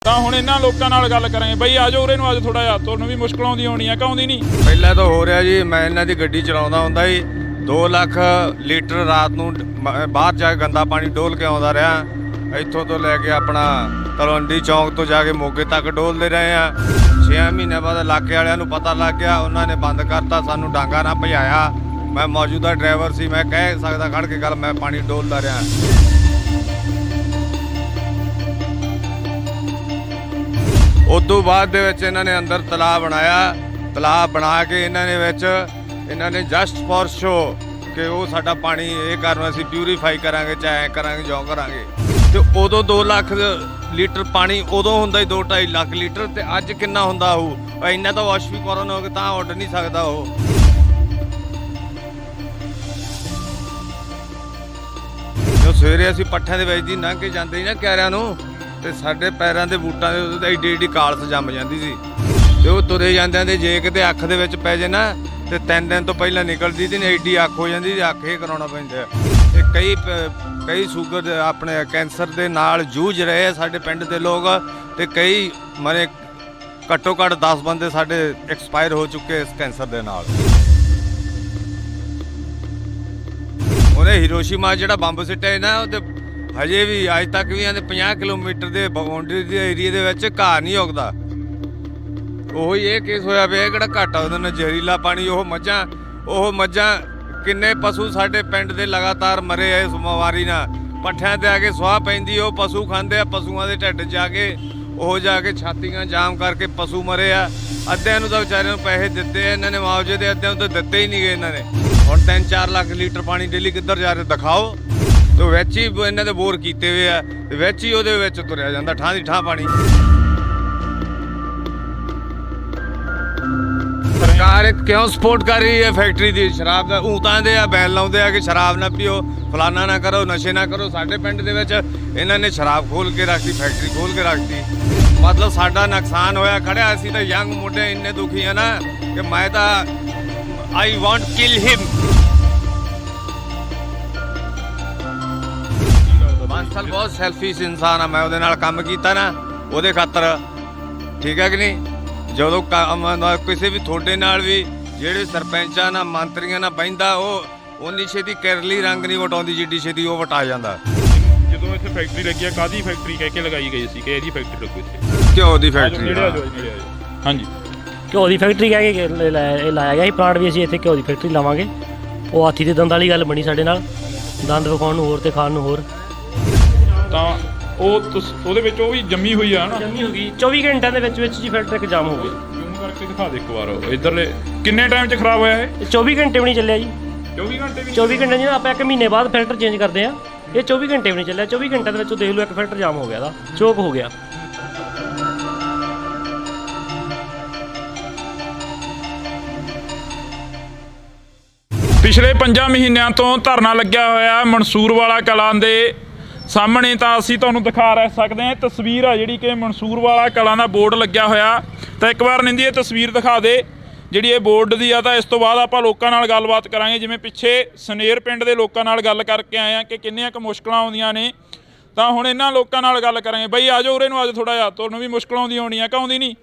ਤਾਂ ਹੁਣ ਇਹਨਾਂ ਲੋਕਾਂ ਨਾਲ ਗੱਲ ਕਰਾਂਗੇ। ਬਈ ਆਜੋ ਉਰੇ ਨੂੰ, ਅੱਜ ਥੋੜਾ ਜਿਹਾ ਤੁਹਾਨੂੰ ਵੀ ਮੁਸ਼ਕਲ ਆਉਂਦੀ ਹੋਣੀ ਆ ਕਿ ਆਉਂਦੀ ਨਹੀਂ? ਪਹਿਲਾਂ ਤਾਂ ਹੋ ਰਿਹਾ ਜੀ, ਮੈਂ ਇਹਨਾਂ ਦੀ ਗੱਡੀ ਚਲਾਉਂਦਾ ਹੁੰਦਾ ਜੀ, 2 ਲੱਖ ਲੀਟਰ ਰਾਤ ਨੂੰ ਬਾਹਰ ਜਾ ਕੇ ਗੰਦਾ ਪਾਣੀ ਡੋਲ ਕੇ ਆਉਂਦਾ ਰਿਹਾ। ਇੱਥੋਂ ਤੋਂ ਲੈ ਕੇ ਆਪਣਾ ਤਲਵੰਡੀ ਚੌਂਕ ਤੋਂ ਜਾ ਕੇ ਮੋਗੇ ਤੱਕ ਡੋਲਦੇ ਰਹੇ ਆ। 6 ਮਹੀਨੇ ਬਾਅਦ ਇਲਾਕੇ ਵਾਲਿਆਂ ਨੂੰ ਪਤਾ ਲੱਗ ਗਿਆ, ਉਹਨਾਂ ਨੇ ਬੰਦ ਕਰਤਾ, ਸਾਨੂੰ ਡਾਂਗਾ ਨਾ ਭਜਾਇਆ। ਮੈਂ ਮੌਜੂਦਾ ਡਰਾਈਵਰ ਸੀ, ਮੈਂ ਕਹਿ ਸਕਦਾ ਖੜ ਕੇ ਗੱਲ, ਮੈਂ ਪਾਣੀ ਡੋਲਦਾ ਰਿਹਾ। ਉਦੋਂ ਬਾਅਦ ਦੇ ਵਿੱਚ ਇਹਨਾਂ ਨੇ ਅੰਦਰ ਤਲਾਬ ਬਣਾਇਆ। ਤਲਾਬ ਬਣਾ ਕੇ ਇਹਨਾਂ ਨੇ ਜਸਟ ਫॉर ਸ਼ੋ ਕਿ ਉਹ ਸਾਡਾ ਪਾਣੀ ਇਹ ਕਰਨ ਅਸੀਂ ਪਿਊਰੀਫਾਈ ਕਰਾਂਗੇ, ਚਾਹੇ ਐਂ ਕਰਾਂਗੇ ਜੋ ਕਰਾਂਗੇ। ਤੇ ਉਦੋਂ 2 ਲੱਖ ਲੀਟਰ ਪਾਣੀ ਉਦੋਂ ਹੁੰਦਾ ਹੀ 2-2.5 ਲੱਖ ਲੀਟਰ, ਤੇ ਅੱਜ ਕਿੰਨਾ ਹੁੰਦਾ ਹੋਊ? ਇੰਨਾ ਤਾਂ ਵਾਸ਼ਵੀਕਰਨ ਹੋ ਕੇ ਤਾਂ ਉੱਡ ਨਹੀਂ ਸਕਦਾ ਉਹ। ਜੋ ਸਵੇਰੇ ਅਸੀਂ ਪੱਠਿਆਂ ਦੇ ਵਿੱਚ ਦੀ ਲੰਘ ਕੇ ਜਾਂਦੇ ਸੀ ਨਾ ਕਿਆਰਿਆਂ ਨੂੰ, ਤੇ ਸਾਡੇ ਪੈਰਾਂ ਦੇ ਬੂਟਾਂ ਦੇ ਉੱਤੇ ਏਡੀ ਕਾਲਸ ਜੰਮ ਜਾਂਦੀ ਸੀ। ਤੇ ਉਹ ਤੁਰੇ ਜਾਂਦਿਆਂ ਦੇ ਜੇ ਕਿਤੇ ਅੱਖ ਦੇ ਵਿੱਚ ਪੈ ਜੇ ਨਾ, ਤੇ 3 ਦਿਨ ਤੋਂ ਪਹਿਲਾਂ ਨਿਕਲਦੀ ਸੀ, ਏਡੀ ਅੱਖ ਹੋ ਜਾਂਦੀ ਸੀ, ਅੱਖ ਇਹ ਕਰਾਉਣਾ ਪੈਂਦਾ। ਤੇ ਕਈ ਸ਼ੂਗਰ ਆਪਣੇ ਕੈਂਸਰ ਦੇ ਨਾਲ ਜੂਝ ਰਹੇ ਸਾਡੇ ਪਿੰਡ ਦੇ ਲੋਕ, ਤੇ ਕਈ ਮਰੇ, ਘੱਟੋ ਘੱਟ 10 ਬੰਦੇ ਸਾਡੇ ਐਕਸਪਾਇਰ ਹੋ ਚੁੱਕੇ ਇਸ ਕੈਂਸਰ ਦੇ ਨਾਲ। ਉਹਨੇ ਹਿਰੋਸ਼ੀਮਾ ਜਿਹੜਾ ਬੰਬ ਸਿੱਟਿਆ ਨਾ, ਉਹ ਤੇ ਹਜੇ ਵੀ ਅੱਜ ਤੱਕ ਵੀ ਇਹਦੇ 50 ਕਿਲੋਮੀਟਰ ਦੇ ਬਾਉਂਡਰੀ ਦੇ ਏਰੀਏ ਦੇ ਵਿੱਚ ਘਾਹ ਨਹੀਂ ਉੱਗਦਾ। ਉਹੀ ਇਹ ਕੇਸ ਹੋਇਆ ਪਿਆ, ਕਿਹੜਾ ਘਾਟਾ ਉਹਦੇ ਨਾਲ ਜ਼ਹਿਰੀਲਾ ਪਾਣੀ। ਉਹ ਮੱਝਾਂ ਕਿੰਨੇ ਪਸ਼ੂ ਸਾਡੇ ਪਿੰਡ ਦੇ ਲਗਾਤਾਰ ਮਰੇ ਆ ਇਸ ਬਿਮਾਰੀ ਨਾਲ। ਪੱਠਿਆਂ ਤੇ ਆ ਕੇ ਸੁਆਹ ਪੈਂਦੀ, ਉਹ ਪਸ਼ੂ ਖਾਂਦੇ ਆ, ਪਸ਼ੂਆਂ ਦੇ ਢਿੱਡ ਜਾ ਕੇ ਛਾਤੀਆਂ ਜਾਮ ਕਰਕੇ ਪਸ਼ੂ ਮਰੇ ਆ। ਅੱਧਿਆਂ ਨੂੰ ਤਾਂ ਵਿਚਾਰਿਆਂ ਨੂੰ ਪੈਸੇ ਦਿੱਤੇ ਆ ਇਹਨਾਂ ਨੇ ਮੁਆਵਜ਼ੇ ਦੇ, ਅੱਧਿਆਂ ਨੂੰ ਤਾਂ ਦਿੱਤੇ ਹੀ ਨਹੀਂ ਗਏ ਇਹਨਾਂ ਨੇ। ਹੁਣ 3-4 ਲੱਖ ਲੀਟਰ ਪਾਣੀ ਡੇਲੀ ਕਿੱਧਰ ਜਾ ਰਿਹਾ ਦਿਖਾਓ। ਤੇ ਵਿੱਚ ਹੀ ਇਹਨਾਂ ਦੇ ਬੋਰ ਕੀਤੇ ਹੋਏ ਆ, ਤੇ ਵਿੱਚ ਹੀ ਉਹਦੇ ਵਿੱਚ ਤੁਰਿਆ ਜਾਂਦਾ ਠਾਂ ਦੀ ਠਾਂ ਪਾਣੀ। ਸਰਕਾਰ ਕਿਉਂ ਸਪੋਰਟ ਕਰ ਰਹੀ ਹੈ ਫੈਕਟਰੀ ਦੀ? ਸ਼ਰਾਬ ਦਾ ਊਤਾਂ ਦੇ ਆ, ਬੈਨ ਲਾਉਂਦੇ ਆ ਕਿ ਸ਼ਰਾਬ ਨਾ ਪੀਓ, ਫਲਾਨਾ ਨਾ ਕਰੋ, ਨਸ਼ੇ ਨਾ ਕਰੋ। ਸਾਡੇ ਪਿੰਡ ਦੇ ਵਿੱਚ ਇਹਨਾਂ ਨੇ ਸ਼ਰਾਬ ਖੋਲ ਕੇ ਰੱਖਤੀ, ਫੈਕਟਰੀ ਖੋਲ ਕੇ ਰੱਖਤੀ। ਮਤਲਬ ਸਾਡਾ ਨੁਕਸਾਨ ਹੋਇਆ ਖੜਿਆ। ਅਸੀਂ ਤਾਂ ਯੰਗ ਮੁੰਡੇ ਇੰਨੇ ਦੁਖੀ ਆ ਨਾ ਕਿ ਮੈਂ ਤਾਂ ਆਈ ਵਾਂਟ ਕਿਲ ਹਿਮ। ਬਾਂਸਲ ਬਹੁਤ ਸੈਲਫਿਸ਼ ਇਨਸਾਨ ਆ। ਮੈਂ ਉਹਦੇ ਨਾਲ ਕੰਮ ਕੀਤਾ ਨਾ ਉਹਦੇ ਖਾਤਰ, ਠੀਕ ਹੈ ਕਿ ਨਹੀਂ? ਜਦੋਂ ਕਿਸੇ ਵੀ ਤੁਹਾਡੇ ਨਾਲ ਵੀ ਜਿਹੜੇ ਸਰਪੰਚਾਂ ਨਾਲ ਮੰਤਰੀਆਂ ਨਾਲ ਬਹਿੰਦਾ, ਉਹ ਉਨੀ ਛੇਤੀ ਕਿਰਲੀ ਰੰਗ ਨਹੀਂ ਵਟਾਉਂਦੀ ਜਿੱਡੀ ਛੇਤੀ ਉਹ ਵਟਾ ਜਾਂਦਾ। ਜਦੋਂ ਇੱਥੇ ਫੈਕਟਰੀ ਲੱਗੀ ਆ, ਕਾਹਦੀ ਫੈਕਟਰੀ ਕਹਿ ਕੇ ਲਗਾਈ ਗਈ ਸੀ ਕਿ ਇਹਦੀ ਫੈਕਟਰੀ ਲੱਗੂ ਇੱਥੇ? ਘਿਓ ਦੀ ਫੈਕਟਰੀ। ਹਾਂਜੀ, ਘਿਓ ਦੀ ਫੈਕਟਰੀ ਕਹਿ ਕੇ ਲਾਇਆ ਗਿਆ ਸੀ ਪਲਾਂਟ ਵੀ। ਅਸੀਂ ਇੱਥੇ ਘਿਓ ਦੀ ਫੈਕਟਰੀ ਲਾਵਾਂਗੇ। ਉਹ ਹਾਥੀ ਦੇ ਦੰਦ ਵਾਲੀ ਗੱਲ ਬਣੀ ਸਾਡੇ ਨਾਲ, ਦੰਦ ਵਿਖਾਉਣ ਨੂੰ ਹੋਰ ਤੇ ਖਾਣ ਨੂੰ ਹੋਰ। ਤਾਂ ਉਹਦੇ ਵਿੱਚ ਉਹ ਵੀ ਜੰਮੀ ਹੋਈ ਆ ਨਾ, ਜੰਮੀ ਹੋ ਗਈ 24 ਘੰਟਿਆਂ ਦੇ ਵਿੱਚ ਜੀ ਫੈਕਟਰੀ ਇੱਕ ਜਾਮ ਹੋ ਗਿਆ। ਜ਼ੂਮ ਕਰਕੇ ਦਿਖਾ ਦੇ ਇੱਕ ਵਾਰ ਇੱਧਰਲੇ। ਕਿੰਨੇ ਟਾਈਮ 'ਚ ਖਰਾਬ ਹੋਇਆ ਇਹ? 24 ਘੰਟੇ ਵੀ ਨਹੀਂ ਚੱਲਿਆ ਜੀ। 24 ਘੰਟੇ ਵੀ? 24 ਘੰਟੇ ਜਿਹਨਾਂ ਆਪਾਂ 1 ਮਹੀਨੇ ਬਾਅਦ ਫਿਲਟਰ ਚੇਂਜ ਕਰਦੇ ਆ, ਇਹ 24 ਘੰਟੇ ਵੀ ਨਹੀਂ ਚੱਲਿਆ। 24 ਘੰਟਿਆਂ ਦੇ ਵਿੱਚ ਦੇਖ ਲਓ ਇੱਕ ਫਿਲਟਰ ਜਾਮ ਹੋ ਗਿਆ, ਦਾ ਚੋਕ ਹੋ ਗਿਆ। ਪਿਛਲੇ 5 ਮਹੀਨਿਆਂ ਤੋਂ ਧਰਨਾ ਲੱਗਿਆ ਹੋਇਆ ਮਨਸੂਰਵਾਲਾ ਕਲਾਂ ਦੇ ਸਾਹਮਣੇ। ਤਾਂ ਅਸੀਂ ਤੁਹਾਨੂੰ ਦਿਖਾ ਸਕਦੇ ਹਾਂ ਤਸਵੀਰ ਆ ਜਿਹੜੀ ਕਿ ਮਨਸੂਰਵਾਲਾ ਕਲਾਂ ਦਾ ਬੋਰਡ ਲੱਗਿਆ ਹੋਇਆ। ਤਾਂ ਇੱਕ ਵਾਰ ਨਿੰਦੀ ਇਹ ਤਸਵੀਰ ਦਿਖਾ ਦੇ ਜਿਹੜੀ ਇਹ ਬੋਰਡ ਦੀ ਆ। ਤਾਂ ਇਸ ਤੋਂ ਬਾਅਦ ਆਪਾਂ ਲੋਕਾਂ ਨਾਲ ਗੱਲਬਾਤ ਕਰਾਂਗੇ। ਜਿਵੇਂ ਪਿੱਛੇ ਸਨੇਰ ਪਿੰਡ ਦੇ ਲੋਕਾਂ ਨਾਲ ਗੱਲ ਕਰਕੇ ਆਏ ਆ ਕਿ ਕਿੰਨੀਆਂ ਕੁ ਮੁਸ਼ਕਲਾਂ ਆਉਂਦੀਆਂ ਨੇ, ਤਾਂ ਹੁਣ ਇਹਨਾਂ ਲੋਕਾਂ ਨਾਲ ਗੱਲ ਕਰਾਂਗੇ। ਬਈ ਆਜੋ ਉਰੇ ਨੂੰ, ਅੱਜ ਥੋੜਾ ਜਿਹਾ ਤੁਹਾਨੂੰ ਵੀ ਮੁਸ਼ਕਲ ਆਉਂਦੀ ਹੋਣੀ ਆ ਕਿ ਆਉਂਦੀ ਨਹੀਂ?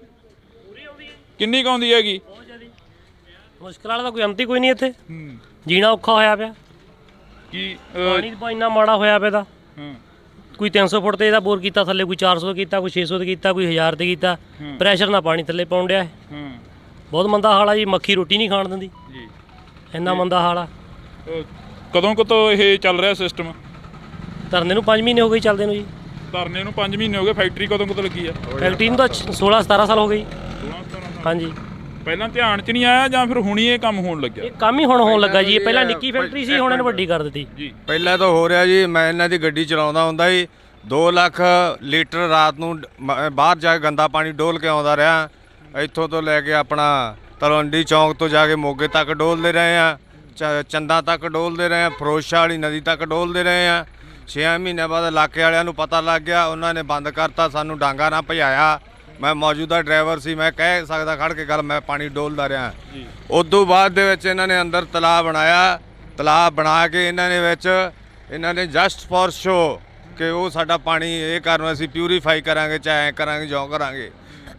ਕਿੰਨੀ ਕੁ ਆਉਂਦੀ ਹੈਗੀ? ਮੁਸ਼ਕਲ ਵਾਲਾ ਤਾਂ ਕੋਈ ਅੰਤ ਹੀ ਕੋਈ ਨਹੀਂ ਇੱਥੇ। ਜੀਣਾ ਔਖਾ ਹੋਇਆ ਪਿਆ। ਕੀ ਪਾਣੀ ਦਾ ਇੰਨਾ ਮਾੜਾ ਹੋਇਆ ਪਿਆ ਦਾ। ਕੋਈ 300 ਫੁੱਟ ਤੇ ਇਹਦਾ ਬੋਰ ਕੀਤਾ ਥੱਲੇ, ਕੋਈ 400 ਕੀਤਾ, ਕੋਈ 600 ਤੇ ਕੀਤਾ, ਕੋਈ 1000 ਤੇ ਕੀਤਾ। ਪ੍ਰੈਸ਼ਰ ਨਾਲ ਪਾਣੀ ਥੱਲੇ ਪਾਉਣ ਡਿਆ। ਬਹੁਤ ਮੰਦਾ ਹਾਲ ਆ ਜੀ। ਮੱਖੀ ਰੋਟੀ ਨਹੀਂ ਖਾਣ ਦਿੰਦੀ ਜੀ, ਇੰਨਾ ਮੰਦਾ ਹਾਲ ਆ। ਕਦੋਂ ਤੋਂ ਇਹ ਚੱਲ ਰਿਹਾ ਸਿਸਟਮ? ਧਰਨੇ ਨੂੰ 5 ਮਹੀਨੇ ਹੋ ਗਏ ਚੱਲਦੇ ਨੂੰ ਜੀ। ਧਰਨੇ ਨੂੰ 5 ਮਹੀਨੇ ਹੋ ਗਏ। ਫੈਕਟਰੀ ਕਦੋਂ ਲੱਗੀ ਆ? ਫੈਕਟਰੀ ਨੂੰ ਤਾਂ 16-17 ਸਾਲ ਹੋ ਗਏ। 16-17 ਹਾਂਜੀ। ਪਹਿਲਾਂ ਧਿਆਨ 'ਚ ਨਹੀਂ ਆਇਆ ਜਾਂ ਫਿਰ ਹੁਣੀ ਇਹ ਕੰਮ ਹੋਣ ਲੱਗਿਆ? ਇਹ ਕੰਮ ਹੀ ਹੁਣ ਹੋਣ ਲੱਗਾ ਜੀ। ਇਹ ਪਹਿਲਾਂ ਨਿੱਕੀ ਫੈਕਟਰੀ ਸੀ, ਹੁਣ ਇਹਨੂੰ ਵੱਡੀ ਕਰ ਦਿੱਤੀ ਜੀ। ਪਹਿਲਾਂ ਤਾਂ ਹੋ ਰਿਹਾ ਜੀ, ਮੈਂ ਇਹਨਾਂ ਦੀ ਗੱਡੀ ਚਲਾਉਂਦਾ ਹੁੰਦਾ ਜੀ, 2 ਲੱਖ ਲੀਟਰ ਰਾਤ ਨੂੰ ਬਾਹਰ ਜਾ ਕੇ ਗੰਦਾ ਪਾਣੀ ਡੋਲ ਕੇ ਆਉਂਦਾ ਰਿਹਾ। ਇੱਥੋਂ ਤੋਂ ਲੈ ਕੇ ਆਪਣਾ ਤਲਵੰਡੀ ਚੌਂਕ ਤੋਂ ਜਾ ਕੇ ਮੋਗੇ ਤੱਕ ਡੋਲਦੇ ਰਹੇ ਆ, ਚੰਦਾ ਤੱਕ ਡੋਲਦੇ ਰਹੇ ਆ, ਫਿਰੋਜ਼ਸ਼ਾਹ ਵਾਲੀ ਨਦੀ ਤੱਕ ਡੋਲਦੇ ਰਹੇ ਆ। 6 ਮਹੀਨੇ ਬਾਅਦ ਇਲਾਕੇ ਵਾਲਿਆਂ ਨੂੰ ਪਤਾ ਲੱਗ ਗਿਆ, ਉਹਨਾਂ ਨੇ ਬੰਦ ਕਰਤਾ, ਸਾਨੂੰ ਡਾਂਗਾ ਨਾ ਭਜਾਇਆ। ਮੈਂ ਮੌਜੂਦਾ ਡਰਾਈਵਰ ਸੀ, ਮੈਂ ਕਹਿ ਸਕਦਾ ਖੜ ਕੇ ਗੱਲ, ਮੈਂ ਪਾਣੀ ਡੋਲਦਾ ਰਿਹਾ। ਉਦੋਂ ਬਾਅਦ ਦੇ ਵਿੱਚ ਇਹਨਾਂ ਨੇ ਅੰਦਰ ਤਲਾਬ ਬਣਾਇਆ। ਤਲਾਬ ਬਣਾ ਕੇ ਇਹਨਾਂ ਨੇ ਜਸਟ ਫॉर ਸ਼ੋ ਕਿ ਉਹ ਸਾਡਾ ਪਾਣੀ ਇਹ ਕਰਨ ਅਸੀਂ ਪਿਊਰੀਫਾਈ ਕਰਾਂਗੇ, ਚਾਹੇ ਐਂ ਕਰਾਂਗੇ ਜਿਉਂ ਕਰਾਂਗੇ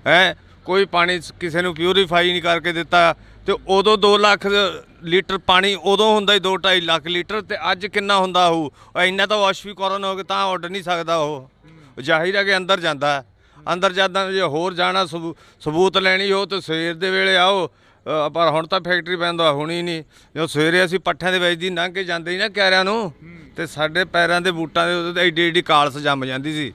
ਹੈ। ਕੋਈ ਪਾਣੀ ਕਿਸੇ ਨੂੰ ਪਿਊਰੀਫਾਈ ਨਹੀਂ ਕਰਕੇ ਦਿੱਤਾ। ਤੇ ਉਦੋਂ 2 ਲੱਖ ਲੀਟਰ ਪਾਣੀ ਉਦੋਂ ਹੁੰਦਾ 2-2.5 ਲੱਖ ਲੀਟਰ, ਤੇ ਅੱਜ ਕਿੰਨਾ ਹੁੰਦਾ ਹੋਊ? ਇੰਨਾ ਤਾਂ ਵਾਸ਼ਵੀਕਰਨ ਹੋ ਕੇ ਤਾਂ ਉੱਡ ਨਹੀਂ ਸਕਦਾ ਉਹ। ਜ਼ਾਹਿਰ ਹੈ ਕਿ ਅੰਦਰ ਜਾਂਦਾ, ਅੰਦਰ ਜਾਂਦਾ। ਜੇ ਹੋਰ ਜਾਣਾ ਸਬੂਤ ਲੈਣੀ ਹੋ ਤਾਂ ਸਵੇਰ ਦੇ ਵੇਲੇ ਆਓ, ਪਰ ਹੁਣ ਤਾਂ ਫੈਕਟਰੀ ਬੰਦ ਹੋਣੀ ਨਹੀਂ। ਜਦੋਂ ਸਵੇਰੇ ਅਸੀਂ ਪੱਠਿਆਂ ਦੇ ਵਿੱਚ ਦੀ ਲੰਘ ਕੇ ਜਾਂਦੇ ਸੀ ਨਾ ਕਿਆਰਿਆਂ ਨੂੰ, ਤੇ ਸਾਡੇ ਪੈਰਾਂ ਦੇ ਬੂਟਾਂ ਦੇ ਉੱਤੇ ਐਡੀ ਐਡੀ ਕਾਲਸ ਜੰਮ ਜਾਂਦੀ ਸੀ,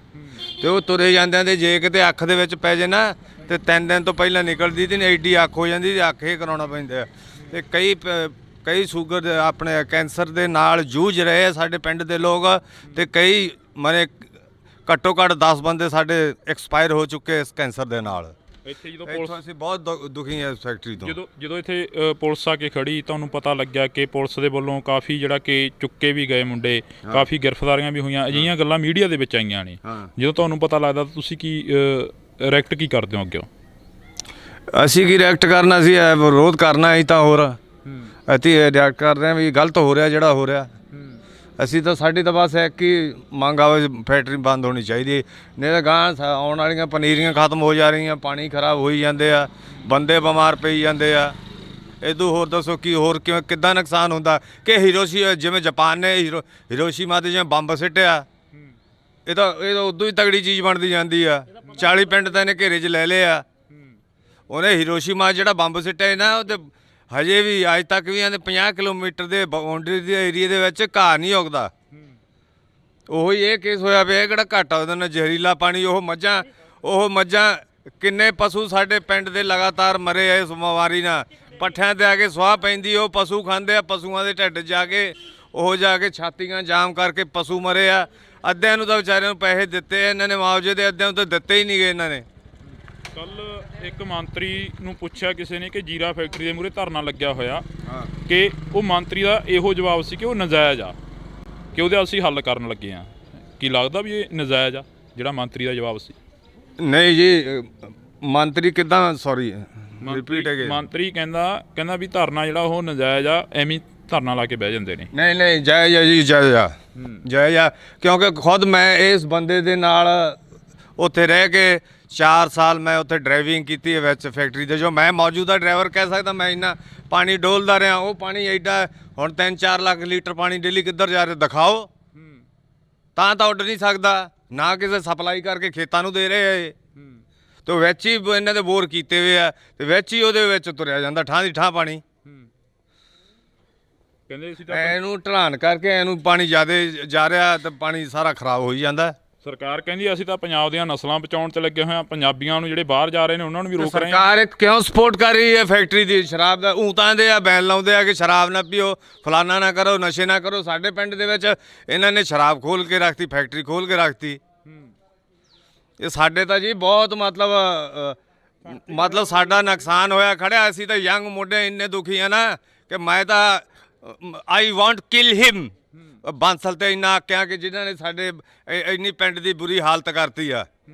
ਤੇ ਉਹ ਤੁਰੇ ਜਾਂਦਿਆਂ ਦੇ ਜੇ ਕਿਤੇ ਅੱਖ ਦੇ ਵਿੱਚ ਪੈ ਜੇ ਨਾ, ਤੇ 3 ਦਿਨ ਤੋਂ ਪਹਿਲਾਂ ਨਿਕਲਦੀ ਤੇ ਐਡੀ ਅੱਖ ਹੋ ਜਾਂਦੀ ਤੇ ਅੱਖ ਇਹ ਕਰਾਉਣਾ ਪੈਂਦਾ। ਤੇ ਕਈ ਸ਼ੂਗਰ ਦੇ ਆਪਣੇ ਕੈਂਸਰ ਦੇ ਨਾਲ ਜੂਝ ਰਹੇ ਆ ਸਾਡੇ ਪਿੰਡ ਦੇ ਲੋਕ, ਤੇ ਕਈ ਮਰੇ ਘੱਟੋ ਘੱਟ 10 ਬੰਦੇ ਸਾਡੇ ਐਕਸਪਾਇਰ ਹੋ ਚੁੱਕੇ ਇਸ ਕੈਂਸਰ ਦੇ ਨਾਲ। ਇੱਥੇ ਜਦੋਂ ਪੁਲਿਸ ਅਸੀਂ ਬਹੁਤ ਦੁਖੀ ਹਾਂ ਇਸ ਫੈਕਟਰੀ ਤੋਂ। ਜਦੋਂ ਇੱਥੇ ਪੁਲਿਸ ਆ ਕੇ ਖੜੀ, ਤੁਹਾਨੂੰ ਪਤਾ ਲੱਗਿਆ ਕਿ ਪੁਲਿਸ ਦੇ ਵੱਲੋਂ ਕਾਫੀ ਜਿਹੜਾ ਕਿ ਚੁੱਕੇ ਵੀ ਗਏ ਮੁੰਡੇ, ਕਾਫੀ ਗ੍ਰਿਫਤਾਰੀਆਂ ਵੀ ਹੋਈਆਂ, ਅਜਿਹੀਆਂ ਗੱਲਾਂ ਮੀਡੀਆ ਦੇ ਵਿੱਚ ਆਈਆਂ ਨੇ। ਜਦੋਂ ਤੁਹਾਨੂੰ ਪਤਾ ਲੱਗਦਾ ਤਾਂ ਤੁਸੀਂ ਕੀ ਰਿਐਕਟ ਕੀ ਕਰਦੇ ਹੋ ਅੱਗੇ? ਅਸੀਂ ਕੀ ਰਿਐਕਟ ਕਰਨਾ ਸੀ, ਵਿਰੋਧ ਕਰਨਾ ਅਸੀਂ ਤਾਂ। ਹੋਰ ਅਸੀਂ ਰਿਐਕਟ ਕਰ ਰਹੇ ਹਾਂ ਵੀ ਗਲਤ ਹੋ ਰਿਹਾ ਜਿਹੜਾ ਹੋ ਰਿਹਾ। ਅਸੀਂ ਤਾਂ ਸਾਡੀ ਤਾਂ ਬਸ ਇੱਕ ਹੀ ਮੰਗ ਆਵੇ, ਫੈਕਟਰੀ ਬੰਦ ਹੋਣੀ ਚਾਹੀਦੀ, ਨਹੀਂ ਤਾਂ ਗਾਂ ਆਉਣ ਵਾਲੀਆਂ ਪਨੀਰੀਆਂ ਖਤਮ ਹੋ ਜਾ ਰਹੀਆਂ, ਪਾਣੀ ਖਰਾਬ ਹੋਈ ਜਾਂਦੇ ਆ, ਬੰਦੇ ਬਿਮਾਰ ਪਈ ਜਾਂਦੇ ਆ। ਇਦੋਂ ਹੋਰ ਦੱਸੋ ਕੀ ਹੋਰ ਕਿੱਦਾਂ ਨੁਕਸਾਨ ਹੁੰਦਾ? ਕਿ ਜਿਵੇਂ ਜਾਪਾਨ ਨੇ ਹੀਰੋਸ਼ੀਮਾ 'ਤੇ ਜਿਵੇਂ ਬੰਬ ਸਿੱਟਿਆ, ਇਹ ਤਾਂ ਉਦੋਂ ਹੀ ਤਗੜੀ ਚੀਜ਼ ਬਣਦੀ ਜਾਂਦੀ ਆ। 40 ਪਿੰਡ ਤਾਂ ਇਹਨੇ ਘੇਰੇ 'ਚ ਲੈ ਲਏ ਆ। ਉਹਨੇ ਹੀਰੋਸ਼ੀਮਾ ਜਿਹੜਾ ਬੰਬ ਸਿੱਟਿਆ ਨਾ, ਉਹ 'ਤੇ ਹਜੇ ਵੀ ਅੱਜ ਤੱਕ ਵੀ ਇਹਦੇ 50 ਕਿਲੋਮੀਟਰ ਦੇ ਬਾਉਂਡਰੀ ਦੇ ਏਰੀਏ ਦੇ ਵਿੱਚ ਘਾਹ ਨਹੀਂ ਉੱਗਦਾ। ਉਹੀ ਇਹ ਕੇਸ ਹੋਇਆ ਪਿਆ, ਕਿਹੜਾ ਘੱਟ ਆ ਉਹਦੇ ਨਾਲ ਜ਼ਹਿਰੀਲਾ ਪਾਣੀ। ਉਹ ਮੱਝਾਂ ਕਿੰਨੇ ਪਸ਼ੂ ਸਾਡੇ ਪਿੰਡ ਦੇ ਲਗਾਤਾਰ ਮਰੇ ਆ ਇਸ ਬਿਮਾਰੀ ਨਾਲ। ਪੱਠਿਆਂ 'ਤੇ ਆ ਕੇ ਸੁਆਹ ਪੈਂਦੀ, ਉਹ ਪਸ਼ੂ ਖਾਂਦੇ ਆ, ਪਸ਼ੂਆਂ ਦੇ ਢਿੱਡ ਜਾ ਕੇ ਛਾਤੀਆਂ ਜਾਮ ਕਰਕੇ ਪਸ਼ੂ ਮਰੇ ਆ। ਅੱਧਿਆਂ ਨੂੰ ਤਾਂ ਵਿਚਾਰਿਆਂ ਨੂੰ ਪੈਸੇ ਦਿੱਤੇ ਇਹਨਾਂ ਨੇ ਮੁਆਵਜ਼ੇ ਦੇ, ਅੱਧਿਆਂ ਨੂੰ ਤਾਂ ਦਿੱਤੇ ਹੀ ਨਹੀਂ ਗਏ ਇਹਨਾਂ ਨੇ। ਕੱਲ ਇੱਕ ਮੰਤਰੀ ਨੂੰ ਪੁੱਛਿਆ ਕਿਸੇ ਨੇ ਕਿ ਜੀਰਾ ਫੈਕਟਰੀ ਦੇ ਮੂਹਰੇ ਧਰਨਾ ਲੱਗਿਆ ਹੋਇਆ, ਕਿ ਉਹ ਮੰਤਰੀ ਦਾ ਇਹੋ ਜਵਾਬ ਸੀ ਕਿ ਉਹ ਨਜਾਇਜ਼ ਆ, ਕਿ ਉਹਦੇ ਅਸੀਂ ਹੱਲ ਕਰਨ ਲੱਗੇ ਆ। ਕੀ ਲੱਗਦਾ ਵੀ ਇਹ ਨਜਾਇਜ਼ ਆ ਜਿਹੜਾ ਮੰਤਰੀ ਦਾ ਜਵਾਬ ਸੀ? ਨਹੀਂ ਜੀ, ਮੰਤਰੀ ਕਿੱਦਾਂ, ਸੌਰੀ ਰਿਪੀਟ ਅਗੇ। ਮੰਤਰੀ ਕਹਿੰਦਾ ਵੀ ਧਰਨਾ ਜਿਹੜਾ ਉਹ ਨਜਾਇਜ਼ ਆ, ਐਵੇਂ ਧਰਨਾ ਲਾ ਕੇ ਬਹਿ ਜਾਂਦੇ ਨੇ। ਨਹੀਂ ਜਾਇਜ਼ ਆ ਜੀ, ਜਾਇਜ਼ ਆ। ਕਿਉਂਕਿ ਖੁਦ ਮੈਂ ਇਸ ਬੰਦੇ ਦੇ ਨਾਲ ਉੱਥੇ ਰਹਿ ਕੇ 4 ਸਾਲ ਮੈਂ ਉੱਥੇ ਡਰਾਈਵਿੰਗ ਕੀਤੀ ਹੈ ਵਿੱਚ ਫੈਕਟਰੀ ਦੇ। ਜੋ ਮੈਂ ਮੌਜੂਦਾ ਡਰਾਈਵਰ ਕਹਿ ਸਕਦਾ, ਮੈਂ ਇੰਨਾ ਪਾਣੀ ਡੋਲਦਾ ਰਿਹਾ। ਉਹ ਪਾਣੀ ਐਡਾ ਹੁਣ 3-4 ਲੱਖ ਲੀਟਰ ਪਾਣੀ ਡੇਲੀ ਕਿੱਧਰ ਜਾ ਰਿਹਾ ਦਿਖਾਓ। ਤਾਂ ਉੱਡ ਨਹੀਂ ਸਕਦਾ, ਨਾ ਕਿਸੇ ਸਪਲਾਈ ਕਰਕੇ ਖੇਤਾਂ ਨੂੰ ਦੇ ਰਹੇ ਆ। ਤੇ ਵਿੱਚ ਹੀ ਇਹਨਾਂ ਦੇ ਬੋਰ ਕੀਤੇ ਹੋਏ ਆ, ਤੇ ਵਿੱਚ ਹੀ ਉਹਦੇ ਵਿੱਚ ਤੁਰਿਆ ਜਾਂਦਾ ਠਾਂ ਦੀ ਠਾਂ ਪਾਣੀ। ਕਹਿੰਦੇ ਸੀ ਇਹਨੂੰ ਢਲਾਨ ਕਰਕੇ ਇਹਨੂੰ ਪਾਣੀ ਜ਼ਿਆਦਾ ਜਾ ਰਿਹਾ, ਤੇ ਪਾਣੀ ਸਾਰਾ ਖਰਾਬ ਹੋਈ ਜਾਂਦਾ। ਸਰਕਾਰ ਕਹਿੰਦੀ ਅਸੀਂ ਤਾਂ ਪੰਜਾਬ ਦੀਆਂ ਨਸਲਾਂ ਬਚਾਉਣ 'ਚ ਲੱਗੇ ਹੋਏ ਹਾਂ, ਪੰਜਾਬੀਆਂ ਨੂੰ ਜਿਹੜੇ ਬਾਹਰ ਜਾ ਰਹੇ ਨੇ ਉਹਨਾਂ ਨੂੰ ਵੀ ਰੋਕ ਰਹੇ ਹਾਂ। ਸਰਕਾਰ ਕਿਉਂ ਸਪੋਰਟ ਕਰ ਰਹੀ ਹੈ ਫੈਕਟਰੀ ਦੀ? ਸ਼ਰਾਬ ਦਾ ਤਾਂ ਦੇ ਆ, ਬੈਨ ਲਾਉਂਦੇ ਆ ਕਿ ਸ਼ਰਾਬ ਨਾ ਪੀਓ, ਫਲਾਨਾ ਨਾ ਕਰੋ, ਨਸ਼ੇ ਨਾ ਕਰੋ। ਸਾਡੇ ਪਿੰਡ ਦੇ ਵਿੱਚ ਇਹਨਾਂ ਨੇ ਸ਼ਰਾਬ ਖੋਲ ਕੇ ਰੱਖਤੀ, ਫੈਕਟਰੀ ਖੋਲ ਕੇ ਰੱਖਤੀ। ਇਹ ਸਾਡੇ ਤਾਂ ਜੀ ਬਹੁਤ ਮਤਲਬ ਸਾਡਾ ਨੁਕਸਾਨ ਹੋਇਆ ਖੜਿਆ। ਅਸੀਂ ਤਾਂ ਯੰਗ ਮੁੰਡੇ ਇੰਨੇ ਦੁਖੀ ਆ ਨਾ ਕਿ ਮੈਂ ਤਾਂ ਆਈ ਵਾਂਟ ਕਿਲ ਹਿਮ। ਬਾਂਸਲ ਤੇ ਇੰਨਾ ਆਕਿਆ ਕਿ ਜਿਨ੍ਹਾਂ ਨੇ ਸਾਡੇ ਇੰਨੀ ਪਿੰਡ ਦੀ ਬੁਰੀ ਹਾਲਤ ਕਰਤੀ ਆ।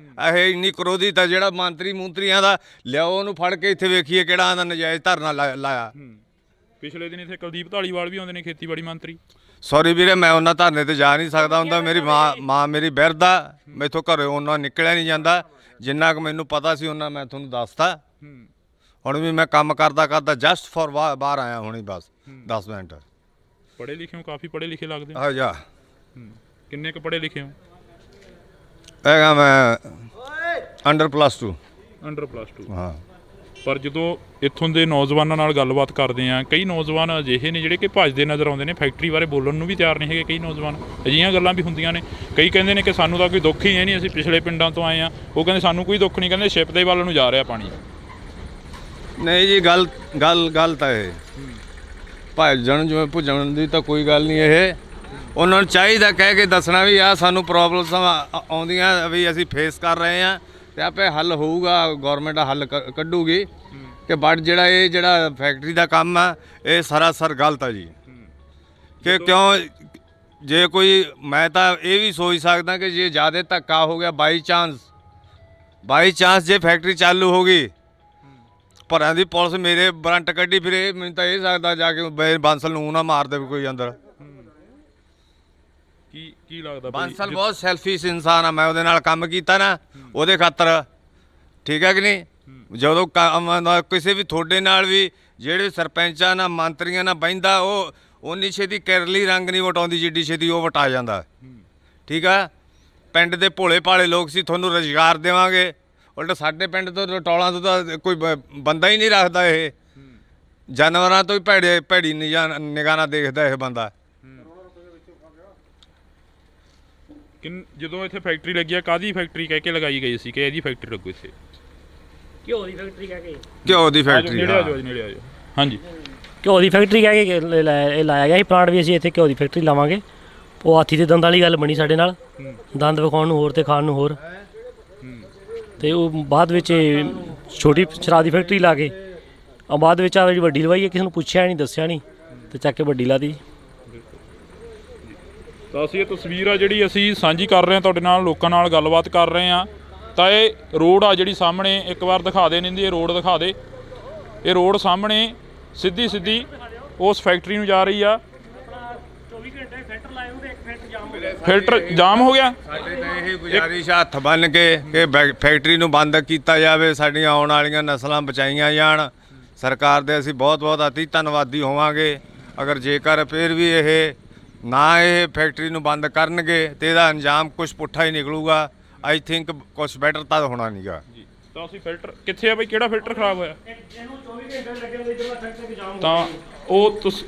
ਇਹ ਇੰਨੀ ਕਰੋਧਿਤ ਆ ਜਿਹੜਾ ਮੰਤਰੀਆਂ ਦਾ ਲਿਆਓ ਉਹਨੂੰ ਫੜ ਕੇ ਇੱਥੇ ਵੇਖੀਏ ਕਿਹੜਾ ਆਂਦਾ ਨਜਾਇਜ਼ ਧਰਨਾ ਲਾਇਆ। ਪਿਛਲੇ ਦਿਨ ਇੱਥੇ ਕੁਲਦੀਪ ਧਾਲੀਵਾਲ ਵੀ ਆਉਂਦੇ ਨੇ, ਖੇਤੀਬਾੜੀ ਮੰਤਰੀ। ਸੌਰੀ ਵੀਰੇ, ਮੈਂ ਉਹਨਾਂ ਧਰਨੇ ਤੇ ਜਾ ਨਹੀਂ ਸਕਦਾ ਹੁੰਦਾ। ਮੇਰੀ ਮਾਂ ਮੇਰੀ ਬਿਰਧ ਆ, ਮੈਥੋਂ ਘਰੋਂ ਉਹਨਾਂ ਨਿਕਲਿਆ ਨਹੀਂ ਜਾਂਦਾ। ਜਿੰਨਾ ਕੁ ਮੈਨੂੰ ਪਤਾ ਸੀ ਉਹਨਾਂ ਮੈਂ ਤੁਹਾਨੂੰ ਦੱਸਤਾ। ਹੁਣ ਵੀ ਮੈਂ ਕੰਮ ਕਰਦਾ ਜਸਟ ਫॉर ਬਾਹਰ ਆਇਆ ਹੁਣੀ, ਬਸ 10 ਮਿੰਟ। ਪੜ੍ਹੇ ਲਿਖੇ ਹੋ, ਕਾਫੀ ਪੜ੍ਹੇ ਲਿਖੇ ਲੱਗਦੇ ਹੋ। ਹਾਂ ਜਾ। ਕਿੰਨੇ ਕੁ ਪੜ੍ਹੇ ਲਿਖੇ ਹੋ? ਹੈਗਾ ਮੈਂ ਅੰਡਰ +2। ਅੰਡਰ +2। ਹਾਂ। ਪਰ ਜਦੋਂ ਇੱਥੋਂ ਦੇ ਨੌਜਵਾਨਾਂ ਨਾਲ ਗੱਲਬਾਤ ਕਰਦੇ ਆ, ਕਈ ਨੌਜਵਾਨ ਅਜਿਹੇ ਨੇ ਜਿਹੜੇ ਕਿ ਭੱਜਦੇ ਨਜ਼ਰ ਆਉਂਦੇ ਨੇ, ਫੈਕਟਰੀ ਬਾਰੇ ਬੋਲਣ ਨੂੰ ਵੀ ਤਿਆਰ ਨਹੀਂ ਹੈਗੇ। ਕਈ ਨੌਜਵਾਨ ਅਜਿਹੀਆਂ ਗੱਲਾਂ ਵੀ ਹੁੰਦੀਆਂ ਨੇ। ਕਈ ਕਹਿੰਦੇ ਨੇ ਕਿ ਸਾਨੂੰ ਤਾਂ ਕੋਈ ਦੁੱਖ ਹੀ ਨਹੀਂ, ਅਸੀਂ ਪਿਛਲੇ ਪਿੰਡਾਂ ਤੋਂ ਆਏ ਆ। ਉਹ ਕਹਿੰਦੇ ਸਾਨੂੰ ਕੋਈ ਦੁੱਖ ਨਹੀਂ, ਕਹਿੰਦੇ ਸ਼ਿਪ ਦੇ ਵੱਲ ਨੂੰ ਜਾ ਰਿਹਾ ਪਾਣੀ। ਨਹੀਂ ਜੀ, ਗੱਲ ਤਾਂ ਇਹ ਭੱਜਣ ਜਿਵੇਂ ਭੁੱਜਣ ਦੀ ਤਾਂ ਕੋਈ ਗੱਲ ਨਹੀਂ। ਇਹ ਉਹਨਾਂ ਨੂੰ ਚਾਹੀਦਾ ਕਹਿ ਕੇ ਦੱਸਣਾ ਵੀ ਆ ਸਾਨੂੰ ਪ੍ਰੋਬਲਮਸ ਆਉਂਦੀਆਂ ਵੀ ਅਸੀਂ ਫੇਸ ਕਰ ਰਹੇ ਆ, ਤੇ ਆਪੇ ਹੱਲ ਹੋਊਗਾ। ਗੌਰਮੈਂਟ ਹੱਲ ਕੱਢੂਗੀ। ਕਿ ਬਟ ਜਿਹੜਾ ਫੈਕਟਰੀ ਦਾ ਕੰਮ ਆ, ਇਹ ਸਰਾਸਰ ਗਲਤ ਆ ਜੀ। ਕਿ ਕਿਉਂ ਜੇ ਕੋਈ, ਮੈਂ ਤਾਂ ਇਹ ਵੀ ਸੋਚ ਸਕਦਾ ਕਿ ਜੇ ਜ਼ਿਆਦਾ ਧੱਕਾ ਹੋ ਗਿਆ, ਬਾਈ ਚਾਂਸ ਜੇ ਫੈਕਟਰੀ ਚਾਲੂ ਹੋ ਗਈ, ਭਰਾਂ ਦੀ ਪੁਲਿਸ ਮੇਰੇ ਵਾਰੰਟ ਕੱਢੀ ਫਿਰੇ, ਮੈਨੂੰ ਤਾਂ ਇਹ ਸਕਦਾ ਜਾ ਕੇ ਬਾਂਸਲ ਨੂੰ ਨਾ ਮਾਰ ਦੇਵੇ ਕੋਈ ਅੰਦਰ। ਕੀ ਲੱਗਦਾ ਬਾਂਸਲ ਬਹੁਤ ਸੈਲਫਿਸ਼ ਇਨਸਾਨ ਆ। ਮੈਂ ਉਹਦੇ ਨਾਲ ਕੰਮ ਕੀਤਾ ਨਾ ਉਹਦੇ ਖਾਤਰ, ਠੀਕ ਹੈ ਕਿ ਨਹੀਂ। ਜਦੋਂ ਕਿਸੇ ਵੀ ਤੁਹਾਡੇ ਨਾਲ ਵੀ ਜਿਹੜੇ ਸਰਪੰਚਾਂ ਨਾਲ ਮੰਤਰੀਆਂ ਨਾਲ ਬਹਿੰਦਾ, ਉਹ ਉਨੀ ਛੇਤੀ ਕੇਰਲੀ ਰੰਗ ਨਹੀਂ ਵਟਾਉਂਦੀ ਜਿੱਡੀ ਛੇਤੀ ਉਹ ਵਟਾ ਜਾਂਦਾ, ਠੀਕ ਆ। ਪਿੰਡ ਦੇ ਭੋਲੇ ਭਾਲੇ ਲੋਕ ਸੀ, ਤੁਹਾਨੂੰ ਰੁਜ਼ਗਾਰ ਦੇਵਾਂਗੇ। ਉਲਟਾ ਸਾਡੇ ਪਿੰਡ ਤੋਂ ਰਟੌਲਾਂ ਤੋਂ ਤਾਂ ਕੋਈ ਬੰਦਾ ਹੀ ਨਹੀਂ ਰੱਖਦਾ। ਇਹ ਜਾਨਵਰਾਂ ਤੋਂ ਵੀ ਭੈੜੀ ਨਿਗਾਹ ਨਾਲ ਦੇਖਦਾ ਇਹ ਬੰਦਾ। ਜਦੋਂ ਇੱਥੇ ਫੈਕਟਰੀ ਲੱਗੀ ਆ, ਕਾਹਦੀ ਫੈਕਟਰੀ ਕਹਿ ਕੇ ਲਗਾਈ ਗਈ ਸੀ ਕਿ ਇਹਦੀ ਫੈਕਟਰੀ ਲੱਗੂ ਇੱਥੇ? ਘਿਓ ਦੀ ਫੈਕਟਰੀ ਕਹਿ ਕੇ। ਘਿਓ ਦੀ ਫੈਕਟਰੀ, ਨੇੜੇ ਆ ਜਾਓ, ਨੇੜੇ ਆ ਜਾਓ। ਹਾਂਜੀ, ਘਿਓ ਦੀ ਫੈਕਟਰੀ ਕਹਿ ਕੇ ਇਹ ਲਾਇਆ ਗਿਆ ਸੀ ਪਲਾਂਟ ਵੀ। ਅਸੀਂ ਇੱਥੇ ਘਿਓ ਦੀ ਫੈਕਟਰੀ ਲਾਵਾਂਗੇ। ਉਹ ਹਾਥੀ ਦੇ ਦੰਦ ਵਾਲੀ ਗੱਲ ਬਣੀ ਸਾਡੇ ਨਾਲ, ਦੰਦ ਵਿਖਾਉਣ ਨੂੰ ਹੋਰ ਤੇ ਖਾਣ ਨੂੰ ਹੋਰ। ਤੇ ਉਹ ਬਾਅਦ ਵਿੱਚ ਛੋਟੀ ਸ਼ਰਾਬ ਦੀ ਫੈਕਟਰੀ ਲਾ ਕੇ ਬਾਅਦ ਵਿੱਚ ਆ ਜਿਹੜੀ ਵੱਡੀ ਲਵਾਈ ਹੈ, ਕਿਸੇ ਨੂੰ ਪੁੱਛਿਆ ਨਹੀਂ, ਦੱਸਿਆ ਨਹੀਂ, ਤੇ ਚੱਕ ਕੇ ਵੱਡੀ ਲਾ ਦੀ। ਤਾਂ ਅਸੀਂ ਇਹ ਤਸਵੀਰ ਆ ਜਿਹੜੀ ਅਸੀਂ ਸਾਂਝੀ ਕਰ ਰਹੇ ਹਾਂ ਤੁਹਾਡੇ ਨਾਲ, ਲੋਕਾਂ ਨਾਲ ਗੱਲਬਾਤ ਕਰ ਰਹੇ ਹਾਂ। ਤਾਂ ਇਹ ਰੋਡ ਆ ਜਿਹੜੀ ਸਾਹਮਣੇ, ਇੱਕ ਵਾਰ ਦਿਖਾ ਦੇ ਨਿੰਦੀ, ਇਹ ਰੋਡ ਦਿਖਾ ਦੇ। ਇਹ ਰੋਡ ਸਾਹਮਣੇ ਸਿੱਧੀ ਉਸ ਫੈਕਟਰੀ ਨੂੰ ਜਾ ਰਹੀ ਆ। 24 ਘੰਟੇ ਫਿਲਟਰ ਲਾਏ ਹੁੰਦੇ, ਇੱਕ ਫਿਲਟਰ ਜਾਮ ਹੋ ਗਿਆ। ਫਿਲਟਰ ਜਾਮ ਹੋ ਗਿਆ। ਸਾਡੇ ਤਾਂ ਇਹ ਗੁਜ਼ਾਰਿਸ਼ ਹੱਥ ਬੰਨ ਕੇ ਕਿ ਫੈਕਟਰੀ ਨੂੰ ਬੰਦ ਕੀਤਾ ਜਾਵੇ, ਸਾਡੀਆਂ ਆਉਣ ਵਾਲੀਆਂ ਨਸਲਾਂ ਬਚਾਈਆਂ ਜਾਣ। ਸਰਕਾਰ ਦੇ ਅਸੀਂ ਬਹੁਤ ਅਤੀ ਧੰਨਵਾਦੀ ਹੋਵਾਂਗੇ। ਅਗਰ ਜੇਕਰ ਫਿਰ ਵੀ ਇਹ ਫੈਕਟਰੀ ਨੂੰ ਬੰਦ ਕਰਨਗੇ ਤੇ ਇਹਦਾ ਅੰਜਾਮ ਕੁਝ ਪੁੱਠਾ ਹੀ ਨਿਕਲੂਗਾ। ਆਈ ਥਿੰਕ ਕੁਝ ਬੈਟਰ ਤਾਂ ਹੋਣਾ ਨਹੀਂਗਾ। ਤਾਂ ਅਸੀਂ ਫਿਲਟਰ ਕਿੱਥੇ ਆ ਬਈ, ਕਿਹੜਾ ਫਿਲਟਰ ਖਰਾਬ ਹੋਇਆ? ਇਹਨੂੰ 24 ਘੰਟੇ ਲੱਗੇ ਹੁੰਦੇ, ਜਿਹੜਾ ਫਿਲਟਰ ਜਾਮ ਤਾਂ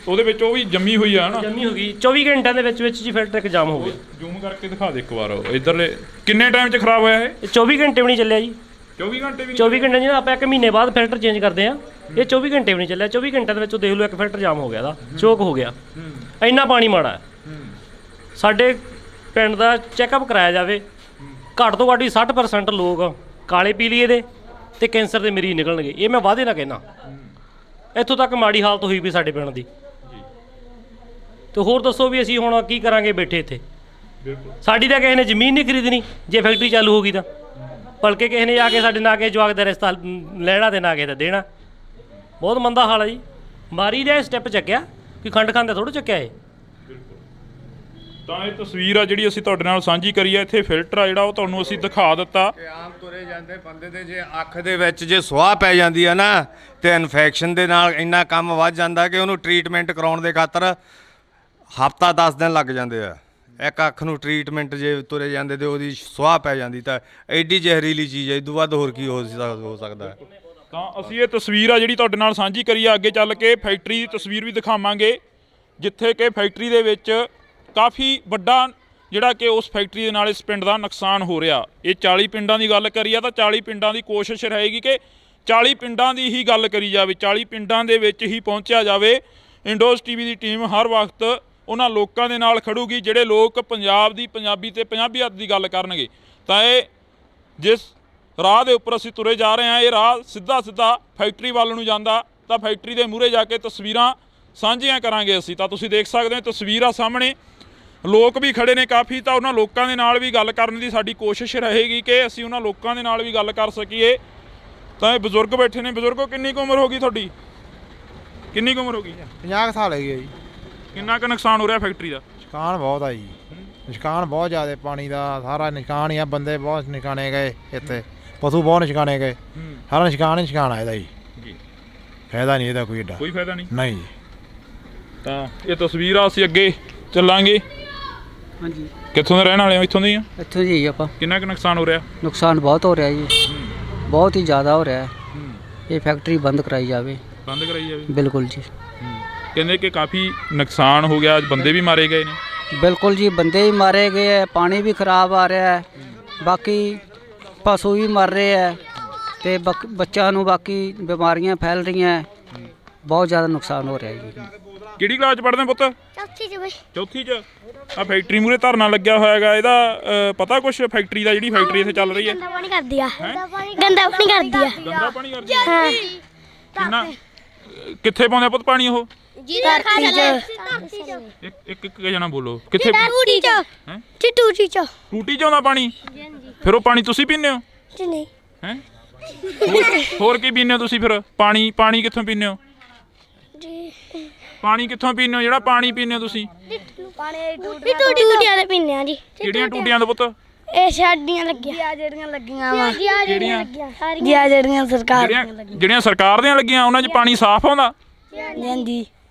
ਉਹਦੇ ਵਿੱਚ ਉਹ ਵੀ ਜੰਮੀ ਹੋਈ ਆ ਨਾ, ਜੰਮੀ ਹੋ ਗਈ। 24 ਘੰਟਿਆਂ ਦੇ ਵਿੱਚ ਜੀ ਫਿਲਟਰ ਇੱਕ ਜਾਮ ਹੋ ਗਿਆ। ਜ਼ੂਮ ਕਰਕੇ ਦਿਖਾ ਦੇ ਇੱਕ ਵਾਰ ਇਧਰਲੇ। ਕਿੰਨੇ ਟਾਈਮ 'ਚ ਖਰਾਬ ਹੋਇਆ ਇਹ? 24 ਘੰਟੇ ਵੀ ਨਹੀਂ ਚੱਲਿਆ ਜੀ। 24 ਘੰਟੇ ਵੀ? 24 ਘੰਟੇ ਜਿਹਨਾਂ ਆਪਾਂ 1 ਮਹੀਨੇ ਬਾਅਦ ਫਿਲਟਰ ਚੇਂਜ ਕਰਦੇ ਆ, ਇਹ 24 ਘੰਟੇ ਵੀ ਨਹੀਂ ਚੱਲਿਆ। 24 ਘੰਟਿਆਂ ਦੇ ਵਿੱਚ ਦੇਖ ਲਓ ਇੱਕ ਫਿਲਟਰ ਜਾਮ ਹੋ ਗਿਆ, ਦਾ ਚੋਕ ਹੋ ਗਿਆ। ਇੰਨਾ ਪਾਣੀ ਮਾੜਾ ਹੈ। ਸਾਡੇ ਪਿੰਡ ਦਾ ਚੈੱਕਅਪ ਕਰਾਇਆ ਜਾਵੇ, ਘੱਟ ਤੋਂ ਘੱਟ ਵੀ 60% ਲੋਕ ਕਾਲੇ ਪੀਲੀਏ ਦੇ ਤੇ ਕੈਂਸਰ ਦੇ ਮਰੀਜ਼ ਨਿਕਲਣਗੇ। ਇਹ ਮੈਂ ਵਾਅਦੇ ਨਾਲ ਕਹਿਣਾ। ਇੱਥੋਂ ਤੱਕ ਮਾੜੀ ਹਾਲਤ ਹੋਈ ਵੀ ਸਾਡੇ ਪਿੰਡ ਦੀ। ਤੇ ਹੋਰ ਦੱਸੋ ਵੀ ਅਸੀਂ ਹੁਣ ਕੀ ਕਰਾਂਗੇ ਬੈਠੇ ਇੱਥੇ? ਸਾਡੀ ਤਾਂ ਕਿਸੇ ਨੇ ਜ਼ਮੀਨ ਨਹੀਂ ਖਰੀਦਣੀ ਜੇ ਫੈਕਟਰੀ ਚਾਲੂ ਹੋ ਗਈ ਤਾਂ, ਬਲਕਿ ਕਿਸੇ ਨੇ ਜਾ ਕੇ ਸਾਡੇ ਨਾ ਕੇ ਜਵਾਕ ਦਾ ਰਿਸ਼ਤਾ ਲੈਣਾ ਤੇ ਨਾ ਕਿਸੇ ਦਾ ਦੇਣਾ। ਬਹੁਤ ਮੰਦਾ ਹਾਲ ਹੈ ਜੀ। ਮਾਰੀ ਦਾ ਸਟੈਪ ਚੱਕਿਆ ਕਿ ਖੰਡ ਖਾਂਦਾ ਥੋੜ੍ਹਾ ਚੱਕਿਆ ਇਹ। ਤਾਂ ਇਹ ਤਸਵੀਰ ਆ ਜਿਹੜੀ ਅਸੀਂ ਤੁਹਾਡੇ ਨਾਲ ਸਾਂਝੀ ਕਰੀ ਆ। ਇੱਥੇ ਫਿਲਟਰ ਆ ਜਿਹੜਾ ਉਹ ਤੁਹਾਨੂੰ ਅਸੀਂ ਦਿਖਾ ਦਿੱਤਾ। ਕਿ ਆਮ ਤੁਰੇ ਜਾਂਦੇ ਬੰਦੇ ਦੇ ਜੇ ਅੱਖ ਦੇ ਵਿੱਚ ਜੇ ਸੁਆਹ ਪੈ ਜਾਂਦੀ ਆ ਨਾ, ਤੇ ਇਨਫੈਕਸ਼ਨ ਦੇ ਨਾਲ ਇੰਨਾ ਕੰਮ ਵੱਧ ਜਾਂਦਾ ਕਿ ਉਹਨੂੰ ਟ੍ਰੀਟਮੈਂਟ ਕਰਾਉਣ ਦੇ ਖਾਤਰ ਹਫ਼ਤਾ 10 ਦਿਨ ਲੱਗ ਜਾਂਦੇ ਆ। ਇੱਕ ਅੱਖ ਨੂੰ ਟ੍ਰੀਟਮੈਂਟ ਜੇ ਤੁਰੇ ਜਾਂਦੇ ਤੇ ਉਹਦੀ ਸੁਆਹ ਪੈ ਜਾਂਦੀ ਤਾਂ ਐਡੀ ਜ਼ਹਿਰੀਲੀ ਚੀਜ਼ ਹੈ। ਇਹ ਤੋਂ ਵੱਧ ਹੋਰ ਕੀ ਹੋ ਸਕਦਾ? ਤਾਂ ਅਸੀਂ ਇਹ ਤਸਵੀਰ ਆ ਜਿਹੜੀ ਤੁਹਾਡੇ ਨਾਲ ਸਾਂਝੀ ਕਰੀ ਆ। ਅੱਗੇ ਚੱਲ ਕੇ ਫੈਕਟਰੀ ਦੀ ਤਸਵੀਰ ਵੀ ਦਿਖਾਵਾਂਗੇ, ਜਿੱਥੇ ਕਿ ਫੈਕਟਰੀ ਦੇ ਵਿੱਚ ਕਾਫੀ ਵੱਡਾ ਜਿਹੜਾ ਕਿ ਉਸ ਫੈਕਟਰੀ ਦੇ ਨਾਲ ਇਸ ਪਿੰਡ ਦਾ ਨੁਕਸਾਨ ਹੋ ਰਿਹਾ। ਇਹ 40 ਪਿੰਡਾਂ ਦੀ ਗੱਲ ਕਰੀ ਆ ਤਾਂ 40 ਪਿੰਡਾਂ ਦੀ ਕੋਸ਼ਿਸ਼ ਰਹੇਗੀ ਕਿ 40 ਪਿੰਡਾਂ ਦੀ ਹੀ ਗੱਲ ਕਰੀ ਜਾਵੇ, 40 ਪਿੰਡਾਂ ਦੇ ਵਿੱਚ ਹੀ ਪਹੁੰਚਿਆ ਜਾਵੇ। ਇੰਡੋਜ਼ ਟੀਵੀ ਦੀ ਟੀਮ ਹਰ ਵਕਤ ਉਹਨਾਂ ਲੋਕਾਂ ਦੇ ਨਾਲ ਖੜੂਗੀ ਜਿਹੜੇ ਲੋਕ ਪੰਜਾਬ ਦੀ ਪੰਜਾਬੀ ਤੇ ਪੰਜਾਬੀਅਤ ਦੀ ਗੱਲ ਕਰਨਗੇ। ਤਾਂ ਇਹ ਜਿਸ ਰਾਹ ਦੇ ਉੱਪਰ ਅਸੀਂ ਤੁਰੇ ਜਾ ਰਹੇ ਹਾਂ, ਇਹ ਰਾਹ ਸਿੱਧਾ ਫੈਕਟਰੀ ਵੱਲ ਨੂੰ ਜਾਂਦਾ। ਤਾਂ ਫੈਕਟਰੀ ਦੇ ਮੂਹਰੇ ਜਾ ਕੇ ਤਸਵੀਰਾਂ ਸਾਂਝੀਆਂ ਕਰਾਂਗੇ ਅਸੀਂ। ਤਾਂ ਤੁਸੀਂ ਦੇਖ ਸਕਦੇ ਹੋ ਤਸਵੀਰਾਂ ਸਾਹਮਣੇ, ਲੋਕ ਵੀ ਖੜੇ ਨੇ ਕਾਫੀ। ਤਾਂ ਉਹਨਾਂ ਲੋਕਾਂ ਦੇ ਨਾਲ ਵੀ ਗੱਲ ਕਰਨ ਦੀ ਸਾਡੀ ਕੋਸ਼ਿਸ਼ ਰਹੇਗੀ ਕਿ ਅਸੀਂ ਉਹਨਾਂ ਲੋਕਾਂ ਦੇ ਨਾਲ ਵੀ ਗੱਲ ਕਰ ਸਕੀਏ। ਤਾਂ ਇਹ ਬਜ਼ੁਰਗ ਬੈਠੇ ਨੇ। ਬਜ਼ੁਰਗੋ, ਕਿੰਨੀ ਕੁ ਉਮਰ ਹੋ ਗਈ ਤੁਹਾਡੀ? ਕਿੰਨੀ ਕੁ ਉਮਰ ਹੋ ਗਈ? 50 ਸਾਲ ਹੈਗੀ ਜੀ। ਕਿੰਨਾ ਕੁ ਨੁਕਸਾਨ ਹੋ ਰਿਹਾ ਫੈਕਟਰੀ ਦਾ? ਨੁਕਸਾਨ ਬਹੁਤ ਆ ਜੀ, ਨੁਕਸਾਨ ਬਹੁਤ ਜ਼ਿਆਦਾ। ਪਾਣੀ ਦਾ ਸਾਰਾ ਨੁਕਸਾਨ ਹੀ ਆ। ਬੰਦੇ ਬਹੁਤ ਨਿਸ਼ਕਾਨੇ ਗਏ, ਇੱਥੇ ਪਸ਼ੂ ਬਹੁਤ ਨਿਸ਼ਕਾਨੇ ਗਏ। ਸਾਰਾ ਨੁਕਸਾਨ ਆ ਇਹਦਾ ਜੀ। ਫਾਇਦਾ ਨਹੀਂ ਇਹਦਾ ਕੋਈ ਏਡਾ, ਕੋਈ ਫਾਇਦਾ ਨਹੀਂ ਜੀ। ਤਾਂ ਇਹ ਤਸਵੀਰ ਆ, ਅਸੀਂ ਅੱਗੇ ਚੱਲਾਂਗੇ। ਹਾਂਜੀ, ਕਿੱਥੋਂ ਦੇ ਰਹਿਣ ਵਾਲੇ ਹੋ? ਇੱਥੋਂ ਦੇ ਹੀ ਆ। ਇੱਥੋਂ ਜੀ ਆਪਾਂ। ਕਿੰਨਾ ਕੁ ਨੁਕਸਾਨ ਹੋ ਰਿਹਾ? ਨੁਕਸਾਨ ਬਹੁਤ ਹੋ ਰਿਹਾ ਜੀ, ਬਹੁਤ ਹੀ ਜ਼ਿਆਦਾ ਹੋ ਰਿਹਾ ਹੈ। ਇਹ ਫੈਕਟਰੀ ਬੰਦ ਕਰਾਈ ਜਾਵੇ। ਬੰਦ ਕਰਾਈ ਜਾਵੇ? ਬਿਲਕੁਲ ਜੀ। ਕਹਿੰਦੇ ਕਿ ਕਾਫੀ ਨੁਕਸਾਨ ਹੋ ਗਿਆ, ਬੰਦੇ ਵੀ ਮਾਰੇ ਗਏ ਨੇ। ਬਿਲਕੁਲ ਜੀ, ਬੰਦੇ ਵੀ ਮਾਰੇ ਗਏ ਹੈ, ਪਾਣੀ ਵੀ ਖਰਾਬ ਆ ਰਿਹਾ ਹੈ, ਬਾਕੀ ਪਸ਼ੂ ਵੀ ਮਰ ਰਹੇ ਹੈ ਤੇ ਬੱਚਿਆਂ ਨੂੰ ਬਾਕੀ ਬਿਮਾਰੀਆਂ ਫੈਲ ਰਹੀਆਂ। ਬਹੁਤ ਜ਼ਿਆਦਾ ਨੁਕਸਾਨ ਹੋ ਰਿਹਾ ਜੀ। ਕਿਹੜੀ ਕਲਾਸ 'ਚ ਪੜ੍ਹਦੇ ਪੁੱਤ? ਚੌਥੀ ਚ ਬਈ। ਚੌਥੀ 'ਚ। ਆ ਫੈਕਟਰੀ ਮੂਹਰੇ ਧਰਨਾ ਲੱਗਿਆ ਹੋਇਆ ਹੈਗਾ, ਇਹਦਾ ਪਤਾ ਕੁਛ ਫੈਕਟਰੀ ਦਾ, ਜਿਹੜੀ ਫੈਕਟਰੀ ਇੱਥੇ ਚੱਲ ਰਹੀ ਹੈ? ਗੰਦਾ ਪਾਣੀ ਕਰਦੀ ਆ। ਗੰਦਾ ਪਾਣੀ ਕਰਦੀ ਆ। ਗੰਦਾ ਪਾਣੀ ਕਰਦੀ ਹੈ? ਹਾਂ। ਕਿੰਨਾ ਕਿੱਥੇ ਪਾਉਂਦੇ ਆ ਪੁੱਤ ਪਾਣੀ ਉਹ? ਧਰਤੀ ਚ। ਇੱਕ ਜਣਾ ਬੋਲੋ, ਕਿੱਥੇ? ਟੂਟੀ ਚ। ਹੈ? ਟੂਟੀ ਚ। ਟੂਟੀ 'ਚ ਆਉਂਦਾ ਪਾਣੀ? ਫਿਰ ਉਹ ਪਾਣੀ ਤੁਸੀਂ ਪੀਂਦੇ ਹੋ? ਜੀ ਨਹੀਂ। ਹੈ? ਹੋਰ ਕੀ ਪੀਂਦੇ ਹੋ ਤੁਸੀਂ ਫਿਰ? ਪਾਣੀ ਕਿੱਥੋਂ ਪੀਂਦੇ ਹੋ? ਜੀ ਪਾਣੀ ਕਿੱਥੋਂ ਪੀਂਦੇ ਹੋ? ਜਿਹੜਾ ਪਾਣੀ ਪੀਂਦੇ ਹੋ ਤੁਸੀਂ ਟੂਟੀਆਂ ਦੇ ਪੀਂਦੇ ਆ ਜੀ। ਕਿਹੜੀਆਂ ਟੂਟੀਆਂ ਤੋਂ ਪੁੱਤ? ਇਹ ਸਾਡੀਆਂ ਲੱਗੀਆਂ ਜਿਹੜੀਆਂ ਲੱਗੀਆਂ ਵਾ ਕਿਹੜੀਆਂ? ਜਿਹੜੀਆਂ ਸਰਕਾਰ ਜਿਹੜੀਆਂ ਸਰਕਾਰ ਦੀਆਂ ਲੱਗੀਆਂ ਉਹਨਾਂ 'ਚ ਪਾਣੀ ਸਾਫ਼ ਆਉਂਦਾ? ਜਾਂਦੀ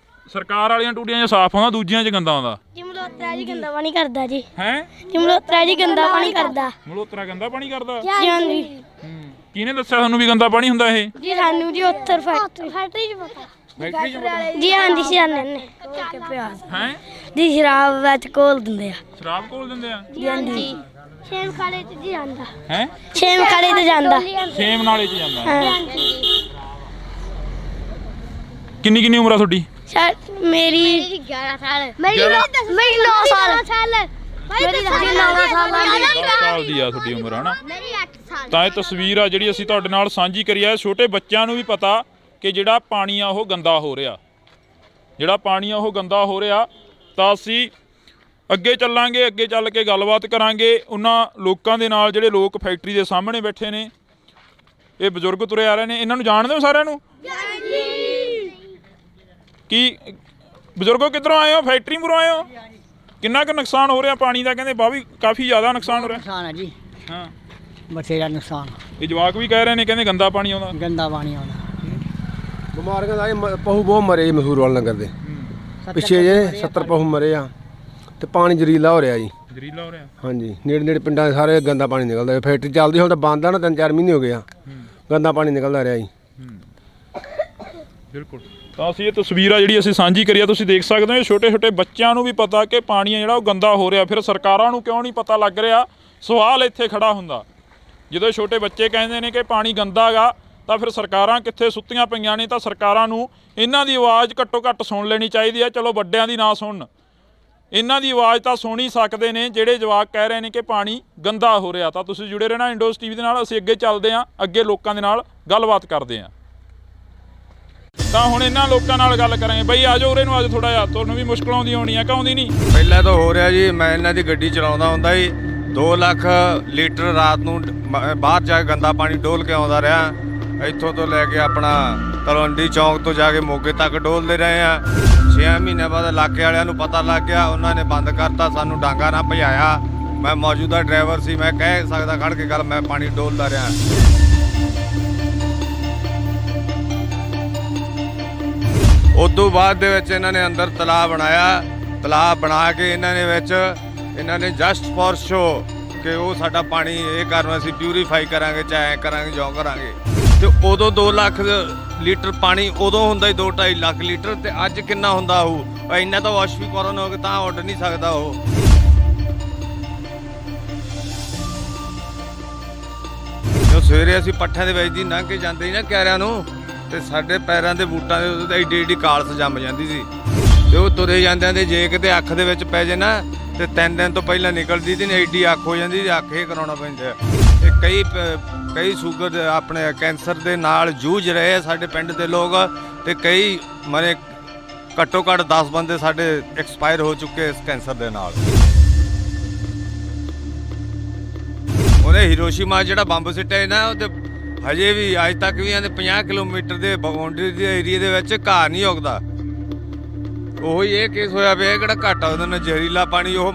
ਸਰਕਾਰ ਵਾਲੀਆਂ ਟੂਟੀਆਂ 'ਚ ਸਾਫ਼ ਆਉਂਦਾ, ਦੂਜੀਆਂ 'ਚ ਗੰਦਾ ਆਉਂਦਾ। ਮਲੋਤਰਾ ਜੀ ਗੰਦਾ ਪਾਣੀ ਕਰਦਾ ਜੀ। ਹੈ ਮਲੋਤਰਾ ਜੀ ਗੰਦਾ ਪਾਣੀ ਕਰਦਾ ਮਲੋਤਰਾ ਗੰਦਾ ਪਾਣੀ ਕਰਦਾ? ਹਾਂਜੀ ਕਿਹਨੇ ਦੱਸਿਆ ਤੁਹਾਨੂੰ ਵੀ ਗੰਦਾ ਪਾਣੀ ਹੁੰਦਾ ਇਹ? ਜੀ ਸਾਨੂੰ ਜੀ ਉੱਥਰ ਫੈਕਟਰੀ ਚ ਪਤਾ ਫੈਕਟਰੀ 'ਚ ਪਤਾ? ਜੀ ਹਾਂਜੀ ਸਿਆਣੇ ਨੇ ਹੈ ਜੀ ਸ਼ਰਾਬ ਵਿੱਚ ਘੋਲ ਦਿੰਦੇ ਆ ਸ਼ਰਾਬ ਘੋਲ ਦਿੰਦੇ ਆ? ਜੀ ਹਾਂਜੀ ਛੇਮ ਖਾਲੇ ਚ ਜੀ ਜਾਂਦਾ ਹੈ ਛੇਮ ਖਾਲੇ ਤੇ ਜਾਂਦਾ ਸੇਮ ਨਾਲੇ 'ਚ ਜਾਂਦਾ। ਹਾਂਜੀ ਕਿੰਨੀ ਉਮਰ ਆ ਤੁਹਾਡੀ? ਮੇਰੀ 11 ਸਾਲ ਮੇਰੀ 9 ਸਾਲ ਮੇਰੀ 9 ਸਾਲ 10 ਸਾਲ ਦੀ ਆ ਤੁਹਾਡੀ ਉਮਰ, ਹਨਾ? ਮੇਰੀ 8 ਸਾਲ ਤਾਂ ਇਹ ਤਸਵੀਰ ਆ ਜਿਹੜੀ ਅਸੀਂ ਤੁਹਾਡੇ ਨਾਲ ਸਾਂਝੀ ਕਰੀ ਆ। ਛੋਟੇ ਬੱਚਿਆਂ ਨੂੰ ਵੀ ਪਤਾ ਕਿ ਜਿਹੜਾ ਪਾਣੀ ਆ ਉਹ ਗੰਦਾ ਹੋ ਰਿਹਾ, ਜਿਹੜਾ ਪਾਣੀ ਆ ਉਹ ਗੰਦਾ ਹੋ ਰਿਹਾ। ਤਾਂ ਅਸੀਂ ਅੱਗੇ ਚੱਲਾਂਗੇ, ਅੱਗੇ ਚੱਲ ਕੇ ਗੱਲਬਾਤ ਕਰਾਂਗੇ ਉਹਨਾਂ ਲੋਕਾਂ ਦੇ ਨਾਲ ਜਿਹੜੇ ਲੋਕ ਫੈਕਟਰੀ ਦੇ ਸਾਹਮਣੇ ਬੈਠੇ ਨੇ। ਇਹ ਬਜ਼ੁਰਗ ਤੁਰੇ ਆ ਰਹੇ ਨੇ, ਇਹਨਾਂ ਨੂੰ ਜਾਣਦੇ ਹੋ ਸਾਰਿਆਂ ਨੂੰ? ਕੀ ਬਜ਼ੁਰਗੋ ਕਿੱਧਰੋਂ ਆਏ ਹੋ? ਫੈਕਟਰੀ ਮੂਹਰੋਂ ਆਏ ਹੋ? ਕਿੰਨਾ ਕੁ ਨੁਕਸਾਨ ਹੋ ਰਿਹਾ ਪਾਣੀ ਦਾ? ਕਹਿੰਦੇ ਬਾਹਰ ਵੀ ਕਾਫੀ ਜ਼ਿਆਦਾ ਨੁਕਸਾਨ ਹੋ ਰਿਹਾ। ਨੁਕਸਾਨ ਹੈ ਜੀ, ਹਾਂ ਬਥੇਰਾ ਨੁਕਸਾਨ, ਇਹ ਜਵਾਕ ਵੀ ਕਹਿ ਰਹੇ ਨੇ, ਕਹਿੰਦੇ ਗੰਦਾ ਪਾਣੀ ਆਉਂਦਾ। ਗੰਦਾ ਪਾਣੀ ਆਉਂਦਾ। ਬਿਮਾਰੀਆਂ ਦਾ ਪਹੂ ਬਹੁਤ ਮਰੇ ਜੀ ਮਸੂਰ ਵਾਲ ਨਗਰ ਦੇ ਪਿੱਛੇ ਜੇ 70 ਪਹੂ ਮਰੇ ਆ ਤੇ ਪਾਣੀ ਜ਼ਰੀਲਾ ਹੋ ਰਿਹਾ ਜੀ। ਜ਼ਰੀਲਾ ਹੋ ਰਿਹਾ? ਹਾਂਜੀ, ਨੇੜੇ ਪਿੰਡਾਂ ਦੇ ਸਾਰੇ ਗੰਦਾ ਪਾਣੀ ਨਿਕਲਦਾ। ਫੈਕਟਰੀ ਚੱਲਦੀ ਹੁਣ ਤਾਂ ਬੰਦ ਆ ਨਾ, 3-4 ਮਹੀਨੇ ਹੋ ਗਏ ਆ, ਗੰਦਾ ਪਾਣੀ ਨਿਕਲਦਾ ਰਿਹਾ ਜੀ। ਬਿਲਕੁਲ। ਤਾਂ ਅਸੀਂ ਇਹ ਤਸਵੀਰ ਆ ਜਿਹੜੀ ਅਸੀਂ ਸਾਂਝੀ ਕਰੀ ਆ, ਤੁਸੀਂ ਦੇਖ ਸਕਦੇ ਹੋ। ਛੋਟੇ ਛੋਟੇ ਬੱਚਿਆਂ ਨੂੰ ਵੀ ਪਤਾ ਕਿ ਪਾਣੀ ਆ ਜਿਹੜਾ ਉਹ ਗੰਦਾ ਹੋ ਰਿਹਾ, ਫਿਰ ਸਰਕਾਰਾਂ ਨੂੰ ਕਿਉਂ ਨਹੀਂ ਪਤਾ ਲੱਗ ਰਿਹਾ? ਸਵਾਲ ਇੱਥੇ ਖੜਾ ਹੁੰਦਾ। ਜਦੋਂ ਛੋਟੇ ਬੱਚੇ ਕਹਿੰਦੇ ਨੇ ਕਿ ਪਾਣੀ ਗੰਦਾ ਗਾ, ਤਾਂ ਫਿਰ ਸਰਕਾਰਾਂ ਕਿੱਥੇ ਸੁੱਤੀਆਂ ਪਈਆਂ ਨੇ? ਤਾਂ ਸਰਕਾਰਾਂ ਨੂੰ ਇਹਨਾਂ ਦੀ ਆਵਾਜ਼ ਘੱਟੋ ਘੱਟ ਸੁਣ ਲੈਣੀ ਚਾਹੀਦੀ ਹੈ। ਚਲੋ ਵੱਡਿਆਂ ਦੀ ਨਾ ਸੁਣਨ, ਇਹਨਾਂ ਦੀ ਆਵਾਜ਼ ਤਾਂ ਸੁਣ ਹੀ ਸਕਦੇ ਨੇ ਜਿਹੜੇ ਜਵਾਕ ਕਹਿ ਰਹੇ ਨੇ ਕਿ ਪਾਣੀ ਗੰਦਾ ਹੋ ਰਿਹਾ। ਤਾਂ ਤੁਸੀਂ ਜੁੜੇ ਰਹਿਣਾ ਇੰਡੋਜ਼ ਟੀਵੀ ਦੇ ਨਾਲ। ਅਸੀਂ ਅੱਗੇ ਚੱਲਦੇ ਹਾਂ, ਅੱਗੇ ਲੋਕਾਂ ਦੇ ਨਾਲ ਗੱਲਬਾਤ ਕਰਦੇ ਹਾਂ। ਤਾਂ ਹੁਣ ਇਹਨਾਂ ਲੋਕਾਂ ਨਾਲ ਗੱਲ ਕਰਾਂਗੇ। ਬਈ ਆ ਜਾਓ ਉਰੇ ਨੂੰ, ਅੱਜ ਥੋੜਾ ਜਿਹਾ ਤੁਹਾਨੂੰ ਵੀ ਮੁਸ਼ਕਲ ਆਉਂਦੀ ਹੋਣੀ ਆ ਕਿ ਆਉਂਦੀ ਨਹੀਂ? ਪਹਿਲਾਂ ਤਾਂ ਹੋ ਰਿਹਾ ਜੀ, ਮੈਂ ਇਹਨਾਂ ਦੀ ਗੱਡੀ ਚਲਾਉਂਦਾ ਹੁੰਦਾ ਜੀ, 2 ਲੱਖ ਲੀਟਰ ਰਾਤ ਨੂੰ ਬਾਹਰ ਜਾ ਕੇ ਗੰਦਾ ਪਾਣੀ ਡੋਲ ਕੇ ਆਉਂਦਾ ਰਿਹਾ। ਇੱਥੋਂ ਤੋਂ ਲੈ ਕੇ ਆਪਣਾ ਤਲਵੰਡੀ ਚੌਂਕ ਤੋਂ ਜਾ ਕੇ ਮੋਗੇ ਤੱਕ ਡੋਲਦੇ ਰਹੇ ਆ। 6 ਮਹੀਨੇ ਬਾਅਦ ਇਲਾਕੇ ਵਾਲਿਆਂ ਨੂੰ ਪਤਾ ਲੱਗ ਗਿਆ, ਉਹਨਾਂ ਨੇ ਬੰਦ ਕਰਤਾ, ਸਾਨੂੰ ਡਾਂਗਾ ਨਾ ਭਜਾਇਆ। ਮੈਂ ਮੌਜੂਦਾ ਡਰਾਈਵਰ ਸੀ, ਮੈਂ ਕਹਿ ਸਕਦਾ ਖੜ ਕੇ ਗੱਲ, ਮੈਂ ਪਾਣੀ ਡੋਲਦਾ ਰਿਹਾ। ਉਦੋਂ ਬਾਅਦ ਦੇ ਵਿੱਚ ਇਹਨਾਂ ਨੇ ਅੰਦਰ ਤਲਾਬ ਬਣਾਇਆ। ਤਲਾਬ ਬਣਾ ਕੇ ਇਹਨਾਂ ਨੇ ਜਸਟ ਫॉर ਸ਼ੋ ਕਿ ਉਹ ਸਾਡਾ ਪਾਣੀ ਇਹ ਕਰਨ ਅਸੀਂ ਪਿਊਰੀਫਾਈ ਕਰਾਂਗੇ, ਚਾਹੇ ਕਰਾਂਗੇ ਜੋ ਕਰਾਂਗੇ। ਤੇ ਉਦੋਂ 2 ਲੱਖ ਲੀਟਰ ਪਾਣੀ ਉਦੋਂ ਹੁੰਦਾ ਹੀ 2-2.5 ਲੱਖ ਲੀਟਰ, ਤੇ ਅੱਜ ਕਿੰਨਾ ਹੁੰਦਾ ਹੋਊ? ਇੰਨਾ ਤਾਂ ਵਾਸ਼ ਵੀ ਕਰਨ ਹੋ ਤਾਂ ਉੱਡ ਨਹੀਂ ਸਕਦਾ ਉਹ। ਜੋ ਸਵੇਰੇ ਅਸੀਂ ਪੱਠਿਆਂ ਦੇ ਵਿੱਚ ਦੀ ਲੰਘ ਕੇ ਜਾਂਦੇ ਸੀ ਨਾ ਕਿਆਰਿਆਂ ਨੂੰ, ਤੇ ਸਾਡੇ ਪੈਰਾਂ ਦੇ ਬੂਟਾਂ ਦੇ ਏਡੀ ਕਾਲਸ ਜੰਮ ਜਾਂਦੀ ਸੀ। ਤੇ ਉਹ ਤੁਰੇ ਜਾਂਦਿਆਂ ਦੇ ਜੇ ਕਿਤੇ ਅੱਖ ਦੇ ਵਿੱਚ ਪੈ ਜੇ ਨਾ, ਤੇ 3 ਦਿਨ ਤੋਂ ਪਹਿਲਾਂ ਨਿਕਲਦੀ ਤੇ ਏਡੀ ਅੱਖ ਹੋ ਜਾਂਦੀ ਤੇ ਅੱਖ ਇਹ ਕਰਾਉਣਾ ਪੈਂਦਾ। ਤੇ ਕਈ ਸ਼ੂਗਰ ਆਪਣੇ ਕੈਂਸਰ ਦੇ ਨਾਲ ਜੂਝ ਰਹੇ ਆ ਸਾਡੇ ਪਿੰਡ ਦੇ ਲੋਕ, ਤੇ ਕਈ ਮਰੇ ਘੱਟੋ ਘੱਟ 10 ਬੰਦੇ ਸਾਡੇ ਐਕਸਪਾਇਰ ਹੋ ਚੁੱਕੇ ਇਸ ਕੈਂਸਰ ਦੇ ਨਾਲ। ਉਹਨੇ ਹੀਰੋਸ਼ੀਮਾ ਜਿਹੜਾ ਬੰਬ ਸਿੱਟਿਆ ਨਾ, ਉਹਦੇ ਹਜੇ ਵੀ ਅੱਜ ਤੱਕ ਵੀ ਇਹਦੇ 50 ਕਿਲੋਮੀਟਰ ਦੇ ਬਾਉਂਡਰੀ ਦੇ ਏਰੀਏ ਦੇ ਵਿੱਚ ਘਾਹ ਨਹੀਂ ਉੱਗਦਾ। ਉਹੀ ਇਹ ਕੇਸ ਹੋਇਆ ਪਿਆ, ਕਿਹੜਾ ਘਾਟਾ ਉਹਦੇ ਨਾਲ ਜ਼ਹਿਰੀਲਾ ਪਾਣੀ। ਉਹ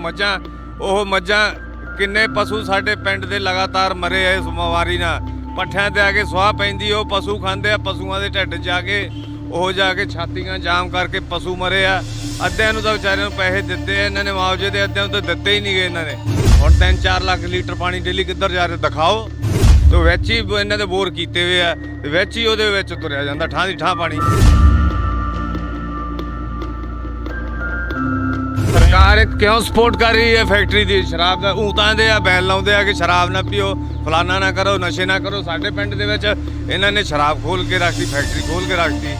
ਮੱਝਾਂ ਕਿੰਨੇ ਪਸ਼ੂ ਸਾਡੇ ਪਿੰਡ ਦੇ ਲਗਾਤਾਰ ਮਰੇ ਆ ਇਸ ਬਿਮਾਰੀ ਨਾਲ। ਪੱਠਿਆਂ ਤੇ ਆ ਕੇ ਸੁਆਹ ਪੈਂਦੀ, ਉਹ ਪਸ਼ੂ ਖਾਂਦੇ ਆ, ਪਸ਼ੂਆਂ ਦੇ ਢਿੱਡ ਜਾ ਕੇ ਛਾਤੀਆਂ ਜਾਮ ਕਰਕੇ ਪਸ਼ੂ ਮਰੇ ਆ। ਅੱਧਿਆਂ ਨੂੰ ਤਾਂ ਵਿਚਾਰਿਆਂ ਨੂੰ ਪੈਸੇ ਦਿੱਤੇ ਆ ਇਹਨਾਂ ਨੇ ਮੁਆਵਜ਼ੇ ਦੇ, ਅੱਧਿਆਂ ਨੂੰ ਤਾਂ ਦਿੱਤੇ ਹੀ ਨਹੀਂ ਗਏ ਇਹਨਾਂ ਨੇ। ਹੁਣ 3-4 ਲੱਖ ਲੀਟਰ ਪਾਣੀ ਡੇਲੀ ਕਿੱਧਰ ਜਾ ਰਿਹਾ ਦਿਖਾਓ। ਤੇ ਵਿੱਚ ਹੀ ਇਹਨਾਂ ਦੇ ਬੋਰ ਕੀਤੇ ਹੋਏ ਆ, ਤੇ ਵਿੱਚ ਹੀ ਉਹਦੇ ਵਿੱਚ ਤੁਰਿਆ ਜਾਂਦਾ ਠਾਂ ਦੀ ਠਾਂ ਪਾਣੀ। ਸਰਕਾਰ ਕਿਉਂ ਸਪੋਰਟ ਕਰ ਰਹੀ ਹੈ ਫੈਕਟਰੀ ਦੀ? ਸ਼ਰਾਬ ਦਾ ਊਤਾਂ ਦੇ ਆ, ਬੈਨ ਲਾਉਂਦੇ ਆ ਕਿ ਸ਼ਰਾਬ ਨਾ ਪੀਓ, ਫਲਾਨਾ ਨਾ ਕਰੋ, ਨਸ਼ੇ ਨਾ ਕਰੋ। ਸਾਡੇ ਪਿੰਡ ਦੇ ਵਿੱਚ ਇਹਨਾਂ ਨੇ ਸ਼ਰਾਬ ਖੋਲ ਕੇ ਰੱਖਤੀ, ਫੈਕਟਰੀ ਖੋਲ ਕੇ ਰੱਖਤੀ।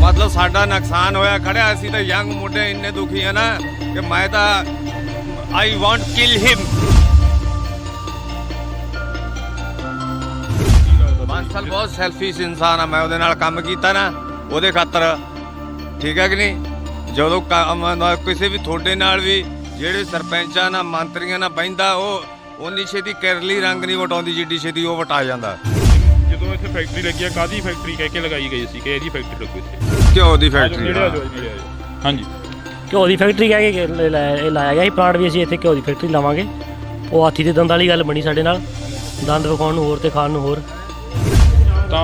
ਮਤਲਬ ਸਾਡਾ ਨੁਕਸਾਨ ਹੋਇਆ ਖੜਿਆ। ਅਸੀਂ ਤਾਂ ਯੰਗ ਮੁੰਡੇ ਇੰਨੇ ਦੁਖੀ ਆ ਨਾ ਕਿ ਮੈਂ ਤਾਂ ਆਈ ਵਾਂਟ ਕਿਲ ਹਿਮ। ਬਾਂਸਲ ਬਹੁਤ ਸੈਲਫਿਸ਼ ਇਨਸਾਨ ਆ। ਮੈਂ ਉਹਦੇ ਨਾਲ ਕੰਮ ਕੀਤਾ ਨਾ ਉਹਦੇ ਖਾਤਰ, ਠੀਕ ਹੈ ਕਿ ਨਹੀਂ? ਜਦੋਂ ਕਿਸੇ ਵੀ ਤੁਹਾਡੇ ਨਾਲ ਵੀ ਜਿਹੜੇ ਸਰਪੰਚਾਂ ਨਾਲ ਮੰਤਰੀਆਂ ਨਾਲ ਬਹਿੰਦਾ, ਉਹ ਉਨੀ ਛੇਤੀ ਕਿਰਲੀ ਰੰਗ ਨਹੀਂ ਵਟਾਉਂਦੀ ਜਿੱਡੀ ਛੇਤੀ ਉਹ ਵਟਾ ਜਾਂਦਾ। ਜਦੋਂ ਇੱਥੇ ਫੈਕਟਰੀ ਲੱਗੀ ਆ, ਕਾਹਦੀ ਫੈਕਟਰੀ ਕਹਿ ਕੇ ਲਗਾਈ ਗਈ ਸੀ ਕਿ ਇਹਦੀ ਫੈਕਟਰੀ ਲੱਗੂ ਇੱਥੇ? ਘਿਓ ਦੀ ਫੈਕਟਰੀ। ਹਾਂਜੀ ਘਿਓ ਦੀ ਫੈਕਟਰੀ ਕਹਿ ਕੇ ਲਾਇਆ ਗਿਆ ਸੀ ਪਲਾਂਟ ਵੀ, ਅਸੀਂ ਇੱਥੇ ਘਿਓ ਦੀ ਫੈਕਟਰੀ ਲਾਵਾਂਗੇ। ਉਹ ਹਾਥੀ ਦੇ ਦੰਦ ਵਾਲੀ ਗੱਲ ਬਣੀ ਸਾਡੇ ਨਾਲ, ਦੰਦ ਵਿਖਾਉਣ ਨੂੰ ਹੋਰ ਤੇ ਖਾਣ ਨੂੰ ਹੋਰ। ਤਾਂ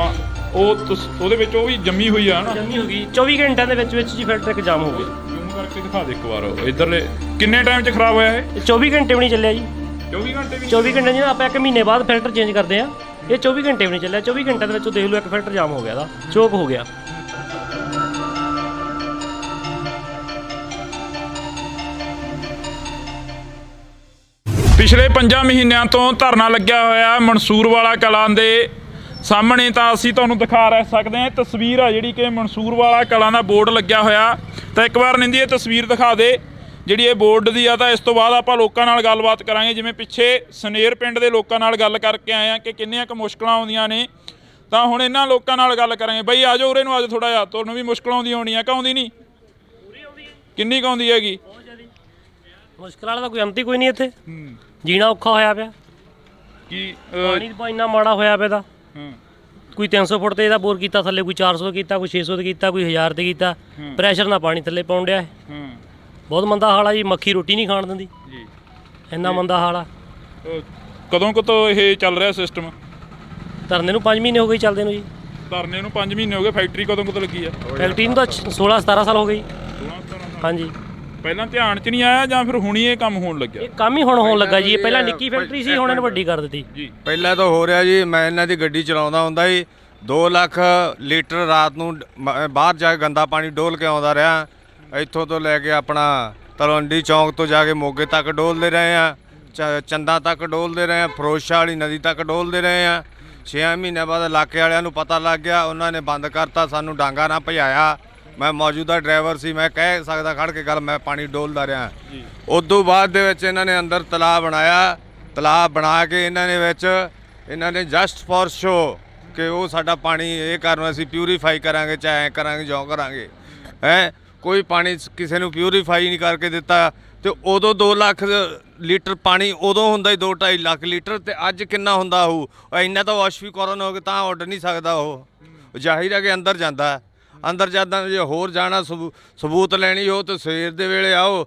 ਉਹਦੇ ਵਿੱਚ ਉਹ ਵੀ ਜੰਮੀ ਹੋਈ ਆ ਨਾ, ਜੰਮੀ ਹੋ ਗਈ 24 ਘੰਟਿਆਂ ਦੇ ਵਿੱਚ ਜੀ ਫੈਕਟਰੀ ਇੱਕ ਜਾਮ ਹੋ ਗਈ। ਜ਼ੂਮ ਕਰਕੇ ਦਿਖਾ ਦੇ ਇੱਕ ਵਾਰ ਇੱਧਰਲੇ ਕਿੰਨੇ ਟਾਈਮ 'ਚ ਖਰਾਬ ਹੋਇਆ ਇਹ? 24 ਘੰਟੇ ਵੀ ਨਹੀਂ ਚੱਲਿਆ ਜੀ। 24 ਘੰਟੇ ਵੀ 24 ਘੰਟੇ ਜਿਹਨਾਂ ਆਪਾਂ 1 ਮਹੀਨੇ ਬਾਅਦ ਫਿਲਟਰ ਚੇਂਜ ਕਰਦੇ ਆ, ਇਹ 24 ਘੰਟੇ ਵੀ ਨਹੀਂ ਚੱਲਿਆ। 24 ਘੰਟਿਆਂ ਦੇ ਵਿੱਚ ਦੇਖ ਲਓ ਇੱਕ ਫਿਲਟਰ ਜਾਮ ਹੋ ਗਿਆ, ਦਾ ਚੋਕ ਹੋ ਗਿਆ। ਪਿਛਲੇ 5 ਮਹੀਨਿਆਂ ਤੋਂ ਧਰਨਾ ਲੱਗਿਆ ਹੋਇਆ ਮਨਸੂਰਵਾਲਾ ਕਲਾਂ ਦੇ ਸਾਹਮਣੇ। ਤਾਂ ਅਸੀਂ ਤੁਹਾਨੂੰ ਦਿਖਾ ਰਹਿ ਸਕਦੇ ਹਾਂ, ਤਸਵੀਰ ਆ ਜਿਹੜੀ ਕਿ ਮਨਸੂਰਵਾਲਾ ਕਲਾਂ ਦਾ ਬੋਰਡ ਲੱਗਿਆ ਹੋਇਆ। ਤਾਂ ਇੱਕ ਵਾਰ ਨਿੰਦੀ ਇਹ ਤਸਵੀਰ ਦਿਖਾ ਦੇ ਜਿਹੜੀ ਇਹ ਬੋਰਡ ਦੀ ਆ। ਤਾਂ ਇਸ ਤੋਂ ਬਾਅਦ ਆਪਾਂ ਲੋਕਾਂ ਨਾਲ ਗੱਲਬਾਤ ਕਰਾਂਗੇ, ਜਿਵੇਂ ਪਿੱਛੇ ਸਨੇਰ ਪਿੰਡ ਦੇ ਲੋਕਾਂ ਨਾਲ ਗੱਲ ਕਰਕੇ ਆਏ ਆ ਕਿ ਕਿੰਨੀਆਂ ਕੁ ਮੁਸ਼ਕਲਾਂ ਆਉਂਦੀਆਂ ਨੇ। ਤਾਂ ਹੁਣ ਇਹਨਾਂ ਲੋਕਾਂ ਨਾਲ ਗੱਲ ਕਰਾਂਗੇ। ਬਈ ਆ ਜਾਓ ਉਰੇ ਨੂੰ, ਅੱਜ ਥੋੜਾ ਜਿਹਾ ਤੁਹਾਨੂੰ ਵੀ ਮੁਸ਼ਕਲ ਆਉਂਦੀ ਹੋਣੀ ਆ ਕਿ ਆਉਂਦੀ ਨਹੀਂ? ਕਿੰਨੀ ਕੁ ਆਉਂਦੀ ਹੈਗੀ? ਮੁਸ਼ਕਲ ਵਾਲਾ ਤਾਂ ਕੋਈ ਅੰਤ ਹੀ ਕੋਈ ਨਹੀਂ ਇੱਥੇ, ਜੀਣਾ ਔਖਾ ਹੋਇਆ ਪਿਆ। ਕੀ ਪਾਣੀ ਤਾਂ ਇੰਨਾ ਮਾੜਾ ਹੋਇਆ ਪਿਆ, ਕੋਈ 300 ਫੁੱਟ ਤੇ ਇਹਦਾ ਬੋਰ ਕੀਤਾ ਥੱਲੇ, ਕੋਈ 400 ਕੀਤਾ, ਕੋਈ 600 ਤੇ ਕੀਤਾ, ਕੋਈ 1000 ਤੇ ਕੀਤਾ। ਪ੍ਰੈਸ਼ਰ ਨਾਲ ਪਾਣੀ ਥੱਲੇ ਪਾਉਣ ਡਿਆ ਹੈ। ਬਹੁਤ ਮੰਦਾ ਹਾਲ ਆ ਜੀ, ਮੱਖੀ ਰੋਟੀ ਨਹੀਂ ਖਾਣ ਦਿੰਦੀ ਜੀ, ਇੰਨਾ ਮੰਦਾ ਹਾਲ ਆ। ਕਦੋਂ ਤੋਂ ਇਹ ਚੱਲ ਰਿਹਾ ਸਿਸਟਮ? ਧਰਨੇ ਨੂੰ 5 ਮਹੀਨੇ ਹੋ ਗਏ ਚੱਲਦੇ ਨੂੰ ਜੀ। ਧਰਨੇ ਨੂੰ 5 ਮਹੀਨੇ ਹੋ ਗਏ। ਫੈਕਟਰੀ ਕਦੋਂ ਲੱਗੀ ਆ? ਫੈਕਟਰੀ ਨੂੰ ਤਾਂ 16-17 ਸਾਲ ਹੋ ਗਏ ਜੀ। 16-17 ਹਾਂਜੀ। ਪਹਿਲਾਂ ਧਿਆਨ 'ਚ ਨਹੀਂ ਆਇਆ ਜਾਂ ਫਿਰ ਹੁਣੀ ਇਹ ਕੰਮ ਹੋਣ ਲੱਗਿਆ? ਇਹ ਕੰਮ ਹੀ ਹੁਣ ਹੋਣ ਲੱਗਾ ਜੀ। ਇਹ ਪਹਿਲਾਂ ਨਿੱਕੀ ਫੈਕਟਰੀ ਸੀ, ਹੁਣ ਇਹਨੂੰ ਵੱਡੀ ਕਰ ਦਿੱਤੀ ਜੀ। ਪਹਿਲਾਂ ਤਾਂ ਹੋ ਰਿਹਾ ਜੀ, ਮੈਂ ਇਹਨਾਂ ਦੀ ਗੱਡੀ ਚਲਾਉਂਦਾ ਹੁੰਦਾ ਜੀ, 2 ਲੱਖ ਲੀਟਰ ਰਾਤ ਨੂੰ ਬਾਹਰ ਜਾ ਕੇ ਗੰਦਾ ਪਾਣੀ ਡੋਲ ਕੇ ਆਉਂਦਾ ਰਿਹਾ। ਇੱਥੋਂ ਤੋਂ ਲੈ ਕੇ ਆਪਣਾ ਤਲਵੰਡੀ ਚੌਂਕ ਤੋਂ ਜਾ ਕੇ ਮੋਗੇ ਤੱਕ ਡੋਲਦੇ ਰਹੇ ਆ, ਚੰਦਾ ਤੱਕ ਡੋਲਦੇ ਰਹੇ ਆ, ਫਿਰੋਜ਼ਸ਼ਾਹ ਵਾਲੀ ਨਦੀ ਤੱਕ ਡੋਲਦੇ ਰਹੇ ਆ। 6 ਮਹੀਨਿਆਂ ਬਾਅਦ ਇਲਾਕੇ ਵਾਲਿਆਂ ਨੂੰ ਪਤਾ ਲੱਗ ਗਿਆ, ਉਹਨਾਂ ਨੇ ਬੰਦ ਕਰਤਾ, ਸਾਨੂੰ ਡਾਂਗਾ ਨਾ ਭਜਾਇਆ। ਮੈਂ ਮੌਜੂਦਾ ਡਰਾਈਵਰ ਸੀ, ਮੈਂ ਕਹਿ ਸਕਦਾ ਖੜ ਕੇ ਗੱਲ, ਮੈਂ ਪਾਣੀ ਡੋਲਦਾ ਰਿਹਾ। ਉਦੋਂ ਬਾਅਦ ਦੇ ਵਿੱਚ ਇਹਨਾਂ ਨੇ ਅੰਦਰ ਤਲਾਅ ਬਣਾਇਆ। ਤਲਾਅ ਬਣਾ ਕੇ ਇਹਨਾਂ ਨੇ ਜਸਟ ਫॉर ਸ਼ੋ ਕਿ ਉਹ ਸਾਡਾ ਪਾਣੀ ਇਹ ਕਰਨ ਅਸੀਂ ਪਿਊਰੀਫਾਈ ਕਰਾਂਗੇ, ਚਾਹੇ ਕਰਾਂਗੇ ਜੋ ਕਰਾਂਗੇ। ਕੋਈ ਪਾਣੀ ਕਿਸੇ ਨੂੰ ਪਿਊਰੀਫਾਈ ਨਹੀਂ ਕਰਕੇ ਦਿੱਤਾ। ਤੇ ਉਦੋਂ 2 ਲੱਖ ਲੀਟਰ ਪਾਣੀ ਉਦੋਂ ਹੁੰਦਾ ਹੀ 2-2.5 ਲੱਖ ਲੀਟਰ, ਤੇ ਅੱਜ ਕਿੰਨਾ ਹੁੰਦਾ ਉਹ? ਇੰਨਾ ਤਾਂ ਵਾਸ਼ਵੀਕਰਨ ਹੋ ਕੇ ਤਾਂ ਉੱਡ ਨਹੀਂ ਸਕਦਾ ਉਹ। ਜ਼ਾਹਿਰ ਹੈ ਕਿ ਅੰਦਰ ਜਾਂਦਾ। ਅੰਦਰ ਜਾਂਦਾ, ਜੇ ਹੋਰ ਜਾਣਾ ਸਬੂਤ ਲੈਣੀ ਹੋ ਤਾਂ ਸਵੇਰ ਦੇ ਵੇਲੇ ਆਓ।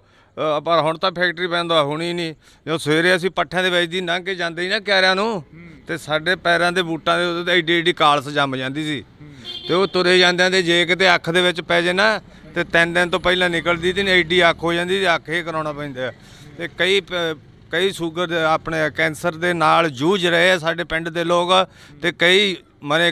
ਪਰ ਹੁਣ ਤਾਂ ਫੈਕਟਰੀ ਪੈਂਦਾ ਹੋਣੀ ਨਹੀਂ। ਜਦੋਂ ਸਵੇਰੇ ਅਸੀਂ ਪੱਠਿਆਂ ਦੇ ਵਿੱਚ ਦੀ ਲੰਘ ਕੇ ਜਾਂਦੇ ਸੀ ਨਾ ਕਿਆਰਿਆਂ ਨੂੰ, ਤੇ ਸਾਡੇ ਪੈਰਾਂ ਦੇ ਬੂਟਾਂ ਦੇ ਉੱਤੇ ਏਡੀ ਏਡੀ ਕਾਲਸ ਜੰਮ ਜਾਂਦੀ ਸੀ। ਤੇ ਉਹ ਤੁਰੇ ਜਾਂਦਿਆਂ ਦੇ ਜੇ ਕਿਤੇ ਅੱਖ ਦੇ ਵਿੱਚ ਪੈ ਜੇ ਨਾ, ਤੇ 3 ਦਿਨ ਤੋਂ ਪਹਿਲਾਂ ਨਿਕਲਦੀ ਤੇ ਏਡੀ ਅੱਖ ਹੋ ਜਾਂਦੀ, ਤੇ ਅੱਖ ਇਹ ਕਰਾਉਣਾ ਪੈਂਦਾ। ਤੇ ਕਈ ਸ਼ੂਗਰ ਦੇ ਆਪਣੇ ਕੈਂਸਰ ਦੇ ਨਾਲ ਜੂਝ ਰਹੇ ਆ ਸਾਡੇ ਪਿੰਡ ਦੇ ਲੋਕ, ਤੇ ਕਈ ਮਰੇ।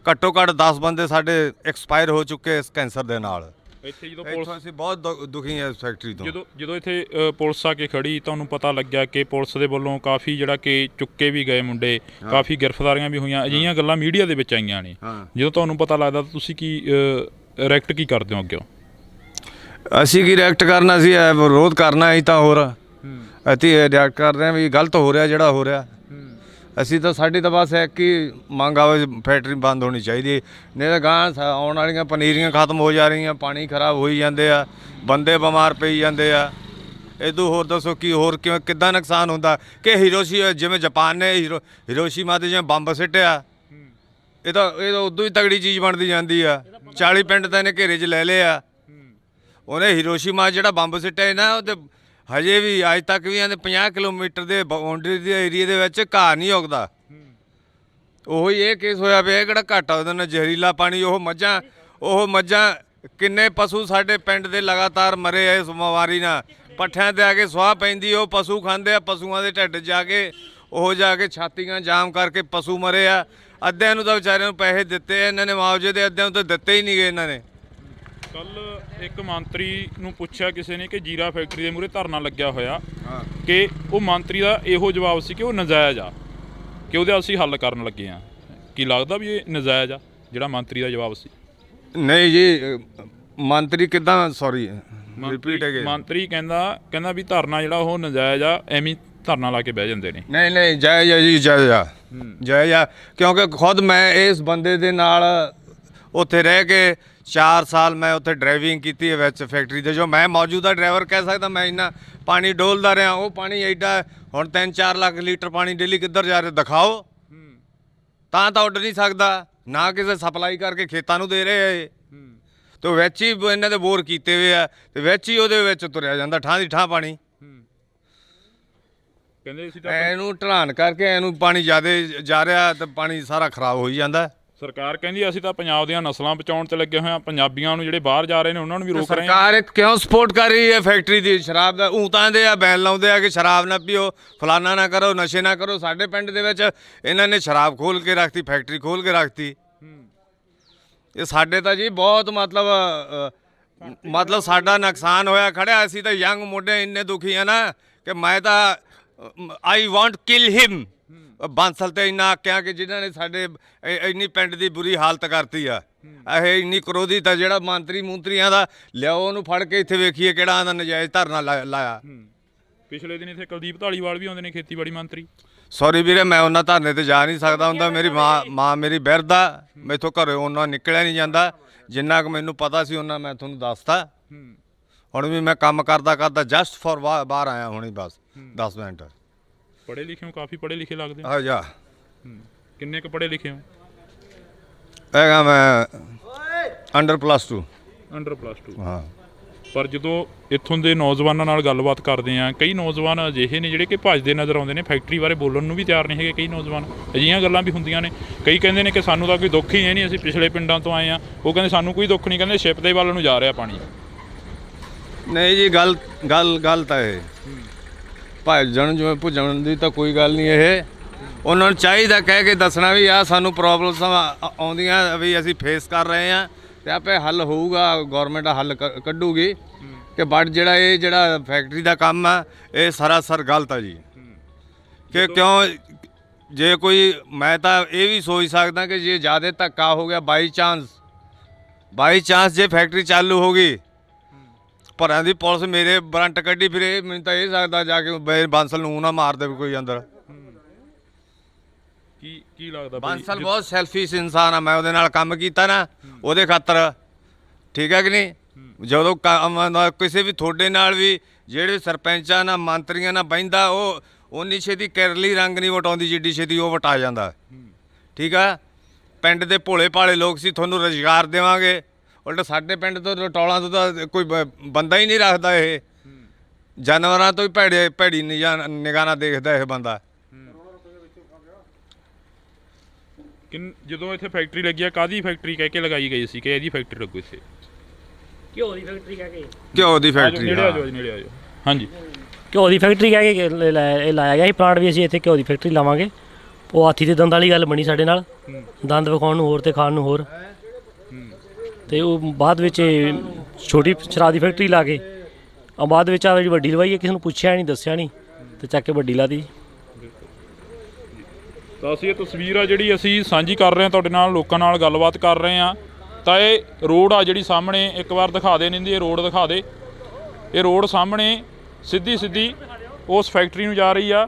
ਘੱਟੋ ਘੱਟ 10 ਬੰਦੇ ਸਾਡੇ ਐਕਸਪਾਇਰ ਹੋ ਚੁੱਕੇ ਇਸ ਕੈਂਸਰ ਦੇ ਨਾਲ। ਇੱਥੇ ਜਦੋਂ ਅਸੀਂ ਬਹੁਤ ਦੁਖੀ ਹਾਂ ਇਸ ਫੈਕਟਰੀ ਤੋਂ। ਜਦੋਂ ਇੱਥੇ ਪੁਲਿਸ ਆ ਕੇ ਖੜੀ, ਤੁਹਾਨੂੰ ਪਤਾ ਲੱਗਿਆ ਕਿ ਪੁਲਿਸ ਦੇ ਵੱਲੋਂ ਕਾਫੀ ਜਿਹੜਾ ਕਿ ਚੁੱਕੇ ਵੀ ਗਏ ਮੁੰਡੇ, ਕਾਫੀ ਗ੍ਰਿਫਤਾਰੀਆਂ ਵੀ ਹੋਈਆਂ, ਅਜਿਹੀਆਂ ਗੱਲਾਂ ਮੀਡੀਆ ਦੇ ਵਿੱਚ ਆਈਆਂ ਨੇ। ਜਦੋਂ ਤੁਹਾਨੂੰ ਪਤਾ ਲੱਗਦਾ ਤਾਂ ਤੁਸੀਂ ਕੀ ਰਿਐਕਟ ਕੀ ਕਰਦੇ ਹੋ ਅੱਗੇ? ਅਸੀਂ ਕੀ ਰਿਐਕਟ ਕਰਨਾ ਸੀ, ਵਿਰੋਧ ਕਰਨਾ ਹੀ ਤਾਂ। ਹੋਰ ਅਸੀਂ ਰਿਐਕਟ ਕਰ ਰਹੇ ਹਾਂ ਵੀ ਗਲਤ ਹੋ ਰਿਹਾ ਜਿਹੜਾ ਹੋ ਰਿਹਾ। ਅਸੀਂ ਤਾਂ ਸਾਡੀ ਤਾਂ ਬਸ ਇੱਕ ਹੀ ਮੰਗ ਆਵੇ, ਫੈਕਟਰੀ ਬੰਦ ਹੋਣੀ ਚਾਹੀਦੀ, ਨਹੀਂ ਤਾਂ ਗਾਂ ਆਉਣ ਵਾਲੀਆਂ ਪਨੀਰੀਆਂ ਖਤਮ ਹੋ ਜਾ ਰਹੀਆਂ, ਪਾਣੀ ਖਰਾਬ ਹੋਈ ਜਾਂਦੇ ਆ, ਬੰਦੇ ਬਿਮਾਰ ਪਈ ਜਾਂਦੇ ਆ। ਇਦੋਂ ਹੋਰ ਦੱਸੋ ਕੀ ਹੋਰ ਕਿੱਦਾਂ ਨੁਕਸਾਨ ਹੁੰਦਾ? ਕਿ ਜਿਵੇਂ ਜਾਪਾਨ ਨੇ ਹੀਰੋਸ਼ੀਮਾ ਤੇ ਜਿਵੇਂ ਬੰਬ ਸਿੱਟਿਆ, ਇਹ ਤਾਂ ਉਦੋਂ ਹੀ ਤਗੜੀ ਚੀਜ਼ ਬਣਦੀ ਜਾਂਦੀ ਆ। 40 ਪਿੰਡ ਤਾਂ ਇਹਨੇ ਘੇਰੇ 'ਚ ਲੈ ਲਏ ਆ। ਉਹਨੇ ਹੀਰੋਸ਼ੀਮਾ ਜਿਹੜਾ ਬੰਬ ਸਿੱਟਿਆ ਨਾ, ਉਹ ਤੇ ਹਜੇ ਵੀ ਅੱਜ ਤੱਕ ਵੀ ਇਹਦੇ 50 ਕਿਲੋਮੀਟਰ ਦੇ ਬਾਉਂਡਰੀ ਦੇ ਏਰੀਏ ਦੇ ਵਿੱਚ ਘਾਹ ਨਹੀਂ ਉੱਗਦਾ। ਉਹੀ ਇਹ ਕੇਸ ਹੋਇਆ ਪਿਆ, ਕਿਹੜਾ ਘੱਟ ਆ ਉਹਦੇ ਨਾਲ ਜ਼ਹਿਰੀਲਾ ਪਾਣੀ। ਉਹ ਮੱਝਾਂ ਕਿੰਨੇ ਪਸ਼ੂ ਸਾਡੇ ਪਿੰਡ ਦੇ ਲਗਾਤਾਰ ਮਰੇ ਆ ਇਸ ਬਿਮਾਰੀ ਨਾਲ। ਪੱਠਿਆਂ ਤੇ ਆ ਕੇ ਸੁਆਹ ਪੈਂਦੀ, ਉਹ ਪਸ਼ੂ ਖਾਂਦੇ ਆ, ਪਸ਼ੂਆਂ ਦੇ ਢਿੱਡ ਜਾ ਕੇ ਛਾਤੀਆਂ ਜਾਮ ਕਰਕੇ ਪਸ਼ੂ ਮਰੇ ਆ। ਅੱਧਿਆਂ ਨੂੰ ਤਾਂ ਵਿਚਾਰਿਆਂ ਨੂੰ ਪੈਸੇ ਦਿੱਤੇ ਇਹਨਾਂ ਨੇ ਮੁਆਵਜ਼ੇ ਦੇ, ਅੱਧਿਆਂ ਨੂੰ ਤਾਂ ਦਿੱਤੇ ਹੀ ਨਹੀਂ ਗਏ ਇਹਨਾਂ ਨੇ। ਕੱਲ ਇੱਕ ਮੰਤਰੀ ਨੂੰ ਪੁੱਛਿਆ ਕਿਸੇ ਨੇ ਕਿ ਜੀਰਾ ਫੈਕਟਰੀ ਦੇ ਮੂਹਰੇ ਧਰਨਾ ਲੱਗਿਆ ਹੋਇਆ, ਕਿ ਉਹ ਮੰਤਰੀ ਦਾ ਇਹੋ ਜਵਾਬ ਸੀ ਕਿ ਉਹ ਨਜਾਇਜ਼ ਆ, ਕਿ ਉਹਦੇ ਅਸੀਂ ਹੱਲ ਕਰਨ ਲੱਗੇ ਆ। ਕੀ ਲੱਗਦਾ ਵੀ ਇਹ ਨਜਾਇਜ਼ ਆ ਜਿਹੜਾ ਮੰਤਰੀ ਦਾ ਜਵਾਬ ਸੀ? ਨਹੀਂ ਜੀ, ਮੰਤਰੀ ਕਿੱਦਾਂ, ਸੌਰੀ ਰਿਪੀਟ ਅਗੇਨ। ਮੰਤਰੀ ਕਹਿੰਦਾ ਵੀ ਧਰਨਾ ਜਿਹੜਾ ਉਹ ਨਜਾਇਜ਼ ਆ, ਐਵੇਂ ਧਰਨਾ ਲਾ ਕੇ ਬਹਿ ਜਾਂਦੇ ਨੇ। ਨਹੀਂ ਜਾਇਜ਼ ਆ ਜੀ, ਜਾਇਜ਼ ਆ। ਕਿਉਂਕਿ ਖੁਦ ਮੈਂ ਇਸ ਬੰਦੇ ਦੇ ਨਾਲ ਉੱਥੇ ਰਹਿ ਕੇ 4 ਸਾਲ ਮੈਂ ਉੱਥੇ ਡਰਾਈਵਿੰਗ ਕੀਤੀ ਹੈ ਵਿੱਚ ਫੈਕਟਰੀ ਦੇ। ਜੋ ਮੈਂ ਮੌਜੂਦਾ ਡਰਾਈਵਰ ਕਹਿ ਸਕਦਾ, ਮੈਂ ਇੰਨਾ ਪਾਣੀ ਡੋਲਦਾ ਰਿਹਾ। ਉਹ ਪਾਣੀ ਐਡਾ ਹੁਣ 3-4 ਲੱਖ ਲੀਟਰ ਪਾਣੀ ਡੇਲੀ ਕਿੱਧਰ ਜਾ ਰਿਹਾ ਦਿਖਾਓ। ਤਾਂ ਉੱਡ ਨਹੀਂ ਸਕਦਾ, ਨਾ ਕਿਸੇ ਸਪਲਾਈ ਕਰਕੇ ਖੇਤਾਂ ਨੂੰ ਦੇ ਰਹੇ ਆ। ਤੇ ਉਹ ਵਿੱਚ ਹੀ ਇਹਨਾਂ ਦੇ ਬੋਰ ਕੀਤੇ ਹੋਏ ਆ ਤੇ ਵਿੱਚ ਹੀ ਉਹਦੇ ਵਿੱਚ ਤੁਰਿਆ ਜਾਂਦਾ ਠਾਂ ਦੀ ਠਾਂ ਪਾਣੀ। ਕਹਿੰਦੇ ਅਸੀਂ ਤਾਂ ਇਹਨੂੰ ਢਲਾਨ ਕਰਕੇ ਇਹਨੂੰ ਪਾਣੀ ਜ਼ਿਆਦਾ ਜਾ ਰਿਹਾ ਤੇ ਪਾਣੀ ਸਾਰਾ ਖਰਾਬ ਹੋਈ ਜਾਂਦਾ। ਸਰਕਾਰ ਕਹਿੰਦੀ ਅਸੀਂ ਤਾਂ ਪੰਜਾਬ ਦੀਆਂ ਨਸਲਾਂ ਬਚਾਉਣ 'ਚ ਲੱਗੇ ਹੋਏ ਹਾਂ, ਪੰਜਾਬੀਆਂ ਨੂੰ ਜਿਹੜੇ ਬਾਹਰ ਜਾ ਰਹੇ ਨੇ ਉਹਨਾਂ ਨੂੰ ਵੀ ਰੋਕ ਰਹੇ ਹਾਂ। ਸਰਕਾਰ ਕਿਉਂ ਸਪੋਰਟ ਕਰ ਰਹੀ ਹੈ ਫੈਕਟਰੀ ਦੀ ਸ਼ਰਾਬ ਦਾ? ਊਂ ਦੇ ਆ ਬੈਨ ਲਾਉਂਦੇ ਆ ਕਿ ਸ਼ਰਾਬ ਨਾ ਪੀਓ, ਫਲਾਨਾ ਨਾ ਕਰੋ, ਨਸ਼ੇ ਨਾ ਕਰੋ। ਸਾਡੇ ਪਿੰਡ ਦੇ ਵਿੱਚ ਇਹਨਾਂ ਨੇ ਸ਼ਰਾਬ ਖੋਲ ਕੇ ਰੱਖਤੀ, ਫੈਕਟਰੀ ਖੋਲ ਕੇ ਰੱਖਤੀ। ਇਹ ਸਾਡੇ ਤਾਂ ਜੀ ਬਹੁਤ ਮਤਲਬ ਸਾਡਾ ਨੁਕਸਾਨ ਹੋਇਆ ਖੜਿਆ। ਅਸੀਂ ਤਾਂ ਯੰਗ ਮੁੰਡੇ ਇੰਨੇ ਦੁਖੀ ਆ ਨਾ ਕਿ ਮੈਂ ਤਾਂ ਆਈ ਵਾਂਟ ਕਿਲ ਹਿਮ। ਬਾਂਸਲ ਤੇ ਇੰਨਾ ਆਕਿਆ ਕਿ ਜਿਨ੍ਹਾਂ ਨੇ ਸਾਡੇ ਇੰਨੀ ਪਿੰਡ ਦੀ ਬੁਰੀ ਹਾਲਤ ਕਰਤੀ ਆ। ਇਹ ਇੰਨੀ ਕਰੋਧਿਤ ਆ ਜਿਹੜਾ ਮੰਤਰੀਆਂ ਦਾ ਲਿਆਓ ਉਹਨੂੰ ਫੜ ਕੇ ਇੱਥੇ ਵੇਖੀਏ ਕਿਹੜਾ ਆਂਦਾ ਨਜਾਇਜ਼ ਧਰਨਾ ਲਾਇਆ। ਪਿਛਲੇ ਦਿਨ ਇੱਥੇ ਕੁਲਦੀਪ ਧਾਲੀਵਾਲ ਵੀ ਆਉਂਦੇ ਨੇ, ਖੇਤੀਬਾੜੀ ਮੰਤਰੀ। ਸੌਰੀ ਵੀਰੇ, ਮੈਂ ਉਹਨਾਂ ਧਰਨੇ ਤੇ ਜਾ ਨਹੀਂ ਸਕਦਾ ਹੁੰਦਾ। ਮੇਰੀ ਮਾਂ ਮੇਰੀ ਬਿਰਧ ਆ, ਮੈਥੋਂ ਘਰੇ ਉਹਨਾਂ ਨਿਕਲਿਆ ਨਹੀਂ ਜਾਂਦਾ। ਜਿੰਨਾ ਕੁ ਮੈਨੂੰ ਪਤਾ ਸੀ ਉਹਨਾਂ ਮੈਂ ਤੁਹਾਨੂੰ ਦੱਸਤਾ। ਹੁਣ ਵੀ ਮੈਂ ਕੰਮ ਕਰਦਾ ਜਸਟ ਫॉर ਬਾਹਰ ਆਇਆ ਹੁਣੀ ਬਸ 10 ਮਿੰਟ। ਪੜ੍ਹੇ ਲਿਖੇ ਹੋ, ਕਾਫੀ ਪੜ੍ਹੇ ਲਿਖੇ ਲੱਗਦੇ ਆ ਜਾ। ਕਿੰਨੇ ਕੁ ਪੜ੍ਹੇ ਲਿਖੇ ਹੋ? ਹੈਗਾ ਮੈਂ ਅੰਡਰ +2। ਅੰਡਰ +2। ਹਾਂ। ਪਰ ਜਦੋਂ ਇੱਥੋਂ ਦੇ ਨੌਜਵਾਨਾਂ ਨਾਲ ਗੱਲਬਾਤ ਕਰਦੇ ਆ, ਕਈ ਨੌਜਵਾਨ ਅਜਿਹੇ ਨੇ ਜਿਹੜੇ ਕਿ ਭੱਜਦੇ ਨਜ਼ਰ ਆਉਂਦੇ ਨੇ, ਫੈਕਟਰੀ ਬਾਰੇ ਬੋਲਣ ਨੂੰ ਵੀ ਤਿਆਰ ਨਹੀਂ ਹੈਗੇ। ਕਈ ਨੌਜਵਾਨ ਅਜਿਹੀਆਂ ਗੱਲਾਂ ਵੀ ਹੁੰਦੀਆਂ ਨੇ। ਕਈ ਕਹਿੰਦੇ ਨੇ ਕਿ ਸਾਨੂੰ ਤਾਂ ਕੋਈ ਦੁੱਖ ਹੀ ਨਹੀਂ, ਅਸੀਂ ਪਿਛਲੇ ਪਿੰਡਾਂ ਤੋਂ ਆਏ ਆ। ਉਹ ਕਹਿੰਦੇ ਸਾਨੂੰ ਕੋਈ ਦੁੱਖ ਨਹੀਂ, ਕਹਿੰਦੇ ਸ਼ਿਪ ਦੇ ਵੱਲ ਨੂੰ ਜਾ ਰਿਹਾ ਪਾਣੀ। ਨਹੀਂ ਜੀ, ਗੱਲ ਤਾਂ ਇਹ ਭੱਜਣ ਜਿਵੇਂ ਭੁੱਜਣ ਦੀ ਤਾਂ ਕੋਈ ਗੱਲ ਨਹੀਂ। ਇਹ ਉਹਨਾਂ ਨੂੰ ਚਾਹੀਦਾ ਕਹਿ ਕੇ ਦੱਸਣਾ ਵੀ ਆ ਸਾਨੂੰ ਪ੍ਰੋਬਲਮਸ ਆਉਂਦੀਆਂ ਵੀ ਅਸੀਂ ਫੇਸ ਕਰ ਰਹੇ ਆ ਤੇ ਆਪੇ ਹੱਲ ਹੋਊਗਾ, ਗਵਰਨਮੈਂਟ ਹੱਲ ਕੱਢੂਗੀ। ਕਿ ਬਟ ਜਿਹੜਾ ਫੈਕਟਰੀ ਦਾ ਕੰਮ ਆ ਇਹ ਸਰਾਸਰ ਗਲਤ ਆ ਜੀ। ਕਿ ਕਿਉਂ ਜੇ ਕੋਈ, ਮੈਂ ਤਾਂ ਇਹ ਵੀ ਸੋਚ ਸਕਦਾ ਕਿ ਜੇ ਜ਼ਿਆਦਾ ਧੱਕਾ ਹੋ ਗਿਆ ਬਾਈ ਚਾਂਸ ਜੇ ਫੈਕਟਰੀ ਚਾਲੂ ਹੋ ਗਈ, ਭਰਾਂ ਦੀ ਪੁਲਿਸ ਮੇਰੇ ਵਾਰੰਟ ਕੱਢੀ ਫਿਰੇ, ਮੈਨੂੰ ਤਾਂ ਇਹ ਸਕਦਾ ਜਾ ਕੇ ਬਾਂਸਲ ਨੂੰ ਨਾ ਮਾਰ ਦੇਵੇ ਕੋਈ ਅੰਦਰ। ਕੀ ਲੱਗਦਾ ਬਾਂਸਲ ਬਹੁਤ ਸੈਲਫਿਸ਼ ਇਨਸਾਨ ਆ। ਮੈਂ ਉਹਦੇ ਨਾਲ ਕੰਮ ਕੀਤਾ ਨਾ ਉਹਦੇ ਖਾਤਰ, ਠੀਕ ਹੈ ਕਿ ਨਹੀਂ? ਜਦੋਂ ਕਿਸੇ ਵੀ ਤੁਹਾਡੇ ਨਾਲ ਵੀ ਜਿਹੜੇ ਸਰਪੰਚਾਂ ਨਾਲ ਮੰਤਰੀਆਂ ਨਾਲ ਬਹਿੰਦਾ, ਉਹ ਉਨੀ ਛੇਤੀ ਕਿਰਲੀ ਰੰਗ ਨਹੀਂ ਵਟਾਉਂਦੀ ਜਿੱਡੀ ਛੇਤੀ ਉਹ ਵਟਾ ਜਾਂਦਾ। ਠੀਕ ਆ? ਪਿੰਡ ਦੇ ਭੋਲੇ ਭਾਲੇ ਲੋਕ ਸੀ, ਤੁਹਾਨੂੰ ਰੁਜ਼ਗਾਰ ਦੇਵਾਂਗੇ। ਉਲਟ ਸਾਡੇ ਪਿੰਡ ਤੋਂ ਰਟੌਲਾਂ ਤੋਂ ਤਾਂ ਕੋਈ ਬੰਦਾ ਹੀ ਨਹੀਂ ਰੱਖਦਾ। ਇਹ ਜਾਨਵਰਾਂ ਤੋਂ ਹੀ ਭੈੜੀ ਨਿਗਾਹ ਨਾਲ ਦੇਖਦਾ ਇਹ ਬੰਦਾ। ਜਦੋਂ ਇੱਥੇ ਫੈਕਟਰੀ ਲੱਗੀ ਆ, ਕਾਹਦੀ ਫੈਕਟਰੀ ਕਹਿ ਕੇ ਲਗਾਈ ਗਈ ਸੀ ਕਿ ਇਹਦੀ ਫੈਕਟਰੀ ਲੱਗੂ ਇੱਥੇ? ਘਿਓ ਦੀ ਫੈਕਟਰੀ ਕਹਿ ਕੇ। ਘਿਓ ਦੀ ਫੈਕਟਰੀ। ਨੇੜੇ ਆ ਜਾਓ। ਹਾਂਜੀ, ਘਿਓ ਦੀ ਫੈਕਟਰੀ ਕਹਿ ਕੇ ਇਹ ਲਾਇਆ ਗਿਆ ਸੀ ਪਲਾਂਟ ਵੀ। ਅਸੀਂ ਇੱਥੇ ਘਿਓ ਦੀ ਫੈਕਟਰੀ ਲਾਵਾਂਗੇ। ਉਹ ਹਾਥੀ ਦੇ ਦੰਦ ਵਾਲੀ ਗੱਲ ਬਣੀ ਸਾਡੇ ਨਾਲ, ਦੰਦ ਵਿਖਾਉਣ ਨੂੰ ਹੋਰ ਤੇ ਖਾਣ ਨੂੰ ਹੋਰ। ਤੇ ਉਹ ਬਾਅਦ ਵਿੱਚ ਛੋਟੀ ਸ਼ਰਾਬ ਦੀ ਫੈਕਟਰੀ ਲਾ ਕੇ ਬਾਅਦ ਵਿੱਚ ਆ ਜਿਹੜੀ ਵੱਡੀ ਲਵਾਈ ਹੈ, ਕਿਸੇ ਨੂੰ ਪੁੱਛਿਆ ਨਹੀਂ, ਦੱਸਿਆ ਨਹੀਂ, ਤੇ ਚੱਕ ਕੇ ਵੱਡੀ ਲਾ ਦੀ। ਤਾਂ ਅਸੀਂ ਇਹ ਤਸਵੀਰ ਆ ਜਿਹੜੀ ਅਸੀਂ ਸਾਂਝੀ ਕਰ ਰਹੇ ਹਾਂ ਤੁਹਾਡੇ ਨਾਲ, ਲੋਕਾਂ ਨਾਲ ਗੱਲਬਾਤ ਕਰ ਰਹੇ ਹਾਂ। ਤਾਂ ਇਹ ਰੋਡ ਆ ਜਿਹੜੀ ਸਾਹਮਣੇ, ਇੱਕ ਵਾਰ ਦਿਖਾ ਦੇ ਨਿੰਦੀ, ਇਹ ਰੋਡ ਦਿਖਾ ਦੇ। ਇਹ ਰੋਡ ਸਾਹਮਣੇ ਸਿੱਧੀ ਉਸ ਫੈਕਟਰੀ ਨੂੰ ਜਾ ਰਹੀ ਆ।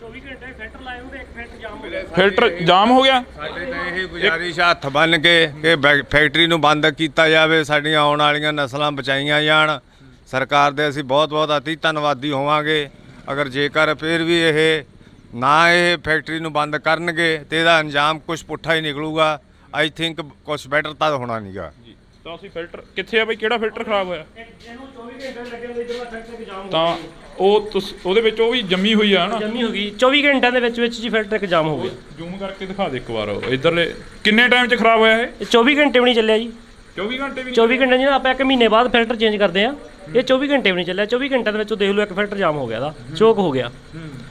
24 ਘੰਟੇ ਫਿਲਟਰ ਲਾਏ ਹੁੰਦੇ, ਇੱਕ ਫਿਲਟਰ ਜਾਮ ਹੋ ਗਿਆ। ਫਿਲਟਰ ਜਾਮ ਹੋ ਗਿਆ। ਸਾਡੇ ਤਾਂ ਇਹ ਗੁਜ਼ਾਰਿਸ਼ ਹੱਥ ਬੰਨ ਕੇ ਕਿ ਫੈਕਟਰੀ ਨੂੰ ਬੰਦ ਕੀਤਾ ਜਾਵੇ, ਸਾਡੀਆਂ ਆਉਣ ਵਾਲੀਆਂ ਨਸਲਾਂ ਬਚਾਈਆਂ ਜਾਣ। ਸਰਕਾਰ ਦੇ ਅਸੀਂ ਬਹੁਤ ਅਤੀ ਧੰਨਵਾਦੀ ਹੋਵਾਂਗੇ ਅਗਰ ਜੇਕਰ ਫਿਰ ਵੀ ਇਹ ਫੈਕਟਰੀ ਨੂੰ ਬੰਦ ਕਰਨਗੇ ਤੇ ਇਹਦਾ ਅੰਜਾਮ ਕੁਝ ਪੁੱਠਾ ਹੀ ਨਿਕਲੂਗਾ। ਆਈ ਥਿੰਕ ਕੁਝ ਬੈਟਰ ਤਾਂ ਹੋਣਾ ਨਹੀਂਗਾ ਜੀ। ਤਾਂ ਅਸੀਂ ਫਿਲਟਰ ਕਿੱਥੇ ਆ ਬਈ? ਕਿਹੜਾ ਫਿਲਟਰ ਖਰਾਬ ਹੋਇਆ? ਇਹਨੂੰ 24 ਘੰਟੇ ਲੱਗੇ ਹੁੰਦੇ, ਇਧਰਲਾ ਫਿਲਟਰ ਜਾਮ ਹੋ ਗਿਆ। ਤਾਂ ਉਹਦੇ ਵਿੱਚ ਉਹ ਵੀ ਜੰਮੀ ਹੋਈ ਆ ਨਾ, ਜੰਮੀ ਹੋ ਗਈ 24 ਘੰਟਿਆਂ ਦੇ ਵਿੱਚ ਜੀ ਫਿਲਟਰ ਇੱਕ ਜਾਮ ਹੋ ਗਿਆ। ਜ਼ੂਮ ਕਰਕੇ ਦਿਖਾ ਦੇ ਇੱਕ ਵਾਰ ਇਧਰਲੇ। ਕਿੰਨੇ ਟਾਈਮ 'ਚ ਖਰਾਬ ਹੋਇਆ ਇਹ? 24 ਘੰਟੇ ਵੀ ਨਹੀਂ ਚੱਲਿਆ ਜੀ। 24 ਘੰਟੇ ਵੀ? 24 ਘੰਟੇ ਜੀ ਨਾ, ਆਪਾਂ 1 ਮਹੀਨੇ ਬਾਅਦ ਫਿਲਟਰ ਚੇਂਜ ਕਰਦੇ ਆ। ਇਹ 24 ਘੰਟੇ ਵੀ ਨਹੀਂ ਚੱਲਿਆ। 24 ਘੰਟਿਆਂ ਦੇ ਵਿੱਚ ਦੇਖ ਲਓ ਇੱਕ ਫਿਲਟਰ ਜਾਮ ਹੋ ਗਿਆ, ਦਾ ਚੋਕ ਹੋ ਗਿਆ।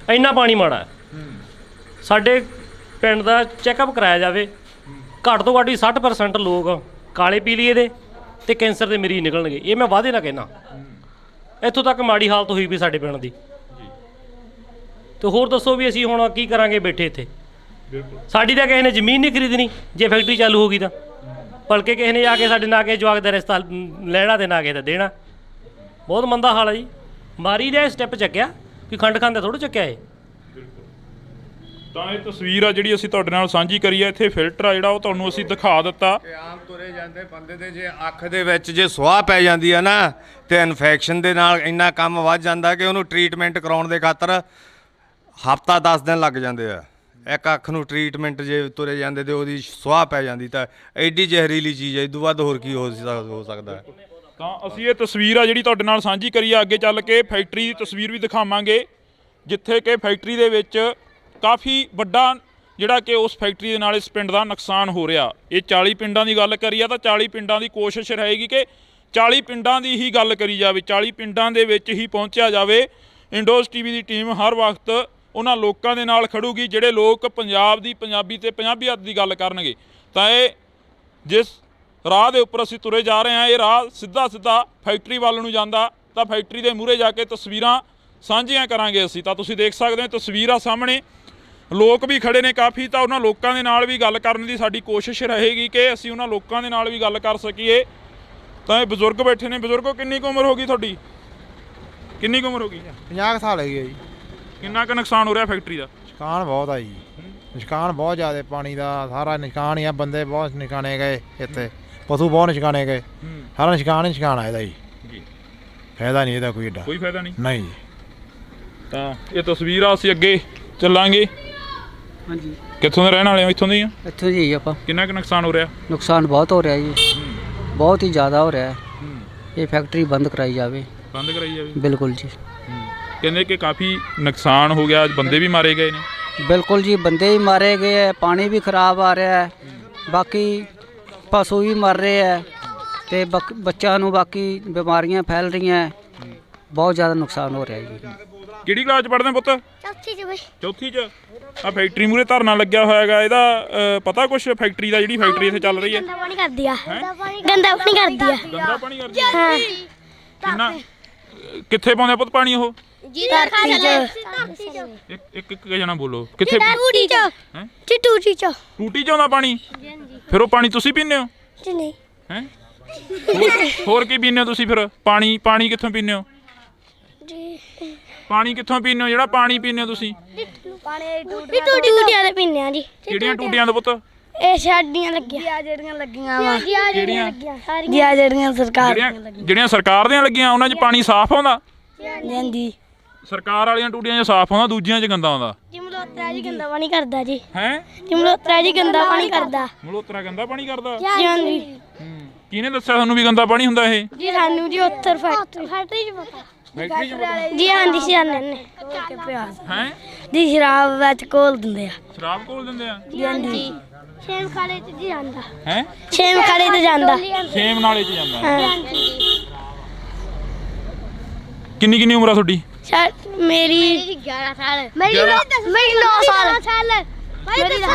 ਇੰਨਾ ਪਾਣੀ ਮਾੜਾ ਹੈ। ਸਾਡੇ ਪਿੰਡ ਦਾ ਚੈੱਕਅਪ ਕਰਾਇਆ ਜਾਵੇ, ਘੱਟ ਤੋਂ ਘੱਟ ਵੀ 60% ਲੋਕ ਕਾਲੇ ਪੀਲੀਏ ਦੇ ਤੇ ਕੈਂਸਰ ਦੇ ਮਰੀਜ਼ ਨਿਕਲਣਗੇ। ਇਹ ਮੈਂ ਵਾਅਦੇ ਨਾਲ ਕਹਿਣਾ। ਇੱਥੋਂ ਤੱਕ ਮਾੜੀ ਹਾਲਤ ਹੋਈ ਵੀ ਸਾਡੇ ਪਿੰਡ ਦੀ। ਤੇ ਹੋਰ ਦੱਸੋ ਵੀ ਅਸੀਂ ਹੁਣ ਕੀ ਕਰਾਂਗੇ ਬੈਠੇ ਇੱਥੇ? ਸਾਡੀ ਤਾਂ ਕਿਸੇ ਨੇ ਜ਼ਮੀਨ ਨਹੀਂ ਖਰੀਦਣੀ ਜੇ ਫੈਕਟਰੀ ਚਾਲੂ ਹੋ ਗਈ ਤਾਂ, ਬਲਕਿ ਕਿਸੇ ਨੇ ਆ ਕੇ ਸਾਡੇ ਨਾਲ ਕੇ ਜਵਾਕ ਦਾ ਰਿਸ਼ਤਾ ਲੈਣਾ ਤੇ ਨਾ ਕਿਸੇ ਦਾ ਦੇਣਾ। ਬਹੁਤ ਮੰਦਾ ਹਾਲ ਹੈ ਜੀ। ਮਾਰੀ ਦਾ ਸਟੈਪ ਚੱਕਿਆ ਕਿ ਖੰਡ ਖਾਂਦਾ ਥੋੜ੍ਹਾ ਚੱਕਿਆ ਇਹ। ਤਾਂ ਇਹ ਤਸਵੀਰ ਆ ਜਿਹੜੀ ਅਸੀਂ ਤੁਹਾਡੇ ਨਾਲ ਸਾਂਝੀ ਕਰੀ ਆ। ਇੱਥੇ ਫਿਲਟਰ ਆ ਜਿਹੜਾ ਉਹ ਤੁਹਾਨੂੰ ਅਸੀਂ ਦਿਖਾ ਦਿੱਤਾ। ਆਮ ਤੁਰੇ ਜਾਂਦੇ ਬੰਦੇ ਦੇ ਜੇ ਅੱਖ ਦੇ ਵਿੱਚ ਜੇ ਸੁਆਹ ਪੈ ਜਾਂਦੀ ਆ ਨਾ ਤੇ ਇਨਫੈਕਸ਼ਨ ਦੇ ਨਾਲ ਇੰਨਾ ਕੰਮ ਵੱਧ ਜਾਂਦਾ ਕਿ ਉਹਨੂੰ ਟ੍ਰੀਟਮੈਂਟ ਕਰਾਉਣ ਦੇ ਖਾਤਰ ਹਫ਼ਤਾ 10 ਦਿਨ ਲੱਗ ਜਾਂਦੇ ਆ। ਇੱਕ ਅੱਖ ਨੂੰ ਟ੍ਰੀਟਮੈਂਟ ਜੇ ਤੁਰੇ ਜਾਂਦੇ ਤੇ ਉਹਦੀ ਸੁਆਹ ਪੈ ਜਾਂਦੀ ਤਾਂ ਐਡੀ ਜ਼ਹਿਰੀਲੀ ਚੀਜ਼ ਹੈ, ਇਦੋਂ ਵੱਧ ਹੋਰ ਕੀ ਹੋ ਸਕਦਾ ਹੈ। ਤਾਂ ਅਸੀਂ ਇਹ ਤਸਵੀਰ ਆ ਜਿਹੜੀ ਤੁਹਾਡੇ ਨਾਲ ਸਾਂਝੀ ਕਰੀ ਆ। ਅੱਗੇ ਚੱਲ ਕੇ ਫੈਕਟਰੀ ਦੀ ਤਸਵੀਰ ਵੀ ਦਿਖਾਵਾਂਗੇ, ਜਿੱਥੇ ਕਿ ਫੈਕਟਰੀ ਦੇ ਵਿੱਚ ਕਾਫੀ ਵੱਡਾ ਜਿਹੜਾ ਕਿ ਉਸ ਫੈਕਟਰੀ ਦੇ ਨਾਲ ਇਸ ਪਿੰਡ ਦਾ ਨੁਕਸਾਨ ਹੋ ਰਿਹਾ। ਇਹ 40 ਪਿੰਡਾਂ ਦੀ ਗੱਲ ਕਰੀ ਆ ਤਾਂ 40 ਪਿੰਡਾਂ ਦੀ ਕੋਸ਼ਿਸ਼ ਰਹੇਗੀ ਕਿ 40 ਪਿੰਡਾਂ ਦੀ ਹੀ ਗੱਲ ਕਰੀ ਜਾਵੇ, 40 ਪਿੰਡਾਂ ਦੇ ਵਿੱਚ ਹੀ ਪਹੁੰਚਿਆ ਜਾਵੇ। ਇੰਡੋਜ਼ ਟੀਵੀ ਦੀ ਟੀਮ ਹਰ ਵਕਤ ਉਹਨਾਂ ਲੋਕਾਂ ਦੇ ਨਾਲ ਖੜੂਗੀ ਜਿਹੜੇ ਲੋਕ ਪੰਜਾਬ ਦੀ ਪੰਜਾਬੀ ਤੇ ਪੰਜਾਬੀਅਤ ਦੀ ਗੱਲ ਕਰਨਗੇ। ਤਾਂ ਇਹ ਜਿਸ ਰਾਹ ਦੇ ਉੱਪਰ ਅਸੀਂ ਤੁਰੇ ਜਾ ਰਹੇ ਹਾਂ, ਇਹ ਰਾਹ ਸਿੱਧਾ ਫੈਕਟਰੀ ਵੱਲ ਨੂੰ ਜਾਂਦਾ। ਤਾਂ ਫੈਕਟਰੀ ਦੇ ਮੂਹਰੇ ਜਾ ਕੇ ਤਸਵੀਰਾਂ ਸਾਂਝੀਆਂ ਕਰਾਂਗੇ ਅਸੀਂ। ਤਾਂ ਤੁਸੀਂ ਦੇਖ ਸਕਦੇ ਹੋ ਤਸਵੀਰ ਆ ਸਾਹਮਣੇ, ਲੋਕ ਵੀ ਖੜੇ ਨੇ ਕਾਫੀ। ਤਾਂ ਉਹਨਾਂ ਲੋਕਾਂ ਦੇ ਨਾਲ ਵੀ ਗੱਲ ਕਰਨ ਦੀ ਸਾਡੀ ਕੋਸ਼ਿਸ਼ ਰਹੇਗੀ ਕਿ ਅਸੀਂ ਉਹਨਾਂ ਲੋਕਾਂ ਦੇ ਨਾਲ ਵੀ ਗੱਲ ਕਰ ਸਕੀਏ। ਤਾਂ ਇਹ ਬਜ਼ੁਰਗ ਬੈਠੇ ਨੇ। ਬਜ਼ੁਰਗੋ, ਕਿੰਨੀ ਕੁ ਉਮਰ ਹੋ ਗਈ ਤੁਹਾਡੀ? ਕਿੰਨੀ ਕੁ ਉਮਰ ਹੋ ਗਈ? 50 ਸਾਲ ਹੈਗੀ ਹੈ ਜੀ। ਕਿੰਨਾ ਕੁ ਨੁਕਸਾਨ ਹੋ ਰਿਹਾ ਫੈਕਟਰੀ ਦਾ? ਨੁਕਸਾਨ ਬਹੁਤ ਆ ਜੀ, ਨੁਕਸਾਨ ਬਹੁਤ ਜ਼ਿਆਦਾ, ਪਾਣੀ ਦਾ ਸਾਰਾ ਨੁਕਸਾਨ ਹੀ ਆ। ਬੰਦੇ ਬਹੁਤ ਨੁਕਸਾਨੇ ਗਏ ਇੱਥੇ, ਪਸ਼ੂ ਬਹੁਤ ਨੁਕਸਾਨੇ ਗਏ, ਸਾਰਾ ਨੁਕਸਾਨ ਹੀ ਨੁਕਸਾਨ ਆ ਇਹਦਾ ਜੀ। ਫਾਇਦਾ ਨਹੀਂ ਇਹਦਾ ਕੋਈ ਏਡਾ, ਕੋਈ ਫਾਇਦਾ ਨਹੀਂ। ਨਹੀਂ ਜੀ। ਤਾਂ ਇਹ ਤਸਵੀਰ ਆ, ਅਸੀਂ ਅੱਗੇ ਚੱਲਾਂਗੇ। ਹਾਂਜੀ, ਕਿੱਥੋਂ ਦੇ ਰਹਿਣ ਵਾਲੇ ਹੋ? ਇੱਥੋਂ ਦੇ ਹੀ ਆ। ਇੱਥੋਂ ਜੀ ਆਪਾਂ। ਕਿੰਨਾ ਕੁ ਨੁਕਸਾਨ ਹੋ ਰਿਹਾ? ਨੁਕਸਾਨ ਬਹੁਤ ਹੋ ਰਿਹਾ ਜੀ, ਬਹੁਤ ਹੀ ਜ਼ਿਆਦਾ ਹੋ ਰਿਹਾ ਹੈ। ਇਹ ਫੈਕਟਰੀ ਬੰਦ ਕਰਾਈ ਜਾਵੇ। ਬੰਦ ਕਰਾਈ ਜਾਵੇ। ਬਿਲਕੁਲ ਜੀ, ਕਹਿੰਦੇ ਕਿ ਕਾਫੀ ਨੁਕਸਾਨ ਹੋ ਗਿਆ, ਬੰਦੇ ਵੀ ਮਾਰੇ ਗਏ ਨੇ। ਬਿਲकुल ਜੀ, ਬੰਦੇ ਵੀ ਮਾਰੇ ਗਏ ਹੈ, ਪਾਣੀ ਵੀ ਖਰਾਬ ਆ ਰਿਹਾ ਹੈ, ਬਾਕੀ ਪਸ਼ੂ ਵੀ ਮਰ ਰਹੇ ਹੈ ਤੇ ਬੱਚਿਆਂ ਨੂੰ ਬਾਕੀ ਬਿਮਾਰੀਆਂ ਫੈਲ ਰਹੀਆਂ ਹੈ। ਬਹੁਤ ਜ਼ਿਆਦਾ ਨੁਕਸਾਨ ਹੋ ਰਿਹਾ ਜੀ। ਕਿਹੜੀ ਕਲਾਸ ਚ ਪੜ੍ਹਦੇ ਪੁੱਤ? ਚੌਥੀ ਚ ਬਈ। ਚੌਥੀ ਚ। ਆ ਫੈਕਟਰੀ ਮੂਰੇ ਧਰਨਾ ਲੱਗਿਆ ਹੋਇਆ ਹੈਗਾ, ਇਹਦਾ ਪਤਾ ਕੁਛ ਫੈਕਟਰੀ ਦਾ, ਜਿਹੜੀ ਫੈਕਟਰੀ ਇੱਥੇ ਚੱਲ ਰਹੀ ਹੈ? ਗੰਦਾ ਪਾਣੀ ਕਰਦੀ ਆ, ਗੰਦਾ ਪਾਣੀ ਕਰਦੀ ਆ। ਗੰਦਾ ਪਾਣੀ ਕਰਦੀ ਹੈ? ਹਾਂ, ਕਿੰਨਾ ਕਿੱਥੇ ਪਾਉਂਦੇ ਆ ਪੁੱਤ ਪਾਣੀ ਉਹ? ਧਰਤੀ ਚ। ਇੱਕ ਜਣਾ ਬੋਲੋ, ਕਿੱਥੇ? ਟੂਟੀ ਚ। ਹੈਂ? ਟੂਟੀ ਚ। ਟੂਟੀ ਚ ਆਉਂਦਾ ਪਾਣੀ? ਫਿਰ ਉਹ ਪਾਣੀ ਤੁਸੀਂ ਪੀਂਦੇ ਹੋ? ਜੀ ਨਹੀਂ। ਹੈ ਹੋਰ ਕੀ ਪੀਂਦੇ ਹੋ ਤੁਸੀਂ ਫਿਰ? ਪਾਣੀ ਕਿੱਥੋਂ ਪੀਂਦੇ ਹੋ? ਜੀ ਪਾਣੀ ਕਿੱਥੋਂ ਪੀਂਦੇ ਹੋ ਜਿਹੜਾ ਪਾਣੀ ਪੀਂਦੇ ਹੋ ਤੁਸੀਂ? ਪਾਣੀ ਟੂਟੀਆਂ ਦੇ ਪੀਂਦੇ ਆ ਜੀ। ਕਿਹੜੀਆਂ ਟੂਟੀਆਂ ਤੋਂ ਪੁੱਤ? ਇਹ ਸਾਡੀਆਂ ਲੱਗੀਆਂ, ਜਿਹੜੀਆਂ ਲੱਗੀਆਂ ਵਾ। ਕਿਹੜੀਆਂ? ਜਿਹੜੀਆਂ ਸਰਕਾਰ ਜਿਹੜੀਆਂ ਸਰਕਾਰ ਦੀਆਂ ਲੱਗੀਆਂ ਉਹਨਾਂ 'ਚ ਪਾਣੀ ਸਾਫ਼ ਆਉਂਦਾ? ਹਾਂਜੀ। ਸਰਕਾਰ ਵਾਲੀਆਂ ਟੂਟੀਆਂ 'ਚ ਸਾਫ਼ ਆਉਂਦਾ, ਦੂਜੀਆਂ 'ਚ ਗੰਦਾ ਆਉਂਦਾ। ਮਲੋਤਰਾ ਜੀ ਗੰਦਾ ਪਾਣੀ ਕਰਦਾ ਜੀ। ਹੈ ਮਲੋਤਰਾ ਜੀ ਗੰਦਾ ਪਾਣੀ ਕਰਦਾ। ਮਲੋਤਰਾ ਗੰਦਾ ਪਾਣੀ ਕਰਦਾ? ਜੀ ਹਾਂਜੀ। ਕਿਹਨੇ ਦੱਸਿਆ ਤੁਹਾਨੂੰ ਵੀ ਗੰਦਾ ਪਾਣੀ ਹੁੰਦਾ ਇਹ? ਜੀ ਸਾਨੂੰ ਜੀ ਉੱਤਰ ਫੈਕਟਰੀ ਚ ਪਤਾ। ਫੈਕਟਰੀ 'ਚ ਪਤਾ? ਜੀ ਹਾਂਜੀ, ਸਿਆਣੇ ਨੇ। ਹੈ ਜੀ ਸ਼ਰਾਬ ਵਿੱਚ ਘੋਲ ਦਿੰਦੇ ਆ। ਸ਼ਰਾਬ ਘੋਲ ਦਿੰਦੇ ਆ? ਜੀ ਹਾਂਜੀ। ਛੇਮ ਖਾਲੇ ਚ ਜੀ ਜਾਂਦਾ। ਹੈ ਛੇਮ ਖਾਲੇ ਤੇ ਜਾਂਦਾ। ਸੇਮ ਨਾਲੇ 'ਚ ਜਾਂਦਾ? ਹਾਂ। ਕਿੰਨੀ ਉਮਰ ਆ ਤੁਹਾਡੀ? ਮੇਰੀ 11 ਸਾਲ। ਮੇਰੀ 9 ਸਾਲ। ਮੇਰੀ 9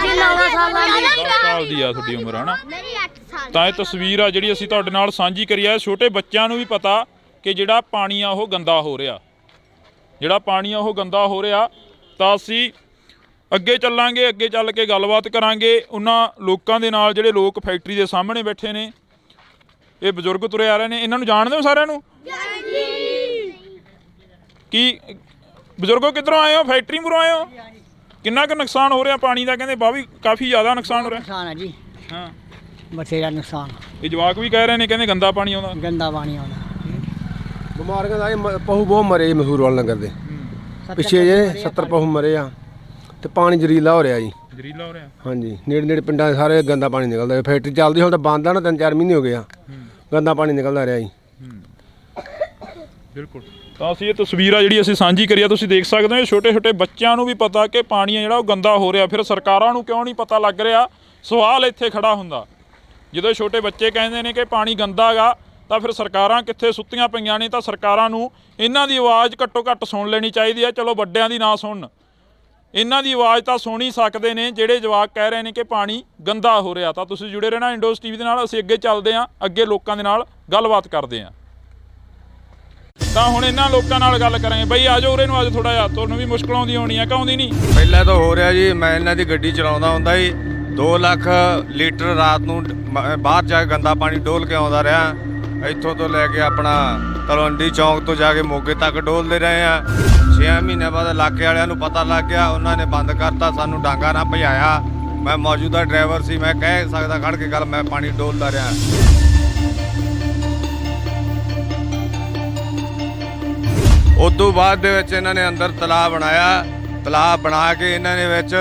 ਸਾਲ ਦੀ ਆ ਤੁਹਾਡੀ ਉਮਰ, ਹਨਾ? ਮੇਰੀ 8 ਸਾਲ। ਤਾਂ ਇਹ ਤਸਵੀਰ ਆ ਜਿਹੜੀ ਅਸੀਂ ਤੁਹਾਡੇ ਨਾਲ ਸਾਂਝੀ ਕਰੀ ਆ। ਛੋਟੇ ਬੱਚਿਆਂ ਨੂੰ ਵੀ ਪਤਾ ਕਿ ਜਿਹੜਾ ਪਾਣੀ ਆ ਉਹ ਗੰਦਾ ਹੋ ਰਿਹਾ, ਜਿਹੜਾ ਪਾਣੀ ਆ ਉਹ ਗੰਦਾ ਹੋ ਰਿਹਾ। ਤਾਂ ਅਸੀਂ ਅੱਗੇ ਚੱਲਾਂਗੇ, ਅੱਗੇ ਚੱਲ ਕੇ ਗੱਲਬਾਤ ਕਰਾਂਗੇ ਉਹਨਾਂ ਲੋਕਾਂ ਦੇ ਨਾਲ ਜਿਹੜੇ ਲੋਕ ਫੈਕਟਰੀ ਦੇ ਸਾਹਮਣੇ ਬੈਠੇ ਨੇ। ਇਹ ਬਜ਼ੁਰਗ ਤੁਰੇ ਆ ਰਹੇ ਨੇ, ਇਹਨਾਂ ਨੂੰ ਜਾਣਦੇ ਹੋ ਸਾਰਿਆਂ ਨੂੰ? ਕੀ ਬਜ਼ੁਰਗੋ ਕਿੱਧਰੋਂ ਆਏ ਹੋ? ਫੈਕਟਰੀ ਮੂਹਰੋਂ ਆਏ ਹੋ? ਕਿੰਨਾ ਕੁ ਨੁਕਸਾਨ ਹੋ ਰਿਹਾ ਪਾਣੀ ਦਾ? ਕਹਿੰਦੇ ਬਾਹਰ ਕਾਫੀ ਜ਼ਿਆਦਾ ਨੁਕਸਾਨ ਹੋ ਰਿਹਾ। ਨੁਕਸਾਨ ਹੈ ਜੀ, ਹਾਂ, ਬਥੇਰਾ ਨੁਕਸਾਨ। ਇਹ ਜਵਾਕ ਵੀ ਕਹਿ ਰਹੇ ਨੇ, ਕਹਿੰਦੇ ਗੰਦਾ ਪਾਣੀ ਆਉਂਦਾ। ਗੰਦਾ ਪਾਣੀ ਆਉਂਦਾ। ਬਿਮਾਰੀਆਂ ਦਾ ਪਹੂ ਬਹੁਤ ਮਰੇ ਜੀ ਮਸੂਰ ਵਾਲ ਨਗਰ ਦੇ ਪਿੱਛੇ ਜੇ 70 ਪਹੂ ਮਰੇ ਆ ਤੇ ਪਾਣੀ ਜ਼ਰੀਲਾ ਹੋ ਰਿਹਾ ਜੀ। ਜ਼ਰੀਲਾ ਹੋ ਰਿਹਾ? ਹਾਂਜੀ, ਨੇੜੇ ਪਿੰਡਾਂ ਦੇ ਸਾਰੇ ਗੰਦਾ ਪਾਣੀ ਨਿਕਲਦਾ। ਫੈਕਟਰੀ ਚੱਲਦੀ ਹੁਣ ਤਾਂ ਬੰਦ ਆ ਨਾ, 3-4 ਮਹੀਨੇ ਹੋ ਗਏ ਆ। ਗੰਦਾ ਪਾਣੀ ਨਿਕਲਦਾ ਰਿਹਾ ਜੀ। ਬਿਲਕੁਲ। ਤਾਂ ਅਸੀਂ ਇਹ ਤਸਵੀਰ ਆ ਜਿਹੜੀ ਅਸੀਂ ਸਾਂਝੀ ਕਰੀ ਆ, ਤੁਸੀਂ ਦੇਖ ਸਕਦੇ ਹੋ। ਛੋਟੇ ਬੱਚਿਆਂ ਨੂੰ ਵੀ ਪਤਾ ਕਿ ਪਾਣੀ ਆ ਜਿਹੜਾ ਉਹ ਗੰਦਾ ਹੋ ਰਿਹਾ, ਫਿਰ ਸਰਕਾਰਾਂ ਨੂੰ ਕਿਉਂ ਨਹੀਂ ਪਤਾ ਲੱਗ ਰਿਹਾ? ਸਵਾਲ ਇੱਥੇ ਖੜਾ ਹੁੰਦਾ। ਜਦੋਂ ਛੋਟੇ ਬੱਚੇ ਕਹਿੰਦੇ ਨੇ ਕਿ ਪਾਣੀ ਗੰਦਾ ਗਾ, ਤਾਂ ਫਿਰ ਸਰਕਾਰਾਂ ਕਿੱਥੇ ਸੁੱਤੀਆਂ ਪਈਆਂ ਨੇ? ਤਾਂ ਸਰਕਾਰਾਂ ਨੂੰ ਇਹਨਾਂ ਦੀ ਆਵਾਜ਼ ਘੱਟੋ ਘੱਟ ਸੁਣ ਲੈਣੀ ਚਾਹੀਦੀ ਹੈ। ਚਲੋ ਵੱਡਿਆਂ ਦੀ ਨਾ ਸੁਣਨ, ਇਹਨਾਂ ਦੀ ਆਵਾਜ਼ ਤਾਂ ਸੁਣ ਹੀ ਸਕਦੇ ਨੇ ਜਿਹੜੇ ਜਵਾਕ ਕਹਿ ਰਹੇ ਨੇ ਕਿ ਪਾਣੀ ਗੰਦਾ ਹੋ ਰਿਹਾ। ਤਾਂ ਤੁਸੀਂ ਜੁੜੇ ਰਹਿਣਾ ਇੰਡੋਜ਼ ਟੀਵੀ ਦੇ ਨਾਲ। ਅਸੀਂ ਅੱਗੇ ਚੱਲਦੇ ਹਾਂ, ਅੱਗੇ ਲੋਕਾਂ ਦੇ ਨਾਲ ਗੱਲਬਾਤ ਕਰਦੇ ਹਾਂ। ਤਾਂ ਹੁਣ ਇਹਨਾਂ ਲੋਕਾਂ ਨਾਲ ਗੱਲ ਕਰਾਂਗੇ। ਬਈ ਆ ਜਾਓ ਉਰੇ ਨੂੰ, ਅੱਜ ਥੋੜਾ ਜਿਹਾ ਤੁਹਾਨੂੰ ਵੀ ਮੁਸ਼ਕਲ ਆਉਂਦੀ ਹੋਣੀ ਆ, ਕਾਉਂਦੀ ਨਹੀਂ? ਪਹਿਲਾਂ ਤਾਂ ਹੋ ਰਿਹਾ ਜੀ, ਮੈਂ ਇਹਨਾਂ ਦੀ ਗੱਡੀ ਚਲਾਉਂਦਾ ਹੁੰਦਾ ਜੀ। 2 ਲੱਖ ਲੀਟਰ ਰਾਤ ਨੂੰ ਬਾਹਰ ਜਾ ਕੇ ਗੰਦਾ ਪਾਣੀ ਡੋਲ ਕੇ ਆਉਂਦਾ ਰਿਹਾ। ਇੱਥੋਂ ਤੋਂ ਲੈ ਕੇ ਆਪਣਾ ਤਲਵੰਡੀ ਚੌਂਕ ਤੋਂ ਜਾ ਕੇ ਮੋਗੇ ਤੱਕ ਡੋਲਦੇ ਰਹੇ ਆ। 6 ਮਹੀਨੇ ਬਾਅਦ ਇਲਾਕੇ ਵਾਲਿਆਂ ਨੂੰ ਪਤਾ ਲੱਗ ਗਿਆ, ਉਹਨਾਂ ਨੇ ਬੰਦ ਕਰਤਾ, ਸਾਨੂੰ ਡਾਂਗਾ ਨਾ ਭਜਾਇਆ। ਮੈਂ ਮੌਜੂਦਾ ਡਰਾਈਵਰ ਸੀ, ਮੈਂ ਕਹਿ ਸਕਦਾ ਖੜ ਕੇ ਗੱਲ, ਮੈਂ ਪਾਣੀ ਡੋਲਦਾ ਰਿਹਾ। ਉਦੋਂ ਬਾਅਦ ਦੇ ਵਿੱਚ ਇਹਨਾਂ ਨੇ ਅੰਦਰ ਤਲਾਬ ਬਣਾਇਆ। ਤਲਾਬ ਬਣਾ ਕੇ ਇਹਨਾਂ ਨੇ ਵਿੱਚ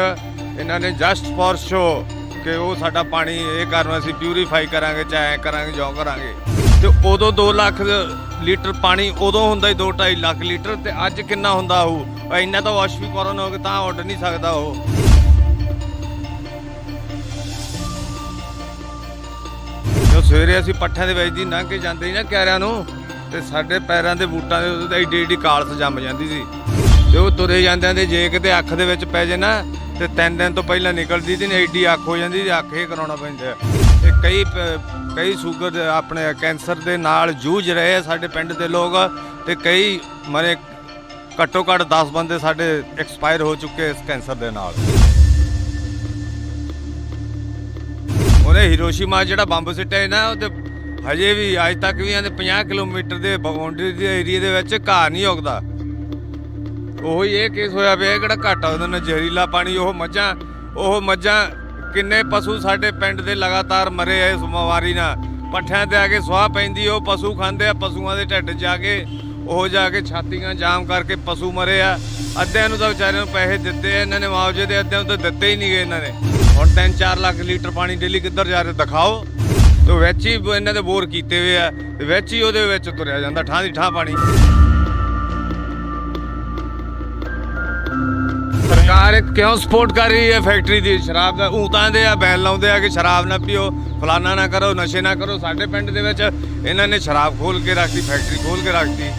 ਇਹਨਾਂ ਨੇ ਜਸਟ ਫॉर ਸ਼ੋ ਕਿ ਉਹ ਸਾਡਾ ਪਾਣੀ ਇਹ ਕਰਨ ਅਸੀਂ ਪਿਊਰੀਫਾਈ ਕਰਾਂਗੇ, ਚਾਹੇ ਐਂ ਕਰਾਂਗੇ, ਜਿਉਂ ਕਰਾਂਗੇ। ਤੇ ਉਦੋਂ 2 ਲੱਖ ਲੀਟਰ ਪਾਣੀ ਉਦੋਂ ਹੁੰਦਾ ਹੀ 2-2.5 ਲੱਖ ਲੀਟਰ, ਤੇ ਅੱਜ ਕਿੰਨਾ ਹੁੰਦਾ ਹੋਊ? ਇੰਨਾ ਤਾਂ ਵਾਸ਼ਵੀਕਰਨ ਹੋ ਕੇ ਤਾਂ ਉੱਡ ਨਹੀਂ ਸਕਦਾ ਉਹ। ਜੋ ਸਵੇਰੇ ਅਸੀਂ ਪੱਠਿਆਂ ਦੇ ਵਿੱਚ ਦੀ ਲੰਘ ਕੇ ਜਾਂਦੇ ਸੀ ਨਾ ਕਿਆਰਿਆਂ ਨੂੰ, ਤੇ ਸਾਡੇ ਪੈਰਾਂ ਦੇ ਬੂਟਾਂ ਦੇ ਉੱਤੇ ਏਡੀ ਏਡੀ ਕਾਲਸ ਜੰਮ ਜਾਂਦੀ ਸੀ, ਤੇ ਉਹ ਤੁਰੇ ਜਾਂਦਿਆਂ ਦੇ ਜੇ ਕਿਤੇ ਅੱਖ ਦੇ ਵਿੱਚ ਪੈ ਜੇ ਨਾ, ਤੇ 3 ਦਿਨ ਤੋਂ ਪਹਿਲਾਂ ਨਿਕਲਦੀ ਤੇ ਏਡੀ ਅੱਖ ਹੋ ਜਾਂਦੀ, ਅੱਖ ਇਹ ਕਰਾਉਣਾ ਪੈਂਦਾ। ਤੇ ਕਈ ਸ਼ੂਗਰ ਦੇ ਆਪਣੇ ਕੈਂਸਰ ਦੇ ਨਾਲ ਜੂਝ ਰਹੇ ਆ ਸਾਡੇ ਪਿੰਡ ਦੇ ਲੋਕ, ਤੇ ਕਈ ਮਰੇ, ਘੱਟੋ ਘੱਟ 10 ਬੰਦੇ ਸਾਡੇ ਐਕਸਪਾਇਰ ਹੋ ਚੁੱਕੇ ਇਸ ਕੈਂਸਰ ਦੇ ਨਾਲ। ਉਹਨੇ ਹਿਰੋਸ਼ੀਮਾ ਜਿਹੜਾ ਬੰਬ ਸਿੱਟਿਆ ਨਾ, ਉਹ ਤੇ ਹਜੇ ਵੀ ਅੱਜ ਤੱਕ ਵੀ ਇਹਦੇ 50 ਕਿਲੋਮੀਟਰ ਦੇ ਬਾਉਂਡਰੀ ਦੇ ਏਰੀਏ ਦੇ ਵਿੱਚ ਘਾਹ ਨਹੀਂ ਉੱਗਦਾ। ਉਹੀ ਇਹ ਕੇਸ ਹੋਇਆ ਪਿਆ, ਕਿਹੜਾ ਘਾਟਾ ਉਹਦੇ ਨਾਲ ਜ਼ਹਿਰੀਲਾ ਪਾਣੀ। ਉਹ ਮੱਝਾਂ ਕਿੰਨੇ ਪਸ਼ੂ ਸਾਡੇ ਪਿੰਡ ਦੇ ਲਗਾਤਾਰ ਮਰੇ ਆ ਇਸ ਬਿਮਾਰੀ ਨਾਲ। ਪੱਠਿਆਂ ਤੇ ਆ ਕੇ ਸੁਆਹ ਪੈਂਦੀ, ਉਹ ਪਸ਼ੂ ਖਾਂਦੇ ਆ, ਪਸ਼ੂਆਂ ਦੇ ਢਿੱਡ ਜਾ ਕੇ ਛਾਤੀਆਂ ਜਾਮ ਕਰਕੇ ਪਸ਼ੂ ਮਰੇ ਆ। ਅੱਧਿਆਂ ਨੂੰ ਤਾਂ ਵਿਚਾਰਿਆਂ ਨੂੰ ਪੈਸੇ ਦਿੱਤੇ ਆ ਇਹਨਾਂ ਨੇ ਮੁਆਵਜ਼ੇ ਦੇ, ਅੱਧਿਆਂ ਨੂੰ ਤਾਂ ਦਿੱਤੇ ਹੀ ਨਹੀਂ ਗਏ ਇਹਨਾਂ ਨੇ। ਹੁਣ 3-4 ਲੱਖ ਲੀਟਰ ਪਾਣੀ ਡੇਲੀ ਕਿੱਧਰ ਜਾ ਰਿਹਾ ਦਿਖਾਓ। ਤੇ ਵਿੱਚ ਹੀ ਇਹਨਾਂ ਦੇ ਬੋਰ ਕੀਤੇ ਹੋਏ ਆ, ਤੇ ਵਿੱਚ ਹੀ ਉਹਦੇ ਵਿੱਚ ਤੁਰਿਆ ਜਾਂਦਾ ਠਾਂ ਦੀ ਠਾਂ ਪਾਣੀ। ਸਰਕਾਰ ਕਿਉਂ ਸਪੋਰਟ ਕਰ ਰਹੀ ਹੈ ਫੈਕਟਰੀ ਦੀ? ਸ਼ਰਾਬ ਦਾ ਊਤਾਂ ਦੇ ਆ, ਬੈਨ ਲਾਉਂਦੇ ਆ ਕਿ ਸ਼ਰਾਬ ਨਾ ਪੀਓ, ਫਲਾਨਾ ਨਾ ਕਰੋ, ਨਸ਼ੇ ਨਾ ਕਰੋ। ਸਾਡੇ ਪਿੰਡ ਦੇ ਵਿੱਚ ਇਹਨਾਂ ਨੇ ਸ਼ਰਾਬ ਖੋਲ ਕੇ ਰੱਖਤੀ, ਫੈਕਟਰੀ ਖੋਲ ਕੇ ਰੱਖਤੀ।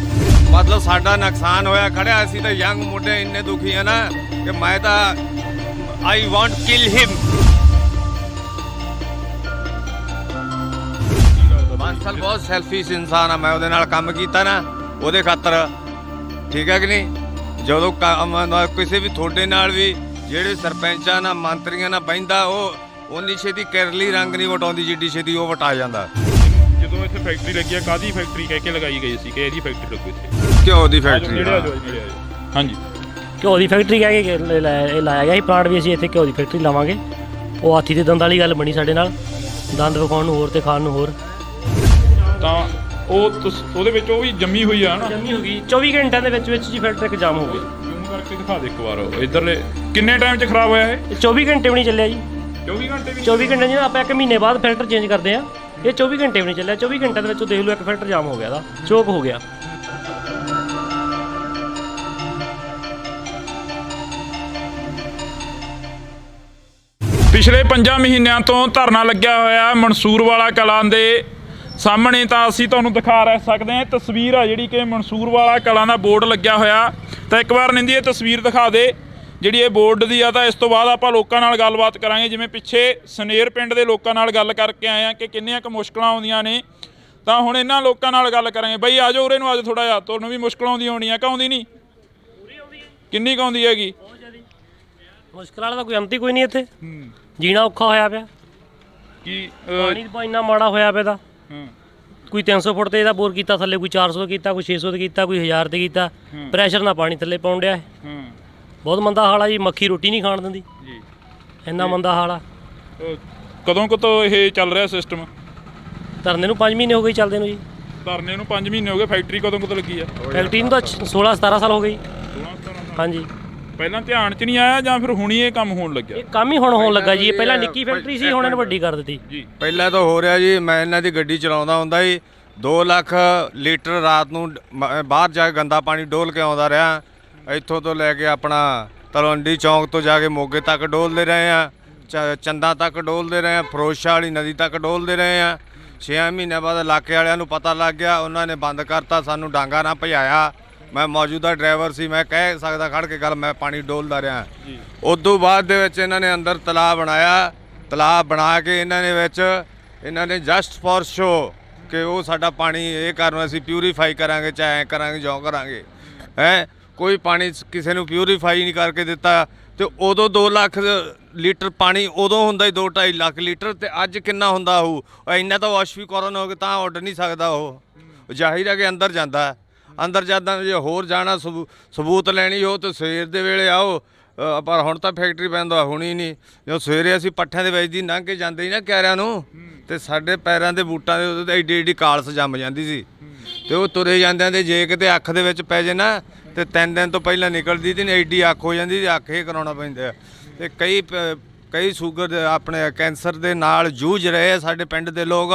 ਮਤਲਬ ਸਾਡਾ ਨੁਕਸਾਨ ਹੋਇਆ ਖੜਿਆ। ਅਸੀਂ ਤਾਂ ਯੰਗ ਮੁੰਡੇ ਇੰਨੇ ਦੁਖੀ ਆ ਨਾ ਕਿ ਮੈਂ ਤਾਂ ਆਈ ਵਾਂਟ ਕਿਲ ਹਿਮ। ਬਾਂਸਲ ਬਹੁਤ ਸੈਲਫਿਸ਼ ਇਨਸਾਨ ਆ। ਮੈਂ ਉਹਦੇ ਨਾਲ ਕੰਮ ਕੀਤਾ ਨਾ ਉਹਦੇ ਖਾਤਰ, ਠੀਕ ਹੈ ਕਿ ਨਹੀਂ? ਜਦੋਂ ਕਿਸੇ ਵੀ ਤੁਹਾਡੇ ਨਾਲ ਵੀ ਜਿਹੜੇ ਸਰਪੰਚਾਂ ਨਾਲ, ਮੰਤਰੀਆਂ ਨਾਲ ਬਹਿੰਦਾ, ਉਹ ਉਨੀ ਛੇਤੀ ਕਿਰਲੀ ਰੰਗ ਨਹੀਂ ਵਟਾਉਂਦੀ ਜਿੱਡੀ ਛੇਤੀ ਉਹ ਵਟਾ ਜਾਂਦਾ। ਜਦੋਂ ਇੱਥੇ ਫੈਕਟਰੀ ਲੱਗੀ ਆ, ਕਾਹਦੀ ਫੈਕਟਰੀ ਕਹਿ ਕੇ ਲਗਾਈ ਗਈ ਸੀ ਕਿ ਇਹਦੀ ਫੈਕਟਰੀ ਲੱਗੂ ਇੱਥੇ? ਘਿਓ ਦੀ ਫੈਕਟਰੀ। ਹਾਂਜੀ, ਘਿਓ ਦੀ ਫੈਕਟਰੀ ਕਹਿ ਕੇ ਇਹ ਲਾਇਆ ਗਿਆ ਸੀ ਪਲਾਂਟ ਵੀ। ਅਸੀਂ ਇੱਥੇ ਘਿਓ ਦੀ ਫੈਕਟਰੀ ਲਾਵਾਂਗੇ। ਉਹ ਹਾਥੀ ਦੇ ਦੰਦ ਵਾਲੀ ਗੱਲ ਬਣੀ ਸਾਡੇ ਨਾਲ, ਦੰਦ ਵਿਖਾਉਣ ਨੂੰ ਹੋਰ ਤੇ ਖਾਣ ਨੂੰ ਹੋਰ। ਤਾਂ ਉਹਦੇ ਵਿੱਚ ਉਹ ਵੀ ਜੰਮੀ ਹੋਈ ਆ ਨਾ, ਜੰਮੀ ਹੋ ਗਈ 24 ਘੰਟਿਆਂ ਦੇ ਵਿੱਚ ਜੀ ਫੈਕਟਰੀ ਇੱਕ ਜਾਮ ਹੋ ਗਿਆ। ਜ਼ੂਮ ਕਰਕੇ ਦਿਖਾ ਦੇ ਇੱਕ ਵਾਰ ਇਧਰਲੇ। ਕਿੰਨੇ ਟਾਈਮ 'ਚ ਖਰਾਬ ਹੋਇਆ ਇਹ? 24 ਘੰਟੇ ਵੀ ਨਹੀਂ ਚੱਲਿਆ ਜੀ। 24 ਘੰਟੇ ਵੀ? 24 ਘੰਟੇ ਜਿਹਨਾਂ ਆਪਾਂ 1 ਮਹੀਨੇ ਬਾਅਦ ਫਿਲਟਰ ਚੇਂਜ ਕਰਦੇ ਆ, ਇਹ 24 ਘੰਟੇ ਵੀ ਨਹੀਂ ਚੱਲਿਆ। 24 ਘੰਟਿਆਂ ਦੇ ਵਿੱਚ ਦੇਖ ਲਓ ਇੱਕ ਫਿਲਟਰ ਜਾਮ ਹੋ ਗਿਆ, ਦਾ ਚੋਕ ਹੋ ਗਿਆ। ਪਿਛਲੇ 5 ਮਹੀਨਿਆਂ ਤੋਂ ਧਰਨਾ ਲੱਗਿਆ ਹੋਇਆ ਮਨਸੂਰਵਾਲਾ ਕਲਾਂ ਦੇ ਸਾਹਮਣੇ। ਤਾਂ ਅਸੀਂ ਤੁਹਾਨੂੰ ਦਿਖਾ ਸਕਦੇ ਹਾਂ, ਤਸਵੀਰ ਆ ਜਿਹੜੀ ਕਿ ਮਨਸੂਰਵਾਲਾ ਕਲਾਂ ਦਾ ਬੋਰਡ ਲੱਗਿਆ ਹੋਇਆ। ਤਾਂ ਇੱਕ ਵਾਰ ਨਿੰਦੀ ਇਹ ਤਸਵੀਰ ਦਿਖਾ ਦੇ ਜਿਹੜੀ ਇਹ ਬੋਰਡ ਦੀ ਆ। ਤਾਂ ਇਸ ਤੋਂ ਬਾਅਦ ਆਪਾਂ ਲੋਕਾਂ ਨਾਲ ਗੱਲਬਾਤ ਕਰਾਂਗੇ। ਜਿਵੇਂ ਪਿੱਛੇ ਸਨੇਰ ਪਿੰਡ ਦੇ ਲੋਕਾਂ ਨਾਲ ਗੱਲ ਕਰਕੇ ਆਏ ਆ ਕਿ ਕਿੰਨੀਆਂ ਕੁ ਮੁਸ਼ਕਲਾਂ ਆਉਂਦੀਆਂ ਨੇ, ਤਾਂ ਹੁਣ ਇਹਨਾਂ ਲੋਕਾਂ ਨਾਲ ਗੱਲ ਕਰਾਂਗੇ। ਬਈ ਆ ਜਾਓ ਉਰੇ ਨੂੰ, ਆ ਜਾਓ ਥੋੜ੍ਹਾ ਜਿਹਾ। ਤੁਹਾਨੂੰ ਵੀ ਮੁਸ਼ਕਲ ਆਉਂਦੀਆਂ ਹੋਣੀਆਂ ਕਿ ਆਉਂਦੀ ਨਹੀਂ? ਕਿੰਨੀ ਕੁ ਆਉਂਦੀ ਹੈਗੀ? ਮੁਸ਼ਕਲ ਵਾਲਾ ਤਾਂ ਕੋਈ ਅੰਤ ਹੀ ਕੋਈ ਨਹੀਂ ਇੱਥੇ। ਜੀਣਾ ਔਖਾ ਹੋਇਆ ਪਿਆ। ਕੀ ਪਾਣੀ ਦਾ ਇੰਨਾ ਮਾੜਾ ਹੋਇਆ ਪਿਆ ਦਾ। ਕੋਈ 300 ਫੁੱਟ ਤੇ ਇਹਦਾ ਬੋਰ ਕੀਤਾ ਥੱਲੇ, ਕੋਈ 400 ਕੀਤਾ, ਕੋਈ 600 ਤੇ ਕੀਤਾ, ਕੋਈ 1000 ਤੇ ਕੀਤਾ। ਪ੍ਰੈਸ਼ਰ ਨਾਲ ਪਾਣੀ ਥੱਲੇ ਪਾਉਣ ਡਿਆ। ਬਹੁਤ ਮੰਦਾ ਹਾਲ ਆ ਜੀ। ਮੱਖੀ ਰੋਟੀ ਨਹੀਂ ਖਾਣ ਦਿੰਦੀ ਜੀ, ਇੰਨਾ ਮੰਦਾ ਹਾਲ ਆ। ਕਦੋਂ ਤੋਂ ਇਹ ਚੱਲ ਰਿਹਾ ਸਿਸਟਮ? ਧਰਨੇ ਨੂੰ 5 ਮਹੀਨੇ ਹੋ ਗਏ ਚੱਲਦੇ ਨੂੰ ਜੀ। ਧਰਨੇ ਨੂੰ 5 ਮਹੀਨੇ ਹੋ ਗਏ। ਫੈਕਟਰੀ ਕਦੋਂ ਲੱਗੀ ਆ? ਫੈਕਟਰੀ ਨੂੰ ਤਾਂ 16-17 ਸਾਲ ਹੋ ਗਏ। 16-17 ਹਾਂਜੀ। ਪਹਿਲਾਂ ਧਿਆਨ 'ਚ ਨਹੀਂ ਆਇਆ ਜਾਂ ਫਿਰ ਹੁਣੀ ਇਹ ਕੰਮ ਹੋਣ ਲੱਗਿਆ? ਇਹ ਕੰਮ ਹੀ ਹੁਣ ਹੋਣ ਲੱਗਾ ਜੀ। ਇਹ ਪਹਿਲਾਂ ਨਿੱਕੀ ਫੈਕਟਰੀ ਸੀ, ਹੁਣ ਇਹਨੂੰ ਵੱਡੀ ਕਰ ਦਿੱਤੀ ਜੀ। ਪਹਿਲਾਂ ਤਾਂ ਹੋ ਰਿਹਾ ਜੀ, ਮੈਂ ਇਹਨਾਂ ਦੀ ਗੱਡੀ ਚਲਾਉਂਦਾ ਹੁੰਦਾ ਜੀ, 2 ਲੱਖ ਲੀਟਰ ਰਾਤ ਨੂੰ ਬਾਹਰ ਜਾ ਕੇ ਗੰਦਾ ਪਾਣੀ ਡੋਲ ਕੇ ਆਉਂਦਾ ਰਿਹਾ। ਇੱਥੋਂ ਤੋਂ ਲੈ ਕੇ ਆਪਣਾ ਤਲਵੰਡੀ ਚੌਂਕ ਤੋਂ ਜਾ ਕੇ ਮੋਗੇ ਤੱਕ ਡੋਲਦੇ ਰਹੇ ਆ, ਚੰਦਾ ਤੱਕ ਡੋਲਦੇ ਰਹੇ ਆ, ਫਿਰੋਜ਼ਸ਼ਾਹ ਵਾਲੀ ਨਦੀ ਤੱਕ ਡੋਲਦੇ ਰਹੇ ਆ। 6 ਮਹੀਨਿਆਂ ਬਾਅਦ ਇਲਾਕੇ ਵਾਲਿਆਂ ਨੂੰ ਪਤਾ ਲੱਗ ਗਿਆ, ਉਹਨਾਂ ਨੇ ਬੰਦ ਕਰਤਾ, ਸਾਨੂੰ ਡਾਂਗਾ ਨਾ ਭਜਾਇਆ। ਮੈਂ ਮੌਜੂਦਾ ਡਰਾਈਵਰ ਸੀ, ਮੈਂ ਕਹਿ ਸਕਦਾ ਖੜ ਕੇ ਗੱਲ, ਮੈਂ ਪਾਣੀ ਡੋਲਦਾ ਰਿਹਾ। ਉਸ ਤੋਂ ਬਾਅਦ ਦੇ ਵਿੱਚ ਇਹਨਾਂ ਨੇ ਅੰਦਰ ਤਲਾਬ ਬਣਾਇਆ। ਤਲਾਬ ਬਣਾ ਕੇ ਇਹਨਾਂ ਨੇ ਜਸਟ ਫॉर ਸ਼ੋ ਕਿ ਉਹ ਸਾਡਾ ਪਾਣੀ ਇਹ ਕਰਨ ਅਸੀਂ ਪਿਊਰੀਫਾਈ ਕਰਾਂਗੇ, ਚਾਹੇ ਐਂ ਕਰਾਂਗੇ, ਜਿਉਂ ਕਰਾਂਗੇ। ਕੋਈ ਪਾਣੀ ਕਿਸੇ ਨੂੰ ਪਿਊਰੀਫਾਈ ਨਹੀਂ ਕਰਕੇ ਦਿੱਤਾ। ਤੇ ਉਦੋਂ 2 ਲੱਖ ਲੀਟਰ ਪਾਣੀ ਉਦੋਂ ਹੁੰਦਾ ਹੀ 2-2.5 ਲੱਖ ਲੀਟਰ, ਤੇ ਅੱਜ ਕਿੰਨਾ ਹੁੰਦਾ ਹੋਊ? ਇੰਨਾ ਤਾਂ ਵਾਸ਼ਵੀਕਰਨ ਹੋ ਕੇ ਤਾਂ ਉੱਡ ਨਹੀਂ ਸਕਦਾ ਉਹ। ਜ਼ਾਹਿਰ ਹੈ ਕਿ ਅੰਦਰ ਜਾਂਦਾ। ਅੰਦਰ ਜਾਂਦਾ ਜੇ ਹੋਰ ਜਾਣਾ ਸਬੂਤ ਲੈਣੀ ਹੋ ਤਾਂ ਸਵੇਰ ਦੇ ਵੇਲੇ ਆਓ, ਪਰ ਹੁਣ ਤਾਂ ਫੈਕਟਰੀ ਪੈਂਦਾ ਹੋਣੀ ਨਹੀਂ। ਜਦੋਂ ਸਵੇਰੇ ਅਸੀਂ ਪੱਠਿਆਂ ਦੇ ਵਿੱਚ ਦੀ ਲੰਘ ਕੇ ਜਾਂਦੇ ਸੀ ਨਾ ਕਿਆਰਿਆਂ ਨੂੰ, ਤੇ ਸਾਡੇ ਪੈਰਾਂ ਦੇ ਬੂਟਾਂ ਦੇ ਉੱਤੇ ਏਡੀ ਏਡੀ ਕਾਲਸ ਜੰਮ ਜਾਂਦੀ ਸੀ, ਤੇ ਉਹ ਤੁਰੇ ਜਾਂਦਿਆਂ ਦੇ ਜੇ ਕਿਤੇ ਅੱਖ ਦੇ ਵਿੱਚ ਪੈ ਜੇ ਨਾ, ਤੇ 3 ਦਿਨ ਤੋਂ ਪਹਿਲਾਂ ਨਿਕਲਦੀ ਤੇ ਏਡੀ ਅੱਖ ਹੋ ਜਾਂਦੀ, ਤੇ ਅੱਖ ਇਹ ਕਰਾਉਣਾ ਪੈਂਦਾ। ਤੇ ਕਈ ਸ਼ੂਗਰ ਦੇ ਆਪਣੇ ਕੈਂਸਰ ਦੇ ਨਾਲ ਜੂਝ ਰਹੇ ਆ ਸਾਡੇ ਪਿੰਡ ਦੇ ਲੋਕ,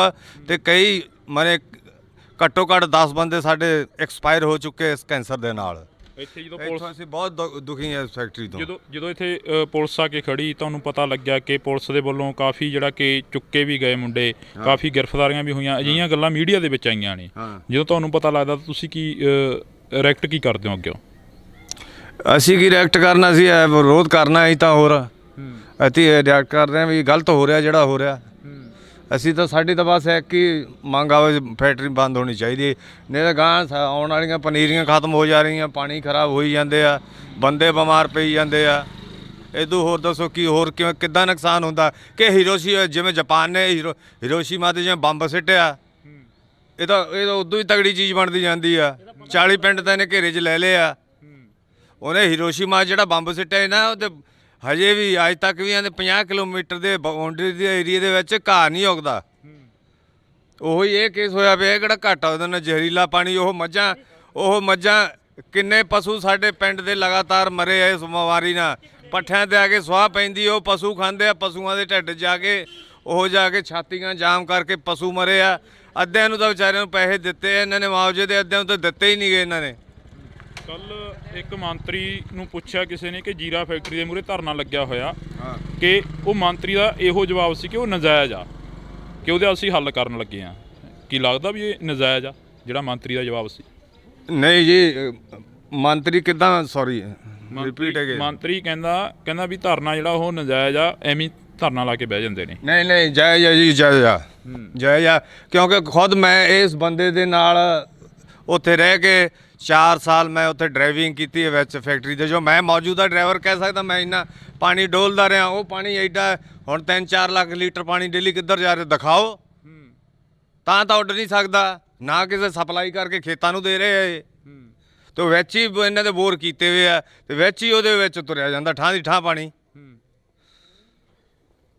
ਤੇ ਕਈ ਮਰੇ ਘੱਟੋ ਘੱਟ 10 ਬੰਦੇ ਸਾਡੇ ਐਕਸਪਾਇਰ ਹੋ ਚੁੱਕੇ ਇਸ ਕੈਂਸਰ ਦੇ ਨਾਲ। ਇੱਥੇ ਜਦੋਂ ਇੱਥੋਂ ਅਸੀਂ ਬਹੁਤ ਦੁਖੀ ਹਾਂ ਇਸ ਫੈਕਟਰੀ ਤੋਂ। ਜਦੋਂ ਇੱਥੇ ਪੁਲਿਸ ਆ ਕੇ ਖੜੀ, ਤੁਹਾਨੂੰ ਪਤਾ ਲੱਗਿਆ ਕਿ ਪੁਲਿਸ ਦੇ ਵੱਲੋਂ ਕਾਫੀ ਜਿਹੜਾ ਕਿ ਚੁੱਕੇ ਵੀ ਗਏ ਮੁੰਡੇ, ਕਾਫੀ ਗ੍ਰਿਫਤਾਰੀਆਂ ਵੀ ਹੋਈਆਂ, ਅਜਿਹੀਆਂ ਗੱਲਾਂ ਮੀਡੀਆ ਦੇ ਵਿੱਚ ਆਈਆਂ ਨੇ, ਜਦੋਂ ਤੁਹਾਨੂੰ ਪਤਾ ਲੱਗਦਾ ਤਾਂ ਤੁਸੀਂ ਕੀ ਰਿਐਕਟ ਕੀ ਕਰਦੇ ਹੋ ਅੱਗੇ? ਅਸੀਂ ਕੀ ਰਿਐਕਟ ਕਰਨਾ ਸੀ, ਵਿਰੋਧ ਕਰਨਾ ਅਸੀਂ ਤਾਂ, ਹੋਰ ਅਸੀਂ ਰਿਐਕਟ ਕਰ ਰਹੇ ਹਾਂ ਵੀ ਗਲਤ ਹੋ ਰਿਹਾ ਜਿਹੜਾ ਹੋ ਰਿਹਾ। ਅਸੀਂ ਤਾਂ ਸਾਡੀ ਤਾਂ ਬਸ ਇੱਕ ਹੀ ਮੰਗ ਆਵੇ, ਫੈਕਟਰੀ ਬੰਦ ਹੋਣੀ ਚਾਹੀਦੀ, ਨਹੀਂ ਤਾਂ ਗਾਂ ਆਉਣ ਵਾਲੀਆਂ ਪਨੀਰੀਆਂ ਖਤਮ ਹੋ ਜਾ ਰਹੀਆਂ, ਪਾਣੀ ਖਰਾਬ ਹੋਈ ਜਾਂਦੇ ਆ, ਬੰਦੇ ਬਿਮਾਰ ਪਈ ਜਾਂਦੇ ਆ। ਇਦੋਂ ਹੋਰ ਦੱਸੋ ਕੀ ਹੋਰ ਕਿੱਦਾਂ ਨੁਕਸਾਨ ਹੁੰਦਾ ਕਿ ਜਿਵੇਂ ਜਾਪਾਨ ਨੇ ਹੀਰੋਸ਼ੀਮਾ ਤੇ ਜਿਵੇਂ ਬੰਬ ਸਿੱਟਿਆ, ਇਹ ਤਾਂ ਉਦੋਂ ਹੀ ਤਗੜੀ ਚੀਜ਼ ਬਣਦੀ ਜਾਂਦੀ ਆ। 40 ਪਿੰਡ ਤਾਂ ਇਹਨੇ ਘੇਰੇ 'ਚ ਲੈ ਲਏ ਆ। ਉਹਨੇ ਹੀਰੋਸ਼ੀਮਾ ਜਿਹੜਾ ਬੰਬ ਸਿੱਟਿਆ ਨਾ, ਉਹ ਤੇ ਹਜੇ ਵੀ ਅੱਜ ਤੱਕ ਵੀ ਇਹਦੇ 50 ਕਿਲੋਮੀਟਰ ਦੇ ਬਾਉਂਡਰੀ ਦੇ ਏਰੀਏ ਦੇ ਵਿੱਚ ਘਾਹ ਨਹੀਂ ਉੱਗਦਾ। ਉਹੀ ਇਹ ਕੇਸ ਹੋਇਆ ਪਿਆ, ਕਿਹੜਾ ਘੱਟ ਆ ਉਹਦੇ ਨਾਲ ਜ਼ਹਿਰੀਲਾ ਪਾਣੀ। ਉਹ ਮੱਝਾਂ ਕਿੰਨੇ ਪਸ਼ੂ ਸਾਡੇ ਪਿੰਡ ਦੇ ਲਗਾਤਾਰ ਮਰੇ ਆ ਇਸ ਬਿਮਾਰੀ ਨਾਲ। ਪੱਠਿਆਂ ਤੇ ਆ ਕੇ ਸੁਆਹ ਪੈਂਦੀ, ਉਹ ਪਸ਼ੂ ਖਾਂਦੇ ਆ, ਪਸ਼ੂਆਂ ਦੇ ਢਿੱਡ ਜਾ ਕੇ ਛਾਤੀਆਂ ਜਾਮ ਕਰਕੇ ਪਸ਼ੂ ਮਰੇ ਆ। ਅੱਧਿਆਂ ਨੂੰ ਤਾਂ ਵਿਚਾਰਿਆਂ ਨੂੰ ਪੈਸੇ ਦਿੱਤੇ ਇਹਨਾਂ ਨੇ ਮੁਆਵਜ਼ੇ ਦੇ, ਅੱਧਿਆਂ ਨੂੰ ਤਾਂ ਦਿੱਤੇ ਹੀ ਨਹੀਂ ਗਏ ਇਹਨਾਂ ਨੇ। ਕੱਲ ਇੱਕ ਮੰਤਰੀ ਨੂੰ ਪੁੱਛਿਆ ਕਿਸੇ ਨੇ ਕਿ ਜੀਰਾ ਫੈਕਟਰੀ ਦੇ ਮੂਹਰੇ ਧਰਨਾ ਲੱਗਿਆ ਹੋਇਆ, ਕਿ ਉਹ ਮੰਤਰੀ ਦਾ ਇਹੋ ਜਵਾਬ ਸੀ ਕਿ ਉਹ ਨਜਾਇਜ਼ ਆ, ਕਿ ਉਹਦਾ ਅਸੀਂ ਹੱਲ ਕਰਨ ਲੱਗੇ ਆ। ਕੀ ਲੱਗਦਾ ਵੀ ਇਹ ਨਜਾਇਜ਼ ਆ ਜਿਹੜਾ ਮੰਤਰੀ ਦਾ ਜਵਾਬ ਸੀ? ਨਹੀਂ ਜੀ, ਮੰਤਰੀ ਕਿੱਦਾਂ, ਸੌਰੀ ਰਿਪੀਟ ਅਗੇ। ਮੰਤਰੀ ਕਹਿੰਦਾ ਵੀ ਧਰਨਾ ਜਿਹੜਾ ਉਹ ਨਜਾਇਜ਼ ਆ, ਐਵੇਂ ਧਰਨਾ ਲਾ ਕੇ ਬਹਿ ਜਾਂਦੇ ਨੇ। ਨਹੀਂ ਜਾਇਜ਼ ਆ ਜੀ, ਜਾਇਜ਼ ਆ, ਕਿਉਂਕਿ ਖੁਦ ਮੈਂ ਇਸ ਬੰਦੇ ਦੇ ਨਾਲ ਉੱਥੇ ਰਹਿ ਕੇ 4 ਸਾਲ ਮੈਂ ਉੱਥੇ ਡਰਾਈਵਿੰਗ ਕੀਤੀ ਹੈ ਵਿੱਚ ਫੈਕਟਰੀ ਦੇ। ਜੋ ਮੈਂ ਮੌਜੂਦਾ ਡਰਾਈਵਰ ਕਹਿ ਸਕਦਾ, ਮੈਂ ਇੰਨਾ ਪਾਣੀ ਡੋਲਦਾ ਰਿਹਾ। ਉਹ ਪਾਣੀ ਐਡਾ ਹੁਣ 3-4 ਲੱਖ ਲੀਟਰ ਪਾਣੀ ਡੇਲੀ ਕਿੱਧਰ ਜਾ ਰਿਹਾ ਦਿਖਾਓ, ਤਾਂ ਉੱਡ ਨਹੀਂ ਸਕਦਾ, ਨਾ ਕਿਸੇ ਸਪਲਾਈ ਕਰਕੇ ਖੇਤਾਂ ਨੂੰ ਦੇ ਰਹੇ ਇਹ। ਤੇ ਵਿੱਚ ਹੀ ਇਹਨਾਂ ਦੇ ਬੋਰ ਕੀਤੇ ਹੋਏ ਆ, ਤੇ ਵਿੱਚ ਹੀ ਉਹਦੇ ਵਿੱਚ ਤੁਰਿਆ ਜਾਂਦਾ ਠਾਂ ਦੀ ਠਾਂ ਪਾਣੀ।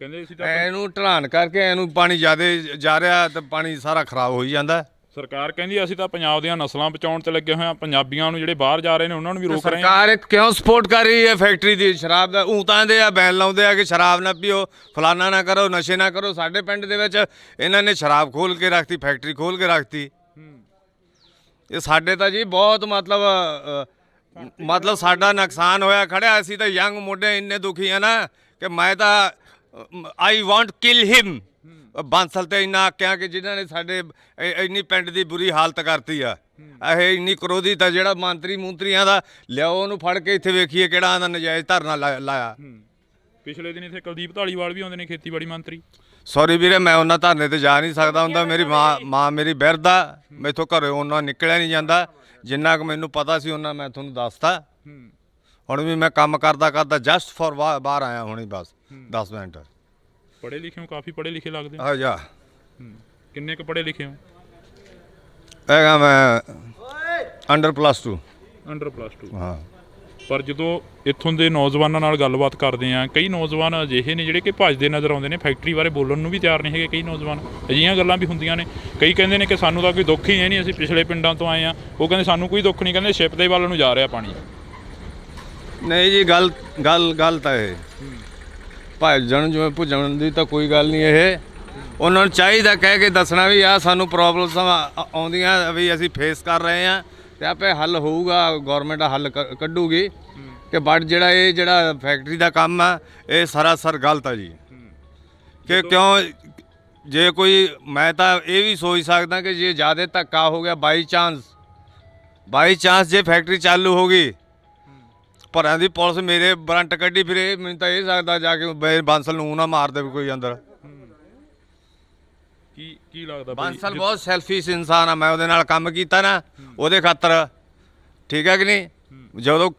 ਕਹਿੰਦੇ ਸੀ ਤਾਂ ਇਹਨੂੰ ਢਲਾਨ ਕਰਕੇ ਇਹਨੂੰ ਪਾਣੀ ਜ਼ਿਆਦਾ ਜਾ ਰਿਹਾ ਤੇ ਪਾਣੀ ਸਾਰਾ ਖਰਾਬ ਹੋਈ ਜਾਂਦਾ। ਸਰਕਾਰ ਕਹਿੰਦੀ ਅਸੀਂ ਤਾਂ ਪੰਜਾਬ ਦੀਆਂ ਨਸਲਾਂ ਬਚਾਉਣ ਤੇ ਲੱਗੇ ਹੋਏ ਆ, ਪੰਜਾਬੀਆਂ ਨੂੰ ਜਿਹੜੇ ਬਾਹਰ ਜਾ ਰਹੇ ਨੇ ਉਹਨਾਂ ਨੂੰ ਵੀ ਰੋਕ ਰਹੇ ਆ। ਸਰਕਾਰ ਕਿਉਂ ਸਪੋਰਟ ਕਰ ਰਹੀ ਹੈ ਫੈਕਟਰੀ ਦੀ? ਸ਼ਰਾਬ ਦਾ ਊਂਤਾਂ ਦੇ ਆ, ਬੈਨ ਲਾਉਂਦੇ ਆ ਕਿ ਸ਼ਰਾਬ ਨਾ ਪੀਓ, ਫਲਾਨਾ ਨਾ ਕਰੋ, ਨਸ਼ੇ ਨਾ ਕਰੋ। ਸਾਡੇ ਪਿੰਡ ਦੇ ਵਿੱਚ ਇਹਨਾਂ ਨੇ ਸ਼ਰਾਬ ਖੋਲ ਕੇ ਰੱਖਤੀ, ਫੈਕਟਰੀ ਖੋਲ ਕੇ ਰੱਖਤੀ। ਇਹ ਸਾਡੇ ਤਾਂ ਜੀ ਬਹੁਤ ਮਤਲਬ ਸਾਡਾ ਨੁਕਸਾਨ ਹੋਇਆ ਖੜਿਆ। ਅਸੀਂ ਤਾਂ ਯੰਗ ਮੁੰਡੇ ਇੰਨੇ ਦੁਖੀ ਆ ਨਾ ਕਿ ਮੈਂ ਤਾਂ ਆਈ ਵਾਂਟ ਕਿਲ ਹਿਮ। ਬਾਂਸਲ ਤੇ ਇੰਨਾ ਆਕਿਆ ਕਿ ਜਿਨ੍ਹਾਂ ਨੇ ਸਾਡੇ ਇੰਨੀ ਪਿੰਡ ਦੀ ਬੁਰੀ ਹਾਲਤ ਕਰਤੀ ਆ। ਇਹ ਇੰਨੀ ਕਰੋਧਿਤ ਆ, ਜਿਹੜਾ ਮੰਤਰੀਆਂ ਦਾ ਲਿਆਓ ਉਹਨੂੰ ਫੜ ਕੇ ਇੱਥੇ ਵੇਖੀਏ ਕਿਹੜਾ ਆਂਦਾ ਨਜਾਇਜ਼ ਧਰਨਾ ਲਾਇਆ। ਪਿਛਲੇ ਦਿਨ ਇੱਥੇ ਕੁਲਦੀਪ ਢਾਲੀਵਾਲ ਵੀ ਆਉਂਦੇ ਨੇ, ਖੇਤੀਬਾੜੀ ਮੰਤਰੀ। ਸੌਰੀ ਵੀਰੇ, ਮੈਂ ਉਹਨਾਂ ਧਰਨੇ ਤੇ ਜਾ ਨਹੀਂ ਸਕਦਾ ਹੁੰਦਾ। ਮੇਰੀ ਮਾਂ ਮੇਰੀ ਬਿਰਧ ਆ, ਮੈਥੋਂ ਘਰੇ ਉਹਨਾਂ ਨਿਕਲਿਆ ਨਹੀਂ ਜਾਂਦਾ। ਜਿੰਨਾ ਕੁ ਮੈਨੂੰ ਪਤਾ ਸੀ ਉਹਨਾਂ ਮੈਂ ਤੁਹਾਨੂੰ ਦੱਸਤਾ। ਹੁਣ ਵੀ ਮੈਂ ਕੰਮ ਕਰਦਾ ਜਸਟ ਫॉर ਬਾਹਰ ਆਇਆ ਹੁਣੀ, ਬਸ 10 ਮਿੰਟ। ਪੜ੍ਹੇ ਲਿਖੇ ਹੋ, ਕਾਫੀ ਪੜ੍ਹੇ ਲਿਖੇ ਲੱਗਦੇ ਹੋ। ਆ ਜਾ, ਕਿੰਨੇ ਕੁ ਪੜ੍ਹੇ ਲਿਖੇ ਹੋ? ਹੈਗਾ ਮੈਂ ਅੰਡਰ +2। ਅੰਡਰ +2। ਹਾਂ। ਪਰ ਜਦੋਂ ਇੱਥੋਂ ਦੇ ਨੌਜਵਾਨਾਂ ਨਾਲ ਗੱਲਬਾਤ ਕਰਦੇ ਆ, ਕਈ ਨੌਜਵਾਨ ਅਜਿਹੇ ਨੇ ਜਿਹੜੇ ਕਿ ਭੱਜਦੇ ਨਜ਼ਰ ਆਉਂਦੇ ਨੇ, ਫੈਕਟਰੀ ਬਾਰੇ ਬੋਲਣ ਨੂੰ ਵੀ ਤਿਆਰ ਨਹੀਂ ਹੈਗੇ। ਕਈ ਨੌਜਵਾਨ ਅਜਿਹੀਆਂ ਗੱਲਾਂ ਵੀ ਹੁੰਦੀਆਂ ਨੇ। ਕਈ ਕਹਿੰਦੇ ਨੇ ਕਿ ਸਾਨੂੰ ਤਾਂ ਕੋਈ ਦੁੱਖ ਹੀ ਨਹੀਂ, ਅਸੀਂ ਪਿਛਲੇ ਪਿੰਡਾਂ ਤੋਂ ਆਏ ਆ। ਉਹ ਕਹਿੰਦੇ ਸਾਨੂੰ ਕੋਈ ਦੁੱਖ ਨਹੀਂ, ਕਹਿੰਦੇ ਸ਼ਿਪ ਦੇ ਵੱਲ ਨੂੰ ਜਾ ਰਿਹਾ ਪਾਣੀ। ਨਹੀਂ ਜੀ, ਗੱਲ ਤਾਂ ਇਹ ਭੱਜਣ ਜਿਵੇਂ ਭੁੱਜਣ ਦੀ ਤਾਂ ਕੋਈ ਗੱਲ ਨਹੀਂ। ਇਹ ਉਹਨਾਂ ਨੂੰ ਚਾਹੀਦਾ ਕਹਿ ਕੇ ਦੱਸਣਾ ਵੀ ਆ ਸਾਨੂੰ ਪ੍ਰੋਬਲਮਸ ਆਉਂਦੀਆਂ ਵੀ ਅਸੀਂ ਫੇਸ ਕਰ ਰਹੇ ਆ, ਤੇ ਆਪੇ ਹੱਲ ਹੋਊਗਾ, ਗੌਰਮੈਂਟ ਹੱਲ ਕੱਢੂਗੀ। ਕਿ ਬਟ ਜਿਹੜਾ ਫੈਕਟਰੀ ਦਾ ਕੰਮ ਆ ਇਹ ਸਰਾਸਰ ਗਲਤ ਆ ਜੀ। ਕਿ ਕਿਉਂ ਜੇ ਕੋਈ, ਮੈਂ ਤਾਂ ਇਹ ਵੀ ਸੋਚ ਸਕਦਾ ਕਿ ਜੇ ਜ਼ਿਆਦਾ ਧੱਕਾ ਹੋ ਗਿਆ, ਬਾਈ ਚਾਂਸ ਜੇ ਫੈਕਟਰੀ ਚਾਲੂ ਹੋ ਗਈ, ਭਰਾਂ ਦੀ ਪੁਲਿਸ ਮੇਰੇ ਵਾਰੰਟ ਕੱਢੀ ਫਿਰੇ, ਮੈਨੂੰ ਤਾਂ ਇਹ ਸਕਦਾ ਜਾ ਕੇ ਬਾਂਸਲ ਨੂੰ ਨਾ ਮਾਰ ਦੇਵੇ ਕੋਈ ਅੰਦਰ। ਕੀ ਲੱਗਦਾ ਬਾਂਸਲ ਬਹੁਤ ਸੈਲਫਿਸ਼ ਇਨਸਾਨ ਆ। ਮੈਂ ਉਹਦੇ ਨਾਲ ਕੰਮ ਕੀਤਾ ਨਾ, ਉਹਦੇ ਖਾਤਰ, ਠੀਕ ਹੈ ਕਿ ਨਹੀਂ? ਜਦੋਂ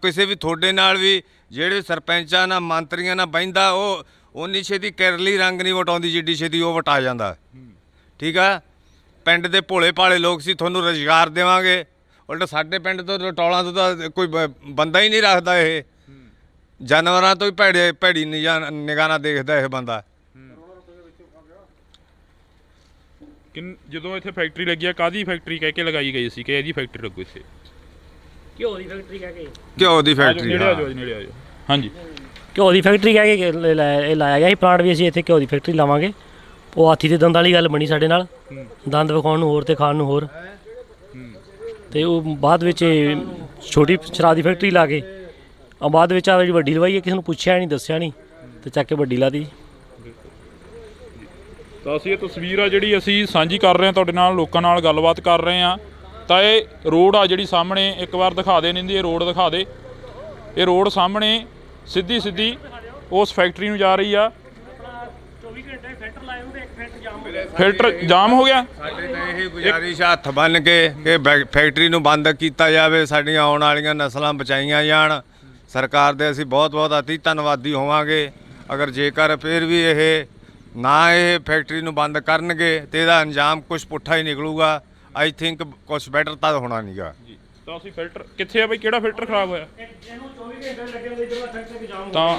ਕਿਸੇ ਵੀ ਤੁਹਾਡੇ ਨਾਲ ਵੀ ਜਿਹੜੇ ਸਰਪੰਚਾਂ ਨਾਲ ਮੰਤਰੀਆਂ ਨਾਲ ਬਹਿੰਦਾ, ਉਹ ਉਨੀ ਛੇਤੀ ਕਿਰਲੀ ਰੰਗ ਨਹੀਂ ਵਟਾਉਂਦੀ ਜਿੱਡੀ ਛੇਤੀ ਉਹ ਵਟਾ ਜਾਂਦਾ। ਠੀਕ ਆ, ਪਿੰਡ ਦੇ ਭੋਲੇ ਭਾਲੇ ਲੋਕ ਸੀ, ਤੁਹਾਨੂੰ ਰੁਜ਼ਗਾਰ ਦੇਵਾਂਗੇ। ਉਲਟ ਸਾਡੇ ਪਿੰਡ ਤੋਂ ਟੋਲਾਂ ਤੋਂ ਤਾਂ ਕੋਈ ਬੰਦਾ ਹੀ ਨਹੀਂ ਰੱਖਦਾ। ਇਹ ਜਾਨਵਰਾਂ ਤੋਂ ਹੀ ਭੈੜੀ ਨਿਗਾਹ ਨਾਲ ਦੇਖਦਾ ਇਹ ਬੰਦਾ। ਜਦੋਂ ਇੱਥੇ ਫੈਕਟਰੀ ਲੱਗੀ ਆ, ਕਾਹਦੀ ਫੈਕਟਰੀ ਕਹਿ ਕੇ ਲਗਾਈ ਗਈ ਸੀ ਕਿ ਇਹਦੀ ਫੈਕਟਰੀ ਲੱਗੂ ਇੱਥੇ? ਘਿਓ ਦੀ ਫੈਕਟਰੀ ਕਹਿ ਕੇ। ਘਿਓ ਦੀ ਫੈਕਟਰੀ। ਨੇੜੇ ਆ ਜਾਓ, ਨੇੜੇ ਆ ਜਾਓ। ਹਾਂਜੀ, ਘਿਓ ਦੀ ਫੈਕਟਰੀ ਕਹਿ ਕੇ ਇਹ ਲਾਇਆ ਗਿਆ ਸੀ ਪਲਾਂਟ ਵੀ ਅਸੀਂ ਇੱਥੇ ਘਿਓ ਦੀ ਫੈਕਟਰੀ ਲਾਵਾਂਗੇ। ਉਹ ਹਾਥੀ ਦੇ ਦੰਦ ਵਾਲੀ ਗੱਲ ਬਣੀ ਸਾਡੇ ਨਾਲ, ਦੰਦ ਵਿਖਾਉਣ ਨੂੰ ਹੋਰ ਤੇ ਖਾਣ ਨੂੰ ਹੋਰ। ਤੇ ਉਹ ਬਾਅਦ ਵਿੱਚ ਛੋਟੀ ਸ਼ਰਾਬ ਦੀ ਫੈਕਟਰੀ ਲਾ ਕੇ ਬਾਅਦ ਵਿੱਚ ਆ ਜਿਹੜੀ ਵੱਡੀ ਲਵਾਈ ਹੈ ਕਿਸੇ ਨੂੰ ਪੁੱਛਿਆ ਨਹੀਂ ਦੱਸਿਆ ਨਹੀਂ ਤੇ ਚੱਕ ਕੇ ਵੱਡੀ ਲਾ ਦੀ। ਤਾਂ ਅਸੀਂ ਇਹ ਤਸਵੀਰ ਆ ਜਿਹੜੀ ਅਸੀਂ ਸਾਂਝੀ ਕਰ ਰਹੇ ਹਾਂ ਤੁਹਾਡੇ ਨਾਲ, ਲੋਕਾਂ ਨਾਲ ਗੱਲਬਾਤ ਕਰ ਰਹੇ ਹਾਂ। ਤਾਂ ਇਹ ਰੋਡ ਆ ਜਿਹੜੀ ਸਾਹਮਣੇ, ਇੱਕ ਵਾਰ ਦਿਖਾ ਦੇ ਨਿੰਦੀ, ਇਹ ਰੋਡ ਦਿਖਾ ਦੇ। ਇਹ ਰੋਡ ਸਾਹਮਣੇ ਸਿੱਧੀ ਉਸ ਫੈਕਟਰੀ ਨੂੰ ਜਾ ਰਹੀ ਆ। 24 ਘੰਟੇ ਫਿਲਟਰ ਲਾਏ ਹੁੰਦੇ, ਇੱਕ ਫਿਲਟਰ ਜਾਮ ਹੋ ਗਿਆ। ਫਿਲਟਰ ਜਾਮ ਹੋ ਗਿਆ। ਸਾਡੇ ਤਾਂ ਇਹ ਗੁਜ਼ਾਰਿਸ਼ ਹੱਥ ਬੰਨ ਕੇ ਕਿ ਫੈਕਟਰੀ ਨੂੰ ਬੰਦ ਕੀਤਾ ਜਾਵੇ, ਸਾਡੀਆਂ ਆਉਣ ਵਾਲੀਆਂ ਨਸਲਾਂ ਬਚਾਈਆਂ ਜਾਣ। ਸਰਕਾਰ ਦੇ ਅਸੀਂ ਬਹੁਤ ਅਤੀ ਧੰਨਵਾਦੀ ਹੋਵਾਂਗੇ। ਅਗਰ ਜੇਕਰ ਫਿਰ ਵੀ ਇਹ ਫੈਕਟਰੀ ਨੂੰ ਬੰਦ ਕਰਨਗੇ ਤੇ ਇਹਦਾ ਅੰਜਾਮ ਕੁਝ ਪੁੱਠਾ ਹੀ ਨਿਕਲੂਗਾ। ਆਈ ਥਿੰਕ ਕੁਝ ਬੈਟਰ ਤਾਂ ਹੋਣਾ ਨਹੀਂਗਾ। ਤਾਂ ਅਸੀਂ ਫਿਲਟਰ ਕਿੱਥੇ ਆ ਬਈ, ਕਿਹੜਾ ਫਿਲਟਰ ਖਰਾਬ ਹੋਇਆ? ਇਹਨੂੰ 24 ਘੰਟੇ ਲੱਗੇ ਹੁੰਦੇ ਜਦੋਂ ਫੈਕਟਰੀ ਜਾਮ ਤਾਂ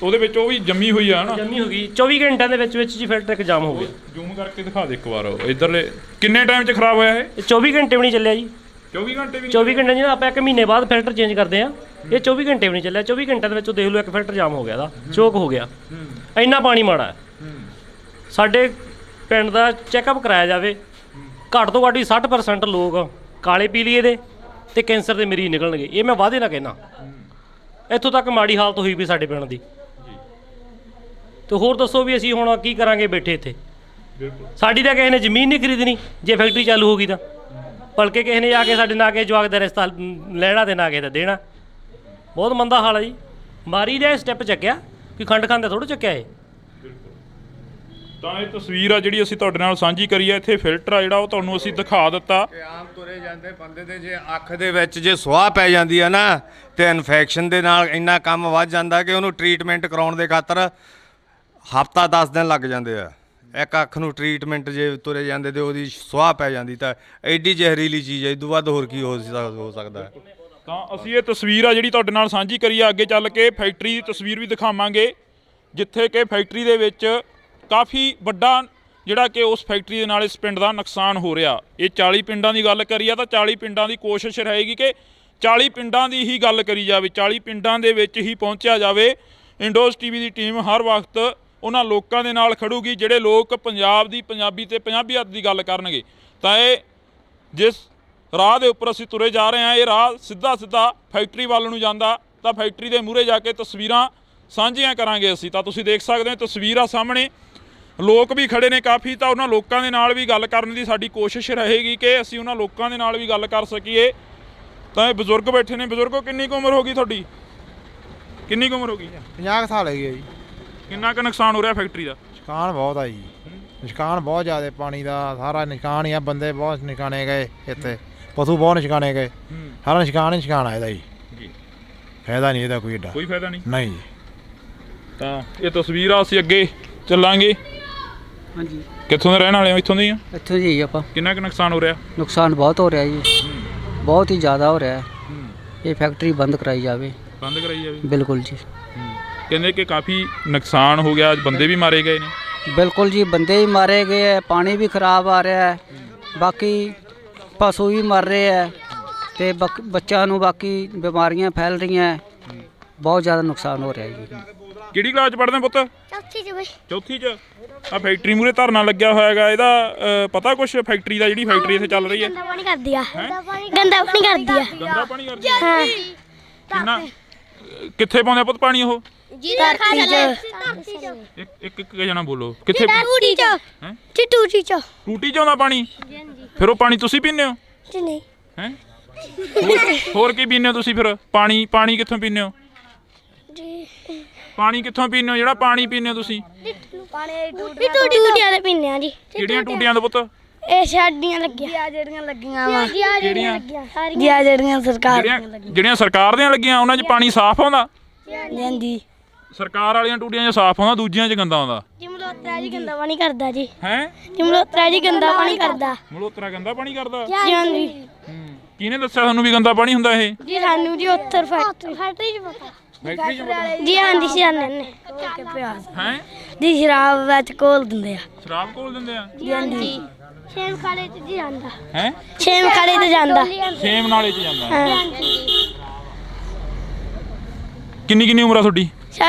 ਉਹਦੇ ਵਿੱਚ ਉਹ ਵੀ ਜੰਮੀ ਹੋਈ ਆ ਨਾ, ਜੰਮੀ ਹੋ ਗਈ 24 ਘੰਟਿਆਂ ਦੇ ਵਿੱਚ ਜੀ ਫਿਲਟਰ ਇੱਕ ਜਾਮ ਹੋ ਗਿਆ। ਜ਼ੂਮ ਕਰਕੇ ਦਿਖਾ ਦੇ ਇੱਕ ਵਾਰ ਇਧਰਲੇ। ਕਿੰਨੇ ਟਾਈਮ 'ਚ ਖਰਾਬ ਹੋਇਆ ਇਹ? ਇਹ 24 ਘੰਟੇ ਵੀ ਨਹੀਂ ਚੱਲਿਆ ਜੀ। 24 ਘੰਟੇ ਵੀ 24 ਘੰਟੇ ਜਿਹਨਾਂ ਆਪਾਂ 1 ਮਹੀਨੇ ਬਾਅਦ ਫਿਲਟਰ ਚੇਂਜ ਕਰਦੇ ਆ, ਇਹ 24 ਘੰਟੇ ਵੀ ਨਹੀਂ ਚੱਲਿਆ। 24 ਘੰਟਿਆਂ ਦੇ ਵਿੱਚ ਦੇਖ ਲਓ ਇੱਕ ਫਿਲਟਰ ਜਾਮ ਹੋ ਗਿਆ, ਦਾ ਚੋਕ ਹੋ ਗਿਆ। ਇੰਨਾ ਪਾਣੀ ਮਾੜਾ ਹੈ। ਸਾਡੇ ਪਿੰਡ ਦਾ ਚੈੱਕਅਪ ਕਰਾਇਆ ਜਾਵੇ, ਘੱਟ ਤੋਂ ਘੱਟ ਵੀ 60% ਲੋਕ ਕਾਲੇ ਪੀਲੀਏ ਦੇ ਤੇ ਕੈਂਸਰ ਦੇ ਮਰੀਜ਼ ਨਿਕਲਣਗੇ। ਇਹ ਮੈਂ ਵਾਅਦੇ ਨਾਲ ਕਹਿਣਾ। ਇੱਥੋਂ ਤੱਕ ਮਾੜੀ ਹਾਲਤ ਹੋਈ ਵੀ ਸਾਡੇ ਪਿੰਡ ਦੀ। ਤੇ ਹੋਰ ਦੱਸੋ ਵੀ ਅਸੀਂ ਹੁਣ ਕੀ ਕਰਾਂਗੇ ਬੈਠੇ ਇੱਥੇ? ਸਾਡੀ ਤਾਂ ਕਿਸੇ ਨੇ ਜ਼ਮੀਨ ਨਹੀਂ ਖਰੀਦਣੀ ਜੇ ਫੈਕਟਰੀ ਚਾਲੂ ਹੋ ਗਈ ਤਾਂ, ਬਲਕਿ ਕਿਸੇ ਨੇ ਜਾ ਕੇ ਸਾਡੇ ਨਾ ਕੇ ਜਵਾਕ ਦਾ ਰਿਸ਼ਤਾ ਲੈਣਾ ਤੇ ਨਾ ਕਿਸੇ ਦਾ ਦੇਣਾ। ਬਹੁਤ ਮੰਦਾ ਹਾਲ ਹੈ ਜੀ। ਮਾਰੀ ਦਾ ਸਟੈਪ ਚੱਕਿਆ ਕਿ ਖੰਡ ਖਾਂਦਾ ਥੋੜ੍ਹਾ ਚੱਕਿਆ ਇਹ। ਤਾਂ ਇਹ ਤਸਵੀਰ ਆ ਜਿਹੜੀ ਅਸੀਂ ਤੁਹਾਡੇ ਨਾਲ ਸਾਂਝੀ ਕਰੀ ਆ। ਇੱਥੇ ਫਿਲਟਰ ਆ ਜਿਹੜਾ ਉਹ ਤੁਹਾਨੂੰ ਅਸੀਂ ਦਿਖਾ ਦਿੱਤਾ। ਕਿ ਆਮ ਤੁਰੇ ਜਾਂਦੇ ਬੰਦੇ ਦੇ ਜੇ ਅੱਖ ਦੇ ਵਿੱਚ ਜੇ ਸੁਆਹ ਪੈ ਜਾਂਦੀ ਆ ਨਾ ਤੇ ਇਨਫੈਕਸ਼ਨ ਦੇ ਨਾਲ ਇੰਨਾ ਕੰਮ ਵੱਧ ਜਾਂਦਾ ਕਿ ਉਹਨੂੰ ਟ੍ਰੀਟਮੈਂਟ ਕਰਾਉਣ ਦੇ ਖਾਤਰ ਹਫ਼ਤਾ 10 ਦਿਨ ਲੱਗ ਜਾਂਦੇ ਆ। ਇੱਕ ਅੱਖ ਨੂੰ ਟ੍ਰੀਟਮੈਂਟ ਜੇ ਤੁਰੇ ਜਾਂਦੇ ਤੇ ਉਹਦੀ ਸੁਆਹ ਪੈ ਜਾਂਦੀ ਤਾਂ ਐਡੀ ਜ਼ਹਿਰੀਲੀ ਚੀਜ਼ ਹੈ, ਇਹ ਤੋਂ ਵੱਧ ਹੋਰ ਕੀ ਹੋ ਸਕਦਾ ਹੈ। ਤਾਂ ਅਸੀਂ ਇਹ ਤਸਵੀਰ ਆ ਜਿਹੜੀ ਤੁਹਾਡੇ ਨਾਲ ਸਾਂਝੀ ਕਰੀ ਆ। ਅੱਗੇ ਚੱਲ ਕੇ ਫੈਕਟਰੀ ਦੀ ਤਸਵੀਰ ਵੀ ਦਿਖਾਵਾਂਗੇ, ਜਿੱਥੇ ਕਿ ਫੈਕਟਰੀ ਦੇ ਵਿੱਚ ਕਾਫੀ ਵੱਡਾ ਜਿਹੜਾ ਕਿ ਉਸ ਫੈਕਟਰੀ ਦੇ ਨਾਲ ਇਸ ਪਿੰਡ ਦਾ ਨੁਕਸਾਨ ਹੋ ਰਿਹਾ। ਇਹ 40 ਪਿੰਡਾਂ ਦੀ ਗੱਲ ਕਰੀ ਆ ਤਾਂ 40 ਪਿੰਡਾਂ ਦੀ ਕੋਸ਼ਿਸ਼ ਰਹੇਗੀ ਕਿ 40 ਪਿੰਡਾਂ ਦੀ ਹੀ ਗੱਲ ਕਰੀ ਜਾਵੇ, 40 ਪਿੰਡਾਂ ਦੇ ਵਿੱਚ ਹੀ ਪਹੁੰਚਿਆ ਜਾਵੇ। ਇੰਡੋਜ਼ ਟੀਵੀ ਦੀ ਟੀਮ ਹਰ ਵਕਤ ਉਹਨਾਂ ਲੋਕਾਂ ਦੇ ਨਾਲ ਖੜੂਗੀ ਜਿਹੜੇ ਲੋਕ ਪੰਜਾਬ ਦੀ ਪੰਜਾਬੀ ਤੇ ਪੰਜਾਬੀਅਤ ਦੀ ਗੱਲ ਕਰਨਗੇ। ਤਾਂ ਇਹ ਜਿਸ ਰਾਹ ਦੇ ਉੱਪਰ ਅਸੀਂ ਤੁਰੇ ਜਾ ਰਹੇ ਹਾਂ, ਇਹ ਰਾਹ ਸਿੱਧਾ ਫੈਕਟਰੀ ਵੱਲ ਨੂੰ ਜਾਂਦਾ। ਤਾਂ ਫੈਕਟਰੀ ਦੇ ਮੂਹਰੇ ਜਾ ਕੇ ਤਸਵੀਰਾਂ ਸਾਂਝੀਆਂ ਕਰਾਂਗੇ ਅਸੀਂ। ਤਾਂ ਤੁਸੀਂ ਦੇਖ ਸਕਦੇ ਹੋ ਤਸਵੀਰ ਆ ਸਾਹਮਣੇ, ਲੋਕ ਵੀ ਖੜੇ ਨੇ ਕਾਫੀ। ਤਾਂ ਉਹਨਾਂ ਲੋਕਾਂ ਦੇ ਨਾਲ ਵੀ ਗੱਲ ਕਰਨ ਦੀ ਸਾਡੀ ਕੋਸ਼ਿਸ਼ ਰਹੇਗੀ ਕਿ ਅਸੀਂ ਉਹਨਾਂ ਲੋਕਾਂ ਦੇ ਨਾਲ ਵੀ ਗੱਲ ਕਰ ਸਕੀਏ। ਤਾਂ ਇਹ ਬਜ਼ੁਰਗ ਬੈਠੇ ਨੇ। ਬਜ਼ੁਰਗੋ, ਕਿੰਨੀ ਕੁ ਉਮਰ ਹੋ ਗਈ ਤੁਹਾਡੀ? ਕਿੰਨੀ ਕੁ ਉਮਰ ਹੋ ਗਈ? 50 ਸਾਲ ਹੈਗੀ ਹੈ ਜੀ। ਕਿੰਨਾ ਕੁ ਨੁਕਸਾਨ ਹੋ ਰਿਹਾ ਫੈਕਟਰੀ ਦਾ? ਨੁਕਸਾਨ ਬਹੁਤ ਆ ਜੀ, ਨੁਕਸਾਨ ਬਹੁਤ ਜ਼ਿਆਦਾ। ਪਾਣੀ ਦਾ ਸਾਰਾ ਨੁਕਸਾਨ ਹੀ ਆ। ਬੰਦੇ ਬਹੁਤ ਨੁਕਸਾਨੇ ਗਏ ਇੱਥੇ, ਪਸ਼ੂ ਬਹੁਤ ਨੁਕਸਾਨੇ ਗਏ। ਸਾਰਾ ਨੁਕਸਾਨ ਹੀ ਨੁਕਸਾਨ ਆ ਇਹਦਾ ਜੀ। ਫਾਇਦਾ ਨਹੀਂ ਇਹਦਾ ਕੋਈ ਏਡਾ, ਕੋਈ ਫਾਇਦਾ ਨਹੀਂ ਜੀ। ਤਾਂ ਇਹ ਤਸਵੀਰ ਆ, ਅਸੀਂ ਅੱਗੇ ਚੱਲਾਂਗੇ। ਹਾਂਜੀ, ਕਿੱਥੋਂ ਦੇ ਰਹਿਣ ਵਾਲੇ ਹੋ? ਇੱਥੋਂ ਦੇ ਹੀ ਆ। ਇੱਥੋਂ ਜੀ ਆਪਾਂ। ਕਿੰਨਾ ਕੁ ਨੁਕਸਾਨ ਹੋ ਰਿਹਾ? ਨੁਕਸਾਨ ਬਹੁਤ ਹੋ ਰਿਹਾ ਜੀ, ਬਹੁਤ ਹੀ ਜ਼ਿਆਦਾ ਹੋ ਰਿਹਾ ਹੈ। ਇਹ ਫੈਕਟਰੀ ਬੰਦ ਕਰਾਈ ਜਾਵੇ। ਬੰਦ ਕਰਾਈ ਜਾਵੇ। ਬਿਲਕੁਲ ਜੀ, ਕਹਿੰਦੇ ਕਿ ਕਾਫੀ ਨੁਕਸਾਨ ਹੋ ਗਿਆ, ਬੰਦੇ ਵੀ ਮਾਰੇ ਗਏ ਨੇ। ਬਿਲकुल ਜੀ, ਬੰਦੇ ਵੀ ਮਾਰੇ ਗਏ ਹੈ, ਪਾਣੀ ਵੀ ਖਰਾਬ ਆ ਰਿਹਾ ਹੈ, ਬਾਕੀ ਪਸ਼ੂ ਵੀ ਮਰ ਰਹੇ ਹੈ ਤੇ ਬੱਚਿਆਂ ਨੂੰ ਬਾਕੀ ਬਿਮਾਰੀਆਂ ਫੈਲ ਰਹੀਆਂ ਹੈ। ਬਹੁਤ ਜ਼ਿਆਦਾ ਨੁਕਸਾਨ ਹੋ ਰਿਹਾ ਜੀ। ਕਿਹੜੀ ਕਲਾਸ 'ਚ ਪੜ੍ਹਦੇ ਪੁੱਤ? ਚੌਥੀ ਚ ਬਈ। ਚੌਥੀ 'ਚ। ਆ ਫੈਕਟਰੀ ਮੂਹਰੇ ਧਰਨਾ ਲੱਗਿਆ ਹੋਇਆ ਹੈਗਾ, ਇਹਦਾ ਪਤਾ ਕੁਛ ਫੈਕਟਰੀ ਦਾ, ਜਿਹੜੀ ਫੈਕਟਰੀ ਇੱਥੇ ਚੱਲ ਰਹੀ ਹੈ? ਗੰਦਾ ਪਾਣੀ ਕਰਦੀ ਆ। ਗੰਦਾ ਪਾਣੀ ਕਰਦੀ ਆ। ਗੰਦਾ ਪਾਣੀ ਕਰਦੀ ਹੈ? ਹਾਂ। ਕਿੰਨਾ ਕਿੱਥੇ ਪਾਉਂਦੇ ਪੁੱਤ ਪਾਣੀ ਉਹ? ਧਰਤੀ ਚ। ਇੱਕ ਜਣਾ ਬੋਲੋ, ਕਿੱਥੇ? ਟੂਟੀ ਚ। ਹੈਂ? ਟੂਟੀ ਚ। ਟੂਟੀ 'ਚ ਆਉਂਦਾ ਪਾਣੀ? ਫਿਰ ਉਹ ਪਾਣੀ ਤੁਸੀਂ ਪੀਂਦੇ ਹੋ? ਜੀ ਨਹੀਂ। ਹੈ ਹੋਰ ਕੀ ਪੀਂਦੇ ਹੋ ਤੁਸੀਂ ਫਿਰ? ਪਾਣੀ ਕਿੱਥੋਂ ਪੀਂਦੇ ਹੋ? ਪਾਣੀ ਕਿੱਥੋਂ ਪੀਂਦੇ ਹੋ ਜਿਹੜਾ ਪਾਣੀ ਪੀਂਦੇ ਹੋ ਤੁਸੀਂ? ਟੂਟੀਆਂ ਦੇ ਪੀਂਦੇ ਆ ਜੀ। ਕਿਹੜੀਆਂ ਟੂਟੀਆਂ ਦੇ ਪੁੱਤ? ਇਹ ਸਾਡੀਆਂ ਲੱਗੀਆਂ ਜਿਹੜੀਆਂ ਲੱਗੀਆਂ ਵਾ। ਕਿਹੜੀਆਂ? ਜਿਹੜੀਆਂ ਸਰਕਾਰ ਜਿਹੜੀਆਂ ਸਰਕਾਰ ਦੀਆਂ ਲੱਗੀਆਂ ਉਹਨਾਂ 'ਚ ਪਾਣੀ ਸਾਫ਼ ਆਉਂਦਾ? ਹਾਂਜੀ। ਸਰਕਾਰ ਵਾਲੀਆਂ ਟੂਟੀਆਂ 'ਚ ਸਾਫ਼ ਆਉਂਦਾ, ਦੂਜੀਆਂ 'ਚ ਗੰਦਾ ਆਉਂਦਾ। ਜੀ ਮਲੋਤਰਾ ਜੀ ਗੰਦਾ ਪਾਣੀ ਕਰਦਾ ਜੀ। ਹੈ? ਜੀ ਮਲੋਤਰਾ ਜੀ ਗੰਦਾ ਪਾਣੀ ਕਰਦਾ। ਮਲੋਤਰਾ ਗੰਦਾ ਪਾਣੀ ਕਰਦਾ? ਜੀ ਹਾਂਜੀ। ਕਿਹਨੇ ਦੱਸਿਆ ਤੁਹਾਨੂੰ ਵੀ ਗੰਦਾ ਪਾਣੀ ਹੁੰਦਾ ਇਹ? ਜੀ ਸਾਨੂੰ ਜੀ ਉੱਤਰ ਫੈਕਟਰੀ ਚ ਪਤਾ। ਫੈਕਟਰੀ 'ਚ ਪਤਾ? ਜੀ ਹਾਂਜੀ ਸਿਆਣੇ ਨੇ। ਹੈ? ਜੀ ਸ਼ਰਾਬ ਵਿੱਚ ਘੋਲ ਦਿੰਦੇ ਆ। ਸ਼ਰਾਬ ਘੋਲ ਦਿੰਦੇ ਆ? ਜੀ ਹਾਂਜੀ। ਛੇਮ ਖਾਲੇ ਚ ਜੀ ਜਾਂਦਾ। ਹੈ? ਛੇਮ ਖਾਲੇ ਤੇ ਜਾਂਦਾ। ਸੇਮ ਨਾਲੇ 'ਚ ਜਾਂਦਾ? ਹਾਂ। ਕਿੰਨੀ ਉਮਰ ਆ ਤੁਹਾਡੀ?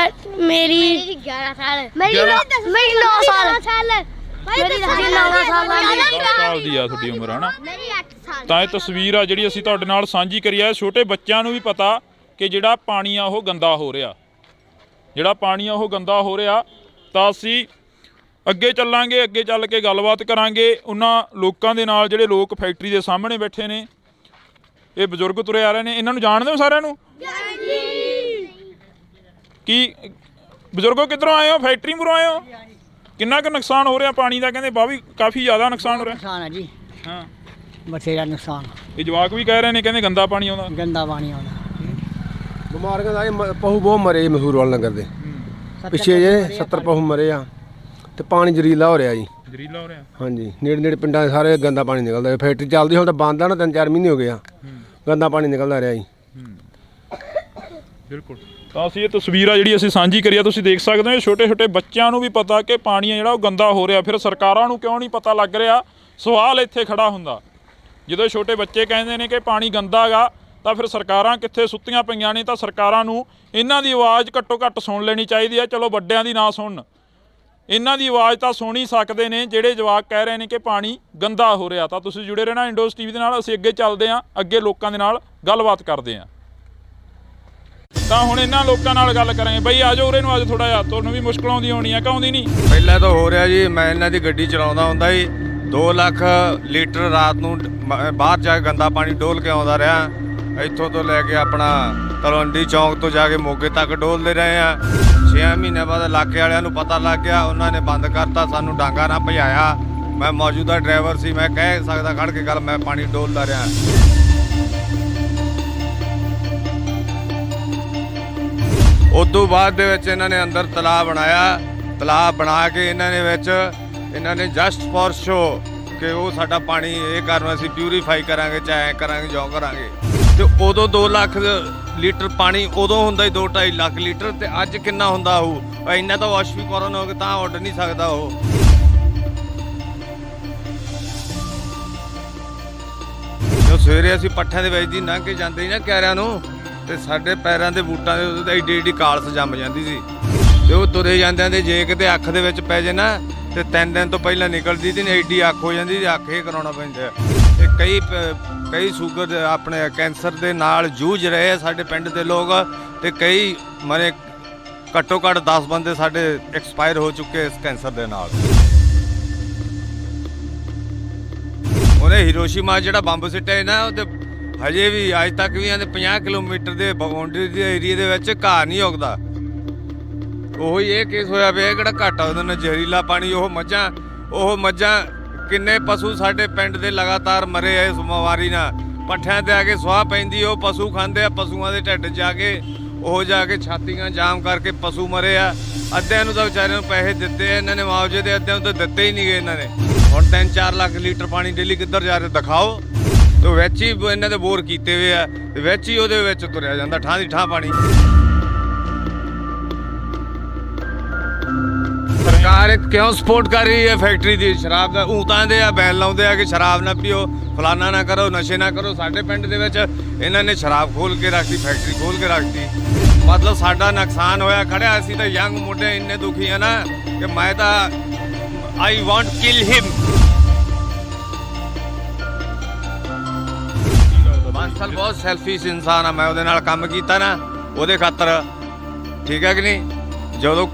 ਮੇਰੀ 11 ਸਾਲ ਮੇਰੀ 9 ਸਾਲ ਮੇਰੀ 9 ਸਾਲ 10 ਸਾਲ ਦੀ ਆ ਤੁਹਾਡੀ ਉਮਰ, ਹਨਾ? ਮੇਰੀ 8 ਸਾਲ ਤਾਂ ਇਹ ਤਸਵੀਰ ਆ ਜਿਹੜੀ ਅਸੀਂ ਤੁਹਾਡੇ ਨਾਲ ਸਾਂਝੀ ਕਰੀ ਆ। ਛੋਟੇ ਬੱਚਿਆਂ ਨੂੰ ਵੀ ਪਤਾ ਕਿ ਜਿਹੜਾ ਪਾਣੀ ਆ ਉਹ ਗੰਦਾ ਹੋ ਰਿਹਾ, ਤਾਂ ਅਸੀਂ ਅੱਗੇ ਚੱਲਾਂਗੇ, ਅੱਗੇ ਚੱਲ ਕੇ ਗੱਲਬਾਤ ਕਰਾਂਗੇ ਉਹਨਾਂ ਲੋਕਾਂ ਦੇ ਨਾਲ ਜਿਹੜੇ ਲੋਕ ਫੈਕਟਰੀ ਦੇ ਸਾਹਮਣੇ ਬੈਠੇ ਨੇ। ਇਹ ਬਜ਼ੁਰਗ ਤੁਰੇ ਆ ਰਹੇ ਨੇ, ਇਹਨਾਂ ਨੂੰ ਜਾਣਦੇ ਹੋ ਸਾਰਿਆਂ ਨੂੰ? ਕੀ ਬਜ਼ੁਰਗੋ ਕਿੱਧਰੋਂ ਆਏ ਹੋ? ਫੈਕਟਰੀ ਮੂਹਰੋਂ ਆਏ ਹੋ? ਕਿੰਨਾ ਕੁ ਨੁਕਸਾਨ ਹੋ ਰਿਹਾ ਪਾਣੀ ਦਾ? ਕਹਿੰਦੇ ਬਾਹਰ ਵੀ ਕਾਫੀ ਜ਼ਿਆਦਾ ਨੁਕਸਾਨ ਹੋ ਰਿਹਾ। ਨੁਕਸਾਨ ਹੈ ਜੀ, ਹਾਂ, ਬਥੇਰਾ ਨੁਕਸਾਨ, ਇਹ ਜਵਾਕ ਵੀ ਕਹਿ ਰਹੇ ਨੇ, ਕਹਿੰਦੇ ਗੰਦਾ ਪਾਣੀ ਆਉਂਦਾ। ਗੰਦਾ ਪਾਣੀ ਆਉਂਦਾ। ਬਿਮਾਰੀਆਂ ਦਾ ਪਹੂ ਬਹੁਤ ਮਰੇ ਜੀ ਮਸੂਰ ਵਾਲੇ ਨਗਰ ਦੇ ਪਿੱਛੇ ਜੇ 70 ਪਹੂ ਮਰੇ ਆ ਤੇ ਪਾਣੀ ਜ਼ਰੀਲਾ ਹੋ ਰਿਹਾ ਜੀ। ਜ਼ਰੀਲਾ ਹੋ ਰਿਹਾ? ਹਾਂਜੀ, ਨੇੜੇ ਪਿੰਡਾਂ ਦੇ ਸਾਰੇ ਗੰਦਾ ਪਾਣੀ ਨਿਕਲਦਾ। ਫੈਕਟਰੀ ਚੱਲਦੀ ਹੁਣ ਤਾਂ ਬੰਦ ਆ ਨਾ, 3-4 ਮਹੀਨੇ ਹੋ ਗਏ ਆ, ਗੰਦਾ ਪਾਣੀ ਨਿਕਲਦਾ ਰਿਹਾ ਜੀ। ਬਿਲਕੁਲ। ਤਾਂ ਅਸੀਂ ਇਹ ਤਸਵੀਰ ਆ ਜਿਹੜੀ ਅਸੀਂ ਸਾਂਝੀ ਕਰੀ ਆ, ਤੁਸੀਂ ਦੇਖ ਸਕਦੇ ਹੋ ਛੋਟੇ ਬੱਚਿਆਂ ਨੂੰ ਵੀ ਪਤਾ ਕਿ ਪਾਣੀ ਆ ਜਿਹੜਾ ਉਹ ਗੰਦਾ ਹੋ ਰਿਹਾ, ਫਿਰ ਸਰਕਾਰਾਂ ਨੂੰ ਕਿਉਂ ਨਹੀਂ ਪਤਾ ਲੱਗ ਰਿਹਾ? ਸਵਾਲ ਇੱਥੇ ਖੜਾ ਹੁੰਦਾ। ਜਦੋਂ ਛੋਟੇ ਬੱਚੇ ਕਹਿੰਦੇ ਨੇ ਕਿ ਪਾਣੀ ਗੰਦਾ ਗਾ, ਤਾਂ ਫਿਰ ਸਰਕਾਰਾਂ ਕਿੱਥੇ ਸੁੱਤੀਆਂ ਪਈਆਂ ਨੇ? ਤਾਂ ਸਰਕਾਰਾਂ ਨੂੰ ਇਹਨਾਂ ਦੀ ਆਵਾਜ਼ ਘੱਟੋ ਘੱਟ ਸੁਣ ਲੈਣੀ ਚਾਹੀਦੀ ਹੈ। ਚਲੋ ਵੱਡਿਆਂ ਦੀ ਨਾ ਸੁਣਨ, ਇਹਨਾਂ ਦੀ ਆਵਾਜ਼ ਤਾਂ ਸੁਣ ਹੀ ਸਕਦੇ ਨੇ ਜਿਹੜੇ ਜਵਾਕ ਕਹਿ ਰਹੇ ਨੇ ਕਿ ਪਾਣੀ ਗੰਦਾ ਹੋ ਰਿਹਾ। ਤਾਂ ਤੁਸੀਂ ਜੁੜੇ ਰਹਿਣਾ ਇੰਡੋਜ਼ ਟੀਵੀ ਦੇ ਨਾਲ, ਅਸੀਂ ਅੱਗੇ ਚੱਲਦੇ ਹਾਂ, ਅੱਗੇ ਲੋਕਾਂ ਦੇ ਨਾਲ ਗੱਲਬਾਤ ਕਰਦੇ ਹਾਂ। ਤਾਂ ਹੁਣ ਇਹਨਾਂ ਲੋਕਾਂ ਨਾਲ ਗੱਲ ਕਰਾਂਗੇ। ਬਈ ਆ ਜਾਓ ਉਰੇ ਨੂੰ, ਆ ਜਾਓ ਥੋੜਾ ਜਿਹਾ, ਤੁਹਾਨੂੰ ਵੀ ਮੁਸ਼ਕਲ ਆਉਂਦੀ ਹੋਣੀ ਆ ਕਿ ਆਉਂਦੀ ਨਹੀਂ? ਪਹਿਲਾਂ ਤਾਂ ਹੋ ਰਿਹਾ ਜੀ, ਮੈਂ ਇਹਨਾਂ ਦੀ ਗੱਡੀ ਚਲਾਉਂਦਾ ਹੁੰਦਾ ਜੀ, 2 ਲੱਖ ਲੀਟਰ ਰਾਤ ਨੂੰ ਬਾਹਰ ਜਾ ਕੇ ਗੰਦਾ ਪਾਣੀ ਡੋਲ ਕੇ ਆਉਂਦਾ ਰਿਹਾ। ਇੱਥੋਂ ਤੋਂ ਲੈ ਕੇ ਆਪਣਾ ਤਲਵੰਡੀ ਚੌਂਕ ਤੋਂ ਜਾ ਕੇ ਮੋਗੇ ਤੱਕ ਡੋਲਦੇ ਰਹੇ ਆ। 6 ਮਹੀਨੇ ਬਾਅਦ ਇਲਾਕੇ ਵਾਲਿਆਂ ਨੂੰ ਪਤਾ ਲੱਗ ਗਿਆ, ਉਹਨਾਂ ਨੇ ਬੰਦ ਕਰਤਾ, ਸਾਨੂੰ ਡਾਂਗਾ ਨਾ ਭਜਾਇਆ। ਮੈਂ ਮੌਜੂਦਾ ਡਰਾਈਵਰ ਸੀ, ਮੈਂ ਕਹਿ ਸਕਦਾ ਖੜ ਕੇ ਗੱਲ, ਮੈਂ ਪਾਣੀ ਡੋਲਦਾ ਰਿਹਾ। ਉਦੋਂ ਬਾਅਦ ਦੇ ਵਿੱਚ ਇਹਨਾਂ ਨੇ ਅੰਦਰ ਤਲਾਅ ਬਣਾਇਆ। ਤਲਾਅ ਬਣਾ ਕੇ ਇਹਨਾਂ ਨੇ ਜਸਟ ਫॉर ਸ਼ੋ ਕਿ ਉਹ ਸਾਡਾ ਪਾਣੀ ਇਹ ਕਰਨ ਅਸੀਂ ਪਿਊਰੀਫਾਈ ਕਰਾਂਗੇ, ਚਾਹੇ ਕਰਾਂਗੇ ਜੋ ਕਰਾਂਗੇ। ਤੇ ਉਦੋਂ 2 ਲੱਖ ਲੀਟਰ ਪਾਣੀ ਉਦੋਂ ਹੁੰਦਾ ਹੀ 2-2.5 ਲੱਖ ਲੀਟਰ, ਤੇ ਅੱਜ ਕਿੰਨਾ ਹੁੰਦਾ ਹੋਊ? ਇੰਨਾ ਤਾਂ ਵਾਸ਼ਵੀਕਰਨ ਹੋ ਕੇ ਤਾਂ ਉੱਡ ਨਹੀਂ ਸਕਦਾ ਉਹ। ਜੋ ਸਵੇਰੇ ਅਸੀਂ ਪੱਠਿਆਂ ਦੇ ਵਿੱਚ ਦੀ ਲੰਘ ਕੇ ਜਾਂਦੇ ਸੀ ਨਾ ਕਿਆਰਿਆਂ ਨੂੰ, ਤੇ ਸਾਡੇ ਪੈਰਾਂ ਦੇ ਬੂਟਾਂ ਦੇ ਉੱਤੇ ਏਡੀ ਕਾਲਸ ਜੰਮ ਜਾਂਦੀ ਸੀ, ਤੇ ਉਹ ਤੁਰੇ ਜਾਂਦਿਆਂ ਦੇ ਜੇ ਕਿਤੇ ਅੱਖ ਦੇ ਵਿੱਚ ਪੈ ਜੇ ਨਾ, ਤੇ 3 ਦਿਨ ਤੋਂ ਪਹਿਲਾਂ ਨਿਕਲਦੀ ਤੇ ਏਡੀ ਅੱਖ ਹੋ ਜਾਂਦੀ, ਅੱਖ ਇਹ ਕਰਾਉਣਾ ਪੈਂਦਾ। ਤੇ ਕਈ ਸ਼ੂਗਰ ਆਪਣੇ ਕੈਂਸਰ ਦੇ ਨਾਲ ਜੂਝ ਰਹੇ ਆ ਸਾਡੇ ਪਿੰਡ ਦੇ ਲੋਕ, ਤੇ ਕਈ ਮਰੇ, ਘੱਟੋ ਘੱਟ 10 ਬੰਦੇ ਸਾਡੇ ਐਕਸਪਾਇਰ ਹੋ ਚੁੱਕੇ ਇਸ ਕੈਂਸਰ ਦੇ ਨਾਲ। ਉਹਨੇ ਹੀਰੋਸ਼ੀਮਾ ਜਿਹੜਾ ਬੰਬ ਸਿੱਟਿਆ ਨਾ, ਉਹਦੇ ਹਜੇ ਵੀ ਅੱਜ ਤੱਕ ਵੀ ਇਹਦੇ 50 ਕਿਲੋਮੀਟਰ ਦੇ ਬਾਉਂਡਰੀ ਦੇ ਏਰੀਏ ਦੇ ਵਿੱਚ ਘਾਹ ਨਹੀਂ ਉੱਗਦਾ। ਉਹੀ ਇਹ ਕੇਸ ਹੋਇਆ ਪਿਆ, ਕਿਹੜਾ ਘਾਟਾ ਉਹਦੇ ਨਾਲ ਜ਼ਹਿਰੀਲਾ ਪਾਣੀ। ਉਹ ਮੱਝਾਂ ਕਿੰਨੇ ਪਸ਼ੂ ਸਾਡੇ ਪਿੰਡ ਦੇ ਲਗਾਤਾਰ ਮਰੇ ਆ ਇਸ ਬਿਮਾਰੀ ਨਾਲ। ਪੱਠਿਆਂ ਤੇ ਆ ਕੇ ਸੁਆਹ ਪੈਂਦੀ, ਉਹ ਪਸ਼ੂ ਖਾਂਦੇ ਆ, ਪਸ਼ੂਆਂ ਦੇ ਢਿੱਡ ਜਾ ਕੇ ਛਾਤੀਆਂ ਜਾਮ ਕਰਕੇ ਪਸ਼ੂ ਮਰੇ ਆ। ਅੱਧਿਆਂ ਨੂੰ ਤਾਂ ਵਿਚਾਰਿਆਂ ਨੂੰ ਪੈਸੇ ਦਿੱਤੇ ਆ ਇਹਨਾਂ ਨੇ ਮੁਆਵਜ਼ੇ ਦੇ, ਅੱਧਿਆਂ ਨੂੰ ਤਾਂ ਦਿੱਤੇ ਹੀ ਨਹੀਂ ਗਏ ਇਹਨਾਂ ਨੇ। ਹੁਣ 3-4 ਲੱਖ ਲੀਟਰ ਪਾਣੀ ਡੇਲੀ ਕਿੱਧਰ ਜਾ ਰਿਹਾ ਦਿਖਾਓ। ਤੇ ਵਿੱਚ ਹੀ ਇਹਨਾਂ ਦੇ ਬੋਰ ਕੀਤੇ ਹੋਏ ਆ, ਤੇ ਵਿੱਚ ਹੀ ਉਹਦੇ ਵਿੱਚ ਤੁਰਿਆ ਜਾਂਦਾ ਠਾਂ ਦੀ ਠਾਂ ਪਾਣੀ। ਸਰਕਾਰ ਕਿਉਂ ਸਪੋਰਟ ਕਰ ਰਹੀ ਹੈ ਫੈਕਟਰੀ ਦੀ? ਸ਼ਰਾਬ ਦਾ ਤਾਂ ਦੇ ਆ ਬੈਨ ਲਾਉਂਦੇ ਆ ਕਿ ਸ਼ਰਾਬ ਨਾ ਪੀਓ, ਫਲਾਨਾ ਨਾ ਕਰੋ, ਨਸ਼ੇ ਨਾ ਕਰੋ। ਸਾਡੇ ਪਿੰਡ ਦੇ ਵਿੱਚ ਇਹਨਾਂ ਨੇ ਸ਼ਰਾਬ ਖੋਲ ਕੇ ਰੱਖਤੀ, ਫੈਕਟਰੀ ਖੋਲ ਕੇ ਰੱਖਤੀ। ਮਤਲਬ ਸਾਡਾ ਨੁਕਸਾਨ ਹੋਇਆ ਖੜਿਆ। ਅਸੀਂ ਤਾਂ ਯੰਗ ਮੁੰਡੇ ਇੰਨੇ ਦੁਖੀ ਆ ਨਾ ਕਿ ਮੈਂ ਤਾਂ ਆਈ ਵਾਂਟ ਕਿਲ ਹਿਮ। ਬਾਂਸਲ ਬਹੁਤ ਸੈਲਫਿਸ਼ ਇਨਸਾਨ ਆ, ਮੈਂ ਉਹਦੇ ਨਾਲ ਕੰਮ ਕੀਤਾ ਨਾ ਉਹਦੇ ਖਾਤਰ, ਠੀਕ ਹੈ ਕਿ ਨਹੀਂ? ਜਦੋਂ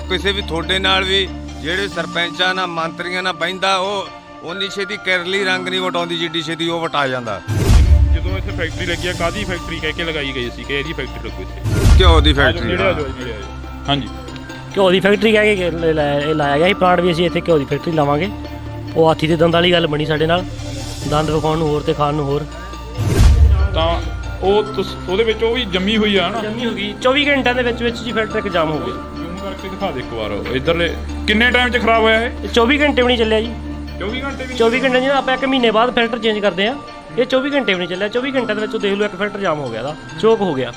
ਕਿਸੇ ਵੀ ਤੁਹਾਡੇ ਨਾਲ ਵੀ ਜਿਹੜੇ ਸਰਪੰਚਾਂ ਨਾਲ ਮੰਤਰੀਆਂ ਨਾਲ ਬਹਿੰਦਾ, ਉਹ ਉਨੀ ਛੇਤੀ ਕਿਰਲੀ ਰੰਗ ਨਹੀਂ ਵਟਾਉਂਦੀ ਜਿੱਡੀ ਛੇਤੀ ਉਹ ਵਟਾ ਜਾਂਦਾ। ਜਦੋਂ ਇੱਥੇ ਫੈਕਟਰੀ ਲੱਗੀ ਆ, ਕਾਹਦੀ ਫੈਕਟਰੀ ਕਹਿ ਕੇ ਲਗਾਈ ਗਈ ਸੀ ਕਿ ਇਹਦੀ ਫੈਕਟਰੀ ਲੱਗੂ ਇੱਥੇ? ਘਿਓ ਦੀ ਫੈਕਟਰੀ। ਹਾਂਜੀ, ਘਿਓ ਦੀ ਫੈਕਟਰੀ ਕਹਿ ਕੇ ਲਾਇਆ ਗਿਆ ਸੀ ਪਲਾਂਟ ਵੀ। ਅਸੀਂ ਇੱਥੇ ਘਿਓ ਦੀ ਫੈਕਟਰੀ ਲਾਵਾਂਗੇ। ਉਹ ਹਾਥੀ ਦੇ ਦੰਦ ਵਾਲੀ ਗੱਲ ਬਣੀ ਸਾਡੇ ਨਾਲ, ਦੰਦ ਵਿਖਾਉਣ ਨੂੰ ਹੋਰ ਤੇ ਖਾਣ ਨੂੰ ਹੋਰ। ਤਾਂ ਉਹਦੇ ਵਿੱਚ ਉਹ ਵੀ ਜੰਮੀ ਹੋਈ ਆ ਨਾ, ਜੰਮੀ ਹੋ ਗਈ 24 ਘੰਟਿਆਂ ਦੇ ਵਿੱਚ ਜੀ ਫੈਕਟਰੀ ਇੱਕ ਜਾਮ ਹੋ ਗਿਆ। ਜ਼ੂਮ ਕਰਕੇ ਦਿਖਾ ਦੇ ਇੱਕ ਵਾਰ ਇੱਧਰਲੇ। ਕਿੰਨੇ ਟਾਈਮ 'ਚ ਖਰਾਬ ਹੋਇਆ ਇਹ? 24 ਘੰਟੇ ਵੀ ਨਹੀਂ ਚੱਲਿਆ ਜੀ। 24 ਘੰਟੇ ਵੀ? 24 ਘੰਟੇ ਜੀ, ਆਪਾਂ 1 ਮਹੀਨੇ ਬਾਅਦ ਫਿਲਟਰ ਚੇਂਜ ਕਰਦੇ ਆ। ਇਹ 24 ਘੰਟੇ ਵੀ ਨਹੀਂ ਚੱਲਿਆ। 24 ਘੰਟਿਆਂ ਦੇ ਵਿੱਚ ਦੇਖ ਲਓ ਇੱਕ ਫਿਲਟਰ ਜਾਮ ਹੋ ਗਿਆ, ਦਾ ਚੋਕ ਹੋ ਗਿਆ।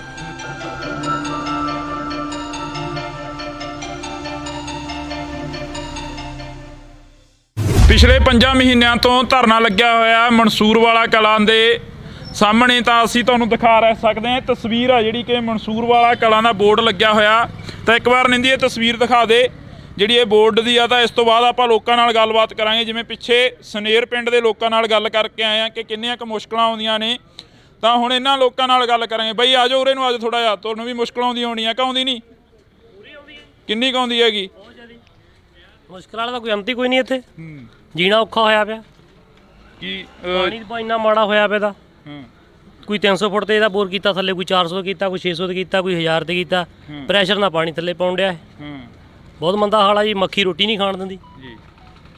ਪਿਛਲੇ 5 ਮਹੀਨਿਆਂ ਤੋਂ ਧਰਨਾ ਲੱਗਿਆ ਹੋਇਆ ਮਨਸੂਰ ਵਾਲਾ ਕਲਾਂ ਦੇ ਸਾਹਮਣੇ ਤਾਂ ਅਸੀਂ ਤੁਹਾਨੂੰ ਦਿਖਾ ਰਹਿ ਸਕਦੇ ਹਾਂ। ਤਸਵੀਰ ਆ ਜਿਹੜੀ ਕਿ ਮਨਸੂਰਵਾਲਾ ਕਲਾਂ ਦਾ ਬੋਰਡ ਲੱਗਿਆ ਹੋਇਆ। ਤਾਂ ਇੱਕ ਵਾਰ ਨਿੰਦੀ ਇਹ ਤਸਵੀਰ ਦਿਖਾ ਦੇ ਜਿਹੜੀ ਇਹ ਬੋਰਡ ਦੀ ਆ। ਤਾਂ ਇਸ ਤੋਂ ਬਾਅਦ ਆਪਾਂ ਲੋਕਾਂ ਨਾਲ ਗੱਲਬਾਤ ਕਰਾਂਗੇ। ਜਿਵੇਂ ਪਿੱਛੇ ਸਨੇਰ ਪਿੰਡ ਦੇ ਲੋਕਾਂ ਨਾਲ ਗੱਲ ਕਰਕੇ ਆਏ ਆ ਕਿ ਕਿੰਨੀਆਂ ਕੁ ਮੁਸ਼ਕਲਾਂ ਆਉਂਦੀਆਂ ਨੇ, ਤਾਂ ਹੁਣ ਇਹਨਾਂ ਲੋਕਾਂ ਨਾਲ ਗੱਲ ਕਰਾਂਗੇ। ਬਈ ਆ ਜਾਓ ਉਰੇ ਨੂੰ, ਅੱਜ ਥੋੜਾ ਜਿਹਾ ਤੁਹਾਨੂੰ ਵੀ ਮੁਸ਼ਕਲ ਆਉਂਦੀ ਹੋਣੀ ਆ ਕਿ ਆਉਂਦੀ ਨਹੀਂ? ਕਿੰਨੀ ਕੁ ਆਉਂਦੀ ਹੈਗੀ? ਮੁਸ਼ਕਲ ਵਾਲਾ ਤਾਂ ਕੋਈ ਅੰਤ ਹੀ ਕੋਈ ਨਹੀਂ ਇੱਥੇ, ਜੀਣਾ ਔਖਾ ਹੋਇਆ ਪਿਆ। ਕੀ ਪਾਣੀ ਤਾਂ ਇੰਨਾ ਮਾੜਾ ਹੋਇਆ ਪਿਆ ਦਾ, ਕੋਈ 300 ਫੁੱਟ ਤੇ ਇਹਦਾ ਬੋਰ ਕੀਤਾ ਥੱਲੇ, ਕੋਈ 400 ਕੀਤਾ, ਕੋਈ 600 ਤੇ ਕੀਤਾ, ਕੋਈ 1000 ਤੇ ਕੀਤਾ। ਪ੍ਰੈਸ਼ਰ ਨਾਲ ਪਾਣੀ ਥੱਲੇ ਪਾਉਣ ਡਿਆ ਹੈ। ਬਹੁਤ ਮੰਦਾ ਹਾਲ ਆ ਜੀ, ਮੱਖੀ ਰੋਟੀ ਨਹੀਂ ਖਾਣ ਦਿੰਦੀ ਜੀ,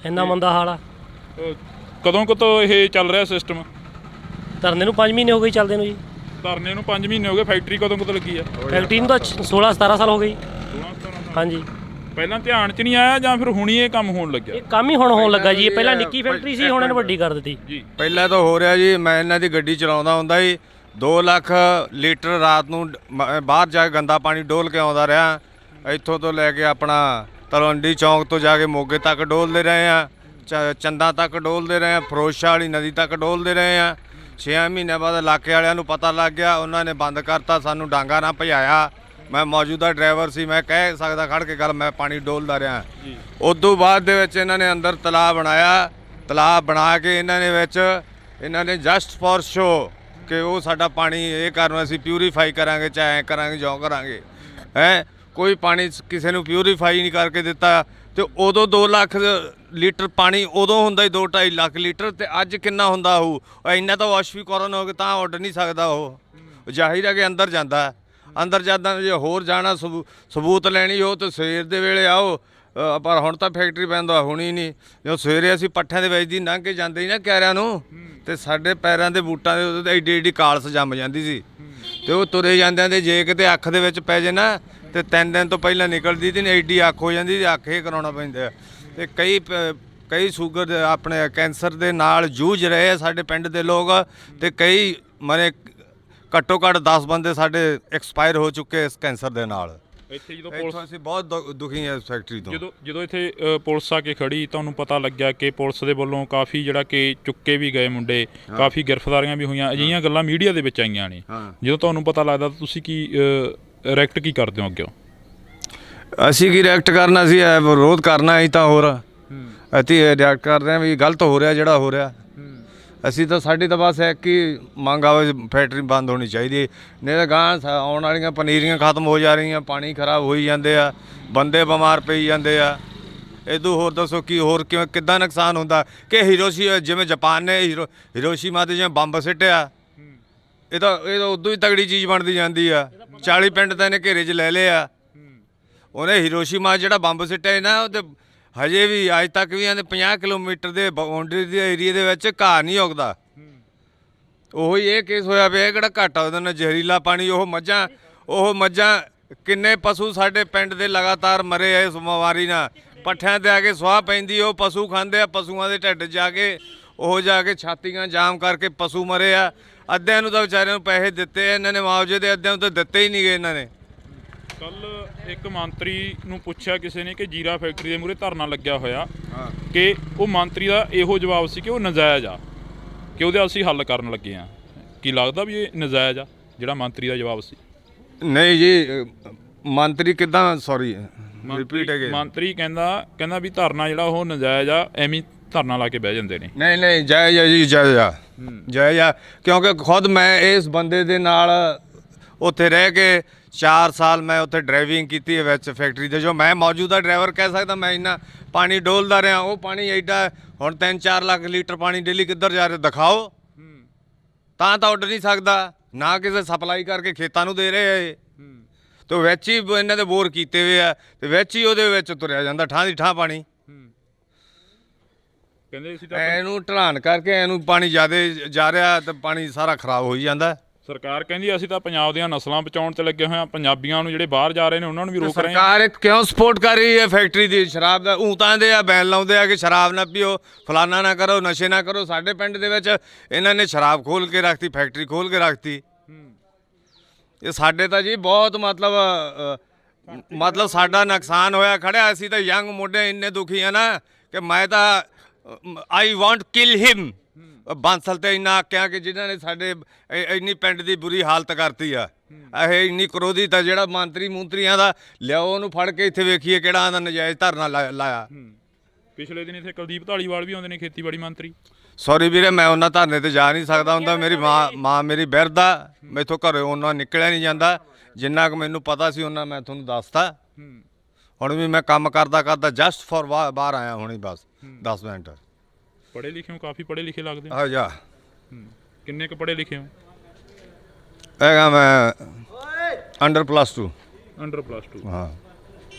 ਇੰਨਾ ਮੰਦਾ ਹਾਲ ਆ। ਕਦੋਂ ਕੁ ਤੋਂ ਇਹ ਚੱਲ ਰਿਹਾ ਸਿਸਟਮ? ਧਰਨੇ ਨੂੰ 5 ਮਹੀਨੇ ਹੋ ਗਏ ਚੱਲਦੇ ਨੂੰ ਜੀ। ਧਰਨੇ ਨੂੰ 5 ਮਹੀਨੇ ਹੋ ਗਏ। ਫੈਕਟਰੀ ਕਦੋਂ ਕੁ ਤੋਂ ਲੱਗੀ ਆ? ਫੈਕਟਰੀ ਨੂੰ ਤਾਂ 16-17 ਸਾਲ ਹੋ ਗਏ ਜੀ। 16-17 ਸਾਲ। ਹਾਂਜੀ, ਪਹਿਲਾਂ ਧਿਆਨ 'ਚ ਨਹੀਂ ਆਇਆ ਜਾਂ ਫਿਰ ਹੁਣੀ ਇਹ ਕੰਮ ਹੋਣ ਲੱਗਿਆ? ਇਹ ਕੰਮ ਹੀ ਹੁਣ ਹੋਣ ਲੱਗਾ ਜੀ। ਇਹ ਪਹਿਲਾਂ ਨਿੱਕੀ ਫੈਕਟਰੀ ਸੀ, ਹੁਣ ਇਹਨੂੰ ਵੱਡੀ ਕਰ ਦਿੱਤੀ ਜੀ। ਪਹਿਲਾਂ ਤਾਂ ਹੋ ਰਿਹਾ ਜੀ, ਮੈਂ ਇਹਨਾਂ ਦੀ ਗੱਡੀ ਚਲਾਉਂਦਾ ਹੁੰਦਾ ਜੀ, 2 ਲੱਖ ਲੀਟਰ ਰਾਤ ਨੂੰ ਬਾਹਰ ਜਾ ਕੇ ਗੰਦਾ ਪਾਣੀ ਡੋਲ ਕੇ ਆਉਂਦਾ ਰਿਹਾ। ਇੱਥੋਂ ਤੋਂ ਲੈ ਕੇ ਆਪਣਾ ਤਲਵੰਡੀ ਚੌਂਕ ਤੋਂ ਜਾ ਕੇ ਮੋਗੇ ਤੱਕ ਡੋਲਦੇ ਰਹੇ ਆ, ਚੰਦਾ ਤੱਕ ਡੋਲਦੇ ਰਹੇ ਆ, ਫਿਰੋਜ਼ਸ਼ਾਹ ਵਾਲੀ ਨਦੀ ਤੱਕ ਡੋਲਦੇ ਰਹੇ ਆ। 6 ਮਹੀਨਿਆਂ ਬਾਅਦ ਇਲਾਕੇ ਵਾਲਿਆਂ ਨੂੰ ਪਤਾ ਲੱਗ ਗਿਆ, ਉਹਨਾਂ ਨੇ ਬੰਦ ਕਰਤਾ, ਸਾਨੂੰ ਡਾਂਗਾ ਨਾ ਭਜਾਇਆ। ਮੈਂ ਮੌਜੂਦਾ ਡਰਾਈਵਰ ਸੀ, ਮੈਂ ਕਹਿ ਸਕਦਾ ਖੜ ਕੇ ਗੱਲ, ਮੈਂ ਪਾਣੀ ਡੋਲਦਾ ਰਿਹਾ। ਉਦੋਂ ਬਾਅਦ ਦੇ ਵਿੱਚ ਇਹਨਾਂ ਨੇ ਅੰਦਰ ਤਲਾਬ ਬਣਾਇਆ। ਤਲਾਬ ਬਣਾ ਕੇ ਇਹਨਾਂ ਨੇ ਜਸਟ ਫॉर ਸ਼ੋ ਕਿ ਉਹ ਸਾਡਾ ਪਾਣੀ ਇਹ ਕਰਨ ਅਸੀਂ ਪਿਊਰੀਫਾਈ ਕਰਾਂਗੇ, ਚਾਹੇ ਐਂ ਕਰਾਂਗੇ ਜਿਉਂ ਕਰਾਂਗੇ। ਕੋਈ ਪਾਣੀ ਕਿਸੇ ਨੂੰ ਪਿਊਰੀਫਾਈ ਨਹੀਂ ਕਰਕੇ ਦਿੱਤਾ। ਤੇ ਉਦੋਂ 2 ਲੱਖ ਲੀਟਰ ਪਾਣੀ ਉਦੋਂ ਹੁੰਦਾ ਹੀ 2-2.5 ਲੱਖ ਲੀਟਰ, ਤੇ ਅੱਜ ਕਿੰਨਾ ਹੁੰਦਾ ਹੋਊ? ਇੰਨਾ ਤਾਂ ਵਾਸ਼ਵੀਕਰਨ ਹੋ ਕੇ ਤਾਂ ਉੱਡ ਨਹੀਂ ਸਕਦਾ। ਉਹ ਜ਼ਾਹਿਰ ਹੈ ਕਿ ਅੰਦਰ ਜਾਂਦਾ। ਅੰਦਰ ਜਾਂਦਾ, ਜੇ ਹੋਰ ਜਾਣਾ ਸਬੂਤ ਲੈਣੀ ਹੋ ਤਾਂ ਸਵੇਰ ਦੇ ਵੇਲੇ ਆਓ। ਪਰ ਹੁਣ ਤਾਂ ਫੈਕਟਰੀ ਬੰਦ ਹੋਣੀ ਨਹੀਂ। ਜਦੋਂ ਸਵੇਰੇ ਅਸੀਂ ਪੱਠਿਆਂ ਦੇ ਵਿੱਚ ਦੀ ਲੰਘ ਕੇ ਜਾਂਦੇ ਸੀ ਨਾ ਕਿਆਰਿਆਂ ਨੂੰ, ਤੇ ਸਾਡੇ ਪੈਰਾਂ ਦੇ ਬੂਟਾਂ ਦੇ ਉੱਤੇ ਏਡੀ ਏਡੀ ਕਾਲਸ ਜੰਮ ਜਾਂਦੀ ਸੀ। ਤੇ ਉਹ ਤੁਰੇ ਜਾਂਦਿਆਂ ਦੇ ਜੇ ਕਿਤੇ ਅੱਖ ਦੇ ਵਿੱਚ ਪੈ ਜੇ ਨਾ, ਤੇ 3 ਦਿਨ ਤੋਂ ਪਹਿਲਾਂ ਨਿਕਲਦੀ ਤੇ ਐਡੀ ਅੱਖ ਹੋ ਜਾਂਦੀ, ਤੇ ਅੱਖ ਇਹ ਕਰਾਉਣਾ ਪੈਂਦਾ। ਤੇ ਕਈ ਸ਼ੂਗਰ ਦੇ ਆਪਣੇ ਕੈਂਸਰ ਦੇ ਨਾਲ ਜੂਝ ਰਹੇ ਆ ਸਾਡੇ ਪਿੰਡ ਦੇ ਲੋਕ, ਤੇ ਕਈ ਮਰੇ ਘੱਟੋ ਘੱਟ 10 ਬੰਦੇ ਸਾਡੇ ਐਕਸਪਾਇਰ ਹੋ ਚੁੱਕੇ ਇਸ ਕੈਂਸਰ ਦੇ ਨਾਲ। ਇੱਥੇ ਜਦੋਂ ਇੱਥੋਂ ਅਸੀਂ ਬਹੁਤ ਦੁਖੀ ਹਾਂ ਇਸ ਫੈਕਟਰੀ ਤੋਂ। ਜਦੋਂ ਇੱਥੇ ਪੁਲਿਸ ਆ ਕੇ ਖੜੀ, ਤੁਹਾਨੂੰ ਪਤਾ ਲੱਗਿਆ ਕਿ ਪੁਲਿਸ ਦੇ ਵੱਲੋਂ ਕਾਫੀ ਜਿਹੜਾ ਕਿ ਚੁੱਕੇ ਵੀ ਗਏ ਮੁੰਡੇ, ਕਾਫੀ ਗ੍ਰਿਫਤਾਰੀਆਂ ਵੀ ਹੋਈਆਂ, ਅਜਿਹੀਆਂ ਗੱਲਾਂ ਮੀਡੀਆ ਦੇ ਵਿੱਚ ਆਈਆਂ ਨੇ। ਜਦੋਂ ਤੁਹਾਨੂੰ ਪਤਾ ਲੱਗਦਾ ਤਾਂ ਤੁਸੀਂ ਕੀ ਰਿਐਕਟ ਕੀ ਕਰਦੇ ਹੋ ਅੱਗੇ? ਅਸੀਂ ਕੀ ਰਿਐਕਟ ਕਰਨਾ ਸੀ, ਵਿਰੋਧ ਕਰਨਾ ਅਸੀਂ ਤਾਂ। ਹੋਰ ਅਸੀਂ ਰਿਐਕਟ ਕਰ ਰਹੇ ਹਾਂ ਵੀ ਗਲਤ ਹੋ ਰਿਹਾ ਜਿਹੜਾ ਹੋ ਰਿਹਾ। ਅਸੀਂ ਤਾਂ ਸਾਡੀ ਤਾਂ ਬਸ ਇੱਕ ਹੀ ਮੰਗ ਆਵੇ, ਫੈਕਟਰੀ ਬੰਦ ਹੋਣੀ ਚਾਹੀਦੀ, ਨਹੀਂ ਤਾਂ ਗਾਂ ਆਉਣ ਵਾਲੀਆਂ ਪਨੀਰੀਆਂ ਖਤਮ ਹੋ ਜਾ ਰਹੀਆਂ, ਪਾਣੀ ਖਰਾਬ ਹੋਈ ਜਾਂਦੇ ਆ, ਬੰਦੇ ਬਿਮਾਰ ਪਈ ਜਾਂਦੇ ਆ। ਇਦੋਂ ਹੋਰ ਦੱਸੋ ਕੀ ਹੋਰ ਕਿੱਦਾਂ ਨੁਕਸਾਨ ਹੁੰਦਾ? ਕਿ ਜਿਵੇਂ ਜਾਪਾਨ ਨੇ ਹੀਰੋਸ਼ੀਮਾ ਤੇ ਜਿਵੇਂ ਬੰਬ ਸਿੱਟਿਆ, ਇਹ ਤਾਂ ਉਦੋਂ ਹੀ ਤਗੜੀ ਚੀਜ਼ ਬਣਦੀ ਜਾਂਦੀ ਆ। 40 ਪਿੰਡ ਤਾਂ ਇਹਨੇ ਘੇਰੇ 'ਚ ਲੈ ਲਏ ਆ। ਉਹਨੇ ਹੀਰੋਸ਼ੀਮਾ ਜਿਹੜਾ ਬੰਬ ਸਿੱਟਿਆ ਨਾ, ਉਹ ਤੇ ਹਜੇ ਵੀ ਅੱਜ ਤੱਕ ਵੀ ਇਹਦੇ 50 ਕਿਲੋਮੀਟਰ ਦੇ ਬਾਉਂਡਰੀ ਦੇ ਏਰੀਏ ਦੇ ਵਿੱਚ ਘਾਹ ਨਹੀਂ ਉੱਗਦਾ। ਉਹੀ ਇਹ ਕੇਸ ਹੋਇਆ ਪਿਆ, ਕਿਹੜਾ ਘੱਟ ਆ ਉਹਦੇ ਨਾਲ ਜ਼ਹਿਰੀਲਾ ਪਾਣੀ। ਉਹ ਮੱਝਾਂ ਕਿੰਨੇ ਪਸ਼ੂ ਸਾਡੇ ਪਿੰਡ ਦੇ ਲਗਾਤਾਰ ਮਰੇ ਆ ਇਸ ਬਿਮਾਰੀ ਨਾਲ। ਪੱਠਿਆਂ ਤੇ ਆ ਕੇ ਸੁਆਹ ਪੈਂਦੀ, ਉਹ ਪਸ਼ੂ ਖਾਂਦੇ ਆ, ਪਸ਼ੂਆਂ ਦੇ ਢਿੱਡ ਜਾ ਕੇ ਛਾਤੀਆਂ ਜਾਮ ਕਰਕੇ ਪਸ਼ੂ ਮਰੇ ਆ। ਅੱਧਿਆਂ ਨੂੰ ਤਾਂ ਵਿਚਾਰਿਆਂ ਨੂੰ ਪੈਸੇ ਦਿੱਤੇ ਇਹਨਾਂ ਨੇ ਮੁਆਵਜ਼ੇ ਦੇ, ਅੱਧਿਆਂ ਨੂੰ ਤਾਂ ਦਿੱਤੇ ਹੀ ਨਹੀਂ ਗਏ ਇਹਨਾਂ ਨੇ। ਕੱਲ ਇੱਕ ਮੰਤਰੀ ਨੂੰ ਪੁੱਛਿਆ ਕਿਸੇ ਨੇ ਕਿ ਜੀਰਾ ਫੈਕਟਰੀ ਦੇ ਮੂਹਰੇ ਧਰਨਾ ਲੱਗਿਆ ਹੋਇਆ, ਕਿ ਉਹ ਮੰਤਰੀ ਦਾ ਇਹੋ ਜਵਾਬ ਸੀ ਕਿ ਉਹ ਨਜਾਇਜ਼ ਆ, ਕਿ ਉਹਦੇ ਅਸੀਂ ਹੱਲ ਕਰਨ ਲੱਗੇ ਆ। ਕੀ ਲੱਗਦਾ ਵੀ ਇਹ ਨਜਾਇਜ਼ ਆ ਜਿਹੜਾ ਮੰਤਰੀ ਦਾ ਜਵਾਬ ਸੀ? ਨਹੀਂ ਜੀ, ਮੰਤਰੀ ਕਿੱਦਾਂ, ਸੌਰੀ ਰਿਪੀਟ ਅਗੇ। ਮੰਤਰੀ ਕਹਿੰਦਾ ਵੀ ਧਰਨਾ ਜਿਹੜਾ ਉਹ ਨਜਾਇਜ਼ ਆ, ਐਵੇਂ ਧਰਨਾ ਲਾ ਕੇ ਬਹਿ ਜਾਂਦੇ ਨੇ। ਨਹੀਂ ਜਾਇਜ਼ ਆ ਜੀ, ਜਾਇਜ਼ ਆ। ਕਿਉਂਕਿ ਖੁਦ ਮੈਂ ਇਸ ਬੰਦੇ ਦੇ ਨਾਲ ਉੱਥੇ ਰਹਿ ਕੇ 4 ਸਾਲ ਮੈਂ ਉੱਥੇ ਡਰਾਈਵਿੰਗ ਕੀਤੀ ਹੈ ਵਿੱਚ ਫੈਕਟਰੀ ਦੇ। ਜੋ ਮੈਂ ਮੌਜੂਦਾ ਡਰਾਈਵਰ ਕਹਿ ਸਕਦਾ, ਮੈਂ ਇੰਨਾ ਪਾਣੀ ਡੋਲਦਾ ਰਿਹਾ। ਉਹ ਪਾਣੀ ਐਡਾ ਹੁਣ 3-4 ਲੱਖ ਲੀਟਰ ਪਾਣੀ ਡੇਲੀ ਕਿੱਧਰ ਜਾ ਰਿਹਾ ਦਿਖਾਓ। ਤਾਂ ਉੱਡ ਨਹੀਂ ਸਕਦਾ, ਨਾ ਕਿਸੇ ਸਪਲਾਈ ਕਰਕੇ ਖੇਤਾਂ ਨੂੰ ਦੇ ਰਹੇ ਆ। ਤੇ ਵਿੱਚ ਹੀ ਇਹਨਾਂ ਦੇ ਬੋਰ ਕੀਤੇ ਹੋਏ ਆ, ਤੇ ਵਿੱਚ ਹੀ ਉਹਦੇ ਵਿੱਚ ਤੁਰਿਆ ਜਾਂਦਾ ਠਾਂ ਦੀ ਠਾਂ ਪਾਣੀ। ਕਹਿੰਦੇ ਅਸੀਂ ਇਹਨੂੰ ਢਲਾਨ ਕਰਕੇ ਇਹਨੂੰ ਪਾਣੀ ਜ਼ਿਆਦਾ ਜਾ ਰਿਹਾ, ਤੇ ਪਾਣੀ ਸਾਰਾ ਖਰਾਬ ਹੋਈ ਜਾਂਦਾ। ਸਰਕਾਰ ਕਹਿੰਦੀ ਅਸੀਂ ਤਾਂ ਪੰਜਾਬ ਦੀਆਂ ਨਸਲਾਂ ਬਚਾਉਣ ਤੇ ਲੱਗੇ ਹੋਏ ਹਾਂ, ਪੰਜਾਬੀਆਂ ਨੂੰ ਜਿਹੜੇ ਬਾਹਰ ਜਾ ਰਹੇ ਨੇ ਉਹਨਾਂ ਨੂੰ ਵੀ ਰੋਕ ਰਹੇ ਹਾਂ। ਸਰਕਾਰ ਕਿਉਂ ਸਪੋਰਟ ਕਰ ਰਹੀ ਹੈ ਫੈਕਟਰੀ ਦੀ? ਸ਼ਰਾਬ ਦਾ ਤਾਂ ਦੇ ਆ, ਬੈਨ ਲਾਉਂਦੇ ਆ ਕਿ ਸ਼ਰਾਬ ਨਾ ਪੀਓ, ਫਲਾਨਾ ਨਾ ਕਰੋ, ਨਸ਼ੇ ਨਾ ਕਰੋ। ਸਾਡੇ ਪਿੰਡ ਦੇ ਵਿੱਚ ਇਹਨਾਂ ਨੇ ਸ਼ਰਾਬ ਖੋਲ ਕੇ ਰੱਖਤੀ, ਫੈਕਟਰੀ ਖੋਲ ਕੇ ਰੱਖਤੀ। ਇਹ ਸਾਡੇ ਤਾਂ ਜੀ ਬਹੁਤ ਮਤਲਬ ਸਾਡਾ ਨੁਕਸਾਨ ਹੋਇਆ ਖੜਿਆ। ਅਸੀਂ ਤਾਂ ਯੰਗ ਮੁੰਡੇ ਇੰਨੇ ਦੁਖੀ ਆ ਨਾ ਕਿ ਮੈਂ ਤਾਂ ਆਈ ਵਾਂਟ ਕਿਲ ਹਿਮ। ਬਾਂਸਲ ਤੇ ਇੰਨਾ ਆਕਿਆ ਕਿ ਜਿਨ੍ਹਾਂ ਨੇ ਸਾਡੇ ਇੰਨੀ ਪਿੰਡ ਦੀ ਬੁਰੀ ਹਾਲਤ ਕਰਤੀ ਆ। ਇਹ ਇੰਨੀ ਕਰੋਧਿਤ ਆ ਜਿਹੜਾ ਮੰਤਰੀਆਂ ਦਾ ਲਿਆਓ ਉਹਨੂੰ ਫੜ ਕੇ ਇੱਥੇ ਵੇਖੀਏ ਕਿਹੜਾ ਆਂਦਾ ਨਜਾਇਜ਼ ਧਰਨਾ ਲਾਇਆ। ਪਿਛਲੇ ਦਿਨ ਇੱਥੇ ਕੁਲਦੀਪ ਧਾਲੀਵਾਲ ਵੀ ਆਉਂਦੇ ਨੇ, ਖੇਤੀਬਾੜੀ ਮੰਤਰੀ। ਸੌਰੀ ਵੀਰੇ, ਮੈਂ ਉਹਨਾਂ ਧਰਨੇ ਤੇ ਜਾ ਨਹੀਂ ਸਕਦਾ ਹੁੰਦਾ। ਮੇਰੀ ਮਾਂ ਮੇਰੀ ਬਿਰਧ ਆ, ਮੈਥੋਂ ਘਰੇ ਉਹਨਾਂ ਨਿਕਲਿਆ ਨਹੀਂ ਜਾਂਦਾ। ਜਿੰਨਾ ਕੁ ਮੈਨੂੰ ਪਤਾ ਸੀ ਉਹਨਾਂ ਮੈਂ ਤੁਹਾਨੂੰ ਦੱਸਤਾ। ਹੁਣ ਵੀ ਮੈਂ ਕੰਮ ਕਰਦਾ ਜਸਟ ਫॉर ਬਾਹਰ ਆਇਆ ਹੁਣੀ ਬਸ 10 ਮਿੰਟ। ਪੜ੍ਹੇ ਲਿਖੇ ਹੋ, ਕਾਫੀ ਪੜ੍ਹੇ ਲਿਖੇ ਲੱਗਦੇ ਹੋ। ਆ ਜਾ ਕਿੰਨੇ ਕੁ ਪੜ੍ਹੇ ਲਿਖੇ ਹੋ? ਹੈਗਾ ਮੈਂ ਅੰਡਰ +2। ਅੰਡਰ +2। ਹਾਂ।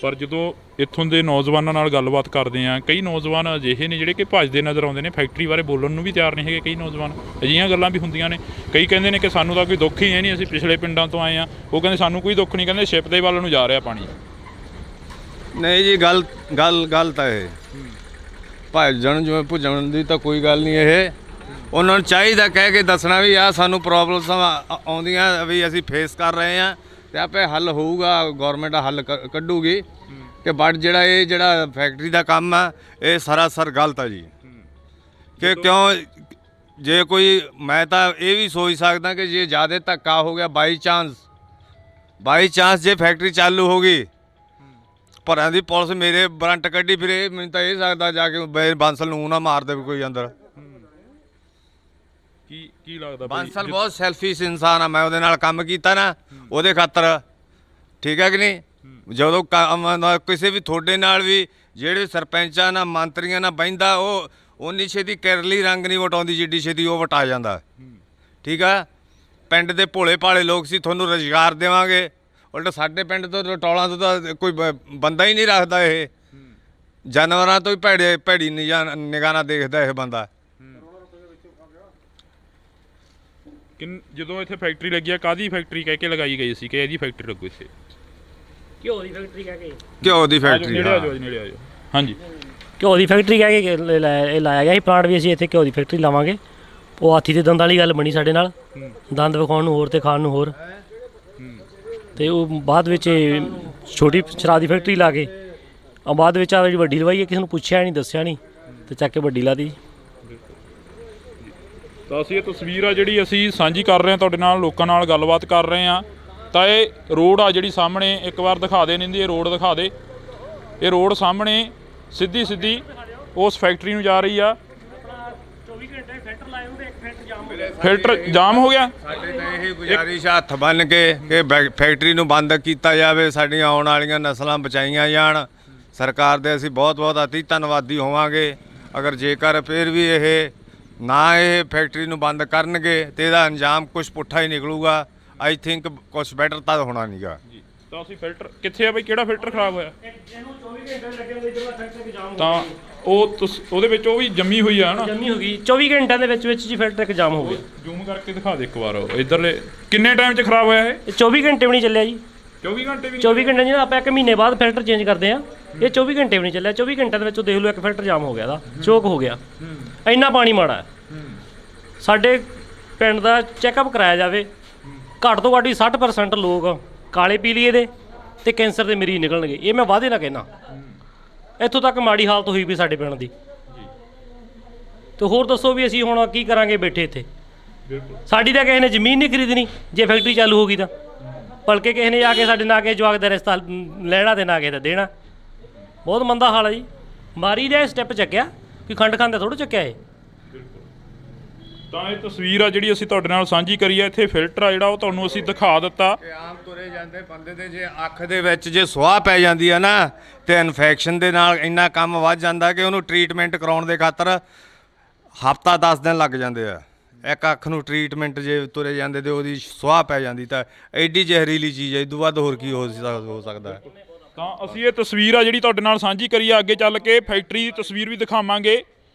ਪਰ ਜਦੋਂ ਇੱਥੋਂ ਦੇ ਨੌਜਵਾਨਾਂ ਨਾਲ ਗੱਲਬਾਤ ਕਰਦੇ ਆ, ਕਈ ਨੌਜਵਾਨ ਅਜਿਹੇ ਨੇ ਜਿਹੜੇ ਕਿ ਭੱਜਦੇ ਨਜ਼ਰ ਆਉਂਦੇ ਨੇ, ਫੈਕਟਰੀ ਬਾਰੇ ਬੋਲਣ ਨੂੰ ਵੀ ਤਿਆਰ ਨਹੀਂ ਹੈਗੇ। ਕਈ ਨੌਜਵਾਨ ਅਜਿਹੀਆਂ ਗੱਲਾਂ ਵੀ ਹੁੰਦੀਆਂ ਨੇ। ਕਈ ਕਹਿੰਦੇ ਨੇ ਕਿ ਸਾਨੂੰ ਤਾਂ ਕੋਈ ਦੁੱਖ ਹੀ ਹੈ ਨਹੀਂ, ਅਸੀਂ ਪਿਛਲੇ ਪਿੰਡਾਂ ਤੋਂ ਆਏ ਆ। ਉਹ ਕਹਿੰਦੇ ਸਾਨੂੰ ਕੋਈ ਦੁੱਖ ਨਹੀਂ, ਕਹਿੰਦੇ ਸ਼ਿਪ ਦੇ ਵੱਲ ਨੂੰ ਜਾ ਰਿਹਾ ਪਾਣੀ। ਨਹੀਂ ਜੀ, ਗੱਲ ਤਾਂ ਇਹ ਭੱਜਣ ਜਿਵੇਂ ਭੁੱਜਣ ਦੀ ਤਾਂ ਕੋਈ ਗੱਲ ਨਹੀਂ। ਇਹ ਉਹਨਾਂ ਨੂੰ ਚਾਹੀਦਾ ਕਹਿ ਕੇ ਦੱਸਣਾ ਵੀ ਆ ਸਾਨੂੰ ਪ੍ਰੋਬਲਮਸ ਆਉਂਦੀਆਂ ਵੀ ਅਸੀਂ ਫੇਸ ਕਰ ਰਹੇ ਆ ਤੇ ਆਪੇ ਹੱਲ ਹੋਊਗਾ, ਗਵਰਨਮੈਂਟ ਹੱਲ ਕੱਢੂਗੀ। ਕਿ ਬਟ ਜਿਹੜਾ ਫੈਕਟਰੀ ਦਾ ਕੰਮ ਆ ਇਹ ਸਰਾਸਰ ਗਲਤ ਆ ਜੀ। ਕਿ ਕਿਉਂ ਜੇ ਕੋਈ, ਮੈਂ ਤਾਂ ਇਹ ਵੀ ਸੋਚ ਸਕਦਾ ਕਿ ਜੇ ਜ਼ਿਆਦਾ ਧੱਕਾ ਹੋ ਗਿਆ ਬਾਈ ਚਾਂਸ ਜੇ ਫੈਕਟਰੀ ਚਾਲੂ ਹੋ ਗਈ, ਭਰਾਂ ਦੀ ਪੁਲਿਸ ਮੇਰੇ ਵਾਰੰਟ ਕੱਢੀ ਫਿਰੇ, ਮੈਨੂੰ ਤਾਂ ਇਹ ਸਕਦਾ ਜਾ ਕੇ ਬਾਂਸਲ ਨੂੰ ਨਾ ਮਾਰ ਦੇਵੇ ਕੋਈ ਅੰਦਰ। ਕੀ ਲੱਗਦਾ ਬਾਂਸਲ ਬਹੁਤ ਸੈਲਫਿਸ਼ ਇਨਸਾਨ ਆ। ਮੈਂ ਉਹਦੇ ਨਾਲ ਕੰਮ ਕੀਤਾ ਨਾ ਉਹਦੇ ਖਾਤਰ, ਠੀਕ ਹੈ ਕਿ ਨਹੀਂ। ਜਦੋਂ ਕਿਸੇ ਵੀ ਤੁਹਾਡੇ ਨਾਲ ਵੀ ਜਿਹੜੇ ਸਰਪੰਚਾਂ ਨਾਲ ਮੰਤਰੀਆਂ ਨਾਲ ਬਹਿੰਦਾ, ਉਹ ਉਨੀ ਛੇਤੀ ਕੇਰਲੀ ਰੰਗ ਨਹੀਂ ਵਟਾਉਂਦੀ ਜਿੱਡੀ ਛੇਤੀ ਉਹ ਵਟਾ ਜਾਂਦਾ। ਠੀਕ ਆ, ਪਿੰਡ ਦੇ ਭੋਲੇ ਭਾਲੇ ਲੋਕ ਸੀ, ਤੁਹਾਨੂੰ ਰੁਜ਼ਗਾਰ ਦੇਵਾਂਗੇ। ਉਲਟ ਸਾਡੇ ਪਿੰਡ ਤੋਂ ਰਟੌਲਾਂ ਤੋਂ ਤਾਂ ਕੋਈ ਬੰਦਾ ਹੀ ਨਹੀਂ ਰੱਖਦਾ। ਇਹ ਜਾਨਵਰਾਂ ਤੋਂ ਹੀ ਭੈੜੀ ਨਿਗਾਹ ਨਾਲ ਦੇਖਦਾ ਇਹ ਬੰਦਾ। ਜਦੋਂ ਇੱਥੇ ਫੈਕਟਰੀ ਲੱਗੀ ਆ, ਕਾਹਦੀ ਫੈਕਟਰੀ ਕਹਿ ਕੇ ਲਗਾਈ ਗਈ ਸੀ ਕਿ ਇਹਦੀ ਫੈਕਟਰੀ ਲੱਗੂ ਇੱਥੇ? ਘਿਓ ਦੀ ਫੈਕਟਰੀ ਕਹਿ ਕੇ। ਘਿਓ ਦੀ ਫੈਕਟਰੀ, ਨੇੜੇ ਆ ਜਾਓ। ਹਾਂਜੀ, ਘਿਓ ਦੀ ਫੈਕਟਰੀ ਕਹਿ ਕੇ ਇਹ ਲਾਇਆ ਗਿਆ ਸੀ ਪਲਾਂਟ ਵੀ। ਅਸੀਂ ਇੱਥੇ ਘਿਓ ਦੀ ਫੈਕਟਰੀ ਲਾਵਾਂਗੇ। ਉਹ ਹਾਥੀ ਦੇ ਦੰਦ ਵਾਲੀ ਗੱਲ ਬਣੀ ਸਾਡੇ ਨਾਲ, ਦੰਦ ਵਿਖਾਉਣ ਨੂੰ ਹੋਰ ਤੇ ਖਾਣ ਨੂੰ ਹੋਰ। ਤੇ ਉਹ ਬਾਅਦ ਵਿੱਚ ਛੋਟੀ ਸ਼ਰਾਬ ਦੀ ਫੈਕਟਰੀ ਲਾ ਕੇ ਬਾਅਦ ਵਿੱਚ ਆ ਜਿਹੜੀ ਵੱਡੀ ਲਵਾਈ ਹੈ, ਕਿਸੇ ਨੂੰ ਪੁੱਛਿਆ ਨਹੀਂ, ਦੱਸਿਆ ਨਹੀਂ, ਤੇ ਚੱਕ ਕੇ ਵੱਡੀ ਲਾ ਦੀ। ਤਾਂ ਅਸੀਂ ਇਹ ਤਸਵੀਰ ਆ ਜਿਹੜੀ ਅਸੀਂ ਸਾਂਝੀ ਕਰ ਰਹੇ ਹਾਂ ਤੁਹਾਡੇ ਨਾਲ, ਲੋਕਾਂ ਨਾਲ ਗੱਲਬਾਤ ਕਰ ਰਹੇ ਹਾਂ। ਤਾਂ ਇਹ ਰੋਡ ਆ ਜਿਹੜੀ ਸਾਹਮਣੇ, ਇੱਕ ਵਾਰ ਦਿਖਾ ਦੇ ਨਿੰਦੀ, ਇਹ ਰੋਡ ਦਿਖਾ ਦੇ। ਇਹ ਰੋਡ ਸਾਹਮਣੇ ਸਿੱਧੀ ਉਸ ਫੈਕਟਰੀ ਨੂੰ ਜਾ ਰਹੀ ਆ। 24 ਘੰਟੇ ਫਿਲਟਰ ਲਾਏ ਹੁੰਦੇ, ਇੱਕ ਫਿਲਟਰ ਜਾਮ ਹੋ ਗਿਆ। ਫਿਲਟਰ ਜਾਮ ਹੋ ਗਿਆ। ਸਾਡੇ ਤਾਂ ਇਹ ਗੁਜ਼ਾਰਿਸ਼ ਹੱਥ ਬੰਨ ਕੇ ਕਿ ਫੈਕਟਰੀ ਨੂੰ ਬੰਦ ਕੀਤਾ ਜਾਵੇ, ਸਾਡੀਆਂ ਆਉਣ ਵਾਲੀਆਂ ਨਸਲਾਂ ਬਚਾਈਆਂ ਜਾਣ। ਸਰਕਾਰ ਦੇ ਅਸੀਂ ਬਹੁਤ ਅਤੀ ਧੰਨਵਾਦੀ ਹੋਵਾਂਗੇ ਅਗਰ ਜੇਕਰ ਫਿਰ ਵੀ ਇਹ ਫੈਕਟਰੀ ਨੂੰ ਬੰਦ ਕਰਨਗੇ ਤੇ ਇਹਦਾ ਅੰਜਾਮ ਕੁਝ ਪੁੱਠਾ ਹੀ ਨਿਕਲੂਗਾ। ਆਈ ਥਿੰਕ ਕੁਝ ਬੈਟਰ ਤਾਂ ਹੋਣਾ ਨਹੀਂਗਾ ਜੀ। ਤਾਂ ਅਸੀਂ ਫਿਲਟਰ ਕਿੱਥੇ ਆ ਬਈ, ਕਿਹੜਾ ਫਿਲਟਰ ਖਰਾਬ ਹੋਇਆ? ਇਹਨੂੰ 24 ਘੰਟੇ ਲੱਗੇ ਹੁੰਦੇ, ਜਿਹੜਾ ਫਿਲਟਰ ਜਾਮ ਹੋ ਗਿਆ। ਤਾਂ ਉਹਦੇ ਵਿੱਚ ਉਹ ਵੀ ਜੰਮੀ ਹੋਈ ਆ ਨਾ, ਜੰਮੀ ਹੋ ਗਈ। 24 ਘੰਟਿਆਂ ਦੇ ਵਿੱਚ ਜੀ ਫਿਲਟਰ ਇੱਕ ਜਾਮ ਹੋ ਗਿਆ। ਜ਼ੂਮ ਕਰਕੇ ਦਿਖਾ ਦੇ ਇੱਕ ਵਾਰ ਇਧਰਲੇ। ਕਿੰਨੇ ਟਾਈਮ 'ਚ ਖਰਾਬ ਹੋਇਆ ਇਹ? 24 ਘੰਟੇ ਵੀ ਨਹੀਂ ਚੱਲਿਆ ਜੀ। 24 ਘੰਟੇ ਵੀ? 24 ਘੰਟੇ ਜੀ, ਆਪਾਂ 1 ਮਹੀਨੇ ਬਾਅਦ ਫਿਲਟਰ ਚੇਂਜ ਕਰਦੇ ਆ। ਇਹ 24 ਘੰਟੇ ਵੀ ਨਹੀਂ ਚੱਲਿਆ। 24 ਘੰਟਿਆਂ ਦੇ ਵਿੱਚ ਦੇਖ ਲਓ ਇੱਕ ਫਿਲਟਰ ਜਾਮ ਹੋ ਗਿਆ, ਦਾ ਚੋਕ ਹੋ ਗਿਆ। ਇੰਨਾ ਪਾਣੀ ਮਾੜਾ ਹੈ। ਸਾਡੇ ਪਿੰਡ ਦਾ ਚੈੱਕਅਪ ਕਰਾਇਆ ਜਾਵੇ, ਘੱਟ ਤੋਂ ਘੱਟ ਵੀ 60% ਲੋਕ ਕਾਲੇ ਪੀਲੀਏ ਦੇ ਤੇ ਕੈਂਸਰ ਦੇ ਮਰੀਜ਼ ਨਿਕਲਣਗੇ। ਇਹ ਮੈਂ ਵਾਅਦੇ ਨਾਲ ਕਹਿਣਾ। ਇੱਥੋਂ ਤੱਕ ਮਾੜੀ ਹਾਲਤ ਹੋਈ ਵੀ ਸਾਡੇ ਪਿੰਡ ਦੀ। ਤੇ ਹੋਰ ਦੱਸੋ ਵੀ ਅਸੀਂ ਹੁਣ ਕੀ ਕਰਾਂਗੇ ਬੈਠੇ ਇੱਥੇ? ਸਾਡੀ ਤਾਂ ਕਿਸੇ ਨੇ ਜ਼ਮੀਨ ਨਹੀਂ ਖਰੀਦਣੀ ਜੇ ਫੈਕਟਰੀ ਚਾਲੂ ਹੋ ਗਈ ਤਾਂ, ਬਲਕਿ ਕਿਸੇ ਨੇ ਆ ਕੇ ਸਾਡੇ ਨਾਲ ਕੇ ਜਵਾਕ ਦਾ ਰਿਸ਼ਤਾ ਲੈਣਾ ਤੇ ਨਾ ਕਿਸੇ ਦਾ ਦੇਣਾ। ਬਹੁਤ ਮੰਦਾ ਹਾਲ ਹੈ ਜੀ। ਮਾਰੀ ਦਾ ਸਟੈਪ ਚੱਕਿਆ, ਕਿ ਖੰਡ ਖਾਂਦਾ ਥੋੜ੍ਹਾ ਚੱਕਿਆ ਇਹ। ਤਾਂ ਇਹ ਤਸਵੀਰ ਆ ਜਿਹੜੀ ਅਸੀਂ ਤੁਹਾਡੇ ਨਾਲ ਸਾਂਝੀ ਕਰੀ ਆ। ਇੱਥੇ ਫਿਲਟਰ ਆ ਜਿਹੜਾ ਉਹ ਤੁਹਾਨੂੰ ਅਸੀਂ ਦਿਖਾ ਦਿੱਤਾ। ਆਮ ਤੁਰੇ ਜਾਂਦੇ ਬੰਦੇ ਦੇ ਜੇ ਅੱਖ ਦੇ ਵਿੱਚ ਜੇ ਸੁਆਹ ਪੈ ਜਾਂਦੀ ਆ ਨਾ ਤੇ ਇਨਫੈਕਸ਼ਨ ਦੇ ਨਾਲ ਇੰਨਾ ਕੰਮ ਵੱਧ ਜਾਂਦਾ ਕਿ ਉਹਨੂੰ ਟ੍ਰੀਟਮੈਂਟ ਕਰਾਉਣ ਦੇ ਖਾਤਰ ਹਫ਼ਤਾ 10 ਦਿਨ ਲੱਗ ਜਾਂਦੇ ਆ। ਇੱਕ ਅੱਖ ਨੂੰ ਟ੍ਰੀਟਮੈਂਟ ਜੇ ਤੁਰੇ ਜਾਂਦੇ ਤੇ ਉਹਦੀ ਸੁਆਹ ਪੈ ਜਾਂਦੀ ਤਾਂ ਐਡੀ ਜ਼ਹਿਰੀਲੀ ਚੀਜ਼ ਹੈ। ਇਹ ਤੋਂ ਵੱਧ ਹੋਰ ਕੀ ਹੋ ਸਕਦਾ ਹੈ। ਤਾਂ ਅਸੀਂ ਇਹ ਤਸਵੀਰ ਆ ਜਿਹੜੀ ਤੁਹਾਡੇ ਨਾਲ ਸਾਂਝੀ ਕਰੀ ਆ। ਅੱਗੇ ਚੱਲ ਕੇ ਫੈਕਟਰੀ ਦੀ ਤਸਵੀਰ ਵੀ ਦਿਖਾਵਾਂਗੇ,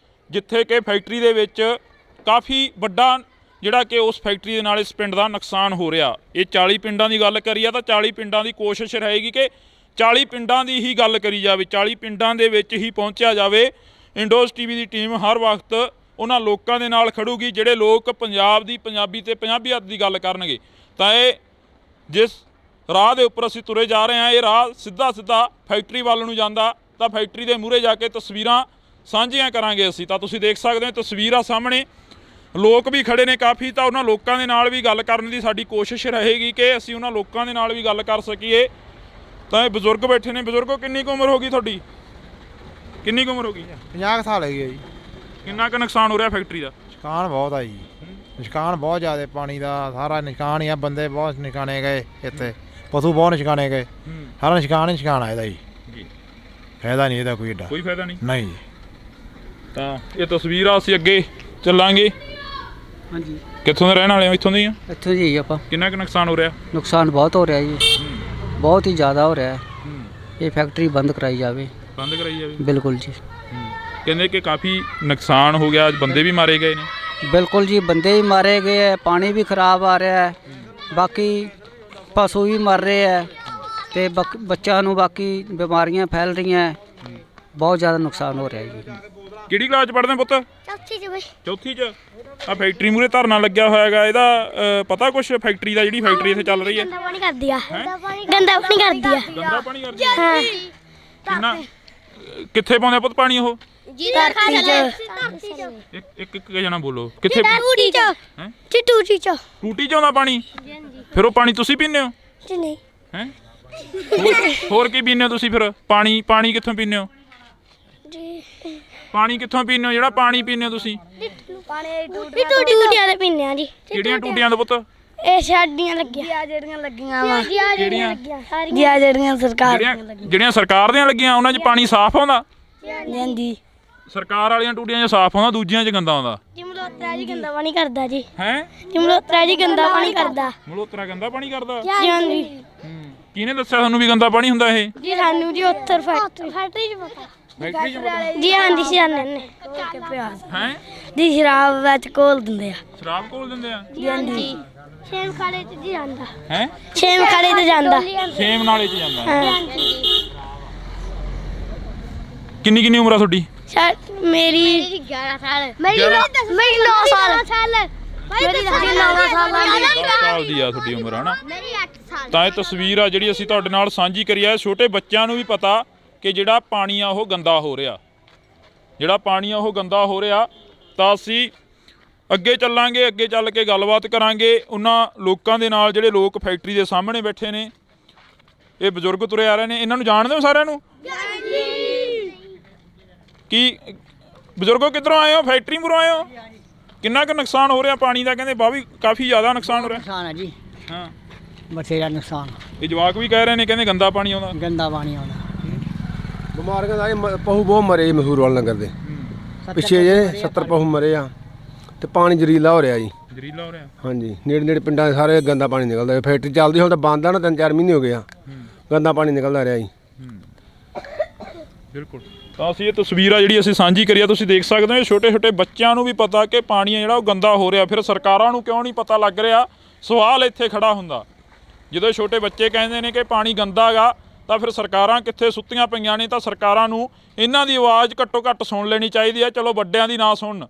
ਜਿੱਥੇ ਕਿ ਫੈਕਟਰੀ ਦੇ ਵਿੱਚ ਕਾਫੀ ਵੱਡਾ ਜਿਹੜਾ ਕਿ ਉਸ ਫੈਕਟਰੀ ਦੇ ਨਾਲ ਇਸ ਪਿੰਡ ਦਾ ਨੁਕਸਾਨ ਹੋ ਰਿਹਾ। ਇਹ 40 ਪਿੰਡਾਂ ਦੀ ਗੱਲ ਕਰੀ ਆ ਤਾਂ 40 ਪਿੰਡਾਂ ਦੀ ਕੋਸ਼ਿਸ਼ ਰਹੇਗੀ ਕਿ 40 ਪਿੰਡਾਂ ਦੀ ਹੀ ਗੱਲ ਕਰੀ ਜਾਵੇ, 40 ਪਿੰਡਾਂ ਦੇ ਵਿੱਚ ਹੀ ਪਹੁੰਚਿਆ ਜਾਵੇ। ਇੰਡੋਜ਼ ਟੀਵੀ ਦੀ ਟੀਮ ਹਰ ਵਕਤ ਉਹਨਾਂ ਲੋਕਾਂ ਦੇ ਨਾਲ ਖੜੂਗੀ ਜਿਹੜੇ ਲੋਕ ਪੰਜਾਬ ਦੀ ਪੰਜਾਬੀ ਤੇ ਪੰਜਾਬੀਅਤ ਦੀ ਗੱਲ ਕਰਨਗੇ। ਤਾਂ ਇਹ ਜਿਸ ਰਾਹ ਦੇ ਉੱਪਰ ਅਸੀਂ ਤੁਰੇ ਜਾ ਰਹੇ ਹਾਂ, ਇਹ ਰਾਹ ਸਿੱਧਾ ਫੈਕਟਰੀ ਵੱਲ ਨੂੰ ਜਾਂਦਾ। ਤਾਂ ਫੈਕਟਰੀ ਦੇ ਮੂਹਰੇ ਜਾ ਕੇ ਤਸਵੀਰਾਂ ਸਾਂਝੀਆਂ ਕਰਾਂਗੇ ਅਸੀਂ। ਤਾਂ ਤੁਸੀਂ ਦੇਖ ਸਕਦੇ ਹੋ ਤਸਵੀਰ ਆ ਸਾਹਮਣੇ, ਲੋਕ ਵੀ ਖੜੇ ਨੇ ਕਾਫੀ, ਤਾਂ ਉਹਨਾਂ ਲੋਕਾਂ ਦੇ ਨਾਲ ਵੀ ਗੱਲ ਕਰਨ ਦੀ ਸਾਡੀ ਕੋਸ਼ਿਸ਼ ਰਹੇਗੀ ਕਿ ਅਸੀਂ ਉਹਨਾਂ ਲੋਕਾਂ ਦੇ ਨਾਲ ਵੀ ਗੱਲ ਕਰ ਸਕੀਏ। ਤਾਂ ਇਹ ਬਜ਼ੁਰਗ ਬੈਠੇ ਨੇ। ਬਜ਼ੁਰਗੋ, ਕਿੰਨੀ ਕੁ ਉਮਰ ਹੋ ਗਈ ਤੁਹਾਡੀ? ਕਿੰਨੀ ਕੁ ਉਮਰ ਹੋ ਗਈ? 50 ਸਾਲ ਹੈਗੀ ਹੈ ਜੀ। ਕਿੰਨਾ ਕੁ ਨੁਕਸਾਨ ਹੋ ਰਿਹਾ ਫੈਕਟਰੀ ਦਾ? ਨੁਕਸਾਨ ਬਹੁਤ ਆ ਜੀ, ਨੁਕਸਾਨ ਬਹੁਤ ਜ਼ਿਆਦਾ ਪਾਣੀ ਦਾ, ਸਾਰਾ ਨੁਕਸਾਨ ਹੀ ਆ। ਬੰਦੇ ਬਹੁਤ ਨੁਕਸਾਨੇ ਗਏ ਇੱਥੇ, ਪਸ਼ੂ ਬਹੁਤ ਨੁਕਸਾਨੇ ਗਏ, ਸਾਰਾ ਨੁਕਸਾਨ ਹੀ ਨੁਕਸਾਨ ਆ ਇਹਦਾ ਜੀ। ਫਾਇਦਾ ਨਹੀਂ ਇਹਦਾ ਕੋਈ ਏਡਾ। ਕੋਈ ਫਾਇਦਾ ਨਹੀਂ। ਨਹੀਂ ਜੀ। ਤਾਂ ਇਹ ਤਸਵੀਰ ਆ, ਅਸੀਂ ਅੱਗੇ ਚੱਲਾਂਗੇ। ਹਾਂਜੀ, ਕਿੱਥੋਂ ਦੇ ਰਹਿਣ ਵਾਲੇ ਹੋ? ਇੱਥੋਂ ਦੇ ਹੀ ਆ। ਇੱਥੋਂ ਜੀ ਆਪਾਂ। ਕਿੰਨਾ ਕੁ ਨੁਕਸਾਨ ਹੋ ਰਿਹਾ? ਨੁਕਸਾਨ ਬਹੁਤ ਹੋ ਰਿਹਾ ਜੀ, ਬਹੁਤ ਹੀ ਜ਼ਿਆਦਾ ਹੋ ਰਿਹਾ ਹੈ। ਇਹ ਫੈਕਟਰੀ ਬੰਦ ਕਰਾਈ ਜਾਵੇ। ਬੰਦ ਕਰਾਈ ਜਾਵੇ। ਬਿਲਕੁਲ ਜੀ, ਕਹਿੰਦੇ ਕਿ ਕਾਫੀ ਨੁਕਸਾਨ ਹੋ ਗਿਆ, ਬੰਦੇ ਵੀ ਮਾਰੇ ਗਏ ਨੇ। ਬਿਲकुल ਜੀ, ਬੰਦੇ ਵੀ ਮਾਰੇ ਗਏ ਹੈ, ਪਾਣੀ ਵੀ ਖਰਾਬ ਆ ਰਿਹਾ ਹੈ, ਬਾਕੀ ਪਸ਼ੂ ਵੀ ਮਰ ਰਹੇ ਹੈ ਤੇ ਬੱਚਿਆਂ ਨੂੰ ਬਾਕੀ ਬਿਮਾਰੀਆਂ ਫੈਲ ਰਹੀਆਂ ਹੈ। ਬਹੁਤ ਜ਼ਿਆਦਾ ਨੁਕਸਾਨ ਹੋ ਰਿਹਾ ਜੀ। ਕਿਹੜੀ ਕਲਾਸ ਚ ਪੜ੍ਹਦੇ ਪੁੱਤ? ਚੌਥੀ ਚ ਬਈ। ਚੌਥੀ ਚ। ਆ ਫੈਕਟਰੀ ਮੂਰੇ ਧਰਨਾ ਲੱਗਿਆ ਹੋਇਆ ਹੈਗਾ, ਇਹਦਾ ਪਤਾ ਕੁਛ ਫੈਕਟਰੀ ਦਾ? ਜਿਹੜੀ ਫੈਕਟਰੀ ਇੱਥੇ ਚੱਲ ਰਹੀ ਹੈ ਗੰਦਾ ਪਾਣੀ ਕਰਦੀ ਆ। ਗੰਦਾ ਪਾਣੀ ਕਰਦੀ ਆ। ਗੰਦਾ ਪਾਣੀ ਕਰਦੀ ਹੈ? ਹਾਂ। ਕਿੰਨਾ ਕਿੱਥੇ ਪਾਉਂਦੇ ਆ ਪੁੱਤ ਪਾਣੀ ਉਹ? ਧਰਤੀ ਚ। ਇੱਕ ਜਣਾ ਬੋਲੋ। ਕਿੱਥੇ? ਟੂਟੀ ਚ। ਹੈਂ? ਜੀ ਟੂਟੀ ਚ। ਟੂਟੀ ਚ ਆਉਂਦਾ ਪਾਣੀ? ਫਿਰ ਉਹ ਪਾਣੀ ਤੁਸੀਂ ਪੀਂਦੇ ਹੋ? ਜੀ ਨਹੀਂ। ਹੈ ਹੋਰ ਕੀ ਪੀਂਦੇ ਹੋ ਤੁਸੀਂ ਫਿਰ? ਪਾਣੀ ਕਿੱਥੋਂ ਪੀਂਦੇ ਹੋ? ਜੀ ਪਾਣੀ ਕਿੱਥੋਂ ਪੀਂਦੇ ਹੋ ਜਿਹੜਾ ਪਾਣੀ ਪੀਂਦੇ ਹੋ ਤੁਸੀਂ? ਪਾਣੀ ਟੂਟੀਆਂ ਦੇ ਪੀਂਦੇ ਆ ਜੀ। ਕਿਹੜੀਆਂ ਟੂਟੀਆਂ ਤੋਂ ਪੁੱਤ? ਇਹ ਸਾਡੀਆਂ ਲੱਗੀਆਂ ਜਿਹੜੀਆਂ ਲੱਗੀਆਂ ਵਾ। ਕਿਹੜੀਆਂ? ਸਾਰੀਆਂ ਜਿਹੜੀਆਂ ਸਰਕਾਰ ਜਿਹੜੀਆਂ ਸਰਕਾਰ ਦੀਆਂ ਲੱਗੀਆਂ ਉਹਨਾਂ 'ਚ ਪਾਣੀ ਸਾਫ਼ ਆਉਂਦਾ? ਜਾਂਦੀ। ਸਰਕਾਰ ਵਾਲੀਆਂ ਟੂਟੀਆਂ 'ਚ ਸਾਫ਼ ਆਉਂਦਾ, ਦੂਜੀਆਂ 'ਚ ਗੰਦਾ ਆਉਂਦਾ। ਜੀ ਮਲੋਤਰਾ ਜੀ ਗੰਦਾ ਪਾਣੀ ਕਰਦਾ ਜੀ। ਹੈ ਜੀ ਮਲੋਤਰਾ ਜੀ ਗੰਦਾ ਪਾਣੀ ਕਰਦਾ। ਮਲੋਤਰਾ ਗੰਦਾ ਪਾਣੀ ਕਰਦਾ? ਜੀ ਹਾਂਜੀ। ਕਿਹਨੇ ਦੱਸਿਆ ਤੁਹਾਨੂੰ ਵੀ ਗੰਦਾ ਪਾਣੀ ਹੁੰਦਾ ਇਹ? ਜੀ ਸਾਨੂੰ ਜੀ ਉੱਤਰ ਫੈਕਟਰੀ ਚ ਪਤਾ। ਫੈਕਟਰੀ 'ਚ ਪਤਾ? ਜੀ ਹਾਂਜੀ ਸਿਆਣੇ ਨੇ। ਹੈ ਜੀ ਸ਼ਰਾਬ ਵਿੱਚ ਕੋਲ ਦਿੰਦੇ ਆ। ਸ਼ਰਾਬ ਘੋਲ ਦਿੰਦੇ ਆ? ਜੀ ਹਾਂਜੀ। ਛੇਮ ਖਾਲੇ ਚ ਜੀ ਜਾਂਦਾ। ਹੈ ਛੇਮ ਖਾਲੇ ਤੇ ਜਾਂਦਾ। ਛੇਮ ਨਾਲੇ 'ਚ ਜਾਂਦਾ? ਹਾਂ। ਕਿੰਨੀ ਉਮਰ ਆ ਤੁਹਾਡੀ? ਮੇਰੀ 11 ਸਾਲ। ਮੇਰੀ 9 ਸਾਲ। ਮੇਰੀ 9 ਸਾਲ। 10 ਸਾਲ ਦੀ ਆ ਤੁਹਾਡੀ ਉਮਰ, ਹਨਾ? ਮੇਰੀ 8 ਸਾਲ। ਤਾਂ ਇਹ ਤਸਵੀਰ ਆ ਜਿਹੜੀ ਅਸੀਂ ਤੁਹਾਡੇ ਨਾਲ ਸਾਂਝੀ ਕਰੀ ਆ। ਛੋਟੇ ਬੱਚਿਆਂ ਨੂੰ ਵੀ ਪਤਾ ਕਿ ਜਿਹੜਾ ਪਾਣੀ ਆ ਉਹ ਗੰਦਾ ਹੋ ਰਿਹਾ, ਤਾਂ ਅਸੀਂ ਅੱਗੇ ਚੱਲਾਂਗੇ। ਅੱਗੇ ਚੱਲ ਕੇ ਗੱਲਬਾਤ ਕਰਾਂਗੇ ਉਹਨਾਂ ਲੋਕਾਂ ਦੇ ਨਾਲ ਜਿਹੜੇ ਲੋਕ ਫੈਕਟਰੀ ਦੇ ਸਾਹਮਣੇ ਬੈਠੇ ਨੇ। ਇਹ ਬਜ਼ੁਰਗ ਤੁਰੇ ਆ ਰਹੇ ਨੇ, ਇਹਨਾਂ ਨੂੰ ਜਾਣਦੇ ਹੋ ਸਾਰਿਆਂ ਨੂੰ? ਕੀ ਬਜ਼ੁਰਗੋ ਕਿੱਧਰੋਂ ਆਏ ਹੋ? ਫੈਕਟਰੀ ਮੂਹਰੋਂ ਆਏ ਹੋ? ਕਿੰਨਾ ਕੁ ਨੁਕਸਾਨ ਹੋ ਰਿਹਾ ਪਾਣੀ ਦਾ? ਕਹਿੰਦੇ ਬਾਹਰ ਵੀ ਕਾਫੀ ਜ਼ਿਆਦਾ ਨੁਕਸਾਨ ਹੋ ਰਿਹਾ। ਨੁਕਸਾਨ ਹੈ ਜੀ, ਹਾਂ, ਬਥੇਰਾ ਨੁਕਸਾਨ। ਇਹ ਜਵਾਕ ਵੀ ਕਹਿ ਰਹੇ ਨੇ, ਕਹਿੰਦੇ ਗੰਦਾ ਪਾਣੀ ਆਉਂਦਾ। ਗੰਦਾ ਪਾਣੀ ਆਉਂਦਾ। ਬਿਮਾਰੀਆਂ ਦਾ ਪਹੂ ਬਹੁਤ ਮਰੇ ਜੀ ਮਸੂਰ ਵਾਲੇ ਨਗਰ ਦੇ। ਪਿੱਛੇ ਜੇ 70 ਪਹੂ ਮਰੇ ਆ ਤੇ ਪਾਣੀ ਜ਼ਰੀਲਾ ਹੋ ਰਿਹਾ ਜੀ। ਜ਼ਰੀਲਾ ਹੋ ਰਿਹਾ? ਹਾਂਜੀ, ਨੇੜੇ ਪਿੰਡਾਂ ਦੇ ਸਾਰੇ ਗੰਦਾ ਪਾਣੀ ਨਿਕਲਦਾ। ਫੈਕਟਰੀ ਚੱਲਦੀ ਹੁਣ ਤਾਂ ਬੰਦ ਆ ਨਾ, 3-4 ਮਹੀਨੇ ਹੋ ਗਏ ਆ। ਗੰਦਾ ਪਾਣੀ ਨਿਕਲਦਾ ਰਿਹਾ ਜੀ। ਬਿਲਕੁਲ। ਤਾਂ ਅਸੀਂ ਇਹ ਤਸਵੀਰ ਆ ਜਿਹੜੀ ਅਸੀਂ ਸਾਂਝੀ ਕਰੀ ਆ, ਤੁਸੀਂ ਦੇਖ ਸਕਦੇ ਹੋ। ਛੋਟੇ ਬੱਚਿਆਂ ਨੂੰ ਵੀ ਪਤਾ ਕਿ ਪਾਣੀ ਆ ਜਿਹੜਾ ਉਹ ਗੰਦਾ ਹੋ ਰਿਹਾ, ਫਿਰ ਸਰਕਾਰਾਂ ਨੂੰ ਕਿਉਂ ਨਹੀਂ ਪਤਾ ਲੱਗ ਰਿਹਾ? ਸਵਾਲ ਇੱਥੇ ਖੜਾ ਹੁੰਦਾ। ਜਦੋਂ ਛੋਟੇ ਬੱਚੇ ਕਹਿੰਦੇ ਨੇ ਕਿ ਪਾਣੀ ਗੰਦਾ ਗਾ, ਤਾਂ ਫਿਰ ਸਰਕਾਰਾਂ ਕਿੱਥੇ ਸੁੱਤੀਆਂ ਪਈਆਂ ਨੇ? ਤਾਂ ਸਰਕਾਰਾਂ ਨੂੰ ਇਹਨਾਂ ਦੀ ਆਵਾਜ਼ ਘੱਟੋ ਘੱਟ ਸੁਣ ਲੈਣੀ ਚਾਹੀਦੀ ਹੈ। ਚਲੋ ਵੱਡਿਆਂ ਦੀ ਨਾ ਸੁਣਨ,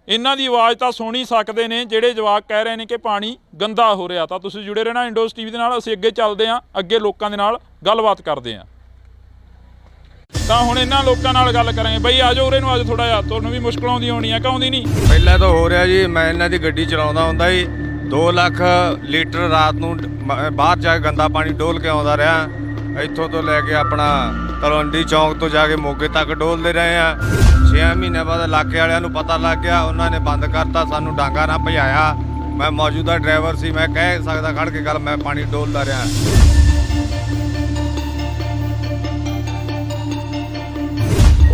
ਇਹਨਾਂ ਦੀ ਆਵਾਜ਼ ਤਾਂ ਸੁਣ ਹੀ ਸਕਦੇ ਨੇ ਜਿਹੜੇ ਜਵਾਕ ਕਹਿ ਰਹੇ ਨੇ ਕਿ ਪਾਣੀ ਗੰਦਾ ਹੋ ਰਿਹਾ। ਤਾਂ ਤੁਸੀਂ ਜੁੜੇ ਰਹਿਣਾ ਇੰਡੋਜ਼ ਟੀਵੀ ਦੇ ਨਾਲ। ਅਸੀਂ ਅੱਗੇ ਚੱਲਦੇ ਹਾਂ, ਅੱਗੇ ਲੋਕਾਂ ਦੇ ਨਾਲ ਗੱਲਬਾਤ ਕਰਦੇ ਹਾਂ। ਤਾਂ ਹੁਣ ਇਹਨਾਂ ਲੋਕਾਂ ਨਾਲ ਗੱਲ ਕਰਾਂਗੇ। ਬਈ ਆ ਜਾਓ ਉਰੇ ਨੂੰ, ਅੱਜ ਥੋੜਾ ਜਿਹਾ ਤੁਹਾਨੂੰ ਵੀ ਮੁਸ਼ਕਲ ਆਉਂਦੀ ਹੋਣੀ ਆ ਕਿ ਆਉਂਦੀ ਨਹੀਂ? ਪਹਿਲਾਂ ਤਾਂ ਹੋ ਰਿਹਾ ਜੀ, ਮੈਂ ਇਹਨਾਂ ਦੀ ਗੱਡੀ ਚਲਾਉਂਦਾ ਹੁੰਦਾ ਜੀ। 2 ਲੱਖ ਲੀਟਰ ਰਾਤ ਨੂੰ ਬਾਹਰ ਜਾ ਕੇ ਗੰਦਾ ਪਾਣੀ ਡੋਲ ਕੇ ਆਉਂਦਾ ਰਿਹਾ। ਇੱਥੋਂ ਤੋਂ ਲੈ ਕੇ ਆਪਣਾ ਤਲਵੰਡੀ ਚੌਂਕ ਤੋਂ ਜਾ ਕੇ ਮੋਗੇ ਤੱਕ ਡੋਲਦੇ ਰਹੇ ਆ। 6 ਮਹੀਨੇ ਬਾਅਦ ਇਲਾਕੇ ਵਾਲਿਆਂ ਨੂੰ ਪਤਾ ਲੱਗ ਗਿਆ, ਉਹਨਾਂ ਨੇ ਬੰਦ ਕਰਤਾ, ਸਾਨੂੰ ਡਾਂਗਾ ਨਾ ਭਜਾਇਆ। ਮੈਂ ਮੌਜੂਦਾ ਡਰਾਈਵਰ ਸੀ, ਮੈਂ ਕਹਿ ਸਕਦਾ ਖੜ ਕੇ ਗੱਲ, ਮੈਂ ਪਾਣੀ ਡੋਲਦਾ ਰਿਹਾ।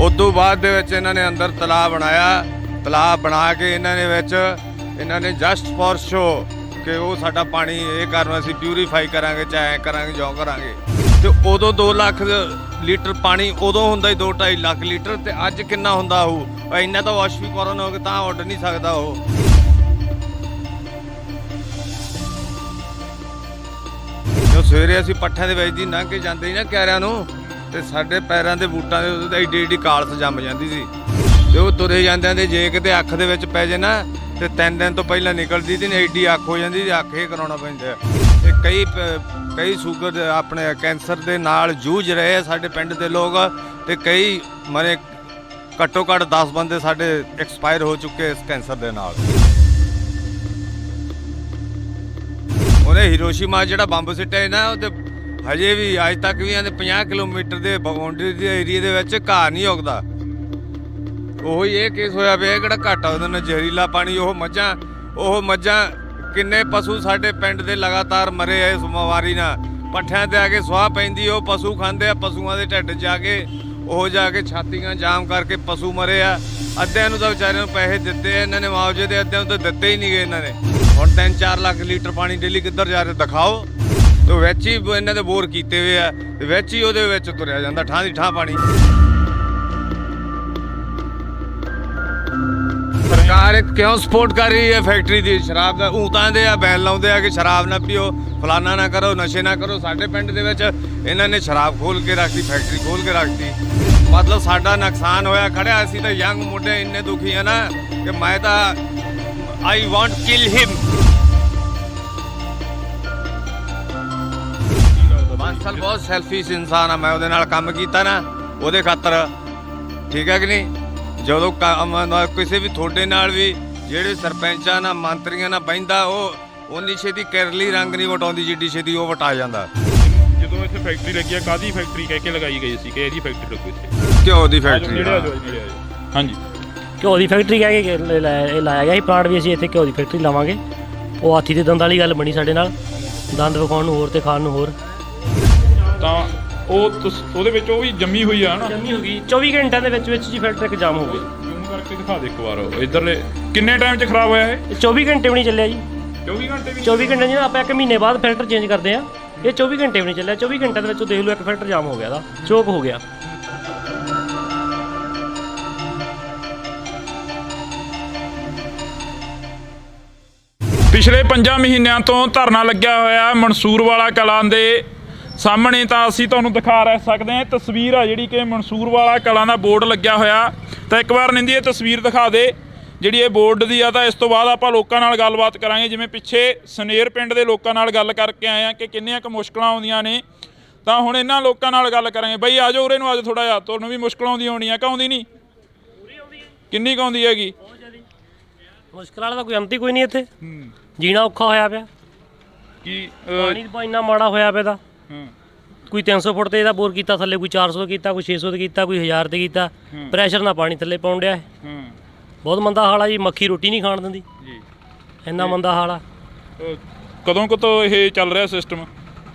ਉਦੋਂ ਬਾਅਦ ਦੇ ਵਿੱਚ ਇਹਨਾਂ ਨੇ ਅੰਦਰ ਤਲਾਬ ਬਣਾਇਆ। ਤਲਾਬ ਬਣਾ ਕੇ ਇਹਨਾਂ ਨੇ ਜਸਟ ਫॉर ਸ਼ੋ ਕਿ ਉਹ ਸਾਡਾ ਪਾਣੀ ਇਹ ਕਰਨ, ਅਸੀਂ ਪਿਊਰੀਫਾਈ ਕਰਾਂਗੇ, ਚਾਹੇ ਐਂ ਕਰਾਂਗੇ, ਜੋ ਕਰਾਂਗੇ। ਤੇ ਉਦੋਂ 2 ਲੱਖ ਲੀਟਰ ਪਾਣੀ ਉਦੋਂ ਹੁੰਦਾ ਹੀ 2-2.5 ਲੱਖ ਲੀਟਰ, ਤੇ ਅੱਜ ਕਿੰਨਾ ਹੁੰਦਾ ਹੋਊ? ਇੰਨਾ ਤਾਂ ਵਾਸ਼ਵੀਕਰਨ ਹੋ ਕੇ ਤਾਂ ਉੱਡ ਨਹੀਂ ਸਕਦਾ ਉਹ। ਜੋ ਸਵੇਰੇ ਅਸੀਂ ਪੱਠਿਆਂ ਦੇ ਵਿੱਚ ਦੀ ਲੰਘ ਕੇ ਜਾਂਦੇ ਸੀ ਨਾ ਕਿਆਰਿਆਂ ਨੂੰ, ਤੇ ਸਾਡੇ ਪੈਰਾਂ ਦੇ ਬੂਟਾਂ ਦੇ ਏਡੀ ਕਾਲਸ ਜੰਮ ਜਾਂਦੀ ਸੀ। ਤੇ ਉਹ ਤੁਰੇ ਜਾਂਦਿਆਂ ਦੇ ਜੇ ਕਿਤੇ ਅੱਖ ਦੇ ਵਿੱਚ ਪੈ ਜੇ ਨਾ, ਤੇ 3 ਦਿਨ ਤੋਂ ਪਹਿਲਾਂ ਨਿਕਲਦੀ ਸੀ, ਏਡੀ ਅੱਖ ਹੋ ਜਾਂਦੀ ਸੀ। ਅੱਖ ਇਹ ਕਰਾਉਣਾ ਪੈਂਦਾ। ਤੇ ਕਈ ਸ਼ੂਗਰ ਆਪਣੇ ਕੈਂਸਰ ਦੇ ਨਾਲ ਜੂਝ ਰਹੇ ਆ ਸਾਡੇ ਪਿੰਡ ਦੇ ਲੋਕ, ਤੇ ਕਈ ਮਰੇ, ਘੱਟੋ ਘੱਟ 10 ਬੰਦੇ ਸਾਡੇ ਐਕਸਪਾਇਰ ਹੋ ਚੁੱਕੇ ਇਸ ਕੈਂਸਰ ਦੇ ਨਾਲ। ਉਹਨੇ ਹੀਰੋਸ਼ੀਮਾ ਜਿਹੜਾ ਬੰਬ ਸਿੱਟਿਆ ਸੀ ਨਾ, ਉਹ ਤੇ ਹਜੇ ਵੀ ਅੱਜ ਤੱਕ ਵੀ ਆਂਦੇ 50 ਕਿਲੋਮੀਟਰ ਦੇ ਬਾਉਂਡਰੀ ਦੇ ਏਰੀਏ ਦੇ ਵਿੱਚ ਘਾਹ ਨਹੀਂ ਉੱਗਦਾ। ਉਹੀ ਇਹ ਕੇਸ ਹੋਇਆ ਪਿਆ, ਇਹ ਕਿਹੜਾ ਘੱਟ ਆ ਉਹਦੇ ਨਾਲ ਜ਼ਹਿਰੀਲਾ ਪਾਣੀ। ਉਹ ਮੱਝਾਂ ਕਿੰਨੇ ਪਸ਼ੂ ਸਾਡੇ ਪਿੰਡ ਦੇ ਲਗਾਤਾਰ ਮਰੇ ਆ ਇਸ ਬਿਮਾਰੀ ਨਾਲ। ਪੱਠਿਆਂ ਤੇ ਆ ਕੇ ਸੁਆਹ ਪੈਂਦੀ, ਉਹ ਪਸ਼ੂ ਖਾਂਦੇ ਆ, ਪਸ਼ੂਆਂ ਦੇ ਢਿੱਡ ਜਾ ਕੇ ਛਾਤੀਆਂ ਜਾਮ ਕਰਕੇ ਪਸ਼ੂ ਮਰੇ ਆ। ਅੱਧਿਆਂ ਨੂੰ ਤਾਂ ਵਿਚਾਰਿਆਂ ਨੂੰ ਪੈਸੇ ਦਿੱਤੇ ਆ ਇਹਨਾਂ ਨੇ ਮੁਆਵਜ਼ੇ ਦੇ, ਅੱਧਿਆਂ ਨੂੰ ਤਾਂ ਦਿੱਤੇ ਹੀ ਨਹੀਂ ਗਏ ਇਹਨਾਂ ਨੇ। ਹੁਣ 3-4 ਲੱਖ ਲੀਟਰ ਪਾਣੀ ਡੇਲੀ ਕਿੱਧਰ ਜਾ ਰਿਹਾ ਦਿਖਾਓ। ਤੇ ਵਿੱਚ ਹੀ ਇਹਨਾਂ ਦੇ ਬੋਰ ਕੀਤੇ ਹੋਏ ਆ, ਤੇ ਵਿੱਚ ਹੀ ਉਹਦੇ ਵਿੱਚ ਤੁਰਿਆ ਜਾਂਦਾ ਠਾਂ ਦੀ ਠਾਂ ਪਾਣੀ। ਸਰਕਾਰ ਕਿਉਂ ਸਪੋਰਟ ਕਰ ਰਹੀ ਹੈ ਫੈਕਟਰੀ ਦੀ ਸ਼ਰਾਬ ਦਾ? ਊਤਾਂ ਦੇ ਆ ਬੈਨ ਲਾਉਂਦੇ ਆ ਕਿ ਸ਼ਰਾਬ ਨਾ ਪੀਓ, ਫਲਾਨਾ ਨਾ ਕਰੋ, ਨਸ਼ੇ ਨਾ ਕਰੋ। ਸਾਡੇ ਪਿੰਡ ਦੇ ਵਿੱਚ ਇਹਨਾਂ ਨੇ ਸ਼ਰਾਬ ਖੋਲ ਕੇ ਰੱਖਤੀ, ਫੈਕਟਰੀ ਖੋਲ ਕੇ ਰੱਖਤੀ। ਮਤਲਬ ਸਾਡਾ ਨੁਕਸਾਨ ਹੋਇਆ ਖੜਿਆ। ਅਸੀਂ ਤਾਂ ਯੰਗ ਮੁੰਡੇ ਇੰਨੇ ਦੁਖੀ ਆ ਨਾ ਕਿ ਮੈਂ ਤਾਂ ਆਈ ਵਾਂਟ ਕਿਲ ਹਿਮ। ਬਾਂਸਲ ਬਹੁਤ ਸੈਲਫਿਸ਼ ਇਨਸਾਨ ਆ। ਮੈਂ ਉਹਦੇ ਨਾਲ ਕੰਮ ਕੀਤਾ ਨਾ ਉਹਦੇ ਖਾਤਰ, ਠੀਕ ਹੈ ਕਿ ਨਹੀਂ? ਜਦੋਂ ਕਿਸੇ ਵੀ ਤੁਹਾਡੇ ਨਾਲ ਵੀ ਜਿਹੜੇ ਸਰਪੰਚਾਂ ਨਾਲ ਮੰਤਰੀਆਂ ਨਾਲ ਬਹਿੰਦਾ, ਉਹ ਉਨੀ ਛੇਤੀ ਕਿਰਲੀ ਰੰਗ ਨਹੀਂ ਵਟਾਉਂਦੀ ਜਿੱਡੀ ਛੇਤੀ ਉਹ ਵਟਾ ਜਾਂਦਾ। ਜਦੋਂ ਇੱਥੇ ਫੈਕਟਰੀ ਲੱਗੀ ਆ, ਕਾਹਦੀ ਫੈਕਟਰੀ ਕਹਿ ਕੇ ਲਗਾਈ ਗਈ ਸੀ ਕਿ ਇਹਦੀ ਫੈਕਟਰੀ ਲੱਗੂ ਇੱਥੇ? ਘਿਓ ਦੀ ਫੈਕਟਰੀ। ਹਾਂਜੀ, ਘਿਓ ਦੀ ਫੈਕਟਰੀ ਕਹਿ ਕੇ ਲਾਇਆ ਗਿਆ ਸੀ ਪਲਾਂਟ ਵੀ। ਅਸੀਂ ਇੱਥੇ ਘਿਓ ਦੀ ਫੈਕਟਰੀ ਲਾਵਾਂਗੇ। ਉਹ ਹਾਥੀ ਦੇ ਦੰਦ ਵਾਲੀ ਗੱਲ ਬਣੀ ਸਾਡੇ ਨਾਲ, ਦੰਦ ਵਿਖਾਉਣ ਨੂੰ ਹੋਰ ਤੇ ਖਾਣ ਨੂੰ ਹੋਰ। ਤਾਂ ਉਹਦੇ ਵਿੱਚ ਉਹ ਵੀ ਜੰਮੀ ਹੋਈ ਆ ਨਾ, ਜੰਮੀ ਹੋ ਗਈ 24 ਘੰਟਿਆਂ ਦੇ ਵਿੱਚ ਜੀ ਫੈਕਟਰੀ ਇੱਕ ਜਾਮ ਹੋ ਗਈ। ਜ਼ੂਮ ਕਰਕੇ ਦਿਖਾ ਦੇ ਇੱਕ ਵਾਰ। ਇੱਧਰਲੇ ਕਿੰਨੇ ਟਾਈਮ 'ਚ ਖਰਾਬ ਹੋਇਆ ਇਹ? 24 ਘੰਟੇ ਵੀ ਨਹੀਂ ਚੱਲਿਆ ਜੀ। 24 ਘੰਟੇ ਵੀ? 24 ਘੰਟੇ ਜਿਹਨਾਂ ਆਪਾਂ 1 ਮਹੀਨੇ ਬਾਅਦ ਫਿਲਟਰ ਚੇਂਜ ਕਰਦੇ ਆ, ਇਹ 24 ਘੰਟੇ ਵੀ ਨਹੀਂ ਚੱਲਿਆ। 24 ਘੰਟਿਆਂ ਦੇ ਵਿੱਚ ਦੇਖ ਲਓ ਇੱਕ ਫਿਲਟਰ ਜਾਮ ਹੋ ਗਿਆ, ਦਾ ਚੋਕ ਹੋ ਗਿਆ। ਪਿਛਲੇ 5 ਮਹੀਨਿਆਂ ਤੋਂ ਧਰਨਾ ਲੱਗਿਆ ਹੋਇਆ ਮਨਸੂਰਵਾਲਾ ਕਲਾਂ ਦੇ ਸਾਹਮਣੇ। ਤਾਂ ਅਸੀਂ ਤੁਹਾਨੂੰ ਦਿਖਾ ਰਹਿ ਸਕਦੇ ਹਾਂ, ਤਸਵੀਰ ਆ ਜਿਹੜੀ ਕਿ ਮਨਸੂਰਵਾਲਾ ਕਲਾਂ ਦਾ ਬੋਰਡ ਲੱਗਿਆ ਹੋਇਆ। ਤਾਂ ਇੱਕ ਵਾਰ ਨਿੰਦੀ ਇਹ ਤਸਵੀਰ ਦਿਖਾ ਦੇ ਜਿਹੜੀ ਇਹ ਬੋਰਡ ਦੀ ਆ। ਤਾਂ ਇਸ ਤੋਂ ਬਾਅਦ ਆਪਾਂ ਲੋਕਾਂ ਨਾਲ ਗੱਲਬਾਤ ਕਰਾਂਗੇ। ਜਿਵੇਂ ਪਿੱਛੇ ਸਨੇਰ ਪਿੰਡ ਦੇ ਲੋਕਾਂ ਨਾਲ ਗੱਲ ਕਰਕੇ ਆਏ ਆ ਕਿ ਕਿੰਨੀਆਂ ਕੁ ਮੁਸ਼ਕਲਾਂ ਆਉਂਦੀਆਂ ਨੇ, ਤਾਂ ਹੁਣ ਇਹਨਾਂ ਲੋਕਾਂ ਨਾਲ ਗੱਲ ਕਰਾਂਗੇ। ਬਈ ਆ ਜਾਓ ਉਰੇ ਨੂੰ, ਅੱਜ ਥੋੜਾ ਜਿਹਾ ਤੁਹਾਨੂੰ ਵੀ ਮੁਸ਼ਕਲ ਆਉਂਦੀ ਹੋਣੀ ਆ ਕਿ ਆਉਂਦੀ ਨਹੀਂ? ਕਿੰਨੀ ਕੁ ਆਉਂਦੀ ਹੈਗੀ? ਮੁਸ਼ਕਲ ਵਾਲਾ ਤਾਂ ਕੋਈ ਅੰਤ ਹੀ ਕੋਈ ਨਹੀਂ ਇੱਥੇ। ਜੀਣਾ ਔਖਾ ਹੋਇਆ ਪਿਆ। ਕੀ ਪਾਣੀ ਦਾ ਇੰਨਾ ਮਾੜਾ ਹੋਇਆ ਪਿਆ। ਤਾਂ ਕੋਈ 300 ਫੁੱਟ ਤੇ ਇਹਦਾ ਬੋਰ ਕੀਤਾ ਥੱਲੇ, ਕੋਈ 400 ਕੀਤਾ, ਕੋਈ 600 ਤੇ ਕੀਤਾ, ਕੋਈ 1000 ਤੇ ਕੀਤਾ। ਪ੍ਰੈਸ਼ਰ ਨਾਲ ਪਾਣੀ ਥੱਲੇ ਪਾਉਣ ਡਿਆ। ਬਹੁਤ ਮੰਦਾ ਹਾਲ ਆ ਜੀ। ਮੱਖੀ ਰੋਟੀ ਨਹੀਂ ਖਾਣ ਦਿੰਦੀ ਜੀ, ਇੰਨਾ ਮੰਦਾ ਹਾਲ ਆ। ਕਦੋਂ ਤੋਂ ਇਹ ਚੱਲ ਰਿਹਾ ਸਿਸਟਮ?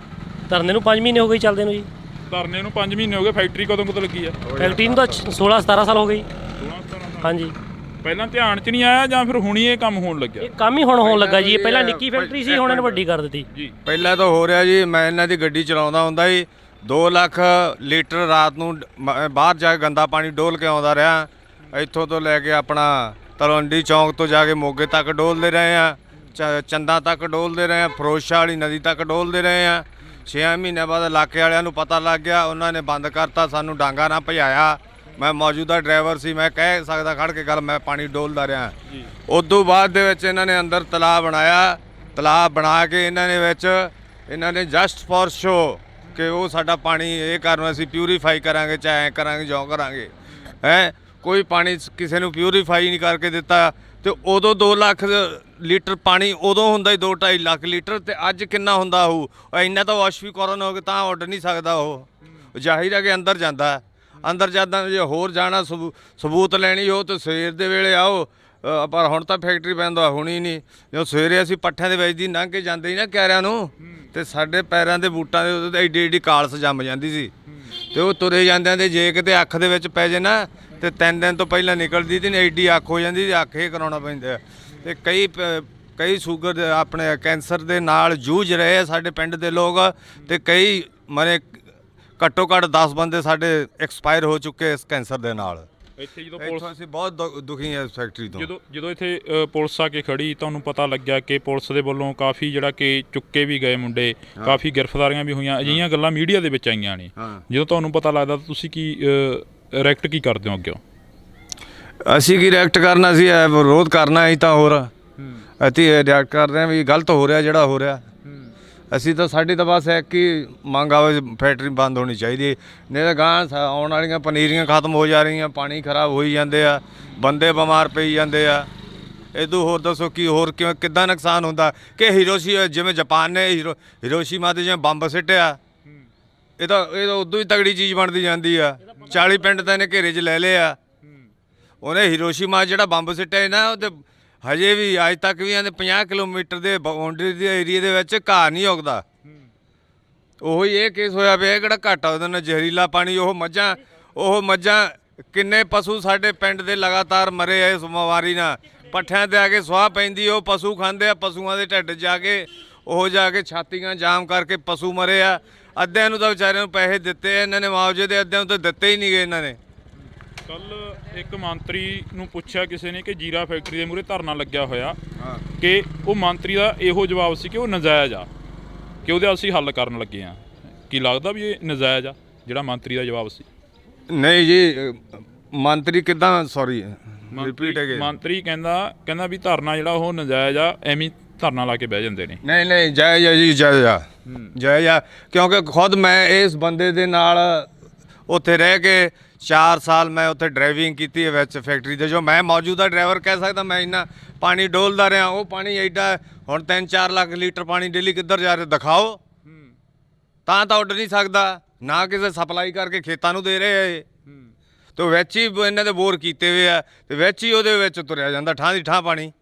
ਧਰਨੇ ਨੂੰ 5 ਮਹੀਨੇ ਹੋ ਗਏ ਚੱਲਦੇ ਨੂੰ ਜੀ। ਧਰਨੇ ਨੂੰ 5 ਮਹੀਨੇ ਹੋ ਗਏ। ਫੈਕਟਰੀ ਕਦੋਂ ਲੱਗੀ ਆ? ਫੈਕਟਰੀ ਨੂੰ ਤਾਂ 16-17 ਸਾਲ ਹੋ ਗਏ। ਹਾਂਜੀ। ਪਹਿਲਾਂ ਧਿਆਨ 'ਚ ਨਹੀਂ ਆਇਆ ਜਾਂ ਫਿਰ ਹੁਣੀ ਇਹ ਕੰਮ ਹੋਣ ਲੱਗਿਆ? ਇਹ ਕੰਮ ਹੀ ਹੁਣ ਹੋਣ ਲੱਗਾ ਜੀ। ਇਹ ਪਹਿਲਾਂ ਨਿੱਕੀ ਫੈਕਟਰੀ ਸੀ, ਹੁਣ ਇਹਨੂੰ ਵੱਡੀ ਕਰ ਦਿੱਤੀ ਜੀ। ਪਹਿਲਾਂ ਤਾਂ ਹੋ ਰਿਹਾ ਜੀ, ਮੈਂ ਇਹਨਾਂ ਦੀ ਗੱਡੀ ਚਲਾਉਂਦਾ ਹੁੰਦਾ ਜੀ। 2 ਲੱਖ ਲੀਟਰ ਰਾਤ ਨੂੰ ਬਾਹਰ ਜਾ ਕੇ ਗੰਦਾ ਪਾਣੀ ਡੋਲ ਕੇ ਆਉਂਦਾ ਰਿਹਾ। ਇੱਥੋਂ ਤੋਂ ਲੈ ਕੇ ਆਪਣਾ ਤਲਵੰਡੀ ਚੌਂਕ ਤੋਂ ਜਾ ਕੇ ਮੋਗੇ ਤੱਕ ਡੋਲਦੇ ਰਹੇ ਆ, ਚੰਦਾ ਤੱਕ ਡੋਲਦੇ ਰਹੇ ਆ, ਫਿਰੋਜ਼ਸ਼ਾਹ ਵਾਲੀ ਨਦੀ ਤੱਕ ਡੋਲਦੇ ਰਹੇ ਆ। 6 ਮਹੀਨਿਆਂ ਬਾਅਦ ਇਲਾਕੇ ਵਾਲਿਆਂ ਨੂੰ ਪਤਾ ਲੱਗ ਗਿਆ, ਉਹਨਾਂ ਨੇ ਬੰਦ ਕਰਤਾ, ਸਾਨੂੰ ਡਾਂਗਾ ਨਾ ਭਜਾਇਆ। ਮੈਂ ਮੌਜੂਦਾ ਡਰਾਈਵਰ ਸੀ, ਮੈਂ ਕਹਿ ਸਕਦਾ ਖੜ ਕੇ ਗੱਲ, ਮੈਂ ਪਾਣੀ ਡੋਲਦਾ ਰਿਹਾ। ਉਦੋਂ ਬਾਅਦ ਦੇ ਵਿੱਚ ਇਹਨਾਂ ਨੇ ਅੰਦਰ ਤਲਾਅ ਬਣਾਇਆ। ਤਲਾਅ ਬਣਾ ਕੇ ਇਹਨਾਂ ਨੇ ਜਸਟ ਫॉर ਸ਼ੋ ਕਿ ਉਹ ਸਾਡਾ ਪਾਣੀ ਇਹ ਕਰਨ ਅਸੀਂ ਪਿਊਰੀਫਾਈ ਕਰਾਂਗੇ, ਚਾਹੇ ਐਂ ਕਰਾਂਗੇ ਜੋ ਕਰਾਂਗੇ। ਕੋਈ ਪਾਣੀ ਕਿਸੇ ਨੂੰ ਪਿਊਰੀਫਾਈ ਨਹੀਂ ਕਰਕੇ ਦਿੱਤਾ। ਤੇ ਉਦੋਂ 2 ਲੱਖ ਲੀਟਰ ਪਾਣੀ ਉਦੋਂ ਹੁੰਦਾ ਹੀ 2-2.5 ਲੱਖ ਲੀਟਰ, ਤੇ ਅੱਜ ਕਿੰਨਾ ਹੁੰਦਾ ਹੋਊ? ਇੰਨਾ ਤਾਂ ਵਾਸ਼ਵੀਕਰਨ ਹੋ ਕੇ ਤਾਂ ਉੱਡ ਨਹੀਂ ਸਕਦਾ। ਉਹ ਜ਼ਾਹਿਰ ਹੈ ਕਿ ਅੰਦਰ ਜਾਂਦਾ। ਅੰਦਰ ਜਾਂਦਾ, ਜੇ ਹੋਰ ਜਾਣਾ ਸਬੂਤ ਲੈਣੀ ਹੋ ਤਾਂ ਸਵੇਰ ਦੇ ਵੇਲੇ ਆਓ। ਪਰ ਹੁਣ ਤਾਂ ਫੈਕਟਰੀ ਪੈਂਦਾ ਹੋਣੀ ਨਹੀਂ। ਜਦੋਂ ਸਵੇਰੇ ਅਸੀਂ ਪੱਠਿਆਂ ਦੇ ਵਿੱਚ ਦੀ ਲੰਘ ਕੇ ਜਾਂਦੇ ਸੀ ਨਾ ਕਿਆਰਿਆਂ ਨੂੰ, ਤੇ ਸਾਡੇ ਪੈਰਾਂ ਦੇ ਬੂਟਾਂ ਦੇ ਉੱਤੇ ਐਡੀ ਐਡੀ ਕਾਲਸ ਜੰਮ ਜਾਂਦੀ ਸੀ। ਤੇ ਉਹ ਤੁਰੇ ਜਾਂਦਿਆਂ ਦੇ ਜੇ ਕਿਤੇ ਅੱਖ ਦੇ ਵਿੱਚ ਪੈ ਜੇ ਨਾ, ਤੇ 3 ਦਿਨ ਤੋਂ ਪਹਿਲਾਂ ਨਿਕਲਦੀ ਤੇ ਐਡੀ ਅੱਖ ਹੋ ਜਾਂਦੀ ਤੇ ਅੱਖ ਇਹ ਕਰਾਉਣਾ ਪੈਂਦਾ। ਤੇ ਕਈ ਸ਼ੂਗਰ ਆਪਣੇ ਕੈਂਸਰ ਦੇ ਨਾਲ ਜੂਝ ਰਹੇ ਆ ਸਾਡੇ ਪਿੰਡ ਦੇ ਲੋਕ, ਤੇ ਕਈ ਮਰੇ ਘੱਟੋ ਘੱਟ 10 ਬੰਦੇ ਸਾਡੇ ਐਕਸਪਾਇਰ ਹੋ ਚੁੱਕੇ ਇਸ ਕੈਂਸਰ ਦੇ ਨਾਲ। ਇੱਥੇ ਜਦੋਂ ਅਸੀਂ ਬਹੁਤ ਦੁਖੀ ਹਾਂ ਇਸ ਫੈਕਟਰੀ ਤੋਂ। ਜਦੋਂ ਇੱਥੇ ਪੁਲਿਸ ਆ ਕੇ ਖੜੀ, ਤੁਹਾਨੂੰ ਪਤਾ ਲੱਗਿਆ ਕਿ ਪੁਲਿਸ ਦੇ ਵੱਲੋਂ ਕਾਫੀ ਜਿਹੜਾ ਕਿ ਚੁੱਕੇ ਵੀ ਗਏ ਮੁੰਡੇ, ਕਾਫੀ ਗ੍ਰਿਫਤਾਰੀਆਂ ਵੀ ਹੋਈਆਂ, ਅਜਿਹੀਆਂ ਗੱਲਾਂ ਮੀਡੀਆ ਦੇ ਵਿੱਚ ਆਈਆਂ ਨੇ। ਜਦੋਂ ਤੁਹਾਨੂੰ ਪਤਾ ਲੱਗਦਾ ਤਾਂ ਤੁਸੀਂ ਕੀ ਰਿਐਕਟ ਕੀ ਕਰਦੇ ਹੋ ਅੱਗੇ? ਅਸੀਂ ਕੀ ਰਿਐਕਟ ਕਰਨਾ ਸੀ, ਵਿਰੋਧ ਕਰਨਾ ਅਸੀਂ ਤਾਂ। ਹੋਰ ਅਸੀਂ ਰਿਐਕਟ ਕਰ ਰਹੇ ਹਾਂ ਵੀ ਗਲਤ ਹੋ ਰਿਹਾ ਜਿਹੜਾ ਹੋ ਰਿਹਾ। ਅਸੀਂ ਤਾਂ ਸਾਡੀ ਤਾਂ ਬਸ ਇੱਕ ਹੀ ਮੰਗ ਆਵੇ, ਫੈਕਟਰੀ ਬੰਦ ਹੋਣੀ ਚਾਹੀਦੀ। ਨਹੀਂ ਤਾਂ ਗਾਂ ਆਉਣ ਵਾਲੀਆਂ ਪਨੀਰੀਆਂ ਖਤਮ ਹੋ ਜਾ ਰਹੀਆਂ, ਪਾਣੀ ਖਰਾਬ ਹੋਈ ਜਾਂਦੇ ਆ, ਬੰਦੇ ਬਿਮਾਰ ਪਈ ਜਾਂਦੇ ਆ। ਇਦੋਂ ਹੋਰ ਦੱਸੋ ਕੀ ਹੋਰ ਕਿਵੇਂ ਕਿੱਦਾਂ ਨੁਕਸਾਨ ਹੁੰਦਾ ਕਿ ਜਿਵੇਂ ਜਾਪਾਨ ਨੇ ਹੀਰੋਸ਼ੀਮਾ ਤੇ ਜਿਵੇਂ ਬੰਬ ਸਿੱਟਿਆ, ਇਹ ਤਾਂ ਉਦੋਂ ਹੀ ਤਗੜੀ ਚੀਜ਼ ਬਣਦੀ ਜਾਂਦੀ ਆ। 40 ਪਿੰਡ ਤਾਂ ਇਹਨੇ ਘੇਰੇ 'ਚ ਲੈ ਲਏ ਆ। ਉਹਨੇ ਹੀਰੋਸ਼ੀਮਾ ਜਿਹੜਾ ਬੰਬ ਸਿੱਟਿਆ ਨਾ, ਉਹ ਤੇ ਹਜੇ ਵੀ ਅੱਜ ਤੱਕ ਵੀ ਇਹਦੇ 50 ਕਿਲੋਮੀਟਰ ਦੇ ਬਾਉਂਡਰੀ ਦੇ ਏਰੀਏ ਦੇ ਵਿੱਚ ਘਾਹ ਨਹੀਂ ਉੱਗਦਾ। ਉਹੀ ਇਹ ਕੇਸ ਹੋਇਆ ਪਿਆ, ਕਿਹੜਾ ਘਾਟਾ ਉਹਦੇ ਨਾਲ ਜ਼ਹਿਰੀਲਾ ਪਾਣੀ। ਉਹ ਮੱਝਾਂ ਕਿੰਨੇ ਪਸ਼ੂ ਸਾਡੇ ਪਿੰਡ ਦੇ ਲਗਾਤਾਰ ਮਰੇ ਆ ਇਸ ਬਿਮਾਰੀ ਨਾਲ। ਪੱਠਿਆਂ ਤੇ ਆ ਕੇ ਸੁਆਹ ਪੈਂਦੀ, ਉਹ ਪਸ਼ੂ ਖਾਂਦੇ ਆ, ਪਸ਼ੂਆਂ ਦੇ ਢਿੱਡ ਜਾ ਕੇ ਛਾਤੀਆਂ ਜਾਮ ਕਰਕੇ ਪਸ਼ੂ ਮਰੇ ਆ। ਅੱਧਿਆਂ ਨੂੰ ਤਾਂ ਵਿਚਾਰਿਆਂ ਨੂੰ ਪੈਸੇ ਦਿੱਤੇ ਇਹਨਾਂ ਨੇ ਮੁਆਵਜ਼ੇ ਦੇ, ਅੱਧਿਆਂ ਨੂੰ ਤਾਂ ਦਿੱਤੇ ਹੀ ਨਹੀਂ ਗਏ ਇਹਨਾਂ ਨੇ। ਕੱਲ ਇੱਕ ਮੰਤਰੀ ਨੂੰ ਪੁੱਛਿਆ ਕਿਸੇ ਨੇ ਕਿ ਜੀਰਾ ਫੈਕਟਰੀ ਦੇ ਮੂਹਰੇ ਧਰਨਾ ਲੱਗਿਆ ਹੋਇਆ, ਕਿ ਉਹ ਮੰਤਰੀ ਦਾ ਇਹੋ ਜਵਾਬ ਸੀ ਕਿ ਉਹ ਨਜਾਇਜ਼ ਆ, ਕਿ ਉਹਦੇ ਅਸੀਂ ਹੱਲ ਕਰਨ ਲੱਗੇ ਆ। ਕੀ ਲੱਗਦਾ ਵੀ ਇਹ ਨਜਾਇਜ਼ ਆ ਜਿਹੜਾ ਮੰਤਰੀ ਦਾ ਜਵਾਬ ਸੀ? ਨਹੀਂ ਜੀ, ਮੰਤਰੀ ਕਿੱਦਾਂ, ਸੌਰੀ ਰਿਪੀਟ ਅਗੇ। ਮੰਤਰੀ ਕਹਿੰਦਾ ਵੀ ਧਰਨਾ ਜਿਹੜਾ ਉਹ ਨਜਾਇਜ਼ ਆ, ਐਵੇਂ ਧਰਨਾ ਲਾ ਕੇ ਬਹਿ ਜਾਂਦੇ ਨੇ। ਨਹੀਂ ਜਾਇਜ਼ ਆ ਜੀ, ਜਾਇਜ਼ ਆ ਕਿਉਂਕਿ ਖੁਦ ਮੈਂ ਇਸ ਬੰਦੇ ਦੇ ਨਾਲ ਉੱਥੇ ਰਹਿ ਕੇ 4 ਸਾਲ ਮੈਂ ਉੱਥੇ ਡਰਾਈਵਿੰਗ ਕੀਤੀ ਹੈ ਵਿੱਚ ਫੈਕਟਰੀ ਦੇ। ਜੋ ਮੈਂ ਮੌਜੂਦਾ ਡਰਾਈਵਰ ਕਹਿ ਸਕਦਾ, ਮੈਂ ਇੰਨਾ ਪਾਣੀ ਡੋਲਦਾ ਰਿਹਾ। ਉਹ ਪਾਣੀ ਐਡਾ ਹੁਣ 3-4 ਲੱਖ ਲੀਟਰ ਪਾਣੀ ਡੇਲੀ ਕਿੱਧਰ ਜਾ ਰਿਹਾ ਦਿਖਾਓ, ਤਾਂ ਉੱਡ ਨਹੀਂ ਸਕਦਾ। ਨਾ ਕਿਸੇ ਸਪਲਾਈ ਕਰਕੇ ਖੇਤਾਂ ਨੂੰ ਦੇ ਰਹੇ ਆ ਇਹ, ਤੇ ਵਿੱਚ ਹੀ ਇਹਨਾਂ ਦੇ ਬੋਰ ਕੀਤੇ ਹੋਏ ਆ, ਤੇ ਵਿੱਚ ਹੀ ਉਹਦੇ ਵਿੱਚ ਤੁਰਿਆ ਜਾਂਦਾ ਠਾਂ ਦੀ ਠਾਂ ਪਾਣੀ।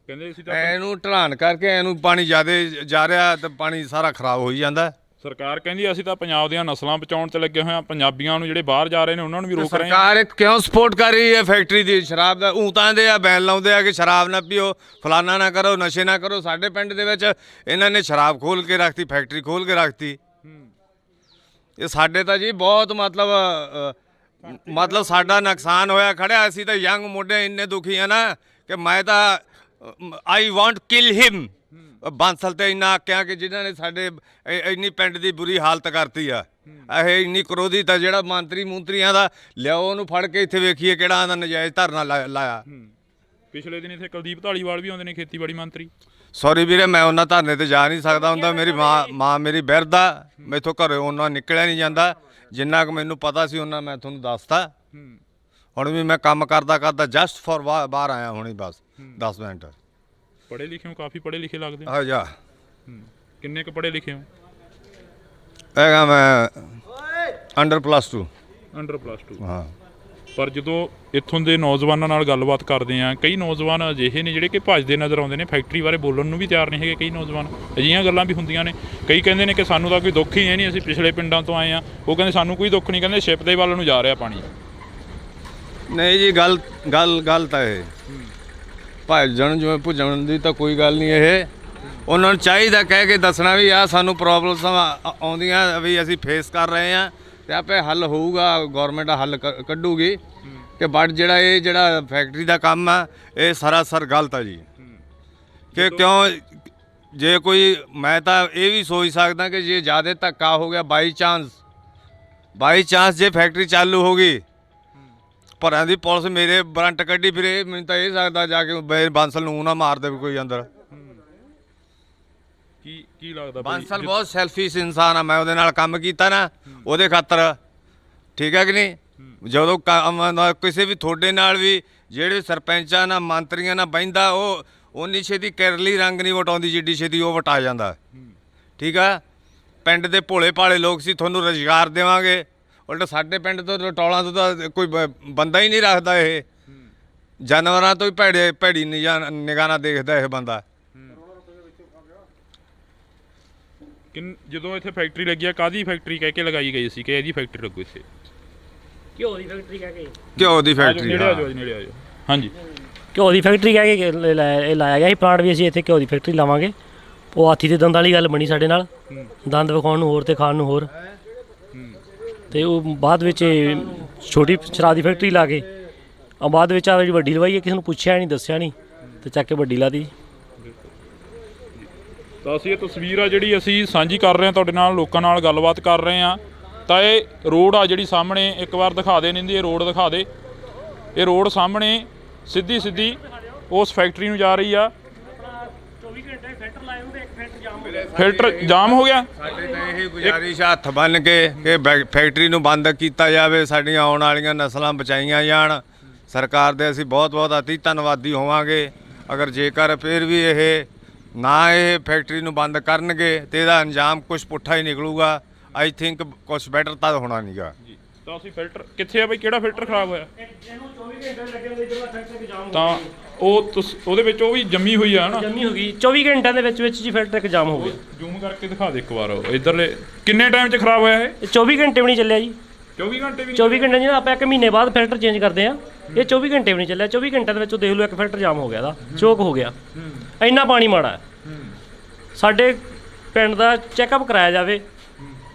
ਕਹਿੰਦੇ ਸੀ ਇਹਨੂੰ ਢਲਾਨ ਕਰਕੇ ਇਹਨੂੰ ਪਾਣੀ ਜ਼ਿਆਦਾ ਜਾ ਰਿਹਾ ਤੇ ਪਾਣੀ ਸਾਰਾ ਖਰਾਬ ਹੋਈ ਜਾਂਦਾ। ਸਰਕਾਰ ਕਹਿੰਦੀ ਅਸੀਂ ਤਾਂ ਪੰਜਾਬ ਦੀਆਂ ਨਸਲਾਂ ਬਚਾਉਣ 'ਚ ਲੱਗੇ ਹੋਏ ਆ, ਪੰਜਾਬੀਆਂ ਨੂੰ ਜਿਹੜੇ ਬਾਹਰ ਜਾ ਰਹੇ ਨੇ ਉਹਨਾਂ ਨੂੰ ਵੀ ਰੋਕ ਰਹੇ ਆ। ਸਰਕਾਰ ਕਿਉਂ ਸਪੋਰਟ ਕਰ ਰਹੀ ਹੈ ਫੈਕਟਰੀ ਦੀ? ਸ਼ਰਾਬ ਦਾ ਊਂਤਾਂ ਦੇ ਆ, ਬੈਨ ਲਾਉਂਦੇ ਆ ਕਿ ਸ਼ਰਾਬ ਨਾ ਪੀਓ, ਫਲਾਨਾ ਨਾ ਕਰੋ, ਨਸ਼ੇ ਨਾ ਕਰੋ। ਸਾਡੇ ਪਿੰਡ ਦੇ ਵਿੱਚ ਇਹਨਾਂ ਨੇ ਸ਼ਰਾਬ ਖੋਲ ਕੇ ਰੱਖਤੀ, ਫੈਕਟਰੀ ਖੋਲ ਕੇ ਰੱਖਤੀ। ਇਹ ਸਾਡੇ ਤਾਂ ਜੀ ਬਹੁਤ ਮਤਲਬ ਸਾਡਾ ਨੁਕਸਾਨ ਹੋਇਆ ਖੜਿਆ। ਅਸੀਂ ਤਾਂ ਯੰਗ ਮੁੰਡੇ ਇੰਨੇ ਦੁਖੀ ਆ ਨਾ ਕਿ ਮੈਂ ਤਾਂ ਆਈ ਵਾਂਟ ਕਿਲ ਹਿਮ। ਬਾਂਸਲ ਤੇ ਇੰਨਾ ਆਕਿਆ ਕਿ ਜਿਨ੍ਹਾਂ ਨੇ ਸਾਡੇ ਇੰਨੀ ਪਿੰਡ ਦੀ ਬੁਰੀ ਹਾਲਤ ਕਰਤੀ ਆ। ਇਹ ਇੰਨੀ ਕਰੋਧੀ ਤਾਂ ਜਿਹੜਾ ਮੰਤਰੀਆਂ ਦਾ ਲਿਆਓ ਉਹਨੂੰ ਫੜ ਕੇ ਇੱਥੇ ਵੇਖੀਏ ਕਿਹੜਾ ਆਂਦਾ ਨਜਾਇਜ਼ ਧਰਨਾ ਲਾਇਆ। ਪਿਛਲੇ ਦਿਨ ਇੱਥੇ ਕੁਲਦੀਪ ਧਾਲੀਵਾਲ ਵੀ ਆਉਂਦੇ ਨੇ, ਖੇਤੀਬਾੜੀ ਮੰਤਰੀ। ਸੌਰੀ ਵੀਰੇ, ਮੈਂ ਉਹਨਾਂ ਧਰਨੇ ਤੇ ਜਾ ਨਹੀਂ ਸਕਦਾ ਹੁੰਦਾ। ਮੇਰੀ ਮਾਂ ਮੇਰੀ ਬਿਰਧ ਆ, ਮੈਥੋਂ ਘਰੇ ਉਹਨਾਂ ਨਿਕਲਿਆ ਨਹੀਂ ਜਾਂਦਾ। ਜਿੰਨਾ ਕੁ ਮੈਨੂੰ ਪਤਾ ਸੀ ਉਹਨਾਂ ਮੈਂ ਤੁਹਾਨੂੰ ਦੱਸਤਾ। ਹੁਣ ਵੀ ਮੈਂ ਕੰਮ ਕਰਦਾ ਜਸਟ ਫॉर ਬਾਹਰ ਆਇਆ ਹੁਣੀ, ਬਸ 10 ਮਿੰਟ। ਪੜ੍ਹੇ ਲਿਖੇ ਹੋ, ਕਾਫੀ ਪੜ੍ਹੇ ਲਿਖੇ ਲੱਗਦੇ ਆ ਜਾ। ਕਿੰਨੇ ਕੁ ਪੜ੍ਹੇ ਲਿਖੇ ਹੋ? ਹੈਗਾ ਮੈਂ ਅੰਡਰ +2। ਅੰਡਰ +2। ਹਾਂ। ਪਰ ਜਦੋਂ ਇੱਥੋਂ ਦੇ ਨੌਜਵਾਨਾਂ ਨਾਲ ਗੱਲਬਾਤ ਕਰਦੇ ਆ, ਕਈ ਨੌਜਵਾਨ ਅਜਿਹੇ ਨੇ ਜਿਹੜੇ ਕਿ ਭੱਜਦੇ ਨਜ਼ਰ ਆਉਂਦੇ ਨੇ, ਫੈਕਟਰੀ ਬਾਰੇ ਬੋਲਣ ਨੂੰ ਵੀ ਤਿਆਰ ਨਹੀਂ ਹੈਗੇ। ਕਈ ਨੌਜਵਾਨ ਅਜਿਹੀਆਂ ਗੱਲਾਂ ਵੀ ਹੁੰਦੀਆਂ ਨੇ। ਕਈ ਕਹਿੰਦੇ ਨੇ ਕਿ ਸਾਨੂੰ ਤਾਂ ਕੋਈ ਦੁੱਖ ਹੀ ਨਹੀਂ, ਅਸੀਂ ਪਿਛਲੇ ਪਿੰਡਾਂ ਤੋਂ ਆਏ ਆ। ਉਹ ਕਹਿੰਦੇ ਸਾਨੂੰ ਕੋਈ ਦੁੱਖ ਨਹੀਂ, ਕਹਿੰਦੇ ਸ਼ਿਪ ਦੇ ਵੱਲ ਨੂੰ ਜਾ ਰਿਹਾ ਪਾਣੀ। ਨਹੀਂ ਜੀ, ਗੱਲ ਤਾਂ ਇਹ ਭੱਜਣ ਜਿਵੇਂ ਭੁੱਜਣ ਦੀ ਤਾਂ ਕੋਈ ਗੱਲ ਨਹੀਂ। ਇਹ ਉਹਨਾਂ ਨੂੰ ਚਾਹੀਦਾ ਕਹਿ ਕੇ ਦੱਸਣਾ ਵੀ ਆ ਸਾਨੂੰ ਪ੍ਰੋਬਲਮਸ ਆਉਂਦੀਆਂ ਵੀ ਅਸੀਂ ਫੇਸ ਕਰ ਰਹੇ ਆ, ਤੇ ਆਪੇ ਹੱਲ ਹੋਊਗਾ, ਗੌਰਮੈਂਟ ਹੱਲ ਕੱਢੂਗੀ। ਕਿ ਬਟ ਜਿਹੜਾ ਫੈਕਟਰੀ ਦਾ ਕੰਮ ਆ ਇਹ ਸਰਾਸਰ ਗਲਤ ਆ ਜੀ। ਕਿ ਕਿਉਂ ਜੇ ਕੋਈ, ਮੈਂ ਤਾਂ ਇਹ ਵੀ ਸੋਚ ਸਕਦਾ ਕਿ ਜੇ ਜ਼ਿਆਦਾ ਧੱਕਾ ਹੋ ਗਿਆ ਬਾਈ ਚਾਂਸ ਜੇ ਫੈਕਟਰੀ ਚਾਲੂ ਹੋ ਗਈ, ਭਰਾਂ ਦੀ ਪੁਲਿਸ ਮੇਰੇ ਵਾਰੰਟ ਕੱਢੀ ਫਿਰੇ, ਮੈਨੂੰ ਤਾਂ ਇਹ ਸਕਦਾ ਜਾ ਕੇ ਬਾਂਸਲ ਨੂੰ ਨਾ ਮਾਰ ਦੇਵੇ ਕੋਈ ਅੰਦਰ। ਕੀ ਲੱਗਦਾ ਬਾਂਸਲ ਬਹੁਤ ਸੈਲਫਿਸ਼ ਇਨਸਾਨ ਆ। ਮੈਂ ਉਹਦੇ ਨਾਲ ਕੰਮ ਕੀਤਾ ਨਾ ਉਹਦੇ ਖਾਤਰ, ਠੀਕ ਹੈ ਕਿ ਨਹੀਂ? ਜਦੋਂ ਕਿਸੇ ਵੀ ਤੁਹਾਡੇ ਨਾਲ ਵੀ ਜਿਹੜੇ ਸਰਪੰਚਾਂ ਨਾਲ ਮੰਤਰੀਆਂ ਨਾਲ ਬਹਿੰਦਾ, ਉਹ ਉਨੀ ਛੇਤੀ ਕੈਰਲੀ ਰੰਗ ਨਹੀਂ ਵਟਾਉਂਦੀ ਜਿੱਡੀ ਛੇਤੀ ਉਹ ਵਟਾ ਜਾਂਦਾ। ਠੀਕ ਆ, ਪਿੰਡ ਦੇ ਭੋਲੇ ਭਾਲੇ ਲੋਕ ਸੀ, ਤੁਹਾਨੂੰ ਰੁਜ਼ਗਾਰ ਦੇਵਾਂਗੇ। ਉਲਟ ਸਾਡੇ ਪਿੰਡ ਤੋਂ ਟੋਲਾਂ ਤੋਂ ਤਾਂ ਕੋਈ ਬੰਦਾ ਹੀ ਨਹੀਂ ਰੱਖਦਾ। ਇਹ ਜਾਨਵਰਾਂ ਤੋਂ ਹੀ ਭੈੜੀ ਨਿਗਾਹ ਨਾਲ ਦੇਖਦਾ ਇਹ ਬੰਦਾ। ਜਦੋਂ ਇੱਥੇ ਫੈਕਟਰੀ ਲੱਗੀ ਆ, ਕਾਹਦੀ ਫੈਕਟਰੀ ਕਹਿ ਕੇ ਲਗਾਈ ਗਈ ਸੀ ਕਿ ਇਹਦੀ ਫੈਕਟਰੀ ਲੱਗੂ ਇੱਥੇ? ਘਿਓ ਦੀ ਫੈਕਟਰੀ ਕਹਿ ਕੇ। ਘਿਓ ਦੀ ਫੈਕਟਰੀ, ਨੇੜੇ ਆ ਜਾਓ। ਹਾਂਜੀ, ਘਿਓ ਦੀ ਫੈਕਟਰੀ ਕਹਿ ਕੇ ਇਹ ਲਾਇਆ ਗਿਆ ਸੀ ਪਲਾਂਟ ਵੀ। ਅਸੀਂ ਇੱਥੇ ਘਿਓ ਦੀ ਫੈਕਟਰੀ ਲਾਵਾਂਗੇ। ਉਹ ਹਾਥੀ ਦੇ ਦੰਦ ਵਾਲੀ ਗੱਲ ਬਣੀ ਸਾਡੇ ਨਾਲ, ਦੰਦ ਵਿਖਾਉਣ ਨੂੰ ਹੋਰ ਤੇ ਖਾਣ ਨੂੰ ਹੋਰ। ਤੇ ਉਹ ਬਾਅਦ ਵਿੱਚ ਛੋਟੀ ਸ਼ਰਾਬ ਦੀ ਫੈਕਟਰੀ ਲਾ ਕੇ ਬਾਅਦ ਵਿੱਚ ਆ ਜਿਹੜੀ ਵੱਡੀ ਲਵਾਈ ਹੈ, ਕਿਸੇ ਨੂੰ ਪੁੱਛਿਆ ਨਹੀਂ, ਦੱਸਿਆ ਨਹੀਂ, ਤੇ ਚੱਕ ਕੇ ਵੱਡੀ ਲਾ ਦੀ। ਤਾਂ ਅਸੀਂ ਇਹ ਤਸਵੀਰ ਆ ਜਿਹੜੀ ਅਸੀਂ ਸਾਂਝੀ ਕਰ ਰਹੇ ਹਾਂ ਤੁਹਾਡੇ ਨਾਲ, ਲੋਕਾਂ ਨਾਲ ਗੱਲਬਾਤ ਕਰ ਰਹੇ ਹਾਂ। ਤਾਂ ਇਹ ਰੋਡ ਆ ਜਿਹੜੀ ਸਾਹਮਣੇ, ਇੱਕ ਵਾਰ ਦਿਖਾ ਦੇ ਨਿੰਦੀ, ਇਹ ਰੋਡ ਦਿਖਾ ਦੇ। ਇਹ ਰੋਡ ਸਾਹਮਣੇ ਸਿੱਧੀ ਉਸ ਫੈਕਟਰੀ ਨੂੰ ਜਾ ਰਹੀ ਆ। 24 ਘੰਟੇ ਫਿਲਟਰ ਲਾਏ ਹੁੰਦੇ, ਇੱਕ ਫਿਲਟਰ ਜਾਮ ਹੋ ਗਿਆ। ਫਿਲਟਰ ਜਾਮ ਹੋ ਗਿਆ। ਸਾਡੇ ਤਾਂ ਇਹ ਗੁਜ਼ਾਰਿਸ਼ ਹੱਥ ਬੰਨ ਕੇ ਕਿ ਫੈਕਟਰੀ ਨੂੰ ਬੰਦ ਕੀਤਾ ਜਾਵੇ, ਸਾਡੀਆਂ ਆਉਣ ਵਾਲੀਆਂ ਨਸਲਾਂ ਬਚਾਈਆਂ ਜਾਣ, ਸਰਕਾਰ ਦੇ ਅਸੀਂ ਬਹੁਤ ਬਹੁਤ ਅਤੀ ਧੰਨਵਾਦੀ ਹੋਵਾਂਗੇ। ਅਗਰ ਜੇਕਰ ਫਿਰ ਵੀ ਇਹ ਫੈਕਟਰੀ ਨੂੰ ਬੰਦ ਕਰਨਗੇ ਤੇ ਇਹਦਾ ਅੰਜਾਮ ਕੁਝ ਪੁੱਠਾ ਹੀ ਨਿਕਲੂਗਾ। ਆਈ ਥਿੰਕ ਕੁਝ ਬੈਟਰ ਤਾਂ ਹੋਣਾ ਨਹੀਂਗਾ। ਤਾਂ ਅਸੀਂ ਫਿਲਟਰ ਕਿੱਥੇ ਆ ਬਈ, ਕਿਹੜਾ ਫਿਲਟਰ ਖਰਾਬ ਹੋਇਆ? ਇਹਨੂੰ 24 ਘੰਟੇ ਲੱਗੇ ਹੋਏ ਜਿਹੜਾ ਫੈਕਟਰੀ ਜਾਮ ਤਾਂ ਉਹਦੇ ਵਿੱਚ ਉਹ ਵੀ ਜੰਮੀ ਹੋਈ ਆ ਨਾ, ਜੰਮੀ ਹੋ ਗਈ 24 ਘੰਟਿਆਂ ਦੇ ਵਿੱਚ ਜੀ ਫੈਕਟਰੀ ਇੱਕ ਜਾਮ ਹੋ ਗਿਆ। ਜ਼ੂਮ ਕਰਕੇ ਦਿਖਾ ਦੇ ਇੱਕ ਵਾਰ ਇਧਰਲੇ ਕਿੰਨੇ ਟਾਈਮ 'ਚ ਖਰਾਬ ਹੋਇਆ ਇਹ? ਇਹ 24 ਘੰਟੇ ਵੀ ਨਹੀਂ ਚੱਲਿਆ ਜੀ। 24 ਘੰਟੇ ਵੀ 24 ਘੰਟੇ ਜਿਹੜਾ ਆਪਾਂ 1 ਮਹੀਨੇ ਬਾਅਦ ਫਿਲਟਰ ਚੇਂਜ ਕਰਦੇ ਆ, ਇਹ 24 ਘੰਟੇ ਵੀ ਨਹੀਂ ਚੱਲਿਆ। 24 ਘੰਟਿਆਂ ਦੇ ਵਿੱਚ ਦੇਖ ਲਓ ਇੱਕ ਫਿਲਟਰ ਜਾਮ ਹੋ ਗਿਆ ਦਾ, ਚੋਕ ਹੋ ਗਿਆ। ਇੰਨਾ ਪਾਣੀ ਮਾੜਾ ਹੈ। ਸਾਡੇ ਪਿੰਡ ਦਾ ਚੈੱਕਅਪ ਕਰਾਇਆ ਜਾਵੇ,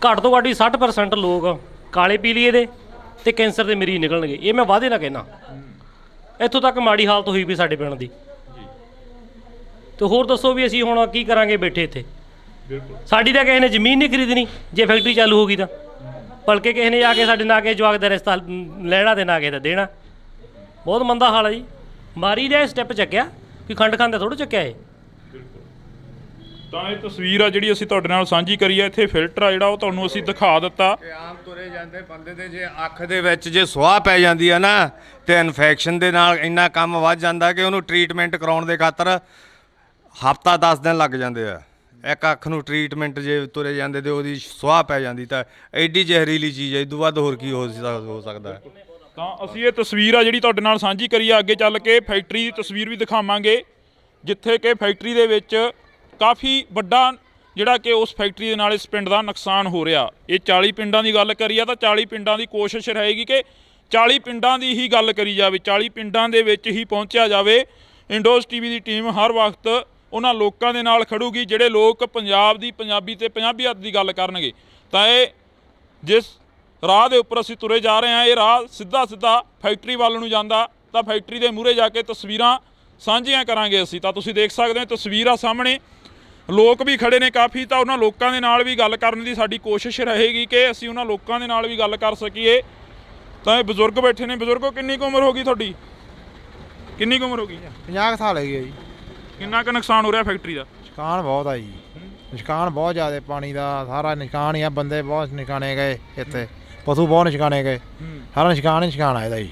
ਘੱਟ ਤੋਂ ਘੱਟ ਹੀ 60% ਲੋਕ ਕਾਲੇ ਪੀਲੀਏ ਦੇ ਤੇ ਕੈਂਸਰ ਦੇ ਮਰੀਜ਼ ਨਿਕਲਣਗੇ। ਇਹ ਮੈਂ ਵਾਅਦੇ ਨਾਲ ਕਹਿਣਾ। ਇੱਥੋਂ ਤੱਕ ਮਾੜੀ ਹਾਲਤ ਹੋਈ ਵੀ ਸਾਡੇ ਪਿੰਡ ਦੀ। ਤੇ ਹੋਰ ਦੱਸੋ ਵੀ ਅਸੀਂ ਹੁਣ ਕੀ ਕਰਾਂਗੇ ਬੈਠੇ ਇੱਥੇ? ਸਾਡੀ ਤਾਂ ਕਿਸੇ ਨੇ ਜ਼ਮੀਨ ਨਹੀਂ ਖਰੀਦਣੀ ਜੇ ਫੈਕਟਰੀ ਚਾਲੂ ਹੋ ਗਈ ਤਾਂ, ਬਲਕਿ ਕਿਸੇ ਨੇ ਆ ਕੇ ਸਾਡੇ ਨਾਲ ਕੇ ਜਵਾਕ ਦਾ ਰਿਸ਼ਤਾ ਲੈਣਾ ਤੇ ਨਾ ਕਿਸੇ ਦਾ ਦੇਣਾ। ਬਹੁਤ ਮੰਦਾ ਹਾਲ ਹੈ ਜੀ। ਮਾਰੀ ਦਾ ਸਟੈਪ ਚੱਕਿਆ ਕਿ ਖੰਡ ਖਾਂਦੇ ਥੋੜ੍ਹਾ ਚੱਕਿਆ ਇਹ। ਤਾਂ ਇਹ ਤਸਵੀਰ ਆ ਜਿਹੜੀ ਅਸੀਂ ਤੁਹਾਡੇ ਨਾਲ ਸਾਂਝੀ ਕਰੀ ਆ। ਇੱਥੇ ਫਿਲਟਰ ਆ ਜਿਹੜਾ ਉਹ ਤੁਹਾਨੂੰ ਅਸੀਂ ਦਿਖਾ ਦਿੱਤਾ। ਕਿ ਆਮ ਤੁਰੇ ਜਾਂਦੇ ਬੰਦੇ ਦੇ ਜੇ ਅੱਖ ਦੇ ਵਿੱਚ ਜੇ ਸੁਆਹ ਪੈ ਜਾਂਦੀ ਆ ਨਾ ਤੇ ਇਨਫੈਕਸ਼ਨ ਦੇ ਨਾਲ ਇੰਨਾ ਕੰਮ ਵੱਧ ਜਾਂਦਾ ਕਿ ਉਹਨੂੰ ਟ੍ਰੀਟਮੈਂਟ ਕਰਾਉਣ ਦੇ ਖਾਤਰ ਹਫ਼ਤਾ 10 ਦਿਨ ਲੱਗ ਜਾਂਦੇ ਆ। ਇੱਕ ਅੱਖ ਨੂੰ ਟ੍ਰੀਟਮੈਂਟ ਜੇ ਤੁਰੇ ਜਾਂਦੇ ਤੇ ਉਹਦੀ ਸੁਆਹ ਪੈ ਜਾਂਦੀ ਤਾਂ ਐਡੀ ਜ਼ਹਿਰੀਲੀ ਚੀਜ਼ ਹੈ, ਇਦੋਂ ਵੱਧ ਹੋਰ ਕੀ ਹੋ ਸਕਦਾ ਹੈ। ਤਾਂ ਅਸੀਂ ਇਹ ਤਸਵੀਰ ਆ ਜਿਹੜੀ ਤੁਹਾਡੇ ਨਾਲ ਸਾਂਝੀ ਕਰੀ ਆ। ਅੱਗੇ ਚੱਲ ਕੇ ਫੈਕਟਰੀ ਦੀ ਤਸਵੀਰ ਵੀ ਦਿਖਾਵਾਂਗੇ, ਜਿੱਥੇ ਕਿ ਫੈਕਟਰੀ ਦੇ ਵਿੱਚ ਕਾਫੀ ਵੱਡਾ ਜਿਹੜਾ ਕਿ ਉਸ ਫੈਕਟਰੀ ਦੇ ਨਾਲ ਇਸ ਪਿੰਡ ਦਾ ਨੁਕਸਾਨ ਹੋ ਰਿਹਾ। ਇਹ 40 ਪਿੰਡਾਂ ਦੀ ਗੱਲ ਕਰੀ ਆ ਤਾਂ 40 ਪਿੰਡਾਂ ਦੀ ਕੋਸ਼ਿਸ਼ ਰਹੇਗੀ ਕਿ 40 ਪਿੰਡਾਂ ਦੀ ਹੀ ਗੱਲ ਕਰੀ ਜਾਵੇ, 40 ਪਿੰਡਾਂ ਦੇ ਵਿੱਚ ਹੀ ਪਹੁੰਚਿਆ ਜਾਵੇ। ਇੰਡੋਜ਼ ਟੀਵੀ ਦੀ ਟੀਮ ਹਰ ਵਕਤ ਉਹਨਾਂ ਲੋਕਾਂ ਦੇ ਨਾਲ ਖੜੂਗੀ ਜਿਹੜੇ ਲੋਕ ਪੰਜਾਬ ਦੀ ਪੰਜਾਬੀ ਤੇ ਪੰਜਾਬੀਅਤ ਦੀ ਗੱਲ ਕਰਨਗੇ। ਤਾਂ ਇਹ ਜਿਸ ਰਾਹ ਦੇ ਉੱਪਰ ਅਸੀਂ ਤੁਰੇ ਜਾ ਰਹੇ ਹਾਂ, ਇਹ ਰਾਹ ਸਿੱਧਾ ਫੈਕਟਰੀ ਵੱਲ ਨੂੰ ਜਾਂਦਾ। ਤਾਂ ਫੈਕਟਰੀ ਦੇ ਮੂਹਰੇ ਜਾ ਕੇ ਤਸਵੀਰਾਂ ਸਾਂਝੀਆਂ ਕਰਾਂਗੇ ਅਸੀਂ। ਤਾਂ ਤੁਸੀਂ ਦੇਖ ਸਕਦੇ ਹੋ ਤਸਵੀਰਾਂ ਸਾਹਮਣੇ, ਲੋਕ ਵੀ ਖੜੇ ਨੇ ਕਾਫੀ। ਤਾਂ ਉਹਨਾਂ ਲੋਕਾਂ ਦੇ ਨਾਲ ਵੀ ਗੱਲ ਕਰਨ ਦੀ ਸਾਡੀ ਕੋਸ਼ਿਸ਼ ਰਹੇਗੀ ਕਿ ਅਸੀਂ ਉਹਨਾਂ ਲੋਕਾਂ ਦੇ ਨਾਲ ਵੀ ਗੱਲ ਕਰ ਸਕੀਏ। ਤਾਂ ਇਹ ਬਜ਼ੁਰਗ ਬੈਠੇ ਨੇ। ਬਜ਼ੁਰਗੋ, ਕਿੰਨੀ ਕੁ ਉਮਰ ਹੋ ਗਈ ਤੁਹਾਡੀ? ਕਿੰਨੀ ਕੁ ਉਮਰ ਹੋ ਗਈ? 50 ਸਾਲ ਹੈਗੀ ਆ ਜੀ। ਕਿੰਨਾ ਕੁ ਨੁਕਸਾਨ ਹੋ ਰਿਹਾ ਫੈਕਟਰੀ ਦਾ? ਨੁਕਸਾਨ ਬਹੁਤ ਆ ਜੀ, ਨੁਕਸਾਨ ਬਹੁਤ ਜ਼ਿਆਦਾ। ਪਾਣੀ ਦਾ ਸਾਰਾ ਨੁਕਸਾਨ ਹੀ ਆ। ਬੰਦੇ ਬਹੁਤ ਨੁਕਸਾਨੇ ਗਏ ਇੱਥੇ, ਪਸ਼ੂ ਬਹੁਤ ਨੁਕਸਾਨੇ ਗਏ। ਸਾਰਾ ਨੁਕਸਾਨ ਹੀ ਨੁਕਸਾਨ ਆ ਇਹਦਾ ਜੀ।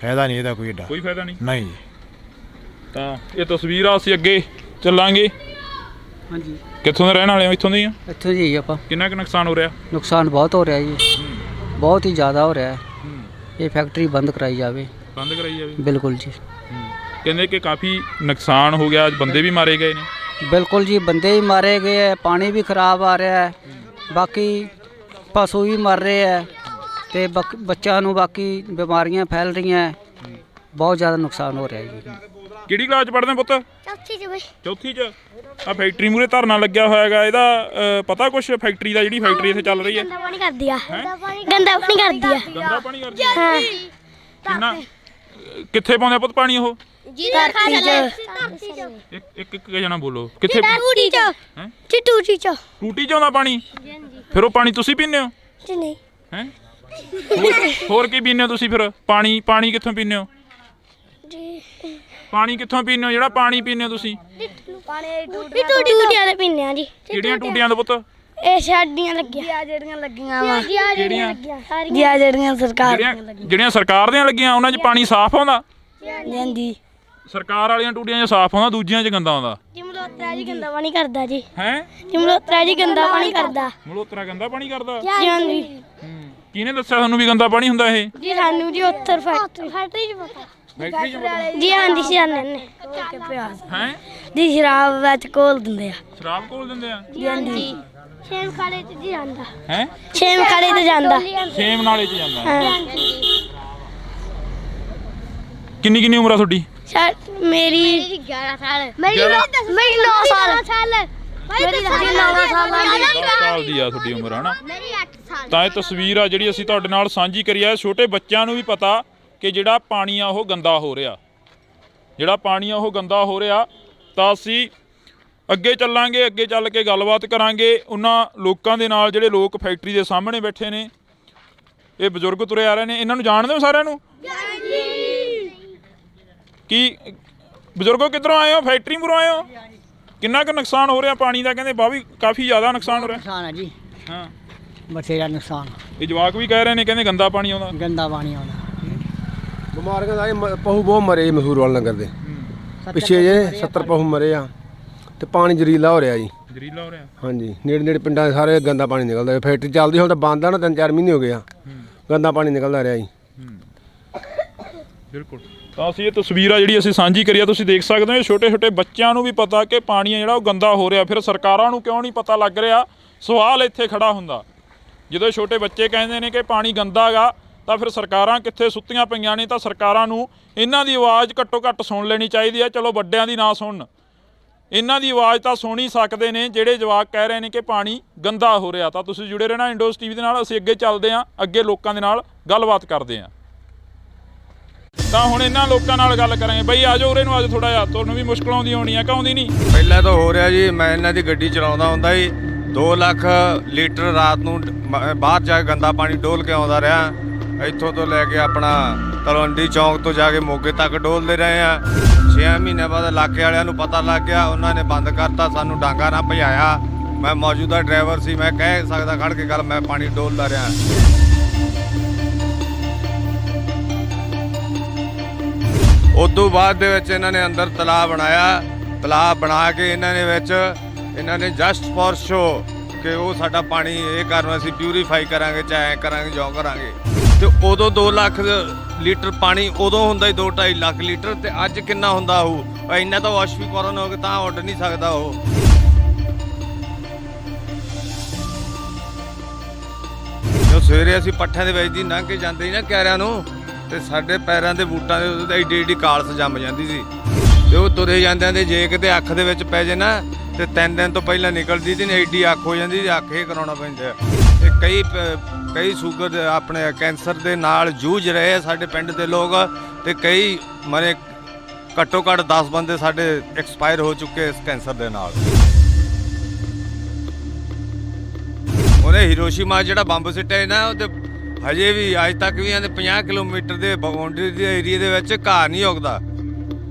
ਫਾਇਦਾ ਨਹੀਂ ਇਹਦਾ ਕੋਈ ਏਡਾ। ਕੋਈ ਫਾਇਦਾ ਨਹੀਂ ਜੀ। ਤਾਂ ਇਹ ਤਸਵੀਰ ਆ, ਅਸੀਂ ਅੱਗੇ ਚੱਲਾਂਗੇ। ਹਾਂਜੀ, ਕਿੱਥੋਂ ਦੇ ਰਹਿਣ ਵਾਲੇ ਹੋ? ਇੱਥੋਂ ਦੇ ਹੀ ਆ। ਇੱਥੋਂ ਜੀ ਆਪਾਂ। ਕਿੰਨਾ ਕੁ ਨੁਕਸਾਨ ਹੋ ਰਿਹਾ? ਨੁਕਸਾਨ ਬਹੁਤ ਹੋ ਰਿਹਾ ਜੀ, ਬਹੁਤ ਹੀ ਜ਼ਿਆਦਾ ਹੋ ਰਿਹਾ ਹੈ। ਇਹ ਫੈਕਟਰੀ ਬੰਦ ਕਰਾਈ ਜਾਵੇ। ਬੰਦ ਕਰਾਈ ਜਾਵੇ। ਬਿਲਕੁਲ ਜੀ, ਕਹਿੰਦੇ ਕਿ ਕਾਫੀ ਨੁਕਸਾਨ ਹੋ ਗਿਆ, ਬੰਦੇ ਵੀ ਮਾਰੇ ਗਏ ਨੇ। ਬਿਲਕੁਲ ਜੀ, ਬੰਦੇ ਵੀ ਮਾਰੇ ਗਏ ਹੈ, ਪਾਣੀ ਵੀ ਖਰਾਬ ਆ ਰਿਹਾ ਹੈ, ਬਾਕੀ ਪਸ਼ੂ ਵੀ ਮਰ ਰਹੇ ਹੈ ਤੇ ਬੱਚਿਆਂ ਨੂੰ ਬਾਕੀ ਬਿਮਾਰੀਆਂ ਫੈਲ ਰਹੀਆਂ ਹੈ। ਬਹੁਤ ਜ਼ਿਆਦਾ ਨੁਕਸਾਨ ਹੋ ਰਿਹਾ ਜੀ। ਕਿਹੜੀ ਕਲਾਸ 'ਚ ਪੜ੍ਹਦੇ ਪੁੱਤ? ਚੌਥੀ ਚ ਬਈ। ਚੌਥੀ 'ਚ। ਆ ਫੈਕਟਰੀ ਮੂਹਰੇ ਧਰਨਾ ਲੱਗਿਆ ਹੋਇਆ ਹੈਗਾ, ਇਹਦਾ ਪਤਾ ਕੁਛ? ਫੈਕਟਰੀ ਦਾ ਜਿਹੜੀ ਫੈਕਟਰੀ ਇੱਥੇ ਚੱਲ ਰਹੀ ਹੈ, ਗੰਦਾ ਪਾਣੀ ਕਰਦੀ ਆ। ਗੰਦਾ ਪਾਣੀ ਕਰਦੀ ਆ। ਗੰਦਾ ਪਾਣੀ ਕਰਦੀ ਹੈ। ਹਾਂ, ਕਿੰਨਾ ਕਿੱਥੇ ਪਾਉਂਦੇ ਆ ਪੁੱਤ ਪਾਣੀ ਉਹ? ਧਰਤੀ ਚ। ਇੱਕ ਜਣਾ ਬੋਲੋ, ਕਿੱਥੇ? ਟੂਟੀ ਚ। ਹੈਂ? ਟੂਟੀ ਚ। ਟੂਟੀ 'ਚ ਆਉਂਦਾ ਪਾਣੀ? ਫਿਰ ਉਹ ਪਾਣੀ ਤੁਸੀਂ ਪੀਂਦੇ ਹੋ? ਜੀ ਨਹੀਂ। ਹੈ ਹੋਰ ਕੀ ਪੀਂਦੇ ਹੋ ਤੁਸੀਂ ਫਿਰ? ਪਾਣੀ ਕਿੱਥੋਂ ਪੀਂਦੇ ਹੋ? ਪਾਣੀ ਕਿੱਥੋਂ ਪੀਂਦੇ ਹੋ ਜਿਹੜਾ ਪਾਣੀ ਪੀਂਦੇ ਹੋ ਤੁਸੀਂ? ਟੂਟੀਆਂ ਦੇ ਪੀਂਦੇ ਆ ਜੀ। ਕਿਹੜੀਆਂ ਟੂਟੀਆਂ ਦੇ ਪੁੱਤ? ਇਹ ਸਾਡੀਆਂ ਲੱਗੀਆਂ ਜਿਹੜੀਆਂ ਲੱਗੀਆਂ ਵਾ। ਕਿਹੜੀਆਂ? ਜਿਹੜੀਆਂ ਸਰਕਾਰ ਜਿਹੜੀਆਂ ਸਰਕਾਰ ਦੀਆਂ ਲੱਗੀਆਂ ਉਹਨਾਂ 'ਚ ਪਾਣੀ ਸਾਫ਼ ਆਉਂਦਾ? ਜਾਂਦੀ। ਸਰਕਾਰ ਵਾਲੀਆਂ ਟੂਟੀਆਂ 'ਚ ਸਾਫ਼ ਆਉਂਦਾ, ਦੂਜੀਆਂ 'ਚ ਗੰਦਾ ਆਉਂਦਾ। ਮਲੋਤਰਾ ਜੀ ਗੰਦਾ ਪਾਣੀ ਕਰਦਾ ਜੀ। ਹੈ ਮਲੋਤਰਾ ਜੀ ਗੰਦਾ ਪਾਣੀ ਕਰਦਾ। ਮਲੋਤਰਾ ਗੰਦਾ ਪਾਣੀ ਕਰਦਾ? ਹਾਂਜੀ। ਕਿਹਨੇ ਦੱਸਿਆ ਤੁਹਾਨੂੰ ਵੀ ਗੰਦਾ ਪਾਣੀ ਹੁੰਦਾ ਇਹ? ਜੀ ਸਾਨੂੰ ਜੀ ਉੱਤਰ ਫੈਕਟਰੀ ਚ ਪਤਾ। ਫੈਕਟਰੀ 'ਚ ਪਤਾ? ਜੀ ਆਂਦੀ ਸੀ ਆਨੇ ਨੇ। ਹੈ ਜੀ ਸ਼ਰਾਬ ਵਿੱਚ ਕੋਲ ਦਿੰਦੇ ਆ। ਸ਼ਰਾਬ ਕੋਲ ਦਿੰਦੇ ਆ? ਜੀ ਹਾਂਜੀ। ਛੇਮ ਖਾਲੇ ਚ ਜੀ ਜਾਂਦਾ। ਹੈ ਛੇਮ ਖਾਲੇ ਤੇ ਜਾਂਦਾ। ਸੇਮ ਨਾਲੇ 'ਚ ਜਾਂਦਾ। ਹਾਂ। ਕਿੰਨੀ ਉਮਰ ਆ ਤੁਹਾਡੀ? ਮੇਰੀ 11 ਸਾਲ। ਮੇਰੀ 9 ਸਾਲ। ਮੇਰੀ 9 ਸਾਲ। 10 ਸਾਲ ਦੀ ਆ ਤੁਹਾਡੀ ਉਮਰ, ਹੈ ਨਾ? ਮੇਰੀ 8 ਸਾਲ। ਤਾਂ ਇਹ ਤਸਵੀਰ ਆ ਜਿਹੜੀ ਅਸੀਂ ਤੁਹਾਡੇ ਨਾਲ ਸਾਂਝੀ ਕਰੀ ਆ। ਛੋਟੇ ਬੱਚਿਆਂ ਨੂੰ ਵੀ ਪਤਾ ਕਿ ਜਿਹੜਾ ਪਾਣੀ ਆ ਉਹ ਗੰਦਾ ਹੋ ਰਿਹਾ, ਤਾਂ ਅਸੀਂ ਅੱਗੇ ਚੱਲਾਂਗੇ। ਅੱਗੇ ਚੱਲ ਕੇ ਗੱਲਬਾਤ ਕਰਾਂਗੇ ਉਹਨਾਂ ਲੋਕਾਂ ਦੇ ਨਾਲ ਜਿਹੜੇ ਲੋਕ ਫੈਕਟਰੀ ਦੇ ਸਾਹਮਣੇ ਬੈਠੇ ਨੇ। ਇਹ ਬਜ਼ੁਰਗ ਤੁਰੇ ਆ ਰਹੇ ਨੇ, ਇਹਨਾਂ ਨੂੰ ਜਾਣਦੇ ਹੋ ਸਾਰਿਆਂ ਨੂੰ? ਕੀ ਬਜ਼ੁਰਗੋ ਕਿੱਧਰੋਂ ਆਏ ਹੋ? ਫੈਕਟਰੀ ਮੂਹਰੋਂ ਆਏ ਹੋ? ਕਿੰਨਾ ਕੁ ਨੁਕਸਾਨ ਹੋ ਰਿਹਾ ਪਾਣੀ ਦਾ? ਕਹਿੰਦੇ ਵੀ ਕਾਫੀ ਜ਼ਿਆਦਾ ਨੁਕਸਾਨ ਹੋ ਰਿਹਾ। ਨੁਕਸਾਨ ਹੈ ਜੀ, ਹਾਂ, ਬਥੇਰਾ ਨੁਕਸਾਨ। ਇਹ ਜਵਾਕ ਵੀ ਕਹਿ ਰਹੇ ਨੇ, ਕਹਿੰਦੇ ਗੰਦਾ ਪਾਣੀ ਆਉਂਦਾ। ਗੰਦਾ ਪਾਣੀ ਆਉਂਦਾ। ਬਿਮਾਰੀਆਂ ਦਾ ਪਹੂ ਬਹੁਤ ਮਰੇ ਜੀ ਮਸੂਰ ਵਾਲੇ ਨਗਰ ਦੇ ਪਿੱਛੇ ਜੇ 70 ਪਹੂ ਮਰੇ ਆ ਤੇ ਪਾਣੀ ਜ਼ਰੀਲਾ ਹੋ ਰਿਹਾ ਜੀ ਜ਼ਰੀਲਾ ਹੋ ਰਿਹਾ ਹਾਂਜੀ ਨੇੜੇ ਪਿੰਡਾਂ ਦੇ ਸਾਰੇ ਗੰਦਾ ਪਾਣੀ ਨਿਕਲਦਾ ਫੈਕਟਰੀ ਚੱਲਦੀ ਹੁਣ ਤਾਂ ਬੰਦ ਆ ਨਾ 3-4 ਮਹੀਨੇ ਹੋ ਗਏ ਆ ਗੰਦਾ ਪਾਣੀ ਨਿਕਲਦਾ ਰਿਹਾ ਜੀ ਬਿਲਕੁਲ ਤਾਂ ਅਸੀਂ ਇਹ ਤਸਵੀਰ ਆ ਜਿਹੜੀ ਅਸੀਂ ਸਾਂਝੀ ਕਰੀ ਆ ਤੁਸੀਂ ਦੇਖ ਸਕਦੇ ਹੋ ਛੋਟੇ ਛੋਟੇ ਬੱਚਿਆਂ ਨੂੰ ਵੀ ਪਤਾ ਕਿ ਪਾਣੀ ਆ ਜਿਹੜਾ ਉਹ ਗੰਦਾ ਹੋ ਰਿਹਾ ਫਿਰ ਸਰਕਾਰਾਂ ਨੂੰ ਕਿਉਂ ਨਹੀਂ ਪਤਾ ਲੱਗ ਰਿਹਾ ਸਵਾਲ ਇੱਥੇ ਖੜਾ ਹੁੰਦਾ ਜਦੋਂ ਛੋਟੇ ਬੱਚੇ ਕਹਿੰਦੇ ਨੇ ਕਿ ਪਾਣੀ ਗੰਦਾ ਗਾ ਤਾਂ ਫਿਰ ਸਰਕਾਰਾਂ ਕਿੱਥੇ ਸੁੱਤੀਆਂ ਪਈਆਂ ਨੇ ਤਾਂ ਸਰਕਾਰਾਂ ਨੂੰ ਇਹਨਾਂ ਦੀ ਆਵਾਜ਼ ਘੱਟੋ ਘੱਟ ਸੁਣ ਲੈਣੀ ਚਾਹੀਦੀ ਆ ਚਲੋ ਵੱਡਿਆਂ ਦੀ ਨਾ ਸੁਣਨ ਇਹਨਾਂ ਦੀ ਆਵਾਜ਼ ਤਾਂ ਸੁਣ ਹੀ ਸਕਦੇ ਨੇ ਜਿਹੜੇ ਜਵਾਕ ਕਹਿ ਰਹੇ ਨੇ ਕਿ ਪਾਣੀ ਗੰਦਾ ਹੋ ਰਿਹਾ ਤਾਂ ਤੁਸੀਂ ਜੁੜੇ ਰਹਿਣਾ ਇੰਡੋਸ ਟੀਵੀ ਦੇ ਨਾਲ ਅਸੀਂ ਅੱਗੇ ਚੱਲਦੇ ਹਾਂ ਅੱਗੇ ਲੋਕਾਂ ਦੇ ਨਾਲ ਗੱਲਬਾਤ ਕਰਦੇ ਹਾਂ ਤਾਂ ਹੁਣ ਇਹਨਾਂ ਲੋਕਾਂ ਨਾਲ ਗੱਲ ਕਰਾਂਗੇ ਬਈ ਆਜੋ ਉਰੇ ਨੂੰ ਅੱਜ ਥੋੜਾ ਜਿਹਾ ਤੁਹਾਨੂੰ ਵੀ ਮੁਸ਼ਕਲ ਆਉਂਦੀ ਹੋਣੀ ਆ ਕਿ ਆਉਂਦੀ ਨਹੀਂ ਪਹਿਲਾਂ ਤਾਂ ਹੋ ਰਿਹਾ ਜੀ ਮੈਂ ਇਹਨਾਂ ਦੀ ਗੱਡੀ ਚਲਾਉਂਦਾ ਹੁੰਦਾ ਜੀ 2 ਲੱਖ ਲੀਟਰ ਰਾਤ ਨੂੰ ਬਾਹਰ ਜਾ ਕੇ ਗੰਦਾ ਪਾਣੀ ਡੋਲ ਕੇ ਆਉਂਦਾ ਰਿਹਾ ਇੱਥੋਂ ਤੋਂ ਲੈ ਕੇ ਆਪਣਾ ਤਲਵੰਡੀ ਚੌਂਕ ਤੋਂ ਜਾ ਕੇ ਮੋਗੇ ਤੱਕ ਡੋਲਦੇ ਰਹੇ ਆ 6 ਮਹੀਨੇ ਬਾਅਦ ਇਲਾਕੇ ਵਾਲਿਆਂ ਨੂੰ ਪਤਾ ਲੱਗ ਗਿਆ ਉਹਨਾਂ ਨੇ ਬੰਦ ਕਰਤਾ ਸਾਨੂੰ ਡਾਂਗਾ ਨਾ ਭਜਾਇਆ ਮੈਂ ਮੌਜੂਦਾ ਡਰਾਈਵਰ ਸੀ ਮੈਂ ਕਹਿ ਸਕਦਾ ਖੜ ਕੇ ਗੱਲ ਮੈਂ ਪਾਣੀ ਡੋਲਦਾ ਰਿਹਾ ਉਦੋਂ ਬਾਅਦ ਦੇ ਵਿੱਚ ਇਹਨਾਂ ਨੇ ਅੰਦਰ ਤਲਾਬ ਬਣਾਇਆ ਤਲਾਬ ਬਣਾ ਕੇ ਇਹਨਾਂ ਨੇ ਜਸਟ ਫॉर ਸ਼ੋ ਕਿ ਉਹ ਸਾਡਾ ਪਾਣੀ ਇਹ ਕਰਨ ਅਸੀਂ ਪਿਊਰੀਫਾਈ ਕਰਾਂਗੇ ਚਾਹੇ ਕਰਾਂਗੇ ਜੋ ਕਰਾਂਗੇ ਤੇ ਉਦੋਂ 2 ਲੱਖ ਲੀਟਰ ਪਾਣੀ ਉਦੋਂ ਹੁੰਦਾ ਹੀ 2-2.5 ਲੱਖ ਲੀਟਰ ਤੇ ਅੱਜ ਕਿੰਨਾ ਹੁੰਦਾ ਉਹ ਇੰਨਾ ਤਾਂ ਵਾਸ਼ਵੀਕਰਨ ਹੋ ਕੇ ਤਾਂ ਉੱਡ ਨਹੀਂ ਸਕਦਾ ਉਹ ਜੋ ਸਵੇਰੇ ਅਸੀਂ ਪੱਠਿਆਂ ਦੇ ਵਿੱਚ ਦੀ ਲੰਘ ਕੇ ਜਾਂਦੇ ਸੀ ਨਾ ਕਿਆਰਿਆਂ ਨੂੰ ਤੇ ਸਾਡੇ ਪੈਰਾਂ ਦੇ ਬੂਟਾਂ ਦੇ ਉੱਤੇ ਏਡੀ ਕਾਲਸ ਜੰਮ ਜਾਂਦੀ ਸੀ ਤੇ ਉਹ ਤੁਰੇ ਜਾਂਦਿਆਂ ਦੇ ਜੇ ਕਿਤੇ ਅੱਖ ਦੇ ਵਿੱਚ ਪੈ ਜੇ ਨਾ ਤੇ 3 ਦਿਨ ਤੋਂ ਪਹਿਲਾਂ ਨਿਕਲਦੀ ਸੀ ਏਡੀ ਅੱਖ ਹੋ ਜਾਂਦੀ ਸੀ ਅੱਖ ਇਹ ਕਰਾਉਣਾ ਪੈਂਦਾ ਤੇ ਕਈ ਸ਼ੂਗਰ ਆਪਣੇ ਕੈਂਸਰ ਦੇ ਨਾਲ ਜੂਝ ਰਹੇ ਆ ਸਾਡੇ ਪਿੰਡ ਦੇ ਲੋਕ ਤੇ ਕਈ ਮਰੇ ਘੱਟੋ ਘੱਟ 10 ਬੰਦੇ ਸਾਡੇ ਐਕਸਪਾਇਰ ਹੋ ਚੁੱਕੇ ਇਸ ਕੈਂਸਰ ਦੇ ਨਾਲ ਉਹਨੇ ਹਿਰੋਸ਼ੀਮਾ ਜਿਹੜਾ ਬੰਬ ਸਿੱਟਿਆ ਨਾ ਉਹ ਤੇ ਹਜੇ ਵੀ ਅੱਜ ਤੱਕ ਵੀ ਇਹਦੇ 50 ਕਿਲੋਮੀਟਰ ਦੇ ਬਾਉਂਡਰੀ ਦੇ ਏਰੀਆ ਦੇ ਵਿੱਚ ਘਾਹ ਨਹੀਂ ਉੱਗਦਾ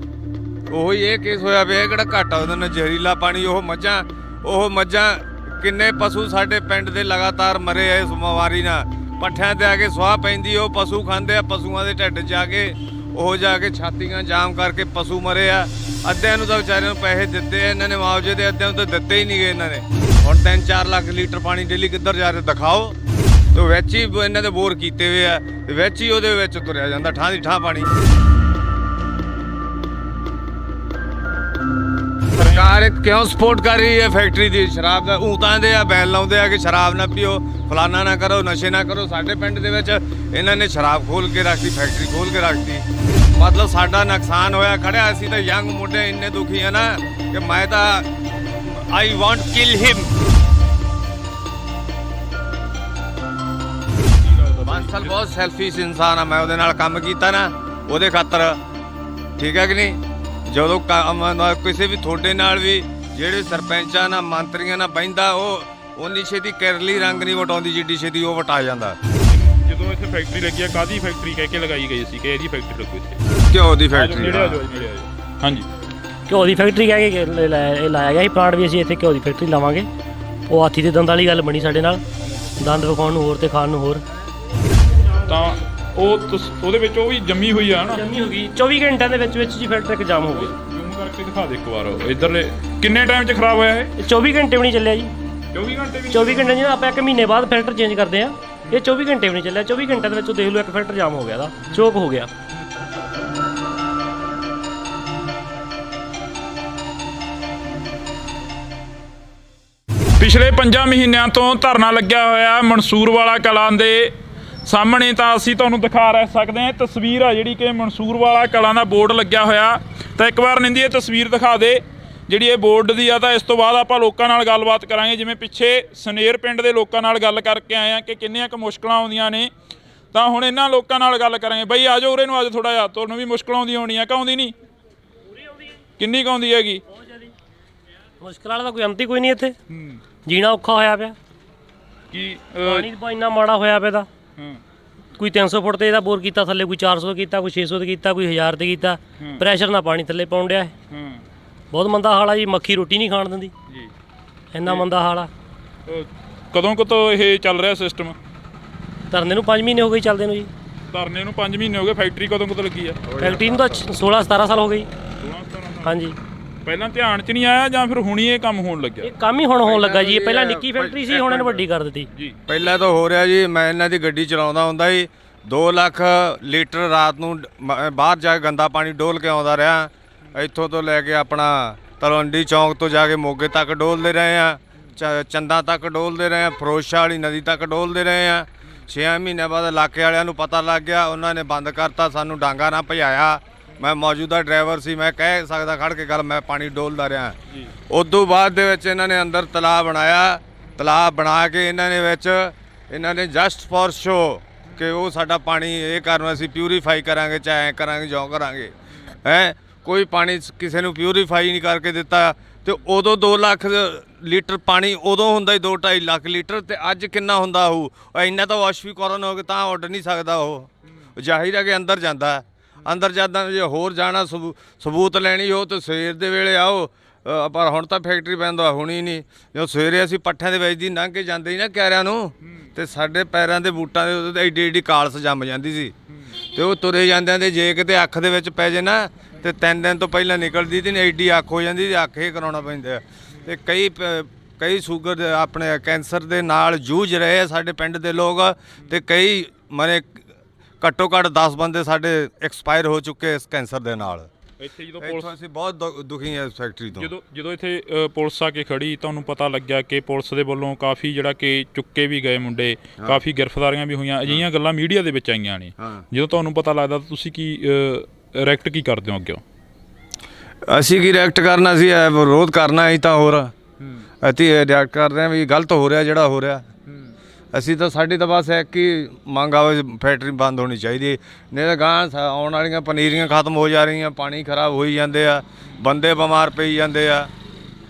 ਉਹੀ ਇਹ ਕੇਸ ਹੋਇਆ ਪਿਆ ਕਿਹੜਾ ਘਾਟਾ ਉਹਦੇ ਨਾਲ ਜ਼ਹਿਰੀਲਾ ਪਾਣੀ ਉਹ ਮੱਝਾਂ ਕਿੰਨੇ ਪਸ਼ੂ ਸਾਡੇ ਪਿੰਡ ਦੇ ਲਗਾਤਾਰ ਮਰੇ ਆ ਇਸ ਬਿਮਾਰੀ ਨਾਲ ਪੱਠਿਆਂ ਤੇ ਆ ਕੇ ਸਵਾਹ ਪੈਂਦੀ ਉਹ ਪਸ਼ੂ ਖਾਂਦੇ ਆ ਪਸ਼ੂਆਂ ਦੇ ਢਿੱਡ 'ਚ ਆ ਕੇ ਉਹ ਜਾ ਕੇ ਛਾਤੀਆਂ ਜਾਮ ਕਰਕੇ ਪਸ਼ੂ ਮਰੇ ਆ ਅੱਧਿਆਂ ਨੂੰ ਤਾਂ ਵਿਚਾਰਿਆਂ ਨੂੰ ਪੈਸੇ ਦਿੱਤੇ ਆ ਇਹਨਾਂ ਨੇ ਮੁਆਵਜ਼ੇ ਦੇ ਅੱਧਿਆਂ ਨੂੰ ਤਾਂ ਦਿੱਤੇ ਹੀ ਨਹੀਂ ਗਏ ਇਹਨਾਂ ਨੇ ਹੁਣ 3-4 ਲੱਖ ਲੀਟਰ ਪਾਣੀ ਡੇਲੀ ਕਿੱਧਰ ਜਾ ਰਿਹਾ ਦਿਖਾਓ ਤੇ ਵਿੱਚ ਹੀ ਇਹਨਾਂ ਦੇ ਬੋਰ ਕੀਤੇ ਹੋਏ ਆ ਤੇ ਵਿੱਚ ਹੀ ਉਹਦੇ ਵਿੱਚ ਤੁਰਿਆ ਜਾਂਦਾ ਠਾਂ ਦੀ ਠਾਂ ਪਾਣੀ ਸਰਕਾਰ ਕਿਉਂ ਸਪੋਰਟ ਕਰ ਰਹੀ ਹੈ ਫੈਕਟਰੀ ਦੀ ਸ਼ਰਾਬ ਦਾ ਊਤਾਂ ਦੇ ਆ ਬੈਨ ਲਾਉਂਦੇ ਆ ਕਿ ਸ਼ਰਾਬ ਨਾ ਪੀਓ ਫਲਾਨਾ ਨਾ ਕਰੋ ਨਸ਼ੇ ਨਾ ਕਰੋ ਸਾਡੇ ਪਿੰਡ ਦੇ ਵਿੱਚ ਇਹਨਾਂ ਨੇ ਸ਼ਰਾਬ ਖੋਲ ਕੇ ਰੱਖਤੀ ਫੈਕਟਰੀ ਖੋਲ ਕੇ ਰੱਖਤੀ ਮਤਲਬ ਸਾਡਾ ਨੁਕਸਾਨ ਹੋਇਆ ਖੜਿਆ ਅਸੀਂ ਤਾਂ ਯੰਗ ਮੁੰਡੇ ਇੰਨੇ ਦੁਖੀ ਆ ਨਾ ਕਿ ਮੈਂ ਤਾਂ ਆਈ ਵਾਂਟ ਕਿਲ ਹਿਮ ਬਾਂਸਲ ਬਹੁਤ ਸੈਲਫਿਸ਼ ਇਨਸਾਨ ਆ ਮੈਂ ਉਹਦੇ ਨਾਲ ਕੰਮ ਕੀਤਾ ਨਾ ਉਹਦੇ ਖਾਤਰ ਠੀਕ ਹੈ ਕਿ ਨਹੀਂ ਜਦੋਂ ਕਿਸੇ ਵੀ ਤੁਹਾਡੇ ਨਾਲ ਵੀ ਜਿਹੜੇ ਸਰਪੰਚਾਂ ਨਾਲ ਮੰਤਰੀਆਂ ਨਾਲ ਬਹਿੰਦਾ ਉਹ ਉਨੀ ਛੇਤੀ ਕੈਰਲੀ ਰੰਗ ਨਹੀਂ ਵਟਾਉਂਦੀ ਜਿੱਡੀ ਛੇਤੀ ਉਹ ਵਟਾ ਜਾਂਦਾ ਜਦੋਂ ਇੱਥੇ ਫੈਕਟਰੀ ਲੱਗੀ ਆ ਕਾਦੀ ਫੈਕਟਰੀ ਕਹਿ ਕੇ ਲਗਾਈ ਗਈ ਸੀ ਕਿ ਇਹਦੀ ਫੈਕਟਰੀ ਲੱਗੂ ਇੱਥੇ ਘਿਓ ਦੀ ਫੈਕਟਰੀ ਹਾਂਜੀ ਘਿਓ ਦੀ ਫੈਕਟਰੀ ਕਹਿ ਕੇ ਲਾਇਆ ਗਿਆ ਸੀ ਪਲਾਂਟ ਵੀ ਅਸੀਂ ਇੱਥੇ ਘਿਓ ਦੀ ਫੈਕਟਰੀ ਲਾਵਾਂਗੇ ਉਹ ਹਾਥੀ ਦੇ ਦੰਦ ਵਾਲੀ ਗੱਲ ਬਣੀ ਸਾਡੇ ਨਾਲ ਦੰਦ ਵਿਖਾਉਣ ਨੂੰ ਹੋਰ ਤੇ ਖਾਣ ਨੂੰ ਹੋਰ ਤਾਂ ਉਹਦੇ ਵਿੱਚ ਉਹ ਵੀ ਜੰਮੀ ਹੋਈ ਆ ਨਾ ਜੰਮੀ ਹੋ ਗਈ 24 ਘੰਟਿਆਂ ਦੇ ਵਿੱਚ ਜੀ ਫੈਕਟਰੀ ਇੱਕ ਜਾਮ ਹੋ ਗਈ ਜ਼ੂਮ ਕਰਕੇ ਦਿਖਾ ਦੇ ਇੱਕ ਵਾਰ ਇੱਧਰਲੇ ਕਿੰਨੇ ਟਾਈਮ 'ਚ ਖਰਾਬ ਹੋਇਆ ਇਹ 24 ਘੰਟੇ ਵੀ ਨਹੀਂ ਚੱਲਿਆ ਜੀ 24 ਘੰਟੇ ਵੀ 24 ਘੰਟੇ ਜਿਹਨਾਂ ਆਪਾਂ 1 ਮਹੀਨੇ ਬਾਅਦ ਫਿਲਟਰ ਚੇਂਜ ਕਰਦੇ ਆ ਇਹ 24 ਘੰਟੇ ਵੀ ਨਹੀਂ ਚੱਲਿਆ 24 ਘੰਟਿਆਂ ਦੇ ਵਿੱਚ ਦੇਖ ਲਓ ਇੱਕ ਫਿਲਟਰ ਜਾਮ ਹੋ ਗਿਆ ਦਾ ਚੋਕ ਹੋ ਗਿਆ ਪਿਛਲੇ 5 ਮਹੀਨਿਆਂ ਤੋਂ ਧਰਨਾ ਲੱਗਿਆ ਹੋਇਆ ਮਨਸੂਰਵਾਲਾ ਕਲਾਂ ਦੇ ਸਾਹਮਣੇ ਤਾਂ ਅਸੀਂ ਤੁਹਾਨੂੰ ਦਿਖਾ ਰਹਿ ਸਕਦੇ ਹਾਂ ਤਸਵੀਰ ਆ ਜਿਹੜੀ ਕਿ ਮਨਸੂਰਵਾਲਾ ਕਲਾਂ ਦਾ ਬੋਰਡ ਲੱਗਿਆ ਹੋਇਆ ਤਾਂ ਇੱਕ ਵਾਰ ਨਿੰਦੀ ਇਹ ਤਸਵੀਰ ਦਿਖਾ ਦੇ ਜਿਹੜੀ ਇਹ ਬੋਰਡ ਦੀ ਆ ਤਾਂ ਇਸ ਤੋਂ ਬਾਅਦ ਆਪਾਂ ਲੋਕਾਂ ਨਾਲ ਗੱਲਬਾਤ ਕਰਾਂਗੇ ਜਿਵੇਂ ਪਿੱਛੇ ਸਨੇਰ ਪਿੰਡ ਦੇ ਲੋਕਾਂ ਨਾਲ ਗੱਲ ਕਰਕੇ ਆਏ ਆ ਕਿ ਕਿੰਨੀਆਂ ਕੁ ਮੁਸ਼ਕਲਾਂ ਆਉਂਦੀਆਂ ਨੇ ਤਾਂ ਹੁਣ ਇਹਨਾਂ ਲੋਕਾਂ ਨਾਲ ਗੱਲ ਕਰਾਂਗੇ ਬਈ ਆਜੋ ਉਰੇ ਨੂੰ ਅੱਜ ਥੋੜਾ ਜਿਹਾ ਤੁਹਾਨੂੰ ਵੀ ਮੁਸ਼ਕਲ ਆਉਂਦੀ ਹੋਣੀ ਆ ਕਿ ਆਉਂਦੀ ਨਹੀਂ ਕਿੰਨੀ ਕੁ ਆਉਂਦੀ ਹੈਗੀ ਮੁਸ਼ਕਲ ਵਾਲਾ ਤਾਂ ਕੋਈ ਅੰਤ ਹੀ ਕੋਈ ਨਹੀਂ ਇੱਥੇ ਜੀਣਾ ਔਖਾ ਹੋਇਆ ਪਿਆ ਕੀ ਪਾਣੀ ਦਾ ਇੰਨਾ ਮਾੜਾ ਹੋਇਆ ਪਿਆ ਦਾ ਕੋਈ 300 ਫੁੱਟ ਤੇ ਇਹਦਾ ਬੋਰ ਕੀਤਾ ਥੱਲੇ ਕੋਈ 400 ਕੀਤਾ ਕੋਈ 600 ਤੇ ਕੀਤਾ ਕੋਈ 1000 ਤੇ ਕੀਤਾ ਪ੍ਰੈਸ਼ਰ ਨਾਲ ਪਾਣੀ ਥੱਲੇ ਪਾਉਣ ਡਿਆ ਬਹੁਤ ਮੰਦਾ ਹਾਲ ਆ ਜੀ ਮੱਖੀ ਰੋਟੀ ਨਹੀਂ ਖਾਣ ਦਿੰਦੀ ਜੀ ਇੰਨਾ ਮੰਦਾ ਹਾਲ ਆ ਕਦੋਂ ਤੋਂ ਇਹ ਚੱਲ ਰਿਹਾ ਸਿਸਟਮ ਧਰਨੇ ਨੂੰ 5 ਮਹੀਨੇ ਹੋ ਗਏ ਚੱਲਦੇ ਨੂੰ ਜੀ ਧਰਨੇ ਨੂੰ 5 ਮਹੀਨੇ ਹੋ ਗਏ, ਫੈਕਟਰੀ ਕਦੋਂ ਲੱਗੀ ਆ? ਫੈਕਟਰੀ ਨੂੰ ਤਾਂ 16-17 ਸਾਲ ਹੋ ਗਏ ਜੀ। 16-17 ਹਾਂਜੀ, ਪਹਿਲਾਂ ਧਿਆਨ 'ਚ ਨਹੀਂ ਆਇਆ ਜਾਂ ਫਿਰ ਹੁਣੀ ਇਹ ਕੰਮ ਹੋਣ ਲੱਗਿਆ? ਇਹ ਕੰਮ ਹੀ ਹੁਣ ਹੋਣ ਲੱਗਾ ਜੀ। ਇਹ ਪਹਿਲਾਂ ਨਿੱਕੀ ਫੈਕਟਰੀ ਸੀ, ਹੁਣ ਇਹਨੂੰ ਵੱਡੀ ਕਰ ਦਿੱਤੀ ਜੀ। ਪਹਿਲਾਂ ਤਾਂ ਹੋ ਰਿਹਾ ਜੀ, ਮੈਂ ਇਹਨਾਂ ਦੀ ਗੱਡੀ ਚਲਾਉਂਦਾ ਹੁੰਦਾ ਸੀ, 2 ਲੱਖ ਲੀਟਰ ਰਾਤ ਨੂੰ ਬਾਹਰ ਜਾ ਕੇ ਗੰਦਾ ਪਾਣੀ ਡੋਲ ਕੇ ਆਉਂਦਾ ਰਿਹਾ। ਇੱਥੋਂ ਤੋਂ ਲੈ ਕੇ ਆਪਣਾ ਤਲਵੰਡੀ ਚੌਂਕ ਤੋਂ ਜਾ ਕੇ ਮੋਗੇ ਤੱਕ ਡੋਲਦੇ ਰਹੇ ਆ, ਚੰਦਾ ਤੱਕ ਡੋਲਦੇ ਰਹੇ ਆ, ਫਿਰੋਜ਼ਸ਼ਾਹ ਵਾਲੀ ਨਦੀ ਤੱਕ ਡੋਲਦੇ ਰਹੇ ਆ। 6 ਮਹੀਨਿਆਂ ਬਾਅਦ ਇਲਾਕੇ ਵਾਲਿਆਂ ਨੂੰ ਪਤਾ ਲੱਗ ਗਿਆ, ਉਹਨਾਂ ਨੇ ਬੰਦ ਕਰਤਾ, ਸਾਨੂੰ ਡਾਂਗਾ ਨਾ ਭਜਾਇਆ। ਮੈਂ ਮੌਜੂਦਾ ਡਰਾਈਵਰ ਸੀ, ਮੈਂ ਕਹਿ ਸਕਦਾ ਖੜ ਕੇ ਗੱਲ, ਮੈਂ ਪਾਣੀ ਡੋਲਦਾ ਰਿਹਾ। ਉਦੋਂ ਬਾਅਦ ਦੇ ਵਿੱਚ ਇਹਨਾਂ ਨੇ ਅੰਦਰ ਤਲਾਬ ਬਣਾਇਆ, ਤਲਾਬ ਬਣਾ ਕੇ ਇਹਨਾਂ ਨੇ ਜਸਟ ਫॉर ਸ਼ੋ ਕਿ ਉਹ ਸਾਡਾ ਪਾਣੀ ਇਹ ਕਰਨ ਅਸੀਂ ਪਿਊਰੀਫਾਈ ਕਰਾਂਗੇ, ਚਾਹੇ ਐਂ ਕਰਾਂਗੇ ਜਿਉਂ ਕਰਾਂਗੇ। ਹੈ ਕੋਈ ਪਾਣੀ ਕਿਸੇ ਨੂੰ ਪਿਊਰੀਫਾਈ ਨਹੀਂ ਕਰਕੇ ਦਿੱਤਾ। ਤੇ ਉਦੋਂ 2 ਲੱਖ ਲੀਟਰ ਪਾਣੀ ਉਦੋਂ ਹੁੰਦਾ ਸੀ, 2-2.5 ਲੱਖ ਲੀਟਰ, ਤੇ ਅੱਜ ਕਿੰਨਾ ਹੁੰਦਾ ਹੋਊ? ਇੰਨਾ ਤਾਂ ਵਾਸ਼ਵੀਕਰਨ ਹੋ ਕੇ ਤਾਂ ਉੱਡ ਨਹੀਂ ਸਕਦਾ ਉਹ। ਜ਼ਾਹਿਰ ਹੈ ਕਿ ਅੰਦਰ ਜਾਂਦਾ, ਅੰਦਰ ਜਾਂਦਾ। ਜੇ ਹੋਰ ਜਾਣਾ ਸਬੂਤ ਲੈਣੀ ਹੋ ਤਾਂ ਸਵੇਰ ਦੇ ਵੇਲੇ ਆਓ, ਪਰ ਹੁਣ ਤਾਂ ਫੈਕਟਰੀ ਬੰਦ ਹੋਣੀ ਨਹੀਂ। ਜਦੋਂ ਸਵੇਰੇ ਅਸੀਂ ਪੱਠਿਆਂ ਦੇ ਵਿੱਚ ਦੀ ਲੰਘ ਕੇ ਜਾਂਦੇ ਸੀ ਨਾ ਕਿਆਰਿਆਂ ਨੂੰ, ਤੇ ਸਾਡੇ ਪੈਰਾਂ ਦੇ ਬੂਟਾਂ ਦੇ ਉੱਤੇ ਐਡੀ ਐਡੀ ਕਾਲਸ ਜੰਮ ਜਾਂਦੀ ਸੀ, ਤੇ ਉਹ ਤੁਰੇ ਜਾਂਦਿਆਂ ਦੇ ਜੇ ਕਿਤੇ ਅੱਖ ਦੇ ਵਿੱਚ ਪੈ ਜੇ ਨਾ, ਤੇ 3 ਦਿਨ ਤੋਂ ਪਹਿਲਾਂ ਨਿਕਲਦੀ ਤੇ ਐਡੀ ਅੱਖ ਹੋ ਜਾਂਦੀ, ਤੇ ਅੱਖ ਇਹ ਕਰਾਉਣਾ ਪੈਂਦਾ। ਤੇ ਕਈ ਸ਼ੂਗਰ ਦੇ ਆਪਣੇ ਕੈਂਸਰ ਦੇ ਨਾਲ ਜੂਝ ਰਹੇ ਆ ਸਾਡੇ ਪਿੰਡ ਦੇ ਲੋਕ, ਤੇ ਕਈ ਮਰੇ ਘੱਟੋ ਘੱਟ 10 ਬੰਦੇ ਸਾਡੇ ਐਕਸਪਾਇਰ ਹੋ ਚੁੱਕੇ ਇਸ ਕੈਂਸਰ ਦੇ ਨਾਲ। ਇੱਥੇ ਜਦੋਂ ਇੱਥੋਂ ਅਸੀਂ ਬਹੁਤ ਦੁਖੀ ਹਾਂ ਇਸ ਫੈਕਟਰੀ ਤੋਂ। ਜਦੋਂ ਇੱਥੇ ਪੁਲਿਸ ਆ ਕੇ ਖੜੀ, ਤੁਹਾਨੂੰ ਪਤਾ ਲੱਗਿਆ ਕਿ ਪੁਲਿਸ ਦੇ ਵੱਲੋਂ ਕਾਫੀ ਜਿਹੜਾ ਕਿ ਚੁੱਕੇ ਵੀ ਗਏ ਮੁੰਡੇ, ਕਾਫੀ ਗ੍ਰਿਫਤਾਰੀਆਂ ਵੀ ਹੋਈਆਂ, ਅਜਿਹੀਆਂ ਗੱਲਾਂ ਮੀਡੀਆ ਦੇ ਵਿੱਚ ਆਈਆਂ ਨੇ। ਜਦੋਂ ਤੁਹਾਨੂੰ ਪਤਾ ਲੱਗਦਾ ਤਾਂ ਤੁਸੀਂ ਕੀ ਰਿਐਕਟ ਕੀ ਕਰਦੇ ਹੋ ਅੱਗੇ? ਅਸੀਂ ਕੀ ਰਿਐਕਟ ਕਰਨਾ ਸੀ, ਵਿਰੋਧ ਕਰਨਾ ਅਸੀਂ ਤਾਂ। ਹੋਰ ਅਸੀਂ ਰਿਐਕਟ ਕਰ ਰਹੇ ਹਾਂ ਵੀ ਗਲਤ ਹੋ ਰਿਹਾ ਜਿਹੜਾ ਹੋ ਰਿਹਾ। ਅਸੀਂ ਤਾਂ ਸਾਡੀ ਤਾਂ ਬਸ ਇੱਕ ਹੀ ਮੰਗ ਆਵੇ, ਫੈਕਟਰੀ ਬੰਦ ਹੋਣੀ ਚਾਹੀਦੀ, ਨਹੀਂ ਤਾਂ ਗਾਂ ਆਉਣ ਵਾਲੀਆਂ ਪਨੀਰੀਆਂ ਖਤਮ ਹੋ ਜਾ ਰਹੀਆਂ, ਪਾਣੀ ਖਰਾਬ ਹੋਈ ਜਾਂਦੇ ਆ, ਬੰਦੇ ਬਿਮਾਰ ਪਈ ਜਾਂਦੇ ਆ।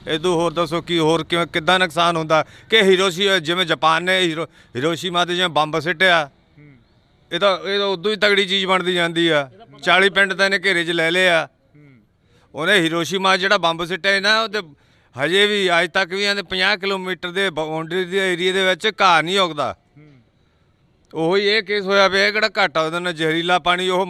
ਇਦੋਂ ਹੋਰ ਦੱਸੋ ਕੀ ਹੋਰ ਕਿੱਦਾਂ ਨੁਕਸਾਨ ਹੁੰਦਾ? ਕਿ ਜਿਵੇਂ ਜਾਪਾਨ ਨੇ ਹੀਰੋਸ਼ੀਮਾ ਤੇ ਜਿਵੇਂ ਬੰਬ ਸਿੱਟਿਆ, ਇਹ ਤਾਂ ਉਦੋਂ ਹੀ ਤਗੜੀ ਚੀਜ਼ ਬਣਦੀ ਜਾਂਦੀ ਆ। 40 ਪਿੰਡ ਤਾਂ ਇਹਨੇ ਘੇਰੇ 'ਚ ਲੈ ਲਏ ਆ। ਉਹਨੇ ਹੀਰੋਸ਼ੀਮਾ ਜਿਹੜਾ ਬੰਬ ਸਿੱਟਿਆ ਨਾ, ਉਹ ਤੇ ਹਜੇ ਵੀ ਅੱਜ ਤੱਕ ਵੀ ਇਹਦੇ 50 ਕਿਲੋਮੀਟਰ ਦੇ ਬਾਉਂਡਰੀ ਦੇ ਏਰੀਏ ਦੇ ਵਿੱਚ ਘਾਹ ਨਹੀਂ ਉੱਗਦਾ। ਉਹੀ ਇਹ ਕੇਸ ਹੋਇਆ ਪਿਆ, ਕਿਹੜਾ ਘੱਟ ਆ ਉਹਦੇ ਨਾਲ ਜ਼ਹਿਰੀਲਾ ਪਾਣੀ। ਉਹ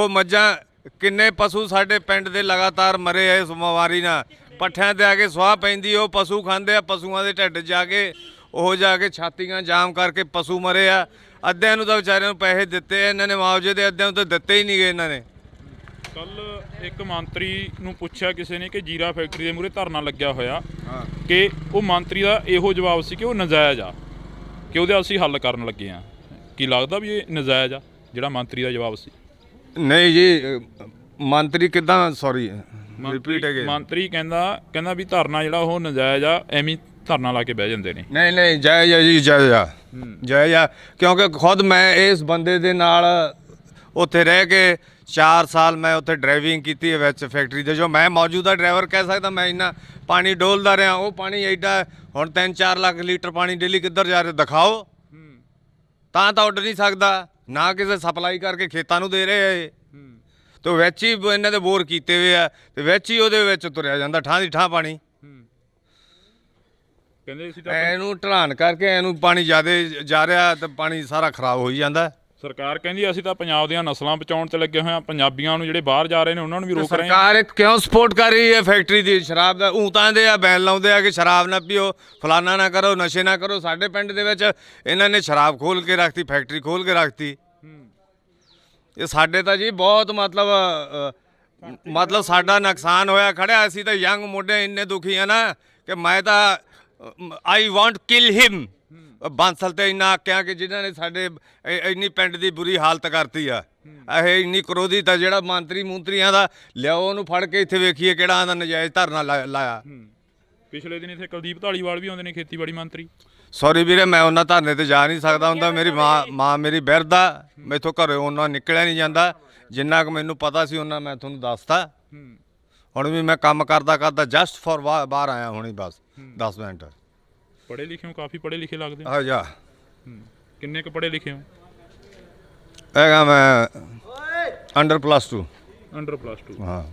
ਮੱਝਾਂ ਕਿੰਨੇ ਪਸ਼ੂ ਸਾਡੇ ਪਿੰਡ ਦੇ ਲਗਾਤਾਰ ਮਰੇ ਆ ਇਸ ਬਿਮਾਰੀ ਨਾਲ। ਪੱਠਿਆਂ ਤੇ ਆ ਕੇ ਸੁਆਹ ਪੈਂਦੀ, ਉਹ ਪਸ਼ੂ ਖਾਂਦੇ ਆ, ਪਸ਼ੂਆਂ ਦੇ ਢਿੱਡ ਜਾ ਕੇ ਛਾਤੀਆਂ ਜਾਮ ਕਰਕੇ ਪਸ਼ੂ ਮਰੇ ਆ। ਅੱਧਿਆਂ ਨੂੰ ਤਾਂ ਵਿਚਾਰਿਆਂ ਨੂੰ ਪੈਸੇ ਦਿੱਤੇ ਇਹਨਾਂ ਨੇ ਮੁਆਵਜ਼ੇ ਦੇ, ਅੱਧਿਆਂ ਨੂੰ ਤਾਂ ਦਿੱਤੇ ਹੀ ਨਹੀਂ ਗਏ ਇਹਨਾਂ ਨੇ। ਕੱਲ ਇੱਕ ਮੰਤਰੀ ਨੂੰ ਪੁੱਛਿਆ ਕਿਸੇ ਨੇ ਕਿ ਜੀਰਾ ਫੈਕਟਰੀ ਦੇ ਮੂਹਰੇ ਧਰਨਾ ਲੱਗਿਆ ਹੋਇਆ, ਕਿ ਉਹ ਮੰਤਰੀ ਦਾ ਇਹੋ ਜਵਾਬ ਸੀ ਕਿ ਉਹ ਨਜਾਇਜ਼ ਆ, ਕਿ ਉਹਦੇ ਅਸੀਂ ਹੱਲ ਕਰਨ ਲੱਗੇ ਆ। ਕੀ ਲੱਗਦਾ ਵੀ ਇਹ ਨਜਾਇਜ਼ ਆ ਜਿਹੜਾ ਮੰਤਰੀ ਦਾ ਜਵਾਬ ਸੀ? ਨਹੀਂ ਜੀ, ਮੰਤਰੀ ਕਿੱਦਾਂ, ਸੌਰੀ ਰਿਪੀਟ ਅਗੇ। ਮੰਤਰੀ ਕਹਿੰਦਾ ਵੀ ਧਰਨਾ ਜਿਹੜਾ ਉਹ ਨਜਾਇਜ਼ ਆ, ਐਵੇਂ ਧਰਨਾ ਲਾ ਕੇ ਬਹਿ ਜਾਂਦੇ ਨੇ। ਨਹੀਂ ਜਾਇਜ਼ ਆ ਜੀ, ਜਾਇਜ਼ ਆ। ਕਿਉਂਕਿ ਖੁਦ ਮੈਂ ਇਸ ਬੰਦੇ ਦੇ ਨਾਲ ਉੱਥੇ ਰਹਿ ਕੇ 4 ਸਾਲ ਮੈਂ ਉੱਥੇ ਡਰਾਈਵਿੰਗ ਕੀਤੀ ਹੈ ਵਿੱਚ ਫੈਕਟਰੀ ਦੇ। ਜੋ ਮੈਂ ਮੌਜੂਦਾ ਡਰਾਈਵਰ ਕਹਿ ਸਕਦਾ, ਮੈਂ ਇੰਨਾ ਪਾਣੀ ਡੋਲਦਾ ਰਿਹਾ। ਉਹ ਪਾਣੀ ਐਡਾ ਹੁਣ 3-4 ਲੱਖ ਲੀਟਰ ਪਾਣੀ ਡੇਲੀ ਕਿੱਧਰ ਜਾ ਰਿਹਾ ਦਿਖਾਓ। ਤਾਂ ਉੱਡ ਨਹੀਂ ਸਕਦਾ, ਨਾ ਕਿਸੇ ਸਪਲਾਈ ਕਰਕੇ ਖੇਤਾਂ ਨੂੰ ਦੇ ਰਹੇ ਇਹ, ਤੇ ਵਿੱਚ ਹੀ ਇਹਨਾਂ ਦੇ ਬੋਰ ਕੀਤੇ ਹੋਏ ਆ, ਤੇ ਵਿੱਚ ਹੀ ਉਹਦੇ ਵਿੱਚ ਤੁਰਿਆ ਜਾਂਦਾ ਠਾਂ ਦੀ ਠਾਂ ਪਾਣੀ। ਕਹਿੰਦੇ ਸੀ ਇਹਨੂੰ ਢਲਾਨ ਕਰਕੇ ਇਹਨੂੰ ਪਾਣੀ ਜ਼ਿਆਦਾ ਜਾ ਰਿਹਾ, ਤੇ ਪਾਣੀ ਸਾਰਾ ਖਰਾਬ ਹੋਈ ਜਾਂਦਾ। ਸਰਕਾਰ ਕਹਿੰਦੀ ਅਸੀਂ ਤਾਂ ਪੰਜਾਬ ਦੀਆਂ ਨਸਲਾਂ ਬਚਾਉਣ 'ਚ ਲੱਗੇ ਹੋਏ ਹਾਂ, ਪੰਜਾਬੀਆਂ ਨੂੰ ਜਿਹੜੇ ਬਾਹਰ ਜਾ ਰਹੇ ਨੇ ਉਹਨਾਂ ਨੂੰ ਵੀ ਰੋਕ ਰਹੇ ਹਾਂ। ਸਰਕਾਰ ਕਿਉਂ ਸਪੋਰਟ ਕਰ ਰਹੀ ਹੈ ਫੈਕਟਰੀ ਦੀ? ਸ਼ਰਾਬ ਦਾ ਤਾਂ ਦੇ ਆ ਬੈਨ ਲਾਉਂਦੇ ਆ ਕਿ ਸ਼ਰਾਬ ਨਾ ਪੀਓ, ਫਲਾਨਾ ਨਾ ਕਰੋ, ਨਸ਼ੇ ਨਾ ਕਰੋ। ਸਾਡੇ ਪਿੰਡ ਦੇ ਵਿੱਚ ਇਹਨਾਂ ਨੇ ਸ਼ਰਾਬ ਖੋਲ ਕੇ ਰੱਖਤੀ, ਫੈਕਟਰੀ ਖੋਲ ਕੇ ਰੱਖਤੀ। ਇਹ ਸਾਡੇ ਤਾਂ ਜੀ ਬਹੁਤ ਮਤਲਬ ਸਾਡਾ ਨੁਕਸਾਨ ਹੋਇਆ ਖੜਿਆ। ਅਸੀਂ ਤਾਂ ਯੰਗ ਮੁੰਡੇ ਇੰਨੇ ਦੁਖੀ ਆ ਨਾ ਕਿ ਮੈਂ ਤਾਂ ਆਈ ਵਾਂਟ ਕਿਲ ਹਿਮ। ਬਾਂਸਲ ਤੇ ਇੰਨਾ ਆਕਿਆ ਕਿ ਜਿਨ੍ਹਾਂ ਨੇ ਸਾਡੇ ਇੰਨੀ ਪਿੰਡ ਦੀ ਬੁਰੀ ਹਾਲਤ ਕਰਤੀ ਆ। ਇਹ ਇੰਨੀ ਕਰੋਧੀ ਤਾਂ ਜਿਹੜਾ ਮੰਤਰੀਆਂ ਦਾ ਲਿਆਓ ਉਹਨੂੰ ਫੜ ਕੇ ਇੱਥੇ ਵੇਖੀਏ ਕਿਹੜਾ ਆਂਦਾ ਨਜਾਇਜ਼ ਧਰਨਾ ਲਾਇਆ। ਪਿਛਲੇ ਦਿਨ ਇੱਥੇ ਕੁਲਦੀਪ ਧਾਲੀਵਾਲ ਵੀ ਆਉਂਦੇ ਨੇ, ਖੇਤੀਬਾੜੀ ਮੰਤਰੀ। ਸੌਰੀ ਵੀਰੇ, ਮੈਂ ਉਹਨਾਂ ਧਰਨੇ ਤੇ ਜਾ ਨਹੀਂ ਸਕਦਾ ਹੁੰਦਾ। ਮੇਰੀ ਮਾਂ ਮੇਰੀ ਬਿਰਧ ਆ, ਮੈਥੋਂ ਘਰੋਂ ਉਹਨਾਂ ਨਿਕਲਿਆ ਨਹੀਂ ਜਾਂਦਾ। ਜਿੰਨਾ ਕੁ ਮੈਨੂੰ ਪਤਾ ਸੀ ਉਹਨਾਂ ਮੈਂ ਤੁਹਾਨੂੰ ਦੱਸਤਾ। ਹੁਣ ਵੀ ਮੈਂ ਕੰਮ ਕਰਦਾ ਜਸਟ ਫॉर ਬਾਹਰ ਆਇਆ ਹੁਣੀ, ਬਸ 10 ਮਿੰਟ। ਪੜ੍ਹੇ ਲਿਖੇ ਹੋ, ਕਾਫੀ ਪੜ੍ਹੇ ਲਿਖੇ ਲੱਗਦੇ ਹੋ। ਹਾਂ ਜਾ। ਕਿੰਨੇ ਕੁ ਪੜ੍ਹੇ ਲਿਖੇ ਹੋ? ਹੈਗਾ ਮੈਂ ਅੰਡਰ +2। ਅੰਡਰ +2। ਹਾਂ।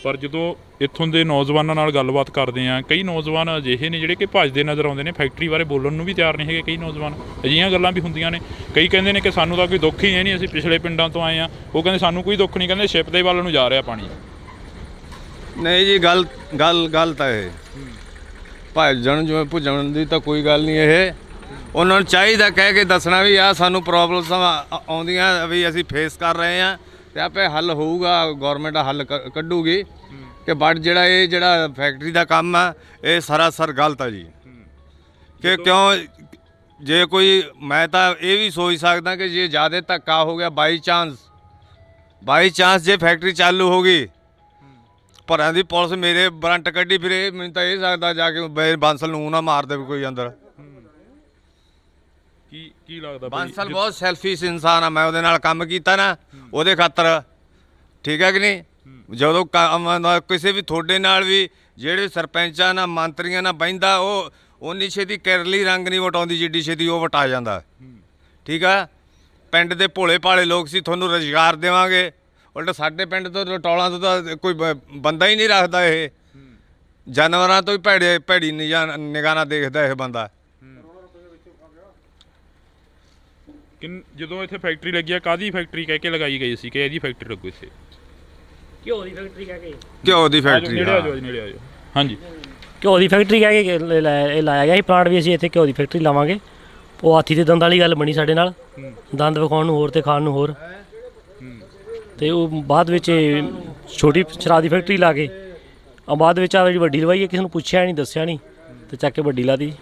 ਪਰ ਜਦੋਂ ਇੱਥੋਂ ਦੇ ਨੌਜਵਾਨਾਂ ਨਾਲ ਗੱਲਬਾਤ ਕਰਦੇ ਆ, ਕਈ ਨੌਜਵਾਨ ਅਜਿਹੇ ਨੇ ਜਿਹੜੇ ਕਿ ਭੱਜਦੇ ਨਜ਼ਰ ਆਉਂਦੇ ਨੇ, ਫੈਕਟਰੀ ਬਾਰੇ ਬੋਲਣ ਨੂੰ ਵੀ ਤਿਆਰ ਨਹੀਂ ਹੈਗੇ। ਕਈ ਨੌਜਵਾਨ ਅਜਿਹੀਆਂ ਗੱਲਾਂ ਵੀ ਹੁੰਦੀਆਂ ਨੇ, ਕਈ ਕਹਿੰਦੇ ਨੇ ਕਿ ਸਾਨੂੰ ਤਾਂ ਕੋਈ ਦੁੱਖ ਹੀ ਨਹੀਂ, ਅਸੀਂ ਪਿਛਲੇ ਪਿੰਡਾਂ ਤੋਂ ਆਏ ਆ। ਉਹ ਕਹਿੰਦੇ ਸਾਨੂੰ ਕੋਈ ਦੁੱਖ ਨਹੀਂ, ਕਹਿੰਦੇ ਸ਼ਿਪ ਦੇ ਵੱਲ ਨੂੰ ਜਾ ਰਿਹਾ ਪਾਣੀ। ਨਹੀਂ ਜੀ, ਗੱਲ ਤਾਂ ਇਹ ਭੱਜਣ ਜਿਵੇਂ ਭੁੱਜਣ ਦੀ ਤਾਂ ਕੋਈ ਗੱਲ ਨਹੀਂ। ਇਹ ਉਹਨਾਂ ਨੂੰ ਚਾਹੀਦਾ ਕਹਿ ਕੇ ਦੱਸਣਾ ਵੀ ਆ ਸਾਨੂੰ ਪ੍ਰੋਬਲਮਸ ਆਉਂਦੀਆਂ ਵੀ ਅਸੀਂ ਫੇਸ ਕਰ ਰਹੇ ਆ ਤੇ ਆਪੇ ਹੱਲ ਹੋਊਗਾ, ਗਵਰਨਮੈਂਟ ਹੱਲ ਕੱਢੂਗੀ। ਕਿ ਬਟ ਜਿਹੜਾ ਫੈਕਟਰੀ ਦਾ ਕੰਮ ਆ ਇਹ ਸਰਾਸਰ ਗਲਤ ਆ ਜੀ। ਕਿ ਕਿਉਂ ਜੇ ਕੋਈ, ਮੈਂ ਤਾਂ ਇਹ ਵੀ ਸੋਚ ਸਕਦਾ ਕਿ ਜੇ ਜ਼ਿਆਦਾ ਧੱਕਾ ਹੋ ਗਿਆ ਬਾਈ ਚਾਂਸ ਜੇ ਫੈਕਟਰੀ ਚਾਲੂ ਹੋ ਗਈ, ਭਰਾਂ ਦੀ ਪੁਲਿਸ ਮੇਰੇ ਵਾਰੰਟ ਕੱਢੀ ਫਿਰੇ, ਮੈਨੂੰ ਤਾਂ ਇਹ ਸਕਦਾ ਜਾ ਕੇ ਬਾਂਸਲ ਨੂੰ ਨਾ ਮਾਰ ਦੇਵੇ ਕੋਈ ਅੰਦਰ। ਕੀ ਲੱਗਦਾ ਬਾਂਸਲ ਬਹੁਤ ਸੈਲਫਿਸ਼ ਇਨਸਾਨ ਆ, ਮੈਂ ਉਹਦੇ ਨਾਲ ਕੰਮ ਕੀਤਾ ਨਾ ਉਹਦੇ ਖਾਤਰ, ਠੀਕ ਹੈ ਕਿ ਨਹੀਂ। ਜਦੋਂ ਕਿਸੇ ਵੀ ਤੁਹਾਡੇ ਨਾਲ ਵੀ ਜਿਹੜੇ ਸਰਪੰਚਾਂ ਨਾਲ ਮੰਤਰੀਆਂ ਨਾਲ ਬਹਿੰਦਾ, ਉਹ ਉਨੀ ਛੇਤੀ ਕਿਰਲੀ ਰੰਗ ਨਹੀਂ ਵਟਾਉਂਦੀ ਜਿੱਡੀ ਛੇਤੀ ਉਹ ਵਟਾ ਜਾਂਦਾ, ਠੀਕ ਆ। ਪਿੰਡ ਦੇ ਭੋਲੇ ਭਾਲੇ ਲੋਕ ਸੀ, ਤੁਹਾਨੂੰ ਰੁਜ਼ਗਾਰ ਦੇਵਾਂਗੇ, ਉਲਟਾ ਸਾਡੇ ਪਿੰਡ ਤੋਂ ਟੋਲਾਂ ਤੋਂ ਤਾਂ ਕੋਈ ਬੰਦਾ ਹੀ ਨਹੀਂ ਰੱਖਦਾ। ਇਹ ਜਾਨਵਰਾਂ ਤੋਂ ਵੀ ਭੈੜੀ ਨਿਗਾਹ ਨਾਲ ਦੇਖਦਾ ਇਹ ਬੰਦਾ। ਜਦੋਂ ਇੱਥੇ ਫੈਕਟਰੀ ਲੱਗੀ ਆ, ਕਾਹਦੀ ਫੈਕਟਰੀ ਕਹਿ ਕੇ ਲਗਾਈ ਗਈ ਸੀ ਕਿ ਇਹਦੀ ਫੈਕਟਰੀ ਲੱਗੂ ਇੱਥੇ? ਘਿਓ ਦੀ ਫੈਕਟਰੀ ਕਹਿ ਕੇ। ਘਿਓ ਦੀ ਫੈਕਟਰੀ, ਨੇੜੇ ਆ ਜਾਓ। ਹਾਂਜੀ, ਘਿਓ ਦੀ ਫੈਕਟਰੀ ਕਹਿ ਕੇ ਇਹ ਲਾਇਆ ਗਿਆ ਸੀ ਪਲਾਂਟ ਵੀ। ਅਸੀਂ ਇੱਥੇ ਘਿਓ ਦੀ ਫੈਕਟਰੀ ਲਾਵਾਂਗੇ। ਉਹ ਹਾਥੀ ਦੇ ਦੰਦ ਵਾਲੀ ਗੱਲ ਬਣੀ ਸਾਡੇ ਨਾਲ, ਦੰਦ ਵਿਖਾਉਣ ਨੂੰ ਹੋਰ ਤੇ ਖਾਣ ਨੂੰ ਹੋਰ। ਤੇ ਉਹ ਬਾਅਦ ਵਿੱਚ ਛੋਟੀ ਸ਼ਰਾਬ ਦੀ ਫੈਕਟਰੀ ਲਾ ਕੇ ਬਾਅਦ ਵਿੱਚ ਆ ਜਿਹੜੀ ਵੱਡੀ ਲਵਾਈ ਹੈ, ਕਿਸੇ ਨੂੰ ਪੁੱਛਿਆ ਨਹੀਂ, ਦੱਸਿਆ ਨਹੀਂ, ਤੇ ਚੱਕ ਕੇ ਵੱਡੀ ਲਾ ਦੀ।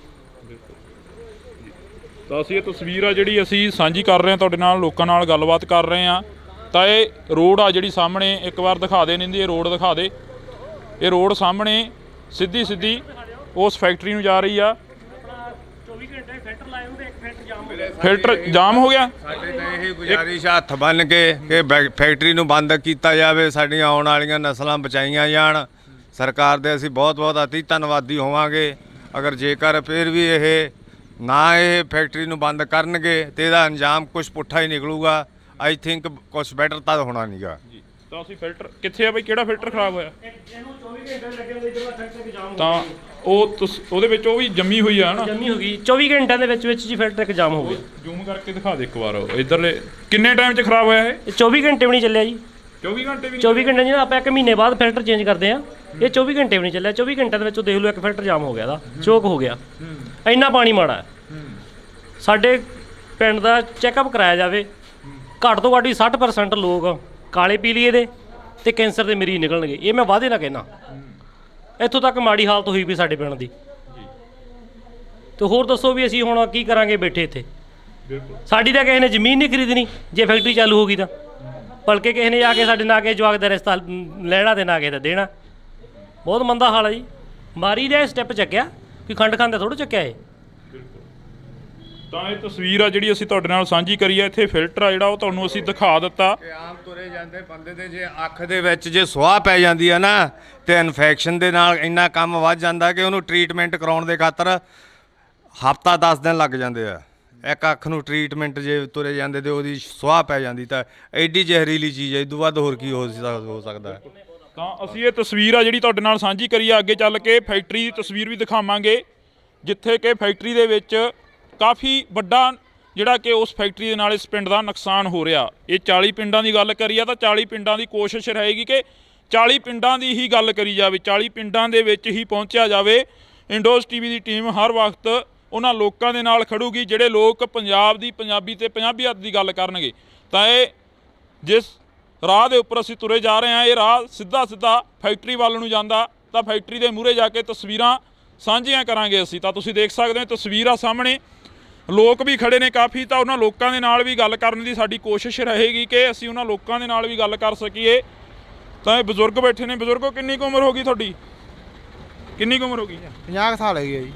ਤਾਂ ਅਸੀਂ ਇਹ ਤਸਵੀਰ ਆ ਜਿਹੜੀ ਅਸੀਂ ਸਾਂਝੀ ਕਰ ਰਹੇ ਹਾਂ ਤੁਹਾਡੇ ਨਾਲ, ਲੋਕਾਂ ਨਾਲ ਗੱਲਬਾਤ ਕਰ ਰਹੇ ਹਾਂ। ਤਾਂ ਇਹ ਰੋਡ ਆ ਜਿਹੜੀ ਸਾਹਮਣੇ, ਇੱਕ ਵਾਰ ਦਿਖਾ ਦੇ ਨਿੰਦੀ, ਇਹ ਰੋਡ ਦਿਖਾ ਦੇ। ਇਹ ਰੋਡ ਸਾਹਮਣੇ ਸਿੱਧੀ ਉਸ ਫੈਕਟਰੀ ਨੂੰ ਜਾ ਰਹੀ ਆ। 24 ਘੰਟੇ ਫਿਲਟਰ ਲਾਏ ਹੁੰਦੇ, ਇੱਕ ਫਿਲਟਰ ਜਾਮ ਹੋ ਗਿਆ। ਫਿਲਟਰ ਜਾਮ ਹੋ ਗਿਆ। ਸਾਡੇ ਤਾਂ ਇਹ ਗੁਜ਼ਾਰਿਸ਼ ਹੱਥ ਬੰਨ ਕੇ ਕਿ ਫੈਕਟਰੀ ਨੂੰ ਬੰਦ ਕੀਤਾ ਜਾਵੇ, ਸਾਡੀਆਂ ਆਉਣ ਵਾਲੀਆਂ ਨਸਲਾਂ ਬਚਾਈਆਂ ਜਾਣ। ਸਰਕਾਰ ਦੇ ਅਸੀਂ ਬਹੁਤ ਅਤੀ ਧੰਨਵਾਦੀ ਹੋਵਾਂਗੇ ਅਗਰ ਜੇਕਰ ਫਿਰ ਵੀ ਇਹ ਫੈਕਟਰੀ ਨੂੰ ਬੰਦ ਕਰਨਗੇ ਤੇ ਇਹਦਾ ਅੰਜਾਮ ਕੁਝ ਪੁੱਠਾ ਹੀ ਨਿਕਲੂਗਾ। ਆਈ ਥਿੰਕ ਕੁਝ ਬੈਟਰ ਤਾਂ ਹੋਣਾ ਨਹੀਂਗਾ ਜੀ। ਤਾਂ ਅਸੀਂ ਫਿਲਟਰ ਕਿੱਥੇ ਆ ਬਈ, ਕਿਹੜਾ ਫਿਲਟਰ ਖਰਾਬ ਹੋਇਆ? ਇਹਨੂੰ 24 ਘੰਟੇ ਲੱਗੇ ਹੁੰਦੇ, ਜਿਹੜਾ ਫਿਲਟਰ ਜਾਮ ਤਾਂ ਉਹਦੇ ਵਿੱਚ ਉਹ ਵੀ ਜੰਮੀ ਹੋਈ ਆ ਨਾ, ਜੰਮੀ ਹੋ ਗਈ 24 ਘੰਟਿਆਂ ਦੇ ਵਿੱਚ ਜੀ ਫਿਲਟਰ ਇੱਕ ਜਾਮ ਹੋ ਗਿਆ। ਜ਼ੂਮ ਕਰਕੇ ਦਿਖਾ ਦੇ ਇੱਕ ਵਾਰ ਇਧਰਲੇ। ਕਿੰਨੇ ਟਾਈਮ 'ਚ ਖਰਾਬ ਹੋਇਆ ਇਹ? 24 ਘੰਟੇ ਵੀ ਨਹੀਂ ਚੱਲਿਆ ਜੀ। 24 ਘੰਟੇ ਵੀ? 24 ਘੰਟੇ ਜਿਹਨਾਂ ਆਪਾਂ 1 ਮਹੀਨੇ ਬਾਅਦ ਫਿਲਟਰ ਚੇਂਜ ਕਰਦੇ ਆ, ਇਹ 24 ਘੰਟੇ ਵੀ ਨਹੀਂ ਚੱਲਿਆ। 24 ਘੰਟਿਆਂ ਦੇ ਵਿੱਚ ਦੇਖ ਲਓ ਇੱਕ ਫਿਲਟਰ ਜਾਮ ਹੋ ਗਿਆ, ਦਾ ਚੋਕ ਹੋ ਗਿਆ। ਇੰਨਾ ਪਾਣੀ ਮਾੜਾ ਹੈ। ਸਾਡੇ ਪਿੰਡ ਦਾ ਚੈੱਕਅਪ ਕਰਾਇਆ ਜਾਵੇ, ਘੱਟ ਤੋਂ ਘੱਟ ਵੀ 60% ਲੋਕ ਕਾਲੇ ਪੀਲੀਏ ਦੇ ਤੇ ਕੈਂਸਰ ਦੇ ਮਰੀਜ਼ ਨਿਕਲਣਗੇ। ਇਹ ਮੈਂ ਵਾਅਦੇ ਨਾਲ ਕਹਿਣਾ। ਇੱਥੋਂ ਤੱਕ ਮਾੜੀ ਹਾਲਤ ਹੋਈ ਵੀ ਸਾਡੇ ਪਿੰਡ ਦੀ। ਤੇ ਹੋਰ ਦੱਸੋ ਵੀ ਅਸੀਂ ਹੁਣ ਕੀ ਕਰਾਂਗੇ ਬੈਠੇ ਇੱਥੇ? ਸਾਡੀ ਤਾਂ ਕਿਸੇ ਨੇ ਜ਼ਮੀਨ ਨਹੀਂ ਖਰੀਦਣੀ ਜੇ ਫੈਕਟਰੀ ਚਾਲੂ ਹੋ ਗਈ ਤਾਂ, ਬਲਕਿ ਕਿਸੇ ਨੇ ਜਾ ਕੇ ਸਾਡੇ ਨਾਲ ਕੇ ਜਵਾਕ ਦਾ ਰਿਸ਼ਤਾ ਲੈਣਾ ਤੇ ਨਾ ਕਿਸੇ ਦਾ ਦੇਣਾ। ਬਹੁਤ ਮੰਦਾ ਹਾਲ ਹੈ ਜੀ। ਮਾਰੀ ਦਾ ਸਟੈਪ ਚੱਕਿਆ ਕਿ ਖੰਡ ਖਾਂਦਾ ਥੋੜ੍ਹਾ ਚੱਕਿਆ ਇਹ। ਤਾਂ ਇਹ ਤਸਵੀਰ ਆ ਜਿਹੜੀ ਅਸੀਂ ਤੁਹਾਡੇ ਨਾਲ ਸਾਂਝੀ ਕਰੀ ਆ। ਇੱਥੇ ਫਿਲਟਰ ਆ ਜਿਹੜਾ ਉਹ ਤੁਹਾਨੂੰ ਅਸੀਂ ਦਿਖਾ ਦਿੱਤਾ। ਕਿ ਆਮ ਤੁਰੇ ਜਾਂਦੇ ਬੰਦੇ ਦੇ ਜੇ ਅੱਖ ਦੇ ਵਿੱਚ ਜੇ ਸੁਆਹ ਪੈ ਜਾਂਦੀ ਆ ਨਾ ਤੇ ਇਨਫੈਕਸ਼ਨ ਦੇ ਨਾਲ ਇੰਨਾ ਕੰਮ ਵੱਧ ਜਾਂਦਾ ਕਿ ਉਹਨੂੰ ਟ੍ਰੀਟਮੈਂਟ ਕਰਾਉਣ ਦੇ ਖਾਤਰ ਹਫ਼ਤਾ 10 ਦਿਨ ਲੱਗ ਜਾਂਦੇ ਆ। ਇੱਕ ਅੱਖ ਨੂੰ ਟ੍ਰੀਟਮੈਂਟ ਜੇ ਤੁਰੇ ਜਾਂਦੇ ਤੇ ਉਹਦੀ ਸੁਆਹ ਪੈ ਜਾਂਦੀ ਤਾਂ ਐਡੀ ਜ਼ਹਿਰੀਲੀ ਚੀਜ਼ ਹੈ, ਇਹ ਤੋਂ ਵੱਧ ਹੋਰ ਕੀ ਹੋ ਸਕਦਾ। ਤਾਂ ਅਸੀਂ ਇਹ ਤਸਵੀਰ ਆ ਜਿਹੜੀ ਤੁਹਾਡੇ ਨਾਲ ਸਾਂਝੀ ਕਰੀ ਆ। ਅੱਗੇ ਚੱਲ ਕੇ ਫੈਕਟਰੀ ਦੀ ਤਸਵੀਰ ਵੀ ਦਿਖਾਵਾਂਗੇ, ਜਿੱਥੇ ਕਿ ਫੈਕਟਰੀ ਦੇ ਵਿੱਚ ਕਾਫੀ ਵੱਡਾ ਜਿਹੜਾ ਕਿ ਉਸ ਫੈਕਟਰੀ ਦੇ ਨਾਲ ਇਸ ਪਿੰਡ ਦਾ ਨੁਕਸਾਨ ਹੋ ਰਿਹਾ। ਇਹ 40 ਪਿੰਡਾਂ ਦੀ ਗੱਲ ਕਰੀ ਆ ਤਾਂ 40 ਪਿੰਡਾਂ ਦੀ ਕੋਸ਼ਿਸ਼ ਰਹੇਗੀ ਕਿ 40 ਪਿੰਡਾਂ ਦੀ ਹੀ ਗੱਲ ਕਰੀ ਜਾਵੇ, 40 ਪਿੰਡਾਂ ਦੇ ਵਿੱਚ ਹੀ ਪਹੁੰਚਿਆ ਜਾਵੇ। ਇੰਡੋਜ਼ ਟੀਵੀ ਦੀ ਟੀਮ ਹਰ ਵਕਤ ਉਹਨਾਂ ਲੋਕਾਂ ਦੇ ਨਾਲ ਖੜੂਗੀ ਜਿਹੜੇ ਲੋਕ ਪੰਜਾਬ ਦੀ ਪੰਜਾਬੀ ਤੇ ਪੰਜਾਬੀਅਤ ਦੀ ਗੱਲ ਕਰਨਗੇ। ਤਾਂ ਇਹ ਜਿਸ ਰਾਹ ਦੇ ਉੱਪਰ ਅਸੀਂ ਤੁਰੇ ਜਾ ਰਹੇ ਹਾਂ, ਇਹ ਰਾਹ ਸਿੱਧਾ ਫੈਕਟਰੀ ਵੱਲ ਨੂੰ ਜਾਂਦਾ। ਤਾਂ ਫੈਕਟਰੀ ਦੇ ਮੂਹਰੇ ਜਾ ਕੇ ਤਸਵੀਰਾਂ ਸਾਂਝੀਆਂ ਕਰਾਂਗੇ ਅਸੀਂ। ਤਾਂ ਤੁਸੀਂ ਦੇਖ ਸਕਦੇ ਹੋ ਤਸਵੀਰਾਂ ਸਾਹਮਣੇ, ਲੋਕ ਵੀ ਖੜੇ ਨੇ ਕਾਫੀ। ਤਾਂ ਉਹਨਾਂ ਲੋਕਾਂ ਦੇ ਨਾਲ ਵੀ ਗੱਲ ਕਰਨ ਦੀ ਸਾਡੀ ਕੋਸ਼ਿਸ਼ ਰਹੇਗੀ ਕਿ ਅਸੀਂ ਉਹਨਾਂ ਲੋਕਾਂ ਦੇ ਨਾਲ ਵੀ ਗੱਲ ਕਰ ਸਕੀਏ। ਤਾਂ ਇਹ ਬਜ਼ੁਰਗ ਬੈਠੇ ਨੇ। ਬਜ਼ੁਰਗੋ, ਕਿੰਨੀ ਕੁ ਉਮਰ ਹੋ ਗਈ ਤੁਹਾਡੀ? ਕਿੰਨੀ ਕੁ ਉਮਰ ਹੋ ਗਈ? 50 ਸਾਲ ਹੈਗੀ ਹੈ ਜੀ।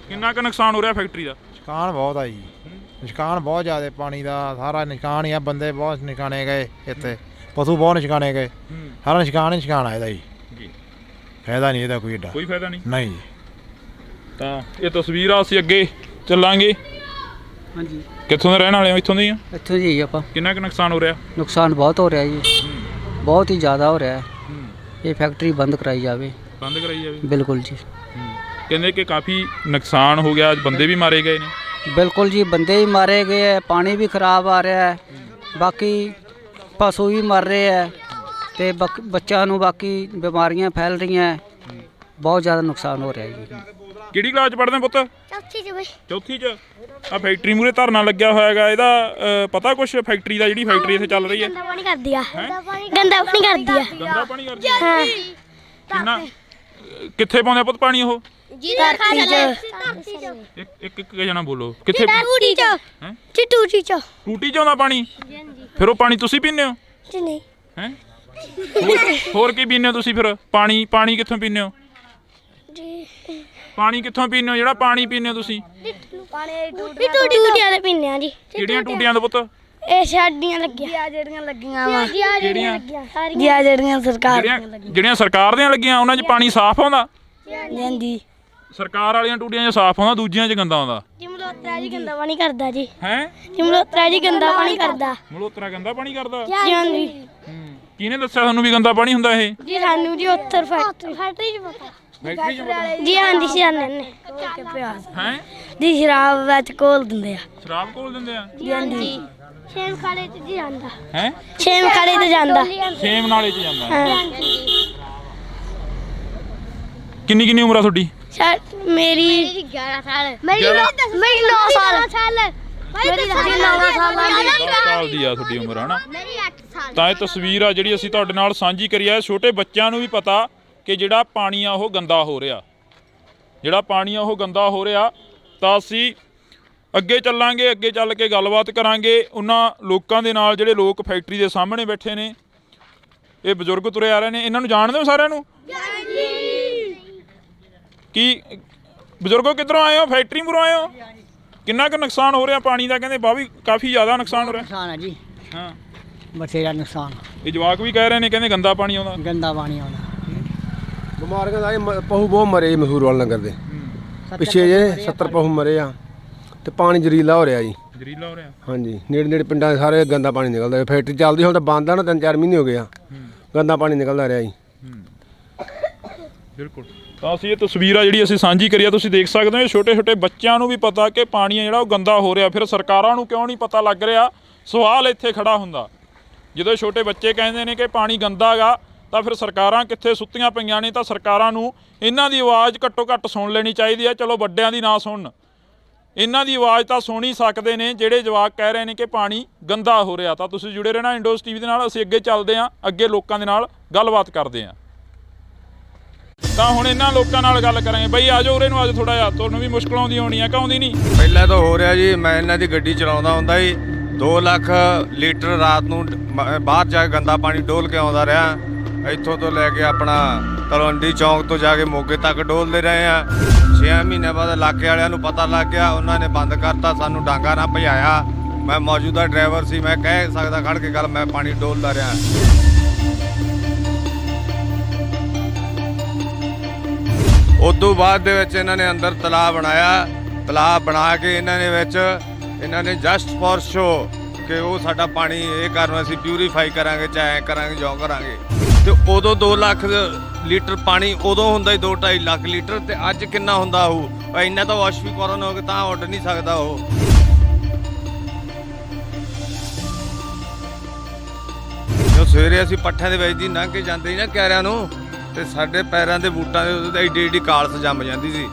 ਕਿੰਨਾ ਕੁ ਨੁਕਸਾਨ ਹੋ ਰਿਹਾ ਫੈਕਟਰੀ ਦਾ? ਨੁਕਸਾਨ ਬਹੁਤ ਆ ਜੀ, ਨੁਕਸਾਨ ਬਹੁਤ ਜ਼ਿਆਦਾ ਪਾਣੀ ਦਾ, ਸਾਰਾ ਨੁਕਸਾਨ ਹੀ ਆ। ਬੰਦੇ ਬਹੁਤ ਨਿਸ਼ਕਾਨੇ ਗਏ ਇੱਥੇ, ਪਸ਼ੂ ਬਹੁਤ ਨਿਸ਼ਕਾਨੇ ਗਏ, ਸਾਰਾ ਨੁਕਸਾਨ ਹੀ ਨੁਕਸਾਨ ਆ ਇਹਦਾ ਜੀ। ਫਾਇਦਾ ਨਹੀਂ ਇਹਦਾ ਕੋਈ ਏਡਾ, ਕੋਈ ਫਾਇਦਾ ਨਹੀਂ ਜੀ। ਤਾਂ ਇਹ ਤਸਵੀਰ ਆ, ਅਸੀਂ ਅੱਗੇ ਚੱਲਾਂਗੇ। ਹਾਂਜੀ, ਕਿੱਥੋਂ ਦੇ ਰਹਿਣ ਵਾਲੇ ਹੋ? ਇੱਥੋਂ ਦੇ ਹੀ ਆ। ਇੱਥੋਂ ਜੀ ਆਪਾਂ। ਕਿੰਨਾ ਕੁ ਨੁਕਸਾਨ ਹੋ ਰਿਹਾ? ਨੁਕਸਾਨ ਬਹੁਤ ਹੋ ਰਿਹਾ ਜੀ, ਬਹੁਤ ਹੀ ਜ਼ਿਆਦਾ ਹੋ ਰਿਹਾ ਹੈ। ਇਹ ਫੈਕਟਰੀ ਬੰਦ ਕਰਾਈ ਜਾਵੇ। ਬੰਦ ਕਰਾਈ ਜਾਵੇ। ਬਿਲਕੁਲ ਜੀ, ਕਹਿੰਦੇ ਕਿ ਕਾਫੀ ਨੁਕਸਾਨ ਹੋ ਗਿਆ, ਬੰਦੇ ਵੀ ਮਾਰੇ ਗਏ ਨੇ। ਬਿਲकुल ਜੀ, ਬੰਦੇ ਵੀ ਮਾਰੇ ਗਏ ਹੈ, ਪਾਣੀ ਵੀ ਖਰਾਬ ਆ ਰਿਹਾ ਹੈ, ਬਾਕੀ ਪਸ਼ੂ ਵੀ ਮਰ ਰਹੇ ਹੈ ਤੇ ਬੱਚਿਆਂ ਨੂੰ ਬਾਕੀ ਬਿਮਾਰੀਆਂ ਫੈਲ ਰਹੀਆਂ ਹੈ, ਬਹੁਤ ਜ਼ਿਆਦਾ ਨੁਕਸਾਨ ਹੋ ਰਿਹਾ ਜੀ। ਕਿਹੜੀ ਕਲਾਸ ਚ ਪੜ੍ਹਦੇ ਪੁੱਤ? ਚੌਥੀ ਚ ਬਈ ਚੌਥੀ ਚ। ਆ ਫੈਕਟਰੀ ਮੂਰੇ ਧਰਨਾ ਲੱਗਿਆ ਹੋਇਆ ਹੈਗਾ, ਇਹਦਾ ਪਤਾ ਕੁਛ ਫੈਕਟਰੀ ਦਾ, ਜਿਹੜੀ ਫੈਕਟਰੀ ਇੱਥੇ ਚੱਲ ਰਹੀ ਹੈ? ਗੰਦਾ ਪਾਣੀ ਕਰਦੀ ਆ, ਗੰਦਾ ਪਾਣੀ ਕਰਦੀ ਆ। ਗੰਦਾ ਪਾਣੀ ਕਰਦੀ ਹੈ? ਹਾਂ ਕਿੰਨਾ ਕਿੱਥੇ ਪਾਉਂਦੇ ਆ ਪੁੱਤ ਪਾਣੀ ਉਹ? ਧਰਤੀ ਚ, ਇੱਕ ਇੱਕ ਜਣਾ ਬੋਲੋ, ਕਿੱਥੇ? ਟੂਟੀ ਚ, ਹੈਂ? ਜੀ ਟੂਟੀ ਚ। ਟੂਟੀ ਚ ਆਉਂਦਾ ਪਾਣੀ? ਫਿਰ ਉਹ ਪਾਣੀ ਤੁਸੀਂ ਪੀਂਦੇ ਹੋ? ਜੀ ਨਹੀਂ ਹੈ ਹੋਰ ਕੀ ਪੀਂਦੇ ਹੋ ਤੁਸੀਂ ਫਿਰ? ਪਾਣੀ ਕਿੱਥੋਂ ਪੀਂਦੇ ਹੋ? ਜੀ ਪਾਣੀ ਕਿੱਥੋਂ ਪੀਂਦੇ ਹੋ ਜਿਹੜਾ ਪਾਣੀ ਪੀਂਦੇ ਹੋ ਤੁਸੀਂ? ਪਾਣੀ ਟੂਟੀਆਂ ਦੇ ਪੀਂਦੇ ਆ ਜੀ। ਕਿਹੜੀਆਂ ਟੂਟੀਆਂ ਤੋਂ ਪੁੱਤ? ਇਹ ਸਾਡੀਆਂ ਲੱਗੀਆਂ, ਜਿਹੜੀਆਂ ਲੱਗੀਆਂ ਵਾ, ਕਿਹੜੀਆਂ? ਜਿਹੜੀਆਂ ਸਰਕਾਰ ਜਿਹੜੀਆਂ ਸਰਕਾਰ ਦੀਆਂ ਲੱਗੀਆਂ ਉਹਨਾਂ 'ਚ ਪਾਣੀ ਸਾਫ਼ ਆਉਂਦਾ? ਜਾਂਦੀ। ਸਰਕਾਰ ਵਾਲੀਆਂ ਟੂਟੀਆਂ 'ਚ ਸਾਫ਼ ਆਉਂਦਾ, ਦੂਜੀਆਂ 'ਚ ਗੰਦਾ ਆਉਂਦਾ। ਜੀ ਮਲੋਤਰਾ ਜੀ ਗੰਦਾ ਪਾਣੀ ਕਰਦਾ ਜੀ। ਹੈ ਜੀ ਮਲੋਤਰਾ ਜੀ ਗੰਦਾ ਪਾਣੀ ਕਰਦਾ। ਮਲੋਤਰਾ ਗੰਦਾ ਪਾਣੀ ਕਰਦਾ? ਜੀ ਹਾਂਜੀ। ਕਿਹਨੇ ਦੱਸਿਆ ਤੁਹਾਨੂੰ ਵੀ ਗੰਦਾ ਪਾਣੀ ਹੁੰਦਾ ਇਹ? ਜੀ ਸਾਨੂੰ ਜੀ ਉੱਤਰ ਫੈਕਟਰੀ ਚ ਪਤਾ। ਫੈਕਟਰੀ 'ਚ ਪਤਾ? ਜੀ ਹਾਂਜੀ ਸਿਆਣੇ ਨੇ ਹੈ ਜੀ ਸ਼ਰਾਬ ਵਿੱਚ ਘੋਲ ਦਿੰਦੇ ਆ। ਸ਼ਰਾਬ ਘੋਲ ਦਿੰਦੇ ਆ? ਜੀ ਹਾਂਜੀ। ਛੇਮ ਖਾੜੇ ਚ ਜੀ ਜਾਂਦਾ। ਹੈ ਛੇਮ ਖਾੜੇ ਤੇ ਜਾਂਦਾ। ਸੇਮ ਨਾਲੇ 'ਚ ਜਾਂਦਾ? ਹਾਂ। ਕਿੰਨੀ ਉਮਰ ਆ ਤੁਹਾਡੀ? ਮੇਰੀ 11 ਸਾਲ। ਮੇਰੀ 9 ਸਾਲ। ਮੇਰੀ 9 ਸਾਲ। 10 ਸਾਲ ਦੀ ਆ ਤੁਹਾਡੀ ਉਮਰ, ਹਨਾ? ਮੇਰੀ 8 ਸਾਲ। ਤਾਂ ਇਹ ਤਸਵੀਰ ਆ ਜਿਹੜੀ ਅਸੀਂ ਤੁਹਾਡੇ ਨਾਲ ਸਾਂਝੀ ਕਰੀ ਆ। ਛੋਟੇ ਬੱਚਿਆਂ ਨੂੰ ਵੀ ਪਤਾ ਕਿ ਜਿਹੜਾ ਪਾਣੀ ਆ ਉਹ ਗੰਦਾ ਹੋ ਰਿਹਾ, ਤਾਂ ਅਸੀਂ ਅੱਗੇ ਚੱਲਾਂਗੇ, ਅੱਗੇ ਚੱਲ ਕੇ ਗੱਲਬਾਤ ਕਰਾਂਗੇ ਉਹਨਾਂ ਲੋਕਾਂ ਦੇ ਨਾਲ ਜਿਹੜੇ ਲੋਕ ਫੈਕਟਰੀ ਦੇ ਸਾਹਮਣੇ ਬੈਠੇ ਨੇ। ਇਹ ਬਜ਼ੁਰਗ ਤੁਰੇ ਆ ਰਹੇ ਨੇ, ਇਹਨਾਂ ਨੂੰ ਜਾਣਦੇ ਹੋ ਸਾਰਿਆਂ ਨੂੰ? ਕੀ ਬਜ਼ੁਰਗੋ ਕਿੱਧਰੋਂ ਆਏ ਹੋ? ਫੈਕਟਰੀ ਮੂਹਰੋਂ ਆਏ ਹੋ? ਕਿੰਨਾ ਕੁ ਨੁਕਸਾਨ ਹੋ ਰਿਹਾ ਪਾਣੀ ਦਾ? ਕਹਿੰਦੇ ਬਾਹਰ ਵੀ ਕਾਫੀ ਜ਼ਿਆਦਾ ਨੁਕਸਾਨ ਹੋ ਰਿਹਾ। ਨੁਕਸਾਨ ਹੈ ਜੀ, ਹਾਂ, ਬਥੇਰਾ ਨੁਕਸਾਨ। ਇਹ ਜਵਾਕ ਵੀ ਕਹਿ ਰਹੇ ਨੇ, ਕਹਿੰਦੇ ਗੰਦਾ ਪਾਣੀ ਆਉਂਦਾ। ਗੰਦਾ ਪਾਣੀ ਆਉਂਦਾ, ਬਿਮਾਰੀਆਂ ਦਾ ਪਹੂ ਬਹੁਤ ਮਰੇ ਜੀ ਮਸੂਰ ਵਾਲ ਨਗਰ ਦੇ। ਪਿੱਛੇ ਜੇ 70 ਪਹੂ ਮਰੇ ਆ ਤੇ ਪਾਣੀ ਜ਼ਰੀਲਾ ਹੋ ਰਿਹਾ ਜੀ। ਜ਼ਰੀਲਾ ਹੋ ਰਿਹਾ? ਹਾਂਜੀ, ਨੇੜੇ ਪਿੰਡਾਂ ਦੇ ਸਾਰੇ ਗੰਦਾ ਪਾਣੀ ਨਿਕਲਦਾ। ਫੈਕਟਰੀ ਚੱਲਦੀ ਹੁਣ ਤਾਂ ਬੰਦ ਆ ਨਾ, 3-4 ਮਹੀਨੇ ਹੋ ਗਏ ਆ, ਗੰਦਾ ਪਾਣੀ ਨਿਕਲਦਾ ਰਿਹਾ ਜੀ। ਬਿਲਕੁਲ। ਤਾਂ ਅਸੀਂ ਇਹ ਤਸਵੀਰ ਆ ਜਿਹੜੀ ਅਸੀਂ ਸਾਂਝੀ ਕਰੀ ਆ, ਤੁਸੀਂ ਦੇਖ ਸਕਦੇ ਹੋ। ਛੋਟੇ ਬੱਚਿਆਂ ਨੂੰ ਵੀ ਪਤਾ ਕਿ ਪਾਣੀ ਆ ਜਿਹੜਾ ਉਹ ਗੰਦਾ ਹੋ ਰਿਹਾ, ਫਿਰ ਸਰਕਾਰਾਂ ਨੂੰ ਕਿਉਂ ਨਹੀਂ ਪਤਾ ਲੱਗ ਰਿਹਾ? ਸਵਾਲ ਇੱਥੇ ਖੜਾ ਹੁੰਦਾ। ਜਦੋਂ ਛੋਟੇ ਬੱਚੇ ਕਹਿੰਦੇ ਨੇ ਕਿ ਪਾਣੀ ਗੰਦਾ ਗਾ, ਤਾਂ ਫਿਰ ਸਰਕਾਰਾਂ ਕਿੱਥੇ ਸੁੱਤੀਆਂ ਪਈਆਂ ਨੇ? ਤਾਂ ਸਰਕਾਰਾਂ ਨੂੰ ਇਹਨਾਂ ਦੀ ਆਵਾਜ਼ ਘੱਟੋ ਘੱਟ ਸੁਣ ਲੈਣੀ ਚਾਹੀਦੀ ਹੈ। ਚਲੋ ਵੱਡਿਆਂ ਦੀ ਨਾ ਸੁਣਨ, ਇਹਨਾਂ ਦੀ ਆਵਾਜ਼ ਤਾਂ ਸੁਣ ਹੀ ਸਕਦੇ ਨੇ ਜਿਹੜੇ ਜਵਾਕ ਕਹਿ ਰਹੇ ਨੇ ਕਿ ਪਾਣੀ ਗੰਦਾ ਹੋ ਰਿਹਾ। ਤਾਂ ਤੁਸੀਂ ਜੁੜੇ ਰਹਿਣਾ ਇੰਡੋਜ਼ ਟੀਵੀ ਦੇ ਨਾਲ। ਅਸੀਂ ਅੱਗੇ ਚੱਲਦੇ ਹਾਂ, ਅੱਗੇ ਲੋਕਾਂ ਦੇ ਨਾਲ ਗੱਲਬਾਤ ਕਰਦੇ ਹਾਂ। ਤਾਂ ਹੁਣ ਇਹਨਾਂ ਲੋਕਾਂ ਨਾਲ ਗੱਲ ਕਰਾਂਗੇ। ਬਈ ਆ ਜਾਓ ਉਰੇ ਨੂੰ, ਅੱਜ ਥੋੜਾ ਜਿਹਾ ਤੁਹਾਨੂੰ ਵੀ ਮੁਸ਼ਕਲ ਆਉਂਦੀ ਹੋਣੀ ਆ ਕਿ ਆਉਂਦੀ ਨਹੀਂ? ਪਹਿਲਾਂ ਤਾਂ ਹੋ ਰਿਹਾ ਜੀ, ਮੈਂ ਇਹਨਾਂ ਦੀ ਗੱਡੀ ਚਲਾਉਂਦਾ ਹੁੰਦਾ ਜੀ, 2 ਲੱਖ ਲੀਟਰ ਰਾਤ ਨੂੰ ਬਾਹਰ ਜਾ ਕੇ ਗੰਦਾ ਪਾਣੀ ਡੋਲ ਕੇ ਆਉਂਦਾ ਰਿਹਾ। ਇੱਥੋਂ ਤੋਂ ਲੈ ਕੇ ਆਪਣਾ ਤਲਵੰਡੀ ਚੌਂਕ ਤੋਂ ਜਾ ਕੇ ਮੋਗੇ ਤੱਕ ਡੋਲਦੇ ਰਹੇ ਆ। 6 ਮਹੀਨੇ ਬਾਅਦ ਇਲਾਕੇ ਵਾਲਿਆਂ ਨੂੰ ਪਤਾ ਲੱਗ ਗਿਆ, ਉਹਨਾਂ ਨੇ ਬੰਦ ਕਰਤਾ, ਸਾਨੂੰ ਡਾਂਗਾ ਨਾ ਭਜਾਇਆ। ਮੈਂ ਮੌਜੂਦਾ ਡਰਾਈਵਰ ਸੀ, ਮੈਂ ਕਹਿ ਸਕਦਾ ਖੜ ਕੇ ਗੱਲ, ਮੈਂ ਪਾਣੀ ਡੋਲਦਾ ਰਿਹਾ। ਉਦੋਂ ਬਾਅਦ ਦੇ ਵਿੱਚ ਇਹਨਾਂ ਨੇ ਅੰਦਰ ਤਲਾਬ ਬਣਾਇਆ। ਤਲਾਬ ਬਣਾ ਕੇ ਇਹਨਾਂ ਨੇ ਜਸਟ ਫॉर ਸ਼ੋ ਕਿ ਉਹ ਸਾਡਾ ਪਾਣੀ ਇਹ ਕਰਨ ਅਸੀਂ ਪਿਊਰੀਫਾਈ ਕਰਾਂਗੇ, ਚਾਹੇ ਕਰਾਂਗੇ ਜੋ ਕਰਾਂਗੇ। ਤੇ ਉਦੋਂ 2 ਲੱਖ ਲੀਟਰ ਪਾਣੀ ਉਦੋਂ ਹੁੰਦਾ ਹੀ 2-2.5 ਲੱਖ ਲੀਟਰ, ਤੇ ਅੱਜ ਕਿੰਨਾ ਹੁੰਦਾ ਹੋਊ? ਇੰਨਾ ਤਾਂ ਵਾਸ਼ਵੀਕਰਨ ਹੋ ਕੇ ਤਾਂ ਉੱਡ ਨਹੀਂ ਸਕਦਾ ਉਹ। ਜੋ ਸਵੇਰੇ ਅਸੀਂ ਪੱਠਿਆਂ ਦੇ ਵਿੱਚ ਦੀ ਲੰਘ ਕੇ ਜਾਂਦੇ ਸੀ ਨਾ ਕਿਆਰਿਆਂ ਨੂੰ, ਤੇ ਸਾਡੇ ਪੈਰਾਂ ਦੇ ਬੂਟਾਂ ਦੇ ਏਡੀ ਕਾਲਸ ਜੰਮ ਜਾਂਦੀ ਸੀ।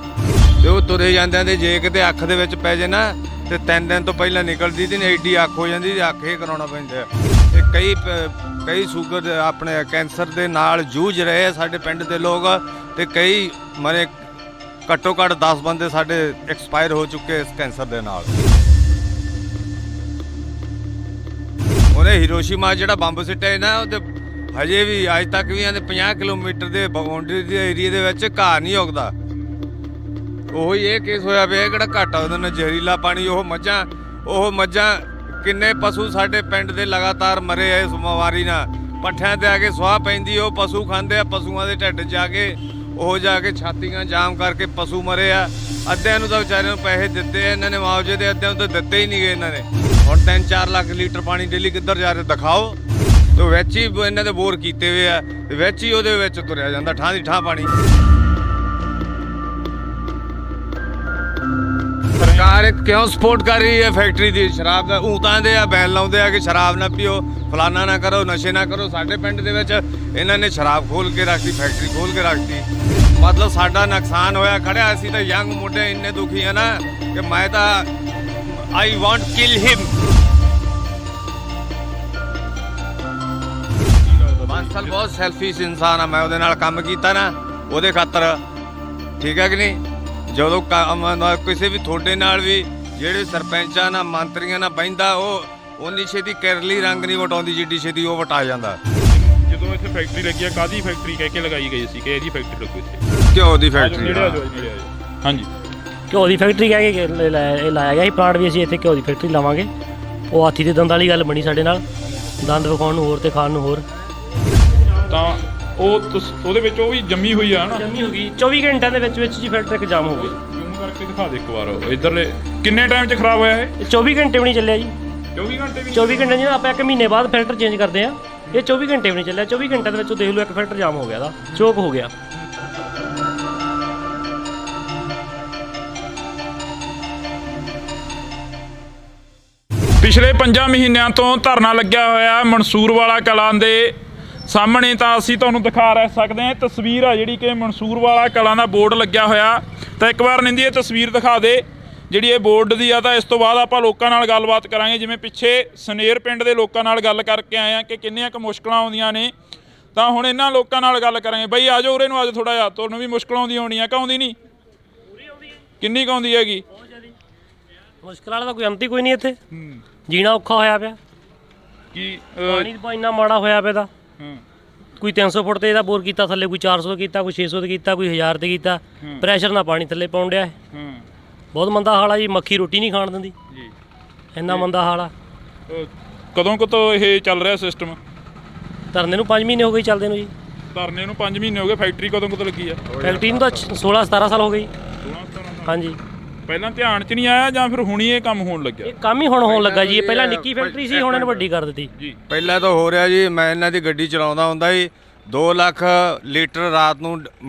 ਤੇ ਉਹ ਤੁਰੇ ਜਾਂਦਿਆਂ ਦੇ ਜੇ ਕਿਤੇ ਅੱਖ ਦੇ ਵਿੱਚ ਪੈ ਜੇ ਨਾ, ਤੇ 3 ਦਿਨ ਤੋਂ ਪਹਿਲਾਂ ਨਿਕਲਦੀ ਤੇ ਏਡੀ ਅੱਖ ਹੋ ਜਾਂਦੀ ਸੀ, ਅੱਖ ਇਹ ਕਰਾਉਣਾ ਪੈਂਦਾ। ਤੇ ਕਈ ਸ਼ੂਗਰ ਆਪਣੇ ਕੈਂਸਰ ਦੇ ਨਾਲ ਜੂਝ ਰਹੇ ਆ ਸਾਡੇ ਪਿੰਡ ਦੇ ਲੋਕ, ਤੇ ਕਈ ਮਰੇ, ਘੱਟੋ ਘੱਟ 10 ਬੰਦੇ ਸਾਡੇ ਐਕਸਪਾਇਰ ਹੋ ਚੁੱਕੇ ਇਸ ਕੈਂਸਰ ਦੇ ਨਾਲ। ਉਹਨੇ ਹੀਰੋਸ਼ੀਮਾ ਜਿਹੜਾ ਬੰਬ ਸਿੱਟਿਆ ਨਾ, ਉਹਦੇ ਹਜੇ ਵੀ ਅੱਜ ਤੱਕ ਵੀ ਇਹਦੇ 50 ਕਿਲੋਮੀਟਰ ਦੇ ਬਾਉਂਡਰੀ ਦੇ ਏਰੀਏ ਦੇ ਵਿੱਚ ਘਾਹ ਨਹੀਂ ਉੱਗਦਾ। ਉਹੀ ਇਹ ਕੇਸ ਹੋਇਆ ਪਿਆ, ਕਿਹੜਾ ਘਾਟਾ ਉਹਦੇ ਨਾਲ ਜ਼ਹਿਰੀਲਾ ਪਾਣੀ। ਉਹ ਮੱਝਾਂ ਕਿੰਨੇ ਪਸ਼ੂ ਸਾਡੇ ਪਿੰਡ ਦੇ ਲਗਾਤਾਰ ਮਰੇ ਆ ਇਸ ਬਿਮਾਰੀ ਨਾਲ। ਪੱਠਿਆਂ ਤੇ ਆ ਕੇ ਸੁਆਹ ਪੈਂਦੀ, ਉਹ ਪਸ਼ੂ ਖਾਂਦੇ ਆ, ਪਸ਼ੂਆਂ ਦੇ ਢਿੱਡ ਜਾ ਕੇ ਛਾਤੀਆਂ ਜਾਮ ਕਰਕੇ ਪਸ਼ੂ ਮਰੇ ਆ। ਅੱਧਿਆਂ ਨੂੰ ਤਾਂ ਵਿਚਾਰਿਆਂ ਨੂੰ ਪੈਸੇ ਦਿੱਤੇ ਆ ਇਹਨਾਂ ਨੇ ਮੁਆਵਜ਼ੇ ਦੇ, ਅੱਧਿਆਂ ਨੂੰ ਤਾਂ ਦਿੱਤੇ ਹੀ ਨਹੀਂ ਗਏ ਇਹਨਾਂ ਨੇ। ਹੁਣ 3-4 ਲੱਖ ਲੀਟਰ ਪਾਣੀ ਡੇਲੀ ਕਿੱਧਰ ਜਾ ਰਿਹਾ ਦਿਖਾਓ। ਤੇ ਵਿੱਚ ਹੀ ਇਹਨਾਂ ਦੇ ਬੋਰ ਕੀਤੇ ਹੋਏ ਆ ਤੇ ਵਿੱਚ ਹੀ ਉਹਦੇ ਵਿੱਚ ਤੁਰਿਆ ਜਾਂਦਾ ਠਾਂ ਦੀ ਠਾਂ ਪਾਣੀ। ਸਰਕਾਰ ਇਹ ਕਿਉਂ ਸਪੋਰਟ ਕਰ ਰਹੀ ਹੈ ਫੈਕਟਰੀ ਦੀ? ਸ਼ਰਾਬ ਦਾ ਊਤਾਂ ਦੇ ਆ ਬੈਨ ਲਾਉਂਦੇ ਆ ਕਿ ਸ਼ਰਾਬ ਨਾ ਪੀਓ, ਫਲਾਨਾ ਨਾ ਕਰੋ, ਨਸ਼ੇ ਨਾ ਕਰੋ। ਸਾਡੇ ਪਿੰਡ ਦੇ ਵਿੱਚ ਇਹਨਾਂ ਨੇ ਸ਼ਰਾਬ ਖੋਲ ਕੇ ਰੱਖਤੀ, ਫੈਕਟਰੀ ਖੋਲ ਕੇ ਰੱਖਤੀ। ਮਤਲਬ ਸਾਡਾ ਨੁਕਸਾਨ ਹੋਇਆ ਖੜਿਆ। ਅਸੀਂ ਤਾਂ ਯੰਗ ਮੁੰਡੇ ਇੰਨੇ ਦੁਖੀ ਆ ਨਾ ਕਿ ਮੈਂ ਤਾਂ ਆਈ ਵਾਂਟ ਕਿਲ ਹਿਮ। ਬਾਂਸਲ ਬਹੁਤ ਸੈਲਫਿਸ਼ ਇਨਸਾਨ ਆ। ਮੈਂ ਉਹਦੇ ਨਾਲ ਕੰਮ ਕੀਤਾ ਨਾ ਉਹਦੇ ਖਾਤਰ, ਠੀਕ ਹੈ ਕਿ ਨਹੀਂ? ਜਦੋਂ ਕਿਸੇ ਵੀ ਤੁਹਾਡੇ ਨਾਲ ਵੀ ਜਿਹੜੇ ਸਰਪੰਚਾਂ ਨਾਲ ਮੰਤਰੀਆਂ ਨਾਲ ਬਹਿੰਦਾ ਉਹ ਉਨੀ ਛੇਤੀ ਕੇਰਲੀ ਰੰਗ ਨਹੀਂ ਵਟਾਉਂਦੀ ਜਿੱਡੀ ਛੇਤੀ ਉਹ ਵਟਾ ਜਾਂਦਾ। ਜਦੋਂ ਇੱਥੇ ਫੈਕਟਰੀ ਲੱਗੀ ਆ, ਕਾਹਦੀ ਫੈਕਟਰੀ ਕਹਿ ਕੇ ਲਗਾਈ ਗਈ ਸੀ ਕਿ ਇਹਦੀ ਫੈਕਟਰੀ ਲੱਗੂ ਇੱਥੇ? ਘਿਓ ਦੀ ਫੈਕਟਰੀ। ਹਾਂਜੀ, ਘਿਓ ਦੀ ਫੈਕਟਰੀ ਕਹਿ ਕੇ ਲਾਇਆ ਗਿਆ ਸੀ ਪਲਾਂਟ ਵੀ। ਅਸੀਂ ਇੱਥੇ ਘਿਓ ਦੀ ਫੈਕਟਰੀ ਲਾਵਾਂਗੇ। ਉਹ ਹਾਥੀ ਦੇ ਦੰਦ ਵਾਲੀ ਗੱਲ ਬਣੀ ਸਾਡੇ ਨਾਲ, ਦੰਦ ਵਿਖਾਉਣ ਨੂੰ ਹੋਰ ਤੇ ਖਾਣ ਨੂੰ ਹੋਰ। ਤਾਂ ਉਹਦੇ ਵਿੱਚ ਉਹ ਵੀ ਜੰਮੀ ਹੋਈ ਆ ਨਾ, ਜੰਮੀ ਹੋ ਗਈ 24 ਘੰਟਿਆਂ ਦੇ ਵਿੱਚ ਜੀ ਫੈਕਟਰੀ ਇੱਕ ਜਾਮ ਹੋ ਗਈ। ਜ਼ੂਮ ਕਰਕੇ ਦਿਖਾ ਦੇ ਇੱਕ ਵਾਰ ਇੱਧਰਲੇ। ਕਿੰਨੇ ਟਾਈਮ 'ਚ ਖਰਾਬ ਹੋਇਆ ਇਹ? 24 ਘੰਟੇ ਵੀ ਨਹੀਂ ਚੱਲਿਆ ਜੀ। 24 ਘੰਟੇ ਵੀ? 24 ਘੰਟੇ ਜਿਹਨਾਂ ਆਪਾਂ 1 ਮਹੀਨੇ ਬਾਅਦ ਫਿਲਟਰ ਚੇਂਜ ਕਰਦੇ ਆ, ਇਹ 24 ਘੰਟੇ ਵੀ ਨਹੀਂ ਚੱਲਿਆ। 24 ਘੰਟਿਆਂ ਦੇ ਵਿੱਚ ਦੇਖ ਲਓ ਇੱਕ ਫਿਲਟਰ ਜਾਮ ਹੋ ਗਿਆ, ਦਾ ਚੋਕ ਹੋ ਗਿਆ। ਪਿਛਲੇ 5 ਮਹੀਨਿਆਂ ਤੋਂ ਧਰਨਾ ਲੱਗਿਆ ਹੋਇਆ ਮਨਸੂਰਵਾਲਾ ਕਲਾਂ ਦੇ ਸਾਹਮਣੇ। ਤਾਂ ਅਸੀਂ ਤੁਹਾਨੂੰ ਦਿਖਾ ਰਹਿ ਸਕਦੇ ਹਾਂ ਤਸਵੀਰ ਆ ਜਿਹੜੀ ਕਿ ਮਨਸੂਰਵਾਲਾ ਕਲਾਂ ਦਾ ਬੋਰਡ ਲੱਗਿਆ ਹੋਇਆ। ਤਾਂ ਇੱਕ ਵਾਰ ਨਿੰਦੀ ਇਹ ਤਸਵੀਰ ਦਿਖਾ ਦੇ ਜਿਹੜੀ ਇਹ ਬੋਰਡ ਦੀ ਆ। ਤਾਂ ਇਸ ਤੋਂ ਬਾਅਦ ਆਪਾਂ ਲੋਕਾਂ ਨਾਲ ਗੱਲਬਾਤ ਕਰਾਂਗੇ। ਜਿਵੇਂ ਪਿੱਛੇ ਸਨੇਰ ਪਿੰਡ ਦੇ ਲੋਕਾਂ ਨਾਲ ਗੱਲ ਕਰਕੇ ਆਏ ਆ ਕਿ ਕਿੰਨੀਆਂ ਕੁ ਮੁਸ਼ਕਲਾਂ ਆਉਂਦੀਆਂ ਨੇ, ਤਾਂ ਹੁਣ ਇਹਨਾਂ ਲੋਕਾਂ ਨਾਲ ਗੱਲ ਕਰਾਂਗੇ। ਬਈ ਆ ਜਾਓ ਉਰੇ ਨੂੰ, ਅੱਜ ਥੋੜਾ ਜਿਹਾ ਤੁਹਾਨੂੰ ਵੀ ਮੁਸ਼ਕਲ ਆਉਂਦੀ ਹੋਣੀ ਆ ਕਿ ਆਉਂਦੀ ਨਹੀਂ? ਕਿੰਨੀ ਕੁ ਆਉਂਦੀ ਹੈਗੀ? ਮੁਸ਼ਕਲ ਵਾਲਾ ਤਾਂ ਕੋਈ ਅੰਤ ਹੀ ਕੋਈ ਨਹੀਂ ਇੱਥੇ। ਜੀਣਾ ਔਖਾ ਹੋਇਆ ਪਿਆ। ਕੀ ਪਾਣੀ ਤਾਂ ਇੰਨਾ ਮਾੜਾ ਹੋਇਆ ਪਿਆ ਦਾ। ਕੋਈ 300 ਫੁੱਟ ਤੇ ਇਹਦਾ ਬੋਰ ਕੀਤਾ ਥੱਲੇ, ਕੋਈ 400 ਕੀਤਾ, ਕੋਈ 600 ਤੇ ਕੀਤਾ, ਕੋਈ 1000 ਤੇ ਕੀਤਾ। ਪ੍ਰੈਸ਼ਰ ਨਾਲ ਪਾਣੀ ਥੱਲੇ ਪਾਉਣ ਡਿਆ ਹੈ। ਬਹੁਤ ਮੰਦਾ ਹਾਲ ਆ ਜੀ। ਮੱਖੀ ਰੋਟੀ ਨਹੀਂ ਖਾਣ ਦਿੰਦੀ ਜੀ, ਇੰਨਾ ਮੰਦਾ ਹਾਲ ਆ। ਕਦੋਂ ਕੁ ਤੋਂ ਇਹ ਚੱਲ ਰਿਹਾ ਸਿਸਟਮ? ਧਰਨੇ ਨੂੰ 5 ਮਹੀਨੇ ਹੋ ਗਏ ਚੱਲਦੇ ਨੂੰ ਜੀ। ਧਰਨੇ ਨੂੰ 5 ਮਹੀਨੇ ਹੋ ਗਏ। ਫੈਕਟਰੀ ਕਦੋਂ ਕੁ ਤੋਂ ਲੱਗੀ ਆ? ਫੈਕਟਰੀ ਨੂੰ ਤਾਂ 16-17 ਸਾਲ ਹੋ ਗਏ। 16-17 ਹਾਂਜੀ। ਪਹਿਲਾਂ ਧਿਆਨ 'ਚ ਨਹੀਂ ਆਇਆ ਜਾਂ ਫਿਰ ਹੁਣੀ ਇਹ ਕੰਮ ਹੋਣ ਲੱਗਿਆ? ਇਹ ਕੰਮ ਹੀ ਹੁਣ ਹੋਣ ਲੱਗਾ ਜੀ। ਇਹ ਪਹਿਲਾਂ ਨਿੱਕੀ ਫੈਕਟਰੀ ਸੀ, ਹੁਣ ਇਹਨੂੰ ਵੱਡੀ ਕਰ ਦਿੱਤੀ ਜੀ। ਪਹਿਲਾਂ ਤਾਂ ਹੋ ਰਿਹਾ ਜੀ, ਮੈਂ ਇਹਨਾਂ ਦੀ ਗੱਡੀ ਚਲਾਉਂਦਾ ਹੁੰਦਾ ਜੀ। 2 ਲੱਖ ਲੀਟਰ ਰਾਤ ਨੂੰ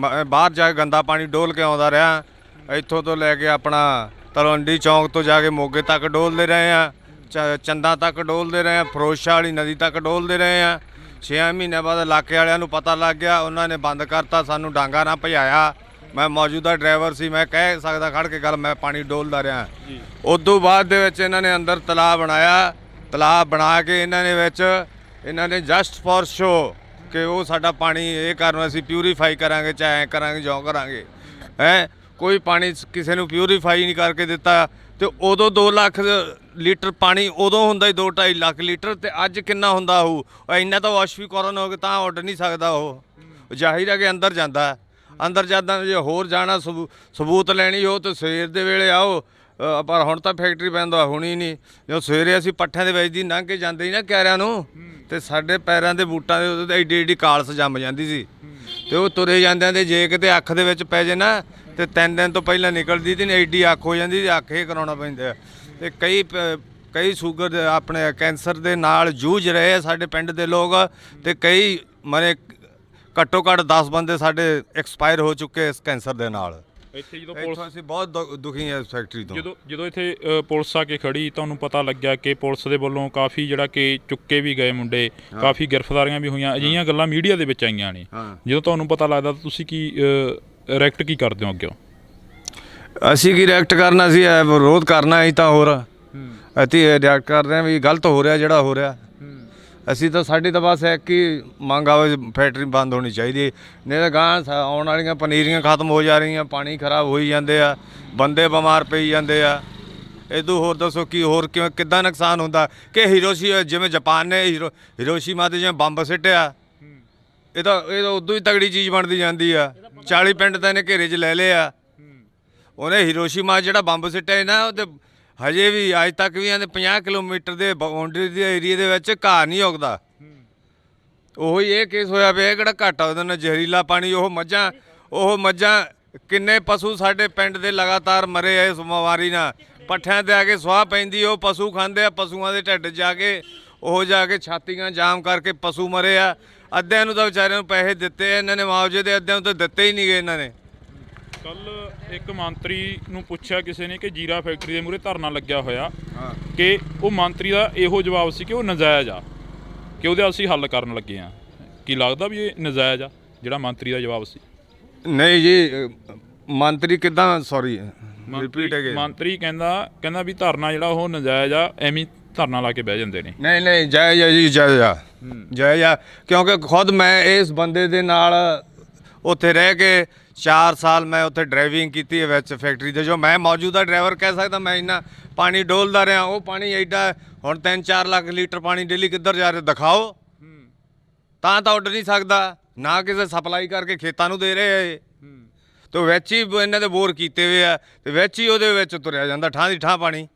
ਬਾਹਰ ਜਾ ਕੇ ਗੰਦਾ ਪਾਣੀ ਡੋਲ ਕੇ ਆਉਂਦਾ ਰਿਹਾ। ਇੱਥੋਂ ਤੋਂ ਲੈ ਕੇ ਆਪਣਾ ਤਲਵੰਡੀ ਚੌਂਕ ਤੋਂ ਜਾ ਕੇ ਮੋਗੇ ਤੱਕ ਡੋਲਦੇ ਰਹੇ ਆ, ਚੰਦਾ ਤੱਕ ਡੋਲਦੇ ਰਹੇ ਆ, ਫਿਰੋਜ਼ਸ਼ਾਹ ਵਾਲੀ ਨਦੀ ਤੱਕ ਡੋਲਦੇ ਰਹੇ ਆ। 6 ਮਹੀਨਿਆਂ ਬਾਅਦ ਇਲਾਕੇ ਵਾਲਿਆਂ ਨੂੰ ਪਤਾ ਲੱਗ ਗਿਆ, ਉਹਨਾਂ ਨੇ ਬੰਦ ਕਰਤਾ। ਸਾਨੂੰ ਡਾਂਗਾ ਨਾ ਭਜਾਇਆ। ਮੈਂ ਮੌਜੂਦਾ ਡਰਾਈਵਰ ਸੀ, ਮੈਂ ਕਹਿ ਸਕਦਾ ਖੜ ਕੇ ਗੱਲ, ਮੈਂ ਪਾਣੀ ਡੋਲਦਾ ਰਿਹਾ। ਉਦੋਂ ਬਾਅਦ ਦੇ ਵਿੱਚ ਇਹਨਾਂ ਨੇ ਅੰਦਰ ਤਲਾਬ ਬਣਾਇਆ। ਤਲਾਬ ਬਣਾ ਕੇ ਇਹਨਾਂ ਨੇ ਜਸਟ ਫॉर ਸ਼ੋ ਕਿ ਉਹ ਸਾਡਾ ਪਾਣੀ ਇਹ ਕਰਨ ਅਸੀਂ ਪਿਊਰੀਫਾਈ ਕਰਾਂਗੇ, ਚਾਹੇ ਐਂ ਕਰਾਂਗੇ ਜੋ ਕਰਾਂਗੇ। ਕੋਈ ਪਾਣੀ ਕਿਸੇ ਨੂੰ ਪਿਊਰੀਫਾਈ ਨਹੀਂ ਕਰਕੇ ਦਿੱਤਾ। ਤੇ ਉਦੋਂ 2 ਲੱਖ ਲੀਟਰ ਪਾਣੀ ਉਦੋਂ ਹੁੰਦਾ ਹੀ 2-2.5 ਲੱਖ ਲੀਟਰ, ਤੇ ਅੱਜ ਕਿੰਨਾ ਹੁੰਦਾ ਉਹ? ਇੰਨਾ ਤਾਂ ਵਾਸ਼ਵੀਕਰਨ ਹੋ ਕੇ ਤਾਂ ਉੱਡ ਨਹੀਂ ਸਕਦਾ ਉਹ। ਜ਼ਾਹਿਰ ਹੈ ਕਿ ਅੰਦਰ ਜਾਂਦਾ। ਅੰਦਰ ਜਾਂਦਾ ਜੇ ਹੋਰ ਜਾਣਾ ਸਬੂਤ ਲੈਣੀ ਹੋ ਤਾਂ ਸਵੇਰ ਦੇ ਵੇਲੇ ਆਓ। ਪਰ ਹੁਣ ਤਾਂ ਫੈਕਟਰੀ ਪੈਂਦਾ ਹੋਣੀ ਨਹੀਂ। ਜਦੋਂ ਸਵੇਰੇ ਅਸੀਂ ਪੱਠਿਆਂ ਦੇ ਵਿੱਚ ਦੀ ਲੰਘ ਕੇ ਜਾਂਦੇ ਸੀ ਨਾ ਕਿਆਰਿਆਂ ਨੂੰ, ਤੇ ਸਾਡੇ ਪੈਰਾਂ ਦੇ ਬੂਟਾਂ ਦੇ ਉੱਤੇ ਏਡੀ ਏਡੀ ਕਾਲਸ ਜੰਮ ਜਾਂਦੀ ਸੀ। ਤੇ ਉਹ ਤੁਰੇ ਜਾਂਦਿਆਂ ਦੇ ਜੇ ਕਿਤੇ ਅੱਖ ਦੇ ਵਿੱਚ ਪੈ ਜੇ ਨਾ, ਤੇ 3 ਦਿਨ ਤੋਂ ਪਹਿਲਾਂ ਨਿਕਲਦੀ ਤੇ ਏਡੀ ਅੱਖ ਹੋ ਜਾਂਦੀ ਤੇ ਅੱਖ ਇਹ ਕਰਾਉਣਾ ਪੈਂਦਾ। ਤੇ ਕਈ ਸ਼ੂਗਰ ਦੇ ਆਪਣੇ ਕੈਂਸਰ ਦੇ ਨਾਲ ਜੂਝ ਰਹੇ ਆ ਸਾਡੇ ਪਿੰਡ ਦੇ ਲੋਕ, ਤੇ ਕਈ ਮਰੇ ਘੱਟੋ ਘੱਟ 10 ਬੰਦੇ ਸਾਡੇ ਐਕਸਪਾਇਰ ਹੋ ਚੁੱਕੇ ਇਸ ਕੈਂਸਰ ਦੇ ਨਾਲ। ਇੱਥੇ ਜਦੋਂ ਅਸੀਂ ਬਹੁਤ ਦੁਖੀ ਹਾਂ ਇਸ ਫੈਕਟਰੀ ਤੋਂ। ਜਦੋਂ ਇੱਥੇ ਪੁਲਿਸ ਆ ਕੇ ਖੜੀ, ਤੁਹਾਨੂੰ ਪਤਾ ਲੱਗਿਆ ਕਿ ਪੁਲਿਸ ਦੇ ਵੱਲੋਂ ਕਾਫੀ ਜਿਹੜਾ ਕਿ ਚੁੱਕੇ ਵੀ ਗਏ ਮੁੰਡੇ, ਕਾਫੀ ਗ੍ਰਿਫਤਾਰੀਆਂ ਵੀ ਹੋਈਆਂ, ਅਜਿਹੀਆਂ ਗੱਲਾਂ ਮੀਡੀਆ ਦੇ ਵਿੱਚ ਆਈਆਂ ਨੇ। ਜਦੋਂ ਤੁਹਾਨੂੰ ਪਤਾ ਲੱਗਦਾ ਤਾਂ ਤੁਸੀਂ ਕੀ ਰਿਐਕਟ ਕੀ ਕਰਦੇ ਹੋ ਅੱਗੇ? ਅਸੀਂ ਕੀ ਰਿਐਕਟ ਕਰਨਾ ਸੀ? ਵਿਰੋਧ ਕਰਨਾ ਹੀ ਤਾਂ। ਹੋਰ ਅਸੀਂ ਰਿਐਕਟ ਕਰ ਰਹੇ ਹਾਂ ਵੀ ਗਲਤ ਹੋ ਰਿਹਾ ਜਿਹੜਾ ਹੋ ਰਿਹਾ। ਅਸੀਂ ਤਾਂ ਸਾਡੀ ਤਾਂ ਬਸ ਇੱਕ ਹੀ ਮੰਗ ਆਵੇ, ਫੈਕਟਰੀ ਬੰਦ ਹੋਣੀ ਚਾਹੀਦੀ। ਨਹੀਂ ਤਾਂ ਗਾਂ ਆਉਣ ਵਾਲੀਆਂ ਪਨੀਰੀਆਂ ਖਤਮ ਹੋ ਜਾ ਰਹੀਆਂ, ਪਾਣੀ ਖਰਾਬ ਹੋਈ ਜਾਂਦੇ ਆ, ਬੰਦੇ ਬਿਮਾਰ ਪਈ ਜਾਂਦੇ ਆ। ਇਦੋਂ ਹੋਰ ਦੱਸੋ ਕੀ ਹੋਰ ਕਿੱਦਾਂ ਨੁਕਸਾਨ ਹੁੰਦਾ? ਕਿ ਜਿਵੇਂ ਜਾਪਾਨ ਨੇ ਹੀਰੋਸ਼ੀਮਾ ਤੇ ਜਿਵੇਂ ਬੰਬ ਸਿੱਟਿਆ, ਇਹ ਤਾਂ ਉਦੋਂ ਹੀ ਤਗੜੀ ਚੀਜ਼ ਬਣਦੀ ਜਾਂਦੀ ਆ। 40 ਪਿੰਡ ਤਾਂ ਇਹਨੇ ਘੇਰੇ 'ਚ ਲੈ ਲਏ ਆ। ਉਹਨੇ ਹੀਰੋਸ਼ੀਮਾ ਜਿਹੜਾ ਬੰਬ ਸਿੱਟਿਆ ਨਾ, ਉਹ ਤੇ ਹਜੇ ਵੀ ਅੱਜ ਤੱਕ ਵੀ ਇਹਦੇ 50 ਕਿਲੋਮੀਟਰ ਦੇ ਬਾਉਂਡਰੀ ਦੇ ਏਰੀਏ ਦੇ ਵਿੱਚ ਘਾਹ ਨਹੀਂ ਉੱਗਦਾ। ਉਹੀ ਇਹ ਕੇਸ ਹੋਇਆ ਪਿਆ। ਕਿਹੜਾ ਘਾਟਾ ਉਹਦੇ ਨਾਲ? ਜ਼ਹਿਰੀਲਾ ਪਾਣੀ। ਉਹ ਮੱਝਾਂ ਕਿੰਨੇ ਪਸ਼ੂ ਸਾਡੇ ਪਿੰਡ ਦੇ ਲਗਾਤਾਰ ਮਰੇ ਆ ਇਸ ਬਿਮਾਰੀ ਨਾਲ। ਪੱਠਿਆਂ ਤੇ ਆ ਕੇ ਸੁਆਹ ਪੈਂਦੀ, ਉਹ ਪਸ਼ੂ ਖਾਂਦੇ ਆ, ਪਸ਼ੂਆਂ ਦੇ ਢਿੱਡ ਜਾ ਕੇ ਉਹ ਜਾ ਕੇ ਛਾਤੀਆਂ ਜਾਮ ਕਰਕੇ ਪਸ਼ੂ ਮਰੇ ਆ। ਅੱਧਿਆਂ ਨੂੰ ਤਾਂ ਵਿਚਾਰਿਆਂ ਨੂੰ ਪੈਸੇ ਦਿੱਤੇ ਆ ਇਹਨਾਂ ਨੇ ਮੁਆਵਜ਼ੇ ਦੇ, ਅੱਧਿਆਂ ਨੂੰ ਤਾਂ ਦਿੱਤੇ ਹੀ ਨਹੀਂ ਗਏ ਇਹਨਾਂ ਨੇ। ਕੱਲ ਇੱਕ ਮੰਤਰੀ ਨੂੰ ਪੁੱਛਿਆ ਕਿਸੇ ਨੇ ਕਿ ਜੀਰਾ ਫੈਕਟਰੀ ਦੇ ਮੂਹਰੇ ਧਰਨਾ ਲੱਗਿਆ ਹੋਇਆ ਕਿ ਉਹ ਮੰਤਰੀ ਦਾ ਇਹੋ ਜਵਾਬ ਸੀ ਕਿ ਉਹ ਨਜਾਇਜ਼ ਆ, ਕਿ ਉਹਦੇ ਅਸੀਂ ਹੱਲ ਕਰਨ ਲੱਗੇ ਆ। ਕੀ ਲੱਗਦਾ ਵੀ ਇਹ ਨਜਾਇਜ਼ ਆ ਜਿਹੜਾ ਮੰਤਰੀ ਦਾ ਜਵਾਬ ਸੀ? ਨਹੀਂ ਜੀ, ਮੰਤਰੀ ਕਿੱਦਾਂ, ਸੌਰੀ ਰਿਪੀਟ ਅਗੇ। ਮੰਤਰੀ ਕਹਿੰਦਾ ਵੀ ਧਰਨਾ ਜਿਹੜਾ ਉਹ ਨਜਾਇਜ਼ ਆ, ਐਵੇਂ ਧਰਨਾ ਲਾ ਕੇ ਬਹਿ ਜਾਂਦੇ ਨੇ। ਨਹੀਂ ਜਾਇਜ਼ ਆ ਜੀ, ਜਾਇਜ਼ ਆ ਕਿਉਂਕਿ ਖੁਦ ਮੈਂ ਇਸ ਬੰਦੇ ਦੇ ਨਾਲ ਉੱਥੇ ਰਹਿ ਕੇ 4 ਸਾਲ ਮੈਂ ਉੱਥੇ ਡਰਾਈਵਿੰਗ ਕੀਤੀ ਹੈ ਵਿੱਚ ਫੈਕਟਰੀ ਦੇ। ਜੋ ਮੈਂ ਮੌਜੂਦਾ ਡਰਾਈਵਰ ਕਹਿ ਸਕਦਾ, ਮੈਂ ਇੰਨਾ ਪਾਣੀ ਡੋਲਦਾ ਰਿਹਾ। ਉਹ ਪਾਣੀ ਐਡਾ ਹੁਣ 3-4 ਲੱਖ ਲੀਟਰ ਪਾਣੀ ਡੇਲੀ ਕਿੱਧਰ ਜਾ ਰਿਹਾ ਦਿਖਾਓ ਤਾਂ ਉੱਡ ਨਹੀਂ ਸਕਦਾ, ਨਾ ਕਿਸੇ ਸਪਲਾਈ ਕਰਕੇ ਖੇਤਾਂ ਨੂੰ ਦੇ ਰਹੇ ਆ ਇਹ। ਤੇ ਵਿੱਚ ਹੀ ਇਹਨਾਂ ਦੇ ਬੋਰ ਕੀਤੇ ਹੋਏ ਆ ਤੇ ਵਿੱਚ ਹੀ ਉਹਦੇ ਵਿੱਚ ਤੁਰਿਆ ਜਾਂਦਾ ਠਾਂ ਦੀ ਠਾਂ ਪਾਣੀ।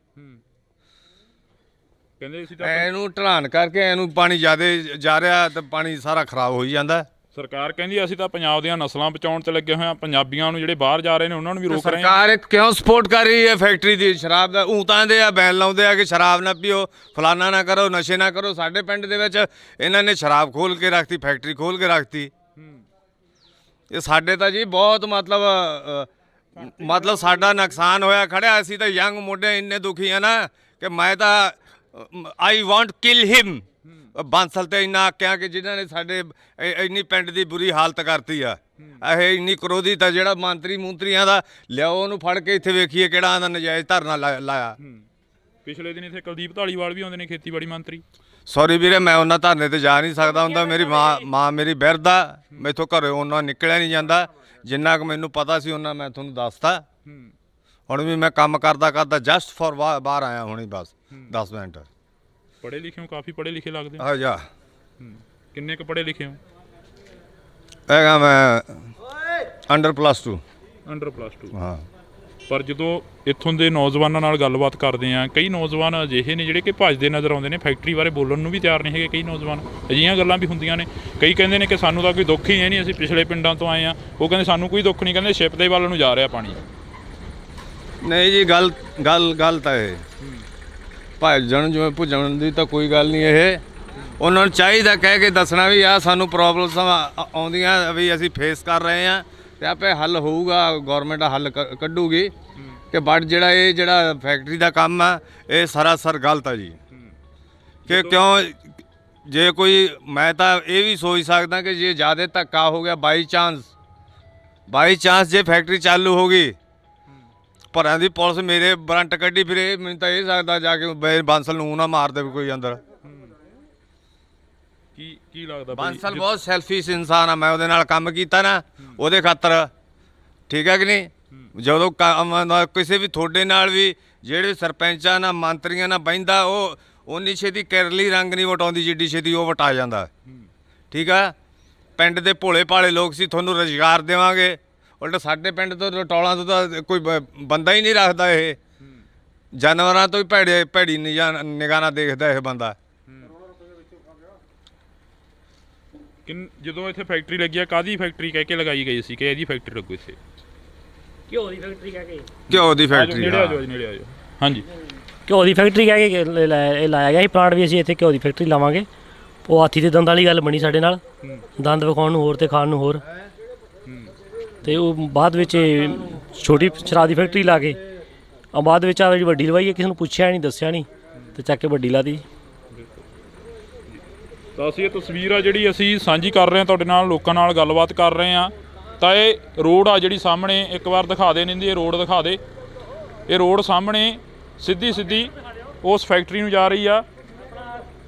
ਕਹਿੰਦੇ ਅਸੀਂ ਤਾਂ ਇਹਨੂੰ ਢਲਾਨ ਕਰਕੇ ਇਹਨੂੰ ਪਾਣੀ ਜ਼ਿਆਦਾ ਜਾ ਰਿਹਾ ਤੇ ਪਾਣੀ ਸਾਰਾ ਖਰਾਬ ਹੋਈ ਜਾਂਦਾ। ਸਰਕਾਰ ਕਹਿੰਦੀ ਅਸੀਂ ਤਾਂ ਪੰਜਾਬ ਦੀਆਂ ਨਸਲਾਂ ਬਚਾਉਣ ਤੇ ਲੱਗੇ ਹੋਏ ਆ, ਪੰਜਾਬੀਆਂ ਨੂੰ ਜਿਹੜੇ ਬਾਹਰ ਜਾ ਰਹੇ ਨੇ ਉਹਨਾਂ ਨੂੰ ਵੀ ਰੋਕ ਰਹੇ ਆ। ਸਰਕਾਰ ਕਿਉਂ ਸਪੋਰਟ ਕਰ ਰਹੀ ਹੈ ਫੈਕਟਰੀ ਦੀ? ਸ਼ਰਾਬ ਦਾ ਊਂਤਾਂ ਦੇ ਆ, ਬੈਨ ਲਾਉਂਦੇ ਆ ਕਿ ਸ਼ਰਾਬ ਨਾ ਪੀਓ, ਫਲਾਨਾ ਨਾ ਕਰੋ, ਨਸ਼ੇ ਨਾ ਕਰੋ। ਸਾਡੇ ਪਿੰਡ ਦੇ ਵਿੱਚ ਇਹਨਾਂ ਨੇ ਸ਼ਰਾਬ ਖੋਲ ਕੇ ਰੱਖਤੀ, ਫੈਕਟਰੀ ਖੋਲ ਕੇ ਰੱਖਤੀ। ਇਹ ਸਾਡੇ ਤਾਂ ਜੀ ਬਹੁਤ ਮਤਲਬ ਸਾਡਾ ਨੁਕਸਾਨ ਹੋਇਆ ਖੜਿਆ। ਅਸੀਂ ਤਾਂ ਯੰਗ ਮੁੰਡੇ ਇੰਨੇ ਦੁਖੀ ਆ ਨਾ ਕਿ ਮੈਂ ਤਾਂ ਆਈ ਵਾਂਟ ਕਿਲ ਹਿਮ। ਬਾਂਸਲ ਤੇ ਇੰਨਾ ਆਕਿਆ ਕਿ ਜਿਨ੍ਹਾਂ ਨੇ ਸਾਡੇ ਇੰਨੀ ਪਿੰਡ ਦੀ ਬੁਰੀ ਹਾਲਤ ਕਰਤੀ ਆ। ਇਹ ਇੰਨੀ ਕਰੋਧਿਤ ਆ ਜਿਹੜਾ ਮੰਤਰੀਆਂ ਦਾ ਲਿਆਓ ਉਹਨੂੰ ਫੜ ਕੇ ਇੱਥੇ ਵੇਖੀਏ ਕਿਹੜਾ ਆਂਦਾ ਨਜਾਇਜ਼ ਧਰਨਾ ਲਾਇਆ। ਪਿਛਲੇ ਦਿਨ ਇੱਥੇ ਕੁਲਦੀਪ ਧਾਲੀਵਾਲ ਵੀ ਆਉਂਦੇ ਨੇ, ਖੇਤੀਬਾੜੀ ਮੰਤਰੀ। ਸੌਰੀ ਵੀਰੇ, ਮੈਂ ਉਹਨਾਂ ਧਰਨੇ ਤੇ ਜਾ ਨਹੀਂ ਸਕਦਾ ਹੁੰਦਾ। ਮੇਰੀ ਮਾਂ ਮੇਰੀ ਬਿਰਧ ਆ, ਮੈਥੋਂ ਘਰੇ ਉਹਨਾਂ ਨਿਕਲਿਆ ਨਹੀਂ ਜਾਂਦਾ। ਜਿੰਨਾ ਕੁ ਮੈਨੂੰ ਪਤਾ ਸੀ ਉਹਨਾਂ ਮੈਂ ਤੁਹਾਨੂੰ ਦੱਸਤਾ। ਹੁਣ ਵੀ ਮੈਂ ਕੰਮ ਕਰਦਾ ਜਸਟ ਫॉर ਬਾਹਰ ਆਇਆ ਹੁਣੀ ਬਸ 10 ਮਿੰਟ। ਪੜ੍ਹੇ ਲਿਖੇ ਹੋ, ਕਾਫੀ ਪੜ੍ਹੇ ਲਿਖੇ ਲੱਗਦੇ ਆ ਜਾ। ਕਿੰਨੇ ਕੁ ਪੜ੍ਹੇ ਲਿਖੇ ਹੋ? ਹੈਗਾ ਮੈਂ ਅੰਡਰ +2। ਅੰਡਰ +2। ਹਾਂ। ਪਰ ਜਦੋਂ ਇੱਥੋਂ ਦੇ ਨੌਜਵਾਨਾਂ ਨਾਲ ਗੱਲਬਾਤ ਕਰਦੇ ਆ, ਕਈ ਨੌਜਵਾਨ ਅਜਿਹੇ ਨੇ ਜਿਹੜੇ ਕਿ ਭੱਜਦੇ ਨਜ਼ਰ ਆਉਂਦੇ ਨੇ, ਫੈਕਟਰੀ ਬਾਰੇ ਬੋਲਣ ਨੂੰ ਵੀ ਤਿਆਰ ਨਹੀਂ ਹੈਗੇ। ਕਈ ਨੌਜਵਾਨ ਅਜਿਹੀਆਂ ਗੱਲਾਂ ਵੀ ਹੁੰਦੀਆਂ ਨੇ। ਕਈ ਕਹਿੰਦੇ ਨੇ ਕਿ ਸਾਨੂੰ ਤਾਂ ਕੋਈ ਦੁੱਖ ਹੀ ਨਹੀਂ, ਅਸੀਂ ਪਿਛਲੇ ਪਿੰਡਾਂ ਤੋਂ ਆਏ ਆ। ਉਹ ਕਹਿੰਦੇ ਸਾਨੂੰ ਕੋਈ ਦੁੱਖ ਨਹੀਂ, ਕਹਿੰਦੇ ਸ਼ਿਪ ਦੇ ਵੱਲ ਨੂੰ ਜਾ ਰਿਹਾ ਪਾਣੀ। ਨਹੀਂ ਜੀ, ਗੱਲ ਤਾਂ ਇਹ ਭੱਜਣ ਜਿਵੇਂ ਭੁੱਜਣ ਦੀ ਤਾਂ ਕੋਈ ਗੱਲ ਨਹੀਂ। ਇਹ ਉਹਨਾਂ ਨੂੰ ਚਾਹੀਦਾ ਕਹਿ ਕੇ ਦੱਸਣਾ ਵੀ ਆ ਸਾਨੂੰ ਪ੍ਰੋਬਲਮਸ ਆਉਂਦੀਆਂ ਵੀ ਅਸੀਂ ਫੇਸ ਕਰ ਰਹੇ ਆ ਤੇ ਆਪੇ ਹੱਲ ਹੋਊਗਾ, ਗਵਰਨਮੈਂਟ ਹੱਲ ਕੱਢੂਗੀ। ਕਿ ਬਟ ਜਿਹੜਾ ਫੈਕਟਰੀ ਦਾ ਕੰਮ ਆ ਇਹ ਸਰਾਸਰ ਗਲਤ ਆ ਜੀ। ਕਿ ਕਿਉਂ ਜੇ ਕੋਈ, ਮੈਂ ਤਾਂ ਇਹ ਵੀ ਸੋਚ ਸਕਦਾ ਕਿ ਜੇ ਜ਼ਿਆਦਾ ਧੱਕਾ ਹੋ ਗਿਆ ਬਾਈ ਚਾਂਸ ਜੇ ਫੈਕਟਰੀ ਚਾਲੂ ਹੋ ਗਈ, ਭਰਾਂ ਦੀ ਪੁਲਿਸ ਮੇਰੇ ਵਾਰੰਟ ਕੱਢੀ ਫਿਰੇ, ਮੈਨੂੰ ਤਾਂ ਇਹ ਸਕਦਾ ਜਾ ਕੇ ਬਾਂਸਲ ਨੂੰ ਨਾ ਮਾਰ ਦੇਵੇ ਕੋਈ ਅੰਦਰ। ਕੀ ਲੱਗਦਾ ਬਾਂਸਲ ਬਹੁਤ ਸੈਲਫਿਸ਼ ਇਨਸਾਨ ਆ। ਮੈਂ ਉਹਦੇ ਨਾਲ ਕੰਮ ਕੀਤਾ ਨਾ ਉਹਦੇ ਖਾਤਰ, ਠੀਕ ਹੈ ਕਿ ਨਹੀਂ? ਜਦੋਂ ਕਿਸੇ ਵੀ ਤੁਹਾਡੇ ਨਾਲ ਵੀ ਜਿਹੜੇ ਸਰਪੰਚਾਂ ਨਾਲ ਮੰਤਰੀਆਂ ਨਾਲ ਬਹਿੰਦਾ, ਉਹ ਉਨੀ ਛੇਤੀ ਕੈਰਲੀ ਰੰਗ ਨਹੀਂ ਵਟਾਉਂਦੀ ਜਿੱਡੀ ਛੇਤੀ ਉਹ ਵਟਾ ਜਾਂਦਾ। ਠੀਕ ਆ, ਪਿੰਡ ਦੇ ਭੋਲੇ ਭਾਲੇ ਲੋਕ ਸੀ, ਤੁਹਾਨੂੰ ਰੁਜ਼ਗਾਰ ਦੇਵਾਂਗੇ। ਉਲਟਾ ਸਾਡੇ ਪਿੰਡ ਤੋਂ ਰਟੌਲਾਂ ਤੋਂ ਤਾਂ ਕੋਈ ਬੰਦਾ ਹੀ ਨਹੀਂ ਰੱਖਦਾ। ਇਹ ਜਾਨਵਰਾਂ ਤੋਂ ਹੀ ਭੈੜੀ ਨਿਗਾਹ ਨਾਲ ਦੇਖਦਾ ਇਹ ਬੰਦਾ। ਜਦੋਂ ਇੱਥੇ ਫੈਕਟਰੀ ਲੱਗੀ ਆ, ਕਾਹਦੀ ਫੈਕਟਰੀ ਕਹਿ ਕੇ ਲਗਾਈ ਗਈ ਸੀ ਕਿ ਇਹਦੀ ਫੈਕਟਰੀ ਲੱਗੂ ਇੱਥੇ? ਘਿਓ ਦੀ ਫੈਕਟਰੀ ਕਹਿ ਕੇ। ਘਿਓ ਦੀ ਫੈਕਟਰੀ, ਨੇੜੇ ਆ ਜਾਓ। ਹਾਂਜੀ, ਘਿਓ ਦੀ ਫੈਕਟਰੀ ਕਹਿ ਕੇ ਇਹ ਲਾਇਆ ਗਿਆ ਸੀ ਪਲਾਂਟ ਵੀ। ਅਸੀਂ ਇੱਥੇ ਘਿਓ ਦੀ ਫੈਕਟਰੀ ਲਾਵਾਂਗੇ। ਉਹ ਹਾਥੀ ਦੇ ਦੰਦ ਵਾਲੀ ਗੱਲ ਬਣੀ ਸਾਡੇ ਨਾਲ, ਦੰਦ ਵਿਖਾਉਣ ਨੂੰ ਹੋਰ ਤੇ ਖਾਣ ਨੂੰ ਹੋਰ। ਤੇ ਉਹ ਬਾਅਦ ਵਿੱਚ ਛੋਟੀ ਸ਼ਰਾਬ ਦੀ ਫੈਕਟਰੀ ਲਾ ਕੇ ਬਾਅਦ ਵਿੱਚ ਆ ਜਿਹੜੀ ਵੱਡੀ ਲਵਾਈ ਹੈ, ਕਿਸੇ ਨੂੰ ਪੁੱਛਿਆ ਨਹੀਂ, ਦੱਸਿਆ ਨਹੀਂ, ਤੇ ਚੱਕ ਕੇ ਵੱਡੀ ਲਾ ਦੀ। ਤਾਂ ਅਸੀਂ ਇਹ ਤਸਵੀਰ ਆ ਜਿਹੜੀ ਅਸੀਂ ਸਾਂਝੀ ਕਰ ਰਹੇ ਹਾਂ ਤੁਹਾਡੇ ਨਾਲ, ਲੋਕਾਂ ਨਾਲ ਗੱਲਬਾਤ ਕਰ ਰਹੇ ਹਾਂ। ਤਾਂ ਇਹ ਰੋਡ ਆ ਜਿਹੜੀ ਸਾਹਮਣੇ, ਇੱਕ ਵਾਰ ਦਿਖਾ ਦੇ ਨਿੰਦੀ, ਇਹ ਰੋਡ ਦਿਖਾ ਦੇ। ਇਹ ਰੋਡ ਸਾਹਮਣੇ ਸਿੱਧੀ ਉਸ ਫੈਕਟਰੀ ਨੂੰ ਜਾ ਰਹੀ ਆ।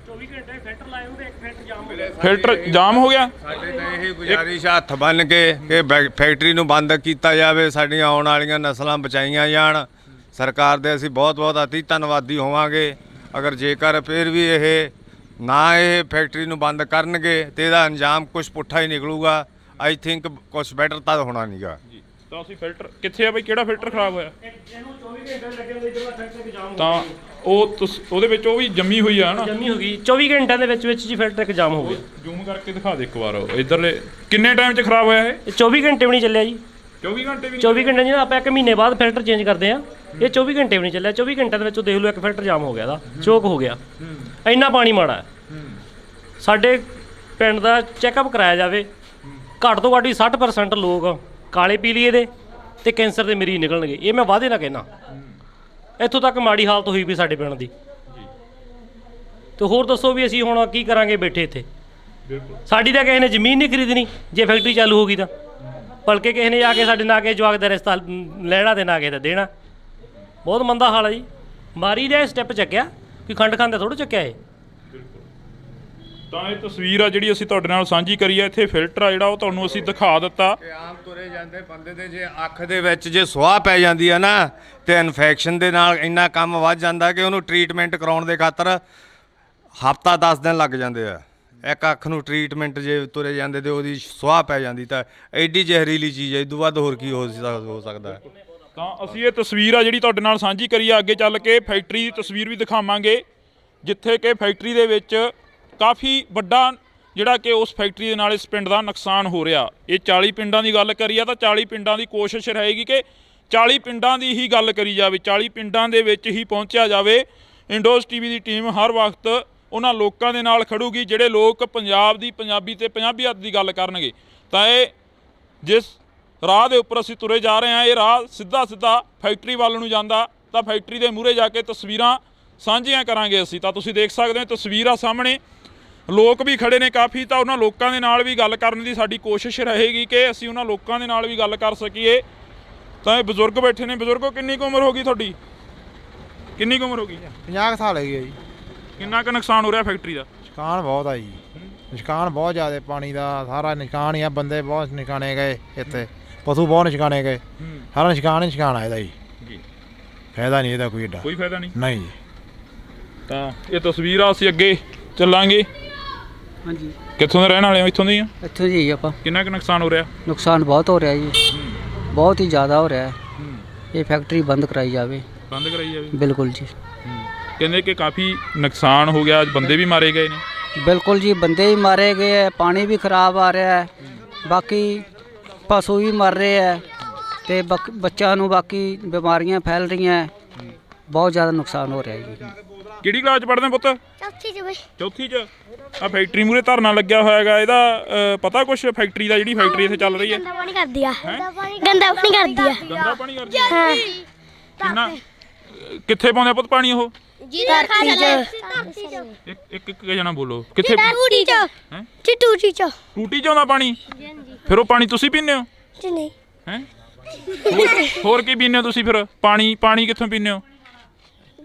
24 ਘੰਟੇ ਫਿਲਟਰ ਲਾਏ ਹੁੰਦੇ, ਇੱਕ ਫਿਲਟਰ ਜਾਮ ਹੋ ਗਿਆ। ਫਿਲਟਰ ਜਾਮ ਹੋ ਗਿਆ। ਸਾਡੇ ਤਾਂ ਇਹ ਗੁਜ਼ਾਰਿਸ਼ ਹੱਥ ਬੰਨ ਕੇ ਕਿ ਫੈਕਟਰੀ ਨੂੰ ਬੰਦ ਕੀਤਾ ਜਾਵੇ, ਸਾਡੀਆਂ ਆਉਣ ਵਾਲੀਆਂ ਨਸਲਾਂ ਬਚਾਈਆਂ ਜਾਣ। ਸਰਕਾਰ ਦੇ ਅਸੀਂ ਬਹੁਤ ਅਤੀ ਧੰਨਵਾਦੀ ਹੋਵਾਂਗੇ ਅਗਰ ਜੇਕਰ ਫਿਰ ਵੀ ਇਹ ਫੈਕਟਰੀ ਨੂੰ ਬੰਦ ਕਰਨਗੇ ਤੇ ਇਹਦਾ ਅੰਜਾਮ ਕੁਝ ਪੁੱਠਾ ਹੀ ਨਿਕਲੂਗਾ। ਆਈ ਥਿੰਕ ਕੁਝ ਬੈਟਰ ਤਾਂ ਹੋਣਾ ਨਹੀਂਗਾ ਜੀ। ਤਾਂ ਅਸੀਂ ਫਿਲਟਰ ਕਿੱਥੇ ਆ ਬਈ, ਕਿਹੜਾ ਫਿਲਟਰ ਖਰਾਬ ਹੋਇਆ? ਇਹਨੂੰ 24 ਘੰਟੇ ਲੱਗੇ ਹੋਏ, ਇਧਰਲਾ ਫਿਲਟਰ ਜਾਮ ਹੋ ਗਿਆ। ਤਾਂ ਉਹਦੇ ਵਿੱਚ ਉਹ ਵੀ ਜੰਮੀ ਹੋਈ ਆ ਨਾ, ਜੰਮੀ ਹੋ ਗਈ 24 ਘੰਟਿਆਂ ਦੇ ਵਿੱਚ ਜੀ ਫਿਲਟਰ ਇੱਕ ਜਾਮ ਹੋ ਗਿਆ। ਜ਼ੂਮ ਕਰਕੇ ਦਿਖਾ ਦੇ ਇੱਕ ਵਾਰ ਇਧਰਲੇ। ਕਿੰਨੇ ਟਾਈਮ 'ਚ ਖਰਾਬ ਹੋਇਆ ਇਹ? 24 ਘੰਟੇ ਵੀ ਨਹੀਂ ਚੱਲਿਆ ਜੀ। 24 ਘੰਟੇ ਵੀ? 24 ਘੰਟੇ ਜੀ ਨਾ ਆਪਾਂ 1 ਮਹੀਨੇ ਬਾਅਦ ਫਿਲਟਰ ਚੇਂਜ ਕਰਦੇ ਆ। ਇਹ 24 ਘੰਟੇ ਵੀ ਨਹੀਂ ਚੱਲਿਆ। 24 ਘੰਟਿਆਂ ਦੇ ਵਿੱਚ ਦੇਖ ਲਓ ਇੱਕ ਫਿਲਟਰ ਜਾਮ ਹੋ ਗਿਆ ਦਾ, ਚੋਕ ਹੋ ਗਿਆ। ਇੰਨਾ ਪਾਣੀ ਮਾੜਾ ਹੈ। ਸਾਡੇ ਪਿੰਡ ਦਾ ਚੈੱਕਅਪ ਕਰਾਇਆ ਜਾਵੇ, ਘੱਟ ਤੋਂ ਘੱਟ ਵੀ 60% ਲੋਕ ਕਾਲੇ ਪੀਲੀਏ ਦੇ ਤੇ ਕੈਂਸਰ ਦੇ ਮਰੀਜ਼ ਨਿਕਲਣਗੇ। ਇਹ ਮੈਂ ਵਾਅਦੇ ਨਾਲ ਕਹਿਣਾ। ਇੱਥੋਂ ਤੱਕ ਮਾੜੀ ਹਾਲਤ ਹੋਈ ਵੀ ਸਾਡੇ ਪਿੰਡ ਦੀ। ਤੇ ਹੋਰ ਦੱਸੋ ਵੀ ਅਸੀਂ ਹੁਣ ਕੀ ਕਰਾਂਗੇ ਬੈਠੇ ਇੱਥੇ। ਸਾਡੀ ਤਾਂ ਕਿਸੇ ਨੇ ਜ਼ਮੀਨ ਨਹੀਂ ਖਰੀਦਣੀ ਜੇ ਫੈਕਟਰੀ ਚਾਲੂ ਹੋ ਗਈ ਤਾਂ, ਬਲਕਿ ਕਿਸੇ ਨੇ ਆ ਕੇ ਸਾਡੇ ਨਾ ਕੇ ਜਵਾਕ ਦਾ ਰਿਸ਼ਤਾ ਲੈਣਾ ਤੇ ਨਾ ਕਿਸੇ ਦਾ ਦੇਣਾ। ਬਹੁਤ ਮੰਦਾ ਹਾਲ ਹੈ ਜੀ। ਮਾਰੀ ਦਾ ਸਟੈਪ ਚੱਕਿਆ ਕਿ ਖੰਡ ਖਾਂਦੇ ਥੋੜ੍ਹਾ ਚੱਕਿਆ ਇਹ। ਤਾਂ ਇਹ ਤਸਵੀਰ ਆ ਜਿਹੜੀ ਅਸੀਂ ਤੁਹਾਡੇ ਨਾਲ ਸਾਂਝੀ ਕਰੀ ਆ। ਇੱਥੇ ਫਿਲਟਰ ਆ ਜਿਹੜਾ ਉਹ ਤੁਹਾਨੂੰ ਅਸੀਂ ਦਿਖਾ ਦਿੱਤਾ। ਕਿ ਆਮ ਤੁਰੇ ਜਾਂਦੇ ਬੰਦੇ ਦੇ ਜੇ ਅੱਖ ਦੇ ਵਿੱਚ ਜੇ ਸੁਆਹ ਪੈ ਜਾਂਦੀ ਆ ਨਾ ਤੇ ਇਨਫੈਕਸ਼ਨ ਦੇ ਨਾਲ ਇੰਨਾ ਕੰਮ ਵੱਧ ਜਾਂਦਾ ਕਿ ਉਹਨੂੰ ਟ੍ਰੀਟਮੈਂਟ ਕਰਾਉਣ ਦੇ ਖਾਤਰ ਹਫ਼ਤਾ 10 ਦਿਨ ਲੱਗ ਜਾਂਦੇ ਆ। ਇੱਕ ਅੱਖ ਨੂੰ ਟ੍ਰੀਟਮੈਂਟ ਜੇ ਤੁਰੇ ਜਾਂਦੇ ਤੇ ਉਹਦੀ ਸੁਆਹ ਪੈ ਜਾਂਦੀ ਤਾਂ ਐਡੀ ਜ਼ਹਿਰੀਲੀ ਚੀਜ਼ ਹੈ। ਇਹ ਤੋਂ ਵੱਧ ਹੋਰ ਕੀ ਹੋ ਸਕਦਾ ਹੈ। ਤਾਂ ਅਸੀਂ ਇਹ ਤਸਵੀਰ ਆ ਜਿਹੜੀ ਤੁਹਾਡੇ ਨਾਲ ਸਾਂਝੀ ਕਰੀ ਆ। ਅੱਗੇ ਚੱਲ ਕੇ ਫੈਕਟਰੀ ਦੀ ਤਸਵੀਰ ਵੀ ਦਿਖਾਵਾਂਗੇ, ਜਿੱਥੇ ਕਿ ਫੈਕਟਰੀ ਦੇ ਵਿੱਚ ਕਾਫੀ ਵੱਡਾ ਜਿਹੜਾ ਕਿ ਉਸ ਫੈਕਟਰੀ ਦੇ ਨਾਲ ਇਸ ਪਿੰਡ ਦਾ ਨੁਕਸਾਨ ਹੋ ਰਿਹਾ। ਇਹ 40 ਪਿੰਡਾਂ ਦੀ ਗੱਲ ਕਰੀ ਆ ਤਾਂ 40 ਪਿੰਡਾਂ ਦੀ ਕੋਸ਼ਿਸ਼ ਰਹੇਗੀ ਕਿ 40 ਪਿੰਡਾਂ ਦੀ ਹੀ ਗੱਲ ਕਰੀ ਜਾਵੇ, 40 ਪਿੰਡਾਂ ਦੇ ਵਿੱਚ ਹੀ ਪਹੁੰਚਿਆ ਜਾਵੇ। ਇੰਡੋਜ਼ ਟੀਵੀ ਦੀ ਟੀਮ ਹਰ ਵਕਤ ਉਹਨਾਂ ਲੋਕਾਂ ਦੇ ਨਾਲ ਖੜੂਗੀ ਜਿਹੜੇ ਲੋਕ ਪੰਜਾਬ ਦੀ ਪੰਜਾਬੀ ਤੇ ਪੰਜਾਬੀਅਤ ਦੀ ਗੱਲ ਕਰਨਗੇ। ਤਾਂ ਇਹ ਜਿਸ ਰਾਹ ਦੇ ਉੱਪਰ ਅਸੀਂ ਤੁਰੇ ਜਾ ਰਹੇ ਹਾਂ, ਇਹ ਰਾਹ ਸਿੱਧਾ ਫੈਕਟਰੀ ਵੱਲ ਨੂੰ ਜਾਂਦਾ। ਤਾਂ ਫੈਕਟਰੀ ਦੇ ਮੂਹਰੇ ਜਾ ਕੇ ਤਸਵੀਰਾਂ ਸਾਂਝੀਆਂ ਕਰਾਂਗੇ ਅਸੀਂ। ਤਾਂ ਤੁਸੀਂ ਦੇਖ ਸਕਦੇ ਹੋ ਤਸਵੀਰ ਆ ਸਾਹਮਣੇ, ਲੋਕ ਵੀ ਖੜੇ ਨੇ ਕਾਫੀ। ਤਾਂ ਉਹਨਾਂ ਲੋਕਾਂ ਦੇ ਨਾਲ ਵੀ ਗੱਲ ਕਰਨ ਦੀ ਸਾਡੀ ਕੋਸ਼ਿਸ਼ ਰਹੇਗੀ ਕਿ ਅਸੀਂ ਉਹਨਾਂ ਲੋਕਾਂ ਦੇ ਨਾਲ ਵੀ ਗੱਲ ਕਰ ਸਕੀਏ। ਤਾਂ ਇਹ ਬਜ਼ੁਰਗ ਬੈਠੇ ਨੇ। ਬਜ਼ੁਰਗੋ, ਕਿੰਨੀ ਕੁ ਉਮਰ ਹੋ ਗਈ ਤੁਹਾਡੀ? ਕਿੰਨੀ ਕੁ ਉਮਰ ਹੋ ਗਈ? 50 ਸਾਲ ਹੈਗੀ ਹੈ ਜੀ। ਕਿੰਨਾ ਕੁ ਨੁਕਸਾਨ ਹੋ ਰਿਹਾ ਫੈਕਟਰੀ ਦਾ? ਨੁਕਸਾਨ ਬਹੁਤ ਆ ਜੀ, ਨੁਕਸਾਨ ਬਹੁਤ ਜ਼ਿਆਦਾ। ਪਾਣੀ ਦਾ ਸਾਰਾ ਨੁਕਸਾਨ ਹੀ ਆ। ਬੰਦੇ ਬਹੁਤ ਨੁਕਸਾਨੇ ਗਏ ਇੱਥੇ, ਪਸ਼ੂ ਬਹੁਤ ਨੁਕਸਾਨੇ ਗਏ। ਸਾਰਾ ਨੁਕਸਾਨ ਹੀ ਨੁਕਸਾਨ ਆ ਇਹਦਾ ਜੀ। ਫਾਇਦਾ ਨਹੀਂ ਇਹਦਾ ਕੋਈ ਏਡਾ। ਕੋਈ ਫਾਇਦਾ ਨਹੀਂ? ਨਹੀਂ ਜੀ। ਤਾਂ ਇਹ ਤਸਵੀਰ ਆ, ਅਸੀਂ ਅੱਗੇ ਚੱਲਾਂਗੇ। ਹਾਂਜੀ, ਕਿੱਥੋਂ ਦੇ ਰਹਿਣ ਵਾਲੇ ਹੋ? ਇੱਥੋਂ ਦੇ ਹੀ ਆ। ਇੱਥੋਂ ਜੀ ਆਪਾਂ। ਕਿੰਨਾ ਕੁ ਨੁਕਸਾਨ ਹੋ ਰਿਹਾ? ਨੁਕਸਾਨ ਬਹੁਤ ਹੋ ਰਿਹਾ ਜੀ, ਬਹੁਤ ਹੀ ਜ਼ਿਆਦਾ ਹੋ ਰਿਹਾ ਹੈ। ਇਹ ਫੈਕਟਰੀ ਬੰਦ ਕਰਾਈ ਜਾਵੇ। ਬੰਦ ਕਰਾਈ ਜਾਵੇ? ਬਿਲਕੁਲ ਜੀ, ਕਹਿੰਦੇ ਕਿ ਕਾਫੀ ਨੁਕਸਾਨ ਹੋ ਗਿਆ, ਬੰਦੇ ਵੀ ਮਾਰੇ ਗਏ ਨੇ। ਬਿਲਕੁਲ ਜੀ, ਬੰਦੇ ਵੀ ਮਾਰੇ ਗਏ ਹੈ, ਪਾਣੀ ਵੀ ਖਰਾਬ ਆ ਰਿਹਾ ਹੈ, ਬਾਕੀ ਪਸ਼ੂ ਵੀ ਮਰ ਰਹੇ ਹੈ ਤੇ ਬੱਚਿਆਂ ਨੂੰ ਬਾਕੀ ਬਿਮਾਰੀਆਂ ਫੈਲ ਰਹੀਆਂ ਹੈ। ਬਹੁਤ ਜ਼ਿਆਦਾ ਨੁਕਸਾਨ ਹੋ ਰਿਹਾ ਜੀ। ਕਿਹੜੀ ਕਲਾਸ ਚ ਪੜ੍ਹਦੇ ਪੁੱਤ? ਚੌਥੀ ਚ ਬਈ। ਚੌਥੀ ਚ। ਆ ਫੈਕਟਰੀ ਮੂਰੇ ਧਰਨਾ ਲੱਗਿਆ ਹੋਇਆ ਹੈਗਾ, ਇਹਦਾ ਪਤਾ ਕੁਛ? ਫੈਕਟਰੀ ਦਾ, ਜਿਹੜੀ ਫੈਕਟਰੀ ਇੱਥੇ ਚੱਲ ਰਹੀ ਹੈ, ਗੰਦਾ ਪਾਣੀ ਕਰਦੀ ਆ। ਗੰਦਾ ਪਾਣੀ ਕਰਦੀ ਆ। ਗੰਦਾ ਪਾਣੀ ਕਰਦੀ ਹੈ? ਹਾਂ। ਕਿੰਨਾ ਕਿੱਥੇ ਪਾਉਂਦੇ ਪੁੱਤ ਪਾਣੀ ਉਹ? ਧਰਤੀ ਚ। ਇੱਕ ਜਣਾ ਬੋਲੋ। ਕਿੱਥੇ? ਟੂਟੀ ਚ। ਹੈਂ? ਟੂਟੀ ਚ। ਟੂਟੀ ਚ ਆਉਂਦਾ ਪਾਣੀ? ਫਿਰ ਉਹ ਪਾਣੀ ਤੁਸੀਂ ਪੀਂਦੇ ਹੋ? ਜੀ ਨਹੀਂ। ਹੈ ਹੋਰ ਕੀ ਪੀਂਦੇ ਹੋ ਤੁਸੀਂ ਫਿਰ? ਪਾਣੀ ਕਿੱਥੋਂ ਪੀਂਦੇ ਹੋ?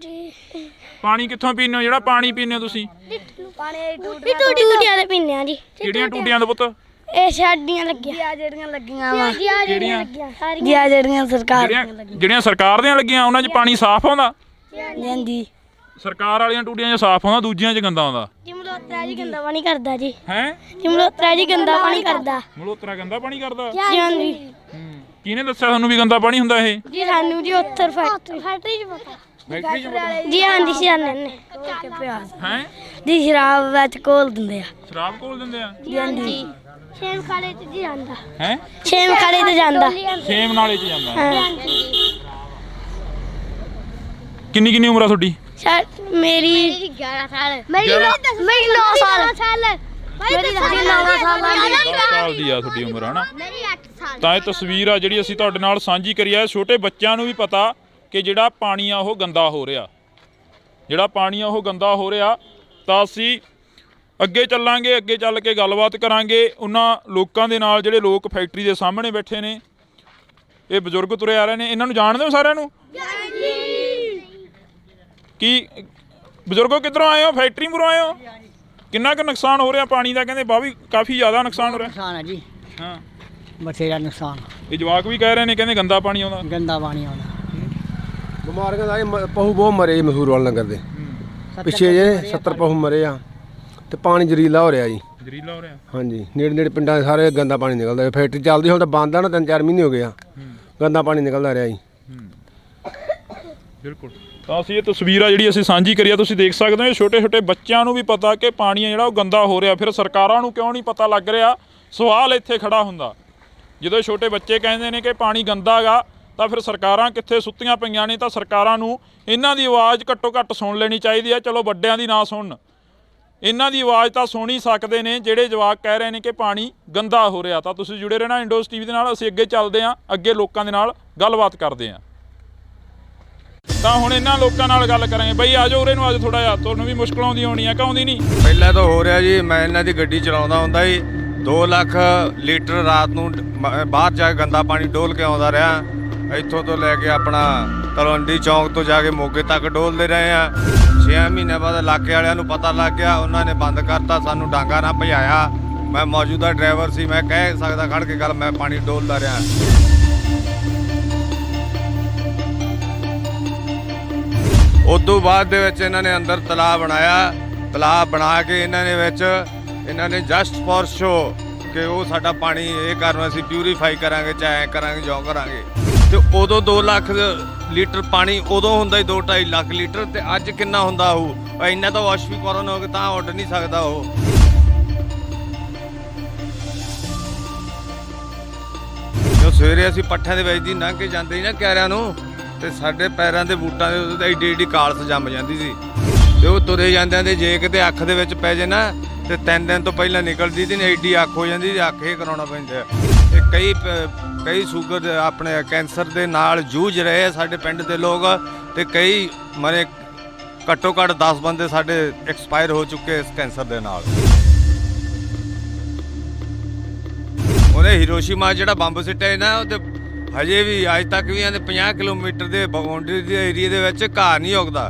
ਪਾਣੀ ਕਿੱਥੋਂ ਪੀਂਦੇ ਹੋ ਜਿਹੜਾ ਪਾਣੀ ਪੀਂਦੇ ਹੋ ਤੁਸੀਂ? ਟੂਟੀਆਂ ਦੇ ਪੀਂਦੇ ਆ ਜੀ। ਕਿਹੜੀਆਂ ਟੂਟੀਆਂ ਦਾ ਪੁੱਤ? ਇਹ ਸਾਡੀਆਂ ਲੱਗੀਆਂ। ਜਿਹੜੀਆਂ ਲੱਗੀਆਂ ਵਾ। ਕਿਹੜੀਆਂ? ਜਿਹੜੀਆਂ ਸਰਕਾਰ ਜਿਹੜੀਆਂ ਸਰਕਾਰ ਦੀਆਂ ਲੱਗੀਆਂ ਉਹਨਾਂ 'ਚ ਪਾਣੀ ਸਾਫ਼ ਆਉਂਦਾ? ਜਾਂਦੀ। ਸਰਕਾਰ ਵਾਲੀਆਂ ਟੂਟੀਆਂ 'ਚ ਸਾਫ਼ ਆਉਂਦਾ, ਦੂਜੀਆਂ 'ਚ ਗੰਦਾ ਆਉਂਦਾ। ਮਲੋਤਰਾ ਜੀ ਗੰਦਾ ਪਾਣੀ ਕਰਦਾ ਜੀ। ਹੈ? ਮਲੋਤਰਾ ਜੀ ਗੰਦਾ ਪਾਣੀ ਕਰਦਾ। ਮਲੋਤਰਾ ਗੰਦਾ ਪਾਣੀ ਕਰਦਾ? ਹਾਂਜੀ। ਕਿਹਨੇ ਦੱਸਿਆ ਤੁਹਾਨੂੰ ਵੀ ਗੰਦਾ ਪਾਣੀ ਹੁੰਦਾ ਇਹ? ਜੀ ਸਾਨੂੰ ਜੀ ਉੱਤਰ ਫੈਕਟਰੀ ਚ ਪਤਾ। ਫੈਕਟਰੀ 'ਚ ਪਤਾ? ਜੀ ਹਾਂਜੀ ਸਿਆਣੇ ਨੇ। ਹੈ? ਜੀ ਸ਼ਰਾਬ ਵਿੱਚ ਕੋਲ ਦਿੰਦੇ ਆ। ਸ਼ਰਾਬ ਕੋਲ ਦਿੰਦੇ ਆ? ਜੀ ਹਾਂਜੀ। ਸ਼ੇਮ ਖਾਲੇ ਚ ਜੀ ਜਾਂਦਾ। ਹੈ? ਸ਼ੇਮ ਖਾਲੇ ਤੇ ਜਾਂਦਾ। ਸੇਮ ਨਾਲੇ 'ਚ ਜਾਂਦਾ? ਹਾਂ। ਕਿੰਨੀ ਉਮਰ ਆ ਤੁਹਾਡੀ? ਮੇਰੀ 11 ਸਾਲ। ਮੇਰੀ 9 ਸਾਲ। ਮੇਰੀ 9 ਸਾਲ। 10 ਸਾਲ ਦੀ ਆ ਤੁਹਾਡੀ ਉਮਰ, ਹਨਾ? ਮੇਰੀ 8 ਸਾਲ। ਤਾਂ ਇਹ ਤਸਵੀਰ ਆ ਜਿਹੜੀ ਅਸੀਂ ਤੁਹਾਡੇ ਨਾਲ ਸਾਂਝੀ ਕਰੀ ਆ। ਛੋਟੇ ਬੱਚਿਆਂ ਨੂੰ ਵੀ ਪਤਾ ਕਿ ਜਿਹੜਾ ਪਾਣੀ ਆ ਉਹ ਗੰਦਾ ਹੋ ਰਿਹਾ, ਜਿਹੜਾ ਪਾਣੀ ਆ ਉਹ ਗੰਦਾ ਹੋ ਰਿਹਾ। ਤਾਂ ਅਸੀਂ ਅੱਗੇ ਚੱਲਾਂਗੇ, ਅੱਗੇ ਚੱਲ ਕੇ ਗੱਲਬਾਤ ਕਰਾਂਗੇ ਉਹਨਾਂ ਲੋਕਾਂ ਦੇ ਨਾਲ ਜਿਹੜੇ ਲੋਕ ਫੈਕਟਰੀ ਦੇ ਸਾਹਮਣੇ ਬੈਠੇ ਨੇ। ਇਹ ਬਜ਼ੁਰਗ ਤੁਰੇ ਆ ਰਹੇ ਨੇ, ਇਹਨਾਂ ਨੂੰ ਜਾਣਦੇ ਹੋ ਸਾਰਿਆਂ ਨੂੰ? ਕੀ ਬਜ਼ੁਰਗੋ ਕਿੱਧਰੋਂ ਆਏ ਹੋ? ਫੈਕਟਰੀ ਮੂਹਰੋਂ ਆਏ ਹੋ? ਕਿੰਨਾ ਕੁ ਨੁਕਸਾਨ ਹੋ ਰਿਹਾ ਪਾਣੀ ਦਾ? ਕਹਿੰਦੇ ਬਾਹਰ ਕਾਫੀ ਜ਼ਿਆਦਾ ਨੁਕਸਾਨ ਹੋ ਰਿਹਾ। ਨੁਕਸਾਨ ਹੈ ਜੀ, ਹਾਂ, ਬਥੇਰਾ ਨੁਕਸਾਨ। ਇਹ ਜਵਾਕ ਵੀ ਕਹਿ ਰਹੇ ਨੇ, ਕਹਿੰਦੇ ਗੰਦਾ ਪਾਣੀ ਆਉਂਦਾ। ਗੰਦਾ ਪਾਣੀ ਆਉਂਦਾ। ਬਿਮਾਰੀਆਂ ਦਾ ਪਹੂ ਬਹੁਤ ਮਰੇ ਮਸੂਰ ਵਾਲ ਨਗਰ ਦੇ ਪਿੱਛੇ ਜੇ 70 ਪਹੂ ਮਰੇ ਆ ਤੇ ਪਾਣੀ ਜ਼ਰੀਲਾ ਹੋ ਰਿਹਾ ਜੀ। ਜ਼ਰੀਲਾ ਹੋ ਰਿਹਾ? ਹਾਂਜੀ, ਨੇੜੇ ਪਿੰਡਾਂ ਦੇ ਸਾਰੇ ਗੰਦਾ ਪਾਣੀ ਨਿਕਲਦਾ। ਫੈਕਟਰੀ ਚੱਲਦੀ ਹੁਣ ਤਾਂ ਬੰਦ ਆ ਨਾ, 3-4 ਮਹੀਨੇ ਹੋ ਗਏ ਆ। ਗੰਦਾ ਪਾਣੀ ਨਿਕਲਦਾ ਰਿਹਾ ਜੀ। ਬਿਲਕੁਲ। ਤਾਂ ਅਸੀਂ ਇਹ ਤਸਵੀਰ ਆ ਜਿਹੜੀ ਅਸੀਂ ਸਾਂਝੀ ਕਰੀ ਆ, ਤੁਸੀਂ ਦੇਖ ਸਕਦੇ ਹੋ। ਛੋਟੇ ਬੱਚਿਆਂ ਨੂੰ ਵੀ ਪਤਾ ਕਿ ਪਾਣੀ ਆ ਜਿਹੜਾ ਉਹ ਗੰਦਾ ਹੋ ਰਿਹਾ, ਫਿਰ ਸਰਕਾਰਾਂ ਨੂੰ ਕਿਉਂ ਨਹੀਂ ਪਤਾ ਲੱਗ ਰਿਹਾ? ਸਵਾਲ ਇੱਥੇ ਖੜਾ ਹੁੰਦਾ। ਜਦੋਂ ਛੋਟੇ ਬੱਚੇ ਕਹਿੰਦੇ ਨੇ ਕਿ ਪਾਣੀ ਗੰਦਾ ਗਾ ਤਾਂ ਫਿਰ ਸਰਕਾਰਾਂ ਕਿੱਥੇ ਸੁੱਤੀਆਂ ਪਈਆਂ ਨੇ। ਤਾਂ ਸਰਕਾਰਾਂ ਨੂੰ ਇਹਨਾਂ ਦੀ ਆਵਾਜ਼ ਘੱਟੋ ਘੱਟ ਸੁਣ ਲੈਣੀ ਚਾਹੀਦੀ ਹੈ। ਚਲੋ ਵੱਡਿਆਂ ਦੀ ਨਾ ਸੁਣਨ, ਇਹਨਾਂ ਦੀ ਆਵਾਜ਼ ਤਾਂ ਸੁਣ ਹੀ ਸਕਦੇ ਨੇ ਜਿਹੜੇ ਜਵਾਕ ਕਹਿ ਰਹੇ ਨੇ ਕਿ ਪਾਣੀ ਗੰਦਾ ਹੋ ਰਿਹਾ। ਤਾਂ ਤੁਸੀਂ ਜੁੜੇ ਰਹਿਣਾ ਇੰਡੋਜ਼ ਟੀਵੀ ਦੇ ਨਾਲ। ਅਸੀਂ ਅੱਗੇ ਚੱਲਦੇ ਹਾਂ, ਅੱਗੇ ਲੋਕਾਂ ਦੇ ਨਾਲ ਗੱਲਬਾਤ ਕਰਦੇ ਹਾਂ। ਤਾਂ ਹੁਣ ਇਹਨਾਂ ਲੋਕਾਂ ਨਾਲ ਗੱਲ ਕਰਾਂਗੇ। ਬਈ ਆ ਜਾਓ ਉਰੇ ਨੂੰ, ਅੱਜ ਥੋੜਾ ਜਿਹਾ ਤੁਹਾਨੂੰ ਵੀ ਮੁਸ਼ਕਲ ਆਉਂਦੀ ਹੋਣੀ ਆ ਕਿ ਆਉਂਦੀ ਨਹੀਂ? ਪਹਿਲਾਂ ਤਾਂ ਹੋ ਰਿਹਾ ਜੀ, ਮੈਂ ਇਹਨਾਂ ਦੀ ਗੱਡੀ ਚਲਾਉਂਦਾ ਹੁੰਦਾ ਜੀ, 2 ਲੱਖ ਲੀਟਰ ਰਾਤ ਨੂੰ ਬਾਹਰ ਜਾ ਕੇ ਗੰਦਾ ਪਾਣੀ ਡੋਲ ਕੇ ਆਉਂਦਾ ਰਿਹਾ। ਇੱਥੋਂ ਤੋਂ ਲੈ ਕੇ ਆਪਣਾ ਤਲਵੰਡੀ ਚੌਂਕ ਤੋਂ ਜਾ ਕੇ ਮੋਗੇ ਤੱਕ ਡੋਲਦੇ ਰਹੇ ਆ। 6 ਮਹੀਨੇ ਬਾਅਦ ਇਲਾਕੇ ਵਾਲਿਆਂ ਨੂੰ ਪਤਾ ਲੱਗ ਗਿਆ, ਉਹਨਾਂ ਨੇ ਬੰਦ ਕਰਤਾ, ਸਾਨੂੰ ਡਾਂਗਾ ਨਾ ਭਜਾਇਆ। ਮੈਂ ਮੌਜੂਦਾ ਡਰਾਈਵਰ ਸੀ, ਮੈਂ ਕਹਿ ਸਕਦਾ ਖੜ ਕੇ ਗੱਲ, ਮੈਂ ਪਾਣੀ ਡੋਲਦਾ ਰਿਹਾ। ਉਦੋਂ ਬਾਅਦ ਦੇ ਵਿੱਚ ਇਹਨਾਂ ਨੇ ਅੰਦਰ ਤਲਾਬ ਬਣਾਇਆ। ਤਲਾਬ ਬਣਾ ਕੇ ਇਹਨਾਂ ਨੇ ਜਸਟ ਫॉर ਸ਼ੋ ਕਿ ਉਹ ਸਾਡਾ ਪਾਣੀ ਇਹ ਕਰਨ ਅਸੀਂ ਪਿਊਰੀਫਾਈ ਕਰਾਂਗੇ, ਚਾਹੇ ਐਂ ਕਰਾਂਗੇ ਜੋ ਕਰਾਂਗੇ। ਤੇ ਉਦੋਂ 2 ਲੱਖ ਲੀਟਰ ਪਾਣੀ ਉਦੋਂ ਹੁੰਦਾ ਹੀ 2-2.5 ਲੱਖ ਲੀਟਰ, ਤੇ ਅੱਜ ਕਿੰਨਾ ਹੁੰਦਾ ਹੋਊ? ਇੰਨਾ ਤਾਂ ਵਾਸ਼ਵੀਕਰਨ ਹੋ ਕੇ ਤਾਂ ਉੱਡ ਨਹੀਂ ਸਕਦਾ ਉਹ। ਜੋ ਸਵੇਰੇ ਅਸੀਂ ਪੱਠਿਆਂ ਦੇ ਵਿੱਚ ਦੀ ਲੰਘ ਕੇ ਜਾਂਦੇ ਸੀ ਨਾ ਕਿਆਰਿਆਂ ਨੂੰ, ਤੇ ਸਾਡੇ ਪੈਰਾਂ ਦੇ ਬੂਟਾਂ ਦੇ ਉੱਤੇ ਏਡੀ ਕਾਲਸ ਜੰਮ ਜਾਂਦੀ ਸੀ। ਤੇ ਉਹ ਤੁਰੇ ਜਾਂਦਿਆਂ ਦੇ ਜੇ ਕਿਤੇ ਅੱਖ ਦੇ ਵਿੱਚ ਪੈ ਜੇ ਨਾ, ਤੇ 3 ਦਿਨ ਤੋਂ ਪਹਿਲਾਂ ਨਿਕਲਦੀ ਸੀ, ਏਡੀ ਅੱਖ ਹੋ ਜਾਂਦੀ, ਅੱਖ ਇਹ ਕਰਾਉਣਾ ਪੈਂਦਾ। ਤੇ ਕਈ ਸ਼ੂਗਰ ਆਪਣੇ ਕੈਂਸਰ ਦੇ ਨਾਲ ਜੂਝ ਰਹੇ ਸਾਡੇ ਪਿੰਡ ਦੇ ਲੋਕ, ਤੇ ਕਈ ਮਰੇ, ਘੱਟੋ ਘੱਟ 10 ਬੰਦੇ ਸਾਡੇ ਐਕਸਪਾਇਰ ਹੋ ਚੁੱਕੇ ਇਸ ਕੈਂਸਰ ਦੇ ਨਾਲ। ਉਹਨੇ ਹਿਰੋਸ਼ੀਮਾ ਜਿਹੜਾ ਬੰਬ ਸਿੱਟਿਆ ਨਾ, ਉਹ ਤੇ ਹਜੇ ਵੀ ਅੱਜ ਤੱਕ ਵੀ ਇਹਦੇ 50 ਕਿਲੋਮੀਟਰ ਦੇ ਬਾਉਂਡਰੀ ਦੇ ਏਰੀਏ ਦੇ ਵਿੱਚ ਘਾਹ ਨਹੀਂ ਉੱਗਦਾ।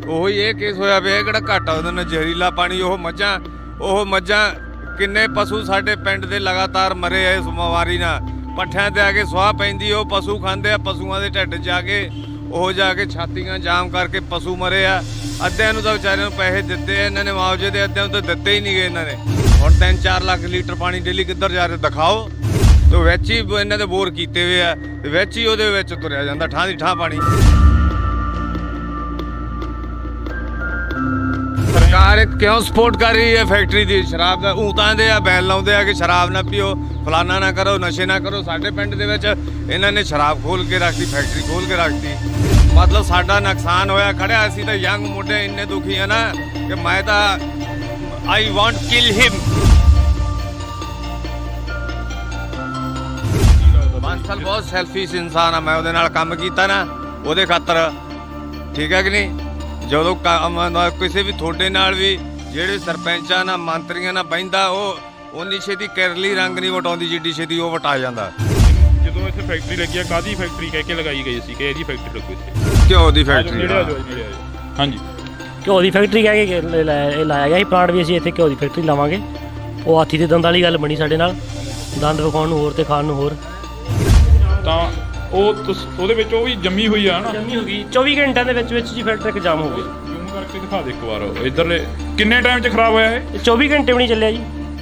ਉਹੀ ਇਹ ਕੇਸ ਹੋਇਆ ਪਿਆ, ਕਿਹੜਾ ਘਾਟਾ ਉਹਦੇ ਨਾਲ ਜ਼ਹਿਰੀਲਾ ਪਾਣੀ। ਉਹ ਮੱਝਾਂ ਕਿੰਨੇ ਪਸ਼ੂ ਸਾਡੇ ਪਿੰਡ ਦੇ ਲਗਾਤਾਰ ਮਰੇ ਆ ਇਸ ਬਿਮਾਰੀ ਨਾਲ। ਪੱਠਿਆਂ ਤੇ ਆ ਕੇ ਸੁਆਹ ਪੈਂਦੀ, ਉਹ ਪਸ਼ੂ ਖਾਂਦੇ ਆ, ਪਸ਼ੂਆਂ ਦੇ ਢਿੱਡ ਜਾ ਕੇ ਛਾਤੀਆਂ ਜਾਮ ਕਰਕੇ ਪਸ਼ੂ ਮਰੇ ਆ। ਅੱਧਿਆਂ ਨੂੰ ਤਾਂ ਵਿਚਾਰਿਆਂ ਨੂੰ ਪੈਸੇ ਦਿੱਤੇ ਆ ਇਹਨਾਂ ਨੇ ਮੁਆਵਜ਼ੇ ਦੇ, ਅੱਧਿਆਂ ਨੂੰ ਤਾਂ ਦਿੱਤੇ ਹੀ ਨਹੀਂ ਗਏ ਇਹਨਾਂ ਨੇ। ਹੁਣ 3-4 ਲੱਖ ਲੀਟਰ ਪਾਣੀ ਡੇਲੀ ਕਿੱਧਰ ਜਾ ਰਿਹਾ ਦਿਖਾਓ। ਤੇ ਵਿੱਚ ਹੀ ਇਹਨਾਂ ਦੇ ਬੋਰ ਕੀਤੇ ਹੋਏ ਆ, ਤੇ ਵਿੱਚ ਹੀ ਉਹਦੇ ਵਿੱਚ ਤੁਰਿਆ ਜਾਂਦਾ ਠਾਂ ਦੀ ਠਾਂ ਪਾਣੀ। ਸਰਕਾਰ ਕਿਉਂ ਸਪੋਰਟ ਕਰ ਰਹੀ ਹੈ ਫੈਕਟਰੀ ਦੀ ਸ਼ਰਾਬ ਦਾ? ਊਤਾਂ ਦੇ ਆ ਬੈਨ ਲਾਉਂਦੇ ਆ ਕਿ ਸ਼ਰਾਬ ਨਾ ਪੀਓ, ਫਲਾਨਾ ਨਾ ਕਰੋ, ਨਸ਼ੇ ਨਾ ਕਰੋ। ਸਾਡੇ ਪਿੰਡ ਦੇ ਵਿੱਚ ਇਹਨਾਂ ਨੇ ਸ਼ਰਾਬ ਖੋਲ ਕੇ ਰੱਖਤੀ, ਫੈਕਟਰੀ ਖੋਲ ਕੇ ਰੱਖਤੀ। ਮਤਲਬ ਸਾਡਾ ਨੁਕਸਾਨ ਹੋਇਆ ਖੜਿਆ। ਅਸੀਂ ਤਾਂ ਯੰਗ ਮੁੰਡੇ ਇੰਨੇ ਦੁਖੀ ਆ ਨਾ ਕਿ ਮੈਂ ਤਾਂ ਆਈ ਵਾਂਟ ਕਿਲ ਹਿਮ। ਬਾਂਸਲ ਬਹੁਤ ਸੈਲਫਿਸ਼ ਇਨਸਾਨ ਆ। ਮੈਂ ਉਹਦੇ ਨਾਲ ਕੰਮ ਕੀਤਾ ਨਾ ਉਹਦੇ ਖਾਤਰ, ਠੀਕ ਹੈ ਕਿ ਨਹੀਂ? ਜਦੋਂ ਕਿਸੇ ਵੀ ਤੁਹਾਡੇ ਨਾਲ ਵੀ ਜਿਹੜੇ ਸਰਪੰਚਾਂ ਨਾਲ ਮੰਤਰੀਆਂ ਨਾਲ ਬਹਿੰਦਾ, ਉਹ ਉਨੀ ਛੇਤੀ ਕਿਰਲੀ ਰੰਗ ਨਹੀਂ ਵਟਾਉਂਦੀ ਜਿੱਡੀ ਛੇਤੀ ਉਹ ਵਟਾ ਜਾਂਦਾ। ਜਦੋਂ ਇੱਥੇ ਫੈਕਟਰੀ ਲੱਗੀ ਆ, ਕਾਹਦੀ ਫੈਕਟਰੀ ਕਹਿ ਕੇ ਲਗਾਈ ਗਈ ਸੀ ਕਿ ਇਹਦੀ ਫੈਕਟਰੀ ਲੱਗੂ ਇੱਥੇ? ਘਿਓ ਦੀ ਫੈਕਟਰੀ। ਹਾਂਜੀ, ਘਿਓ ਦੀ ਫੈਕਟਰੀ ਕਹਿ ਕੇ ਲਾਇਆ ਗਿਆ ਸੀ ਪਲਾਂਟ ਵੀ। ਅਸੀਂ ਇੱਥੇ ਘਿਓ ਦੀ ਫੈਕਟਰੀ ਲਾਵਾਂਗੇ। ਉਹ ਹਾਥੀ ਦੇ ਦੰਦ ਵਾਲੀ ਗੱਲ ਬਣੀ ਸਾਡੇ ਨਾਲ, ਦੰਦ ਵਿਖਾਉਣ ਨੂੰ ਹੋਰ ਤੇ ਖਾਣ ਨੂੰ ਹੋਰ। ਤਾਂ ਉਹਦੇ ਵਿੱਚ ਉਹ ਵੀ ਜੰਮੀ ਹੋਈ ਆ ਨਾ, ਜੰਮੀ ਹੋ ਗਈ 24 ਘੰਟਿਆਂ ਦੇ ਵਿੱਚ ਜੀ ਫੈਕਟਰੀ ਇੱਕ ਜਾਮ ਹੋ ਗਈ। ਜ਼ੂਮ ਕਰਕੇ ਦਿਖਾ ਦੇ ਇੱਕ ਵਾਰ ਇੱਧਰਲੇ। ਕਿੰਨੇ ਟਾਈਮ 'ਚ ਖਰਾਬ ਹੋਇਆ ਇਹ? 24 ਘੰਟੇ ਵੀ ਨਹੀਂ ਚੱਲਿਆ ਜੀ।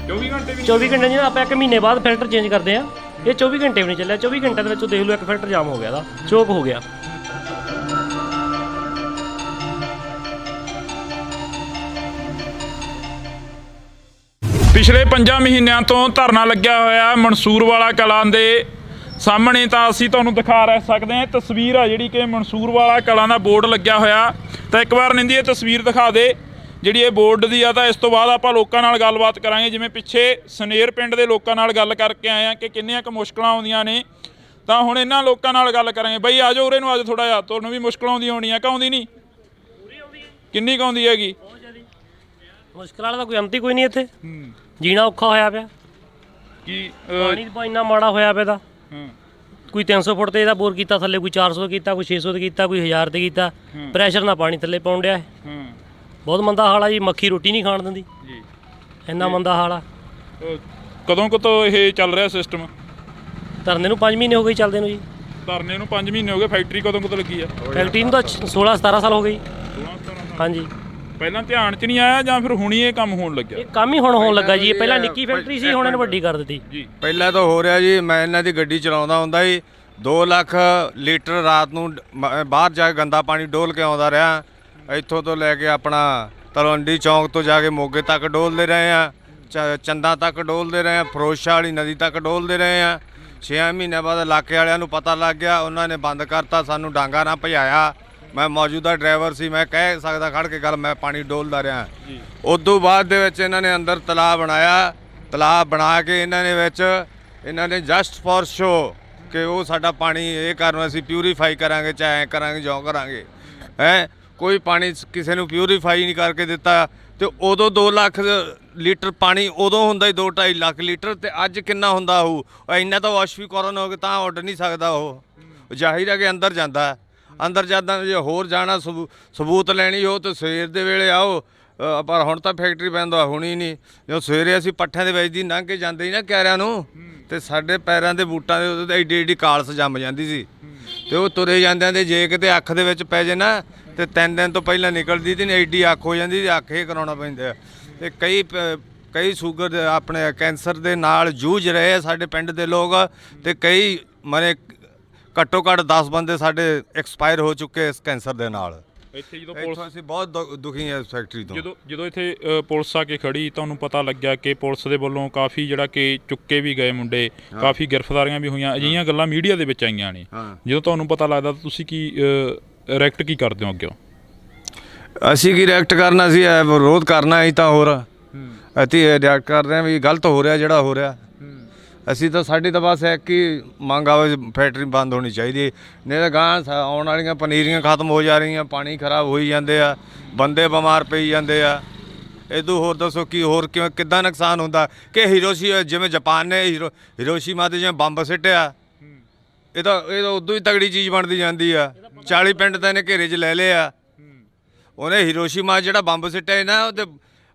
24 ਘੰਟੇ ਵੀ? 24 ਘੰਟੇ ਜਿਹਨਾਂ ਆਪਾਂ 1 ਮਹੀਨੇ ਬਾਅਦ ਫਿਲਟਰ ਚੇਂਜ ਕਰਦੇ ਆ, ਇਹ 24 ਘੰਟੇ ਵੀ ਨਹੀਂ ਚੱਲਿਆ। 24 ਘੰਟਿਆਂ ਦੇ ਵਿੱਚ ਦੇਖ ਲਓ ਇੱਕ ਫਿਲਟਰ ਜਾਮ ਹੋ ਗਿਆ, ਦਾ ਚੋਕ ਹੋ ਗਿਆ। ਪਿਛਲੇ 5 ਮਹੀਨਿਆਂ ਤੋਂ ਧਰਨਾ ਲੱਗਿਆ ਹੋਇਆ ਮਨਸੂਰਵਾਲਾ ਕਲਾਂ ਦੇ ਸਾਹਮਣੇ। ਤਾਂ ਅਸੀਂ ਤੁਹਾਨੂੰ ਦਿਖਾ ਸਕਦੇ ਹਾਂ, ਤਸਵੀਰ ਆ ਜਿਹੜੀ ਕਿ ਮਨਸੂਰਵਾਲਾ ਕਲਾਂ ਦਾ ਬੋਰਡ ਲੱਗਿਆ ਹੋਇਆ। ਤਾਂ ਇੱਕ ਵਾਰ ਨਿੰਦੀ ਇਹ ਤਸਵੀਰ ਦਿਖਾ ਦੇ ਜਿਹੜੀ ਇਹ ਬੋਰਡ ਦੀ ਆ। ਤਾਂ ਇਸ ਤੋਂ ਬਾਅਦ ਆਪਾਂ ਲੋਕਾਂ ਨਾਲ ਗੱਲਬਾਤ ਕਰਾਂਗੇ। ਜਿਵੇਂ ਪਿੱਛੇ ਸਨੇਰ ਪਿੰਡ ਦੇ ਲੋਕਾਂ ਨਾਲ ਗੱਲ ਕਰਕੇ ਆਏ ਆ ਕਿ ਕਿੰਨੀਆਂ ਕੁ ਮੁਸ਼ਕਲਾਂ ਆਉਂਦੀਆਂ ਨੇ। ਤਾਂ ਹੁਣ ਇਹਨਾਂ ਲੋਕਾਂ ਨਾਲ ਗੱਲ ਕਰਾਂਗੇ। ਬਈ ਆ ਜਾਓ ਉਰੇ ਨੂੰ, ਅੱਜ ਥੋੜਾ ਜਿਹਾ ਤੁਹਾਨੂੰ ਵੀ ਮੁਸ਼ਕਲ ਆਉਂਦੀ ਹੋਣੀ ਆ ਕਿ ਆਉਂਦੀ ਨਹੀਂ? ਕਿੰਨੀ ਕੁ ਆਉਂਦੀ ਹੈਗੀ? ਮੁਸ਼ਕਲ ਵਾਲਾ ਤਾਂ ਕੋਈ ਅੰਤ ਹੀ ਕੋਈ ਨਹੀਂ ਇੱਥੇ। ਜੀਣਾ ਔਖਾ ਹੋਇਆ ਪਿਆ। ਕੀ ਪਾਣੀ ਦਾ ਇੰਨਾ ਮਾੜਾ ਹੋਇਆ ਪਿਆ ਦਾ। ਕੋਈ 300 ਫੁੱਟ ਤੇ ਇਹਦਾ ਬੋਰ ਕੀਤਾ ਥੱਲੇ, ਕੋਈ 400 ਕੀਤਾ, ਕੋਈ 600 ਤੇ ਕੀਤਾ, ਕੋਈ 1000 ਤੇ ਕੀਤਾ। ਪ੍ਰੈਸ਼ਰ ਨਾਲ ਪਾਣੀ ਥੱਲੇ ਪਾਉਣ ਡਿਆ। ਬਹੁਤ ਮੰਦਾ ਹਾਲ ਆ ਜੀ। ਮੱਖੀ ਰੋਟੀ ਨਹੀਂ ਖਾਣ ਦਿੰਦੀ ਜੀ, ਇੰਨਾ ਮੰਦਾ ਹਾਲ ਆ। ਕਦੋਂ ਕੁ ਤੋਂ ਇਹ ਚੱਲ ਰਿਹਾ ਸਿਸਟਮ? ਧਰਨੇ ਨੂੰ 5 ਮਹੀਨੇ ਹੋ ਗਏ ਚੱਲਦੇ ਨੂੰ ਜੀ। ਧਰਨੇ ਨੂੰ 5 ਮਹੀਨੇ ਹੋ ਗਏ। ਫੈਕਟਰੀ ਕਦੋਂ ਕੁ ਤੋਂ ਲੱਗੀ ਆ? ਫੈਕਟਰੀ ਨੂੰ ਤਾਂ 16-17 ਸਾਲ ਹੋ ਗਏ। 16-17 ਹਾਂਜੀ। ਪਹਿਲਾਂ ਧਿਆਨ 'ਚ ਨਹੀਂ ਆਇਆ ਜਾਂ ਫਿਰ ਹੁਣੀ ਇਹ ਕੰਮ ਹੋਣ ਲੱਗਿਆ? ਇਹ ਕੰਮ ਹੀ ਹੁਣ ਹੋਣ ਲੱਗਾ ਜੀ। ਇਹ ਪਹਿਲਾਂ ਨਿੱਕੀ ਫੈਕਟਰੀ ਸੀ, ਹੁਣ ਇਹਨੂੰ ਵੱਡੀ ਕਰ ਦਿੱਤੀ ਜੀ। ਪਹਿਲਾਂ ਤਾਂ ਹੋ ਰਿਹਾ ਜੀ, ਮੈਂ ਇਹਨਾਂ ਦੀ ਗੱਡੀ ਚਲਾਉਂਦਾ ਹੁੰਦਾ ਜੀ, 2 ਲੱਖ ਲੀਟਰ ਰਾਤ ਨੂੰ ਬਾਹਰ ਜਾ ਕੇ ਗੰਦਾ ਪਾਣੀ ਡੋਲ ਕੇ ਆਉਂਦਾ ਰਿਹਾ। ਇੱਥੋਂ ਤੋਂ ਲੈ ਕੇ ਆਪਣਾ ਤਲਵੰਡੀ ਚੌਂਕ ਤੋਂ ਜਾ ਕੇ ਮੋਗੇ ਤੱਕ ਡੋਲਦੇ ਰਹੇ ਆ, ਚੰਦਾ ਤੱਕ ਡੋਲਦੇ ਰਹੇ ਆ, ਫਿਰੋਜ਼ਸ਼ਾਹ ਵਾਲੀ ਨਦੀ ਤੱਕ ਡੋਲਦੇ ਰਹੇ ਆ। 6 ਮਹੀਨਿਆਂ ਬਾਅਦ ਇਲਾਕੇ ਵਾਲਿਆਂ ਨੂੰ ਪਤਾ ਲੱਗ ਗਿਆ, ਉਹਨਾਂ ਨੇ ਬੰਦ ਕਰਤਾ, ਸਾਨੂੰ ਡਾਂਗਾ ਨਾ ਭਜਾਇਆ। ਮੈਂ ਮੌਜੂਦਾ ਡਰਾਈਵਰ ਸੀ, ਮੈਂ ਕਹਿ ਸਕਦਾ ਖੜ ਕੇ ਗੱਲ, ਮੈਂ ਪਾਣੀ ਡੋਲਦਾ ਰਿਹਾ। ਉਦੋਂ ਬਾਅਦ ਦੇ ਵਿੱਚ ਇਹਨਾਂ ਨੇ ਅੰਦਰ ਤਲਾਬ ਬਣਾਇਆ, ਤਲਾਬ ਬਣਾ ਕੇ ਇਹਨਾਂ ਨੇ ਜਸਟ ਫॉर ਸ਼ੋ ਕਿ ਉਹ ਸਾਡਾ ਪਾਣੀ ਇਹ ਕਰਨ ਅਸੀਂ ਪਿਊਰੀਫਾਈ ਕਰਾਂਗੇ, ਚਾਹੇ ਕਰਾਂਗੇ ਜੋ ਕਰਾਂਗੇ ਹੈ। ਕੋਈ ਪਾਣੀ ਕਿਸੇ ਨੂੰ ਪਿਊਰੀਫਾਈ ਨਹੀਂ ਕਰਕੇ ਦਿੱਤਾ। ਤੇ ਉਦੋਂ 2 ਲੱਖ ਲੀਟਰ ਪਾਣੀ ਉਦੋਂ ਹੁੰਦਾ ਹੀ 2-2.5 ਲੱਖ ਲੀਟਰ, ਤੇ ਅੱਜ ਕਿੰਨਾ ਹੁੰਦਾ ਹੋਊ? ਇੰਨਾ ਤਾਂ ਵਾਸ਼ਵੀਕਰਨ ਹੋ ਕੇ ਤਾਂ ਉੱਡ ਨਹੀਂ ਸਕਦਾ ਉਹ, ਜ਼ਾਹਿਰ ਹੈ ਕਿ ਅੰਦਰ ਜਾਂਦਾ। ਅੰਦਰ ਜਾਂਦਾ ਜੇ ਹੋਰ ਜਾਣਾ ਸਬੂਤ ਲੈਣੀ ਹੋ ਤਾਂ ਸਵੇਰ ਦੇ ਵੇਲੇ ਆਓ, ਪਰ ਹੁਣ ਤਾਂ ਫੈਕਟਰੀ ਬੰਦ ਹੋਣੀ ਨਹੀਂ। ਜਦੋਂ ਸਵੇਰੇ ਅਸੀਂ ਪੱਠਿਆਂ ਦੇ ਵਿੱਚ ਦੀ ਲੰਘ ਕੇ ਜਾਂਦੇ ਸੀ ਨਾ ਕਿਆਰਿਆਂ ਨੂੰ, ਤੇ ਸਾਡੇ ਪੈਰਾਂ ਦੇ ਬੂਟਾਂ ਦੇ ਉੱਤੇ ਐਡੀ ਐਡੀ ਕਾਲਸ ਜੰਮ ਜਾਂਦੀ ਸੀ, ਤੇ ਉਹ ਤੁਰੇ ਜਾਂਦਿਆਂ ਦੇ ਜੇ ਕਿਤੇ ਅੱਖ ਦੇ ਵਿੱਚ ਪੈ ਜੇ ਨਾ, ਤੇ 3 ਦਿਨ ਤੋਂ ਪਹਿਲਾਂ ਨਿਕਲਦੀ ਤੇ ਐਡੀ ਅੱਖ ਹੋ ਜਾਂਦੀ ਤੇ ਅੱਖ ਹੀ ਕਰਾਉਣਾ ਪੈਂਦਾ। ਤੇ ਕਈ ਸ਼ੂਗਰ ਆਪਣੇ ਕੈਂਸਰ ਦੇ ਨਾਲ ਜੂਝ ਰਹੇ ਆ ਸਾਡੇ ਪਿੰਡ ਦੇ ਲੋਕ, ਤੇ ਕਈ ਮਰੇ ਘੱਟੋ ਘੱਟ 10 ਬੰਦੇ ਸਾਡੇ ਐਕਸਪਾਇਰ ਹੋ ਚੁੱਕੇ ਇਸ ਕੈਂਸਰ ਦੇ ਨਾਲ। ਇੱਥੇ ਜਦੋਂ ਇੱਥੋਂ ਅਸੀਂ ਬਹੁਤ ਦੁਖੀ ਹਾਂ ਇਸ ਫੈਕਟਰੀ ਤੋਂ। ਜਦੋਂ ਇੱਥੇ ਪੁਲਿਸ ਆ ਕੇ ਖੜੀ, ਤੁਹਾਨੂੰ ਪਤਾ ਲੱਗਿਆ ਕਿ ਪੁਲਿਸ ਦੇ ਵੱਲੋਂ ਕਾਫੀ ਜਿਹੜਾ ਕਿ ਚੁੱਕੇ ਵੀ ਗਏ ਮੁੰਡੇ, ਕਾਫੀ ਗ੍ਰਿਫਤਾਰੀਆਂ ਵੀ ਹੋਈਆਂ, ਅਜਿਹੀਆਂ ਗੱਲਾਂ ਮੀਡੀਆ ਦੇ ਵਿੱਚ ਆਈਆਂ ਨੇ। ਜਦੋਂ ਤੁਹਾਨੂੰ ਪਤਾ ਲੱਗਦਾ ਤਾਂ ਤੁਸੀਂ ਕੀ ਰਿਐਕਟ ਕੀ ਕਰਦੇ ਹੋ ਅੱਗੇ? ਅਸੀਂ ਕੀ ਰਿਐਕਟ ਕਰਨਾ ਸੀ, ਵਿਰੋਧ ਕਰਨਾ ਹੀ ਤਾਂ। ਹੋਰ ਅਸੀਂ ਰਿਐਕਟ ਕਰ ਰਹੇ ਹਾਂ ਵੀ ਗਲਤ ਹੋ ਰਿਹਾ ਜਿਹੜਾ ਹੋ ਰਿਹਾ। ਅਸੀਂ ਤਾਂ ਸਾਡੀ ਤਾਂ ਬਸ ਇੱਕ ਹੀ ਮੰਗ ਆਵੇ, ਫੈਕਟਰੀ ਬੰਦ ਹੋਣੀ ਚਾਹੀਦੀ, ਨਹੀਂ ਤਾਂ ਗਾਂ ਆਉਣ ਵਾਲੀਆਂ ਪਨੀਰੀਆਂ ਖਤਮ ਹੋ ਜਾ ਰਹੀਆਂ, ਪਾਣੀ ਖਰਾਬ ਹੋਈ ਜਾਂਦੇ ਆ, ਬੰਦੇ ਬਿਮਾਰ ਪਈ ਜਾਂਦੇ ਆ। ਇਦੋਂ ਹੋਰ ਦੱਸੋ ਕੀ ਹੋਰ ਕਿੱਦਾਂ ਨੁਕਸਾਨ ਹੁੰਦਾ? ਕਿ ਜਿਵੇਂ ਜਾਪਾਨ ਨੇ ਹੀਰੋਸ਼ੀਮਾ 'ਤੇ ਜਿਵੇਂ ਬੰਬ ਸਿੱਟਿਆ, ਇਹ ਤਾਂ ਉਦੋਂ ਹੀ ਤਗੜੀ ਚੀਜ਼ ਬਣਦੀ ਜਾਂਦੀ ਆ। 40 ਪਿੰਡ ਤਾਂ ਇਹਨੇ ਘੇਰੇ 'ਚ ਲੈ ਲਏ ਆ। ਉਹਨੇ ਹੀਰੋਸ਼ੀਮਾ ਜਿਹੜਾ ਬੰਬ ਸਿੱਟਿਆ ਨਾ, ਉਹ 'ਤੇ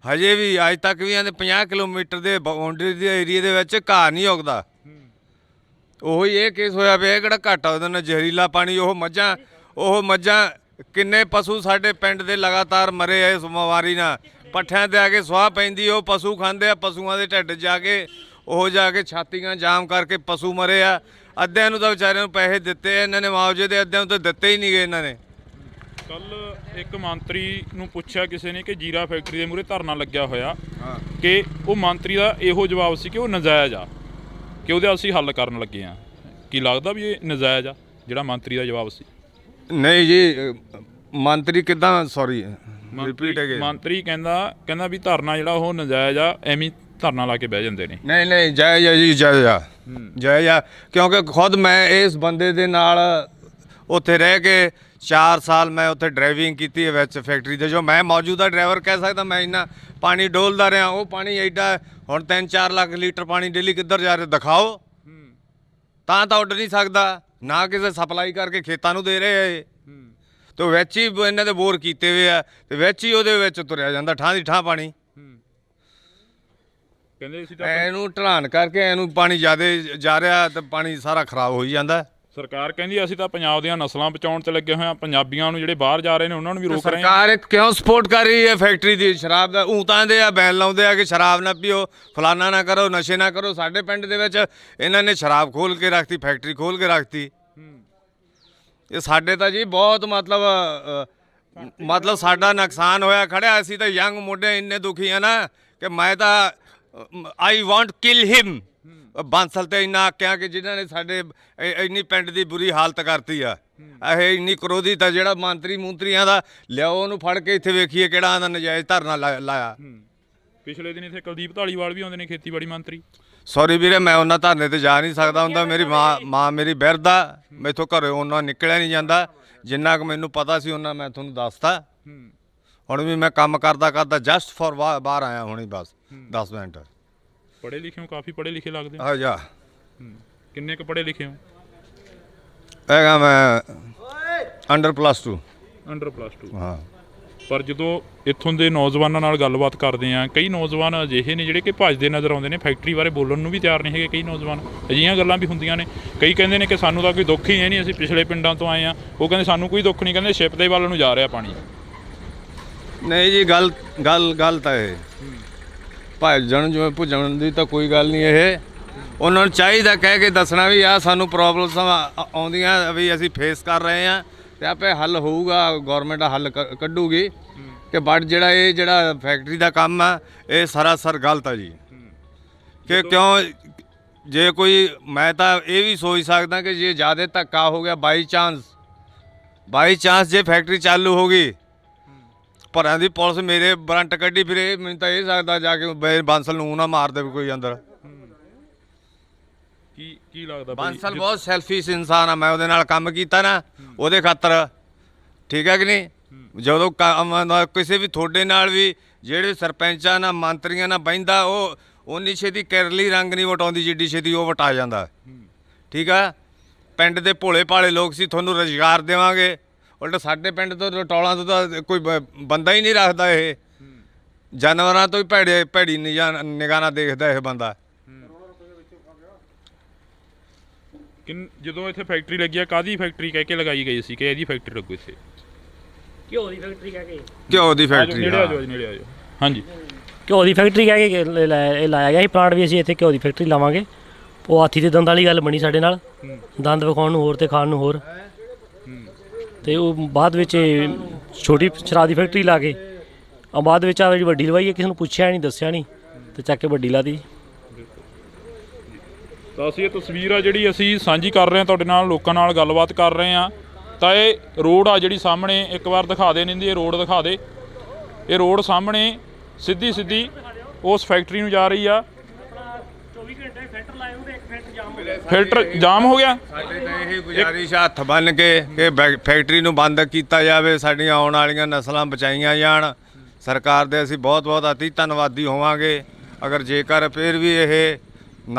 ਹਜੇ ਵੀ ਅੱਜ ਤੱਕ ਵੀ ਇਹਦੇ 50 ਕਿਲੋਮੀਟਰ ਦੇ ਬਾਉਂਡਰੀ ਦੇ ਏਰੀਏ ਦੇ ਵਿੱਚ ਘਾਹ ਨਹੀਂ ਉੱਗਦਾ। ਉਹੀ ਇਹ ਕੇਸ ਹੋਇਆ ਪਿਆ, ਕਿਹੜਾ ਘੱਟ ਆ ਉਹਦੇ ਨਾਲ ਜ਼ਹਿਰੀਲਾ ਪਾਣੀ। ਉਹ ਮੱਝਾਂ ਕਿੰਨੇ ਪਸ਼ੂ ਸਾਡੇ ਪਿੰਡ ਦੇ ਲਗਾਤਾਰ ਮਰੇ ਆ ਇਸ ਬਿਮਾਰੀ ਨਾਲ। ਪੱਠਿਆਂ 'ਤੇ ਆ ਕੇ ਸੁਆਹ ਪੈਂਦੀ, ਉਹ ਪਸ਼ੂ ਖਾਂਦੇ ਆ, ਪਸ਼ੂਆਂ ਦੇ ਢਿੱਡ ਜਾ ਕੇ ਛਾਤੀਆਂ ਜਾਮ ਕਰਕੇ ਪਸ਼ੂ ਮਰੇ ਆ। ਅੱਧਿਆਂ ਨੂੰ ਤਾਂ ਵਿਚਾਰਿਆਂ ਨੂੰ ਪੈਸੇ ਦਿੱਤੇ ਇਹਨਾਂ ਨੇ ਮੁਆਵਜ਼ੇ ਦੇ, ਅੱਧਿਆਂ ਨੂੰ ਤਾਂ ਦਿੱਤੇ ਹੀ ਨਹੀਂ ਗਏ ਇਹਨਾਂ ਨੇ। ਕੱਲ ਇੱਕ ਮੰਤਰੀ ਨੂੰ ਪੁੱਛਿਆ ਕਿਸੇ ਨੇ ਕਿ ਜੀਰਾ ਫੈਕਟਰੀ ਦੇ ਮੂਹਰੇ ਧਰਨਾ ਲੱਗਿਆ ਹੋਇਆ, ਕਿ ਉਹ ਮੰਤਰੀ ਦਾ ਇਹੋ ਜਵਾਬ ਸੀ ਕਿ ਉਹ ਨਜਾਇਜ਼ ਆ, ਕਿ ਉਹਦਾ ਅਸੀਂ ਹੱਲ ਕਰਨ ਲੱਗੇ ਆ। ਕੀ ਲੱਗਦਾ ਵੀ ਇਹ ਨਜਾਇਜ਼ ਆ ਜਿਹੜਾ ਮੰਤਰੀ ਦਾ ਜਵਾਬ ਸੀ? ਨਹੀਂ ਜੀ, ਮੰਤਰੀ ਕਿੱਦਾਂ, ਸੌਰੀ ਰਿਪੀਟ ਅਗੇ। ਮੰਤਰੀ ਕਹਿੰਦਾ ਵੀ ਧਰਨਾ ਜਿਹੜਾ ਉਹ ਨਜਾਇਜ਼ ਆ, ਐਵੇਂ ਧਰਨਾ ਲਾ ਕੇ ਬਹਿ ਜਾਂਦੇ ਨੇ। ਨਹੀਂ ਜਾਇਜ਼ ਆ ਜੀ, ਜਾਇਜ਼ ਆ, ਕਿਉਂਕਿ ਖੁਦ ਮੈਂ ਇਸ ਬੰਦੇ ਦੇ ਨਾਲ ਉੱਥੇ ਰਹਿ ਕੇ 4 ਸਾਲ ਮੈਂ ਉੱਥੇ ਡਰਾਈਵਿੰਗ ਕੀਤੀ ਹੈ ਵਿੱਚ ਫੈਕਟਰੀ ਦੇ। ਜੋ ਮੈਂ ਮੌਜੂਦਾ ਡਰਾਈਵਰ ਕਹਿ ਸਕਦਾ, ਮੈਂ ਇੰਨਾ ਪਾਣੀ ਡੋਲਦਾ ਰਿਹਾ। ਉਹ ਪਾਣੀ ਐਡਾ ਹੁਣ 3-4 ਲੱਖ ਲੀਟਰ ਪਾਣੀ ਡੇਲੀ ਕਿੱਧਰ ਜਾ ਰਿਹਾ ਦਿਖਾਓ, ਤਾਂ ਉੱਡ ਨਹੀਂ ਸਕਦਾ। ਨਾ ਕਿਸੇ ਸਪਲਾਈ ਕਰਕੇ ਖੇਤਾਂ ਨੂੰ ਦੇ ਰਹੇ ਇਹ, ਤੇ ਵਿੱਚ ਹੀ ਇਹਨਾਂ ਦੇ ਬੋਰ ਕੀਤੇ ਹੋਏ ਆ, ਤੇ ਵਿੱਚ ਹੀ ਉਹਦੇ ਵਿੱਚ ਤੁਰਿਆ ਜਾਂਦਾ ਠਾਂ ਦੀ ਠਾਂ ਪਾਣੀ। ਕਹਿੰਦੇ ਸੀ ਇਹਨੂੰ ਢਲਾਨ ਕਰਕੇ ਇਹਨੂੰ ਪਾਣੀ ਜ਼ਿਆਦਾ ਜਾ ਰਿਹਾ, ਤੇ ਪਾਣੀ ਸਾਰਾ ਖਰਾਬ ਹੋਈ ਜਾਂਦਾ। ਸਰਕਾਰ ਕਹਿੰਦੀ ਅਸੀਂ ਤਾਂ ਪੰਜਾਬ ਦੀਆਂ ਨਸਲਾਂ ਬਚਾਉਣ 'ਚ ਲੱਗੇ ਹੋਏ ਹਾਂ, ਪੰਜਾਬੀਆਂ ਨੂੰ ਜਿਹੜੇ ਬਾਹਰ ਜਾ ਰਹੇ ਨੇ ਉਹਨਾਂ ਨੂੰ ਵੀ ਰੋਕ ਰਹੇ ਹਾਂ। ਸਰਕਾਰ ਕਿਉਂ ਸਪੋਰਟ ਕਰ ਰਹੀ ਹੈ ਫੈਕਟਰੀ ਦੀ? ਸ਼ਰਾਬ ਦਾ ਊਂਤਾਂ ਦੇ ਆ, ਬੈਨ ਲਾਉਂਦੇ ਆ ਕਿ ਸ਼ਰਾਬ ਨਾ ਪੀਓ, ਫਲਾਨਾ ਨਾ ਕਰੋ, ਨਸ਼ੇ ਨਾ ਕਰੋ। ਸਾਡੇ ਪਿੰਡ ਦੇ ਵਿੱਚ ਇਹਨਾਂ ਨੇ ਸ਼ਰਾਬ ਖੋਲ੍ਹ ਕੇ ਰੱਖਤੀ, ਫੈਕਟਰੀ ਖੋਲ੍ਹ ਕੇ ਰੱਖਤੀ। ਇਹ ਸਾਡੇ ਤਾਂ ਜੀ ਬਹੁਤ ਮਤਲਬ ਸਾਡਾ ਨੁਕਸਾਨ ਹੋਇਆ ਖੜਿਆ। ਅਸੀਂ ਤਾਂ ਯੰਗ ਮੁੰਡੇ ਇੰਨੇ ਦੁਖੀ ਆ ਨਾ ਕਿ ਮੈਂ ਤਾਂ ਆਈ ਵਾਂਟ ਕਿਲ ਹਿਮ। ਬਾਂਸਲ ਤੇ ਇੰਨਾ ਆਕਿਆ ਕਿ ਜਿਨ੍ਹਾਂ ਨੇ ਸਾਡੇ ਇੰਨੀ ਪਿੰਡ ਦੀ ਬੁਰੀ ਹਾਲਤ ਕਰਤੀ ਆ। ਇਹ ਇੰਨੀ ਕਰੋਧਿਤ ਆ ਜਿਹੜਾ ਮੰਤਰੀਆਂ ਦਾ ਲਿਆਓ ਉਹਨੂੰ ਫੜ ਕੇ ਇੱਥੇ ਵੇਖੀਏ ਕਿਹੜਾ ਦਾ ਨਜਾਇਜ਼ ਧਰਨਾ ਲਾਇਆ। ਪਿਛਲੇ ਦਿਨ ਇੱਥੇ ਕੁਲਦੀਪ ਧਾਲੀਵਾਲ ਵੀ ਆਉਂਦੇ ਨੇ, ਖੇਤੀਬਾੜੀ ਮੰਤਰੀ। ਸੌਰੀ ਵੀਰੇ, ਮੈਂ ਉਹਨਾਂ ਧਰਨੇ ਤੇ ਜਾ ਨਹੀਂ ਸਕਦਾ ਹੁੰਦਾ। ਮੇਰੀ ਮਾਂ ਮੇਰੀ ਬਿਰਧ ਆ, ਮੈਥੋਂ ਘਰੇ ਉਹਨਾਂ ਨਿਕਲਿਆ ਨਹੀਂ ਜਾਂਦਾ। ਜਿੰਨਾ ਕੁ ਮੈਨੂੰ ਪਤਾ ਸੀ ਉਹਨਾਂ ਮੈਂ ਤੁਹਾਨੂੰ ਦੱਸਤਾ। ਹੁਣ ਵੀ ਮੈਂ ਕੰਮ ਕਰਦਾ ਜਸਟ ਫॉर ਬਾਹਰ ਆਇਆ ਹੁਣੀ, ਬਸ 10 ਮਿੰਟ। ਪੜ੍ਹੇ ਲਿਖੇ ਹੋ? ਕਾਫੀ ਪੜ੍ਹੇ ਲਿਖੇ ਲੱਗਦੇ ਹੋ। ਆ ਜਾ। ਕਿੰਨੇ ਕੁ ਪੜ੍ਹੇ ਲਿਖੇ ਹੋ? ਹੈਗਾ ਮੈਂ ਅੰਡਰ +2। ਅੰਡਰ +2। ਹਾਂ। ਪਰ ਜਦੋਂ ਇੱਥੋਂ ਦੇ ਨੌਜਵਾਨਾਂ ਨਾਲ ਗੱਲਬਾਤ ਕਰਦੇ ਆ, ਕਈ ਨੌਜਵਾਨ ਅਜਿਹੇ ਨੇ ਜਿਹੜੇ ਕਿ ਭੱਜਦੇ ਨਜ਼ਰ ਆਉਂਦੇ ਨੇ, ਫੈਕਟਰੀ ਬਾਰੇ ਬੋਲਣ ਨੂੰ ਵੀ ਤਿਆਰ ਨਹੀਂ ਹੈਗੇ। ਕਈ ਨੌਜਵਾਨ ਅਜਿਹੀਆਂ ਗੱਲਾਂ ਵੀ ਹੁੰਦੀਆਂ ਨੇ। ਕਈ ਕਹਿੰਦੇ ਨੇ ਕਿ ਸਾਨੂੰ ਤਾਂ ਕੋਈ ਦੁੱਖ ਹੀ ਹੈ ਨਹੀਂ, ਅਸੀਂ ਪਿਛਲੇ ਪਿੰਡਾਂ ਤੋਂ ਆਏ ਆ। ਉਹ ਕਹਿੰਦੇ ਸਾਨੂੰ ਕੋਈ ਦੁੱਖ ਨਹੀਂ, ਕਹਿੰਦੇ ਸ਼ਿਪ ਦੇ ਵੱਲ ਨੂੰ ਜਾ ਰਿਹਾ ਪਾਣੀ। ਨਹੀਂ ਜੀ, ਗੱਲ ਤਾਂ ਇਹ ਭੱਜਣ ਜਿਵੇਂ ਭੁੱਜਣ ਦੀ ਤਾਂ ਕੋਈ ਗੱਲ ਨਹੀਂ। ਇਹ ਉਹਨਾਂ ਨੂੰ ਚਾਹੀਦਾ ਕਹਿ ਕੇ ਦੱਸਣਾ ਵੀ ਆ ਸਾਨੂੰ ਪ੍ਰੋਬਲਮਸ ਆਉਂਦੀਆਂ ਵੀ ਅਸੀਂ ਫੇਸ ਕਰ ਰਹੇ ਆ, ਤੇ ਆਪੇ ਹੱਲ ਹੋਊਗਾ, ਗੌਰਮੈਂਟ ਹੱਲ ਕੱਢੂਗੀ। ਕਿ ਬਟ ਜਿਹੜਾ ਫੈਕਟਰੀ ਦਾ ਕੰਮ ਆ ਇਹ ਸਰਾਸਰ ਗਲਤ ਆ ਜੀ। ਕਿ ਕਿਉਂ ਜੇ ਕੋਈ ਮੈਂ ਤਾਂ ਇਹ ਵੀ ਸੋਚ ਸਕਦਾ ਕਿ ਜੇ ਜ਼ਿਆਦਾ ਧੱਕਾ ਹੋ ਗਿਆ ਬਾਈ ਚਾਂਸ ਜੇ ਫੈਕਟਰੀ ਚਾਲੂ ਹੋ ਗਈ ਭਰਾਂ ਦੀ ਪੁਲਿਸ ਮੇਰੇ ਵਾਰੰਟ ਕੱਢੀ ਫਿਰੇ, ਮੈਨੂੰ ਤਾਂ ਇਹ ਸਕਦਾ ਜਾ ਕੇ ਬਾਂਸਲ ਨੂੰ ਨਾ ਮਾਰ ਦੇਵੇ ਕੋਈ ਅੰਦਰ। ਕੀ ਲੱਗਦਾ ਬਈ? ਬਾਂਸਲ ਬਹੁਤ ਸੈਲਫਿਸ਼ ਇਨਸਾਨ ਆ, ਮੈਂ ਉਹਦੇ ਨਾਲ ਕੰਮ ਕੀਤਾ ਨਾ ਉਹਦੇ ਖਾਤਰ, ਠੀਕ ਹੈ ਕਿ ਨਹੀਂ। ਜਦੋਂ ਕਿਸੇ ਵੀ ਤੁਹਾਡੇ ਨਾਲ ਵੀ ਜਿਹੜੇ ਸਰਪੰਚਾਂ ਨਾਲ ਮੰਤਰੀਆਂ ਨਾਲ ਬਹਿੰਦਾ ਉਹ ਉਨੀ ਛੇਤੀ ਕੈਰਲੀ ਰੰਗ ਨਹੀਂ ਵਟਾਉਂਦੀ ਜਿੱਡੀ ਛੇਤੀ ਉਹ ਵਟਾ ਜਾਂਦਾ, ਠੀਕ ਆ। ਪਿੰਡ ਦੇ ਭੋਲੇ ਭਾਲੇ ਲੋਕ ਸੀ, ਤੁਹਾਨੂੰ ਰੁਜ਼ਗਾਰ ਦੇਵਾਂਗੇ, ਉਲਟ ਸਾਡੇ ਪਿੰਡ ਤੋਂ ਟੋਲਾਂ ਤੋਂ ਤਾਂ ਕੋਈ ਬੰਦਾ ਹੀ ਨਹੀਂ ਰੱਖਦਾ। ਇਹ ਜਾਨਵਰਾਂ ਤੋਂ ਵੀ ਭੈੜੀ ਨਿਗਾਹ ਨਾਲ ਦੇਖਦਾ ਇਹ ਬੰਦਾ। ਜਦੋਂ ਇੱਥੇ ਫੈਕਟਰੀ ਲੱਗੀ ਆ, ਕਾਹਦੀ ਫੈਕਟਰੀ ਕਹਿ ਕੇ ਲਗਾਈ ਗਈ ਸੀ ਕਿ ਇਹਦੀ ਫੈਕਟਰੀ ਲੱਗੂ ਇੱਥੇ? ਘਿਓ ਦੀ ਫੈਕਟਰੀ ਕਹਿ ਕੇ ਘਿਓ ਦੀ ਫੈਕਟਰੀ, ਨੇੜੇ ਆ ਜਾਓ। ਹਾਂਜੀ, ਘਿਓ ਦੀ ਫੈਕਟਰੀ ਕਹਿ ਕੇ ਇਹ ਲਾਇਆ ਗਿਆ ਸੀ ਪਲਾਂਟ ਵੀ। ਅਸੀਂ ਇੱਥੇ ਘਿਓ ਦੀ ਫੈਕਟਰੀ ਲਾਵਾਂਗੇ। ਉਹ ਹਾਥੀ ਦੇ ਦੰਦ ਵਾਲੀ ਗੱਲ ਬਣੀ ਸਾਡੇ ਨਾਲ, ਦੰਦ ਵਿਖਾਉਣ ਨੂੰ ਹੋਰ ਤੇ ਖਾਣ ਨੂੰ ਹੋਰ। ਤੇ ਉਹ ਬਾਅਦ ਵਿੱਚ ਛੋਟੀ ਸ਼ਰਾਬ ਦੀ ਫੈਕਟਰੀ ਲਾ ਕੇ ਬਾਅਦ ਵਿੱਚ ਆ ਜਿਹੜੀ ਵੱਡੀ ਲਵਾਈ ਹੈ ਕਿਸੇ ਨੂੰ ਪੁੱਛਿਆ ਨਹੀਂ ਦੱਸਿਆ ਨਹੀਂ ਤੇ ਚੱਕ ਕੇ ਵੱਡੀ ਲਾ ਦੀ। ਤਾਂ ਅਸੀਂ ਇਹ ਤਸਵੀਰ ਆ ਜਿਹੜੀ ਅਸੀਂ ਸਾਂਝੀ ਕਰ ਰਹੇ ਹਾਂ ਤੁਹਾਡੇ ਨਾਲ, ਲੋਕਾਂ ਨਾਲ ਗੱਲਬਾਤ ਕਰ ਰਹੇ ਹਾਂ। ਤਾਂ ਇਹ ਰੋਡ ਆ ਜਿਹੜੀ ਸਾਹਮਣੇ, ਇੱਕ ਵਾਰ ਦਿਖਾ ਦੇ ਨਿੰਦੀ, ਇਹ ਰੋਡ ਦਿਖਾ ਦੇ। ਇਹ ਰੋਡ ਸਾਹਮਣੇ ਸਿੱਧੀ ਉਸ ਫੈਕਟਰੀ ਨੂੰ ਜਾ ਰਹੀ ਆ। 24 ਘੰਟੇ ਫਿਲਟਰ ਲਾਏ ਹੁੰਦੇ, ਇੱਕ ਫਿਲਟਰ ਜਾਮ ਹੋ ਗਿਆ। ਫਿਲਟਰ ਜਾਮ ਹੋ ਗਿਆ। ਸਾਡੇ ਤਾਂ ਇਹ ਗੁਜ਼ਾਰਿਸ਼ ਹੱਥ ਬੰਨ ਕੇ ਕਿ ਫੈਕਟਰੀ ਨੂੰ ਬੰਦ ਕੀਤਾ ਜਾਵੇ, ਸਾਡੀਆਂ ਆਉਣ ਵਾਲੀਆਂ ਨਸਲਾਂ ਬਚਾਈਆਂ ਜਾਣ। ਸਰਕਾਰ ਦੇ ਅਸੀਂ ਬਹੁਤ ਅਤੀ ਧੰਨਵਾਦੀ ਹੋਵਾਂਗੇ ਅਗਰ ਜੇਕਰ ਫਿਰ ਵੀ ਇਹ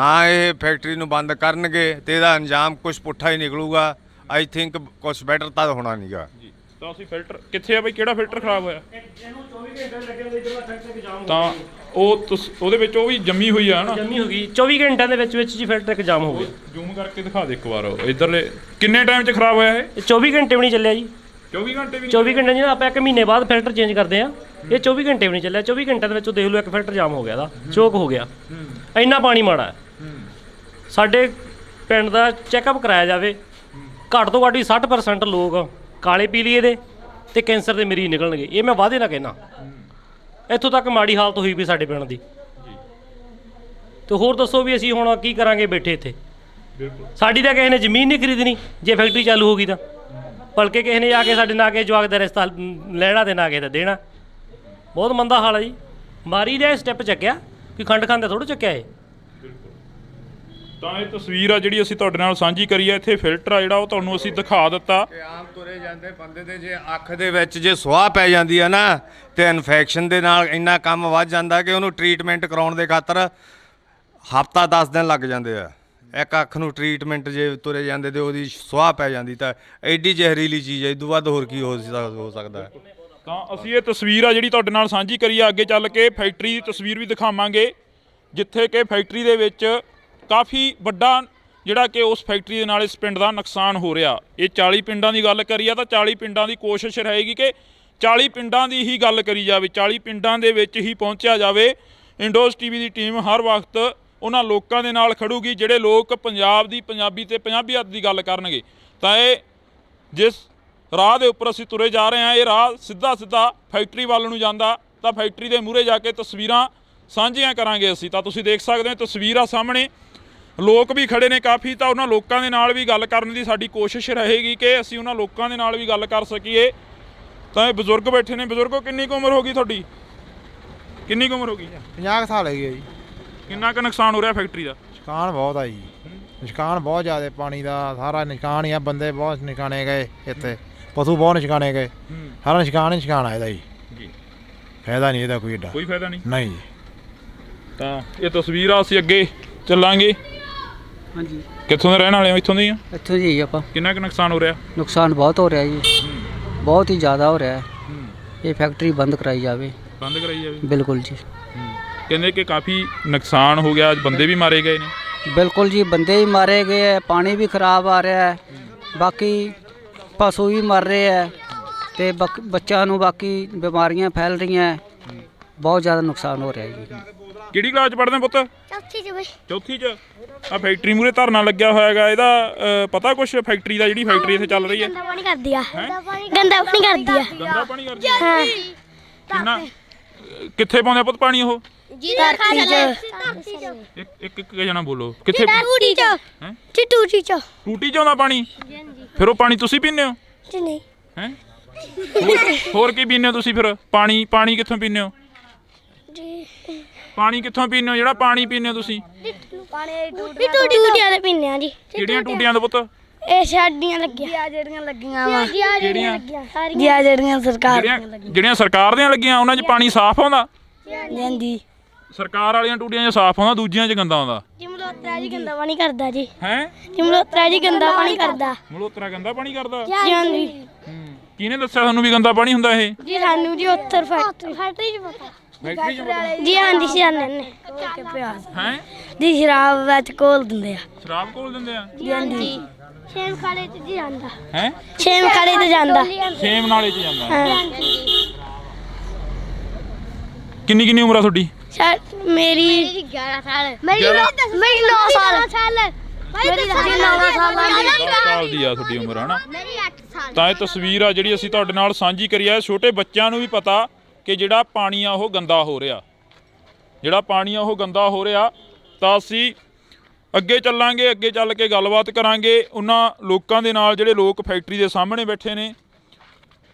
ਫੈਕਟਰੀ ਨੂੰ ਬੰਦ ਕਰਨਗੇ ਤੇ ਇਹਦਾ ਅੰਜਾਮ ਕੁਝ ਪੁੱਠਾ ਹੀ ਨਿਕਲੂਗਾ। ਆਈ ਥਿੰਕ ਕੁਝ ਬੈਟਰ ਤਾਂ ਹੋਣਾ ਨਹੀਂਗਾ। ਤਾਂ ਅਸੀਂ ਫਿਲਟਰ ਕਿੱਥੇ ਆ ਬਈ, ਕਿਹੜਾ ਫਿਲਟਰ ਖਰਾਬ ਹੋਇਆ? ਇਹਨੂੰ 24 ਘੰਟੇ ਲੱਗੇ ਹੁੰਦੇ, ਇਧਰਲਾ ਫਿਲਟਰ ਜਾਮ ਹੋ ਗਿਆ। ਤਾਂ ਉਹਦੇ ਵਿੱਚ ਉਹ ਵੀ ਜੰਮੀ ਹੋਈ ਆ ਨਾ, ਜੰਮੀ ਹੋ ਗਈ 24 ਘੰਟਿਆਂ ਦੇ ਵਿੱਚ ਜੀ ਫਿਲਟਰ ਇੱਕ ਜਾਮ ਹੋ ਗਿਆ। ਜ਼ੂਮ ਕਰਕੇ ਦਿਖਾ ਦੇ ਇੱਕ ਵਾਰ। ਇਧਰਲੇ ਕਿੰਨੇ ਟਾਈਮ 'ਚ ਖਰਾਬ ਹੋਇਆ ਇਹ? 24 ਘੰਟੇ ਵੀ ਨਹੀਂ ਚੱਲਿਆ ਜੀ। 24 ਘੰਟੇ ਵੀ 24 ਘੰਟੇ ਜਿਹਨਾਂ ਆਪਾਂ 1 ਮਹੀਨੇ ਬਾਅਦ ਫਿਲਟਰ ਚੇਂਜ ਕਰਦੇ ਆ, ਇਹ 24 ਘੰਟੇ ਵੀ ਨਹੀਂ ਚੱਲਿਆ। 24 ਘੰਟਿਆਂ ਦੇ ਵਿੱਚ ਦੇਖ ਲਓ ਇੱਕ ਫਿਲਟਰ ਜਾਮ ਹੋ ਗਿਆ, ਦਾ ਚੋਕ ਹੋ ਗਿਆ। ਇੰਨਾ ਪਾਣੀ ਮਾੜਾ ਹੈ। ਸਾਡੇ ਪਿੰਡ ਦਾ ਚੈੱਕਅਪ ਕਰਾਇਆ ਜਾਵੇ, ਘੱਟ ਤੋਂ ਘੱਟ ਵੀ 60% ਲੋਕ ਕਾਲੇ ਪੀਲੀਏ ਦੇ ਤੇ ਕੈਂਸਰ ਦੇ ਮਰੀਜ਼ ਨਿਕਲਣਗੇ। ਇਹ ਮੈਂ ਵਾਅਦੇ ਨਾਲ ਕਹਿਣਾ। ਇੱਥੋਂ ਤੱਕ ਮਾੜੀ ਹਾਲਤ ਹੋਈ ਪਈ ਸਾਡੇ ਪਿੰਡ ਦੀ। ਤੇ ਹੋਰ ਦੱਸੋ ਵੀ ਅਸੀਂ ਹੁਣ ਕੀ ਕਰਾਂਗੇ ਬੈਠੇ ਇੱਥੇ? ਸਾਡੀ ਤਾਂ ਕਿਸੇ ਨੇ ਜ਼ਮੀਨ ਨਹੀਂ ਖਰੀਦਣੀ ਜੇ ਫੈਕਟਰੀ ਚਾਲੂ ਹੋ ਗਈ ਤਾਂ, ਬਲਕਿ ਕਿਸੇ ਨੇ ਆ ਕੇ ਸਾਡੇ ਨਾਲ ਕੇ ਜਵਾਕ ਦਾ ਰਿਸ਼ਤਾ ਲੈਣਾ ਤੇ ਨਾ ਕਿਸੇ ਦਾ ਦੇਣਾ। ਬਹੁਤ ਮੰਦਾ ਹਾਲ ਹੈ ਜੀ। ਮਾਰੀ ਦਾ ਸਟੈਪ ਚੱਕਿਆ ਕਿ ਖੰਡ ਖਾਂਦੇ ਥੋੜ੍ਹਾ ਚੱਕਿਆ ਇਹ। ਤਾਂ ਇਹ ਤਸਵੀਰ ਆ ਜਿਹੜੀ ਅਸੀਂ ਤੁਹਾਡੇ ਨਾਲ ਸਾਂਝੀ ਕਰੀ ਆ। ਇੱਥੇ ਫਿਲਟਰ ਆ ਜਿਹੜਾ ਉਹ ਤੁਹਾਨੂੰ ਅਸੀਂ ਦਿਖਾ ਦਿੱਤਾ। ਆਮ ਤੁਰੇ ਜਾਂਦੇ ਬੰਦੇ ਦੇ ਜੇ ਅੱਖ ਦੇ ਵਿੱਚ ਜੇ ਸੁਆਹ ਪੈ ਜਾਂਦੀ ਆ ਨਾ ਤੇ ਇਨਫੈਕਸ਼ਨ ਦੇ ਨਾਲ ਇੰਨਾ ਕੰਮ ਵੱਧ ਜਾਂਦਾ ਕਿ ਉਹਨੂੰ ਟ੍ਰੀਟਮੈਂਟ ਕਰਾਉਣ ਦੇ ਖਾਤਰ ਹਫ਼ਤਾ 10 ਦਿਨ ਲੱਗ ਜਾਂਦੇ ਆ। ਇੱਕ ਅੱਖ ਨੂੰ ਟ੍ਰੀਟਮੈਂਟ ਜੇ ਤੁਰੇ ਜਾਂਦੇ ਤੇ ਉਹਦੀ ਸੁਆਹ ਪੈ ਜਾਂਦੀ ਤਾਂ ਐਡੀ ਜ਼ਹਿਰੀਲੀ ਚੀਜ਼ ਹੈ, ਇਦੋਂ ਵੱਧ ਹੋਰ ਕੀ ਹੋ ਸਕਦਾ ਹੈ। ਤਾਂ ਅਸੀਂ ਇਹ ਤਸਵੀਰ ਆ ਜਿਹੜੀ ਤੁਹਾਡੇ ਨਾਲ ਸਾਂਝੀ ਕਰੀ ਆ। ਅੱਗੇ ਚੱਲ ਕੇ ਫੈਕਟਰੀ ਦੀ ਤਸਵੀਰ ਵੀ ਦਿਖਾਵਾਂਗੇ, ਜਿੱਥੇ ਕਿ ਫੈਕਟਰੀ ਦੇ ਵਿੱਚ ਕਾਫੀ ਵੱਡਾ ਜਿਹੜਾ ਕਿ ਉਸ ਫੈਕਟਰੀ ਦੇ ਨਾਲ ਇਸ ਪਿੰਡ ਦਾ ਨੁਕਸਾਨ ਹੋ ਰਿਹਾ। ਇਹ 40 ਪਿੰਡਾਂ ਦੀ ਗੱਲ ਕਰੀ ਆ ਤਾਂ 40 ਪਿੰਡਾਂ ਦੀ ਕੋਸ਼ਿਸ਼ ਰਹੇਗੀ ਕਿ 40 ਪਿੰਡਾਂ ਦੀ ਹੀ ਗੱਲ ਕਰੀ ਜਾਵੇ, 40 ਪਿੰਡਾਂ ਦੇ ਵਿੱਚ ਹੀ ਪਹੁੰਚਿਆ ਜਾਵੇ। ਇੰਡੋਜ਼ ਟੀਵੀ ਦੀ ਟੀਮ ਹਰ ਵਕਤ ਉਹਨਾਂ ਲੋਕਾਂ ਦੇ ਨਾਲ ਖੜੂਗੀ ਜਿਹੜੇ ਲੋਕ ਪੰਜਾਬ ਦੀ ਪੰਜਾਬੀ ਤੇ ਪੰਜਾਬੀਅਤ ਦੀ ਗੱਲ ਕਰਨਗੇ। ਤਾਂ ਇਹ ਜਿਸ ਰਾਹ ਦੇ ਉੱਪਰ ਅਸੀਂ ਤੁਰੇ ਜਾ ਰਹੇ ਹਾਂ, ਇਹ ਰਾਹ ਸਿੱਧਾ ਫੈਕਟਰੀ ਵੱਲ ਨੂੰ ਜਾਂਦਾ। ਤਾਂ ਫੈਕਟਰੀ ਦੇ ਮੂਹਰੇ ਜਾ ਕੇ ਤਸਵੀਰਾਂ ਸਾਂਝੀਆਂ ਕਰਾਂਗੇ ਅਸੀਂ। ਤਾਂ ਤੁਸੀਂ ਦੇਖ ਸਕਦੇ ਹੋ ਤਸਵੀਰਾਂ ਸਾਹਮਣੇ, ਲੋਕ ਵੀ ਖੜੇ ਨੇ ਕਾਫੀ। ਤਾਂ ਉਹਨਾਂ ਲੋਕਾਂ ਦੇ ਨਾਲ ਵੀ ਗੱਲ ਕਰਨ ਦੀ ਸਾਡੀ ਕੋਸ਼ਿਸ਼ ਰਹੇਗੀ ਕਿ ਅਸੀਂ ਉਹਨਾਂ ਲੋਕਾਂ ਦੇ ਨਾਲ ਵੀ ਗੱਲ ਕਰ ਸਕੀਏ। ਤਾਂ ਇਹ ਬਜ਼ੁਰਗ ਬੈਠੇ ਨੇ। ਬਜ਼ੁਰਗੋ, ਕਿੰਨੀ ਕੁ ਉਮਰ ਹੋ ਗਈ ਤੁਹਾਡੀ? ਕਿੰਨੀ ਕੁ ਉਮਰ ਹੋ ਗਈ? 50 ਸਾਲ ਹੈਗੀ ਹੈ ਜੀ। ਕਿੰਨਾ ਕੁ ਨੁਕਸਾਨ ਹੋ ਰਿਹਾ ਫੈਕਟਰੀ ਦਾ? ਨੁਕਸਾਨ ਬਹੁਤ ਆ ਜੀ, ਨੁਕਸਾਨ ਬਹੁਤ ਜ਼ਿਆਦਾ। ਪਾਣੀ ਦਾ ਸਾਰਾ ਨੁਕਸਾਨ ਹੀ ਆ। ਬੰਦੇ ਬਹੁਤ ਨੁਕਸਾਨੇ ਗਏ ਇੱਥੇ, ਪਸ਼ੂ ਬਹੁਤ ਨੁਕਸਾਨੇ ਗਏ। ਸਾਰਾ ਨੁਕਸਾਨ ਹੀ ਨੁਕਸਾਨ ਆ ਇਹਦਾ ਜੀ। ਫਾਇਦਾ ਨਹੀਂ ਇਹਦਾ ਕੋਈ ਏਡਾ, ਕੋਈ ਫਾਇਦਾ ਨਹੀਂ ਜੀ। ਤਾਂ ਇਹ ਤਸਵੀਰ ਆ, ਅਸੀਂ ਅੱਗੇ ਚੱਲਾਂਗੇ। ਹਾਂਜੀ, ਕਿੱਥੋਂ ਦੇ ਰਹਿਣ ਵਾਲੇ ਹੋ? ਇੱਥੋਂ ਦੇ ਹੀ ਆ। ਇੱਥੋਂ ਜੀ ਆਪਾਂ। ਕਿੰਨਾ ਕੁ ਨੁਕਸਾਨ ਹੋ ਰਿਹਾ? ਨੁਕਸਾਨ ਬਹੁਤ ਹੋ ਰਿਹਾ ਜੀ, ਬਹੁਤ ਹੀ ਜ਼ਿਆਦਾ ਹੋ ਰਿਹਾ ਹੈ। ਇਹ ਫੈਕਟਰੀ ਬੰਦ ਕਰਾਈ ਜਾਵੇ। ਬੰਦ ਕਰਾਈ ਜਾਵੇ? ਬਿਲਕੁਲ ਜੀ। ਕਹਿੰਦੇ ਕਿ ਕਾਫੀ ਨੁਕਸਾਨ ਹੋ ਗਿਆ, ਬੰਦੇ ਵੀ ਮਾਰੇ ਗਏ ਨੇ। ਬਿਲकुल ਜੀ, ਬੰਦੇ ਵੀ ਮਾਰੇ ਗਏ ਹੈ, ਪਾਣੀ ਵੀ ਖਰਾਬ ਆ ਰਿਹਾ ਹੈ, ਬਾਕੀ ਪਸ਼ੂ ਵੀ ਮਰ ਰਹੇ ਹੈ ਤੇ ਬੱਚਿਆਂ ਨੂੰ ਬਾਕੀ ਬਿਮਾਰੀਆਂ ਫੈਲ ਰਹੀਆਂ। ਬਹੁਤ ਜ਼ਿਆਦਾ ਨੁਕਸਾਨ ਹੋ ਰਿਹਾ ਜੀ। ਕਿਹੜੀ ਕਲਾਸ 'ਚ ਪੜ੍ਹਦੇ ਪੁੱਤ? ਚੌਥੀ ਚ ਬਈ। ਚੌਥੀ 'ਚ। ਆ ਫੈਕਟਰੀ ਮੂਹਰੇ ਧਰਨਾ ਲੱਗਿਆ ਹੋਇਆ ਹੈਗਾ, ਇਹਦਾ ਪਤਾ ਕੁਛ? ਫੈਕਟਰੀ ਦਾ, ਜਿਹੜੀ ਫੈਕਟਰੀ ਇੱਥੇ ਚੱਲ ਰਹੀ ਹੈ, ਗੰਦਾ ਪਾਣੀ ਕਰਦੀ ਆ। ਗੰਦਾ ਪਾਣੀ ਕਰਦੀ ਆ। ਗੰਦਾ ਪਾਣੀ ਕਰਦੀ ਹੈ। ਹਾਂ। ਕਿੰਨਾ ਕਿੱਥੇ ਪਾਉਂਦੇ ਆ ਪੁੱਤ ਪਾਣੀ ਉਹ? ਧਰਤੀ ਚ ਇੱਕ ਜਣਾ ਬੋਲੋ ਕਿੱਥੇ ਟੂਟੀ ਚ ਹੈਂ? ਜੀ ਟੂਟੀ ਚ ਟੂਟੀ 'ਚ ਆਉਂਦਾ ਪਾਣੀ ਫਿਰ ਉਹ ਪਾਣੀ ਤੁਸੀਂ ਪੀਂਦੇ ਹੋ ਜੀ ਨਹੀਂ ਹੈ ਹੋਰ ਕੀ ਪੀਂਦੇ ਹੋ ਤੁਸੀਂ ਫਿਰ ਪਾਣੀ ਕਿੱਥੋਂ ਪੀਂਦੇ ਹੋ ਜੀ ਪਾਣੀ ਕਿੱਥੋਂ ਪੀਂਦੇ ਹੋ ਜਿਹੜਾ ਪਾਣੀ ਪੀਂਦੇ ਹੋ ਤੁਸੀਂ ਟੂਟੀਆਂ ਦੇ ਪੀਨੇ ਆ ਜੀ ਕਿਹੜੀਆਂ ਟੂਟੀਆਂ ਦੇ ਪੁੱਤ ਇਹ ਸਾਡੀਆਂ ਲੱਗੀਆਂ ਜਿਹੜੀਆਂ ਲੱਗੀਆਂ ਵਾ ਕਿਹੜੀਆਂ ਸਾਰੀਆਂ ਜਿਹੜੀਆਂ ਸਰਕਾਰ ਜਿਹੜੀਆਂ ਸਰਕਾਰ ਦੀਆਂ ਲੱਗੀਆਂ ਉਹਨਾਂ 'ਚ ਪਾਣੀ ਸਾਫ਼ ਆਉਂਦਾ ਜਾਂਦੀ ਸਰਕਾਰ ਵਾਲੀਆਂ ਟੂਟੀਆਂ 'ਚ ਸਾਫ਼ ਆਉਂਦਾ ਦੂਜੀਆਂ 'ਚ ਗੰਦਾ ਆਉਂਦਾ ਜੀ ਮਲੋਤਰਾ ਜੀ ਗੰਦਾ ਪਾਣੀ ਕਰਦਾ ਜੀ ਹੈ ਜੀ ਮਲੋਤਰਾ ਜੀ ਗੰਦਾ ਪਾਣੀ ਕਰਦਾ ਮਲੋਤਰਾ ਗੰਦਾ ਪਾਣੀ ਕਰਦਾ ਜੀ ਹਾਂਜੀ ਕਿਹਨੇ ਦੱਸਿਆ ਤੁਹਾਨੂੰ ਵੀ ਗੰਦਾ ਪਾਣੀ ਹੁੰਦਾ ਇਹ ਜੀ ਸਾਨੂੰ ਜੀ ਉੱਥੇ ਫੈਕਟਰੀ ਚ ਪਤਾ ਫੈਕਟਰੀ 'ਚ ਜੀ ਹਾਂਜੀ ਸਿਆਣੇ ਨੇ ਹੈ ਜੀ ਸ਼ਰਾਬ ਵਿੱਚ ਕੋਲ ਦਿੰਦੇ ਆ ਸ਼ਰਾਬ ਕੋਲ ਦਿੰਦੇ ਆ ਜੀ ਹਾਂਜੀ ਛੇਮ ਖਾਲੇ ਚ ਜੀ ਜਾਂਦਾ ਹੈ ਛੇਮ ਖਾਲੇ ਤੇ ਜਾਂਦਾ ਸੇਮ ਨਾਲੇ 'ਚ ਜਾਂਦਾ ਹਾਂਜੀ ਕਿੰਨੀ ਉਮਰ ਆ ਤੁਹਾਡੀ ਮੇਰੀ 11 ਸਾਲ ਮੇਰੀ 9 ਸਾਲ ਮੇਰੀ 9 ਸਾਲ 10 ਸਾਲ ਦੀ ਆ ਤੁਹਾਡੀ ਉਮਰ ਹੈ ਨਾ ਮੇਰੀ 8 ਸਾਲ ਤਾਂ ਇਹ ਤਸਵੀਰ ਆ ਜਿਹੜੀ ਅਸੀਂ ਤੁਹਾਡੇ ਨਾਲ ਸਾਂਝੀ ਕਰੀ ਆ ਛੋਟੇ ਬੱਚਿਆਂ ਨੂੰ ਵੀ ਪਤਾ ਕਿ ਜਿਹੜਾ ਪਾਣੀ ਆ ਉਹ ਗੰਦਾ ਹੋ ਰਿਹਾ ਤਾਂ ਅਸੀਂ ਅੱਗੇ ਚੱਲਾਂਗੇ ਅੱਗੇ ਚੱਲ ਕੇ ਗੱਲਬਾਤ ਕਰਾਂਗੇ ਉਹਨਾਂ ਲੋਕਾਂ ਦੇ ਨਾਲ ਜਿਹੜੇ ਲੋਕ ਫੈਕਟਰੀ ਦੇ ਸਾਹਮਣੇ ਬੈਠੇ ਨੇ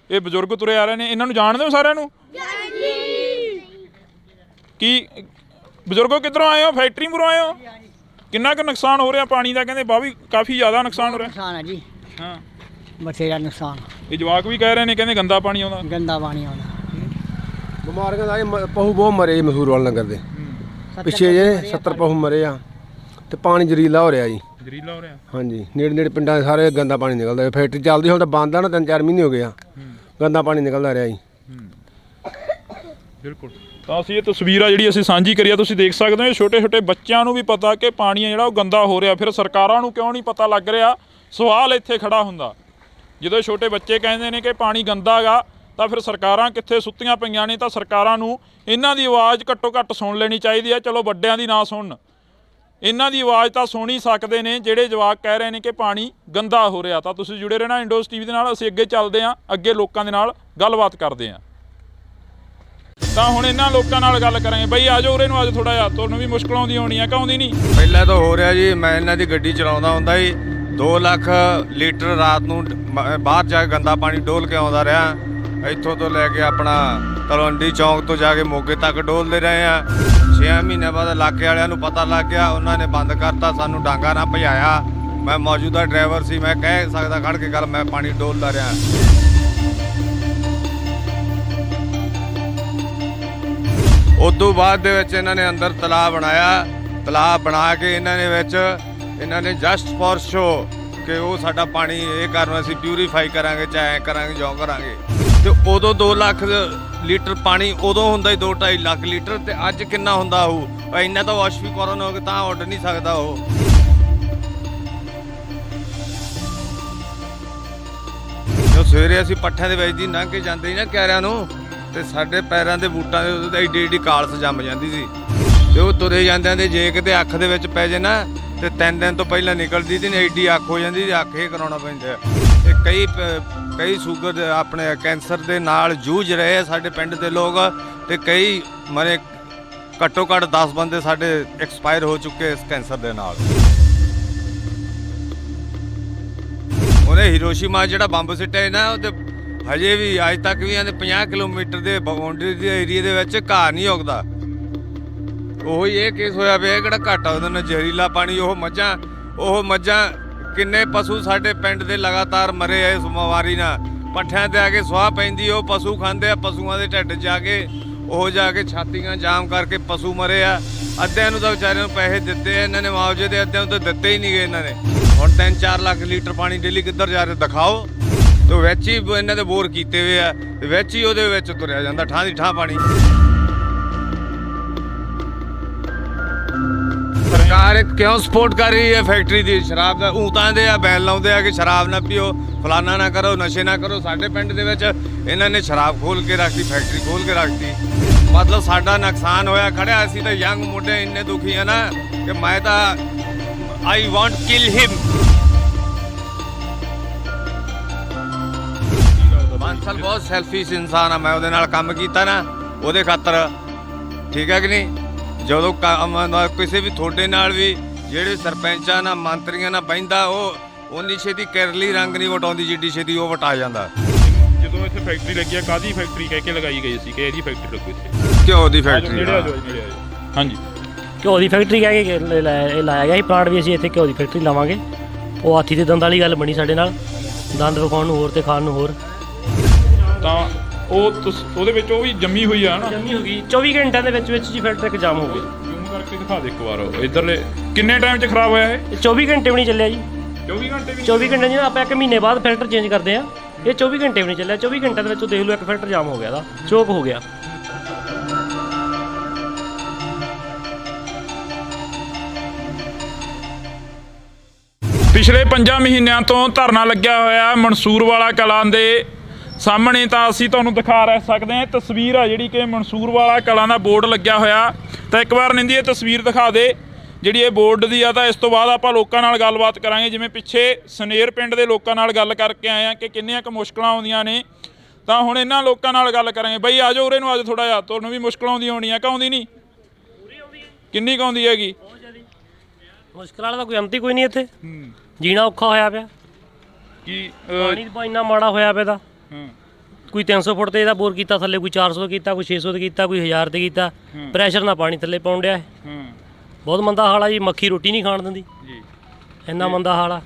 ਇਹ ਬਜ਼ੁਰਗ ਤੁਰੇ ਆ ਰਹੇ ਨੇ ਇਹਨਾਂ ਨੂੰ ਜਾਣਦੇ ਹੋ ਸਾਰਿਆਂ ਨੂੰ ਕੀ ਬਜ਼ੁਰਗੋ ਕਿੱਧਰੋਂ ਆਏ ਹੋ ਫੈਕਟਰੀ ਮੂਹਰੋਂ ਆਏ ਹੋ ਕਿੰਨਾ ਕੁ ਨੁਕਸਾਨ ਹੋ ਰਿਹਾ ਪਾਣੀ ਦਾ ਕਹਿੰਦੇ ਬਾਹਰ ਵੀ ਕਾਫੀ ਜ਼ਿਆਦਾ ਨੁਕਸਾਨ ਹੋ ਰਿਹਾ ਨੁਕਸਾਨ ਹੈ ਜੀ ਹਾਂ ਬਥੇਰਾ ਨੁਕਸਾਨ ਇਹ ਜਵਾਕ ਵੀ ਕਹਿ ਰਹੇ ਨੇ ਕਹਿੰਦੇ ਗੰਦਾ ਪਾਣੀ ਆਉਂਦਾ ਗੰਦਾ ਪਾਣੀ ਆਉਂਦਾ ਬਿਮਾਰੀਆਂ ਦਾ ਪਹੂ ਬਹੁਤ ਮਰੇ ਜੀ ਮਸੂਰ ਵਾਲੇ ਨਗਰ ਦੇ ਪਿੱਛੇ ਜੇ 70 ਪਹੂ ਮਰੇ ਆ ਤੇ ਪਾਣੀ ਜ਼ਰੀਲਾ ਹੋ ਰਿਹਾ ਜੀ ਜ਼ਰੀਲਾ ਹੋ ਰਿਹਾ ਹਾਂਜੀ ਨੇੜੇ ਪਿੰਡਾਂ ਦੇ ਸਾਰੇ ਗੰਦਾ ਪਾਣੀ ਨਿਕਲਦਾ ਫੈਕਟਰੀ ਚੱਲਦੀ ਹੁਣ ਤਾਂ ਬੰਦ ਆ ਨਾ 3-4 ਮਹੀਨੇ ਹੋ ਗਏ ਆ ਗੰਦਾ ਪਾਣੀ ਨਿਕਲਦਾ ਰਿਹਾ ਜੀ ਬਿਲਕੁਲ ਤਾਂ ਅਸੀਂ ਇਹ ਤਸਵੀਰ ਆ ਜਿਹੜੀ ਅਸੀਂ ਸਾਂਝੀ ਕਰੀ ਆ ਤੁਸੀਂ ਦੇਖ ਸਕਦੇ ਹੋ ਛੋਟੇ ਬੱਚਿਆਂ ਨੂੰ ਵੀ ਪਤਾ ਕਿ ਪਾਣੀ ਆ ਜਿਹੜਾ ਉਹ ਗੰਦਾ ਹੋ ਰਿਹਾ ਫਿਰ ਸਰਕਾਰਾਂ ਨੂੰ ਕਿਉਂ ਨਹੀਂ ਪਤਾ ਲੱਗ ਰਿਹਾ ਸਵਾਲ ਇੱਥੇ ਖੜਾ ਹੁੰਦਾ ਜਦੋਂ ਛੋਟੇ ਬੱਚੇ ਕਹਿੰਦੇ ਨੇ ਕਿ ਪਾਣੀ ਗੰਦਾ ਹੈਗਾ ਤਾਂ ਫਿਰ ਸਰਕਾਰਾਂ ਕਿੱਥੇ ਸੁੱਤੀਆਂ ਪਈਆਂ ਨੇ ਤਾਂ ਸਰਕਾਰਾਂ ਨੂੰ ਇਹਨਾਂ ਦੀ ਆਵਾਜ਼ ਘੱਟੋ ਘੱਟ ਸੁਣ ਲੈਣੀ ਚਾਹੀਦੀ ਹੈ ਚਲੋ ਵੱਡਿਆਂ ਦੀ ਨਾ ਸੁਣਨ ਇਹਨਾਂ ਦੀ ਆਵਾਜ਼ ਤਾਂ ਸੁਣ ਹੀ ਸਕਦੇ ਨੇ ਜਿਹੜੇ ਜਵਾਕ ਕਹਿ ਰਹੇ ਨੇ ਕਿ ਪਾਣੀ ਗੰਦਾ ਹੋ ਰਿਹਾ ਤਾਂ ਤੁਸੀਂ ਜੁੜੇ ਰਹਿਣਾ ਇੰਡੋਸ ਟੀਵੀ ਦੇ ਨਾਲ ਅਸੀਂ ਅੱਗੇ ਚੱਲਦੇ ਹਾਂ ਅੱਗੇ ਲੋਕਾਂ ਦੇ ਨਾਲ ਗੱਲਬਾਤ ਕਰਦੇ ਹਾਂ ਤਾਂ ਹੁਣ ਇਹਨਾਂ ਲੋਕਾਂ ਨਾਲ ਗੱਲ ਕਰਾਂਗੇ ਬਈ ਆਜੋ ਉਰੇ ਨੂੰ ਅੱਜ ਥੋੜਾ ਜਿਹਾ ਤੁਹਾਨੂੰ ਵੀ ਮੁਸ਼ਕਲ ਆਉਂਦੀ ਹੋਣੀ ਆ ਕਿ ਆਉਂਦੀ ਨਹੀਂ ਪਹਿਲਾਂ ਤਾਂ ਹੋ ਰਿਹਾ ਜੀ ਮੈਂ ਇਹਨਾਂ ਦੀ ਗੱਡੀ ਚਲਾਉਂਦਾ ਹੁੰਦਾ ਜੀ 2 ਲੱਖ ਲੀਟਰ ਰਾਤ ਨੂੰ ਬਾਹਰ ਜਾ ਕੇ ਗੰਦਾ ਪਾਣੀ ਡੋਲ ਕੇ ਆਉਂਦਾ ਰਿਹਾ ਇੱਥੋਂ ਤੋਂ ਲੈ ਕੇ ਆਪਣਾ ਤਲਵੰਡੀ ਚੌਂਕ ਤੋਂ ਜਾ ਕੇ ਮੋਗੇ ਤੱਕ ਡੋਲਦੇ ਰਹੇ ਆ 6 ਮਹੀਨੇ ਬਾਅਦ ਇਲਾਕੇ ਵਾਲਿਆਂ ਨੂੰ ਪਤਾ ਲੱਗ ਗਿਆ ਉਹਨਾਂ ਨੇ ਬੰਦ ਕਰਤਾ ਸਾਨੂੰ ਡਾਂਗਾ ਨਾ ਭਜਾਇਆ ਮੈਂ ਮੌਜੂਦਾ ਡਰਾਈਵਰ ਸੀ ਮੈਂ ਕਹਿ ਸਕਦਾ ਖੜ ਕੇ ਗੱਲ ਮੈਂ ਪਾਣੀ ਡੋਲਦਾ ਰਿਹਾ ਉਦੋਂ ਬਾਅਦ ਦੇ ਵਿੱਚ ਇਹਨਾਂ ਨੇ ਅੰਦਰ ਤਲਾਬ ਬਣਾ ਕੇ ਇਹਨਾਂ ਨੇ ਜਸਟ ਫॉर ਸ਼ੋ ਕਿ ਉਹ ਸਾਡਾ ਪਾਣੀ ਇਹ ਕਰਨ ਅਸੀਂ ਪਿਊਰੀਫਾਈ ਕਰਾਂਗੇ ਚਾਹੇ ਕਰਾਂਗੇ ਜੋ ਕਰਾਂਗੇ ਤੇ ਉਦੋਂ 2 ਲੱਖ ਲੀਟਰ ਪਾਣੀ ਉਦੋਂ ਹੁੰਦਾ 2-2.5 ਲੱਖ ਲੀਟਰ ਤੇ ਅੱਜ ਕਿੰਨਾ ਹੁੰਦਾ ਹੋਊ ਇੰਨਾ ਤਾਂ ਵਾਸ਼ਵੀਕਰਨ ਹੋ ਕੇ ਤਾਂ ਉੱਡ ਨਹੀਂ ਸਕਦਾ ਉਹ ਜੋ ਸਵੇਰੇ ਅਸੀਂ ਪੱਠਿਆਂ ਦੇ ਵਿੱਚ ਦੀ ਲੰਘ ਕੇ ਜਾਂਦੇ ਸੀ ਨਾ ਕਿਆਰਿਆਂ ਨੂੰ ਤੇ ਸਾਡੇ ਪੈਰਾਂ ਦੇ ਬੂਟਾਂ ਦੇ ਉੱਤੇ ਏਡੀ ਕਾਲਸ ਜੰਮ ਜਾਂਦੀ ਸੀ ਤੇ ਉਹ ਤੁਰੇ ਜਾਂਦਿਆਂ ਦੇ ਜੇ ਕਿਤੇ ਅੱਖ ਦੇ ਵਿੱਚ ਪੈ ਜੇ ਨਾ ਤੇ 3 ਦਿਨ ਤੋਂ ਪਹਿਲਾਂ ਨਿਕਲਦੀ ਤੇ ਏਡੀ ਅੱਖ ਹੋ ਜਾਂਦੀ ਤੇ ਅੱਖ ਹੀ ਕਰਾਉਣਾ ਪੈਂਦਾ ਤੇ ਕਈ ਸ਼ੂਗਰ ਆਪਣੇ ਕੈਂਸਰ ਦੇ ਨਾਲ ਜੂਝ ਰਹੇ ਆ ਸਾਡੇ ਪਿੰਡ ਦੇ ਲੋਕ ਤੇ ਕਈ ਮਰੇ ਘੱਟੋ ਘੱਟ 10 ਬੰਦੇ ਸਾਡੇ ਐਕਸਪਾਇਰ ਹੋ ਚੁੱਕੇ ਇਸ ਕੈਂਸਰ ਦੇ ਨਾਲ ਉਹਨੇ ਹੀਰੋਸ਼ੀਮਾ ਜਿਹੜਾ ਬੰਬ ਸਿੱਟਿਆ ਨਾ ਉਹ ਤੇ ਹਜੇ ਵੀ ਅੱਜ ਤੱਕ ਵੀ ਇਹਦੇ 50 ਕਿਲੋਮੀਟਰ ਦੇ ਬਾਉਂਡਰੀ ਦੇ ਏਰੀਆ ਦੇ ਵਿੱਚ ਘਾਹ ਨਹੀਂ ਉੱਗਦਾ ਉਹੀ ਇਹ ਕੇਸ ਹੋਇਆ ਪਿਆ ਕਿਹੜਾ ਘਾਟਾ ਉਹਦੇ ਨਾਲ ਜ਼ਹਿਰੀਲਾ ਪਾਣੀ ਉਹ ਮੱਝਾਂ ਕਿੰਨੇ ਪਸ਼ੂ ਸਾਡੇ ਪਿੰਡ ਦੇ ਲਗਾਤਾਰ ਮਰੇ ਆ ਇਸ ਬਿਮਾਰੀ ਨਾਲ ਪੱਠਿਆਂ ਤੇ ਆ ਕੇ ਸੁਆਹ ਪੈਂਦੀ ਉਹ ਪਸ਼ੂ ਖਾਂਦੇ ਆ ਪਸ਼ੂਆਂ ਦੇ ਢਿੱਡ ਜਾ ਕੇ ਛਾਤੀਆਂ ਜਾਮ ਕਰਕੇ ਪਸ਼ੂ ਮਰੇ ਆ ਅੱਧਿਆਂ ਨੂੰ ਤਾਂ ਵਿਚਾਰਿਆਂ ਨੂੰ ਪੈਸੇ ਦਿੱਤੇ ਆ ਇਹਨਾਂ ਨੇ ਮੁਆਵਜ਼ੇ ਦੇ ਅੱਧਿਆਂ ਨੂੰ ਤਾਂ ਦਿੱਤੇ ਹੀ ਨਹੀਂ ਗਏ ਇਹਨਾਂ ਨੇ ਹੁਣ 3-4 ਲੱਖ ਲੀਟਰ ਪਾਣੀ ਡੇਲੀ ਕਿੱਧਰ ਜਾ ਰਿਹਾ ਦਿਖਾਓ ਤੇ ਵਿੱਚ ਹੀ ਇਹਨਾਂ ਦੇ ਬੋਰ ਕੀਤੇ ਹੋਏ ਆ ਤੇ ਵਿੱਚ ਹੀ ਉਹਦੇ ਵਿੱਚ ਤੁਰਿਆ ਜਾਂਦਾ ਠਾਂ ਦੀ ਠਾਂ ਪਾਣੀ ਸਰਕਾਰ ਕਿਉਂ ਸਪੋਰਟ ਕਰ ਰਹੀ ਹੈ ਫੈਕਟਰੀ ਦੀ ਸ਼ਰਾਬ ਦਾ ਊਤਾਂ ਦੇ ਆ ਬੈਨ ਲਾਉਂਦੇ ਆ ਕਿ ਸ਼ਰਾਬ ਨਾ ਪੀਓ ਫਲਾਨਾ ਨਾ ਕਰੋ ਨਸ਼ੇ ਨਾ ਕਰੋ ਸਾਡੇ ਪਿੰਡ ਦੇ ਵਿੱਚ ਇਹਨਾਂ ਨੇ ਸ਼ਰਾਬ ਖੋਲ ਕੇ ਰੱਖਤੀ ਫੈਕਟਰੀ ਖੋਲ ਕੇ ਰੱਖਤੀ ਮਤਲਬ ਸਾਡਾ ਨੁਕਸਾਨ ਹੋਇਆ ਖੜਿਆ ਅਸੀਂ ਤਾਂ ਯੰਗ ਮੁੰਡੇ ਇੰਨੇ ਦੁਖੀ ਆ ਨਾ ਕਿ ਮੈਂ ਤਾਂ ਆਈ ਵਾਂਟ ਕਿਲ ਹਿਮ ਬਾਂਸਲ ਬਹੁਤ ਸੈਲਫਿਸ਼ ਇਨਸਾਨ ਆ ਮੈਂ ਉਹਦੇ ਨਾਲ ਕੰਮ ਕੀਤਾ ਨਾ ਉਹਦੇ ਖਾਤਰ ਠੀਕ ਹੈ ਕਿ ਨਹੀਂ ਜਦੋਂ ਕਿਸੇ ਵੀ ਤੁਹਾਡੇ ਨਾਲ ਵੀ ਜਿਹੜੇ ਸਰਪੰਚਾਂ ਨਾਲ ਮੰਤਰੀਆਂ ਨਾਲ ਬਹਿੰਦਾ ਉਹ ਉਨੀ ਛੇਤੀ ਕਿਰਲੀ ਰੰਗ ਨਹੀਂ ਵਟਾਉਂਦੀ ਜਿੱਡੀ ਛੇਤੀ ਉਹ ਵਟਾ ਜਾਂਦਾ। ਜਦੋਂ ਇੱਥੇ ਫੈਕਟਰੀ ਲੱਗੀ ਆ, ਕਾਹਦੀ ਫੈਕਟਰੀ ਕਹਿ ਕੇ ਲਗਾਈ ਗਈ ਸੀ ਕਿ ਇਹਦੀ ਫੈਕਟਰੀ ਲੱਗੂ ਇੱਥੇ? ਘਿਓ ਦੀ ਫੈਕਟਰੀ। ਹਾਂਜੀ, ਘਿਓ ਦੀ ਫੈਕਟਰੀ ਕਹਿ ਕੇ ਲਾਇਆ ਗਿਆ ਸੀ ਪਲਾਂਟ ਵੀ, ਅਸੀਂ ਇੱਥੇ ਘਿਓ ਦੀ ਫੈਕਟਰੀ ਲਾਵਾਂਗੇ। ਉਹ ਹਾਥੀ ਦੇ ਦੰਦ ਵਾਲੀ ਗੱਲ ਬਣੀ ਸਾਡੇ ਨਾਲ, ਦੰਦ ਵਿਖਾਉਣ ਨੂੰ ਹੋਰ ਤੇ ਖਾਣ ਨੂੰ ਹੋਰ। ਤਾਂ ਉਹਦੇ ਵਿੱਚ ਉਹ ਵੀ ਜੰਮੀ ਹੋਈ ਆ ਨਾ, ਜੰਮੀ ਹੋ ਗਈ 24 ਘੰਟਿਆਂ ਦੇ ਵਿੱਚ ਜੀ ਫੈਕਟਰੀ ਇੱਕ ਜਾਮ ਹੋ ਗਈ। ਜ਼ੂਮ ਕਰਕੇ ਦਿਖਾ ਦੇ ਇੱਕ ਵਾਰ ਇੱਧਰਲੇ। ਕਿੰਨੇ ਟਾਈਮ 'ਚ ਖਰਾਬ ਹੋਇਆ ਇਹ? 24 ਘੰਟੇ ਵੀ ਨਹੀਂ ਚੱਲਿਆ ਜੀ। 24 ਘੰਟੇ ਵੀ? 24 ਘੰਟੇ ਜਿਹਨਾਂ ਆਪਾਂ 1 ਮਹੀਨੇ ਬਾਅਦ ਫਿਲਟਰ ਚੇਂਜ ਕਰਦੇ ਆ, ਇਹ 24 ਘੰਟੇ ਵੀ ਨਹੀਂ ਚੱਲਿਆ। 24 ਘੰਟਿਆਂ ਦੇ ਵਿੱਚ ਦੇਖ ਲਓ ਇੱਕ ਫਿਲਟਰ ਜਾਮ ਹੋ ਗਿਆ, ਦਾ ਚੋਕ ਹੋ ਗਿਆ। ਪਿਛਲੇ 5 ਮਹੀਨਿਆਂ ਤੋਂ ਧਰਨਾ ਲੱਗਿਆ ਹੋਇਆ ਮਨਸੂਰਵਾਲਾ ਕਲਾਂ ਦੇ ਸਾਹਮਣੇ। ਤਾਂ ਅਸੀਂ ਤੁਹਾਨੂੰ ਦਿਖਾ ਸਕਦੇ ਹਾਂ, ਤਸਵੀਰ ਆ ਜਿਹੜੀ ਕਿ ਮਨਸੂਰਵਾਲਾ ਕਲਾਂ ਦਾ ਬੋਰਡ ਲੱਗਿਆ ਹੋਇਆ। ਤਾਂ ਇੱਕ ਵਾਰ ਨਿੰਦੀ ਇਹ ਤਸਵੀਰ ਦਿਖਾ ਦੇ ਜਿਹੜੀ ਇਹ ਬੋਰਡ ਦੀ ਆ। ਤਾਂ ਇਸ ਤੋਂ ਬਾਅਦ ਆਪਾਂ ਲੋਕਾਂ ਨਾਲ ਗੱਲਬਾਤ ਕਰਾਂਗੇ। ਜਿਵੇਂ ਪਿੱਛੇ ਸਨੇਰ ਪਿੰਡ ਦੇ ਲੋਕਾਂ ਨਾਲ ਗੱਲ ਕਰਕੇ ਆਏ ਆ ਕਿ ਕਿੰਨੀਆਂ ਕੁ ਮੁਸ਼ਕਲਾਂ ਆਉਂਦੀਆਂ ਨੇ, ਤਾਂ ਹੁਣ ਇਹਨਾਂ ਲੋਕਾਂ ਨਾਲ ਗੱਲ ਕਰਾਂਗੇ। ਬਈ ਆ ਜਾਓ ਉਰੇ ਨੂੰ, ਅੱਜ ਥੋੜਾ ਜਿਹਾ ਤੁਹਾਨੂੰ ਵੀ ਮੁਸ਼ਕਲ ਆਉਂਦੀ ਹੋਣੀ ਆ ਕਿ ਆਉਂਦੀ ਨਹੀਂ? ਕਿੰਨੀ ਕੁ ਆਉਂਦੀ ਹੈਗੀ? ਮੁਸ਼ਕਲ ਵਾਲਾ ਤਾਂ ਕੋਈ ਅੰਤ ਹੀ ਕੋਈ ਨਹੀਂ ਇੱਥੇ, ਜੀਣਾ ਔਖਾ ਹੋਇਆ ਪਿਆ। ਕੀ ਪਾਣੀ ਤਾਂ ਇੰਨਾ ਮਾੜਾ ਹੋਇਆ ਪਿਆ, ਕੋਈ 300 ਫੁੱਟ ਤੇ ਇਹਦਾ ਬੋਰ ਕੀਤਾ ਥੱਲੇ, ਕੋਈ 400 ਕੀਤਾ, ਕੋਈ 600 ਤੇ ਕੀਤਾ, ਕੋਈ 1000 ਤੇ ਕੀਤਾ। ਪ੍ਰੈਸ਼ਰ ਨਾਲ ਪਾਣੀ ਥੱਲੇ ਪਾਉਣ ਡਿਆ ਹੈ। ਬਹੁਤ ਮੰਦਾ ਹਾਲ ਆ ਜੀ, ਮੱਖੀ ਰੋਟੀ ਨਹੀਂ ਖਾਣ ਦਿੰਦੀ ਜੀ, ਇੰਨਾ ਮੰਦਾ ਹਾਲ ਆ।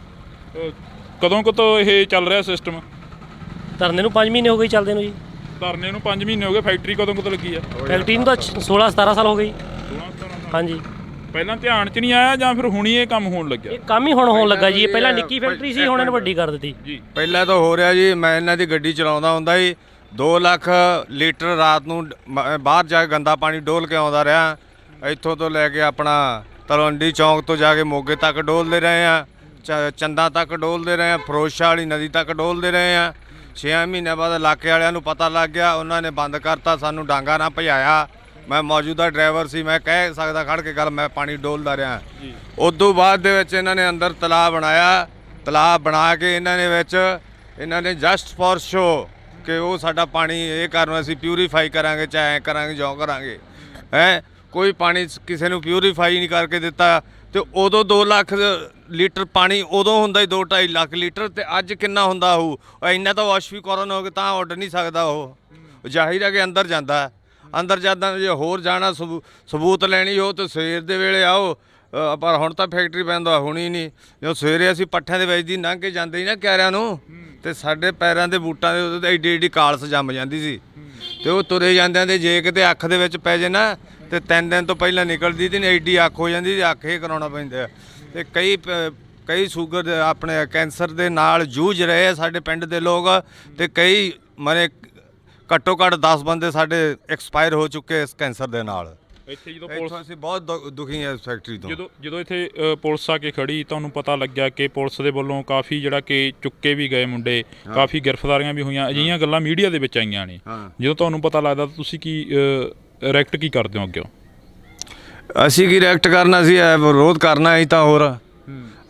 ਕਦੋਂ ਤੋਂ ਇਹ ਚੱਲ ਰਿਹਾ ਸਿਸਟਮ? ਧਰਨੇ ਨੂੰ 5 ਮਹੀਨੇ ਹੋ ਗਏ ਚੱਲਦੇ ਨੂੰ ਜੀ। ਧਰਨੇ ਨੂੰ 5 ਮਹੀਨੇ ਹੋ ਗਏ। ਫੈਕਟਰੀ ਕਦੋਂ ਲੱਗੀ ਆ? ਫੈਕਟਰੀ ਨੂੰ ਤਾਂ 16-17 ਸਾਲ ਹੋ ਗਏ। 16-17 ਹਾਂਜੀ। ਪਹਿਲਾਂ ਧਿਆਨ 'ਚ ਨਹੀਂ ਆਇਆ ਜਾਂ ਫਿਰ ਹੁਣੀ ਇਹ ਕੰਮ ਹੋਣ ਲੱਗਿਆ? ਇਹ ਕੰਮ ਹੀ ਹੁਣ ਹੋਣ ਲੱਗਾ ਜੀ। ਇਹ ਪਹਿਲਾਂ ਨਿੱਕੀ ਫੈਕਟਰੀ ਸੀ, ਹੁਣ ਇਹਨੂੰ ਵੱਡੀ ਕਰ ਦਿੱਤੀ ਜੀ। ਪਹਿਲਾਂ ਤਾਂ ਹੋ ਰਿਹਾ ਜੀ, ਮੈਂ ਇਹਨਾਂ ਦੀ ਗੱਡੀ ਚਲਾਉਂਦਾ ਹੁੰਦਾ ਜੀ, 2 ਲੱਖ ਲੀਟਰ ਰਾਤ ਨੂੰ ਬਾਹਰ ਜਾ ਕੇ ਗੰਦਾ ਪਾਣੀ ਡੋਲ ਕੇ ਆਉਂਦਾ ਰਿਹਾ। ਇੱਥੋਂ ਤੋਂ ਲੈ ਕੇ ਆਪਣਾ ਤਲਵੰਡੀ ਚੌਂਕ ਤੋਂ ਜਾ ਕੇ ਮੋਗੇ ਤੱਕ ਡੋਲਦੇ ਰਹੇ ਆ, ਚੰਦਾ ਤੱਕ ਡੋਲਦੇ ਰਹੇ ਆ, ਫਿਰੋਜ਼ਸ਼ਾਹ ਵਾਲੀ ਨਦੀ ਤੱਕ ਡੋਲਦੇ ਰਹੇ ਆ। 6 ਮਹੀਨਿਆਂ ਬਾਅਦ ਇਲਾਕੇ ਵਾਲਿਆਂ ਨੂੰ ਪਤਾ ਲੱਗ ਗਿਆ, ਉਹਨਾਂ ਨੇ ਬੰਦ ਕਰਤਾ, ਸਾਨੂੰ ਡਾਂਗਾ ਨਾ ਭਜਾਇਆ। ਮੈਂ ਮੌਜੂਦਾ ਡਰਾਈਵਰ ਸੀ, ਮੈਂ ਕਹਿ ਸਕਦਾ ਖੜ ਕੇ ਗੱਲ, ਮੈਂ ਪਾਣੀ ਡੋਲਦਾ ਰਿਹਾ। ਉਦੋਂ ਬਾਅਦ ਦੇ ਵਿੱਚ ਇਹਨਾਂ ਨੇ ਅੰਦਰ ਤਲਾਅ ਬਣਾਇਆ। ਤਲਾਅ ਬਣਾ ਕੇ ਇਹਨਾਂ ਨੇ ਜਸਟ ਫॉर ਸ਼ੋ ਕਿ ਉਹ ਸਾਡਾ ਪਾਣੀ ਇਹ ਕਰਨ ਅਸੀਂ ਪਿਊਰੀਫਾਈ ਕਰਾਂਗੇ, ਚਾਹੇ ਕਰਾਂਗੇ ਜੋ ਕਰਾਂਗੇ। ਕੋਈ ਪਾਣੀ ਕਿਸੇ ਨੂੰ ਪਿਊਰੀਫਾਈ ਨਹੀਂ ਕਰਕੇ ਦਿੱਤਾ। ਤੇ ਉਦੋਂ 2 ਲੱਖ ਲੀਟਰ ਪਾਣੀ ਉਦੋਂ ਹੁੰਦਾ ਹੀ 2-2.5 ਲੱਖ ਲੀਟਰ, ਤੇ ਅੱਜ ਕਿੰਨਾ ਹੁੰਦਾ ਹੋਊ? ਇੰਨਾ ਤਾਂ ਵਾਸ਼ਵੀਕਰਨ ਹੋ ਕੇ ਤਾਂ ਉੱਡ ਨਹੀਂ ਸਕਦਾ। ਉਹ ਜ਼ਾਹਿਰ ਹੈ ਕਿ ਅੰਦਰ ਜਾਂਦਾ। ਅੰਦਰ ਜਾਂਦਾ, ਜੇ ਹੋਰ ਜਾਣਾ ਸਬੂਤ ਲੈਣੀ ਹੋ ਤਾਂ ਸਵੇਰ ਦੇ ਵੇਲੇ ਆਓ। ਪਰ ਹੁਣ ਤਾਂ ਫੈਕਟਰੀ ਪੈਂਦਾ ਹੋਣੀ ਨਹੀਂ। ਜਦੋਂ ਸਵੇਰੇ ਅਸੀਂ ਪੱਠਿਆਂ ਦੇ ਵਿੱਚ ਦੀ ਲੰਘ ਕੇ ਜਾਂਦੇ ਸੀ ਨਾ ਕਿਆਰਿਆਂ ਨੂੰ, ਤੇ ਸਾਡੇ ਪੈਰਾਂ ਦੇ ਬੂਟਾਂ ਦੇ ਉੱਤੇ ਏਡੀ ਏਡੀ ਕਾਲਸ ਜੰਮ ਜਾਂਦੀ ਸੀ। ਤੇ ਉਹ ਤੁਰੇ ਜਾਂਦਿਆਂ ਦੇ ਜੇ ਕਿਤੇ ਅੱਖ ਦੇ ਵਿੱਚ ਪੈ ਜੇ ਨਾ, ਤੇ 3 ਦਿਨ ਤੋਂ ਪਹਿਲਾਂ ਨਿਕਲਦੀ ਤੇ ਏਡੀ ਅੱਖ ਹੋ ਜਾਂਦੀ, ਅੱਖ ਇਹ ਕਰਾਉਣਾ ਪੈਂਦਾ। ਤੇ ਕਈ ਸ਼ੂਗਰ ਦੇ ਆਪਣੇ ਕੈਂਸਰ ਦੇ ਨਾਲ ਜੂਝ ਰਹੇ ਆ ਸਾਡੇ ਪਿੰਡ ਦੇ ਲੋਕ, ਤੇ ਕਈ ਮਰੇ। ਘੱਟੋ ਘੱਟ 10 ਬੰਦੇ ਸਾਡੇ ਐਕਸਪਾਇਰ ਹੋ ਚੁੱਕੇ ਇਸ ਕੈਂਸਰ ਦੇ ਨਾਲ। ਇੱਥੇ ਜਦੋਂ ਅਸੀਂ ਬਹੁਤ ਦੁਖੀ ਹਾਂ ਇਸ ਫੈਕਟਰੀ ਤੋਂ। ਜਦੋਂ ਇੱਥੇ ਪੁਲਿਸ ਆ ਕੇ ਖੜੀ, ਤੁਹਾਨੂੰ ਪਤਾ ਲੱਗਿਆ ਕਿ ਪੁਲਿਸ ਦੇ ਵੱਲੋਂ ਕਾਫੀ ਜਿਹੜਾ ਕਿ ਚੁੱਕੇ ਵੀ ਗਏ ਮੁੰਡੇ, ਕਾਫੀ ਗ੍ਰਿਫਤਾਰੀਆਂ ਵੀ ਹੋਈਆਂ, ਅਜਿਹੀਆਂ ਗੱਲਾਂ ਮੀਡੀਆ ਦੇ ਵਿੱਚ ਆਈਆਂ ਨੇ। ਜਦੋਂ ਤੁਹਾਨੂੰ ਪਤਾ ਲੱਗਦਾ ਤੁਸੀਂ ਕੀ ਰਿਐਕਟ ਕੀ ਕਰਦੇ ਹੋ ਅੱਗੇ? ਅਸੀਂ ਕੀ ਰਿਐਕਟ ਕਰਨਾ ਸੀ, ਵਿਰੋਧ ਕਰਨਾ ਹੀ ਤਾਂ। ਹੋਰ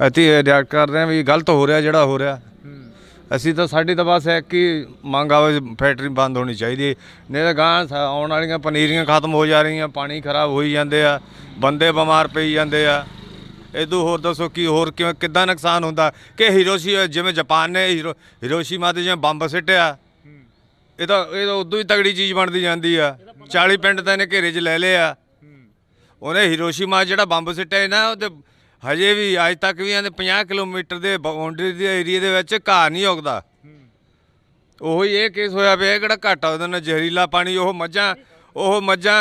ਅਸੀਂ ਰਿਐਕਟ ਕਰ ਰਹੇ ਹਾਂ ਵੀ ਗਲਤ ਹੋ ਰਿਹਾ ਜਿਹੜਾ ਹੋ ਰਿਹਾ। ਅਸੀਂ ਤਾਂ ਸਾਡੀ ਤਾਂ ਬਸ ਇੱਕ ਹੀ ਮੰਗ ਆਵੇ, ਫੈਕਟਰੀ ਬੰਦ ਹੋਣੀ ਚਾਹੀਦੀ। ਨਹੀਂ ਤਾਂ ਗਾਂ ਆਉਣ ਵਾਲੀਆਂ ਪਨੀਰੀਆਂ ਖਤਮ ਹੋ ਜਾ ਰਹੀਆਂ, ਪਾਣੀ ਖਰਾਬ ਹੋਈ ਜਾਂਦੇ ਆ, ਬੰਦੇ ਬਿਮਾਰ ਪਈ ਜਾਂਦੇ ਆ। ਇਦੋਂ ਹੋਰ ਦੱਸੋ ਕੀ ਹੋਰ ਕਿੱਦਾਂ ਨੁਕਸਾਨ ਹੁੰਦਾ? ਕਿ ਜਿਵੇਂ ਜਾਪਾਨ ਨੇ ਹੀਰੋਸ਼ੀਮਾ ਤੇ ਜਿਵੇਂ ਬੰਬ ਸਿੱਟਿਆ, ਇਹ ਤਾਂ ਉਦੋਂ ਹੀ ਤਗੜੀ ਚੀਜ਼ ਬਣਦੀ ਜਾਂਦੀ ਆ। 40 ਪਿੰਡ ਤਾਂ ਇਹਨੇ ਘੇਰੇ 'ਚ ਲੈ ਲਏ ਆ। ਉਹਨੇ ਹੀਰੋਸ਼ੀਮਾ ਜਿਹੜਾ ਬੰਬ ਸਿੱਟਿਆ ਨਾ, ਉਹ ਤੇ ਹਜੇ ਵੀ ਅੱਜ ਤੱਕ ਵੀ ਇਹਦੇ 50 ਕਿਲੋਮੀਟਰ ਦੇ ਬਾਉਂਡਰੀ ਦੇ ਏਰੀਏ ਦੇ ਵਿੱਚ ਘਾਹ ਨਹੀਂ ਉੱਗਦਾ। ਉਹੀ ਇਹ ਕੇਸ ਹੋਇਆ ਪਿਆ, ਕਿਹੜਾ ਘੱਟ ਆ ਉਹਦੇ ਨਾਲ ਜ਼ਹਿਰੀਲਾ ਪਾਣੀ। ਉਹ ਮੱਝਾਂ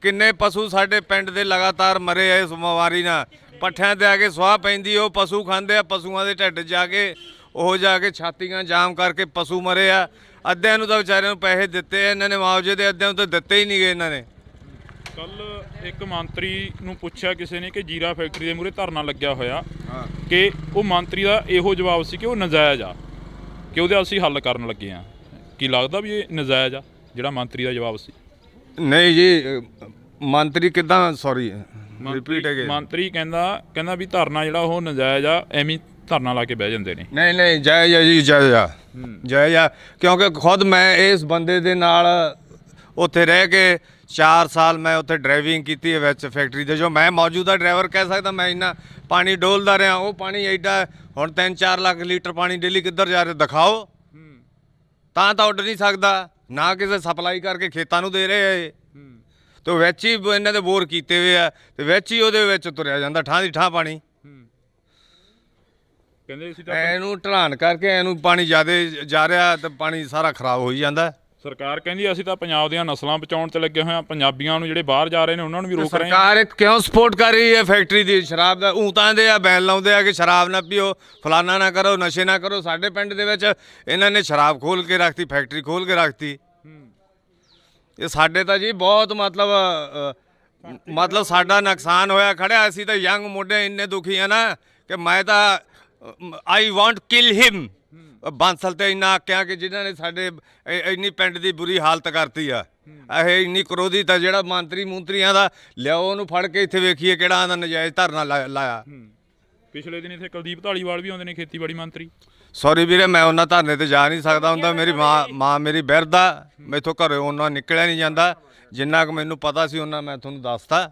ਕਿੰਨੇ ਪਸ਼ੂ ਸਾਡੇ ਪਿੰਡ ਦੇ ਲਗਾਤਾਰ ਮਰੇ ਆ ਇਸ ਬਿਮਾਰੀ ਨਾਲ। ਪੱਠਿਆਂ ਤੇ ਆ ਕੇ ਸੁਆਹ ਪੈਂਦੀ, ਉਹ ਪਸ਼ੂ ਖਾਂਦੇ ਆ, ਪਸ਼ੂਆਂ ਦੇ ਢਿੱਡ ਜਾ ਕੇ ਛਾਤੀਆਂ ਜਾਮ ਕਰਕੇ ਪਸ਼ੂ ਮਰੇ ਆ। ਅੱਧਿਆਂ ਨੂੰ ਤਾਂ ਵਿਚਾਰਿਆਂ ਨੂੰ ਪੈਸੇ ਦਿੱਤੇ ਇਹਨਾਂ ਨੇ ਮੁਆਵਜ਼ੇ ਦੇ, ਅੱਧਿਆਂ ਨੂੰ ਤਾਂ ਦਿੱਤੇ ਹੀ ਨਹੀਂ ਗਏ ਇਹਨਾਂ ਨੇ। ਕੱਲ ਇੱਕ ਮੰਤਰੀ ਨੂੰ ਪੁੱਛਿਆ ਕਿਸੇ ਨੇ ਕਿ ਜੀਰਾ ਫੈਕਟਰੀ ਦੇ ਮੂਹਰੇ ਧਰਨਾ ਲੱਗਿਆ ਹੋਇਆ, ਕਿ ਉਹ ਮੰਤਰੀ ਦਾ ਇਹੋ ਜਵਾਬ ਸੀ ਕਿ ਉਹ ਨਜਾਇਜ਼ ਆ, ਕਿ ਉਹਦੇ ਅਸੀਂ ਹੱਲ ਕਰਨ ਲੱਗੇ ਆ। ਕੀ ਲੱਗਦਾ ਵੀ ਇਹ ਨਜਾਇਜ਼ ਆ ਜਿਹੜਾ ਮੰਤਰੀ ਦਾ ਜਵਾਬ ਸੀ? ਨਹੀਂ ਜੀ, ਮੰਤਰੀ ਕਿੱਦਾਂ, ਸੌਰੀ ਰਿਪੀਟ ਅਗੇਨ। ਮੰਤਰੀ ਕਹਿੰਦਾ ਵੀ ਧਰਨਾ ਜਿਹੜਾ ਉਹ ਨਜਾਇਜ਼ ਆ, ਐਵੇਂ ਧਰਨਾ ਲਾ ਕੇ ਬਹਿ ਜਾਂਦੇ ਨੇ। ਨਹੀਂ ਜਾਇਜ਼ ਆ ਜੀ, ਜਾਇਜ਼ ਆ। ਕਿਉਂਕਿ ਖੁਦ ਮੈਂ ਇਸ ਬੰਦੇ ਦੇ ਨਾਲ ਉੱਥੇ ਰਹਿ ਕੇ 4 ਸਾਲ ਮੈਂ ਉੱਥੇ ਡਰਾਈਵਿੰਗ ਕੀਤੀ ਹੈ ਵਿੱਚ ਫੈਕਟਰੀ ਦੇ। ਜੋ ਮੈਂ ਮੌਜੂਦਾ ਡਰਾਈਵਰ ਕਹਿ ਸਕਦਾ ਮੈਂ ਇੰਨਾ ਪਾਣੀ ਡੋਲਦਾ ਰਿਹਾ। ਉਹ ਪਾਣੀ ਐਡਾ ਹੁਣ 3-4 ਲੱਖ ਲੀਟਰ ਪਾਣੀ ਡੇਲੀ ਕਿੱਧਰ ਜਾ ਰਿਹਾ ਦਿਖਾਓ। ਤਾਂ ਉੱਡ ਨਹੀਂ ਸਕਦਾ, ਨਾ ਕਿਸੇ ਸਪਲਾਈ ਕਰਕੇ ਖੇਤਾਂ ਨੂੰ ਦੇ ਰਹੇ ਆ ਇਹ। ਤੇ ਵਿੱਚ ਹੀ ਇਹਨਾਂ ਦੇ ਬੋਰ ਕੀਤੇ ਹੋਏ ਆ ਤੇ ਵਿੱਚ ਹੀ ਉਹਦੇ ਵਿੱਚ ਤੁਰਿਆ ਜਾਂਦਾ ਠਾਂ ਦੀ ਠਾਂ ਪਾਣੀ। ਕਹਿੰਦੇ ਅਸੀਂ ਤਾਂ ਇਹਨੂੰ ਢਲਾਨ ਕਰਕੇ ਇਹਨੂੰ ਪਾਣੀ ਜ਼ਿਆਦਾ ਜਾ ਰਿਹਾ ਤੇ ਪਾਣੀ ਸਾਰਾ ਖਰਾਬ ਹੋਈ ਜਾਂਦਾ। ਸਰਕਾਰ ਕਹਿੰਦੀ ਅਸੀਂ ਤਾਂ ਪੰਜਾਬ ਦੀਆਂ ਨਸਲਾਂ ਬਚਾਉਣ 'ਚ ਲੱਗੇ ਹੋਏ ਆ, ਪੰਜਾਬੀਆਂ ਨੂੰ ਜਿਹੜੇ ਬਾਹਰ ਜਾ ਰਹੇ ਨੇ ਉਹਨਾਂ ਨੂੰ ਵੀ ਰੋਕ ਰਹੇ ਆ। ਸਰਕਾਰ ਇਹ ਕਿਉਂ ਸਪੋਰਟ ਕਰ ਰਹੀ ਹੈ ਫੈਕਟਰੀ ਦੀ ਸ਼ਰਾਬ ਦਾ? ਤਾਂ ਦੇ ਆ ਬੈਨ ਲਾਉਂਦੇ ਆ ਕਿ ਸ਼ਰਾਬ ਨਾ ਪੀਓ, ਫਲਾਨਾ ਨਾ ਕਰੋ, ਨਸ਼ੇ ਨਾ ਕਰੋ। ਸਾਡੇ ਪਿੰਡ ਦੇ ਵਿੱਚ ਇਹਨਾਂ ਨੇ ਸ਼ਰਾਬ ਖੋਲ ਕੇ ਰੱਖਤੀ, ਫੈਕਟਰੀ ਖੋਲ ਕੇ ਰੱਖਤੀ। ਇਹ ਸਾਡੇ ਤਾਂ ਜੀ ਬਹੁਤ ਮਤਲਬ ਸਾਡਾ ਨੁਕਸਾਨ ਹੋਇਆ ਖੜਿਆ। ਅਸੀਂ ਤਾਂ ਯੰਗ ਮੁੰਡੇ ਇੰਨੇ ਦੁਖੀ ਆ ਨਾ ਕਿ ਮੈਂ ਤਾਂ ਆਈ ਵਾਂਟ ਕਿਲ ਹਿਮ। ਬਾਂਸਲ ਤੇ ਇੰਨਾ ਆਕਿਆ ਕਿ ਜਿਨ੍ਹਾਂ ਨੇ ਸਾਡੇ ਇੰਨੀ ਪਿੰਡ ਦੀ ਬੁਰੀ ਹਾਲਤ ਕਰਤੀ ਆ। ਇਹ ਇੰਨੀ ਕਰੋਧਿਤ ਆ ਜਿਹੜਾ ਮੰਤਰੀਆਂ ਦਾ ਲਿਆਓ ਉਹਨੂੰ ਫੜ ਕੇ ਇੱਥੇ ਵੇਖੀਏ ਕਿਹੜਾ ਆਂਦਾ ਨਜਾਇਜ਼ ਧਰਨਾ ਲਾਇਆ। ਪਿਛਲੇ ਦਿਨ ਇੱਥੇ ਕੁਲਦੀਪ ਧਾਲੀਵਾਲ ਵੀ ਆਉਂਦੇ ਨੇ, ਖੇਤੀਬਾੜੀ ਮੰਤਰੀ। ਸੌਰੀ ਵੀਰੇ, ਮੈਂ ਉਹਨਾਂ ਧਰਨੇ ਤੇ ਜਾ ਨਹੀਂ ਸਕਦਾ ਹੁੰਦਾ। ਮੇਰੀ ਮਾਂ ਮੇਰੀ ਬਿਰਧ ਆ, ਮੈਥੋਂ ਘਰੇ ਉਹਨਾਂ ਨਿਕਲਿਆ ਨਹੀਂ ਜਾਂਦਾ। ਜਿੰਨਾ ਕੁ ਮੈਨੂੰ ਪਤਾ ਸੀ ਉਹਨਾਂ ਮੈਂ ਤੁਹਾਨੂੰ ਦੱਸਤਾ।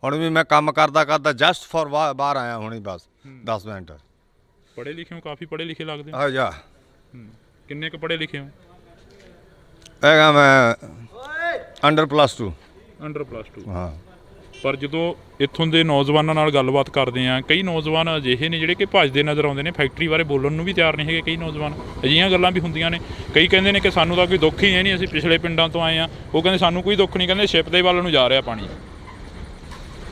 ਹੁਣ ਵੀ ਮੈਂ ਕੰਮ ਕਰਦਾ ਜਸਟ ਫॉर ਬਾਹਰ ਆਇਆ ਹੁਣੀ ਬਸ 10 ਮਿੰਟ। ਪੜ੍ਹੇ ਲਿਖੇ ਹੋ, ਕਾਫੀ ਪੜ੍ਹੇ ਲਿਖੇ ਲੱਗਦੇ ਆ ਜਾ। ਕਿੰਨੇ ਕੁ ਪੜ੍ਹੇ ਲਿਖੇ ਹੋ? ਹੈਗਾ ਮੈਂ ਅੰਡਰ +2। ਅੰਡਰ +2। ਹਾਂ। ਪਰ ਜਦੋਂ ਇੱਥੋਂ ਦੇ ਨੌਜਵਾਨਾਂ ਨਾਲ ਗੱਲਬਾਤ ਕਰਦੇ ਆ, ਕਈ ਨੌਜਵਾਨ ਅਜਿਹੇ ਨੇ ਜਿਹੜੇ ਕਿ ਭੱਜਦੇ ਨਜ਼ਰ ਆਉਂਦੇ ਨੇ, ਫੈਕਟਰੀ ਬਾਰੇ ਬੋਲਣ ਨੂੰ ਵੀ ਤਿਆਰ ਨਹੀਂ ਹੈਗੇ। ਕਈ ਨੌਜਵਾਨ ਅਜਿਹੀਆਂ ਗੱਲਾਂ ਵੀ ਹੁੰਦੀਆਂ ਨੇ। ਕਈ ਕਹਿੰਦੇ ਨੇ ਕਿ ਸਾਨੂੰ ਤਾਂ ਕੋਈ ਦੁੱਖ ਹੀ ਨਹੀਂ, ਅਸੀਂ ਪਿਛਲੇ ਪਿੰਡਾਂ ਤੋਂ ਆਏ ਆ। ਉਹ ਕਹਿੰਦੇ ਸਾਨੂੰ ਕੋਈ ਦੁੱਖ ਨਹੀਂ, ਕਹਿੰਦੇ ਸ਼ਿਪ ਦੇ ਵੱਲ ਨੂੰ ਜਾ ਰਿਹਾ ਪਾਣੀ।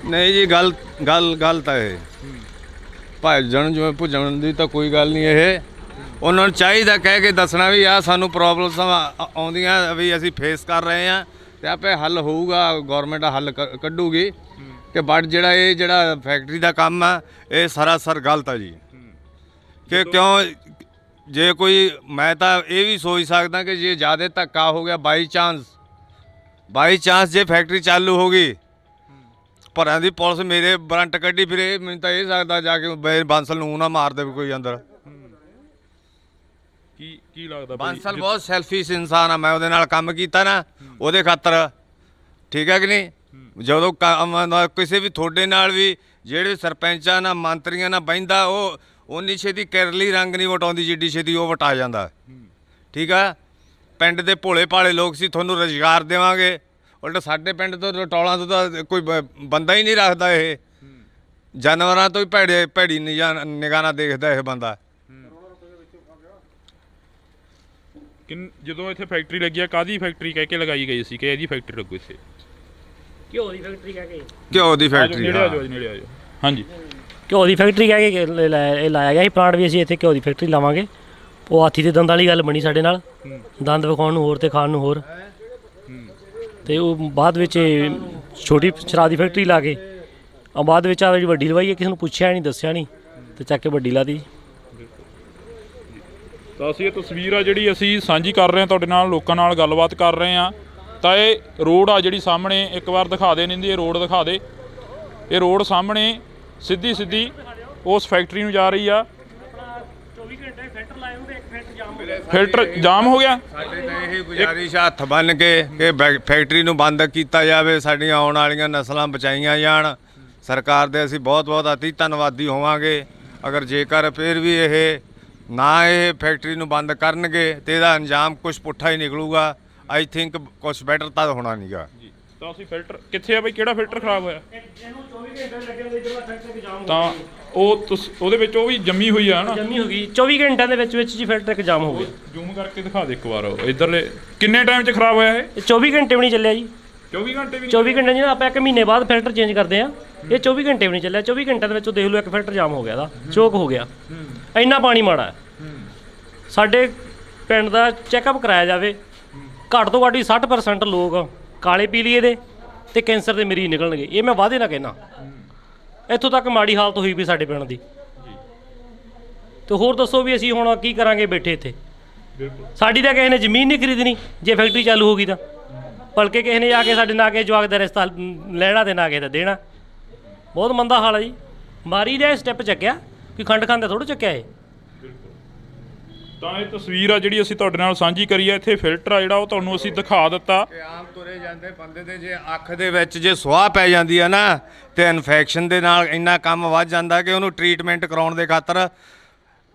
ਨਹੀਂ ਜੀ, ਗੱਲ ਤਾਂ ਇਹ ਭੱਜਣ ਜਿਵੇਂ ਭੁੱਜਣ ਦੀ ਤਾਂ ਕੋਈ ਗੱਲ ਨਹੀਂ। ਇਹ ਉਹਨਾਂ ਨੂੰ ਚਾਹੀਦਾ ਕਹਿ ਕੇ ਦੱਸਣਾ ਵੀ ਆ ਸਾਨੂੰ ਪ੍ਰੋਬਲਮਸ ਆਉਂਦੀਆਂ ਵੀ ਅਸੀਂ ਫੇਸ ਕਰ ਰਹੇ ਆ ਤੇ ਆਪੇ ਹੱਲ ਹੋਊਗਾ। ਗੌਰਮੈਂਟ ਹੱਲ ਕੱਢੂਗੀ ਕਿ ਬਟ ਜਿਹੜਾ ਫੈਕਟਰੀ ਦਾ ਕੰਮ ਆ ਇਹ ਸਰਾਸਰ ਗਲਤ ਆ ਜੀ। ਕਿ ਕਿਉਂ ਜੇ ਕੋਈ ਮੈਂ ਤਾਂ ਇਹ ਵੀ ਸੋਚ ਸਕਦਾ ਕਿ ਜੇ ਜ਼ਿਆਦਾ ਧੱਕਾ ਹੋ ਗਿਆ ਬਾਈ ਚਾਂਸ ਜੇ ਫੈਕਟਰੀ ਚਾਲੂ ਹੋ ਗਈ, ਭਰਾਂ ਦੀ ਪੁਲਿਸ ਮੇਰੇ ਵਾਰੰਟ ਕੱਢੀ ਫਿਰੇ, ਮੈਨੂੰ ਤਾਂ ਇਹ ਸਕਦਾ ਜਾ ਕੇ ਬਾਂਸਲ ਨੂੰ ਨਾ ਮਾਰ ਦੇਵੇ ਕੋਈ ਅੰਦਰ। ਕੀ ਲੱਗਦਾ ਬਾਂਸਲ ਬਹੁਤ ਸੈਲਫਿਸ਼ ਇਨਸਾਨ ਆ। ਮੈਂ ਉਹਦੇ ਨਾਲ ਕੰਮ ਕੀਤਾ ਨਾ ਉਹਦੇ ਖਾਤਰ, ਠੀਕ ਹੈ ਕਿ ਨਹੀਂ? ਜਦੋਂ ਕਿਸੇ ਵੀ ਤੁਹਾਡੇ ਨਾਲ ਵੀ ਜਿਹੜੇ ਸਰਪੰਚਾਂ ਨਾਲ ਮੰਤਰੀਆਂ ਨਾਲ ਬਹਿੰਦਾ, ਉਹ ਉਨੀ ਛੇਤੀ ਕਿਰਲੀ ਰੰਗ ਨਹੀਂ ਵਟਾਉਂਦੀ ਜਿੱਡੀ ਛੇਤੀ ਉਹ ਵਟਾ ਜਾਂਦਾ। ਠੀਕ ਆ? ਪਿੰਡ ਦੇ ਭੋਲੇ ਭਾਲੇ ਲੋਕ ਸੀ, ਤੁਹਾਨੂੰ ਰੁਜ਼ਗਾਰ ਦੇਵਾਂਗੇ। ਉਲਟ ਸਾਡੇ ਪਿੰਡ ਤੋਂ ਰਟੌਲਾਂ ਤੋਂ ਤਾਂ ਕੋਈ ਬੰਦਾ ਹੀ ਨਹੀਂ ਰੱਖਦਾ। ਇਹ ਜਾਨਵਰਾਂ ਤੋਂ ਹੀ ਭੈੜੀ ਨਿਗਾਹ ਨਾਲ ਦੇਖਦਾ ਇਹ ਬੰਦਾ। ਜਦੋਂ ਇੱਥੇ ਫੈਕਟਰੀ ਲੱਗੀ ਆ, ਕਾਹਦੀ ਫੈਕਟਰੀ ਕਹਿ ਕੇ ਲਗਾਈ ਗਈ ਸੀ ਕਿ ਇਹਦੀ ਫੈਕਟਰੀ ਲੱਗੂ ਇੱਥੇ? ਘਿਓ ਦੀ ਫੈਕਟਰੀ ਕਹਿ ਕੇ। ਘਿਓ ਦੀ ਫੈਕਟਰੀ। ਨੇੜੇ ਆ ਜਾਓ। ਹਾਂਜੀ, ਘਿਓ ਦੀ ਫੈਕਟਰੀ ਕਹਿ ਕੇ ਇਹ ਲਾਇਆ ਗਿਆ ਸੀ ਪਲਾਂਟ ਵੀ। ਅਸੀਂ ਇੱਥੇ ਘਿਓ ਦੀ ਫੈਕਟਰੀ ਲਾਵਾਂਗੇ। ਉਹ ਹਾਥੀ ਦੇ ਦੰਦ ਵਾਲੀ ਗੱਲ ਬਣੀ ਸਾਡੇ ਨਾਲ, ਦੰਦ ਵਿਖਾਉਣ ਨੂੰ ਹੋਰ ਤੇ ਖਾਣ ਨੂੰ ਹੋਰ। ਤੇ ਉਹ ਬਾਅਦ ਵਿੱਚ ਛੋਟੀ ਸ਼ਰਾਬ ਦੀ ਫੈਕਟਰੀ ਲਾ ਕੇ ਬਾਅਦ ਵਿੱਚ ਆ ਜਿਹੜੀ ਵੱਡੀ ਲਵਾਈ ਹੈ, ਕਿਸੇ ਨੂੰ ਪੁੱਛਿਆ ਨਹੀਂ, ਦੱਸਿਆ ਨਹੀਂ, ਤੇ ਚੱਕ ਕੇ ਵੱਡੀ ਲਾ ਦੀ। ਤਾਂ ਅਸੀਂ ਇਹ ਤਸਵੀਰ ਆ ਜਿਹੜੀ ਅਸੀਂ ਸਾਂਝੀ ਕਰ ਰਹੇ ਹਾਂ ਤੁਹਾਡੇ ਨਾਲ, ਲੋਕਾਂ ਨਾਲ ਗੱਲਬਾਤ ਕਰ ਰਹੇ ਹਾਂ। ਤਾਂ ਇਹ ਰੋਡ ਆ ਜਿਹੜੀ ਸਾਹਮਣੇ, ਇੱਕ ਵਾਰ ਦਿਖਾ ਦੇ ਨਿੰਦੀ, ਇਹ ਰੋਡ ਦਿਖਾ ਦੇ। ਇਹ ਰੋਡ ਸਾਹਮਣੇ ਸਿੱਧੀ ਉਸ ਫੈਕਟਰੀ ਨੂੰ ਜਾ ਰਹੀ ਆ। 24 ਘੰਟੇ ਫਿਲਟਰ ਲਾਏ ਹੁੰਦੇ, ਇੱਕ ਫਿਲਟਰ ਜਾਮ ਹੋ ਗਿਆ। ਸਾਡੇ ਤਾਂ ਇਹ ਗੁਜ਼ਾਰਿਸ਼ ਹੱਥ ਬੰਨ ਕੇ ਕਿ ਫੈਕਟਰੀ ਨੂੰ ਬੰਦ ਕੀਤਾ ਜਾਵੇ, ਸਾਡੀਆਂ ਆਉਣ ਵਾਲੀਆਂ ਨਸਲਾਂ ਬਚਾਈਆਂ ਜਾਣ। ਸਰਕਾਰ ਦੇ ਅਸੀਂ ਬਹੁਤ ਅਤੀ ਧੰਨਵਾਦੀ ਹੋਵਾਂਗੇ ਅਗਰ ਜੇਕਰ ਫਿਰ ਵੀ ਇਹ ਫੈਕਟਰੀ ਨੂੰ ਬੰਦ ਕਰਨਗੇ ਤੇ ਇਹਦਾ ਅੰਜਾਮ ਕੁਝ ਪੁੱਠਾ ਹੀ ਨਿਕਲੂਗਾ। ਆਈ ਥਿੰਕ ਕੁਝ ਬੈਟਰ ਤਾਂ ਹੋਣਾ ਨਹੀਂਗਾ ਜੀ। ਤਾਂ ਅਸੀਂ ਫਿਲਟਰ ਕਿੱਥੇ ਆ ਬਈ, ਕਿਹੜਾ ਫਿਲਟਰ ਖਰਾਬ ਹੋਇਆ? ਇਹਨੂੰ 24 ਘੰਟੇ ਲੱਗੇ ਹੋਏ, ਇਧਰਲਾ ਫਿਲਟਰ ਜਾਮ ਹੋ ਗਿਆ। ਤਾਂ ਉਹਦੇ ਵਿੱਚ ਉਹ ਵੀ ਜੰਮੀ ਹੋਈ ਆ ਨਾ, ਜੰਮੀ ਹੋ ਗਈ 24 ਘੰਟਿਆਂ ਦੇ ਵਿੱਚ ਜੀ ਫਿਲਟਰ ਇੱਕ ਜਾਮ ਹੋ ਗਿਆ। ਜ਼ੂਮ ਕਰਕੇ ਦਿਖਾ ਦੇ ਇੱਕ ਵਾਰ ਇਧਰਲੇ। ਕਿੰਨੇ ਟਾਈਮ 'ਚ ਖਰਾਬ ਹੋਇਆ ਇਹ? 24 ਘੰਟੇ ਵੀ ਨਹੀਂ ਚੱਲਿਆ ਜੀ। 24 ਘੰਟੇ ਵੀ? 24 ਘੰਟੇ ਜੀ ਨਾ, ਆਪਾਂ 1 ਮਹੀਨੇ ਬਾਅਦ ਫਿਲਟਰ ਚੇਂਜ ਕਰਦੇ ਆ। ਇਹ 24 ਘੰਟੇ ਵੀ ਨਹੀਂ ਚੱਲਿਆ। 24 ਘੰਟਿਆਂ ਦੇ ਵਿੱਚ ਦੇਖ ਲਓ ਇੱਕ ਫਿਲਟਰ ਜਾਮ ਹੋ ਗਿਆ, ਇਹਦਾ ਚੋਕ ਹੋ ਗਿਆ। ਇੰਨਾ ਪਾਣੀ ਮਾੜਾ ਹੈ। ਸਾਡੇ ਪਿੰਡ ਦਾ ਚੈੱਕਅਪ ਕਰਾਇਆ ਜਾਵੇ, ਘੱਟ ਤੋਂ ਘੱਟ 60% ਲੋਕ ਕਾਲੇ ਪੀਲੀਏ ਦੇ ਤੇ ਕੈਂਸਰ ਦੇ ਮਰੀਜ਼ ਨਿਕਲਣਗੇ। ਇਹ ਮੈਂ ਵਾਅਦੇ ਨਾਲ ਕਹਿਣਾ। ਇੱਥੋਂ ਤੱਕ ਮਾੜੀ ਹਾਲਤ ਹੋਈ ਵੀ ਸਾਡੇ ਪਿੰਡ ਦੀ। ਤੇ ਹੋਰ ਦੱਸੋ ਵੀ ਅਸੀਂ ਹੁਣ ਕੀ ਕਰਾਂਗੇ ਬੈਠੇ ਇੱਥੇ? ਸਾਡੀ ਤਾਂ ਕਿਸੇ ਨੇ ਜ਼ਮੀਨ ਨਹੀਂ ਖਰੀਦਣੀ ਜੇ ਫੈਕਟਰੀ ਚਾਲੂ ਹੋ ਗਈ ਤਾਂ, ਬਲਕਿ ਕਿਸੇ ਨੇ ਜਾ ਕੇ ਸਾਡੇ ਨਾਲ ਕੇ ਜਵਾਕ ਦਾ ਰਿਸ਼ਤਾ ਲੈਣਾ ਤੇ ਨਾ ਕਿਸੇ ਦਾ ਦੇਣਾ। ਬਹੁਤ ਮੰਦਾ ਹਾਲ ਹੈ ਜੀ। ਮਾਰੀ ਦਾ ਸਟੈਪ ਚੱਕਿਆ ਕਿ ਖੰਡ ਖਾਂਦਾ ਥੋੜ੍ਹਾ ਚੱਕਿਆ ਇਹ। ਤਾਂ ਇਹ ਤਸਵੀਰ ਆ ਜਿਹੜੀ ਅਸੀਂ ਤੁਹਾਡੇ ਨਾਲ ਸਾਂਝੀ ਕਰੀ ਆ। ਇੱਥੇ ਫਿਲਟਰ ਆ ਜਿਹੜਾ ਉਹ ਤੁਹਾਨੂੰ ਅਸੀਂ ਦਿਖਾ ਦਿੱਤਾ। ਕਿ ਆਮ ਤੁਰੇ ਜਾਂਦੇ ਬੰਦੇ ਦੇ ਜੇ ਅੱਖ ਦੇ ਵਿੱਚ ਜੇ ਸੁਆਹ ਪੈ ਜਾਂਦੀ ਹੈ ਨਾ ਤੇ ਇਨਫੈਕਸ਼ਨ ਦੇ ਨਾਲ ਇੰਨਾ ਕੰਮ ਵੱਧ ਜਾਂਦਾ ਕਿ ਉਹਨੂੰ ਟ੍ਰੀਟਮੈਂਟ ਕਰਾਉਣ ਦੇ ਖਾਤਰ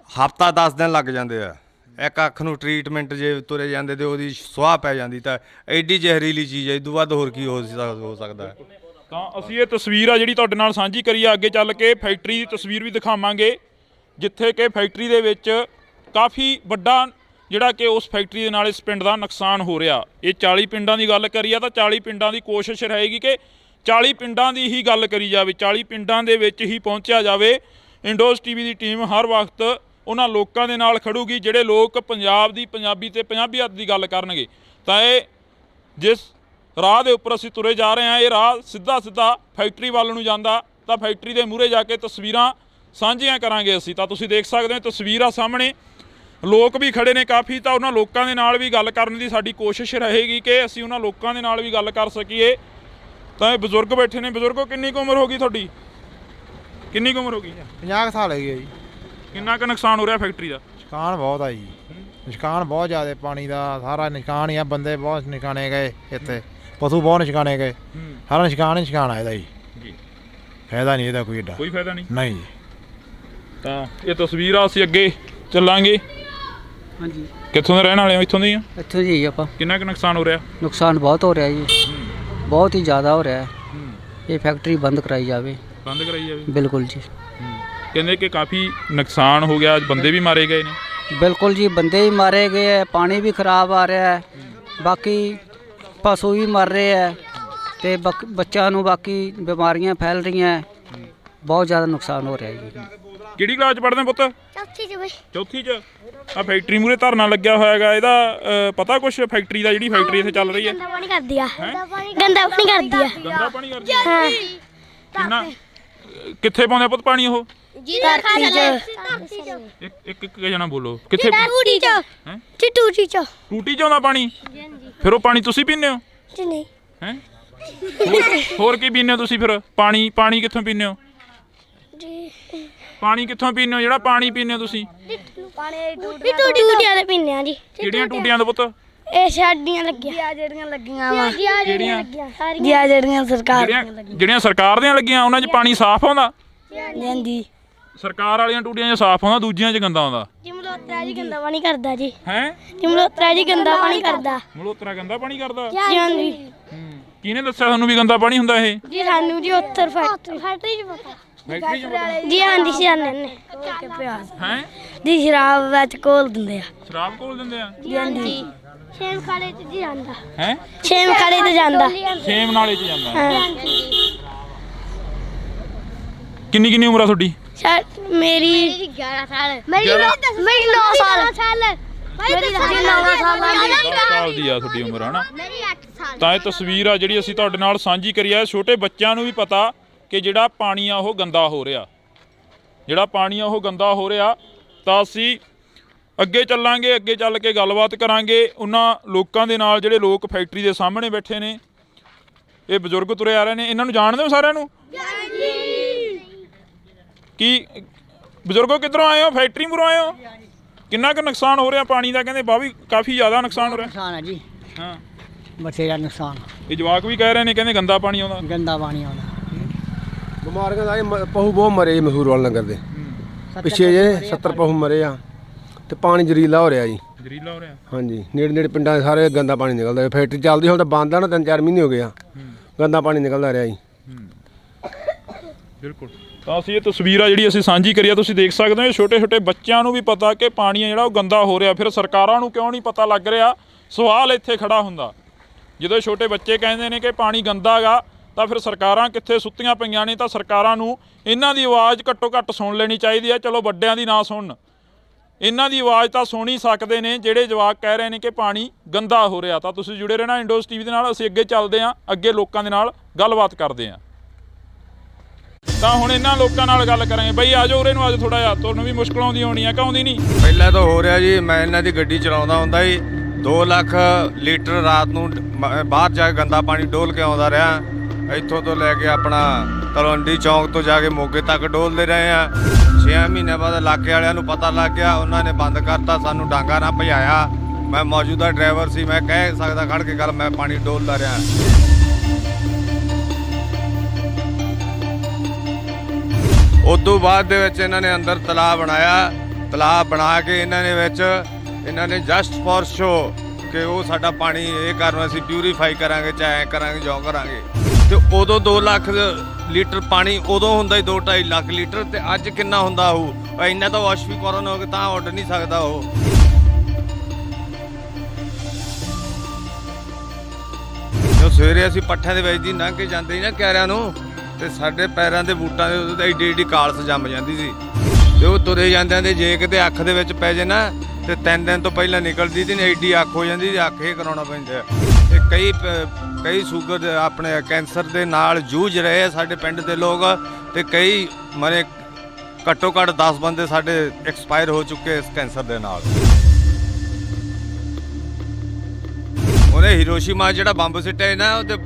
ਹਫ਼ਤਾ 10 ਦਿਨ ਲੱਗ ਜਾਂਦੇ ਆ। ਇੱਕ ਅੱਖ ਨੂੰ ਟ੍ਰੀਟਮੈਂਟ ਜੇ ਤੁਰੇ ਜਾਂਦੇ ਤੇ ਉਹਦੀ ਸੁਆਹ ਪੈ ਜਾਂਦੀ ਤਾਂ ਐਡੀ ਜ਼ਹਿਰੀਲੀ ਚੀਜ਼ ਹੈ, ਇਦੋਂ ਵੱਧ ਹੋਰ ਕੀ ਹੋ ਸਕਦਾ ਹੈ। ਤਾਂ ਅਸੀਂ ਇਹ ਤਸਵੀਰ ਆ ਜਿਹੜੀ ਤੁਹਾਡੇ ਨਾਲ ਸਾਂਝੀ ਕਰੀ ਆ। ਅੱਗੇ ਚੱਲ ਕੇ ਫੈਕਟਰੀ ਦੀ ਤਸਵੀਰ ਵੀ ਦਿਖਾਵਾਂਗੇ, ਜਿੱਥੇ ਕਿ ਫੈਕਟਰੀ ਦੇ ਵਿੱਚ ਕਾਫੀ ਵੱਡਾ ਜਿਹੜਾ ਕਿ ਉਸ ਫੈਕਟਰੀ ਦੇ ਨਾਲ ਇਸ ਪਿੰਡ ਦਾ ਨੁਕਸਾਨ ਹੋ ਰਿਹਾ। ਇਹ 40 ਪਿੰਡਾਂ ਦੀ ਗੱਲ ਕਰੀ ਆ ਤਾਂ 40 ਪਿੰਡਾਂ ਦੀ ਕੋਸ਼ਿਸ਼ ਰਹੇਗੀ ਕਿ 40 ਪਿੰਡਾਂ ਦੀ ਹੀ ਗੱਲ ਕਰੀ ਜਾਵੇ, 40 ਪਿੰਡਾਂ ਦੇ ਵਿੱਚ ਹੀ ਪਹੁੰਚਿਆ ਜਾਵੇ। ਇੰਡੋਜ਼ ਟੀਵੀ ਦੀ ਟੀਮ ਹਰ ਵਕਤ ਉਹਨਾਂ ਲੋਕਾਂ ਦੇ ਨਾਲ ਖੜੂਗੀ ਜਿਹੜੇ ਲੋਕ ਪੰਜਾਬ ਦੀ ਪੰਜਾਬੀ ਤੇ ਪੰਜਾਬੀਅਤ ਦੀ ਗੱਲ ਕਰਨਗੇ। ਤਾਂ ਇਹ ਜਿਸ ਰਾਹ ਦੇ ਉੱਪਰ ਅਸੀਂ ਤੁਰੇ ਜਾ ਰਹੇ ਹਾਂ, ਇਹ ਰਾਹ ਸਿੱਧਾ ਫੈਕਟਰੀ ਵੱਲ ਨੂੰ ਜਾਂਦਾ। ਤਾਂ ਫੈਕਟਰੀ ਦੇ ਮੂਹਰੇ ਜਾ ਕੇ ਤਸਵੀਰਾਂ ਸਾਂਝੀਆਂ ਕਰਾਂਗੇ ਅਸੀਂ। ਤਾਂ ਤੁਸੀਂ ਦੇਖ ਸਕਦੇ ਹੋ ਤਸਵੀਰ ਆ ਸਾਹਮਣੇ, ਲੋਕ ਵੀ ਖੜੇ ਨੇ ਕਾਫੀ। ਤਾਂ ਉਹਨਾਂ ਲੋਕਾਂ ਦੇ ਨਾਲ ਵੀ ਗੱਲ ਕਰਨ ਦੀ ਸਾਡੀ ਕੋਸ਼ਿਸ਼ ਰਹੇਗੀ ਕਿ ਅਸੀਂ ਉਹਨਾਂ ਲੋਕਾਂ ਦੇ ਨਾਲ ਵੀ ਗੱਲ ਕਰ ਸਕੀਏ। ਤਾਂ ਇਹ ਬਜ਼ੁਰਗ ਬੈਠੇ ਨੇ। ਬਜ਼ੁਰਗੋ, ਕਿੰਨੀ ਕੁ ਉਮਰ ਹੋ ਗਈ ਤੁਹਾਡੀ? ਕਿੰਨੀ ਕੁ ਉਮਰ ਹੋ ਗਈ? 50 ਸਾਲ ਹੈਗੀ ਹੈ ਜੀ। ਕਿੰਨਾ ਕੁ ਨੁਕਸਾਨ ਹੋ ਰਿਹਾ ਫੈਕਟਰੀ ਦਾ? ਨੁਕਸਾਨ ਬਹੁਤ ਆ ਜੀ, ਨੁਕਸਾਨ ਬਹੁਤ ਜ਼ਿਆਦਾ, ਪਾਣੀ ਦਾ ਸਾਰਾ ਨੁਕਸਾਨ ਹੀ ਆ। ਬੰਦੇ ਬਹੁਤ ਨੁਕਸਾਨੇ ਗਏ ਇੱਥੇ, ਪਸ਼ੂ ਬਹੁਤ ਨੁਕਸਾਨੇ ਗਏ, ਸਾਰਾ ਨੁਕਸਾਨ ਹੀ ਨੁਕਸਾਨ ਆ ਇਹਦਾ ਜੀ। ਫਾਇਦਾ ਨਹੀਂ ਇਹਦਾ ਕੋਈ ਏਡਾ, ਕੋਈ ਫਾਇਦਾ ਨਹੀਂ। ਨਹੀਂ ਜੀ। ਤਾਂ ਇਹ ਤਸਵੀਰ ਆ, ਅਸੀਂ ਅੱਗੇ ਚੱਲਾਂਗੇ। ਹਾਂਜੀ, ਕਿੱਥੋਂ ਦੇ ਰਹਿਣ ਵਾਲੇ ਹੋ? ਇੱਥੋਂ ਦੇ ਹੀ ਆ। ਇੱਥੋਂ ਜੀ ਆਪਾਂ। ਕਿੰਨਾ ਕੁ ਨੁਕਸਾਨ ਹੋ ਰਿਹਾ? ਨੁਕਸਾਨ ਬਹੁਤ ਹੋ ਰਿਹਾ ਜੀ, ਬਹੁਤ ਹੀ ਜ਼ਿਆਦਾ ਹੋ ਰਿਹਾ ਹੈ। ਇਹ ਫੈਕਟਰੀ ਬੰਦ ਕਰਾਈ ਜਾਵੇ। ਬੰਦ ਕਰਾਈ ਜਾਵੇ। ਬਿਲਕੁਲ ਜੀ, ਕਹਿੰਦੇ ਕਿ ਕਾਫੀ ਨੁਕਸਾਨ ਹੋ ਗਿਆ, ਬੰਦੇ ਵੀ ਮਾਰੇ ਗਏ ਨੇ। ਬਿਲकुल ਜੀ, ਬੰਦੇ ਵੀ ਮਾਰੇ ਗਏ ਹੈ, ਪਾਣੀ ਵੀ ਖਰਾਬ ਆ ਰਿਹਾ ਹੈ, ਬਾਕੀ ਪਸ਼ੂ ਵੀ ਮਰ ਰਹੇ ਹੈ ਤੇ ਬੱਚਿਆਂ ਨੂੰ ਬਾਕੀ ਬਿਮਾਰੀਆਂ ਫੈਲ ਰਹੀਆਂ, ਬਹੁਤ ਜ਼ਿਆਦਾ ਨੁਕਸਾਨ ਹੋ ਰਿਹਾ ਜੀ। ਕਿਹੜੀ ਕਲਾਸ ਚ ਪੜ੍ਹਦੇ ਪੁੱਤ? ਚੌਥੀ ਚ ਬਈ। ਚੌਥੀ ਚ। ਆ ਫੈਕਟਰੀ ਮੂਰੇ ਧਰਨਾ ਲੱਗਿਆ ਹੋਇਆ ਹੈਗਾ, ਇਹਦਾ ਪਤਾ ਕੁਛ ਫੈਕਟਰੀ ਦਾ, ਜਿਹੜੀ ਫੈਕਟਰੀ ਇੱਥੇ ਚੱਲ ਰਹੀ ਹੈ? ਗੰਦਾ ਪਾਣੀ ਕਰਦੀ ਆ, ਗੰਦਾ ਪਾਣੀ ਕਰਦੀ ਆ। ਗੰਦਾ ਪਾਣੀ ਕਰਦੀ ਆ? ਹਾਂ, ਕਿੰਨਾ ਕਿੱਥੇ ਪਾਉਂਦੇ ਪੁੱਤ ਪਾਣੀ ਉਹ? ਧਰਤੀ ਚ। ਇੱਕ ਜਣਾ ਬੋਲੋ, ਕਿੱਥੇ? ਟੂਟੀ ਚ। ਹੈਂ? ਟੂਟੀ ਚ। ਟੂਟੀ ਚ ਆਉਂਦਾ ਪਾਣੀ? ਫਿਰ ਉਹ ਪਾਣੀ ਤੁਸੀਂ ਪੀਂਦੇ ਹੋ? ਜੀ ਨਹੀਂ। ਹੈ ਹੋਰ ਕੀ ਪੀਂਦੇ ਹੋ ਤੁਸੀਂ ਫਿਰ? ਪਾਣੀ ਕਿੱਥੋਂ ਪੀਂਦੇ ਹੋ? ਜੀ ਪਾਣੀ ਕਿੱਥੋਂ ਪੀਂਦੇ ਹੋ ਜਿਹੜਾ ਪਾਣੀ ਪੀਂਦੇ ਹੋ ਤੁਸੀਂ? ਟੂਟੀਆਂ ਦੇ ਪੀਂਦੇ ਆ ਜੀ। ਕਿਹੜੀਆਂ ਟੂਟੀਆਂ ਦਾ ਪੁੱਤ? ਇਹ ਸਾਡੀਆਂ ਲੱਗੀਆਂ, ਜਿਹੜੀਆਂ ਲੱਗੀਆਂ ਵਾ, ਕਿਹੜੀਆਂ? ਜਿਹੜੀਆਂ ਸਰਕਾਰ ਜਿਹੜੀਆਂ ਸਰਕਾਰ ਦੀਆਂ ਲੱਗੀਆਂ ਉਹਨਾਂ 'ਚ ਪਾਣੀ ਸਾਫ਼ ਆਉਂਦਾ? ਹਾਂਜੀ। ਸਰਕਾਰ ਵਾਲੀਆਂ ਟੂਟੀਆਂ 'ਚ ਸਾਫ਼ ਆਉਂਦਾ, ਦੂਜੀਆਂ 'ਚ ਗੰਦਾ ਆਉਂਦਾ। ਮਲੋਤਰਾ ਜੀ ਗੰਦਾ ਪਾਣੀ ਕਰਦਾ ਜੀ। ਹੈ ਮਲੋਤਰਾ ਜੀ ਗੰਦਾ ਪਾਣੀ ਕਰਦਾ। ਮਲੋਤਰਾ ਗੰਦਾ ਪਾਣੀ ਕਰਦਾ? ਜੀ ਹਾਂਜੀ। ਕਿਹਨੇ ਦੱਸਿਆ ਤੁਹਾਨੂੰ ਵੀ ਗੰਦਾ ਪਾਣੀ ਹੁੰਦਾ ਇਹ? ਜੀ ਸਾਨੂੰ ਜੀ ਉੱਤਰ ਫੈਕਟਰੀ ਚ ਪਤਾ। ਫੈਕਟਰੀ 'ਚ ਪਤਾ? ਜੀ ਹਾਂਜੀ, ਸਿਆਣੇ ਨੇ। ਹੈ ਜੀ ਸ਼ਰਾਬ ਵਿੱਚ ਘੋਲ ਦਿੰਦੇ ਆ। ਸ਼ਰਾਬ ਘੋਲ ਦਿੰਦੇ ਆ? ਜੀ ਹਾਂਜੀ। ਛੇਮ ਖਾਲੇ ਚ ਜੀ ਜਾਂਦਾ। ਹੈ ਛੇਮ ਖਾਲੇ ਤੇ ਜਾਂਦਾ। ਸੇਮ ਨਾਲੇ 'ਚ ਜਾਂਦਾ? ਹਾਂ। ਕਿੰਨੀ ਉਮਰ ਆ ਤੁਹਾਡੀ? ਮੇਰੀ 11 ਸਾਲ। ਮੇਰੀ 9 ਸਾਲ। ਮੇਰੀ 9 ਸਾਲ। 10 ਸਾਲ ਦੀ ਆ ਤੁਹਾਡੀ ਉਮਰ, ਹਨਾ? ਮੇਰੀ 8 ਸਾਲ। ਤਾਂ ਇਹ ਤਸਵੀਰ ਆ ਜਿਹੜੀ ਅਸੀਂ ਤੁਹਾਡੇ ਨਾਲ ਸਾਂਝੀ ਕਰੀ ਆ। ਛੋਟੇ ਬੱਚਿਆਂ ਨੂੰ ਵੀ ਪਤਾ ਕਿ ਜਿਹੜਾ ਪਾਣੀ ਆ ਉਹ ਗੰਦਾ ਹੋ ਰਿਹਾ, ਜਿਹੜਾ ਪਾਣੀ ਆ ਉਹ ਗੰਦਾ ਹੋ ਰਿਹਾ। ਤਾਂ ਅਸੀਂ ਅੱਗੇ ਚੱਲਾਂਗੇ, ਅੱਗੇ ਚੱਲ ਕੇ ਗੱਲਬਾਤ ਕਰਾਂਗੇ ਉਹਨਾਂ ਲੋਕਾਂ ਦੇ ਨਾਲ ਜਿਹੜੇ ਲੋਕ ਫੈਕਟਰੀ ਦੇ ਸਾਹਮਣੇ ਬੈਠੇ ਨੇ। ਇਹ ਬਜ਼ੁਰਗ ਤੁਰੇ ਆ ਰਹੇ ਨੇ, ਇਹਨਾਂ ਨੂੰ ਜਾਣਦੇ ਹੋ ਸਾਰਿਆਂ ਨੂੰ? ਕੀ ਬਜ਼ੁਰਗੋ ਕਿੱਧਰੋਂ ਆਏ ਹੋ? ਫੈਕਟਰੀ ਮੂਹਰੋਂ ਆਏ ਹੋ? ਕਿੰਨਾ ਕੁ ਨੁਕਸਾਨ ਹੋ ਰਿਹਾ ਪਾਣੀ ਦਾ? ਕਹਿੰਦੇ ਬਾਹਰ ਕਾਫੀ ਜ਼ਿਆਦਾ ਨੁਕਸਾਨ ਹੋ ਰਿਹਾ। ਨੁਕਸਾਨ ਹੈ ਜੀ, ਹਾਂ, ਬਥੇਰਾ ਨੁਕਸਾਨ। ਇਹ ਜਵਾਕ ਵੀ ਕਹਿ ਰਹੇ ਨੇ, ਕਹਿੰਦੇ ਗੰਦਾ ਪਾਣੀ ਆਉਂਦਾ। ਗੰਦਾ ਪਾਣੀ ਆਉਂਦਾ। ਬਿਮਾਰੀਆਂ ਦਾ ਪਹੂ ਬਹੁਤ ਮਰੇ ਮਸੂਰ ਵਾਲ ਨਗਰ ਦੇ ਪਿੱਛੇ ਜੇ 70 ਪਹੂ ਮਰੇ ਆ ਤੇ ਪਾਣੀ ਜ਼ਰੀਲਾ ਹੋ ਰਿਹਾ ਜੀ। ਜ਼ਰੀਲਾ ਹੋ ਰਿਹਾ? ਹਾਂਜੀ, ਨੇੜੇ ਪਿੰਡਾਂ ਦੇ ਸਾਰੇ ਗੰਦਾ ਪਾਣੀ ਨਿਕਲਦਾ। ਫੈਕਟਰੀ ਚੱਲਦੀ ਹੁਣ ਤਾਂ ਬੰਦ ਆ ਨਾ, 3-4 ਮਹੀਨੇ ਹੋ ਗਏ ਆ, ਗੰਦਾ ਪਾਣੀ ਨਿਕਲਦਾ ਰਿਹਾ ਜੀ। ਬਿਲਕੁਲ। ਤਾਂ ਅਸੀਂ ਇਹ ਤਸਵੀਰ ਆ ਜਿਹੜੀ ਅਸੀਂ ਸਾਂਝੀ ਕਰੀ ਆ, ਤੁਸੀਂ ਦੇਖ ਸਕਦੇ ਹੋ। ਛੋਟੇ ਬੱਚਿਆਂ ਨੂੰ ਵੀ ਪਤਾ ਕਿ ਪਾਣੀ ਆ ਜਿਹੜਾ ਉਹ ਗੰਦਾ ਹੋ ਰਿਹਾ, ਫਿਰ ਸਰਕਾਰਾਂ ਨੂੰ ਕਿਉਂ ਨਹੀਂ ਪਤਾ ਲੱਗ ਰਿਹਾ? ਸਵਾਲ ਇੱਥੇ ਖੜਾ ਹੁੰਦਾ। ਜਦੋਂ ਛੋਟੇ ਬੱਚੇ ਕਹਿੰਦੇ ਨੇ ਕਿ ਪਾਣੀ ਗੰਦਾ ਗਾ, ਤਾਂ ਫਿਰ ਸਰਕਾਰਾਂ ਕਿੱਥੇ ਸੁੱਤੀਆਂ ਪਈਆਂ ਨੇ? ਤਾਂ ਸਰਕਾਰਾਂ ਨੂੰ ਇਹਨਾਂ ਦੀ ਆਵਾਜ਼ ਘੱਟੋ ਘੱਟ ਸੁਣ ਲੈਣੀ ਚਾਹੀਦੀ ਹੈ। ਚਲੋ ਵੱਡਿਆਂ ਦੀ ਨਾ ਸੁਣਨ, ਇਹਨਾਂ ਦੀ ਆਵਾਜ਼ ਤਾਂ ਸੁਣ ਹੀ ਸਕਦੇ ਨੇ ਜਿਹੜੇ ਜਵਾਕ ਕਹਿ ਰਹੇ ਨੇ ਕਿ ਪਾਣੀ ਗੰਦਾ ਹੋ ਰਿਹਾ। ਤਾਂ ਤੁਸੀਂ ਜੁੜੇ ਰਹਿਣਾ ਇੰਡੋਜ਼ ਟੀਵੀ ਦੇ ਨਾਲ। ਅਸੀਂ ਅੱਗੇ ਚੱਲਦੇ ਹਾਂ, ਅੱਗੇ ਲੋਕਾਂ ਦੇ ਨਾਲ ਗੱਲਬਾਤ ਕਰਦੇ ਹਾਂ। ਤਾਂ ਹੁਣ ਇਹਨਾਂ ਲੋਕਾਂ ਨਾਲ ਗੱਲ ਕਰਾਂਗੇ। ਬਈ ਆ ਜਾਓ ਉਰੇ ਨੂੰ, ਅੱਜ ਥੋੜਾ ਜਿਹਾ ਤੁਹਾਨੂੰ ਵੀ ਮੁਸ਼ਕਲ ਆਉਂਦੀ ਹੋਣੀ ਆ, ਕਿ ਆਉਂਦੀ ਨਹੀਂ? ਪਹਿਲਾਂ ਤਾਂ ਹੋ ਰਿਹਾ ਜੀ, ਮੈਂ ਇਹਨਾਂ ਦੀ ਗੱਡੀ ਚਲਾਉਂਦਾ ਹੁੰਦਾ ਜੀ, 2 ਲੱਖ ਲੀਟਰ ਰਾਤ ਨੂੰ ਬਾਹਰ ਜਾ ਕੇ ਗੰਦਾ ਪਾਣੀ ਡੋਲ ਕੇ ਆਉਂਦਾ ਰਿਹਾ। ਇੱਥੋਂ ਤੋਂ ਲੈ ਕੇ ਆਪਣਾ ਤਲਵੰਡੀ ਚੌਂਕ ਤੋਂ ਜਾ ਕੇ ਮੋਗੇ ਤੱਕ ਡੋਲਦੇ ਰਹੇ ਆ। 6 6 ਮਹੀਨਿਆਂ ਬਾਅਦ ਇਲਾਕੇ ਵਾਲਿਆਂ ਨੂੰ ਪਤਾ ਲੱਗ ਗਿਆ, ਉਹਨਾਂ ਨੇ ਬੰਦ ਕਰਤਾ, ਸਾਨੂੰ ਡਾਂਗਾ ਨਾ ਭਜਾਇਆ। ਮੈਂ ਮੌਜੂਦਾ ਡਰਾਈਵਰ ਸੀ, ਮੈਂ ਕਹਿ ਸਕਦਾ ਖੜ ਕੇ ਗੱਲ, ਮੈਂ ਪਾਣੀ ਡੋਲਦਾ ਰਿਹਾ। ਉਦੋਂ ਬਾਅਦ ਦੇ ਵਿੱਚ ਇਹਨਾਂ ਨੇ ਅੰਦਰ ਤਲਾਬ ਬਣਾਇਆ। ਤਲਾਬ ਬਣਾ ਕੇ ਇਹਨਾਂ ਨੇ ਜਸਟ ਫॉर ਸ਼ੋ ਕਿ ਉਹ ਸਾਡਾ ਪਾਣੀ ਇਹ ਕਰਨ ਅਸੀਂ ਪਿਊਰੀਫਾਈ ਕਰਾਂਗੇ, ਚਾਹੇ ਐਂ ਕਰਾਂਗੇ ਜੋ ਕਰਾਂਗੇ। ਤੇ ਉਦੋਂ 2 ਲੱਖ ਲੀਟਰ ਪਾਣੀ ਉਦੋਂ ਹੁੰਦਾ ਹੀ 2-2.5 ਲੱਖ ਲੀਟਰ, ਤੇ ਅੱਜ ਕਿੰਨਾ ਹੁੰਦਾ ਹੋਊ? ਇੰਨਾ ਤਾਂ ਵਾਸ਼ਵੀਕਰਨ ਹੋ ਕੇ ਤਾਂ ਉੱਡ ਨਹੀਂ ਸਕਦਾ ਉਹ। ਜੋ ਸਵੇਰੇ ਅਸੀਂ ਪੱਠਿਆਂ ਦੇ ਵਿੱਚ ਦੀ ਲੰਘ ਕੇ ਜਾਂਦੇ ਸੀ ਨਾ ਕਿਆਰਿਆਂ ਨੂੰ, ਤੇ ਸਾਡੇ ਪੈਰਾਂ ਦੇ ਬੂਟਾਂ ਦੇ ਉੱਤੇ ਏਡੀ ਏਡੀ ਕਾਲਸ ਜੰਮ ਜਾਂਦੀ ਸੀ, ਤੇ ਉਹ ਤੁਰੇ ਜਾਂਦਿਆਂ ਦੇ ਜੇ ਕਿਤੇ ਅੱਖ ਦੇ ਵਿੱਚ ਪੈ ਜੇ ਨਾ, ਤੇ 3 ਦਿਨ ਤੋਂ ਪਹਿਲਾਂ ਨਿਕਲਦੀ ਤੇ ਏਡੀ ਅੱਖ ਹੋ ਜਾਂਦੀ, ਅੱਖ ਇਹ ਕਰਾਉਣਾ ਪੈਂਦਾ। ਤੇ ਕਈ ਸ਼ੂਗਰ ਆਪਣੇ ਕੈਂਸਰ ਦੇ ਨਾਲ ਜੂਝ ਰਹੇ ਆ ਸਾਡੇ ਪਿੰਡ ਦੇ ਲੋਕ, ਤੇ ਕਈ ਮਰੇ, ਘੱਟੋ ਘੱਟ 10 ਬੰਦੇ ਸਾਡੇ ਐਕਸਪਾਇਰ ਹੋ ਚੁੱਕੇ ਇਸ ਕੈਂਸਰ ਦੇ ਨਾਲ। ਉਹਨੇ ਹਿਰੋਸ਼ੀਮਾ ਜਿਹੜਾ ਬੰਬ ਸਿੱਟਿਆ ਨਾ, ਉਹ ਤੇ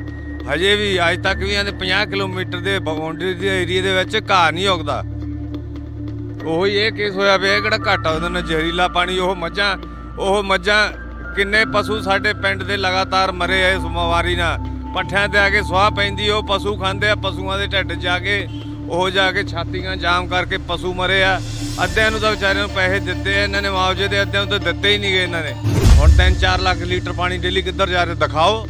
ਹਜੇ ਵੀ ਅੱਜ ਤੱਕ ਵੀ ਇਹਦੇ 50 ਕਿਲੋਮੀਟਰ ਦੇ ਬਾਉਂਡਰੀ ਦੇ ਏਰੀਏ ਦੇ ਵਿੱਚ ਘਾਹ ਨਹੀਂ ਉੱਗਦਾ। ਉਹੀ ਇਹ ਕੇਸ ਹੋਇਆ ਪਿਆ, ਕਿਹੜਾ ਘਾਟਾ ਉਹਦੇ ਨਾਲ ਜ਼ਹਿਰੀਲਾ ਪਾਣੀ। ਉਹ ਮੱਝਾਂ ਕਿੰਨੇ ਪਸ਼ੂ ਸਾਡੇ ਪਿੰਡ ਦੇ ਲਗਾਤਾਰ ਮਰੇ ਆ ਇਸ ਬਿਮਾਰੀ ਨਾਲ। ਪੱਠਿਆਂ ਤੇ ਆ ਕੇ ਸੁਆਹ ਪੈਂਦੀ, ਉਹ ਪਸ਼ੂ ਖਾਂਦੇ ਆ, ਪਸ਼ੂਆਂ ਦੇ ਢਿੱਡ ਜਾ ਕੇ ਛਾਤੀਆਂ ਜਾਮ ਕਰਕੇ ਪਸ਼ੂ ਮਰੇ ਆ। ਅੱਧਿਆਂ ਨੂੰ ਤਾਂ ਵਿਚਾਰਿਆਂ ਨੂੰ ਪੈਸੇ ਦਿੱਤੇ ਆ ਇਹਨਾਂ ਨੇ ਮੁਆਵਜ਼ੇ ਦੇ, ਅੱਧਿਆਂ ਨੂੰ ਤਾਂ ਦਿੱਤੇ ਹੀ ਨਹੀਂ ਗਏ ਇਹਨਾਂ ਨੇ। ਹੁਣ 3-4 ਲੱਖ ਲੀਟਰ ਪਾਣੀ ਡੇਲੀ ਕਿੱਧਰ ਜਾ ਰਿਹਾ ਦਿਖਾਓ।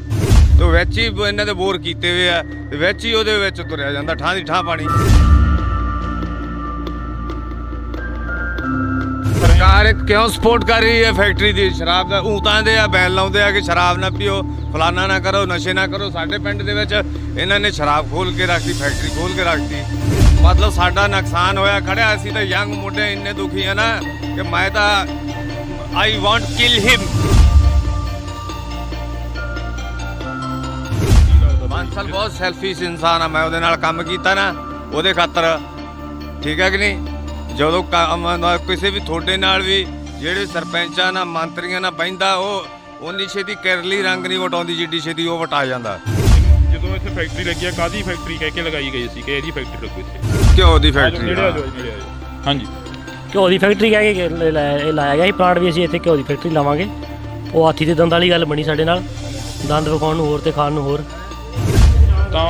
ਤੇ ਵਿੱਚ ਹੀ ਇਹਨਾਂ ਦੇ ਬੋਰ ਕੀਤੇ ਹੋਏ ਆ, ਤੇ ਵਿੱਚ ਹੀ ਉਹਦੇ ਵਿੱਚ ਤੁਰਿਆ ਜਾਂਦਾ ਠਾਂ ਦੀ ਠਾਂ ਪਾਣੀ। ਸਰਕਾਰ ਕਿਉਂ ਸਪੋਰਟ ਕਰ ਰਹੀ ਹੈ ਫੈਕਟਰੀ ਦੀ ਸ਼ਰਾਬ ਦਾ? ਊਤਾਂ ਦੇ ਆ ਬੈਨ ਲਾਉਂਦੇ ਆ ਕਿ ਸ਼ਰਾਬ ਨਾ ਪੀਓ, ਫਲਾਨਾ ਨਾ ਕਰੋ, ਨਸ਼ੇ ਨਾ ਕਰੋ। ਸਾਡੇ ਪਿੰਡ ਦੇ ਵਿੱਚ ਇਹਨਾਂ ਨੇ ਸ਼ਰਾਬ ਖੋਲ ਕੇ ਰੱਖਤੀ, ਫੈਕਟਰੀ ਖੋਲ ਕੇ ਰੱਖਤੀ। ਮਤਲਬ ਸਾਡਾ ਨੁਕਸਾਨ ਹੋਇਆ ਖੜਿਆ। ਅਸੀਂ ਤਾਂ ਯੰਗ ਮੁੰਡੇ ਇੰਨੇ ਦੁਖੀ ਆ ਨਾ ਕਿ ਮੈਂ ਤਾਂ ਆਈ ਵਾਂਟ ਕਿਲ ਹਿਮ। ਬਾਂਸਲ ਬਹੁਤ ਸੈਲਫਿਸ਼ ਇਨਸਾਨ ਆ। ਮੈਂ ਉਹਦੇ ਨਾਲ ਕੰਮ ਕੀਤਾ ਨਾ ਉਹਦੇ ਖਾਤਰ, ਠੀਕ ਹੈ ਕਿ ਨਹੀਂ? ਜਦੋਂ ਕਿਸੇ ਵੀ ਤੁਹਾਡੇ ਨਾਲ ਵੀ ਜਿਹੜੇ ਸਰਪੰਚਾਂ ਨਾਲ ਮੰਤਰੀਆਂ ਨਾਲ ਬਹਿੰਦਾ, ਉਹ ਉਨੀ ਛੇਤੀ ਕਿਰਲੀ ਰੰਗ ਨਹੀਂ ਵਟਾਉਂਦੀ ਜਿੱਡੀ ਛੇਤੀ ਉਹ ਵਟਾ ਜਾਂਦਾ। ਜਦੋਂ ਇੱਥੇ ਫੈਕਟਰੀ ਲੱਗੀ ਆ, ਕਾਦੀ ਫੈਕਟਰੀ ਕਹਿ ਕੇ ਲਗਾਈ ਗਈ ਸੀ ਕਿ ਇਹਦੀ ਫੈਕਟਰੀ ਲੱਗੂ ਇੱਥੇ? ਘਿਓ ਦੀ ਫੈਕਟਰੀ। ਹਾਂਜੀ, ਘਿਓ ਦੀ ਫੈਕਟਰੀ ਕਹਿ ਕੇ ਇਹ ਲਾਇਆ ਗਿਆ ਸੀ ਪਲਾਂਟ ਵੀ। ਅਸੀਂ ਇੱਥੇ ਘਿਓ ਦੀ ਫੈਕਟਰੀ ਲਾਵਾਂਗੇ। ਉਹ ਹਾਥੀ ਦੇ ਦੰਦ ਵਾਲੀ ਗੱਲ ਬਣੀ ਸਾਡੇ ਨਾਲ, ਦੰਦ ਵਿਖਾਉਣ ਨੂੰ ਹੋਰ ਤੇ ਖਾਣ ਨੂੰ ਹੋਰ। ਤਾਂ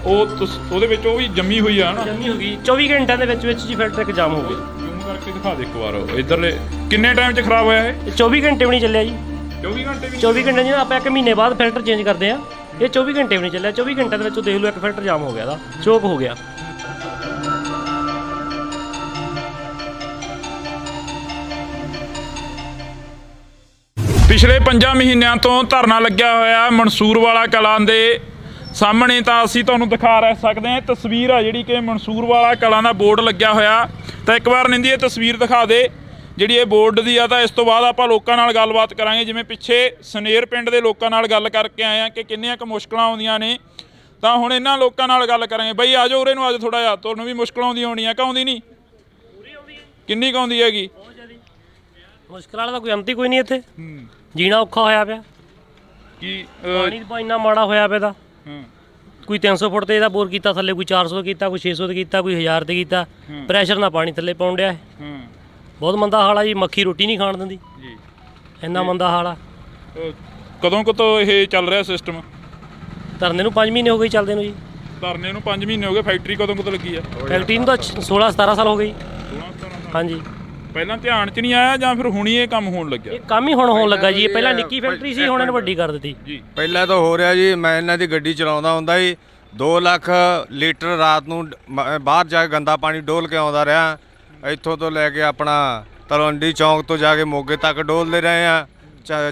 ਉਹਦੇ ਵਿੱਚ ਉਹ ਵੀ ਜੰਮੀ ਹੋਈ ਆ ਨਾ, ਜੰਮੀ ਹੋ ਗਈ 24 ਘੰਟਿਆਂ ਦੇ ਵਿੱਚ ਜੀ ਫੈਕਟਰੀ ਇੱਕ ਜਾਮ ਹੋ ਗਿਆ। ਜ਼ੂਮ ਕਰਕੇ ਦਿਖਾ ਦੇ ਇੱਕ ਵਾਰ ਇਧਰਲੇ ਕਿੰਨੇ ਟਾਈਮ 'ਚ ਖਰਾਬ ਹੋਇਆ ਇਹ? 24 ਘੰਟੇ ਵੀ ਨਹੀਂ ਚੱਲਿਆ ਜੀ। 24 ਘੰਟੇ ਵੀ? 24 ਘੰਟੇ ਜਿਵੇਂ ਆਪਾਂ 1 ਮਹੀਨੇ ਬਾਅਦ ਫਿਲਟਰ ਚੇਂਜ ਕਰਦੇ ਆ, ਇਹ 24 ਘੰਟੇ ਵੀ ਨਹੀਂ ਚੱਲਿਆ। 24 ਘੰਟਿਆਂ ਦੇ ਵਿੱਚ ਦੇਖ ਲਓ ਇੱਕ ਫਿਲਟਰ ਜਾਮ ਹੋ ਗਿਆ, ਦਾ ਚੋਕ ਹੋ ਗਿਆ। ਪਿਛਲੇ 5 ਮਹੀਨਿਆਂ ਤੋਂ ਧਰਨਾ ਲੱਗਿਆ ਹੋਇਆ ਮਨਸੂਰਵਾਲਾ ਕਲਾਂ ਦੇ ਸਾਹਮਣੇ। ਤਾਂ ਅਸੀਂ ਤੁਹਾਨੂੰ ਦਿਖਾ ਸਕਦੇ ਹਾਂ ਤਸਵੀਰ ਆ ਜਿਹੜੀ ਕਿ ਮਨਸੂਰਵਾਲਾ ਕਲਾਂ ਦਾ ਬੋਰਡ ਲੱਗਿਆ ਹੋਇਆ। ਤਾਂ ਇੱਕ ਵਾਰ ਨਿੰਦੀ ਇਹ ਤਸਵੀਰ ਦਿਖਾ ਦੇ ਜਿਹੜੀ ਇਹ ਬੋਰਡ ਦੀ ਆ। ਤਾਂ ਇਸ ਤੋਂ ਬਾਅਦ ਆਪਾਂ ਲੋਕਾਂ ਨਾਲ ਗੱਲਬਾਤ ਕਰਾਂਗੇ। ਜਿਵੇਂ ਪਿੱਛੇ ਸਨੇਰ ਪਿੰਡ ਦੇ ਲੋਕਾਂ ਨਾਲ ਗੱਲ ਕਰਕੇ ਆਏ ਆ ਕਿ ਕਿੰਨੀਆਂ ਕੁ ਮੁਸ਼ਕਲਾਂ ਆਉਂਦੀਆਂ ਨੇ, ਤਾਂ ਹੁਣ ਇਹਨਾਂ ਲੋਕਾਂ ਨਾਲ ਗੱਲ ਕਰਾਂਗੇ। ਬਈ ਆ ਜਾਓ ਉਰੇ ਨੂੰ, ਅੱਜ ਥੋੜਾ ਜਿਹਾ ਤੁਹਾਨੂੰ ਵੀ ਮੁਸ਼ਕਲ ਆਉਂਦੀ ਹੋਣੀ ਆ ਕਿ ਆਉਂਦੀ ਨਹੀਂ? ਕਿੰਨੀ ਕੁ ਆਉਂਦੀ ਹੈਗੀ? ਮੁਸ਼ਕਲ ਵਾਲਾ ਤਾਂ ਕੋਈ ਅੰਤ ਹੀ ਕੋਈ ਨਹੀਂ ਇੱਥੇ। ਜੀਣਾ ਔਖਾ ਹੋਇਆ ਪਿਆ। ਕੀ ਪਾਣੀ ਦਾ ਇੰਨਾ ਮਾੜਾ ਹੋਇਆ ਪਿਆ ਦਾ। ਕੋਈ 300 ਫੁੱਟ ਤੇ ਇਹਦਾ ਬੋਰ ਕੀਤਾ ਥੱਲੇ, ਕੋਈ 400 ਕੀਤਾ, ਕੋਈ 600 ਤੇ ਕੀਤਾ, ਕੋਈ 1000 ਤੇ ਕੀਤਾ। ਪ੍ਰੈਸ਼ਰ ਨਾਲ ਪਾਣੀ ਥੱਲੇ ਪਾਉਣ ਡਿਆ। ਬਹੁਤ ਮੰਦਾ ਹਾਲ ਆ ਜੀ। ਮੱਖੀ ਰੋਟੀ ਨਹੀਂ ਖਾਣ ਦਿੰਦੀ ਜੀ, ਇੰਨਾ ਮੰਦਾ ਹਾਲ ਆ। ਕਦੋਂ ਤੋਂ ਇਹ ਚੱਲ ਰਿਹਾ ਸਿਸਟਮ? ਧਰਨੇ ਨੂੰ 5 ਮਹੀਨੇ ਹੋ ਗਏ ਚੱਲਦੇ ਨੂੰ ਜੀ। ਧਰਨੇ ਨੂੰ 5 ਮਹੀਨੇ ਹੋ ਗਏ। ਫੈਕਟਰੀ ਕਦੋਂ ਲੱਗੀ ਆ? ਫੈਕਟਰੀ ਨੂੰ ਤਾਂ 16-17 ਸਾਲ ਹੋ ਗਏ। 16-17 ਹਾਂਜੀ। ਪਹਿਲਾਂ ਧਿਆਨ 'ਚ ਨਹੀਂ ਆਇਆ ਜਾਂ ਫਿਰ ਹੁਣੀ ਇਹ ਕੰਮ ਹੋਣ ਲੱਗਿਆ? ਇਹ ਕੰਮ ਹੀ ਹੁਣ ਹੋਣ ਲੱਗਾ ਜੀ। ਇਹ ਪਹਿਲਾਂ ਨਿੱਕੀ ਫੈਕਟਰੀ ਸੀ, ਹੁਣ ਇਹਨੂੰ ਵੱਡੀ ਕਰ ਦਿੱਤੀ ਜੀ। ਪਹਿਲਾਂ ਤਾਂ ਹੋ ਰਿਹਾ ਜੀ, ਮੈਂ ਇਹਨਾਂ ਦੀ ਗੱਡੀ ਚਲਾਉਂਦਾ ਹੁੰਦਾ ਜੀ, 2 ਲੱਖ ਲੀਟਰ ਰਾਤ ਨੂੰ ਬਾਹਰ ਜਾ ਕੇ ਗੰਦਾ ਪਾਣੀ ਡੋਲ ਕੇ ਆਉਂਦਾ ਰਿਹਾ। ਇੱਥੋਂ ਤੋਂ ਲੈ ਕੇ ਆਪਣਾ ਤਲਵੰਡੀ ਚੌਂਕ ਤੋਂ ਜਾ ਕੇ ਮੋਗੇ ਤੱਕ ਡੋਲਦੇ ਰਹੇ ਆ,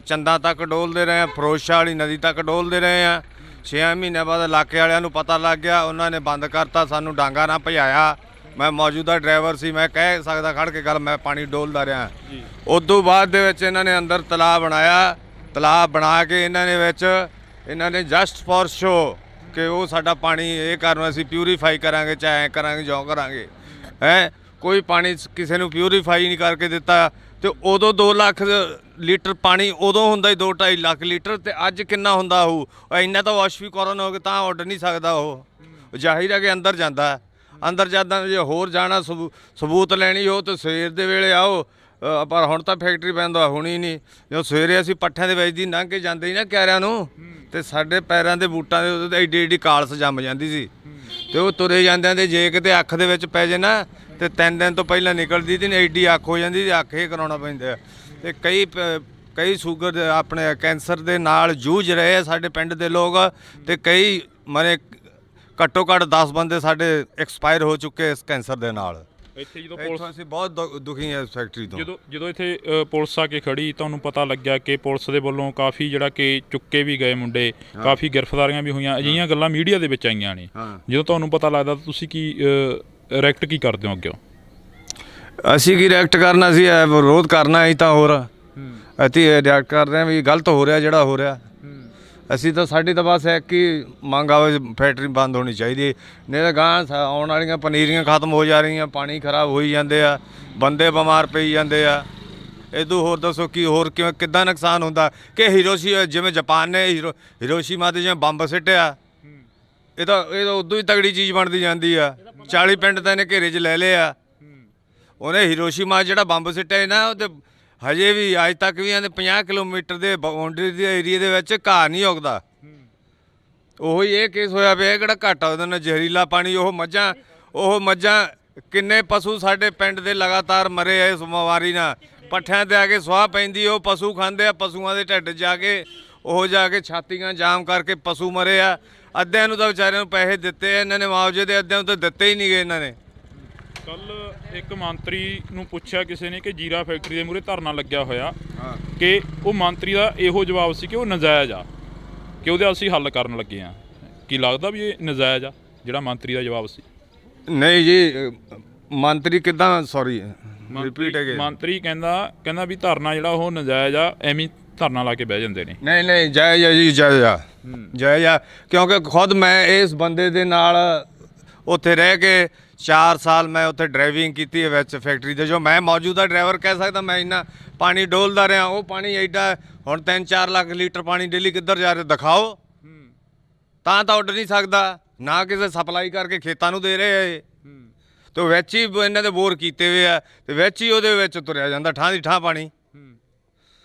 ਚੰਦਾ ਤੱਕ ਡੋਲਦੇ ਰਹੇ ਆ, ਫਿਰੋਜ਼ਸ਼ਾਹ ਵਾਲੀ ਨਦੀ ਤੱਕ ਡੋਲਦੇ ਰਹੇ ਆ। 6 ਮਹੀਨਿਆਂ ਬਾਅਦ ਇਲਾਕੇ ਵਾਲਿਆਂ ਨੂੰ ਪਤਾ ਲੱਗ ਗਿਆ, ਉਹਨਾਂ ਨੇ ਬੰਦ ਕਰਤਾ, ਸਾਨੂੰ ਡਾਂਗਾ ਨਾ ਭਜਾਇਆ। ਮੈਂ ਮੌਜੂਦਾ ਡਰਾਈਵਰ ਸੀ, ਮੈਂ ਕਹਿ ਸਕਦਾ ਖੜ ਕੇ ਗੱਲ, ਮੈਂ ਪਾਣੀ ਡੋਲਦਾ ਰਿਹਾ। ਉਦੋਂ ਬਾਅਦ ਦੇ ਵਿੱਚ ਇਹਨਾਂ ਨੇ ਅੰਦਰ ਤਲਾਬ ਬਣਾਇਆ। ਤਲਾਬ ਬਣਾ ਕੇ ਇਹਨਾਂ ਨੇ ਜਸਟ ਫॉर ਸ਼ੋ ਕਿ ਉਹ ਸਾਡਾ ਪਾਣੀ ਇਹ ਕਰਨ ਅਸੀਂ ਪਿਊਰੀਫਾਈ ਕਰਾਂਗੇ, ਚਾਹੇ ਐਂ ਕਰਾਂਗੇ ਜੋ ਕਰਾਂਗੇ। ਕੋਈ ਪਾਣੀ ਕਿਸੇ ਨੂੰ ਪਿਊਰੀਫਾਈ ਨਹੀਂ ਕਰਕੇ ਦਿੱਤਾ। ਤੇ ਉਦੋਂ 2 ਲੱਖ ਲੀਟਰ ਪਾਣੀ ਉਦੋਂ ਹੁੰਦਾ ਹੀ 2-2.5 ਲੱਖ ਲੀਟਰ, ਤੇ ਅੱਜ ਕਿੰਨਾ ਹੁੰਦਾ ਹੋਊ? ਇੰਨਾ ਤਾਂ ਵਾਸ਼ਵੀਕਰਨ ਹੋ ਕੇ ਤਾਂ ਉੱਡ ਨਹੀਂ ਸਕਦਾ ਉਹ। ਜ਼ਾਹਿਰ ਹੈ ਕਿ ਅੰਦਰ ਜਾਂਦਾ। ਅੰਦਰ ਜਾਂਦਾ ਜੇ ਹੋਰ ਜਾਣਾ ਸਬੂਤ ਲੈਣੀ ਹੋ ਤਾਂ ਸਵੇਰ ਦੇ ਵੇਲੇ ਆਓ। ਪਰ ਹੁਣ ਤਾਂ ਫੈਕਟਰੀ ਬੰਦ ਹੋਣੀ ਨਹੀਂ। ਜਦੋਂ ਸਵੇਰੇ ਅਸੀਂ ਪੱਠਿਆਂ ਦੇ ਵਿੱਚ ਦੀ ਲੰਘ ਕੇ ਜਾਂਦੇ ਸੀ ਨਾ ਕਿਆਰਿਆਂ ਨੂੰ, ਤੇ ਸਾਡੇ ਪੈਰਾਂ ਦੇ ਬੂਟਾਂ ਦੇ ਉੱਤੇ ਐਡੀ ਐਡੀ ਕਾਲਸ ਜੰਮ ਜਾਂਦੀ ਸੀ, ਤੇ ਉਹ ਤੁਰੇ ਜਾਂਦਿਆਂ ਦੇ ਜੇ ਕਿਤੇ ਅੱਖ ਦੇ ਵਿੱਚ ਪੈ ਜੇ ਨਾ ਤੇ 3 ਦਿਨ ਤੋਂ ਪਹਿਲਾਂ ਨਿਕਲਦੀ ਤੇ ਐਡੀ ਅੱਖ ਹੋ ਜਾਂਦੀ ਤੇ ਅੱਖ ਹੀ ਕਰਾਉਣਾ ਪੈਂਦਾ। ਤੇ ਕਈ ਸ਼ੂਗਰ ਆਪਣੇ ਕੈਂਸਰ ਦੇ ਨਾਲ ਜੂਝ ਰਹੇ ਆ ਸਾਡੇ ਪਿੰਡ ਦੇ ਲੋਕ, ਤੇ ਕਈ ਮਰੇ ਘੱਟੋ ਘੱਟ 10 ਬੰਦੇ ਸਾਡੇ ਐਕਸਪਾਇਰ ਹੋ ਚੁੱਕੇ ਇਸ ਕੈਂਸਰ ਦੇ ਨਾਲ। ਇੱਥੇ ਜਦੋਂ ਇੱਥੋਂ ਅਸੀਂ ਬਹੁਤ ਦੁਖੀ ਹਾਂ ਇਸ ਫੈਕਟਰੀ ਤੋਂ। ਜਦੋਂ ਇੱਥੇ ਪੁਲਿਸ ਆ ਕੇ ਖੜੀ, ਤੁਹਾਨੂੰ ਪਤਾ ਲੱਗਿਆ ਕਿ ਪੁਲਿਸ ਦੇ ਵੱਲੋਂ ਕਾਫੀ ਜਿਹੜਾ ਕਿ ਚੁੱਕੇ ਵੀ ਗਏ ਮੁੰਡੇ, ਕਾਫੀ ਗ੍ਰਿਫਤਾਰੀਆਂ ਵੀ ਹੋਈਆਂ, ਅਜਿਹੀਆਂ ਗੱਲਾਂ ਮੀਡੀਆ ਦੇ ਵਿੱਚ ਆਈਆਂ ਨੇ। ਜਦੋਂ ਤੁਹਾਨੂੰ ਪਤਾ ਲੱਗਦਾ ਤਾਂ ਤੁਸੀਂ ਕੀ ਰਿਐਕਟ ਕੀ ਕਰਦੇ ਹੋ ਅੱਗੇ? ਅਸੀਂ ਕੀ ਰਿਐਕਟ ਕਰਨਾ ਸੀ, ਵਿਰੋਧ ਕਰਨਾ ਅਸੀਂ ਤਾਂ ਹੋਰ ਅਸੀਂ ਰਿਐਕਟ ਕਰ ਰਹੇ ਹਾਂ ਵੀ ਗਲਤ ਹੋ ਰਿਹਾ ਜਿਹੜਾ ਹੋ ਰਿਹਾ। ਅਸੀਂ ਤਾਂ ਸਾਡੀ ਤਾਂ ਬਸ ਇੱਕ ਹੀ ਮੰਗ ਆਵੇ, ਫੈਕਟਰੀ ਬੰਦ ਹੋਣੀ ਚਾਹੀਦੀ, ਨਹੀਂ ਤਾਂ ਗਾਂ ਆਉਣ ਵਾਲੀਆਂ ਪਨੀਰੀਆਂ ਖਤਮ ਹੋ ਜਾ ਰਹੀਆਂ, ਪਾਣੀ ਖਰਾਬ ਹੋਈ ਜਾਂਦੇ ਆ, ਬੰਦੇ ਬਿਮਾਰ ਪਈ ਜਾਂਦੇ ਆ। ਇਦੋਂ ਹੋਰ ਦੱਸੋ ਕੀ ਹੋਰ ਕਿੱਦਾਂ ਨੁਕਸਾਨ ਹੁੰਦਾ ਕਿ ਜਿਵੇਂ ਜਾਪਾਨ ਨੇ ਹੀਰੋਸ਼ੀਮਾ 'ਤੇ ਜਿਵੇਂ ਬੰਬ ਸਿੱਟਿਆ, ਇਹ ਤਾਂ ਉਦੋਂ ਹੀ ਤਗੜੀ ਚੀਜ਼ ਬਣਦੀ ਜਾਂਦੀ ਆ। 40 ਪਿੰਡ ਤਾਂ ਇਹਨੇ ਘੇਰੇ 'ਚ ਲੈ ਲਏ ਆ। ਉਹਨੇ ਹੀਰੋਸ਼ੀਮਾ ਜਿਹੜਾ ਬੰਬ ਸਿੱਟਿਆ ਨਾ, ਉਹ 'ਤੇ ਹਜੇ ਵੀ ਅੱਜ ਤੱਕ ਵੀ ਇਹਦੇ 50 ਕਿਲੋਮੀਟਰ ਦੇ ਬਾਉਂਡਰੀ ਦੇ ਏਰੀਏ ਦੇ ਵਿੱਚ ਘਾਹ ਨਹੀਂ ਉੱਗਦਾ। ਉਹੀ ਇਹ ਕੇਸ ਹੋਇਆ ਪਿਆ, ਕਿਹੜਾ ਘੱਟ ਆ ਉਹਦੇ ਨਾਲ ਜ਼ਹਿਰੀਲਾ ਪਾਣੀ। ਉਹ ਮੱਝਾਂ ਕਿੰਨੇ ਪਸ਼ੂ ਸਾਡੇ ਪਿੰਡ ਦੇ ਲਗਾਤਾਰ ਮਰੇ ਆ ਇਸ ਬਿਮਾਰੀ ਨਾਲ। ਪੱਠਿਆਂ 'ਤੇ ਆ ਕੇ ਸੁਆਹ ਪੈਂਦੀ, ਉਹ ਪਸ਼ੂ ਖਾਂਦੇ ਆ, ਪਸ਼ੂਆਂ ਦੇ ਢਿੱਡ ਜਾ ਕੇ ਛਾਤੀਆਂ ਜਾਮ ਕਰਕੇ ਪਸ਼ੂ ਮਰੇ ਆ। ਅੱਧਿਆਂ ਨੂੰ ਤਾਂ ਵਿਚਾਰਿਆਂ ਨੂੰ ਪੈਸੇ ਦਿੱਤੇ ਇਹਨਾਂ ਨੇ ਮੁਆਵਜ਼ੇ ਦੇ, ਅੱਧਿਆਂ ਨੂੰ ਤਾਂ ਦਿੱਤੇ ਹੀ ਨਹੀਂ ਗਏ ਇਹਨਾਂ ਨੇ। ਕੱਲ ਇੱਕ ਮੰਤਰੀ ਨੂੰ ਪੁੱਛਿਆ ਕਿਸੇ ਨੇ ਕਿ ਜੀਰਾ ਫੈਕਟਰੀ ਦੇ ਮੂਹਰੇ ਧਰਨਾ ਲੱਗਿਆ ਹੋਇਆ, ਕਿ ਉਹ ਮੰਤਰੀ ਦਾ ਇਹੋ ਜਵਾਬ ਸੀ ਕਿ ਉਹ ਨਜਾਇਜ਼ ਆ, ਕਿ ਉਹਦਾ ਅਸੀਂ ਹੱਲ ਕਰਨ ਲੱਗੇ ਆ। ਕੀ ਲੱਗਦਾ ਵੀ ਇਹ ਨਜਾਇਜ਼ ਆ ਜਿਹੜਾ ਮੰਤਰੀ ਦਾ ਜਵਾਬ ਸੀ? ਨਹੀਂ ਜੀ, ਮੰਤਰੀ ਕਿੱਦਾਂ, ਸੌਰੀ ਰਿਪੀਟ ਅਗੇ। ਮੰਤਰੀ ਕਹਿੰਦਾ ਵੀ ਧਰਨਾ ਜਿਹੜਾ ਉਹ ਨਜਾਇਜ਼ ਆ, ਐਵੇਂ ਧਰਨਾ ਲਾ ਕੇ ਬਹਿ ਜਾਂਦੇ ਨੇ। ਨਹੀਂ ਜਾਇਜ਼ ਆ ਜੀ, ਜਾਇਜ਼ ਆ ਕਿਉਂਕਿ ਖੁਦ ਮੈਂ ਇਸ ਬੰਦੇ ਦੇ ਨਾਲ ਉੱਥੇ ਰਹਿ ਕੇ 4 ਸਾਲ ਮੈਂ ਉੱਥੇ ਡਰਾਈਵਿੰਗ ਕੀਤੀ ਹੈ ਵਿੱਚ ਫੈਕਟਰੀ ਦੇ। ਜੋ ਮੈਂ ਮੌਜੂਦਾ ਡਰਾਈਵਰ ਕਹਿ ਸਕਦਾ, ਮੈਂ ਇੰਨਾ ਪਾਣੀ ਡੋਲਦਾ ਰਿਹਾ। ਉਹ ਪਾਣੀ ਐਡਾ ਹੁਣ 3-4 ਲੱਖ ਲੀਟਰ ਪਾਣੀ ਡੇਲੀ ਕਿੱਧਰ ਜਾ ਰਿਹਾ ਦਿਖਾਓ, ਤਾਂ ਉੱਡ ਨਹੀਂ ਸਕਦਾ। ਨਾ ਕਿਸੇ ਸਪਲਾਈ ਕਰਕੇ ਖੇਤਾਂ ਨੂੰ ਦੇ ਰਹੇ ਇਹ, ਤੇ ਵਿੱਚ ਹੀ ਇਹਨਾਂ ਦੇ ਬੋਰ ਕੀਤੇ ਹੋਏ ਆ, ਤੇ ਵਿੱਚ ਹੀ ਉਹਦੇ ਵਿੱਚ ਤੁਰਿਆ ਜਾਂਦਾ ਠਾਂ ਦੀ ਠਾਂ ਪਾਣੀ।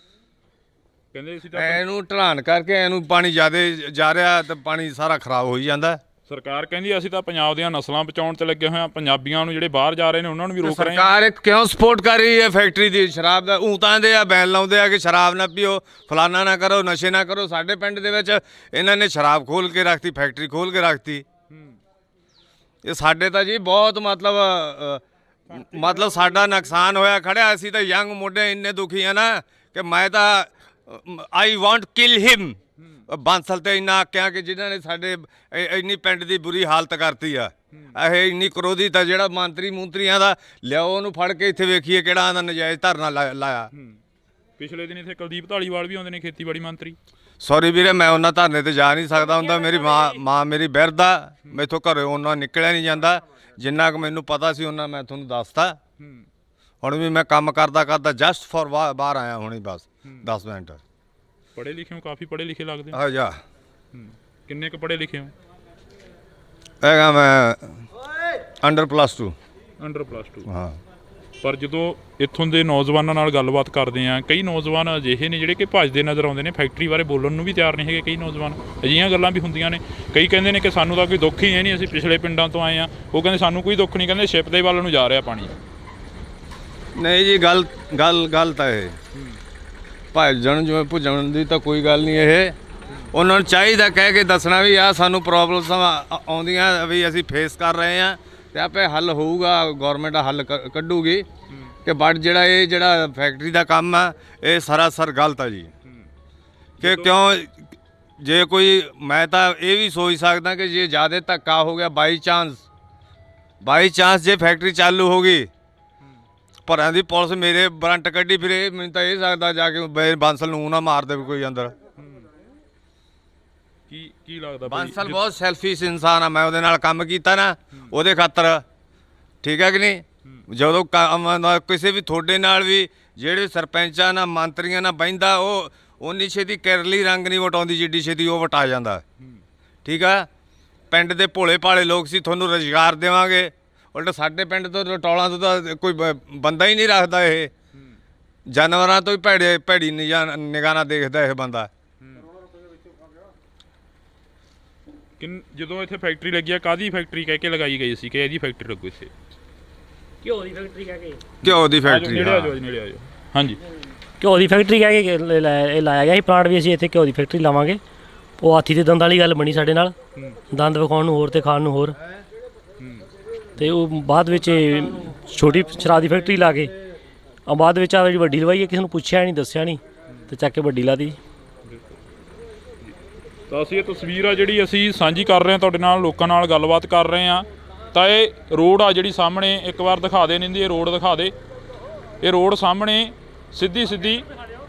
ਕਹਿੰਦੇ ਸੀ ਤਾਂ ਇਹਨੂੰ ਢਲਾਨ ਕਰਕੇ ਇਹਨੂੰ ਪਾਣੀ ਜ਼ਿਆਦਾ ਜਾ ਰਿਹਾ ਤੇ ਪਾਣੀ ਸਾਰਾ ਖਰਾਬ ਹੋਈ ਜਾਂਦਾ। ਸਰਕਾਰ ਕਹਿੰਦੀ ਅਸੀਂ ਤਾਂ ਪੰਜਾਬ ਦੀਆਂ ਨਸਲਾਂ ਬਚਾਉਣ 'ਤੇ ਲੱਗੇ ਹੋਏ ਹਾਂ, ਪੰਜਾਬੀਆਂ ਨੂੰ ਜਿਹੜੇ ਬਾਹਰ ਜਾ ਰਹੇ ਨੇ ਉਹਨਾਂ ਨੂੰ ਵੀ ਰੋਕ ਰਹੇ ਹਾਂ। ਸਰਕਾਰ ਕਿਉਂ ਸਪੋਰਟ ਕਰ ਰਹੀ ਹੈ ਫੈਕਟਰੀ ਦੀ? ਸ਼ਰਾਬ ਦਾ ਊਂਤਾਂ ਦੇ ਆ, ਬੈਨ ਲਾਉਂਦੇ ਆ ਕਿ ਸ਼ਰਾਬ ਨਾ ਪੀਓ, ਫਲਾਨਾ ਨਾ ਕਰੋ, ਨਸ਼ੇ ਨਾ ਕਰੋ। ਸਾਡੇ ਪਿੰਡ ਦੇ ਵਿੱਚ ਇਹਨਾਂ ਨੇ ਸ਼ਰਾਬ ਖੋਲ੍ਹ ਕੇ ਰੱਖਤੀ, ਫੈਕਟਰੀ ਖੋਲ੍ਹ ਕੇ ਰੱਖਤੀ। ਇਹ ਸਾਡੇ ਤਾਂ ਜੀ ਬਹੁਤ ਮਤਲਬ ਸਾਡਾ ਨੁਕਸਾਨ ਹੋਇਆ ਖੜਿਆ। ਅਸੀਂ ਤਾਂ ਯੰਗ ਮੁੰਡੇ ਇੰਨੇ ਦੁਖੀ ਆ ਨਾ ਕਿ ਮੈਂ ਤਾਂ ਆਈ ਵਾਂਟ ਕਿਲ ਹਿਮ। ਬਾਂਸਲ ਤੇ ਇੰਨਾ ਆਕਿਆ ਕਿ ਜਿਨ੍ਹਾਂ ਨੇ ਸਾਡੇ ਇੰਨੀ ਪਿੰਡ ਦੀ ਬੁਰੀ ਹਾਲਤ ਕਰਤੀ ਆ। ਇਹ ਇੰਨੀ ਕਰੋਧਿਤ ਆ ਜਿਹੜਾ ਮੰਤਰੀਆਂ ਦਾ ਲਿਆਓ ਉਹਨੂੰ ਫੜ ਕੇ ਇੱਥੇ ਵੇਖੀਏ ਕਿਹੜਾ ਆਂਦਾ ਨਜਾਇਜ਼ ਧਰਨਾ ਲਾਇਆ। ਪਿਛਲੇ ਦਿਨ ਇੱਥੇ ਕੁਲਦੀਪ ਧਾਲੀਵਾਲ ਵੀ ਆਉਂਦੇ ਨੇ, ਖੇਤੀਬਾੜੀ ਮੰਤਰੀ। ਸੌਰੀ ਵੀਰੇ, ਮੈਂ ਉਹਨਾਂ ਧਰਨੇ ਤੇ ਜਾ ਨਹੀਂ ਸਕਦਾ ਹੁੰਦਾ। ਮੇਰੀ ਮਾਂ ਮੇਰੀ ਬਿਰਧ ਆ, ਮੈਥੋਂ ਘਰੇ ਉਹਨਾਂ ਨਿਕਲਿਆ ਨਹੀਂ ਜਾਂਦਾ। ਜਿੰਨਾ ਕੁ ਮੈਨੂੰ ਪਤਾ ਸੀ ਉਹਨਾਂ ਮੈਂ ਤੁਹਾਨੂੰ ਦੱਸਤਾ। ਹੁਣ ਵੀ ਮੈਂ ਕੰਮ ਕਰਦਾ ਜਸਟ ਫॉर ਬਾਹਰ ਆਇਆ ਹੁਣੀ, ਬਸ 10 ਮਿੰਟ। ਪੜ੍ਹੇ ਲਿਖੇ ਹੋ, ਕਾਫੀ ਪੜ੍ਹੇ ਲਿਖੇ ਲੱਗਦੇ ਹੋ। ਆ ਜਾ ਕਿੰਨੇ ਕੁ ਪੜ੍ਹੇ ਲਿਖੇ ਹੋ? ਹੈਗਾ ਮੈਂ ਅੰਡਰ +2। ਅੰਡਰ +2। ਹਾਂ। ਪਰ ਜਦੋਂ ਇੱਥੋਂ ਦੇ ਨੌਜਵਾਨਾਂ ਨਾਲ ਗੱਲਬਾਤ ਕਰਦੇ ਆ, ਕਈ ਨੌਜਵਾਨ ਅਜਿਹੇ ਨੇ ਜਿਹੜੇ ਕਿ ਭੱਜਦੇ ਨਜ਼ਰ ਆਉਂਦੇ ਨੇ, ਫੈਕਟਰੀ ਬਾਰੇ ਬੋਲਣ ਨੂੰ ਵੀ ਤਿਆਰ ਨਹੀਂ ਹੈਗੇ। ਕਈ ਨੌਜਵਾਨ ਅਜਿਹੀਆਂ ਗੱਲਾਂ ਵੀ ਹੁੰਦੀਆਂ ਨੇ। ਕਈ ਕਹਿੰਦੇ ਨੇ ਕਿ ਸਾਨੂੰ ਤਾਂ ਕੋਈ ਦੁੱਖ ਹੀ ਨਹੀਂ, ਅਸੀਂ ਪਿਛਲੇ ਪਿੰਡਾਂ ਤੋਂ ਆਏ ਆ। ਉਹ ਕਹਿੰਦੇ ਸਾਨੂੰ ਕੋਈ ਦੁੱਖ ਨਹੀਂ, ਕਹਿੰਦੇ ਸ਼ਿਪ ਦੇ ਵੱਲ ਨੂੰ ਜਾ ਰਿਹਾ ਪਾਣੀ। ਨਹੀਂ ਜੀ, ਗੱਲ ਤਾਂ ਇਹ ਭੱਜਣ ਜਿਵੇਂ ਭੁੱਜਣ ਦੀ ਤਾਂ ਕੋਈ ਗੱਲ ਨਹੀਂ। ਇਹ ਉਹਨਾਂ ਨੂੰ ਚਾਹੀਦਾ ਕਹਿ ਕੇ ਦੱਸਣਾ ਵੀ ਆ ਸਾਨੂੰ ਪ੍ਰੋਬਲਮਸ ਆਉਂਦੀਆਂ ਵੀ ਅਸੀਂ ਫੇਸ ਕਰ ਰਹੇ ਆ, ਤੇ ਆਪੇ ਹੱਲ ਹੋਊਗਾ, ਗੌਰਮੈਂਟ ਹੱਲ ਕੱਢੂਗੀ। ਕਿ ਬਟ ਜਿਹੜਾ ਫੈਕਟਰੀ ਦਾ ਕੰਮ ਆ ਇਹ ਸਰਾਸਰ ਗਲਤ ਆ ਜੀ। ਕਿ ਕਿਉਂ ਜੇ ਕੋਈ, ਮੈਂ ਤਾਂ ਇਹ ਵੀ ਸੋਚ ਸਕਦਾ ਕਿ ਜੇ ਜ਼ਿਆਦਾ ਧੱਕਾ ਹੋ ਗਿਆ, ਬਾਈ ਚਾਂਸ ਜੇ ਫੈਕਟਰੀ ਚਾਲੂ ਹੋ ਗਈ, ਭਰਾਂ ਦੀ ਪੁਲਿਸ ਮੇਰੇ ਵਾਰੰਟ ਕੱਢੀ ਫਿਰੇ, ਮੈਨੂੰ ਤਾਂ ਇਹ ਸਕਦਾ ਜਾ ਕੇ ਬਾਂਸਲ ਨੂੰ ਨਾ ਮਾਰ ਦੇਵੇ ਕੋਈ ਅੰਦਰ। ਕੀ ਲੱਗਦਾ ਬਾਂਸਲ ਬਹੁਤ ਸੈਲਫਿਸ਼ ਇਨਸਾਨ ਆ। ਮੈਂ ਉਹਦੇ ਨਾਲ ਕੰਮ ਕੀਤਾ ਨਾ ਉਹਦੇ ਖਾਤਰ, ਠੀਕ ਹੈ ਕਿ ਨਹੀਂ? ਜਦੋਂ ਕਿਸੇ ਵੀ ਤੁਹਾਡੇ ਨਾਲ ਵੀ ਜਿਹੜੇ ਸਰਪੰਚਾਂ ਨਾਲ ਮੰਤਰੀਆਂ ਨਾਲ ਬਹਿੰਦਾ, ਉਹ ਉਨੀ ਛੇਤੀ ਕੈਰਲੀ ਰੰਗ ਨਹੀਂ ਵਟਾਉਂਦੀ ਜਿੱਡੀ ਛੇਤੀ ਉਹ ਵਟਾ ਜਾਂਦਾ। ਠੀਕ ਆ? ਪਿੰਡ ਦੇ ਭੋਲੇ ਭਾਲੇ ਲੋਕ ਸੀ, ਤੁਹਾਨੂੰ ਰੁਜ਼ਗਾਰ ਦੇਵਾਂਗੇ, ਉਲਟ ਸਾਡੇ ਪਿੰਡ ਤੋਂ ਟੋਲਾਂ ਤੋਂ ਤਾਂ ਕੋਈ ਬੰਦਾ ਹੀ ਨਹੀਂ ਰੱਖਦਾ। ਇਹ ਜਾਨਵਰਾਂ ਤੋਂ ਹੀ ਭੈੜੀ ਨਿਗਾਹ ਨਾਲ ਦੇਖਦਾ ਇਹ ਬੰਦਾ। ਜਦੋਂ ਇੱਥੇ ਫੈਕਟਰੀ ਲੱਗੀ ਆ, ਕਾਹਦੀ ਫੈਕਟਰੀ ਕਹਿ ਕੇ ਲਗਾਈ ਗਈ ਸੀ ਕਿ ਇਹਦੀ ਫੈਕਟਰੀ ਲੱਗੂ ਇੱਥੇ? ਘਿਓ ਦੀ ਫੈਕਟਰੀ ਕਹਿ ਕੇ ਘਿਓ ਦੀ ਫੈਕਟਰੀ। ਨੇੜੇ ਆ ਜਾਓ, ਨੇੜੇ ਆ ਜਾਓ। ਹਾਂਜੀ, ਘਿਓ ਦੀ ਫੈਕਟਰੀ ਕਹਿ ਕੇ ਇਹ ਲਾਇਆ ਗਿਆ ਸੀ ਪਲਾਂਟ ਵੀ। ਅਸੀਂ ਇੱਥੇ ਘਿਓ ਦੀ ਫੈਕਟਰੀ ਲਾਵਾਂਗੇ। ਉਹ ਹਾਥੀ ਦੇ ਦੰਦ ਵਾਲੀ ਗੱਲ ਬਣੀ ਸਾਡੇ ਨਾਲ, ਦੰਦ ਵਿਖਾਉਣ ਨੂੰ ਹੋਰ ਤੇ ਖਾਣ ਨੂੰ ਹੋਰ। ਤੇ ਉਹ ਬਾਅਦ ਵਿੱਚ ਛੋਟੀ ਸ਼ਰਾਬ ਦੀ ਫੈਕਟਰੀ ਲਾ ਕੇ ਬਾਅਦ ਵਿੱਚ ਆ ਜਿਹੜੀ ਵੱਡੀ ਲਵਾਈ ਹੈ, ਕਿਸੇ ਨੂੰ ਪੁੱਛਿਆ ਨਹੀਂ, ਦੱਸਿਆ ਨਹੀਂ, ਤੇ ਚੱਕ ਕੇ ਵੱਡੀ ਲਾ ਦੀ। ਤਾਂ ਅਸੀਂ ਇਹ ਤਸਵੀਰ ਆ ਜਿਹੜੀ ਅਸੀਂ ਸਾਂਝੀ ਕਰ ਰਹੇ ਹਾਂ ਤੁਹਾਡੇ ਨਾਲ, ਲੋਕਾਂ ਨਾਲ ਗੱਲਬਾਤ ਕਰ ਰਹੇ ਹਾਂ। ਤਾਂ ਇਹ ਰੋਡ ਆ ਜਿਹੜੀ ਸਾਹਮਣੇ, ਇੱਕ ਵਾਰ ਦਿਖਾ ਦੇ ਨਿੰਦੀ, ਇਹ ਰੋਡ ਦਿਖਾ ਦੇ। ਇਹ ਰੋਡ ਸਾਹਮਣੇ ਸਿੱਧੀ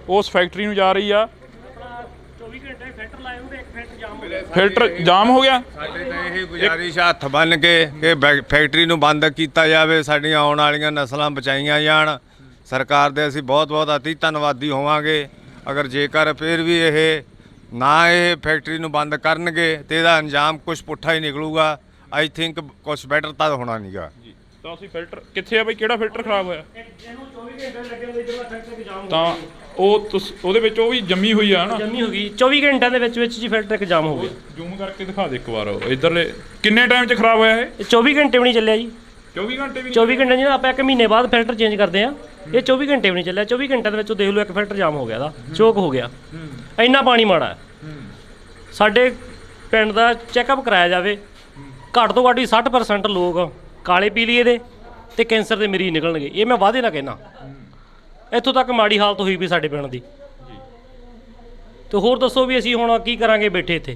ਉਸ ਫੈਕਟਰੀ ਨੂੰ ਜਾ ਰਹੀ ਆ। 24 ਘੰਟੇ ਫਿਲਟਰ ਲਾਏ ਹੁੰਦੇ, ਇੱਕ ਫਿਲਟਰ ਜਾਮ ਹੋ ਗਿਆ। ਫਿਲਟਰ ਜਾਮ ਹੋ ਗਿਆ। ਸਾਡੇ ਤਾਂ ਇਹ ਗੁਜ਼ਾਰਿਸ਼ ਹੱਥ ਬੰਨ ਕੇ ਕਿ ਫੈਕਟਰੀ ਨੂੰ ਬੰਦ ਕੀਤਾ ਜਾਵੇ, ਸਾਡੀਆਂ ਆਉਣ ਵਾਲੀਆਂ ਨਸਲਾਂ ਬਚਾਈਆਂ ਜਾਣ। ਸਰਕਾਰ ਦੇ ਅਸੀਂ ਬਹੁਤ ਅਤੀ ਧੰਨਵਾਦੀ ਹੋਵਾਂਗੇ। ਅਗਰ ਜੇਕਰ ਫਿਰ ਵੀ ਇਹ ਫੈਕਟਰੀ ਨੂੰ ਬੰਦ ਕਰਨਗੇ ਤੇ ਇਹਦਾ ਅੰਜਾਮ ਕੁਝ ਪੁੱਠਾ ਹੀ ਨਿਕਲੂਗਾ। ਆਈ ਥਿੰਕ ਕੁਝ ਬੈਟਰ ਤਾਂ ਹੋਣਾ ਨਹੀਂਗਾ। ਤਾਂ ਅਸੀਂ ਫਿਲਟਰ ਕਿੱਥੇ ਆ ਬਈ, ਕਿਹੜਾ ਫਿਲਟਰ ਖਰਾਬ ਹੋਇਆ? ਇਹਨੂੰ 24 ਘੰਟੇ ਲੱਗੇ ਹੁੰਦੇ, ਜਦੋਂ ਫਿਲਟਰ ਜਾਮ ਤਾਂ ਉਹਦੇ ਵਿੱਚ ਉਹ ਵੀ ਜੰਮੀ ਹੋਈ ਆ ਨਾ, ਜੰਮੀ ਹੋ ਗਈ। 24 ਘੰਟਿਆਂ ਦੇ ਵਿੱਚ ਜੀ ਫਿਲਟਰ ਇੱਕ ਜਾਮ ਹੋ ਗਿਆ। ਜ਼ੂਮ ਕਰਕੇ ਦਿਖਾ ਦੇ ਇੱਕ ਵਾਰ। ਇਧਰਲੇ ਕਿੰਨੇ ਟਾਈਮ 'ਚ ਖਰਾਬ ਹੋਇਆ ਇਹ? ਇਹ 24 ਘੰਟੇ ਵੀ ਨਹੀਂ ਚੱਲਿਆ ਜੀ। 24 ਘੰਟੇ ਵੀ? 24 ਘੰਟੇ ਜਿਹਨਾਂ ਆਪਾਂ 1 ਮਹੀਨੇ ਬਾਅਦ ਫਿਲਟਰ ਚੇਂਜ ਕਰਦੇ ਆ, ਇਹ 24 ਘੰਟੇ ਵੀ ਨਹੀਂ ਚੱਲਿਆ। 24 ਘੰਟਿਆਂ ਦੇ ਵਿੱਚ ਦੇਖ ਲਓ ਇੱਕ ਫਿਲਟਰ ਜਾਮ ਹੋ ਗਿਆ, ਦਾ ਚੋਕ ਹੋ ਗਿਆ। ਇੰਨਾ ਪਾਣੀ ਮਾੜਾ ਹੈ। ਸਾਡੇ ਪਿੰਡ ਦਾ ਚੈੱਕਅਪ ਕਰਾਇਆ ਜਾਵੇ, ਘੱਟ ਤੋਂ ਘੱਟ ਵੀ 60% ਲੋਕ ਕਾਲੇ ਪੀਲੀਏ ਦੇ ਤੇ ਕੈਂਸਰ ਦੇ ਮਰੀਜ਼ ਨਿਕਲਣਗੇ। ਇਹ ਮੈਂ ਵਾਅਦੇ ਨਾਲ ਕਹਿਣਾ। ਇੱਥੋਂ ਤੱਕ ਮਾੜੀ ਹਾਲਤ ਹੋਈ ਵੀ ਸਾਡੇ ਪਿੰਡ ਦੀ। ਤੇ ਹੋਰ ਦੱਸੋ ਵੀ ਅਸੀਂ ਹੁਣ ਕੀ ਕਰਾਂਗੇ ਬੈਠੇ ਇੱਥੇ?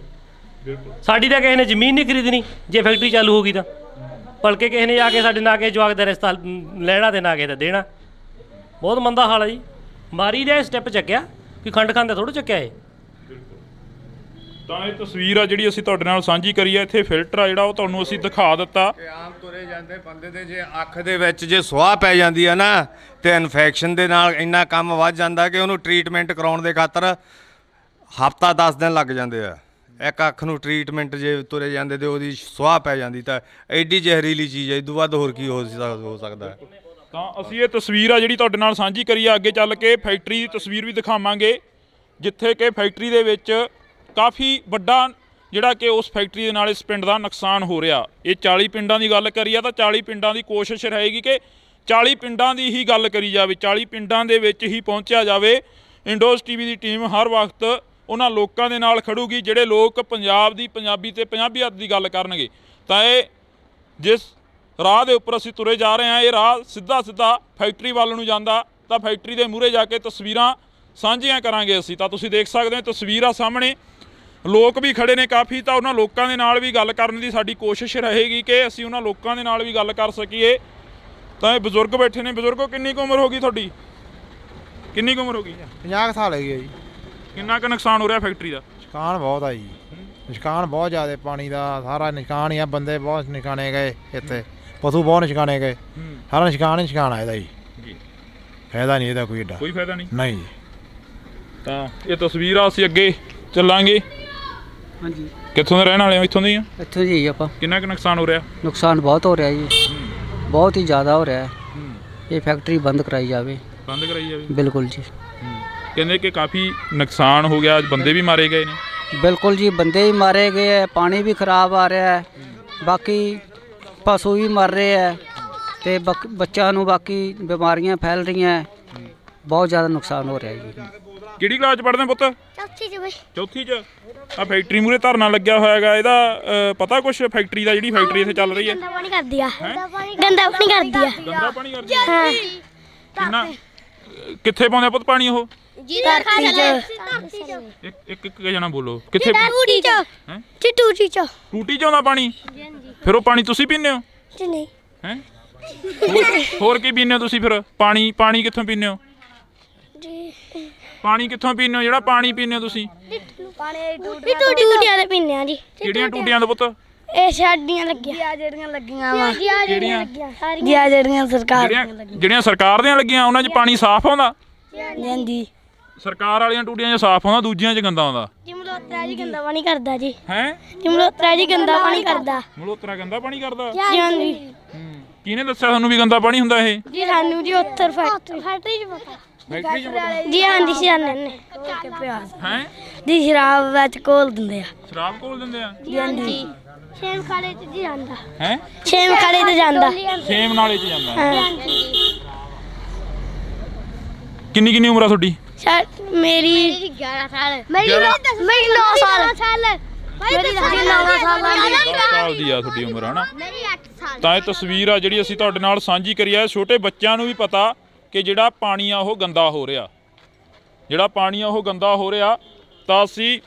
ਸਾਡੀ ਤਾਂ ਕਿਸੇ ਨੇ ਜ਼ਮੀਨ ਨਹੀਂ ਖਰੀਦਣੀ ਜੇ ਫੈਕਟਰੀ ਚਾਲੂ ਹੋ ਗਈ ਤਾਂ, ਬਲਕਿ ਕਿਸੇ ਨੇ ਆ ਕੇ ਸਾਡੇ ਨਾਲ ਕੇ ਜਵਾਕ ਦਾ ਰਿਸ਼ਤਾ ਲੈਣਾ ਤੇ ਨਾ ਕਿਸੇ ਦਾ ਦੇਣਾ। ਬਹੁਤ ਮੰਦਾ ਹਾਲ ਹੈ ਜੀ। ਮਾਰੀ ਦਾ ਸਟੈਪ ਚੱਕਿਆ ਕਿ ਖੰਡ ਖਾਂਦਾ ਥੋੜ੍ਹਾ ਚੱਕਿਆ ਇਹ। ਤਾਂ ਇਹ ਤਸਵੀਰ ਆ ਜਿਹੜੀ ਅਸੀਂ ਤੁਹਾਡੇ ਨਾਲ ਸਾਂਝੀ ਕਰੀ ਆ। ਇੱਥੇ ਫਿਲਟਰ ਆ ਜਿਹੜਾ ਉਹ ਤੁਹਾਨੂੰ ਅਸੀਂ ਦਿਖਾ ਦਿੱਤਾ। ਆਮ ਤੁਰੇ ਜਾਂਦੇ ਬੰਦੇ ਦੇ ਜੇ ਅੱਖ ਦੇ ਵਿੱਚ ਜੇ ਸੁਆਹ ਪੈ ਜਾਂਦੀ ਆ ਨਾ, ਤੇ ਇਨਫੈਕਸ਼ਨ ਦੇ ਨਾਲ ਇੰਨਾ ਕੰਮ ਵੱਧ ਜਾਂਦਾ ਕਿ ਉਹਨੂੰ ਟ੍ਰੀਟਮੈਂਟ ਕਰਾਉਣ ਦੇ ਖਾਤਰ ਹਫ਼ਤਾ 10 ਦਿਨ ਲੱਗ ਜਾਂਦੇ ਆ। ਇੱਕ ਅੱਖ ਨੂੰ ਟ੍ਰੀਟਮੈਂਟ ਜੇ ਤੁਰੇ ਜਾਂਦੇ ਤੇ ਉਹਦੀ ਸੁਆਹ ਪੈ ਜਾਂਦੀ ਤਾਂ ਐਡੀ ਜ਼ਹਿਰੀਲੀ ਚੀਜ਼ ਹੈ। ਇਹ ਤੋਂ ਵੱਧ ਹੋਰ ਕੀ ਹੋ ਸਕਦਾ ਹੈ? ਤਾਂ ਅਸੀਂ ਇਹ ਤਸਵੀਰ ਆ ਜਿਹੜੀ ਤੁਹਾਡੇ ਨਾਲ ਸਾਂਝੀ ਕਰੀ ਆ। ਅੱਗੇ ਚੱਲ ਕੇ ਫੈਕਟਰੀ ਦੀ ਤਸਵੀਰ ਵੀ ਦਿਖਾਵਾਂਗੇ, ਜਿੱਥੇ ਕਿ ਫੈਕਟਰੀ ਦੇ ਵਿੱਚ ਕਾਫੀ ਵੱਡਾ ਜਿਹੜਾ ਕਿ ਉਸ ਫੈਕਟਰੀ ਦੇ ਨਾਲ ਇਸ ਪਿੰਡ ਦਾ ਨੁਕਸਾਨ ਹੋ ਰਿਹਾ। ਇਹ 40 ਪਿੰਡਾਂ ਦੀ ਗੱਲ ਕਰੀ ਆ ਤਾਂ 40 ਪਿੰਡਾਂ ਦੀ ਕੋਸ਼ਿਸ਼ ਰਹੇਗੀ ਕਿ 40 ਪਿੰਡਾਂ ਦੀ ਹੀ ਗੱਲ ਕਰੀ ਜਾਵੇ, 40 ਪਿੰਡਾਂ ਦੇ ਵਿੱਚ ਹੀ ਪਹੁੰਚਿਆ ਜਾਵੇ। ਇੰਡੋਜ਼ ਟੀਵੀ ਦੀ ਟੀਮ ਹਰ ਵਕਤ ਉਹਨਾਂ ਲੋਕਾਂ ਦੇ ਨਾਲ ਖੜੂਗੀ ਜਿਹੜੇ ਲੋਕ ਪੰਜਾਬ ਦੀ ਪੰਜਾਬੀ ਤੇ ਪੰਜਾਬੀਅਤ ਦੀ ਗੱਲ ਕਰਨਗੇ। ਤਾਂ ਇਹ ਜਿਸ ਰਾਹ ਦੇ ਉੱਪਰ ਅਸੀਂ ਤੁਰੇ ਜਾ ਰਹੇ ਹਾਂ, ਇਹ ਰਾਹ ਸਿੱਧਾ ਫੈਕਟਰੀ ਵੱਲ ਨੂੰ ਜਾਂਦਾ। ਤਾਂ ਫੈਕਟਰੀ ਦੇ ਮੂਹਰੇ ਜਾ ਕੇ ਤਸਵੀਰਾਂ ਸਾਂਝੀਆਂ ਕਰਾਂਗੇ ਅਸੀਂ। ਤਾਂ ਤੁਸੀਂ ਦੇਖ ਸਕਦੇ ਹੋ ਤਸਵੀਰਾਂ ਸਾਹਮਣੇ, ਲੋਕ ਵੀ ਖੜੇ ਨੇ ਕਾਫੀ। ਤਾਂ ਉਹਨਾਂ ਲੋਕਾਂ ਦੇ ਨਾਲ ਵੀ ਗੱਲ ਕਰਨ ਦੀ ਸਾਡੀ ਕੋਸ਼ਿਸ਼ ਰਹੇਗੀ ਕਿ ਅਸੀਂ ਉਹਨਾਂ ਲੋਕਾਂ ਦੇ ਨਾਲ ਵੀ ਗੱਲ ਕਰ ਸਕੀਏ। ਤਾਂ ਇਹ ਬਜ਼ੁਰਗ ਬੈਠੇ ਨੇ। ਬਜ਼ੁਰਗੋ, ਕਿੰਨੀ ਕੁ ਉਮਰ ਹੋ ਗਈ ਤੁਹਾਡੀ? ਕਿੰਨੀ ਕੁ ਉਮਰ ਹੋ ਗਈ? 50 ਸਾਲ ਹੈਗੀ ਹੈ ਜੀ। ਕਿੰਨਾ ਕੁ ਨੁਕਸਾਨ ਹੋ ਰਿਹਾ ਫੈਕਟਰੀ ਦਾ? ਨੁਕਸਾਨ ਬਹੁਤ ਆ ਜੀ, ਨੁਕਸਾਨ ਬਹੁਤ ਜ਼ਿਆਦਾ। ਪਾਣੀ ਦਾ ਸਾਰਾ ਨੁਕਸਾਨ ਹੀ ਆ। ਬੰਦੇ ਬਹੁਤ ਨੁਕਸਾਨੇ ਗਏ ਇੱਥੇ, ਪਸ਼ੂ ਬਹੁਤ ਨੁਕਸਾਨੇ ਗਏ। ਸਾਰਾ ਨੁਕਸਾਨ ਹੀ ਨੁਕਸਾਨ ਆ ਇਹਦਾ ਜੀ। ਫਾਇਦਾ ਨਹੀਂ ਇਹਦਾ ਕੋਈ ਏਡਾ, ਕੋਈ ਫਾਇਦਾ ਨਹੀਂ। ਨਹੀਂ ਜੀ। ਤਾਂ ਇਹ ਤਸਵੀਰ ਆ, ਅਸੀਂ ਅੱਗੇ ਚੱਲਾਂਗੇ। ਹਾਂਜੀ, ਕਿੱਥੋਂ ਦੇ ਰਹਿਣ ਵਾਲੇ ਹੋ? ਇੱਥੋਂ ਦੇ ਹੀ ਆ। ਇੱਥੋਂ ਜੀ ਆਪਾਂ। ਕਿੰਨਾ ਕੁ ਨੁਕਸਾਨ ਹੋ ਰਿਹਾ? ਨੁਕਸਾਨ ਬਹੁਤ ਹੋ ਰਿਹਾ ਜੀ, ਬਹੁਤ ਹੀ ਜ਼ਿਆਦਾ ਹੋ ਰਿਹਾ ਹੈ। ਇਹ ਫੈਕਟਰੀ ਬੰਦ ਕਰਾਈ ਜਾਵੇ। ਬੰਦ ਕਰਾਈ ਜਾਵੇ? ਬਿਲਕੁਲ ਜੀ, ਕਹਿੰਦੇ ਕਿ ਕਾਫੀ ਨੁਕਸਾਨ ਹੋ ਗਿਆ, ਬੰਦੇ ਵੀ ਮਾਰੇ ਗਏ ਨੇ। ਬਿਲकुल ਜੀ, ਬੰਦੇ ਵੀ ਮਾਰੇ ਗਏ ਹੈ, ਪਾਣੀ ਵੀ ਖਰਾਬ ਆ ਰਿਹਾ ਹੈ, ਬਾਕੀ ਪਸ਼ੂ ਵੀ ਮਰ ਰਹੇ ਹੈ ਤੇ ਬੱਚਿਆਂ ਨੂੰ ਬਾਕੀ ਬਿਮਾਰੀਆਂ ਫੈਲ ਰਹੀਆਂ ਹੈ। ਬਹੁਤ ਜ਼ਿਆਦਾ ਨੁਕਸਾਨ ਹੋ ਰਿਹਾ ਜੀ। ਕਿਹੜੀ ਕਲਾਸ 'ਚ ਪੜ੍ਹਦੇ ਪੁੱਤ? ਚੌਥੀ ਚ ਬਈ। ਚੌਥੀ 'ਚ। ਆ ਫੈਕਟਰੀ ਮੂਹਰੇ ਧਰਨਾ ਲੱਗਿਆ ਹੋਇਆ ਹੈਗਾ, ਇਹਦਾ ਪਤਾ ਕੁਛ ਫੈਕਟਰੀ ਦਾ? ਜਿਹੜੀ ਫੈਕਟਰੀ ਇੱਥੇ ਚੱਲ ਰਹੀ ਹੈ, ਗੰਦਾ ਪਾਣੀ ਕਰਦੀ ਆ। ਗੰਦਾ ਪਾਣੀ ਕਰਦੀ ਆ। ਗੰਦਾ ਪਾਣੀ ਕਰਦੀ ਹੈ। ਹਾਂ, ਕਿੰਨਾ ਕਿੱਥੇ ਪਾਉਂਦੇ ਪੁੱਤ ਪਾਣੀ ਉਹ? ਧਰਤੀ ਚ। ਇੱਕ ਜਣਾ ਬੋਲੋ, ਕਿੱਥੇ? ਟੂਟੀ ਚ। ਹੈਂ? ਟੂਟੀ ਚ। ਟੂਟੀ 'ਚ ਆਉਂਦਾ ਪਾਣੀ? ਫਿਰ ਉਹ ਪਾਣੀ ਤੁਸੀਂ ਪੀਂਦੇ ਹੋ? ਜੀ ਨਹੀਂ। ਹੈ ਹੋਰ ਕੀ ਪੀਂਦੇ ਹੋ ਤੁਸੀਂ ਫਿਰ? ਪਾਣੀ ਕਿੱਥੋਂ ਪੀਂਦੇ ਹੋ? ਪਾਣੀ ਕਿੱਥੋਂ ਪੀਂਦੇ ਹੋ ਜਿਹੜਾ ਪਾਣੀ ਪੀਂਦੇ ਹੋ ਤੁਸੀਂ? ਟੂਟੀਆਂ ਦੇ ਪੀਂਦੇ ਆ ਜੀ। ਕਿਹੜੀਆਂ ਟੂਟੀਆਂ ਦੇ ਪੁੱਤ? ਇਹ ਸਾਡੀਆਂ ਲੱਗੀਆਂ ਜਿਹੜੀਆਂ ਲੱਗੀਆਂ ਵਾ। ਕਿਹੜੀਆਂ? ਜਿਹੜੀਆਂ ਸਰਕਾਰ ਜਿਹੜੀਆਂ ਸਰਕਾਰ ਦੀਆਂ ਲੱਗੀਆਂ ਉਹਨਾਂ 'ਚ ਪਾਣੀ ਸਾਫ਼ ਆਉਂਦਾ? ਹਾਂਜੀ। ਸਰਕਾਰ ਵਾਲੀਆਂ ਟੂਟੀਆਂ 'ਚ ਸਾਫ਼ ਆਉਂਦਾ, ਦੂਜੀਆਂ 'ਚ ਗੰਦਾ ਆਉਂਦਾ। ਜੀ ਮਲੋਤਰਾ ਜੀ ਗੰਦਾ ਪਾਣੀ ਕਰਦਾ ਜੀ। ਹੈ? ਜੀ ਮਲੋਤਰਾ ਜੀ ਗੰਦਾ ਪਾਣੀ ਕਰਦਾ। ਮਲੋਤਰਾ ਗੰਦਾ ਪਾਣੀ ਕਰਦਾ? ਜੀ ਹਾਂਜੀ। ਕਿਹਨੇ ਦੱਸਿਆ ਤੁਹਾਨੂੰ ਵੀ ਗੰਦਾ ਪਾਣੀ ਹੁੰਦਾ ਇਹ? ਜੀ ਸਾਨੂੰ ਜੀ ਉੱਤਰ ਫੈਕਟਰੀ ਚ ਪਤਾ ਫੈਕਟਰੀ 'ਚ ਪਤਾ? ਜੀ ਹਾਂਜੀ ਸਿਆਣੇ ਨੇ ਹੈਂ? ਜੀ ਸ਼ਰਾਬ ਵਿੱਚ ਕੋਲ ਦਿੰਦੇ ਆ ਸ਼ਰਾਬ ਘੋਲ ਦਿੰਦੇ ਆ? ਜੀ ਹਾਂਜੀ ਛੇਮ ਖਾਲੇ ਚ ਜੀ ਜਾਂਦਾ ਹੈ ਛੇਮ ਖਾਲੇ ਤੇ ਜਾਂਦਾ ਸੇਮ ਨਾਲੇ 'ਚ ਜਾਂਦਾ ਹੈ। ਹਾਂਜੀ ਕਿੰਨੀ ਉਮਰ ਆ ਤੁਹਾਡੀ? ਮੇਰੀ 11 ਸਾਲ ਮੇਰੀ 9 ਸਾਲ ਮੇਰੀ 9 ਸਾਲ 10 ਸਾਲ ਦੀ ਆ ਤੁਹਾਡੀ ਉਮਰ ਹੈ ਨਾ। ਮੇਰੀ 8 ਸਾਲ ਤਾਂ ਇਹ ਤਸਵੀਰ ਆ ਜਿਹੜੀ ਅਸੀਂ ਤੁਹਾਡੇ ਨਾਲ ਸਾਂਝੀ ਕਰੀ ਆ। ਛੋਟੇ ਬੱਚਿਆਂ ਨੂੰ ਵੀ ਪਤਾ ਕਿ ਜਿਹੜਾ ਪਾਣੀ ਆ ਉਹ ਗੰਦਾ ਹੋ ਰਿਹਾ, ਜਿਹੜਾ ਪਾਣੀ ਆ ਉਹ ਗੰਦਾ ਹੋ ਰਿਹਾ। ਤਾਂ ਅਸੀਂ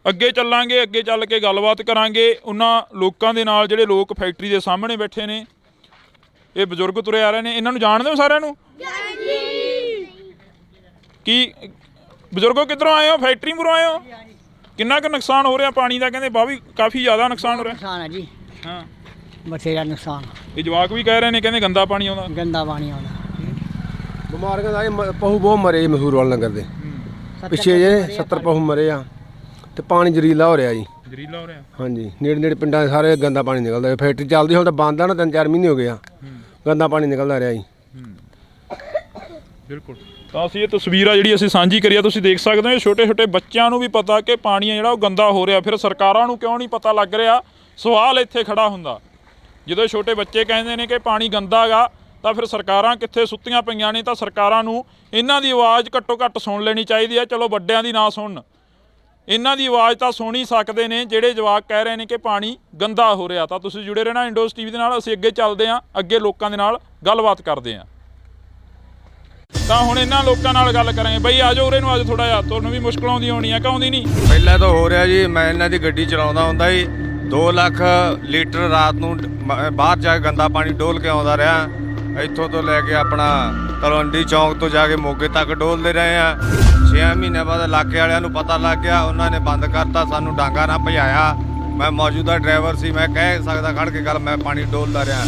ਅੱਗੇ ਚੱਲਾਂਗੇ, ਅੱਗੇ ਚੱਲ ਕੇ ਗੱਲਬਾਤ ਕਰਾਂਗੇ ਉਹਨਾਂ ਲੋਕਾਂ ਦੇ ਨਾਲ ਜਿਹੜੇ ਲੋਕ ਫੈਕਟਰੀ ਦੇ ਸਾਹਮਣੇ ਬੈਠੇ ਨੇ। ਇਹ ਬਜ਼ੁਰਗ ਤੁਰੇ ਆ ਰਹੇ ਨੇ, ਇਹਨਾਂ ਨੂੰ ਜਾਣਦੇ ਹੋ ਸਾਰਿਆਂ ਨੂੰ? ਕੀ ਬਜ਼ੁਰਗੋ ਕਿੱਧਰੋਂ ਆਏ ਹੋ? ਫੈਕਟਰੀ ਮੂਹਰੋਂ ਆਏ ਹੋ? ਕਿੰਨਾ ਕੁ ਨੁਕਸਾਨ ਹੋ ਰਿਹਾ ਪਾਣੀ ਦਾ? ਕਹਿੰਦੇ ਬਾਹਰ ਵੀ ਕਾਫੀ ਜ਼ਿਆਦਾ ਨੁਕਸਾਨ ਹੋ ਰਿਹਾ। ਨੁਕਸਾਨ ਹੈ ਜੀ, ਹਾਂ, ਬਥੇਰਾ ਨੁਕਸਾਨ, ਇਹ ਜਵਾਕ ਵੀ ਕਹਿ ਰਹੇ ਨੇ, ਕਹਿੰਦੇ ਗੰਦਾ ਪਾਣੀ ਆਉਂਦਾ। ਗੰਦਾ ਪਾਣੀ ਆਉਂਦਾ। ਬਿਮਾਰੀਆਂ ਦਾ ਪਹੂ ਬਹੁਤ ਮਰੇ ਜੀ ਮਸੂਰ ਵਾਲੇ ਨਗਰ ਦੇ ਪਿੱਛੇ ਜੇ 70 ਪਹੂ ਮਰੇ ਆ ਤੇ ਪਾਣੀ ਜ਼ਰੀਲਾ ਹੋ ਰਿਹਾ ਜੀ। ਜ਼ਰੀਲਾ ਹੋ ਰਿਹਾ? ਹਾਂਜੀ, ਨੇੜੇ ਪਿੰਡਾਂ ਦੇ ਸਾਰੇ ਗੰਦਾ ਪਾਣੀ ਨਿਕਲਦਾ। ਫੈਕਟਰੀ ਚੱਲਦੀ ਹੁਣ ਤਾਂ ਬੰਦ ਆ ਨਾ, 3-4 ਮਹੀਨੇ ਹੋ ਗਏ ਆ, ਗੰਦਾ ਪਾਣੀ ਨਿਕਲਦਾ ਰਿਹਾ ਜੀ। ਬਿਲਕੁਲ। ਤਾਂ ਅਸੀਂ ਇਹ ਤਸਵੀਰ ਆ ਜਿਹੜੀ ਅਸੀਂ ਸਾਂਝੀ ਕਰੀ ਆ, ਤੁਸੀਂ ਦੇਖ ਸਕਦੇ ਹੋ। ਛੋਟੇ ਬੱਚਿਆਂ ਨੂੰ ਵੀ ਪਤਾ ਕਿ ਪਾਣੀ ਆ ਜਿਹੜਾ ਉਹ ਗੰਦਾ ਹੋ ਰਿਹਾ, ਫਿਰ ਸਰਕਾਰਾਂ ਨੂੰ ਕਿਉਂ ਨਹੀਂ ਪਤਾ ਲੱਗ ਰਿਹਾ? ਸਵਾਲ ਇੱਥੇ ਖੜਾ ਹੁੰਦਾ। ਜਦੋਂ ਛੋਟੇ ਬੱਚੇ ਕਹਿੰਦੇ ਨੇ ਕਿ ਪਾਣੀ ਗੰਦਾ ਗਾ, ਤਾਂ ਫਿਰ ਸਰਕਾਰਾਂ ਕਿੱਥੇ ਸੁੱਤੀਆਂ ਪਈਆਂ ਨੇ? ਤਾਂ ਸਰਕਾਰਾਂ ਨੂੰ ਇਹਨਾਂ ਦੀ ਆਵਾਜ਼ ਘੱਟੋ ਘੱਟ ਸੁਣ ਲੈਣੀ ਚਾਹੀਦੀ ਹੈ। ਚਲੋ ਵੱਡਿਆਂ ਦੀ ਨਾ ਸੁਣਨ, ਇਹਨਾਂ ਦੀ ਆਵਾਜ਼ ਤਾਂ ਸੁਣ ਹੀ ਸਕਦੇ ਨੇ ਜਿਹੜੇ ਜਵਾਕ ਕਹਿ ਰਹੇ ਨੇ ਕਿ ਪਾਣੀ ਗੰਦਾ ਹੋ ਰਿਹਾ। ਤਾਂ ਤੁਸੀਂ ਜੁੜੇ ਰਹਿਣਾ ਇੰਡੋਜ਼ ਟੀਵੀ ਦੇ ਨਾਲ। ਅਸੀਂ ਅੱਗੇ ਚੱਲਦੇ ਹਾਂ, ਅੱਗੇ ਲੋਕਾਂ ਦੇ ਨਾਲ ਗੱਲਬਾਤ ਕਰਦੇ ਹਾਂ। ਤਾਂ ਹੁਣ ਇਹਨਾਂ ਲੋਕਾਂ ਨਾਲ ਗੱਲ ਕਰਾਂਗੇ। ਬਈ ਆ ਜਾਓ ਉਰੇ ਨੂੰ, ਆ ਜਾਓ ਥੋੜਾ ਜਿਹਾ। ਤੁਹਾਨੂੰ ਵੀ ਮੁਸ਼ਕਲ ਆਉਂਦੀ ਹੋਣੀ ਆ ਕਿ ਆਉਂਦੀ ਨਹੀਂ? ਪਹਿਲਾਂ ਤਾਂ ਹੋ ਰਿਹਾ ਜੀ, ਮੈਂ ਇਹਨਾਂ ਦੀ ਗੱਡੀ ਚਲਾਉਂਦਾ ਹੁੰਦਾ ਜੀ, 2 ਲੱਖ ਲੀਟਰ ਰਾਤ ਨੂੰ ਬਾਹਰ ਜਾ ਕੇ ਗੰਦਾ ਪਾਣੀ ਡੋਲ ਕੇ ਆਉਂਦਾ ਰਿਹਾ। ਇੱਥੋਂ ਤੋਂ ਲੈ ਕੇ ਆਪਣਾ ਤਲਵੰਡੀ ਚੌਂਕ ਤੋਂ ਜਾ ਕੇ ਮੋਗੇ ਤੱਕ ਡੋਲਦੇ ਰਹੇ ਆ। 6 ਮਹੀਨੇ ਬਾਅਦ ਇਲਾਕੇ ਵਾਲਿਆਂ ਨੂੰ ਪਤਾ ਲੱਗ ਗਿਆ, ਉਹਨਾਂ ਨੇ ਬੰਦ ਕਰਤਾ, ਸਾਨੂੰ ਡਾਂਗਾ ਨਾ ਭਜਾਇਆ। ਮੈਂ ਮੌਜੂਦਾ ਡਰਾਈਵਰ ਸੀ, ਮੈਂ ਕਹਿ ਸਕਦਾ ਖੜ ਕੇ ਗੱਲ, ਮੈਂ ਪਾਣੀ ਡੋਲਦਾ ਰਿਹਾ।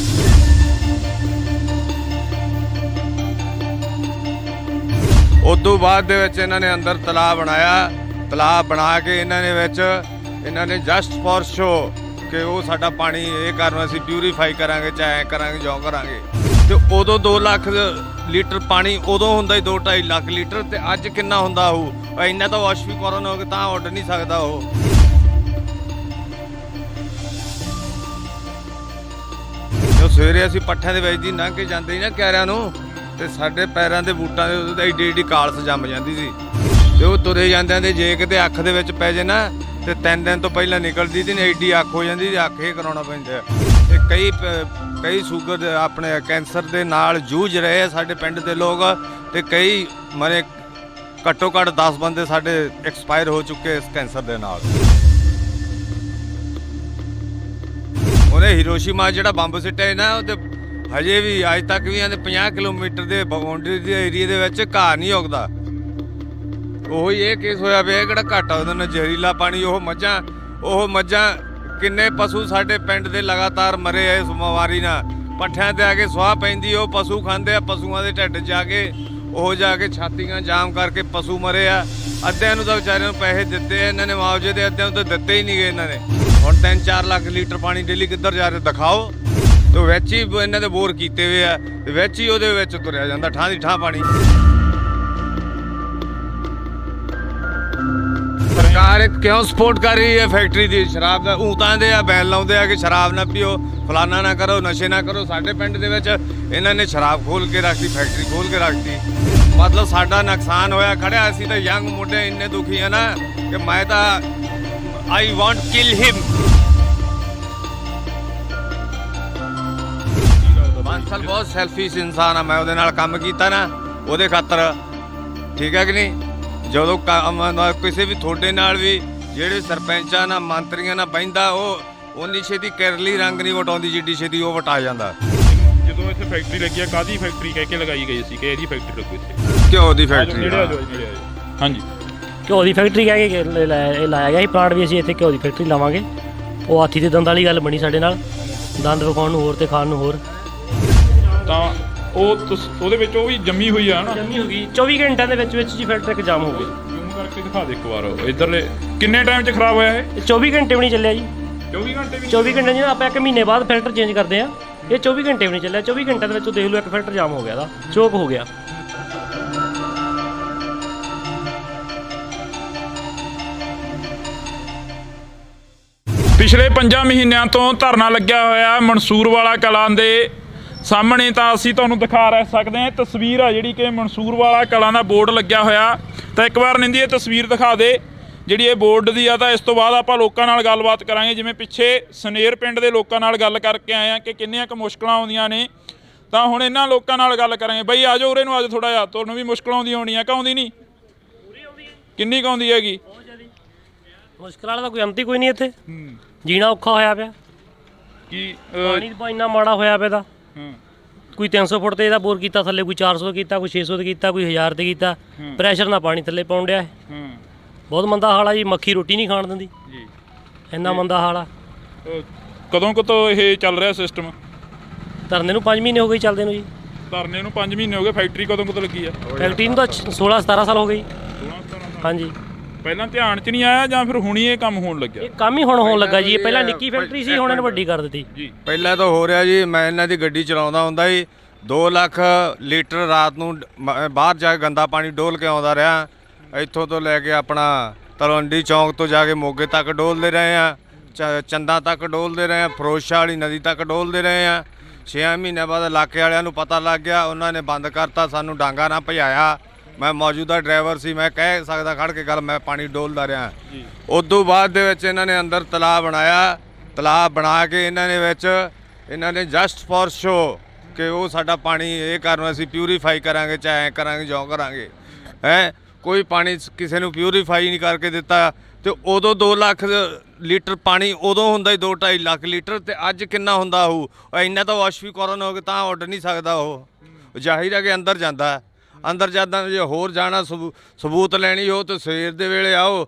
ਉਦੋਂ ਬਾਅਦ ਦੇ ਵਿੱਚ ਇਹਨਾਂ ਨੇ ਅੰਦਰ ਤਲਾਅ ਬਣਾਇਆ। ਤਲਾਅ ਬਣਾ ਕੇ ਇਹਨਾਂ ਨੇ ਜਸਟ ਫॉर ਸ਼ੋ ਕਿ ਉਹ ਸਾਡਾ ਪਾਣੀ ਇਹ ਕਰਨ ਅਸੀਂ ਪਿਊਰੀਫਾਈ ਕਰਾਂਗੇ, ਚਾਹੇ ਕਰਾਂਗੇ ਜੋ ਕਰਾਂਗੇ। ਤੇ ਉਦੋਂ 2 ਲੱਖ ਲੀਟਰ ਪਾਣੀ ਉਦੋਂ ਹੁੰਦਾ ਹੀ 2-2.5 ਲੱਖ ਲੀਟਰ, ਤੇ ਅੱਜ ਕਿੰਨਾ ਹੁੰਦਾ ਹੋਊ? ਇੰਨਾ ਤਾਂ ਵਾਸ਼ਵੀਕਰਨ ਹੋ ਕੇ ਤਾਂ ਉੱਡ ਨਹੀਂ ਸਕਦਾ ਉਹ। ਜੋ ਸਵੇਰੇ ਅਸੀਂ ਪੱਠਿਆਂ ਦੇ ਵਿੱਚ ਦੀ ਲੰਘ ਕੇ ਜਾਂਦੇ ਸੀ ਨਾ ਕਿਆਰਿਆਂ ਨੂੰ, ਤੇ ਸਾਡੇ ਪੈਰਾਂ ਦੇ ਬੂਟਾਂ ਦੇ ਉੱਤੇ ਏਡੀ ਕਾਲਸ ਜੰਮ ਜਾਂਦੀ ਸੀ। ਤੇ ਉਹ ਤੁਰੇ ਜਾਂਦਿਆਂ ਦੇ ਜੇ ਕਿਤੇ ਅੱਖ ਦੇ ਵਿੱਚ ਪੈ ਜੇ ਨਾ, ਤੇ 3 ਦਿਨ ਤੋਂ ਪਹਿਲਾਂ ਨਿਕਲਦੀ ਤੇ ਏਡੀ ਅੱਖ ਹੋ ਜਾਂਦੀ ਤੇ ਅੱਖ ਹੀ ਕਰਾਉਣਾ ਪੈਂਦਾ। ਤੇ ਕਈ ਸ਼ੂਗਰ ਆਪਣੇ ਕੈਂਸਰ ਦੇ ਨਾਲ ਜੂਝ ਰਹੇ ਆ ਸਾਡੇ ਪਿੰਡ ਦੇ ਲੋਕ, ਤੇ ਕਈ ਮਰੇ, ਘੱਟੋ ਘੱਟ 10 ਬੰਦੇ ਸਾਡੇ ਐਕਸਪਾਇਰ ਹੋ ਚੁੱਕੇ ਇਸ ਕੈਂਸਰ ਦੇ ਨਾਲ। ਉਹਨੇ ਹੀਰੋਸ਼ੀਮਾ ਜਿਹੜਾ ਬੰਬ ਸਿੱਟਿਆ ਨਾ, ਉਹ ਤੇ ਹਜੇ ਵੀ ਅੱਜ ਤੱਕ ਵੀ 50 ਕਿਲੋਮੀਟਰ ਦੇ ਬਾਉਂਡਰੀ ਦੇ ਏਰੀਏ ਦੇ ਵਿੱਚ ਘਾਹ ਨਹੀਂ ਉੱਗਦਾ। ਉਹੀ ਇਹ ਕੇਸ ਹੋਇਆ ਪਿਆ, ਕਿਹੜਾ ਘਾਟਾ ਉਹਦੇ ਨਾਲ ਜ਼ਹਿਰੀਲਾ ਪਾਣੀ। ਉਹ ਮੱਝਾਂ ਕਿੰਨੇ ਪਸ਼ੂ ਸਾਡੇ ਪਿੰਡ ਦੇ ਲਗਾਤਾਰ ਮਰੇ ਆ ਇਸ ਬਿਮਾਰੀ ਨਾਲ। ਪੱਠਿਆਂ ਤੇ ਆ ਕੇ ਸੁਆਹ ਪੈਂਦੀ, ਉਹ ਪਸ਼ੂ ਖਾਂਦੇ ਆ, ਪਸ਼ੂਆਂ ਦੇ ਢਿੱਡ 'ਚ ਜਾ ਕੇ ਛਾਤੀਆਂ ਜਾਮ ਕਰਕੇ ਪਸ਼ੂ ਮਰੇ ਆ। ਅੱਧਿਆਂ ਨੂੰ ਤਾਂ ਵਿਚਾਰਿਆਂ ਨੂੰ ਪੈਸੇ ਦਿੱਤੇ ਆ ਇਹਨਾਂ ਨੇ ਮੁਆਵਜ਼ੇ ਦੇ, ਅੱਧਿਆਂ ਨੂੰ ਤਾਂ ਦਿੱਤੇ ਹੀ ਨਹੀਂ ਗਏ ਇਹਨਾਂ ਨੇ। ਹੁਣ 3-4 ਲੱਖ ਲੀਟਰ ਪਾਣੀ ਡੇਲੀ ਕਿੱਧਰ ਜਾ ਰਿਹਾ ਦਿਖਾਓ। ਤੇ ਵਿੱਚ ਹੀ ਇਹਨਾਂ ਦੇ ਬੋਰ ਕੀਤੇ ਹੋਏ ਆ, ਤੇ ਵਿੱਚ ਹੀ ਉਹਦੇ ਵਿੱਚ ਤੁਰਿਆ ਜਾਂਦਾ ਠਾਂ ਦੀ ਠਾਂ ਪਾਣੀ। ਸਰਕਾਰ ਕਿਉਂ ਸਪੋਰਟ ਕਰ ਰਹੀ ਹੈ ਫੈਕਟਰੀ ਦੀ? ਸ਼ਰਾਬ ਦਾ ਊਤਾਂ ਦੇ ਆ, ਬੈਨ ਲਾਉਂਦੇ ਆ ਕਿ ਸ਼ਰਾਬ ਨਾ ਪੀਓ, ਫਲਾਨਾ ਨਾ ਕਰੋ, ਨਸ਼ੇ ਨਾ ਕਰੋ। ਸਾਡੇ ਪਿੰਡ ਦੇ ਵਿੱਚ ਇਹਨਾਂ ਨੇ ਸ਼ਰਾਬ ਖੋਲ ਕੇ ਰੱਖਤੀ, ਫੈਕਟਰੀ ਖੋਲ ਕੇ ਰੱਖਤੀ। ਮਤਲਬ ਸਾਡਾ ਨੁਕਸਾਨ ਹੋਇਆ ਖੜਿਆ। ਅਸੀਂ ਤਾਂ ਯੰਗ ਮੁੰਡੇ ਇੰਨੇ ਦੁਖੀ ਆ ਨਾ ਕਿ ਮੈਂ ਤਾਂ ਆਈ ਵਾਂਟ ਕਿਲ ਹਿਮ। ਬਾਂਸਲ ਬਹੁਤ ਸੈਲਫਿਸ਼ ਇਨਸਾਨ ਆ। ਮੈਂ ਉਹਦੇ ਨਾਲ ਕੰਮ ਕੀਤਾ ਨਾ, ਉਹਦੇ ਖਾਤਰ, ਠੀਕ ਹੈ ਕਿ ਨਹੀਂ? ਜਦੋਂ ਕਿਸੇ ਵੀ ਤੁਹਾਡੇ ਨਾਲ ਵੀ ਜਿਹੜੇ ਸਰਪੰਚਾਂ ਨਾਲ ਮੰਤਰੀਆਂ ਨਾਲ ਬਹਿੰਦਾ, ਉਹ ਉਨੀ ਛੇਤੀ ਕਿਰਲੀ ਰੰਗ ਨਹੀਂ ਵਟਾਉਂਦੀ ਜਿੱਡੀ ਛੇਤੀ ਉਹ ਵਟਾ ਜਾਂਦਾ। ਜਦੋਂ ਇੱਥੇ ਫੈਕਟਰੀ ਲੱਗੀ ਆ, ਕਾਹਦੀ ਫੈਕਟਰੀ ਕਹਿ ਕੇ ਲਗਾਈ ਗਈ ਸੀ ਕਿ ਇਹਦੀ ਫੈਕਟਰੀ ਲੱਗੂ ਇੱਥੇ? ਘਿਓ ਦੀ ਫੈਕਟਰੀ। ਹਾਂਜੀ, ਘਿਓ ਦੀ ਫੈਕਟਰੀ ਕਹਿ ਕੇ ਲਾਇਆ ਗਿਆ ਸੀ ਪਲਾਂਟ ਵੀ। ਅਸੀਂ ਇੱਥੇ ਘਿਓ ਦੀ ਫੈਕਟਰੀ ਲਾਵਾਂਗੇ। ਉਹ ਹਾਥੀ ਦੇ ਦੰਦ ਵਾਲੀ ਗੱਲ ਬਣੀ ਸਾਡੇ ਨਾਲ, ਦੰਦ ਵਿਖਾਉਣ ਨੂੰ ਹੋਰ ਤੇ ਖਾਣ ਨੂੰ ਹੋਰ। ਤਾਂ ਉਹਦੇ ਵਿੱਚ ਉਹ ਵੀ ਜੰਮੀ ਹੋਈ ਆ ਨਾ, ਜੰਮੀ ਹੋ ਗਈ 24 ਘੰਟਿਆਂ ਦੇ ਵਿੱਚ ਜੀ ਫੈਕਟਰੀ ਇੱਕ ਜਾਮ ਹੋ ਗਈ। ਜ਼ੂਮ ਕਰਕੇ ਦਿਖਾ ਦੇ ਇੱਕ ਵਾਰ ਇੱਧਰਲੇ। ਕਿੰਨੇ ਟਾਈਮ 'ਚ ਖਰਾਬ ਹੋਇਆ ਇਹ? 24 ਘੰਟੇ ਵੀ ਨਹੀਂ ਚੱਲਿਆ ਜੀ। 24 ਘੰਟੇ ਵੀ? 24 ਘੰਟੇ ਜੀ ਆਪਾਂ 1 ਮਹੀਨੇ ਬਾਅਦ ਫਿਲਟਰ ਚੇਂਜ ਕਰਦੇ ਆ। ਇਹ 24 ਘੰਟੇ ਵੀ ਨਹੀਂ ਚੱਲਿਆ। 24 ਘੰਟਿਆਂ ਦੇ ਵਿੱਚ ਦੇਖ ਲਓ ਇੱਕ ਫਿਲਟਰ ਜਾਮ ਹੋ ਗਿਆ ਦਾ, ਚੋਕ ਹੋ ਗਿਆ। ਪਿਛਲੇ 5 ਮਹੀਨਿਆਂ ਤੋਂ ਧਰਨਾ ਲੱਗਿਆ ਹੋਇਆ ਮਨਸੂਰਵਾਲਾ ਕਲਾਂ ਦੇ ਸਾਹਮਣੇ। ਤਾਂ ਅਸੀਂ ਤੁਹਾਨੂੰ ਦਿਖਾ ਰਹਿ ਸਕਦੇ ਹਾਂ, ਤਸਵੀਰ ਆ ਜਿਹੜੀ ਕਿ ਮਨਸੂਰਵਾਲਾ ਕਲਾਂ ਦਾ ਬੋਰਡ ਲੱਗਿਆ ਹੋਇਆ। ਤਾਂ ਇੱਕ ਵਾਰ ਨਿੰਦੀ ਇਹ ਤਸਵੀਰ ਦਿਖਾ ਦੇ ਜਿਹੜੀ ਇਹ ਬੋਰਡ ਦੀ ਆ। ਤਾਂ ਇਸ ਤੋਂ ਬਾਅਦ ਆਪਾਂ ਲੋਕਾਂ ਨਾਲ ਗੱਲਬਾਤ ਕਰਾਂਗੇ। ਜਿਵੇਂ ਪਿੱਛੇ ਸਨੇਰ ਪਿੰਡ ਦੇ ਲੋਕਾਂ ਨਾਲ ਗੱਲ ਕਰਕੇ ਆਏ ਆ ਕਿ ਕਿੰਨੀਆਂ ਕੁ ਮੁਸ਼ਕਲਾਂ ਆਉਂਦੀਆਂ ਨੇ, ਤਾਂ ਹੁਣ ਇਹਨਾਂ ਲੋਕਾਂ ਨਾਲ ਗੱਲ ਕਰਾਂਗੇ। ਬਈ ਆ ਜਾਓ ਉਰੇ ਨੂੰ, ਅੱਜ ਥੋੜਾ ਜਿਹਾ ਤੁਹਾਨੂੰ ਵੀ ਮੁਸ਼ਕਲ ਆਉਂਦੀ ਹੋਣੀ ਆ ਕਿ ਆਉਂਦੀ ਨਹੀਂ? ਕਿੰਨੀ ਕੁ ਆਉਂਦੀ ਹੈਗੀ? ਮੁਸ਼ਕਲ ਵਾਲਾ ਤਾਂ ਕੋਈ ਅੰਤ ਹੀ ਕੋਈ ਨਹੀਂ ਇੱਥੇ, ਜੀਣਾ ਔਖਾ ਹੋਇਆ ਪਿਆ। ਕੀ ਪਾਣੀ ਦਾ ਇੰਨਾ ਮਾੜਾ ਹੋਇਆ ਪਿਆ ਦਾ, ਕੋਈ 300 ਫੁੱਟ ਤੇ ਇਹਦਾ ਬੋਰ ਕੀਤਾ ਥੱਲੇ, ਕੋਈ 400 ਕੀਤਾ, ਕੋਈ 600 ਤੇ ਕੀਤਾ, ਕੋਈ 1000 ਤੇ ਕੀਤਾ। ਪ੍ਰੈਸ਼ਰ ਨਾਲ ਪਾਣੀ ਥੱਲੇ ਪਾਉਣ ਡਿਆ ਹੈ। ਬਹੁਤ ਮੰਦਾ ਹਾਲ ਆ ਜੀ, ਮੱਖੀ ਰੋਟੀ ਨਹੀਂ ਖਾਣ ਦਿੰਦੀ ਜੀ, ਇੰਨਾ ਮੰਦਾ ਹਾਲ ਆ। ਕਦੋਂ ਕੁ ਤੋਂ ਇਹ ਚੱਲ ਰਿਹਾ ਸਿਸਟਮ? ਧਰਨੇ ਨੂੰ 5 ਮਹੀਨੇ ਹੋ ਗਏ ਚੱਲਦੇ ਨੂੰ ਜੀ। ਧਰਨੇ ਨੂੰ 5 ਮਹੀਨੇ ਹੋ ਗਏ। ਫੈਕਟਰੀ ਕਦੋਂ ਕੁ ਤੋਂ ਲੱਗੀ ਆ? ਫੈਕਟਰੀ ਨੂੰ ਤਾਂ 16-17 ਸਾਲ ਹੋ ਗਏ ਜੀ। 16-17 ਸਾਲ। ਹਾਂਜੀ, ਪਹਿਲਾਂ ਧਿਆਨ 'ਚ ਨਹੀਂ ਆਇਆ ਜਾਂ ਫਿਰ ਹੁਣੀ ਇਹ ਕੰਮ ਹੋਣ ਲੱਗਿਆ? ਇਹ ਕੰਮ ਹੀ ਹੁਣ ਹੋਣ ਲੱਗਾ ਜੀ। ਇਹ ਪਹਿਲਾਂ ਨਿੱਕੀ ਫੈਕਟਰੀ ਸੀ, ਹੁਣ ਇਹਨੂੰ ਵੱਡੀ ਕਰ ਦਿੱਤੀ ਜੀ। ਪਹਿਲਾਂ ਤਾਂ ਹੋ ਰਿਹਾ ਜੀ, ਮੈਂ ਇਹਨਾਂ ਦੀ ਗੱਡੀ ਚਲਾਉਂਦਾ ਹੁੰਦਾ ਜੀ, 2 ਲੱਖ ਲੀਟਰ ਰਾਤ ਨੂੰ ਬਾਹਰ ਜਾ ਕੇ ਗੰਦਾ ਪਾਣੀ ਡੋਲ ਕੇ ਆਉਂਦਾ ਰਿਹਾ। ਇੱਥੋਂ ਤੋਂ ਲੈ ਕੇ ਆਪਣਾ ਤਲਵੰਡੀ ਚੌਂਕ ਤੋਂ ਜਾ ਕੇ ਮੋਗੇ ਤੱਕ ਡੋਲਦੇ ਰਹੇ ਆ, ਚੰਦਾ ਤੱਕ ਡੋਲਦੇ ਰਹੇ ਆ, ਫਿਰੋਜ਼ਸ਼ਾਹ ਵਾਲੀ ਨਦੀ ਤੱਕ ਡੋਲਦੇ ਰਹੇ ਆ। 6 ਮਹੀਨਿਆਂ ਬਾਅਦ ਇਲਾਕੇ ਵਾਲਿਆਂ ਨੂੰ ਪਤਾ ਲੱਗ ਗਿਆ, ਉਹਨਾਂ ਨੇ ਬੰਦ ਕਰਤਾ, ਸਾਨੂੰ ਡਾਂਗਾ ਨਾ ਭਜਾਇਆ। ਮੈਂ ਮੌਜੂਦਾ ਡਰਾਈਵਰ ਸੀ, ਮੈਂ ਕਹਿ ਸਕਦਾ ਖੜ ਕੇ ਗੱਲ, ਮੈਂ ਪਾਣੀ ਡੋਲਦਾ ਰਿਹਾ। ਉਦੋਂ ਬਾਅਦ ਦੇ ਵਿੱਚ ਇਹਨਾਂ ਨੇ ਅੰਦਰ ਤਲਾਬ ਬਣਾਇਆ। ਤਲਾਬ ਬਣਾ ਕੇ ਇਹਨਾਂ ਨੇ ਜਸਟ ਫॉर ਸ਼ੋ ਕਿ ਉਹ ਸਾਡਾ ਪਾਣੀ ਇਹ ਕਰਨ ਅਸੀਂ ਪਿਊਰੀਫਾਈ ਕਰਾਂਗੇ, ਚਾਹੇ ਐਂ ਕਰਾਂਗੇ ਜਿਉਂ ਕਰਾਂਗੇ। ਕੋਈ ਪਾਣੀ ਕਿਸੇ ਨੂੰ ਪਿਊਰੀਫਾਈ ਨਹੀਂ ਕਰਕੇ ਦਿੱਤਾ। ਤੇ ਉਦੋਂ 2 ਲੱਖ ਲੀਟਰ ਪਾਣੀ ਉਦੋਂ ਹੁੰਦਾ ਹੀ 2-2.5 ਲੱਖ ਲੀਟਰ, ਤੇ ਅੱਜ ਕਿੰਨਾ ਹੁੰਦਾ ਹੋਊ? ਇੰਨਾ ਤਾਂ ਵਾਸ਼ਵੀਕਰਨ ਹੋ ਕੇ ਤਾਂ ਉੱਡ ਨਹੀਂ ਸਕਦਾ। ਉਹ ਜ਼ਾਹਿਰ ਹੈ ਕਿ ਅੰਦਰ ਜਾਂਦਾ। ਅੰਦਰ ਜਾਂਦਾ, ਜੇ ਹੋਰ ਜਾਣਾ ਸਬੂਤ ਲੈਣੀ ਹੋ ਤਾਂ ਸਵੇਰ ਦੇ ਵੇਲੇ ਆਓ।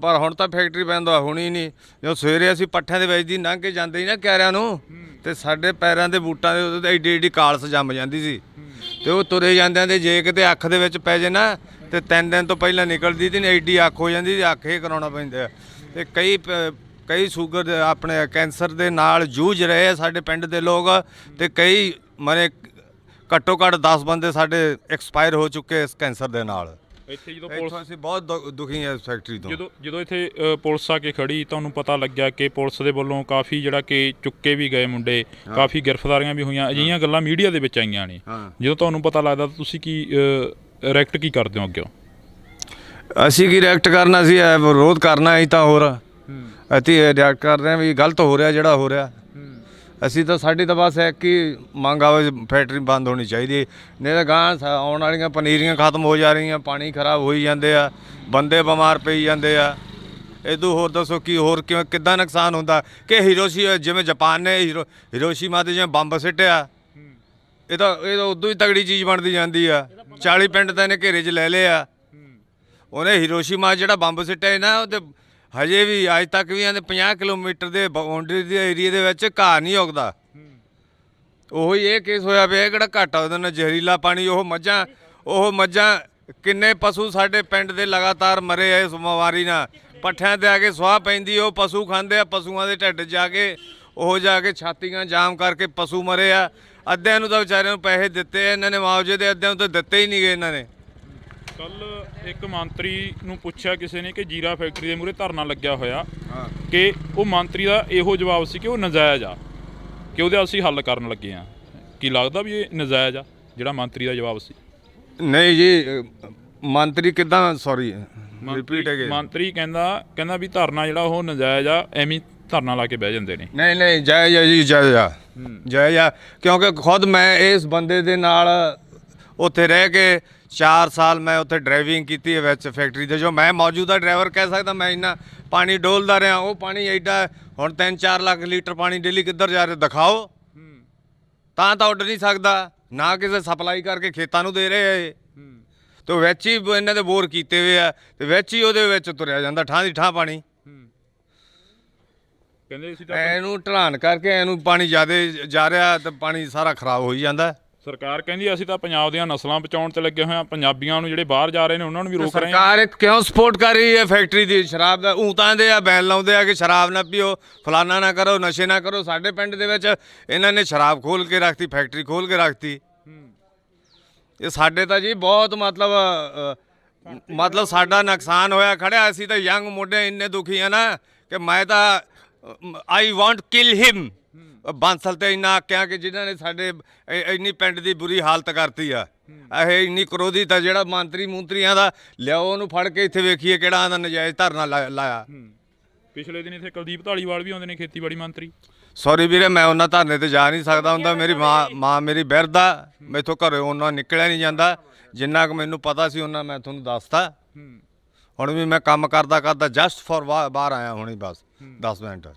ਪਰ ਹੁਣ ਤਾਂ ਫੈਕਟਰੀ ਬੰਦ ਹੋਣੀ ਨਹੀਂ। ਜਦੋਂ ਸਵੇਰੇ ਅਸੀਂ ਪੱਠਿਆਂ ਦੇ ਵਿੱਚ ਦੀ ਲੰਘ ਕੇ ਜਾਂਦੇ ਸੀ ਨਾ ਕਿਆਰਿਆਂ ਨੂੰ, ਤੇ ਸਾਡੇ ਪੈਰਾਂ ਦੇ ਬੂਟਾਂ ਦੇ ਉੱਤੇ ਏਡੀ ਏਡੀ ਕਾਲਸ ਜੰਮ ਜਾਂਦੀ ਸੀ। ਤੇ ਉਹ ਤੁਰੇ ਜਾਂਦਿਆਂ ਦੇ ਜੇ ਕਿਤੇ ਅੱਖ ਦੇ ਵਿੱਚ ਪੈ ਜੇ ਨਾ, ਤੇ 3 ਦਿਨ ਤੋਂ ਪਹਿਲਾਂ ਨਿਕਲਦੀ ਤੇ ਐਡੀ ਅੱਖ ਹੋ ਜਾਂਦੀ, ਅੱਖ ਇਹ ਕਰਾਉਣਾ ਪੈਂਦਾ। ਤੇ ਕਈ ਸ਼ੂਗਰ ਦੇ ਆਪਣੇ ਕੈਂਸਰ ਦੇ ਨਾਲ ਜੂਝ ਰਹੇ ਆ ਸਾਡੇ ਪਿੰਡ ਦੇ ਲੋਕ, ਤੇ ਕਈ ਮਰੇ ਘੱਟੋ ਘੱਟ 10 ਬੰਦੇ ਸਾਡੇ ਐਕਸਪਾਇਰ ਹੋ ਚੁੱਕੇ ਇਸ ਕੈਂਸਰ ਦੇ ਨਾਲ। ਇੱਥੇ ਜਦੋਂ ਇੱਥੋਂ ਅਸੀਂ ਬਹੁਤ ਦੁਖੀ ਹਾਂ ਇਸ ਫੈਕਟਰੀ ਤੋਂ। ਜਦੋਂ ਇੱਥੇ ਪੁਲਿਸ ਆ ਕੇ ਖੜੀ, ਤੁਹਾਨੂੰ ਪਤਾ ਲੱਗਿਆ ਕਿ ਪੁਲਿਸ ਦੇ ਵੱਲੋਂ ਕਾਫੀ ਜਿਹੜਾ ਕਿ ਚੁੱਕੇ ਵੀ ਗਏ ਮੁੰਡੇ, ਕਾਫੀ ਗ੍ਰਿਫਤਾਰੀਆਂ ਵੀ ਹੋਈਆਂ, ਅਜਿਹੀਆਂ ਗੱਲਾਂ ਮੀਡੀਆ ਦੇ ਵਿੱਚ ਆਈਆਂ ਨੇ। ਜਦੋਂ ਤੁਹਾਨੂੰ ਪਤਾ ਲੱਗਦਾ ਤਾਂ ਤੁਸੀਂ ਕੀ ਰਿਐਕਟ ਕੀ ਕਰਦੇ ਹੋ ਅੱਗੇ? ਅਸੀਂ ਕੀ ਰਿਐਕਟ ਕਰਨਾ ਸੀ, ਵਿਰੋਧ ਕਰਨਾ ਅਸੀਂ ਤਾਂ। ਹੋਰ ਅਸੀਂ ਰਿਐਕਟ ਕਰ ਰਹੇ ਹਾਂ ਵੀ ਗਲਤ ਹੋ ਰਿਹਾ ਜਿਹੜਾ ਹੋ ਰਿਹਾ। ਅਸੀਂ ਤਾਂ ਸਾਡੀ ਤਾਂ ਬਸ ਇੱਕ ਹੀ ਮੰਗ ਆਵੇ, ਫੈਕਟਰੀ ਬੰਦ ਹੋਣੀ ਚਾਹੀਦੀ, ਨਹੀਂ ਤਾਂ ਗਾਂ ਆਉਣ ਵਾਲੀਆਂ ਪਨੀਰੀਆਂ ਖਤਮ ਹੋ ਜਾ ਰਹੀਆਂ, ਪਾਣੀ ਖਰਾਬ ਹੋਈ ਜਾਂਦੇ ਆ, ਬੰਦੇ ਬਿਮਾਰ ਪਈ ਜਾਂਦੇ ਆ। ਇਦੋਂ ਹੋਰ ਦੱਸੋ ਕੀ ਹੋਰ ਕਿੱਦਾਂ ਨੁਕਸਾਨ ਹੁੰਦਾ? ਕਿ ਜਿਵੇਂ ਜਾਪਾਨ ਨੇ ਹੀਰੋਸ਼ੀਮਾ ਤੇ ਜਿਵੇਂ ਬੰਬ ਸਿੱਟਿਆ, ਇਹ ਤਾਂ ਉਦੋਂ ਹੀ ਤਗੜੀ ਚੀਜ਼ ਬਣਦੀ ਜਾਂਦੀ ਆ। 40 ਪਿੰਡ ਤਾਂ ਇਹਨੇ ਘੇਰੇ 'ਚ ਲੈ ਲਏ ਆ। ਉਹਨੇ ਹੀਰੋਸ਼ੀਮਾ ਜਿਹੜਾ ਬੰਬ ਸਿੱਟਿਆ ਨਾ, ਉਹ ਤੇ ਹਜੇ ਵੀ ਅੱਜ ਤੱਕ ਵੀ ਇਹਦੇ 50 ਕਿਲੋਮੀਟਰ ਦੇ ਬਾਉਂਡਰੀ ਦੇ ਏਰੀਏ ਦੇ ਵਿੱਚ ਘਾਹ ਨਹੀਂ ਉੱਗਦਾ। ਉਹੀ ਇਹ ਕੇਸ ਹੋਇਆ ਪਿਆ, ਕਿਹੜਾ ਘੱਟ ਆ ਉਹਦੇ ਨਾਲ ਜ਼ਹਿਰੀਲਾ ਪਾਣੀ। ਉਹ ਮੱਝਾਂ ਕਿੰਨੇ ਪਸ਼ੂ ਸਾਡੇ ਪਿੰਡ ਦੇ ਲਗਾਤਾਰ ਮਰੇ ਆ ਇਸ ਬਿਮਾਰੀ ਨਾਲ। ਪੱਠਿਆਂ ਤੇ ਆ ਕੇ ਸੁਆਹ ਪੈਂਦੀ, ਉਹ ਪਸ਼ੂ ਖਾਂਦੇ ਆ, ਪਸ਼ੂਆਂ ਦੇ ਢਿੱਡ ਜਾ ਕੇ ਛਾਤੀਆਂ ਜਾਮ ਕਰਕੇ ਪਸ਼ੂ ਮਰੇ ਆ। ਅੱਧਿਆਂ ਨੂੰ ਤਾਂ ਵਿਚਾਰਿਆਂ ਨੂੰ ਪੈਸੇ ਦਿੱਤੇ ਇਹਨਾਂ ਨੇ ਮੁਆਵਜ਼ੇ ਦੇ, ਅੱਧਿਆਂ ਨੂੰ ਤਾਂ ਦਿੱਤੇ ਹੀ ਨਹੀਂ ਗਏ ਇਹਨਾਂ ਨੇ। ਕੱਲ ਇੱਕ ਮੰਤਰੀ ਨੂੰ ਪੁੱਛਿਆ ਕਿਸੇ ਨੇ ਕਿ ਜੀਰਾ ਫੈਕਟਰੀ ਦੇ ਮੂਹਰੇ ਧਰਨਾ ਲੱਗਿਆ ਹੋਇਆ, ਕਿ ਉਹ ਮੰਤਰੀ ਦਾ ਇਹੋ ਜਵਾਬ ਸੀ ਕਿ ਉਹ ਨਜਾਇਜ਼ ਆ, ਕਿ ਉਹਦੇ ਅਸੀਂ ਹੱਲ ਕਰਨ ਲੱਗੇ ਆ। ਕੀ ਲੱਗਦਾ ਵੀ ਇਹ ਨਜਾਇਜ਼ ਆ ਜਿਹੜਾ ਮੰਤਰੀ ਦਾ ਜਵਾਬ ਸੀ? ਨਹੀਂ ਜੀ, ਮੰਤਰੀ ਕਿੱਦਾਂ, ਸੌਰੀ ਰਿਪੀਟ ਅਗੇ। ਮੰਤਰੀ ਕਹਿੰਦਾ ਵੀ ਧਰਨਾ ਜਿਹੜਾ ਉਹ ਨਜਾਇਜ਼ ਆ, ਐਵੇਂ ਧਰਨਾ ਲਾ ਕੇ ਬਹਿ ਜਾਂਦੇ ਨੇ। ਨਹੀਂ ਜਾਇਜ਼ ਆ ਜੀ, ਜਾਇਜ਼ ਆ। ਕਿਉਂਕਿ ਖੁਦ ਮੈਂ ਇਸ ਬੰਦੇ ਦੇ ਨਾਲ ਉੱਥੇ ਰਹਿ ਕੇ 4 ਸਾਲ ਮੈਂ ਉੱਥੇ ਡਰਾਈਵਿੰਗ ਕੀਤੀ ਹੈ ਵਿੱਚ ਫੈਕਟਰੀ ਦੇ। ਜੋ ਮੈਂ ਮੌਜੂਦਾ ਡਰਾਈਵਰ ਕਹਿ ਸਕਦਾ, ਮੈਂ ਇੰਨਾ ਪਾਣੀ ਡੋਲਦਾ ਰਿਹਾ। ਉਹ ਪਾਣੀ ਐਡਾ ਹੁਣ 3-4 ਲੱਖ ਲੀਟਰ ਪਾਣੀ ਡੇਲੀ ਕਿੱਧਰ ਜਾ ਰਿਹਾ ਦਿਖਾਓ। ਤਾਂ ਉੱਡ ਨਹੀਂ ਸਕਦਾ, ਨਾ ਕਿਸੇ ਸਪਲਾਈ ਕਰਕੇ ਖੇਤਾਂ ਨੂੰ ਦੇ ਰਹੇ ਆ। ਤੇ ਵਿੱਚ ਹੀ ਇਹਨਾਂ ਦੇ ਬੋਰ ਕੀਤੇ ਹੋਏ ਆ, ਤੇ ਵਿੱਚ ਹੀ ਉਹਦੇ ਵਿੱਚ ਤੁਰਿਆ ਜਾਂਦਾ ਠਾਂ ਦੀ ਠਾਂ ਪਾਣੀ। ਕਹਿੰਦੇ ਸੀ ਇਹਨੂੰ ਢਲਾਨ ਕਰਕੇ ਇਹਨੂੰ ਪਾਣੀ ਜ਼ਿਆਦਾ ਜਾ ਰਿਹਾ, ਤੇ ਪਾਣੀ ਸਾਰਾ ਖਰਾਬ ਹੋਈ ਜਾਂਦਾ। ਸਰਕਾਰ ਕਹਿੰਦੀ ਅਸੀਂ ਤਾਂ ਪੰਜਾਬ ਦੀਆਂ ਨਸਲਾਂ ਬਚਾਉਣ ਤੇ ਲੱਗੇ ਹੋਏ ਆ, ਪੰਜਾਬੀਆਂ ਨੂੰ ਜਿਹੜੇ ਬਾਹਰ ਜਾ ਰਹੇ ਨੇ ਉਹਨਾਂ ਨੂੰ ਵੀ ਰੋਕ ਰਹੇ ਆ। ਸਰਕਾਰ ਕਿਉਂ ਸਪੋਰਟ ਕਰ ਰਹੀ ਹੈ ਫੈਕਟਰੀ ਦੀ ਸ਼ਰਾਬ ਦਾ? ਊਂਤਾਂ ਦੇ ਆ ਬੈਨ ਲਾਉਂਦੇ ਆ ਕਿ ਸ਼ਰਾਬ ਨਾ ਪੀਓ, ਫਲਾਨਾ ਨਾ ਕਰੋ, ਨਸ਼ੇ ਨਾ ਕਰੋ। ਸਾਡੇ ਪਿੰਡ ਦੇ ਵਿੱਚ ਇਹਨਾਂ ਨੇ ਸ਼ਰਾਬ ਖੋਲ ਕੇ ਰੱਖਤੀ, ਫੈਕਟਰੀ ਖੋਲ ਕੇ ਰੱਖਤੀ। ਇਹ ਸਾਡੇ ਤਾਂ ਜੀ ਬਹੁਤ ਮਤਲਬ ਸਾਡਾ ਨੁਕਸਾਨ ਹੋਇਆ ਖੜਿਆ। ਅਸੀਂ ਤਾਂ ਯੰਗ ਮੁੰਡੇ ਇੰਨੇ ਦੁਖੀ ਆ ਨਾ ਕਿ ਮੈਂ ਤਾਂ ਆਈ ਵਾਂਟ ਕਿਲ ਹਿਮ। ਬਾਂਸਲ ਤੇ ਇੰਨਾ ਆਕਿਆ ਕਿ ਜਿਨ੍ਹਾਂ ਨੇ ਸਾਡੇ ਇੰਨੀ ਪਿੰਡ ਦੀ ਬੁਰੀ ਹਾਲਤ ਕਰਤੀ ਆ। ਇਹ ਇੰਨੀ ਕਰੋਧਿਤ ਆ ਜਿਹੜਾ ਮੰਤਰੀਆਂ ਦਾ ਲਿਆਓ ਉਹਨੂੰ ਫੜ ਕੇ ਇੱਥੇ ਵੇਖੀਏ ਕਿਹੜਾ ਆਂਦਾ ਨਜਾਇਜ਼ ਧਰਨਾ ਲਾਇਆ। ਪਿਛਲੇ ਦਿਨ ਇੱਥੇ ਕੁਲਦੀਪ ਧਾਲੀਵਾਲ ਵੀ ਆਉਂਦੇ ਨੇ, ਖੇਤੀਬਾੜੀ ਮੰਤਰੀ। ਸੌਰੀ ਵੀਰੇ, ਮੈਂ ਉਹਨਾਂ ਧਰਨੇ ਤੇ ਜਾ ਨਹੀਂ ਸਕਦਾ ਹੁੰਦਾ। ਮੇਰੀ ਮਾਂ ਮੇਰੀ ਬਿਰਧ ਆ, ਮੈਥੋਂ ਘਰੇ ਉਹਨਾਂ ਨਿਕਲਿਆ ਨਹੀਂ ਜਾਂਦਾ। ਜਿੰਨਾ ਕੁ ਮੈਨੂੰ ਪਤਾ ਸੀ ਉਹਨਾਂ ਮੈਂ ਤੁਹਾਨੂੰ ਦੱਸਤਾ। ਹੁਣ ਵੀ ਮੈਂ ਕੰਮ ਕਰਦਾ ਜਸਟ ਫॉर ਬਾਹਰ ਆਇਆ ਹੁਣੀ ਬਸ 10 ਮਿੰਟ।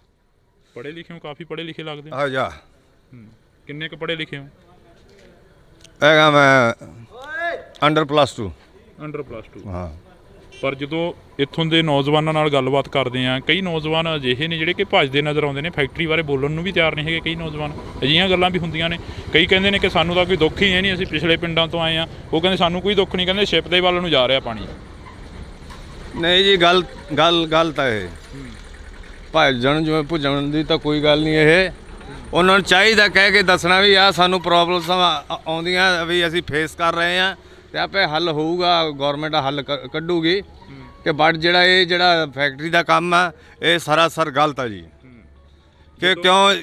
ਪੜ੍ਹੇ ਲਿਖੇ ਹੋ, ਕਾਫੀ ਪੜ੍ਹੇ ਲਿਖੇ ਲੱਗਦੇ ਹੋ। ਆ ਜਾ ਕਿੰਨੇ ਕੁ ਪੜ੍ਹੇ ਲਿਖੇ ਹੋ? ਹੈਗਾ ਮੈਂ ਅੰਡਰ +2। ਅੰਡਰ +2। ਹਾਂ। ਪਰ ਜਦੋਂ ਇੱਥੋਂ ਦੇ ਨੌਜਵਾਨਾਂ ਨਾਲ ਗੱਲਬਾਤ ਕਰਦੇ ਆ, ਕਈ ਨੌਜਵਾਨ ਅਜਿਹੇ ਨੇ ਜਿਹੜੇ ਕਿ ਭੱਜਦੇ ਨਜ਼ਰ ਆਉਂਦੇ ਨੇ, ਫੈਕਟਰੀ ਬਾਰੇ ਬੋਲਣ ਨੂੰ ਵੀ ਤਿਆਰ ਨਹੀਂ ਹੈਗੇ। ਕਈ ਨੌਜਵਾਨ ਅਜਿਹੀਆਂ ਗੱਲਾਂ ਵੀ ਹੁੰਦੀਆਂ ਨੇ। ਕਈ ਕਹਿੰਦੇ ਨੇ ਕਿ ਸਾਨੂੰ ਤਾਂ ਕੋਈ ਦੁੱਖ ਹੀ ਹੈ ਨਹੀਂ, ਅਸੀਂ ਪਿਛਲੇ ਪਿੰਡਾਂ ਤੋਂ ਆਏ ਆ। ਉਹ ਕਹਿੰਦੇ ਸਾਨੂੰ ਕੋਈ ਦੁੱਖ ਨਹੀਂ, ਕਹਿੰਦੇ ਸ਼ਿਪ ਦੇ ਵੱਲ ਨੂੰ ਜਾ ਰਿਹਾ ਪਾਣੀ। ਨਹੀਂ ਜੀ, ਗੱਲ ਤਾਂ ਇਹ ਭੱਜਣ ਜਿਵੇਂ ਭੁੱਜਣ ਦੀ ਤਾਂ ਕੋਈ ਗੱਲ ਨਹੀਂ। ਇਹ ਉਹਨਾਂ ਨੂੰ ਚਾਹੀਦਾ ਕਹਿ ਕੇ ਦੱਸਣਾ ਵੀ ਆ ਸਾਨੂੰ ਪ੍ਰੋਬਲਮਸ ਆਉਂਦੀਆਂ ਵੀ ਅਸੀਂ ਫੇਸ ਕਰ ਰਹੇ ਆ ਤੇ ਆਪੇ ਹੱਲ ਹੋਊਗਾ। ਗਵਰਨਮੈਂਟ ਹੱਲ ਕੱਢੂਗੀ ਕਿ ਬਟ ਜਿਹੜਾ ਫੈਕਟਰੀ ਦਾ ਕੰਮ ਆ ਇਹ ਸਰਾਸਰ ਗਲਤ ਆ ਜੀ। ਕਿ ਕਿਉਂ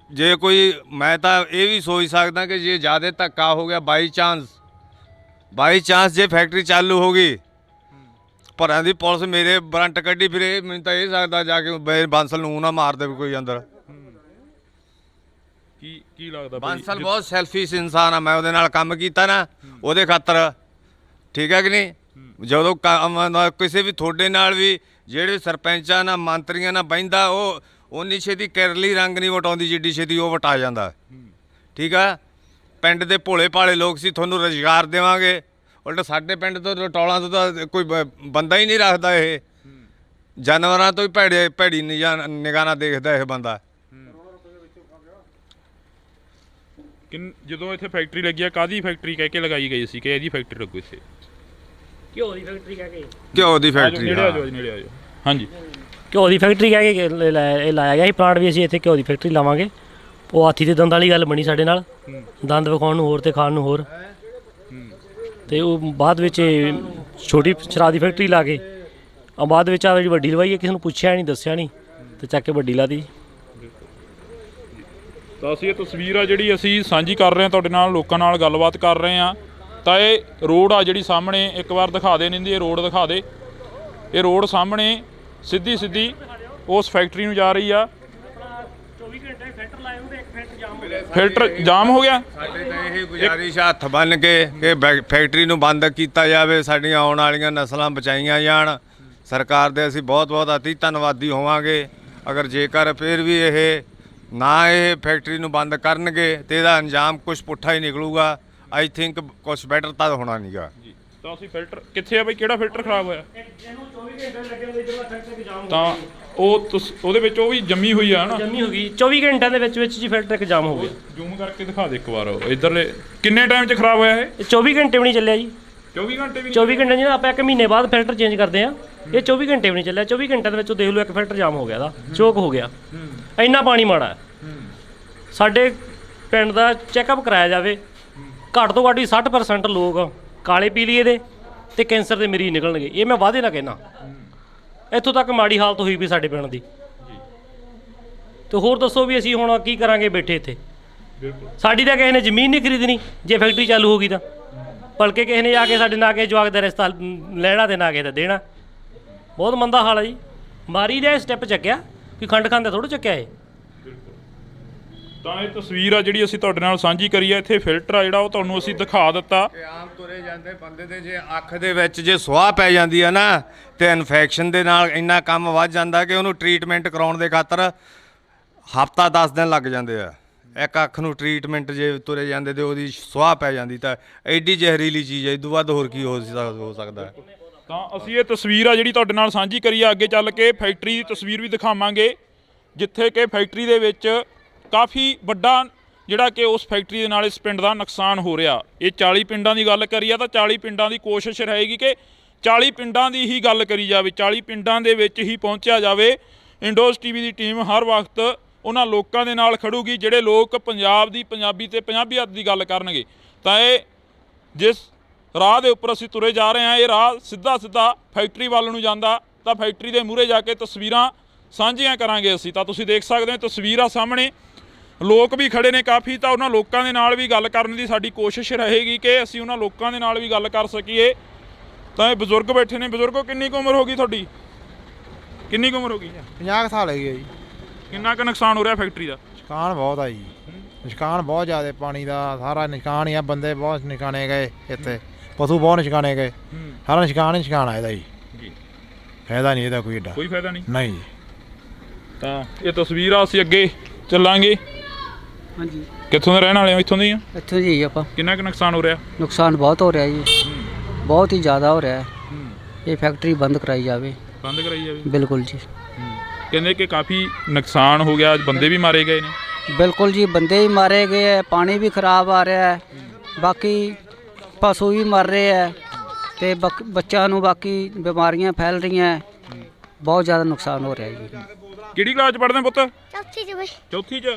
ਜੇ ਕੋਈ, ਮੈਂ ਤਾਂ ਇਹ ਵੀ ਸੋਚ ਸਕਦਾ ਕਿ ਜੇ ਜ਼ਿਆਦਾ ਧੱਕਾ ਹੋ ਗਿਆ ਬਾਈ ਚਾਂਸ ਜੇ ਫੈਕਟਰੀ ਚਾਲੂ ਹੋ ਗਈ, ਭਰਾਂ ਦੀ ਪੁਲਿਸ ਮੇਰੇ ਵਾਰੰਟ ਕੱਢੀ ਫਿਰੇ, ਮੈਨੂੰ ਤਾਂ ਇਹ ਸਕਦਾ ਜਾ ਕੇ ਬਾਂਸਲ ਨੂੰ ਨਾ ਮਾਰ ਦੇਵੇ ਕੋਈ ਅੰਦਰ। ਕੀ ਲੱਗਦਾ ਬਾਂਸਲ ਬਹੁਤ ਸੈਲਫਿਸ਼ ਇਨਸਾਨ ਆ। ਮੈਂ ਉਹਦੇ ਨਾਲ ਕੰਮ ਕੀਤਾ ਨਾ ਉਹਦੇ ਖਾਤਰ, ਠੀਕ ਹੈ ਕਿ ਨਹੀਂ? ਜਦੋਂ ਕਿਸੇ ਵੀ ਤੁਹਾਡੇ ਨਾਲ ਵੀ ਜਿਹੜੇ ਸਰਪੰਚਾਂ ਨਾਲ ਮੰਤਰੀਆਂ ਨਾਲ ਬਹਿੰਦਾ, ਉਹ ਉਨੀ ਛੇਤੀ ਕੇਰਲੀ ਰੰਗ ਨਹੀਂ ਵਟਾਉਂਦੀ ਜਿੱਡੀ ਛੇਤੀ ਉਹ ਵਟਾ ਜਾਂਦਾ। ਠੀਕ ਆ? ਪਿੰਡ ਦੇ ਭੋਲੇ ਭਾਲੇ ਲੋਕ ਸੀ, ਤੁਹਾਨੂੰ ਰੁਜ਼ਗਾਰ ਦੇਵਾਂਗੇ। ਉਲਟ ਸਾਡੇ ਪਿੰਡ ਤੋਂ ਰਟੌਲਾਂ ਤੋਂ ਤਾਂ ਕੋਈ ਬੰਦਾ ਹੀ ਨਹੀਂ ਰੱਖਦਾ। ਇਹ ਜਾਨਵਰਾਂ ਤੋਂ ਹੀ ਭੈੜੀ ਨਿਗਾਹ ਨਾਲ ਦੇਖਦਾ ਇਹ ਬੰਦਾ। ਜਦੋਂ ਇੱਥੇ ਫੈਕਟਰੀ ਲੱਗੀ ਆ, ਕਾਹਦੀ ਫੈਕਟਰੀ ਕਹਿ ਕੇ ਲਗਾਈ ਗਈ ਸੀ ਕਿ ਇਹਦੀ ਫੈਕਟਰੀ ਲੱਗੂ ਇੱਥੇ? ਘਿਓ ਦੀ ਫੈਕਟਰੀ ਕਹਿ ਕੇ। ਘਿਓ ਦੀ ਫੈਕਟਰੀ। ਨੇੜੇ ਆ ਜਾਓ। ਹਾਂਜੀ, ਘਿਓ ਦੀ ਫੈਕਟਰੀ ਕਹਿ ਕੇ ਇਹ ਲਾਇਆ ਗਿਆ ਸੀ ਪਲਾਂਟ ਵੀ। ਅਸੀਂ ਇੱਥੇ ਘਿਓ ਦੀ ਫੈਕਟਰੀ ਲਾਵਾਂਗੇ। ਉਹ ਹਾਥੀ ਦੇ ਦੰਦ ਵਾਲੀ ਗੱਲ ਬਣੀ ਸਾਡੇ ਨਾਲ, ਦੰਦ ਵਿਖਾਉਣ ਨੂੰ ਹੋਰ ਤੇ ਖਾਣ ਨੂੰ ਹੋਰ। ਤੇ ਉਹ ਬਾਅਦ ਵਿੱਚ ਛੋਟੀ ਸ਼ਰਾਬ ਦੀ ਫੈਕਟਰੀ ਲਾ ਕੇ ਬਾਅਦ ਵਿੱਚ ਆ ਜਿਹੜੀ ਵੱਡੀ ਲਵਾਈ ਹੈ, ਕਿਸੇ ਨੂੰ ਪੁੱਛਿਆ ਨਹੀਂ, ਦੱਸਿਆ ਨਹੀਂ, ਤੇ ਚੱਕ ਕੇ ਵੱਡੀ ਲਾ ਦੀ। ਤਾਂ ਅਸੀਂ ਇਹ ਤਸਵੀਰ ਆ ਜਿਹੜੀ ਅਸੀਂ ਸਾਂਝੀ ਕਰ ਰਹੇ ਹਾਂ ਤੁਹਾਡੇ ਨਾਲ, ਲੋਕਾਂ ਨਾਲ ਗੱਲਬਾਤ ਕਰ ਰਹੇ ਹਾਂ। ਤਾਂ ਇਹ ਰੋਡ ਆ ਜਿਹੜੀ ਸਾਹਮਣੇ, ਇੱਕ ਵਾਰ ਦਿਖਾ ਦੇ ਨਿੰਦੀ, ਇਹ ਰੋਡ ਦਿਖਾ ਦੇ। ਇਹ ਰੋਡ ਸਾਹਮਣੇ ਸਿੱਧੀ ਉਸ ਫੈਕਟਰੀ ਨੂੰ ਜਾ ਰਹੀ ਆ। 24 ਘੰਟੇ ਫਿਲਟਰ ਲਾਏ ਹੁੰਦੇ, ਇੱਕ ਫਿਲਟਰ ਜਾਮ ਹੋ ਗਿਆ। ਫਿਲਟਰ ਜਾਮ ਹੋ ਗਿਆ। ਸਾਡੇ ਤਾਂ ਇਹ ਗੁਜ਼ਾਰਿਸ਼ ਹੱਥ ਬੰਨ ਕੇ ਕਿ ਫੈਕਟਰੀ ਨੂੰ ਬੰਦ ਕੀਤਾ ਜਾਵੇ, ਸਾਡੀਆਂ ਆਉਣ ਵਾਲੀਆਂ ਨਸਲਾਂ ਬਚਾਈਆਂ ਜਾਣ। ਸਰਕਾਰ ਦੇ ਅਸੀਂ ਬਹੁਤ ਅਤੀ ਧੰਨਵਾਦੀ ਹੋਵਾਂਗੇ ਅਗਰ ਜੇਕਰ ਫਿਰ ਵੀ ਇਹ ਫੈਕਟਰੀ ਨੂੰ ਬੰਦ ਕਰਨਗੇ ਤੇ ਇਹਦਾ ਅੰਜਾਮ ਕੁਝ ਪੁੱਠਾ ਹੀ ਨਿਕਲੂਗਾ। ਆਈ ਥਿੰਕ ਕੁਝ ਬੈਟਰ ਤਾਂ ਹੋਣਾ ਨਹੀਂਗਾ ਜੀ। ਤਾਂ ਅਸੀਂ ਫਿਲਟਰ ਕਿੱਥੇ ਆ ਬਈ? ਕਿਹੜਾ ਫਿਲਟਰ ਖਰਾਬ ਹੋਇਆ? ਇਹਨੂੰ 24 ਘੰਟੇ ਲੱਗੇ ਹੁੰਦੇ, ਜਿਹੜਾ ਫਿਲਟਰ ਜਾਮ ਹੋ ਗਿਆ। ਤਾਂ ਉਹਦੇ ਵਿੱਚ ਉਹ ਵੀ ਜੰਮੀ ਹੋਈ ਆ ਨਾ? ਜੰਮੀ ਹੋ ਗਈ 24 ਘੰਟਿਆਂ ਦੇ ਵਿੱਚ ਜੀ ਫਿਲਟਰ ਇੱਕ ਜਾਮ ਹੋ ਗਿਆ। ਜ਼ੂਮ ਕਰਕੇ ਦਿਖਾ ਦੇ ਇੱਕ ਵਾਰ ਇਧਰਲੇ। ਕਿੰਨੇ ਟਾਈਮ 'ਚ ਖਰਾਬ ਹੋਇਆ ਇਹ? 24 ਘੰਟੇ ਵੀ ਨਹੀਂ ਚੱਲਿਆ ਜੀ। 24 ਘੰਟੇ ਵੀ? 24 ਘੰਟੇ ਜੀ, ਆਪਾਂ 1 ਮਹੀਨੇ ਬਾਅਦ ਫਿਲਟਰ ਚੇਂਜ ਕਰਦੇ ਆ। ਇਹ 24 ਘੰਟੇ ਵੀ ਨਹੀਂ ਚੱਲਿਆ। 24 ਘੰਟਿਆਂ ਦੇ ਵਿੱਚ ਦੇਖ ਲਓ ਇੱਕ ਫਿਲਟਰ ਜਾਮ ਹੋ ਗਿਆ, ਦਾ ਚੋਕ ਹੋ ਗਿਆ। ਇੰਨਾ ਪਾਣੀ ਮਾੜਾ ਹੈ। ਸਾਡੇ ਪਿੰਡ ਦਾ ਚੈੱਕਅਪ ਕਰਾਇਆ ਜਾਵੇ, ਘੱਟ ਤੋਂ ਘੱਟ ਵੀ 60% ਲੋਕ ਕਾਲੇ ਪੀਲੀਏ ਦੇ ਤੇ ਕੈਂਸਰ ਦੇ ਮਰੀਜ਼ ਨਿਕਲਣਗੇ। ਇਹ ਮੈਂ ਵਾਅਦੇ ਨਾਲ ਕਹਿਣਾ। ਇੱਥੋਂ ਤੱਕ ਮਾੜੀ ਹਾਲਤ ਹੋਈ ਵੀ ਸਾਡੇ ਪਿੰਡ ਦੀ। ਤੇ ਹੋਰ ਦੱਸੋ ਵੀ ਅਸੀਂ ਹੁਣ ਕੀ ਕਰਾਂਗੇ ਬੈਠੇ ਇੱਥੇ? ਸਾਡੀ ਤਾਂ ਕਿਸੇ ਨੇ ਜ਼ਮੀਨ ਨਹੀਂ ਖਰੀਦਣੀ ਜੇ ਫੈਕਟਰੀ ਚਾਲੂ ਹੋ ਗਈ ਤਾਂ, ਬਲਕਿ ਕਿਸੇ ਨੇ ਆ ਕੇ ਸਾਡੇ ਨਾਲ ਕੇ ਜਵਾਕ ਦਾ ਰਿਸ਼ਤਾ ਲੈਣਾ ਤੇ ਨਾ ਕਿਸੇ ਦਾ ਦੇਣਾ। ਬਹੁਤ ਮੰਦਾ ਹਾਲ ਹੈ ਜੀ। ਮਾਰੀ ਦਾ ਸਟੈਪ ਚੱਕਿਆ ਕਿ ਖੰਡ ਖਾਂਦੇ ਥੋੜ੍ਹਾ ਚੱਕਿਆ ਇਹ। ਤਾਂ ਇਹ ਤਸਵੀਰ ਆ ਜਿਹੜੀ ਅਸੀਂ ਤੁਹਾਡੇ ਨਾਲ ਸਾਂਝੀ ਕਰੀ ਆ। ਇੱਥੇ ਫਿਲਟਰ ਆ ਜਿਹੜਾ ਉਹ ਤੁਹਾਨੂੰ ਅਸੀਂ ਦਿਖਾ ਦਿੱਤਾ। ਕਿ ਆਮ ਤੁਰੇ ਜਾਂਦੇ ਬੰਦੇ ਦੇ ਜੇ ਅੱਖ ਦੇ ਵਿੱਚ ਜੇ ਸੁਆਹ ਪੈ ਜਾਂਦੀ ਆ ਨਾ ਤੇ ਇਨਫੈਕਸ਼ਨ ਦੇ ਨਾਲ ਇੰਨਾ ਕੰਮ ਵੱਧ ਜਾਂਦਾ ਕਿ ਉਹਨੂੰ ਟ੍ਰੀਟਮੈਂਟ ਕਰਾਉਣ ਦੇ ਖਾਤਰ ਹਫ਼ਤਾ 10 ਦਿਨ ਲੱਗ ਜਾਂਦੇ ਆ। ਇੱਕ ਅੱਖ ਨੂੰ ਟ੍ਰੀਟਮੈਂਟ ਜੇ ਤੁਰੇ ਜਾਂਦੇ ਤੇ ਉਹਦੀ ਸੁਆਹ ਪੈ ਜਾਂਦੀ ਤਾਂ ਐਡੀ ਜ਼ਹਿਰੀਲੀ ਚੀਜ਼ ਹੈ। ਇਹ ਤੋਂ ਵੱਧ ਹੋਰ ਕੀ ਹੋ ਸਕਦਾ ਹੈ? ਤਾਂ ਅਸੀਂ ਇਹ ਤਸਵੀਰ ਆ ਜਿਹੜੀ ਤੁਹਾਡੇ ਨਾਲ ਸਾਂਝੀ ਕਰੀ ਆ। ਅੱਗੇ ਚੱਲ ਕੇ ਫੈਕਟਰੀ ਦੀ ਤਸਵੀਰ ਵੀ ਦਿਖਾਵਾਂਗੇ, ਜਿੱਥੇ ਕਿ ਫੈਕਟਰੀ ਦੇ ਵਿੱਚ ਕਾਫੀ ਵੱਡਾ ਜਿਹੜਾ ਕਿ ਉਸ ਫੈਕਟਰੀ ਦੇ ਨਾਲ ਇਸ ਪਿੰਡ ਦਾ ਨੁਕਸਾਨ ਹੋ ਰਿਹਾ। ਇਹ 40 ਪਿੰਡਾਂ ਦੀ ਗੱਲ ਕਰੀਏ ਤਾਂ 40 ਪਿੰਡਾਂ ਦੀ ਕੋਸ਼ਿਸ਼ ਰਹੇਗੀ ਕਿ 40 ਪਿੰਡਾਂ ਦੀ ਹੀ ਗੱਲ ਕਰੀ ਜਾਵੇ, 40 ਪਿੰਡਾਂ ਦੇ ਵਿੱਚ ਹੀ ਪਹੁੰਚਿਆ ਜਾਵੇ। ਇੰਡੋਜ਼ ਟੀਵੀ ਦੀ ਟੀਮ ਹਰ ਵਕਤ ਉਹਨਾਂ ਲੋਕਾਂ ਦੇ ਨਾਲ ਖੜੂਗੀ ਜਿਹੜੇ ਲੋਕ ਪੰਜਾਬ ਦੀ ਪੰਜਾਬੀ ਤੇ ਪੰਜਾਬੀਅਤ ਦੀ ਗੱਲ ਕਰਨਗੇ। ਤਾਂ ਇਹ ਜਿਸ ਰਾਹ ਦੇ ਉੱਪਰ ਅਸੀਂ ਤੁਰੇ ਜਾ ਰਹੇ ਹਾਂ, ਇਹ ਰਾਹ ਸਿੱਧਾ ਫੈਕਟਰੀ ਵੱਲ ਨੂੰ ਜਾਂਦਾ। ਤਾਂ ਫੈਕਟਰੀ ਦੇ ਮੂਹਰੇ ਜਾ ਕੇ ਤਸਵੀਰਾਂ ਸਾਂਝੀਆਂ ਕਰਾਂਗੇ ਅਸੀਂ। ਤਾਂ ਤੁਸੀਂ ਦੇਖ ਸਕਦੇ ਹੋ ਤਸਵੀਰ ਆ ਸਾਹਮਣੇ, ਲੋਕ ਵੀ ਖੜੇ ਨੇ ਕਾਫੀ। ਤਾਂ ਉਹਨਾਂ ਲੋਕਾਂ ਦੇ ਨਾਲ ਵੀ ਗੱਲ ਕਰਨ ਦੀ ਸਾਡੀ ਕੋਸ਼ਿਸ਼ ਰਹੇਗੀ ਕਿ ਅਸੀਂ ਉਹਨਾਂ ਲੋਕਾਂ ਦੇ ਨਾਲ ਵੀ ਗੱਲ ਕਰ ਸਕੀਏ। ਤਾਂ ਇਹ ਬਜ਼ੁਰਗ ਬੈਠੇ ਨੇ। ਬਜ਼ੁਰਗੋ, ਕਿੰਨੀ ਕੁ ਉਮਰ ਹੋ ਗਈ ਤੁਹਾਡੀ? ਕਿੰਨੀ ਕੁ ਉਮਰ ਹੋ ਗਈ? 50 ਸਾਲ ਹੈਗੀ ਹੈ ਜੀ। ਕਿੰਨਾ ਕੁ ਨੁਕਸਾਨ ਹੋ ਰਿਹਾ ਫੈਕਟਰੀ ਦਾ? ਨੁਕਸਾਨ ਬਹੁਤ ਆ ਜੀ, ਨੁਕਸਾਨ ਬਹੁਤ ਜ਼ਿਆਦਾ ਪਾਣੀ ਦਾ ਸਾਰਾ ਨੁਕਸਾਨ ਹੀ ਆ। ਬੰਦੇ ਬਹੁਤ ਨੁਕਸਾਨੇ ਗਏ ਇੱਥੇ, ਪਸ਼ੂ ਬਹੁਤ ਨੁਕਸਾਨੇ ਗਏ, ਸਾਰਾ ਨੁਕਸਾਨ ਹੀ ਨੁਕਸਾਨ ਆ ਇਹਦਾ ਜੀ। ਫਾਇਦਾ ਨਹੀਂ ਇਹਦਾ ਕੋਈ ਏਡਾ, ਕੋਈ ਫਾਇਦਾ ਨਹੀਂ। ਨਹੀਂ ਜੀ। ਤਾਂ ਇਹ ਤਸਵੀਰ ਆ, ਅਸੀਂ ਅੱਗੇ ਚੱਲਾਂਗੇ। ਹਾਂਜੀ, ਕਿੱਥੋਂ ਦੇ ਰਹਿਣ ਵਾਲੇ ਹੋ? ਇੱਥੋਂ ਦੇ ਹੀ ਆ। ਇੱਥੋਂ ਜੀ ਆਪਾਂ। ਕਿੰਨਾ ਕੁ ਨੁਕਸਾਨ ਹੋ ਰਿਹਾ? ਨੁਕਸਾਨ ਬਹੁਤ ਹੋ ਰਿਹਾ ਜੀ, ਬਹੁਤ ਹੀ ਜ਼ਿਆਦਾ ਹੋ ਰਿਹਾ ਹੈ। ਇਹ ਫੈਕਟਰੀ ਬੰਦ ਕਰਾਈ ਜਾਵੇ। ਬੰਦ ਕਰਾਈ ਜਾਵੇ। ਬਿਲਕੁਲ ਜੀ, ਕਹਿੰਦੇ ਕਿ ਕਾਫੀ ਨੁਕਸਾਨ ਹੋ ਗਿਆ, ਬੰਦੇ ਵੀ ਮਾਰੇ ਗਏ ਨੇ। ਬਿਲकुल ਜੀ, ਬੰਦੇ ਵੀ ਮਾਰੇ ਗਏ ਹੈ, ਪਾਣੀ ਵੀ ਖਰਾਬ ਆ ਰਿਹਾ ਹੈ, ਬਾਕੀ ਪਸ਼ੂ ਵੀ ਮਰ ਰਹੇ ਹੈ ਤੇ ਬੱਚਿਆਂ ਨੂੰ ਬਾਕੀ ਬਿਮਾਰੀਆਂ ਫੈਲ ਰਹੀਆਂ ਹੈ। ਬਹੁਤ ਜ਼ਿਆਦਾ ਨੁਕਸਾਨ ਹੋ ਰਿਹਾ ਜੀ। ਕਿਹੜੀ ਕਲਾਸ ਚ ਪੜ੍ਹਦੇ ਪੁੱਤ? ਚੌਥੀ ਚ ਬਈ। ਚੌਥੀ ਚ।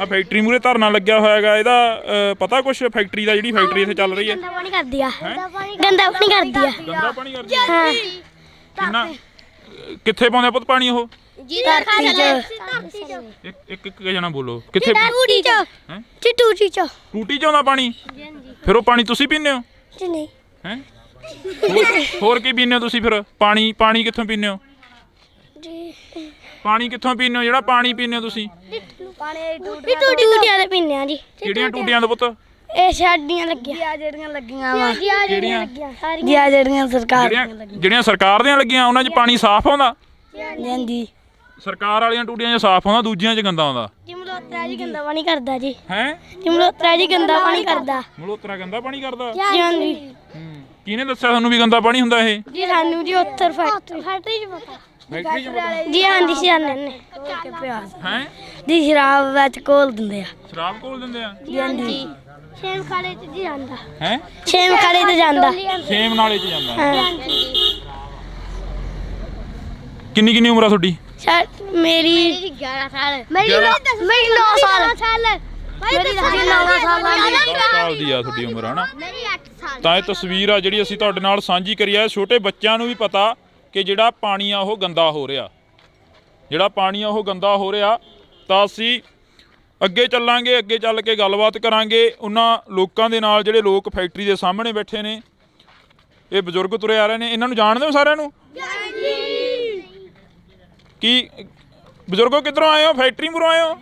ਆ ਫੈਕਟਰੀ ਮੂਰੇ ਧਰਨਾ ਲੱਗਿਆ ਹੋਇਆ ਹੈਗਾ, ਇਹਦਾ ਪਤਾ ਕੁਛ ਫੈਕਟਰੀ ਦਾ? ਜਿਹੜੀ ਫੈਕਟਰੀ ਇੱਥੇ ਚੱਲ ਰਹੀ ਹੈ ਗੰਦਾ ਪਾਣੀ ਕਰਦੀ ਆ, ਗੰਦਾ ਪਾਣੀ ਕਰਦੀ ਆ। ਗੰਦਾ ਪਾਣੀ ਕਰਦੀ ਹੈ? ਹਾਂ, ਕਿੰਨਾ ਕਿੱਥੇ ਪਾਉਂਦੇ ਆ ਪੁੱਤ ਪਾਣੀ ਉਹ? ਧਰਤੀ ਚ। ਇੱਕ ਜਣਾ ਬੋਲੋ, ਕਿੱਥੇ? ਟੂਟੀ ਚ। ਹੈਂ? ਜੀ ਟੂਟੀ ਚ। ਟੂਟੀ ਚ ਆਉਂਦਾ ਪਾਣੀ? ਫਿਰ ਉਹ ਪਾਣੀ ਤੁਸੀਂ ਪੀਂਦੇ ਹੋ? ਜੀ ਨਹੀਂ। ਹੈ ਹੋਰ ਕੀ ਪੀਂਦੇ ਹੋ ਤੁਸੀਂ ਫਿਰ? ਪਾਣੀ ਕਿੱਥੋਂ ਪੀਂਦੇ ਹੋ? ਜੀ ਪਾਣੀ ਕਿੱਥੋਂ ਪੀਂਦੇ ਹੋ ਜਿਹੜਾ ਪਾਣੀ ਪੀਂਦੇ ਹੋ ਤੁਸੀਂ? ਪਾਣੀ ਟੂਟੀਆਂ ਦੇ ਪੀਂਦੇ ਆ ਜੀ। ਕਿਹੜੀਆਂ ਟੂਟੀਆਂ ਤੋਂ ਪੁੱਤ? ਇਹ ਸਾਡੀਆਂ ਲੱਗੀਆਂ, ਜਿਹੜੀਆਂ ਲੱਗੀਆਂ ਵਾ। ਕਿਹੜੀਆਂ? ਸਾਰੀਆਂ ਜਿਹੜੀਆਂ ਸਰਕਾਰ ਜਿਹੜੀਆਂ ਸਰਕਾਰ ਦੀਆਂ ਲੱਗੀਆਂ ਉਹਨਾਂ 'ਚ ਪਾਣੀ ਸਾਫ਼ ਆਉਂਦਾ? ਜਾਂਦੀ। ਸਰਕਾਰ ਵਾਲੀਆਂ ਟੂਟੀਆਂ 'ਚ ਸਾਫ਼ ਆਉਂਦਾ, ਦੂਜੀਆਂ 'ਚ ਗੰਦਾ ਆਉਂਦਾ। ਜੀ ਮਲੋਤਰਾ ਜੀ ਗੰਦਾ ਪਾਣੀ ਕਰਦਾ ਜੀ। ਹੈ ਜੀ ਮਲੋਤਰਾ ਜੀ ਗੰਦਾ ਪਾਣੀ ਕਰਦਾ। ਮਲੋਤਰਾ ਗੰਦਾ ਪਾਣੀ ਕਰਦਾ? ਜੀ ਹਾਂਜੀ। ਕਿਹਨੇ ਦੱਸਿਆ ਤੁਹਾਨੂੰ ਵੀ ਗੰਦਾ ਪਾਣੀ ਹੁੰਦਾ ਇਹ? ਜੀ ਸਾਨੂੰ ਜੀ ਉੱਤਰ ਫੈਕਟਰੀ ਚ ਪਤਾ। ਫੈਕਟਰੀ 'ਚ ਪਤਾ? ਜੀ ਹਾਂਜੀ, ਸਿਆਣੇ ਨੇ। ਹੈ ਜੀ ਸ਼ਰਾਬ ਵਿੱਚ ਕੋਲ ਦਿੰਦੇ ਆ। ਸ਼ਰਾਬ ਘੋਲ ਦਿੰਦੇ ਆ? ਜੀ ਹਾਂਜੀ। ਛੇਮ ਖਾਲੇ ਚ ਜੀ ਜਾਂਦਾ। ਹੈ ਛੇਮ ਖਾਲੇ ਤੇ ਜਾਂਦਾ। ਸੇਮ ਨਾਲੇ 'ਚ ਜਾਂਦਾ? ਹਾਂ। ਕਿੰਨੀ ਉਮਰ ਆ ਤੁਹਾਡੀ? ਮੇਰੀ 11 ਸਾਲ। ਮੇਰੀ 9 ਸਾਲ। ਮੇਰੀ 9 ਸਾਲ। 10 ਸਾਲ ਦੀ ਆ ਤੁਹਾਡੀ ਉਮਰ, ਹਨਾ? ਮੇਰੀ 8 ਸਾਲ। ਤਾਂ ਇਹ ਤਸਵੀਰ ਆ ਜਿਹੜੀ ਅਸੀਂ ਤੁਹਾਡੇ ਨਾਲ ਸਾਂਝੀ ਕਰੀ ਆ। ਛੋਟੇ ਬੱਚਿਆਂ ਨੂੰ ਵੀ ਪਤਾ ਕਿ ਜਿਹੜਾ ਪਾਣੀ ਆ ਉਹ ਗੰਦਾ ਹੋ ਰਿਹਾ, ਤਾਂ ਅਸੀਂ ਅੱਗੇ ਚੱਲਾਂਗੇ। ਅੱਗੇ ਚੱਲ ਕੇ ਗੱਲਬਾਤ ਕਰਾਂਗੇ ਉਹਨਾਂ ਲੋਕਾਂ ਦੇ ਨਾਲ ਜਿਹੜੇ ਲੋਕ ਫੈਕਟਰੀ ਦੇ ਸਾਹਮਣੇ ਬੈਠੇ ਨੇ। ਇਹ ਬਜ਼ੁਰਗ ਤੁਰੇ ਆ ਰਹੇ ਨੇ, ਇਹਨਾਂ ਨੂੰ ਜਾਣਦੇ ਹੋ ਸਾਰਿਆਂ ਨੂੰ? ਕੀ ਬਜ਼ੁਰਗੋ ਕਿੱਧਰੋਂ ਆਏ ਹੋ? ਫੈਕਟਰੀ ਮੂਹਰੋਂ ਆਏ ਹੋ?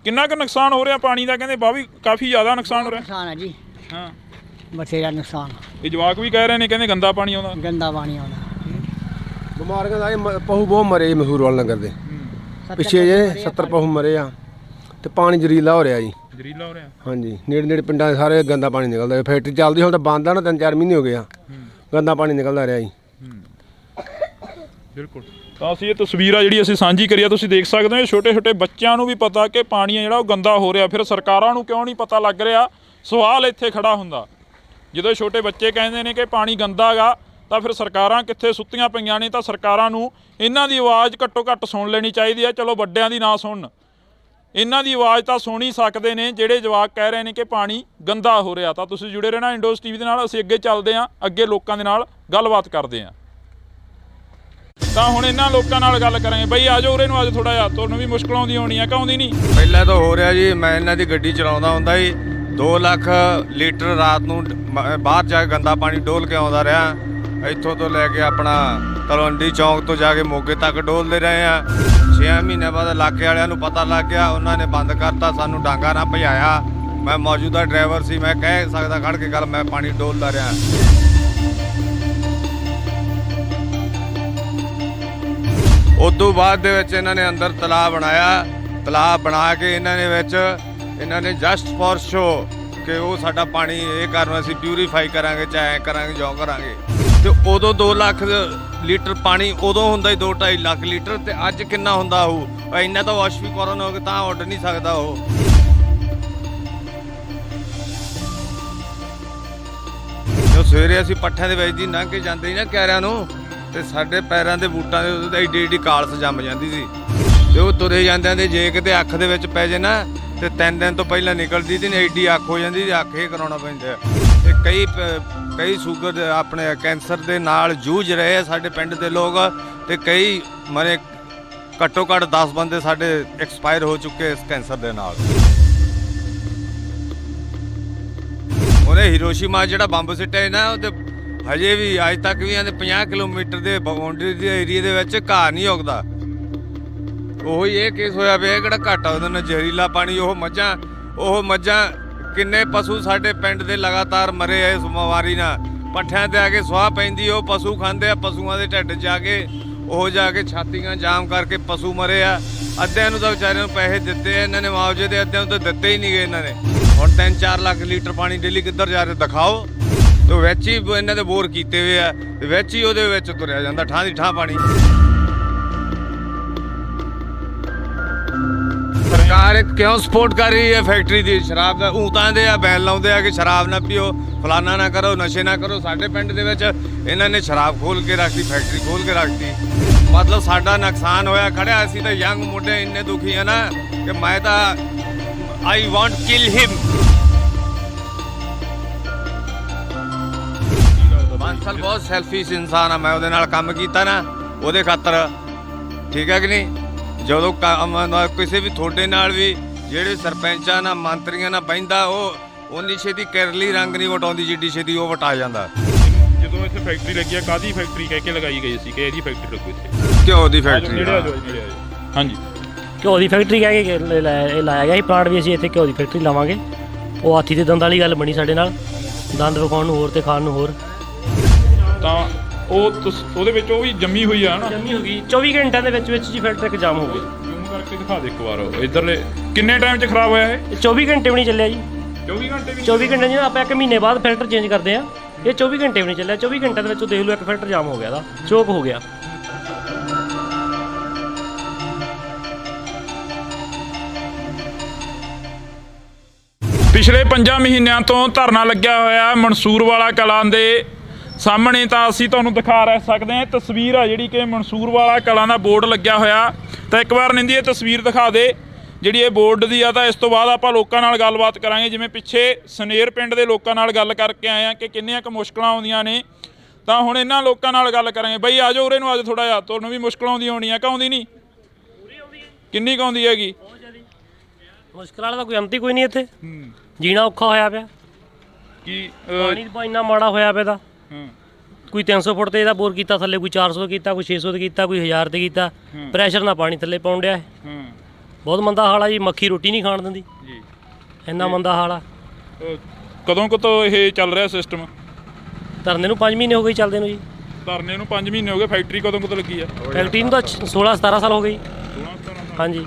ਕਿੰਨਾ ਕੁ ਨੁਕਸਾਨ ਹੋ ਰਿਹਾ ਪਾਣੀ ਦਾ? ਕਹਿੰਦੇ ਬਾਹਰ ਵੀ ਕਾਫੀ ਜ਼ਿਆਦਾ ਨੁਕਸਾਨ ਹੋ ਰਿਹਾ। ਨੁਕਸਾਨ ਹੈ ਜੀ, ਹਾਂ, ਬਥੇਰਾ ਨੁਕਸਾਨ। ਇਹ ਜਵਾਕ ਵੀ ਕਹਿ ਰਹੇ ਨੇ, ਕਹਿੰਦੇ ਗੰਦਾ ਪਾਣੀ ਆਉਂਦਾ। ਗੰਦਾ ਪਾਣੀ ਆਉਂਦਾ। ਬਿਮਾਰੀਆਂ ਦਾ ਪਹੂ ਬਹੁਤ ਮਰੇ ਜੀ ਮਸੂਰ ਵਾਲ ਨਗਰ ਦੇ। ਪਿੱਛੇ ਜੇ 70 ਪਹੂ ਮਰੇ ਆ ਤੇ ਪਾਣੀ ਜ਼ਰੀਲਾ ਹੋ ਰਿਹਾ ਜੀ। ਜ਼ਰੀਲਾ ਹੋ ਰਿਹਾ? ਹਾਂਜੀ, ਨੇੜੇ ਪਿੰਡਾਂ ਦੇ ਸਾਰੇ ਗੰਦਾ ਪਾਣੀ ਨਿਕਲਦਾ। ਫੈਕਟਰੀ ਚੱਲਦੀ ਹੁਣ ਤਾਂ ਬੰਦ ਆ ਨਾ, 3-4 ਮਹੀਨੇ ਹੋ ਗਏ ਆ। ਗੰਦਾ ਪਾਣੀ ਨਿਕਲਦਾ ਰਿਹਾ ਜੀ। ਬਿਲਕੁਲ। ਤਾਂ ਅਸੀਂ ਇਹ ਤਸਵੀਰ ਆ ਜਿਹੜੀ ਅਸੀਂ ਸਾਂਝੀ ਕਰੀ ਆ, ਤੁਸੀਂ ਦੇਖ ਸਕਦੇ ਹੋ। ਛੋਟੇ ਬੱਚਿਆਂ ਨੂੰ ਵੀ ਪਤਾ ਕਿ ਪਾਣੀ ਆ ਜਿਹੜਾ ਉਹ ਗੰਦਾ ਹੋ ਰਿਹਾ, ਫਿਰ ਸਰਕਾਰਾਂ ਨੂੰ ਕਿਉਂ ਨਹੀਂ ਪਤਾ ਲੱਗ ਰਿਹਾ? ਸਵਾਲ ਇੱਥੇ ਖੜਾ ਹੁੰਦਾ। ਜਦੋਂ ਛੋਟੇ ਬੱਚੇ ਕਹਿੰਦੇ ਨੇ ਕਿ ਪਾਣੀ ਗੰਦਾ ਗਾ, ਤਾਂ ਫਿਰ ਸਰਕਾਰਾਂ ਕਿੱਥੇ ਸੁੱਤੀਆਂ ਪਈਆਂ ਨੇ? ਤਾਂ ਸਰਕਾਰਾਂ ਨੂੰ ਇਹਨਾਂ ਦੀ ਆਵਾਜ਼ ਘੱਟੋ ਘੱਟ ਸੁਣ ਲੈਣੀ ਚਾਹੀਦੀ ਹੈ। ਚਲੋ ਵੱਡਿਆਂ ਦੀ ਨਾ ਸੁਣਨ, ਇਹਨਾਂ ਦੀ ਆਵਾਜ਼ ਤਾਂ ਸੁਣ ਹੀ ਸਕਦੇ ਨੇ ਜਿਹੜੇ ਜਵਾਕ ਕਹਿ ਰਹੇ ਨੇ ਕਿ ਪਾਣੀ ਗੰਦਾ ਹੋ ਰਿਹਾ। ਤਾਂ ਤੁਸੀਂ ਜੁੜੇ ਰਹਿਣਾ ਇੰਡੋਜ਼ ਟੀਵੀ ਦੇ ਨਾਲ। ਅਸੀਂ ਅੱਗੇ ਚੱਲਦੇ ਹਾਂ, ਅੱਗੇ ਲੋਕਾਂ ਦੇ ਨਾਲ ਗੱਲਬਾਤ ਕਰਦੇ ਹਾਂ। ਤਾਂ ਹੁਣ ਇਹਨਾਂ ਲੋਕਾਂ ਨਾਲ ਗੱਲ ਕਰਾਂਗੇ। ਬਈ ਆ ਜਾਓ ਉਰੇ ਨੂੰ, ਅੱਜ ਥੋੜਾ ਜਿਹਾ ਤੁਹਾਨੂੰ ਵੀ ਮੁਸ਼ਕਲ ਆਉਂਦੀ ਹੋਣੀ ਆ ਕਿ ਆਉਂਦੀ ਨਹੀਂ? ਪਹਿਲਾਂ ਤਾਂ ਹੋ ਰਿਹਾ ਜੀ, ਮੈਂ ਇਹਨਾਂ ਦੀ ਗੱਡੀ ਚਲਾਉਂਦਾ ਹੁੰਦਾ ਜੀ। 2 ਲੱਖ ਲੀਟਰ ਰਾਤ ਨੂੰ ਬਾਹਰ ਜਾ ਕੇ ਗੰਦਾ ਪਾਣੀ ਡੋਲ ਕੇ ਆਉਂਦਾ ਰਿਹਾ। ਇੱਥੋਂ ਤੋਂ ਲੈ ਕੇ ਆਪਣਾ ਤਲਵੰਡੀ ਚੌਂਕ ਤੋਂ ਜਾ ਕੇ ਮੋਗੇ ਤੱਕ ਡੋਲਦੇ ਰਹੇ ਆ। 6 ਮਹੀਨੇ ਬਾਅਦ ਇਲਾਕੇ ਵਾਲਿਆਂ ਨੂੰ ਪਤਾ ਲੱਗ ਗਿਆ, ਉਹਨਾਂ ਨੇ ਬੰਦ ਕਰਤਾ, ਸਾਨੂੰ ਡਾਂਗਾ ਨਾ ਭਜਾਇਆ। ਮੈਂ ਮੌਜੂਦਾ ਡਰਾਈਵਰ ਸੀ, ਮੈਂ ਕਹਿ ਸਕਦਾ ਖੜ ਕੇ ਗੱਲ, ਮੈਂ ਪਾਣੀ ਡੋਲਦਾ ਰਿਹਾ। ਉਦੋਂ ਬਾਅਦ ਦੇ ਵਿੱਚ ਇਹਨਾਂ ਨੇ ਅੰਦਰ ਤਲਾਬ ਬਣਾਇਆ। ਤਲਾਬ ਬਣਾ ਕੇ ਇਹਨਾਂ ਨੇ ਜਸਟ ਫॉर ਸ਼ੋ ਕਿ ਉਹ ਸਾਡਾ ਪਾਣੀ ਇਹ ਕਰਨ ਅਸੀਂ ਪਿਊਰੀਫਾਈ ਕਰਾਂਗੇ, ਚਾਹੇ ਐਂ ਕਰਾਂਗੇ, ਜੋ ਕਰਾਂਗੇ। ਤੇ ਉਦੋਂ 2 ਲੱਖ ਲੀਟਰ ਪਾਣੀ ਉਦੋਂ ਹੁੰਦਾ ਹੀ 2-2.5 ਲੱਖ ਲੀਟਰ, ਤੇ ਅੱਜ ਕਿੰਨਾ ਹੁੰਦਾ ਹੋਊ? ਇੰਨਾ ਤਾਂ ਵਾਸ਼ਵੀਕਰਨ ਹੋ ਕੇ ਤਾਂ ਉੱਡ ਨਹੀਂ ਸਕਦਾ ਉਹ। ਸਵੇਰੇ ਅਸੀਂ ਪੱਠਿਆਂ ਦੇ ਵਿੱਚ ਦੀ ਲੰਘ ਕੇ ਜਾਂਦੇ ਸੀ ਨਾ ਕਿਆਰਿਆਂ ਨੂੰ, ਤੇ ਸਾਡੇ ਪੈਰਾਂ ਦੇ ਬੂਟਾਂ ਦੇ ਉੱਤੇ ਏਡੀ ਏਡੀ ਕਾਲਸ ਜੰਮ ਜਾਂਦੀ ਸੀ, ਤੇ ਉਹ ਤੁਰੇ ਜਾਂਦਿਆਂ ਦੇ ਜੇ ਕਿਤੇ ਅੱਖ ਦੇ ਵਿੱਚ ਪੈ ਜੇ ਨਾ ਤੇ 3 ਦਿਨ ਤੋਂ ਪਹਿਲਾਂ ਨਿਕਲਦੀ ਤੇ ਏਡੀ ਅੱਖ ਹੋ ਜਾਂਦੀ ਤੇ ਅੱਖ ਇਹ ਕਰਾਉਣਾ ਪੈਂਦਾ। ਤੇ ਕਈ ਸ਼ੂਗਰ ਆਪਣੇ ਕੈਂਸਰ ਦੇ ਨਾਲ ਜੂਝ ਰਹੇ ਆ ਸਾਡੇ ਪਿੰਡ ਦੇ ਲੋਕ, ਤੇ ਕਈ ਮਰੇ ਘੱਟੋ ਘੱਟ 10 ਬੰਦੇ ਸਾਡੇ ਐਕਸਪਾਇਰ ਹੋ ਚੁੱਕੇ ਇਸ ਕੈਂਸਰ ਦੇ ਨਾਲ। ਉਹਨੇ ਹੀਰੋਸ਼ੀਮਾ ਜਿਹੜਾ ਬੰਬ ਸਿੱਟਿਆ ਸੀ ਨਾ, ਉਹ ਤੇ ਹਜੇ ਵੀ ਅੱਜ ਤੱਕ ਵੀ ਇਹਦੇ 50 ਕਿਲੋਮੀਟਰ ਦੇ ਬਾਉਂਡਰੀ ਦੇ ਏਰੀਏ ਦੇ ਵਿੱਚ ਘਾਹ ਨਹੀਂ ਉੱਗਦਾ। ਉਹੀ ਇਹ ਕੇਸ ਹੋਇਆ ਪਿਆ, ਕਿਹੜਾ ਘੱਟ ਆ ਉਹਦੇ ਨਾਲ ਜ਼ਹਿਰੀਲਾ ਪਾਣੀ। ਉਹ ਮੱਝਾਂ ਕਿੰਨੇ ਪਸ਼ੂ ਸਾਡੇ ਪਿੰਡ ਦੇ ਲਗਾਤਾਰ ਮਰੇ ਆ ਇਸ ਬਿਮਾਰੀ ਨਾਲ। ਪੱਠਿਆਂ ਤੇ ਆ ਕੇ ਸੁਆਹ ਪੈਂਦੀ, ਉਹ ਪਸ਼ੂ ਖਾਂਦੇ ਆ, ਪਸ਼ੂਆਂ ਦੇ ਢਿੱਡ ਜਾ ਕੇ ਛਾਤੀਆਂ ਜਾਮ ਕਰਕੇ ਪਸ਼ੂ ਮਰੇ ਆ। ਅੱਧਿਆਂ ਨੂੰ ਤਾਂ ਵਿਚਾਰਿਆਂ ਨੂੰ ਪੈਸੇ ਦਿੱਤੇ ਆ ਇਹਨਾਂ ਨੇ ਮੁਆਵਜ਼ੇ ਦੇ, ਅੱਧਿਆਂ ਨੂੰ ਤਾਂ ਦਿੱਤੇ ਹੀ ਨਹੀਂ ਗਏ ਇਹਨਾਂ ਨੇ। ਹੁਣ 3-4 ਲੱਖ ਲੀਟਰ ਪਾਣੀ ਡੇਲੀ ਕਿੱਧਰ ਜਾ ਰਿਹਾ ਦਿਖਾਓ। ਤੇ ਵਿੱਚ ਹੀ ਇਹਨਾਂ ਦੇ ਬੋਰ ਕੀਤੇ ਹੋਏ ਆ, ਤੇ ਵਿੱਚ ਹੀ ਉਹਦੇ ਵਿੱਚ ਤੁਰਿਆ ਜਾਂਦਾ ਠਾਂ ਦੀ ਠਾਂ ਪਾਣੀ। ਸਰਕਾਰ ਕਿਉਂ ਸਪੋਰਟ ਕਰ ਰਹੀ ਹੈ ਫੈਕਟਰੀ ਦੀ ਸ਼ਰਾਬ ਦਾ? ਊਤਾਂ ਦੇ ਆ ਬੈਨ ਲਾਉਂਦੇ ਆ ਕਿ ਸ਼ਰਾਬ ਨਾ ਪੀਓ, ਫਲਾਨਾ ਨਾ ਕਰੋ, ਨਸ਼ੇ ਨਾ ਕਰੋ। ਸਾਡੇ ਪਿੰਡ ਦੇ ਵਿੱਚ ਇਹਨਾਂ ਨੇ ਸ਼ਰਾਬ ਖੋਲ ਕੇ ਰੱਖਤੀ, ਫੈਕਟਰੀ ਖੋਲ ਕੇ ਰੱਖਤੀ। ਮਤਲਬ ਸਾਡਾ ਨੁਕਸਾਨ ਹੋਇਆ ਖੜਿਆ। ਅਸੀਂ ਤਾਂ ਯੰਗ ਮੁੰਡੇ ਇੰਨੇ ਦੁਖੀ ਆ ਨਾ ਕਿ ਮੈਂ ਤਾਂ ਆਈ ਵਾਂਟ ਕਿਲ ਹਿਮ। ਬਾਂਸਲ ਬਹੁਤ ਸੈਲਫਿਸ਼ ਇਨਸਾਨ ਆ। ਮੈਂ ਉਹਦੇ ਨਾਲ ਕੰਮ ਕੀਤਾ ਨਾ ਉਹਦੇ ਖਾਤਰ, ਠੀਕ ਹੈ ਕਿ ਨਹੀਂ? ਜਦੋਂ ਕਿਸੇ ਵੀ ਤੁਹਾਡੇ ਨਾਲ ਵੀ ਜਿਹੜੇ ਸਰਪੰਚਾਂ ਨਾਲ ਮੰਤਰੀਆਂ ਨਾਲ ਬਹਿੰਦਾ, ਉਹ ਉਨੀ ਛੇਤੀ ਕਿਰਲੀ ਰੰਗ ਨਹੀਂ ਵਟਾਉਂਦੀ ਜਿੱਡੀ ਛੇਤੀ ਉਹ ਵਟਾ ਜਾਂਦਾ। ਜਦੋਂ ਇੱਥੇ ਫੈਕਟਰੀ ਲੱਗੀ ਆ, ਕਾਹਦੀ ਫੈਕਟਰੀ ਕਹਿ ਕੇ ਲਗਾਈ ਗਈ ਸੀ ਕਿ ਇਹਦੀ ਫੈਕਟਰੀ ਲੱਗੂ ਇੱਥੇ? ਘਿਓ ਦੀ ਫੈਕਟਰੀ। ਹਾਂਜੀ, ਘਿਓ ਦੀ ਫੈਕਟਰੀ ਕਹਿ ਕੇ ਲਾਇਆ ਗਿਆ ਸੀ ਪਲਾਂਟ ਵੀ। ਅਸੀਂ ਇੱਥੇ ਘਿਓ ਦੀ ਫੈਕਟਰੀ ਲਾਵਾਂਗੇ। ਉਹ ਹਾਥੀ ਦੇ ਦੰਦ ਵਾਲੀ ਗੱਲ ਬਣੀ ਸਾਡੇ ਨਾਲ, ਦੰਦ ਵਿਖਾਉਣ ਨੂੰ ਹੋਰ ਤੇ ਖਾਣ ਨੂੰ ਹੋਰ। ਤਾਂ ਉਹਦੇ ਵਿੱਚ ਉਹ ਵੀ ਜੰਮੀ ਹੋਈ ਆ ਨਾ, ਜੰਮੀ ਹੋ ਗਈ 24 ਘੰਟਿਆਂ ਦੇ ਵਿੱਚ ਜੀ ਫੈਕਟਰੀ ਇੱਕ ਜਾਮ ਹੋ ਗਈ। ਜ਼ੂਮ ਕਰਕੇ ਦਿਖਾ ਦੇ ਇੱਕ ਵਾਰ। ਇੱਧਰਲੇ ਕਿੰਨੇ ਟਾਈਮ 'ਚ ਖਰਾਬ ਹੋਇਆ ਇਹ? 24 ਘੰਟੇ ਵੀ ਨਹੀਂ ਚੱਲਿਆ ਜੀ। 24 ਘੰਟੇ ਵੀ? 24 ਘੰਟੇ ਜਿਹਨਾਂ ਆਪਾਂ 1 ਮਹੀਨੇ ਬਾਅਦ ਫਿਲਟਰ ਚੇਂਜ ਕਰਦੇ ਆ, ਇਹ 24 ਘੰਟੇ ਵੀ ਨਹੀਂ ਚੱਲਿਆ। 24 ਘੰਟਿਆਂ ਦੇ ਵਿੱਚ ਦੇਖ ਲਓ ਇੱਕ ਫਿਲਟਰ ਜਾਮ ਹੋ ਗਿਆ, ਦਾ ਚੋਕ ਹੋ ਗਿਆ। ਪਿਛਲੇ 5 ਮਹੀਨਿਆਂ ਤੋਂ ਧਰਨਾ ਲੱਗਿਆ ਹੋਇਆ ਮਨਸੂਰਵਾਲਾ ਕਲਾਂ ਦੇ ਸਾਹਮਣੇ। ਤਾਂ ਅਸੀਂ ਤੁਹਾਨੂੰ ਦਿਖਾ ਰਹਿ ਸਕਦੇ ਹਾਂ, ਤਸਵੀਰ ਆ ਜਿਹੜੀ ਕਿ ਮਨਸੂਰਵਾਲਾ ਕਲਾਂ ਦਾ ਬੋਰਡ ਲੱਗਿਆ ਹੋਇਆ। ਤਾਂ ਇੱਕ ਵਾਰ ਨਿੰਦੀ ਇਹ ਤਸਵੀਰ ਦਿਖਾ ਦੇ ਜਿਹੜੀ ਇਹ ਬੋਰਡ ਦੀ ਆ। ਤਾਂ ਇਸ ਤੋਂ ਬਾਅਦ ਆਪਾਂ ਲੋਕਾਂ ਨਾਲ ਗੱਲਬਾਤ ਕਰਾਂਗੇ। ਜਿਵੇਂ ਪਿੱਛੇ ਸਨੇਰ ਪਿੰਡ ਦੇ ਲੋਕਾਂ ਨਾਲ ਗੱਲ ਕਰਕੇ ਆਏ ਆ ਕਿ ਕਿੰਨੀਆਂ ਕੁ ਮੁਸ਼ਕਲਾਂ ਆਉਂਦੀਆਂ ਨੇ, ਤਾਂ ਹੁਣ ਇਹਨਾਂ ਲੋਕਾਂ ਨਾਲ ਗੱਲ ਕਰਾਂਗੇ। ਬਈ ਆ ਜਾਓ ਉਰੇ ਨੂੰ, ਅੱਜ ਥੋੜਾ ਜਿਹਾ ਤੁਹਾਨੂੰ ਵੀ ਮੁਸ਼ਕਲ ਆਉਂਦੀ ਹੋਣੀ ਆ ਕਿ ਆਉਂਦੀ ਨਹੀਂ? ਕਿੰਨੀ ਕੁ ਆਉਂਦੀ ਹੈਗੀ? ਮੁਸ਼ਕਲ ਵਾਲਾ ਤਾਂ ਕੋਈ ਅੰਤ ਹੀ ਕੋਈ ਨਹੀਂ ਇੱਥੇ। ਜੀਣਾ ਔਖਾ ਹੋਇਆ ਪਿਆ। ਕੀ ਪਾਣੀ ਦਾ ਇੰਨਾ ਮਾੜਾ ਹੋਇਆ ਪਿਆ। ਤਾਂ ਕੋਈ 300 ਫੁੱਟ ਤੇ ਇਹਦਾ ਬੋਰ ਕੀਤਾ ਥੱਲੇ, ਕੋਈ 400 ਕੀਤਾ, ਕੋਈ 600 ਤੇ ਕੀਤਾ, ਕੋਈ 1000 ਤੇ ਕੀਤਾ। ਪ੍ਰੈਸ਼ਰ ਨਾਲ ਪਾਣੀ ਥੱਲੇ ਪਾਉਣ ਡਿਆ। ਬਹੁਤ ਮੰਦਾ ਹਾਲ ਆ ਜੀ। ਮੱਖੀ ਰੋਟੀ ਨਹੀਂ ਖਾਣ ਦਿੰਦੀ ਜੀ, ਇੰਨਾ ਮੰਦਾ ਹਾਲ ਆ। ਕਦੋਂ ਤੋਂ ਇਹ ਚੱਲ ਰਿਹਾ ਸਿਸਟਮ? ਧਰਨੇ ਨੂੰ 5 ਮਹੀਨੇ ਹੋ ਗਏ ਚੱਲਦੇ ਨੂੰ ਜੀ। ਧਰਨੇ ਨੂੰ 5 ਮਹੀਨੇ ਹੋ ਗਏ। ਫੈਕਟਰੀ ਕਦੋਂ ਲੱਗੀ ਆ? ਫੈਕਟਰੀ ਨੂੰ ਤਾਂ 16-17 ਸਾਲ ਹੋ ਗਏ। ਹਾਂਜੀ।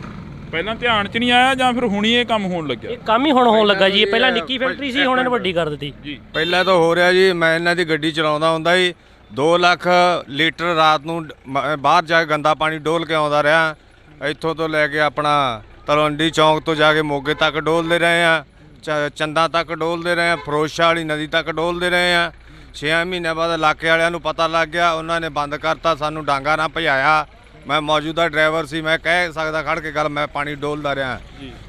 ਪਹਿਲਾਂ ਧਿਆਨ 'ਚ ਨਹੀਂ ਆਇਆ ਜਾਂ ਫਿਰ ਹੁਣੀ ਇਹ ਕੰਮ ਹੋਣ ਲੱਗਿਆ? ਇਹ ਕੰਮ ਹੀ ਹੁਣ ਹੋਣ ਲੱਗਾ ਜੀ। ਇਹ ਪਹਿਲਾਂ ਨਿੱਕੀ ਫੈਕਟਰੀ ਸੀ, ਹੁਣ ਇਹਨੂੰ ਵੱਡੀ ਕਰ ਦਿੱਤੀ ਜੀ। ਪਹਿਲਾਂ ਤਾਂ ਹੋ ਰਿਹਾ ਜੀ, ਮੈਂ ਇਹਨਾਂ ਦੀ ਗੱਡੀ ਚਲਾਉਂਦਾ ਹੁੰਦਾ ਜੀ, 2 ਲੱਖ ਲੀਟਰ ਰਾਤ ਨੂੰ ਬਾਹਰ ਜਾ ਕੇ ਗੰਦਾ ਪਾਣੀ ਡੋਲ ਕੇ ਆਉਂਦਾ ਰਿਹਾ। ਇੱਥੋਂ ਤੋਂ ਲੈ ਕੇ ਆਪਣਾ ਤਲਵੰਡੀ ਚੌਂਕ ਤੋਂ ਜਾ ਕੇ ਮੋਗੇ ਤੱਕ ਡੋਲਦੇ ਰਹੇ ਆ, ਚੰਦਾ ਤੱਕ ਡੋਲਦੇ ਰਹੇ ਆ, ਫਿਰੋਜ਼ਸ਼ਾਹ ਵਾਲੀ ਨਦੀ ਤੱਕ ਡੋਲਦੇ ਰਹੇ ਆ। 6 ਮਹੀਨਿਆਂ ਬਾਅਦ ਇਲਾਕੇ ਵਾਲਿਆਂ ਨੂੰ ਪਤਾ ਲੱਗ ਗਿਆ, ਉਹਨਾਂ ਨੇ ਬੰਦ ਕਰਤਾ, ਸਾਨੂੰ ਡਾਂਗਾ ਨਾ ਭਜਾਇਆ। ਮੈਂ ਮੌਜੂਦਾ ਡਰਾਈਵਰ ਸੀ, ਮੈਂ ਕਹਿ ਸਕਦਾ ਖੜ ਕੇ ਗੱਲ, ਮੈਂ ਪਾਣੀ ਡੋਲਦਾ ਰਿਹਾ।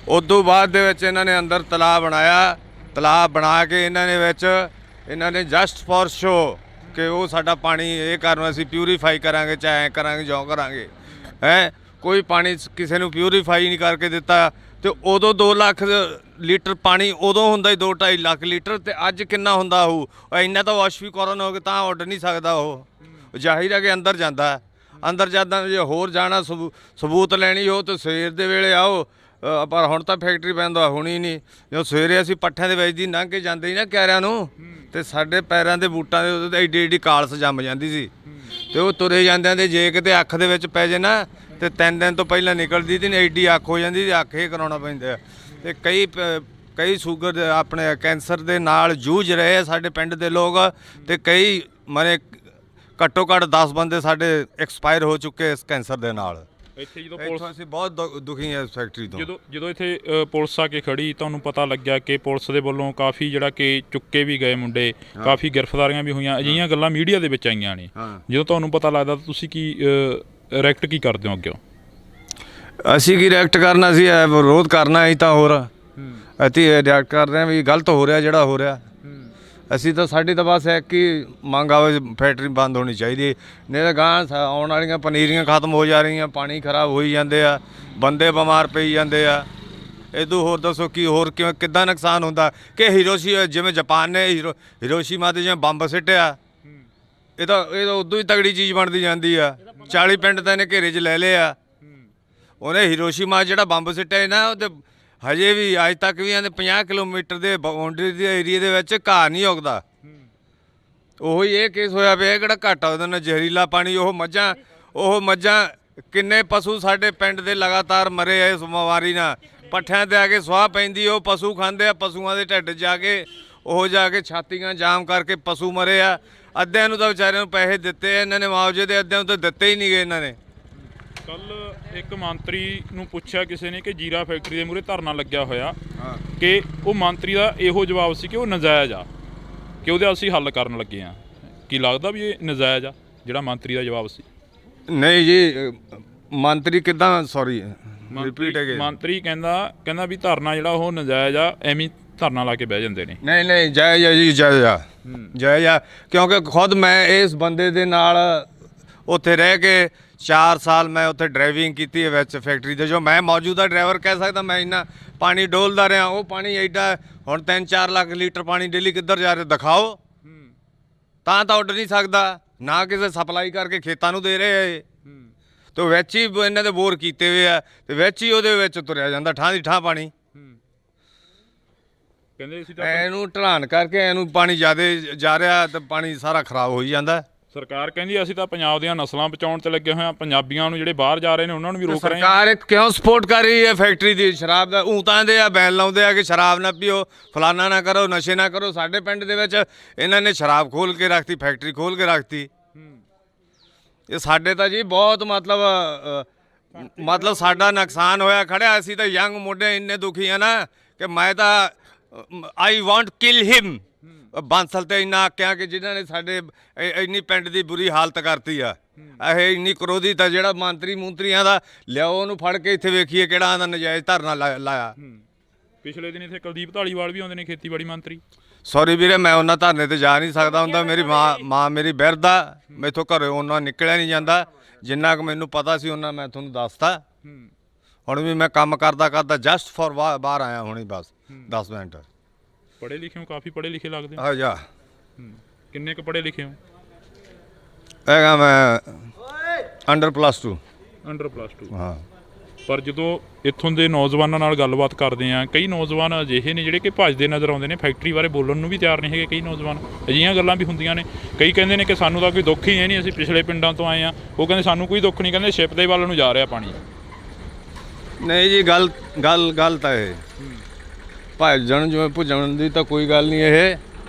ਉਸ ਤੋਂ ਬਾਅਦ ਦੇ ਵਿੱਚ ਇਹਨਾਂ ਨੇ ਅੰਦਰ ਤਲਾਅ ਬਣਾਇਆ। ਤਲਾਅ ਬਣਾ ਕੇ ਇਹਨਾਂ ਨੇ ਜਸਟ ਫॉर ਸ਼ੋ ਕਿ ਉਹ ਸਾਡਾ ਪਾਣੀ ਇਹ ਕਰਨ ਅਸੀਂ ਪਿਊਰੀਫਾਈ ਕਰਾਂਗੇ, ਚਾਹੇ ਐਂ ਕਰਾਂਗੇ ਜੋ ਕਰਾਂਗੇ। ਕੋਈ ਪਾਣੀ ਕਿਸੇ ਨੂੰ ਪਿਊਰੀਫਾਈ ਨਹੀਂ ਕਰਕੇ ਦਿੱਤਾ। ਤੇ ਉਦੋਂ 2 ਲੱਖ ਲੀਟਰ ਪਾਣੀ ਉਦੋਂ ਹੁੰਦਾ ਹੀ 2-2.5 ਲੱਖ ਲੀਟਰ, ਤੇ ਅੱਜ ਕਿੰਨਾ ਹੁੰਦਾ ਹੋਊ? ਇੰਨਾ ਤਾਂ ਵਾਸ਼ਵੀਕਰਨ ਹੋ ਕੇ ਤਾਂ ਉੱਡ ਨਹੀਂ ਸਕਦਾ। ਉਹ ਜ਼ਾਹਿਰ ਹੈ ਕਿ ਅੰਦਰ ਜਾਂਦਾ। ਅੰਦਰ ਜਾਂਦਾ, ਜੇ ਹੋਰ ਜਾਣਾ ਸਬੂਤ ਲੈਣੀ ਹੋ ਤਾਂ ਸਵੇਰ ਦੇ ਵੇਲੇ ਆਓ। ਪਰ ਹੁਣ ਤਾਂ ਫੈਕਟਰੀ ਪੈਂਦਾ ਹੋਣੀ ਨਹੀਂ। ਜਦੋਂ ਸਵੇਰੇ ਅਸੀਂ ਪੱਠਿਆਂ ਦੇ ਵਿੱਚ ਦੀ ਲੰਘ ਕੇ ਜਾਂਦੇ ਸੀ ਨਾ ਕਿਆਰਿਆਂ ਨੂੰ, ਤੇ ਸਾਡੇ ਪੈਰਾਂ ਦੇ ਬੂਟਾਂ ਦੇ ਉੱਤੇ ਏਡੀ ਏਡੀ ਕਾਲਸ ਜੰਮ ਜਾਂਦੀ ਸੀ, ਤੇ ਉਹ ਤੁਰੇ ਜਾਂਦਿਆਂ ਦੇ ਜੇ ਕਿਤੇ ਅੱਖ ਦੇ ਵਿੱਚ ਪੈ ਜੇ ਨਾ ਤੇ 3 ਦਿਨ ਤੋਂ ਪਹਿਲਾਂ ਨਿਕਲਦੀ ਤੇ ਏਡੀ ਅੱਖ ਹੋ ਜਾਂਦੀ ਤੇ ਅੱਖ ਇਹ ਕਰਾਉਣਾ ਪੈਂਦਾ। ਤੇ ਕਈ ਸ਼ੂਗਰ ਆਪਣੇ ਕੈਂਸਰ ਦੇ ਨਾਲ ਜੂਝ ਰਹੇ ਆ ਸਾਡੇ ਪਿੰਡ ਦੇ ਲੋਕ, ਤੇ ਕਈ ਮਰੇ ਘੱਟੋ ਘੱਟ 10 ਬੰਦੇ ਸਾਡੇ ਐਕਸਪਾਇਰ ਹੋ ਚੁੱਕੇ ਇਸ ਕੈਂਸਰ ਦੇ ਨਾਲ। ਇੱਥੇ ਜਦੋਂ ਇੱਥੋਂ ਅਸੀਂ ਬਹੁਤ ਦੁਖੀ ਹਾਂ ਇਸ ਫੈਕਟਰੀ ਤੋਂ। ਜਦੋਂ ਇੱਥੇ ਪੁਲਿਸ ਆ ਕੇ ਖੜੀ ਤੁਹਾਨੂੰ ਪਤਾ ਲੱਗਿਆ ਕਿ ਪੁਲਿਸ ਦੇ ਵੱਲੋਂ ਕਾਫੀ ਜਿਹੜਾ ਕਿ ਚੁੱਕੇ ਵੀ ਗਏ ਮੁੰਡੇ, ਕਾਫੀ ਗ੍ਰਿਫਤਾਰੀਆਂ ਵੀ ਹੋਈਆਂ, ਅਜਿਹੀਆਂ ਗੱਲਾਂ ਮੀਡੀਆ ਦੇ ਵਿੱਚ ਆਈਆਂ ਨੇ, ਜਦੋਂ ਤੁਹਾਨੂੰ ਪਤਾ ਲੱਗਦਾ ਤਾਂ ਤੁਸੀਂ ਕੀ ਰਿਐਕਟ ਕੀ ਕਰਦੇ ਹੋ ਅੱਗੇ? ਅਸੀਂ ਕੀ ਰਿਐਕਟ ਕਰਨਾ ਸੀ, ਵਿਰੋਧ ਕਰਨਾ ਹੀ ਤਾਂ ਹੋਰ ਅਸੀਂ ਰਿਐਕਟ ਕਰ ਰਹੇ ਹਾਂ ਵੀ ਗਲਤ ਹੋ ਰਿਹਾ ਜਿਹੜਾ ਹੋ ਰਿਹਾ। ਅਸੀਂ ਤਾਂ ਸਾਡੀ ਤਾਂ ਬਸ ਇੱਕ ਹੀ ਮੰਗ ਆਵੇ ਫੈਕਟਰੀ ਬੰਦ ਹੋਣੀ ਚਾਹੀਦੀ, ਨਹੀਂ ਤਾਂ ਗਾਂ ਆਉਣ ਵਾਲੀਆਂ ਪਨੀਰੀਆਂ ਖਤਮ ਹੋ ਜਾ ਰਹੀਆਂ, ਪਾਣੀ ਖਰਾਬ ਹੋਈ ਜਾਂਦੇ ਆ, ਬੰਦੇ ਬਿਮਾਰ ਪਈ ਜਾਂਦੇ ਆ। ਇਦੋਂ ਹੋਰ ਦੱਸੋ ਕੀ ਹੋਰ ਕਿਵੇਂ ਕਿੱਦਾਂ ਨੁਕਸਾਨ ਹੁੰਦਾ ਕਿ ਜਿਵੇਂ ਜਾਪਾਨ ਨੇ ਹੀਰੋਸ਼ੀਮਾ ਤੇ ਜਿਵੇਂ ਬੰਬ ਸਿੱਟਿਆ, ਇਹ ਤਾਂ ਉਦੋਂ ਹੀ ਤਗੜੀ ਚੀਜ਼ ਬਣਦੀ ਜਾਂਦੀ ਆ। 40 ਪਿੰਡ ਤਾਂ ਇਹਨੇ ਘੇਰੇ 'ਚ ਲੈ ਲਏ ਆ। ਉਹਨੇ ਹੀਰੋਸ਼ੀਮਾ ਜਿਹੜਾ ਬੰਬ ਸਿੱਟਿਆ ਨਾ ਉਹ ਤੇ ਹਜੇ ਵੀ ਅੱਜ ਤੱਕ ਵੀ ਇਹਦੇ 50 ਕਿਲੋਮੀਟਰ ਦੇ ਬਾਉਂਡਰੀ ਦੇ ਏਰੀਏ ਦੇ ਵਿੱਚ ਘਾਹ ਨਹੀਂ ਉੱਗਦਾ। ਉਹੀ ਇਹ ਕੇਸ ਹੋਇਆ ਪਿਆ, ਕਿਹੜਾ ਘਾਟਾ ਉਹਦੇ ਨਾਲ ਜ਼ਹਿਰੀਲਾ ਪਾਣੀ। ਉਹ ਮੱਝਾਂ ਕਿੰਨੇ ਪਸ਼ੂ ਸਾਡੇ ਪਿੰਡ ਦੇ ਲਗਾਤਾਰ ਮਰੇ ਆ ਇਸ ਬਿਮਾਰੀ ਨਾਲ। ਪੱਠਿਆਂ ਤੇ ਆ ਕੇ ਸਵਾਹ ਪੈਂਦੀ, ਉਹ ਪਸ਼ੂ ਖਾਂਦੇ ਆ, ਪਸ਼ੂਆਂ ਦੇ ਢਿੱਡ ਜਾ ਕੇ ਛਾਤੀਆਂ ਜਾਮ ਕਰਕੇ ਪਸ਼ੂ ਮਰੇ ਆ। ਅੱਧਿਆਂ ਨੂੰ ਤਾਂ ਵਿਚਾਰਿਆਂ ਨੂੰ ਪੈਸੇ ਦਿੱਤੇ ਇਹਨਾਂ ਨੇ ਮੁਆਵਜ਼ੇ ਦੇ, ਅੱਧਿਆਂ ਨੂੰ ਤਾਂ ਦਿੱਤੇ ਹੀ ਨਹੀਂ ਗਏ ਇਹਨਾਂ ਨੇ। ਕੱਲ ਇੱਕ ਮੰਤਰੀ ਨੂੰ ਪੁੱਛਿਆ ਕਿਸੇ ਨੇ ਕਿ ਜੀਰਾ ਫੈਕਟਰੀ ਦੇ ਮੂਹਰੇ ਧਰਨਾ ਲੱਗਿਆ ਹੋਇਆ, ਕਿ ਉਹ ਮੰਤਰੀ ਦਾ ਇਹੋ ਜਵਾਬ ਸੀ ਕਿ ਉਹ ਨਜਾਇਜ਼ ਆ, ਕਿ ਉਹਦੇ ਅਸੀਂ ਹੱਲ ਕਰਨ ਲੱਗੇ ਆ। ਕੀ ਲੱਗਦਾ ਵੀ ਇਹ ਨਜਾਇਜ਼ ਆ ਜਿਹੜਾ ਮੰਤਰੀ ਦਾ ਜਵਾਬ ਸੀ? ਨਹੀਂ ਜੀ, ਮੰਤਰੀ ਕਿੱਦਾਂ, ਸੌਰੀ ਰਿਪੀਟ ਅਗੇ। ਮੰਤਰੀ ਕਹਿੰਦਾ ਵੀ ਧਰਨਾ ਜਿਹੜਾ ਉਹ ਨਜਾਇਜ਼ ਆ, ਐਵੇਂ ਧਰਨਾ ਲਾ ਕੇ ਬਹਿ ਜਾਂਦੇ ਨੇ। ਨਹੀਂ ਜਾਇਜ਼ ਆ ਜੀ, ਜਾਇਜ਼ ਆ ਕਿਉਂਕਿ ਖੁਦ ਮੈਂ ਇਸ ਬੰਦੇ ਦੇ ਨਾਲ ਉੱਥੇ ਰਹਿ ਕੇ 4 ਸਾਲ ਮੈਂ ਉੱਥੇ ਡਰਾਈਵਿੰਗ ਕੀਤੀ ਹੈ ਵਿੱਚ ਫੈਕਟਰੀ ਦੇ। ਜੋ ਮੈਂ ਮੌਜੂਦਾ ਡਰਾਈਵਰ ਕਹਿ ਸਕਦਾ, ਮੈਂ ਇੰਨਾ ਪਾਣੀ ਡੋਲਦਾ ਰਿਹਾ। ਉਹ ਪਾਣੀ ਐਡਾ ਹੁਣ 3-4 ਲੱਖ ਲੀਟਰ ਪਾਣੀ ਡੇਲੀ ਕਿੱਧਰ ਜਾ ਰਿਹਾ ਦਿਖਾਓ, ਤਾਂ ਉੱਡ ਨਹੀਂ ਸਕਦਾ। ਨਾ ਕਿਸੇ ਸਪਲਾਈ ਕਰਕੇ ਖੇਤਾਂ ਨੂੰ ਦੇ ਰਹੇ ਆ, ਤੇ ਵਿੱਚ ਹੀ ਇਹਨਾਂ ਦੇ ਬੋਰ ਕੀਤੇ ਹੋਏ ਆ, ਤੇ ਵਿੱਚ ਹੀ ਉਹਦੇ ਵਿੱਚ ਤੁਰਿਆ ਜਾਂਦਾ ਠਾਂ ਦੀ ਠਾਂ ਪਾਣੀ। ਕਹਿੰਦੇ ਸੀ ਇਹਨੂੰ ਢਲਾਨ ਕਰਕੇ ਇਹਨੂੰ ਪਾਣੀ ਜ਼ਿਆਦਾ ਜਾ ਰਿਹਾ ਤੇ ਪਾਣੀ ਸਾਰਾ ਖਰਾਬ ਹੋਈ ਜਾਂਦਾ। ਸਰਕਾਰ ਕਹਿੰਦੀ ਅਸੀਂ ਤਾਂ ਪੰਜਾਬ ਦੀਆਂ ਨਸਲਾਂ ਬਚਾਉਣ 'ਚ ਲੱਗੇ ਹੋਏ ਹਾਂ, ਪੰਜਾਬੀਆਂ ਨੂੰ ਜਿਹੜੇ ਬਾਹਰ ਜਾ ਰਹੇ ਨੇ ਉਹਨਾਂ ਨੂੰ ਵੀ ਰੋਕ ਰਹੇ ਹਾਂ। ਸਰਕਾਰ ਕਿਉਂ ਸਪੋਰਟ ਕਰ ਰਹੀ ਹੈ ਫੈਕਟਰੀ ਦੀ? ਸ਼ਰਾਬ ਦਾ ਊਂਤਾਂ ਦੇ ਆ, ਬੈਨ ਲਾਉਂਦੇ ਆ ਕਿ ਸ਼ਰਾਬ ਨਾ ਪੀਓ, ਫਲਾਨਾ ਨਾ ਕਰੋ, ਨਸ਼ੇ ਨਾ ਕਰੋ। ਸਾਡੇ ਪਿੰਡ ਦੇ ਵਿੱਚ ਇਹਨਾਂ ਨੇ ਸ਼ਰਾਬ ਖੋਲ੍ਹ ਕੇ ਰੱਖਤੀ, ਫੈਕਟਰੀ ਖੋਲ੍ਹ ਕੇ ਰੱਖਤੀ। ਇਹ ਸਾਡੇ ਤਾਂ ਜੀ ਬਹੁਤ ਮਤਲਬ ਸਾਡਾ ਨੁਕਸਾਨ ਹੋਇਆ ਖੜਿਆ। ਅਸੀਂ ਤਾਂ ਯੰਗ ਮੁੰਡੇ ਇੰਨੇ ਦੁਖੀ ਆ ਨਾ ਕਿ ਮੈਂ ਤਾਂ ਆਈ ਵਾਂਟ ਕਿਲ ਹਿਮ। ਬਾਂਸਲ ਤੇ ਇੰਨਾ ਆਕਿਆ ਕਿ ਜਿਨ੍ਹਾਂ ਨੇ ਸਾਡੇ ਇੰਨੀ ਪਿੰਡ ਦੀ ਬੁਰੀ ਹਾਲਤ ਕਰਤੀ ਆ। ਇਹ ਇੰਨੀ ਕਰੋਧੀ ਤਾਂ ਜਿਹੜਾ ਮੰਤਰੀਆਂ ਦਾ ਲਿਆਓ ਉਹਨੂੰ ਫੜ ਕੇ ਇੱਥੇ ਵੇਖੀਏ ਕਿਹੜਾ ਆਂਦਾ ਨਜਾਇਜ਼ ਧਰਨਾ ਲਾਇਆ। ਪਿਛਲੇ ਦਿਨ ਇੱਥੇ ਕੁਲਦੀਪ ਧਾਲੀਵਾਲ ਵੀ ਆਉਂਦੇ ਨੇ, ਖੇਤੀਬਾੜੀ ਮੰਤਰੀ। ਸੌਰੀ ਵੀਰੇ, ਮੈਂ ਉਹਨਾਂ ਧਰਨੇ ਤੇ ਜਾ ਨਹੀਂ ਸਕਦਾ ਹੁੰਦਾ। ਮੇਰੀ ਮਾਂ ਮੇਰੀ ਬਿਰਧ ਆ, ਮੈਥੋਂ ਘਰੇ ਉਹਨਾਂ ਨਿਕਲਿਆ ਨਹੀਂ ਜਾਂਦਾ। ਜਿੰਨਾ ਕੁ ਮੈਨੂੰ ਪਤਾ ਸੀ ਉਹਨਾਂ ਮੈਂ ਤੁਹਾਨੂੰ ਦੱਸਤਾ। ਹੁਣ ਵੀ ਮੈਂ ਕੰਮ ਕਰਦਾ ਜਸਟ ਫॉर ਬਾਹਰ ਆਇਆ ਹੁਣੀ, ਬਸ 10 ਮਿੰਟ। ਪੜ੍ਹੇ ਲਿਖੇ ਹੋ? ਕਾਫੀ ਪੜ੍ਹੇ ਲਿਖੇ ਲੱਗਦੇ ਆ ਜਾ। ਕਿੰਨੇ ਕੁ ਪੜ੍ਹੇ ਲਿਖੇ ਹੋ? ਹੈਗਾ ਮੈਂ ਅੰਡਰ +2। ਅੰਡਰ +2? ਹਾਂ। ਪਰ ਜਦੋਂ ਇੱਥੋਂ ਦੇ ਨੌਜਵਾਨਾਂ ਨਾਲ ਗੱਲਬਾਤ ਕਰਦੇ ਆ, ਕਈ ਨੌਜਵਾਨ ਅਜਿਹੇ ਨੇ ਜਿਹੜੇ ਕਿ ਭੱਜਦੇ ਨਜ਼ਰ ਆਉਂਦੇ ਨੇ, ਫੈਕਟਰੀ ਬਾਰੇ ਬੋਲਣ ਨੂੰ ਵੀ ਤਿਆਰ ਨਹੀਂ ਹੈਗੇ। ਕਈ ਨੌਜਵਾਨ ਅਜਿਹੀਆਂ ਗੱਲਾਂ ਵੀ ਹੁੰਦੀਆਂ ਨੇ। ਕਈ ਕਹਿੰਦੇ ਨੇ ਕਿ ਸਾਨੂੰ ਤਾਂ ਕੋਈ ਦੁੱਖ ਹੀ ਨਹੀਂ, ਅਸੀਂ ਪਿਛਲੇ ਪਿੰਡਾਂ ਤੋਂ ਆਏ ਆ। ਉਹ ਕਹਿੰਦੇ ਸਾਨੂੰ ਕੋਈ ਦੁੱਖ ਨਹੀਂ, ਕਹਿੰਦੇ ਸ਼ਿਪ ਦੇ ਵੱਲ ਨੂੰ ਜਾ ਰਿਹਾ ਪਾਣੀ। ਨਹੀਂ ਜੀ, ਗੱਲ ਤਾਂ ਇਹ ਭੱਜਣ ਜਿਵੇਂ ਭੁੱਜਣ ਦੀ ਤਾਂ ਕੋਈ ਗੱਲ ਨਹੀਂ। ਇਹ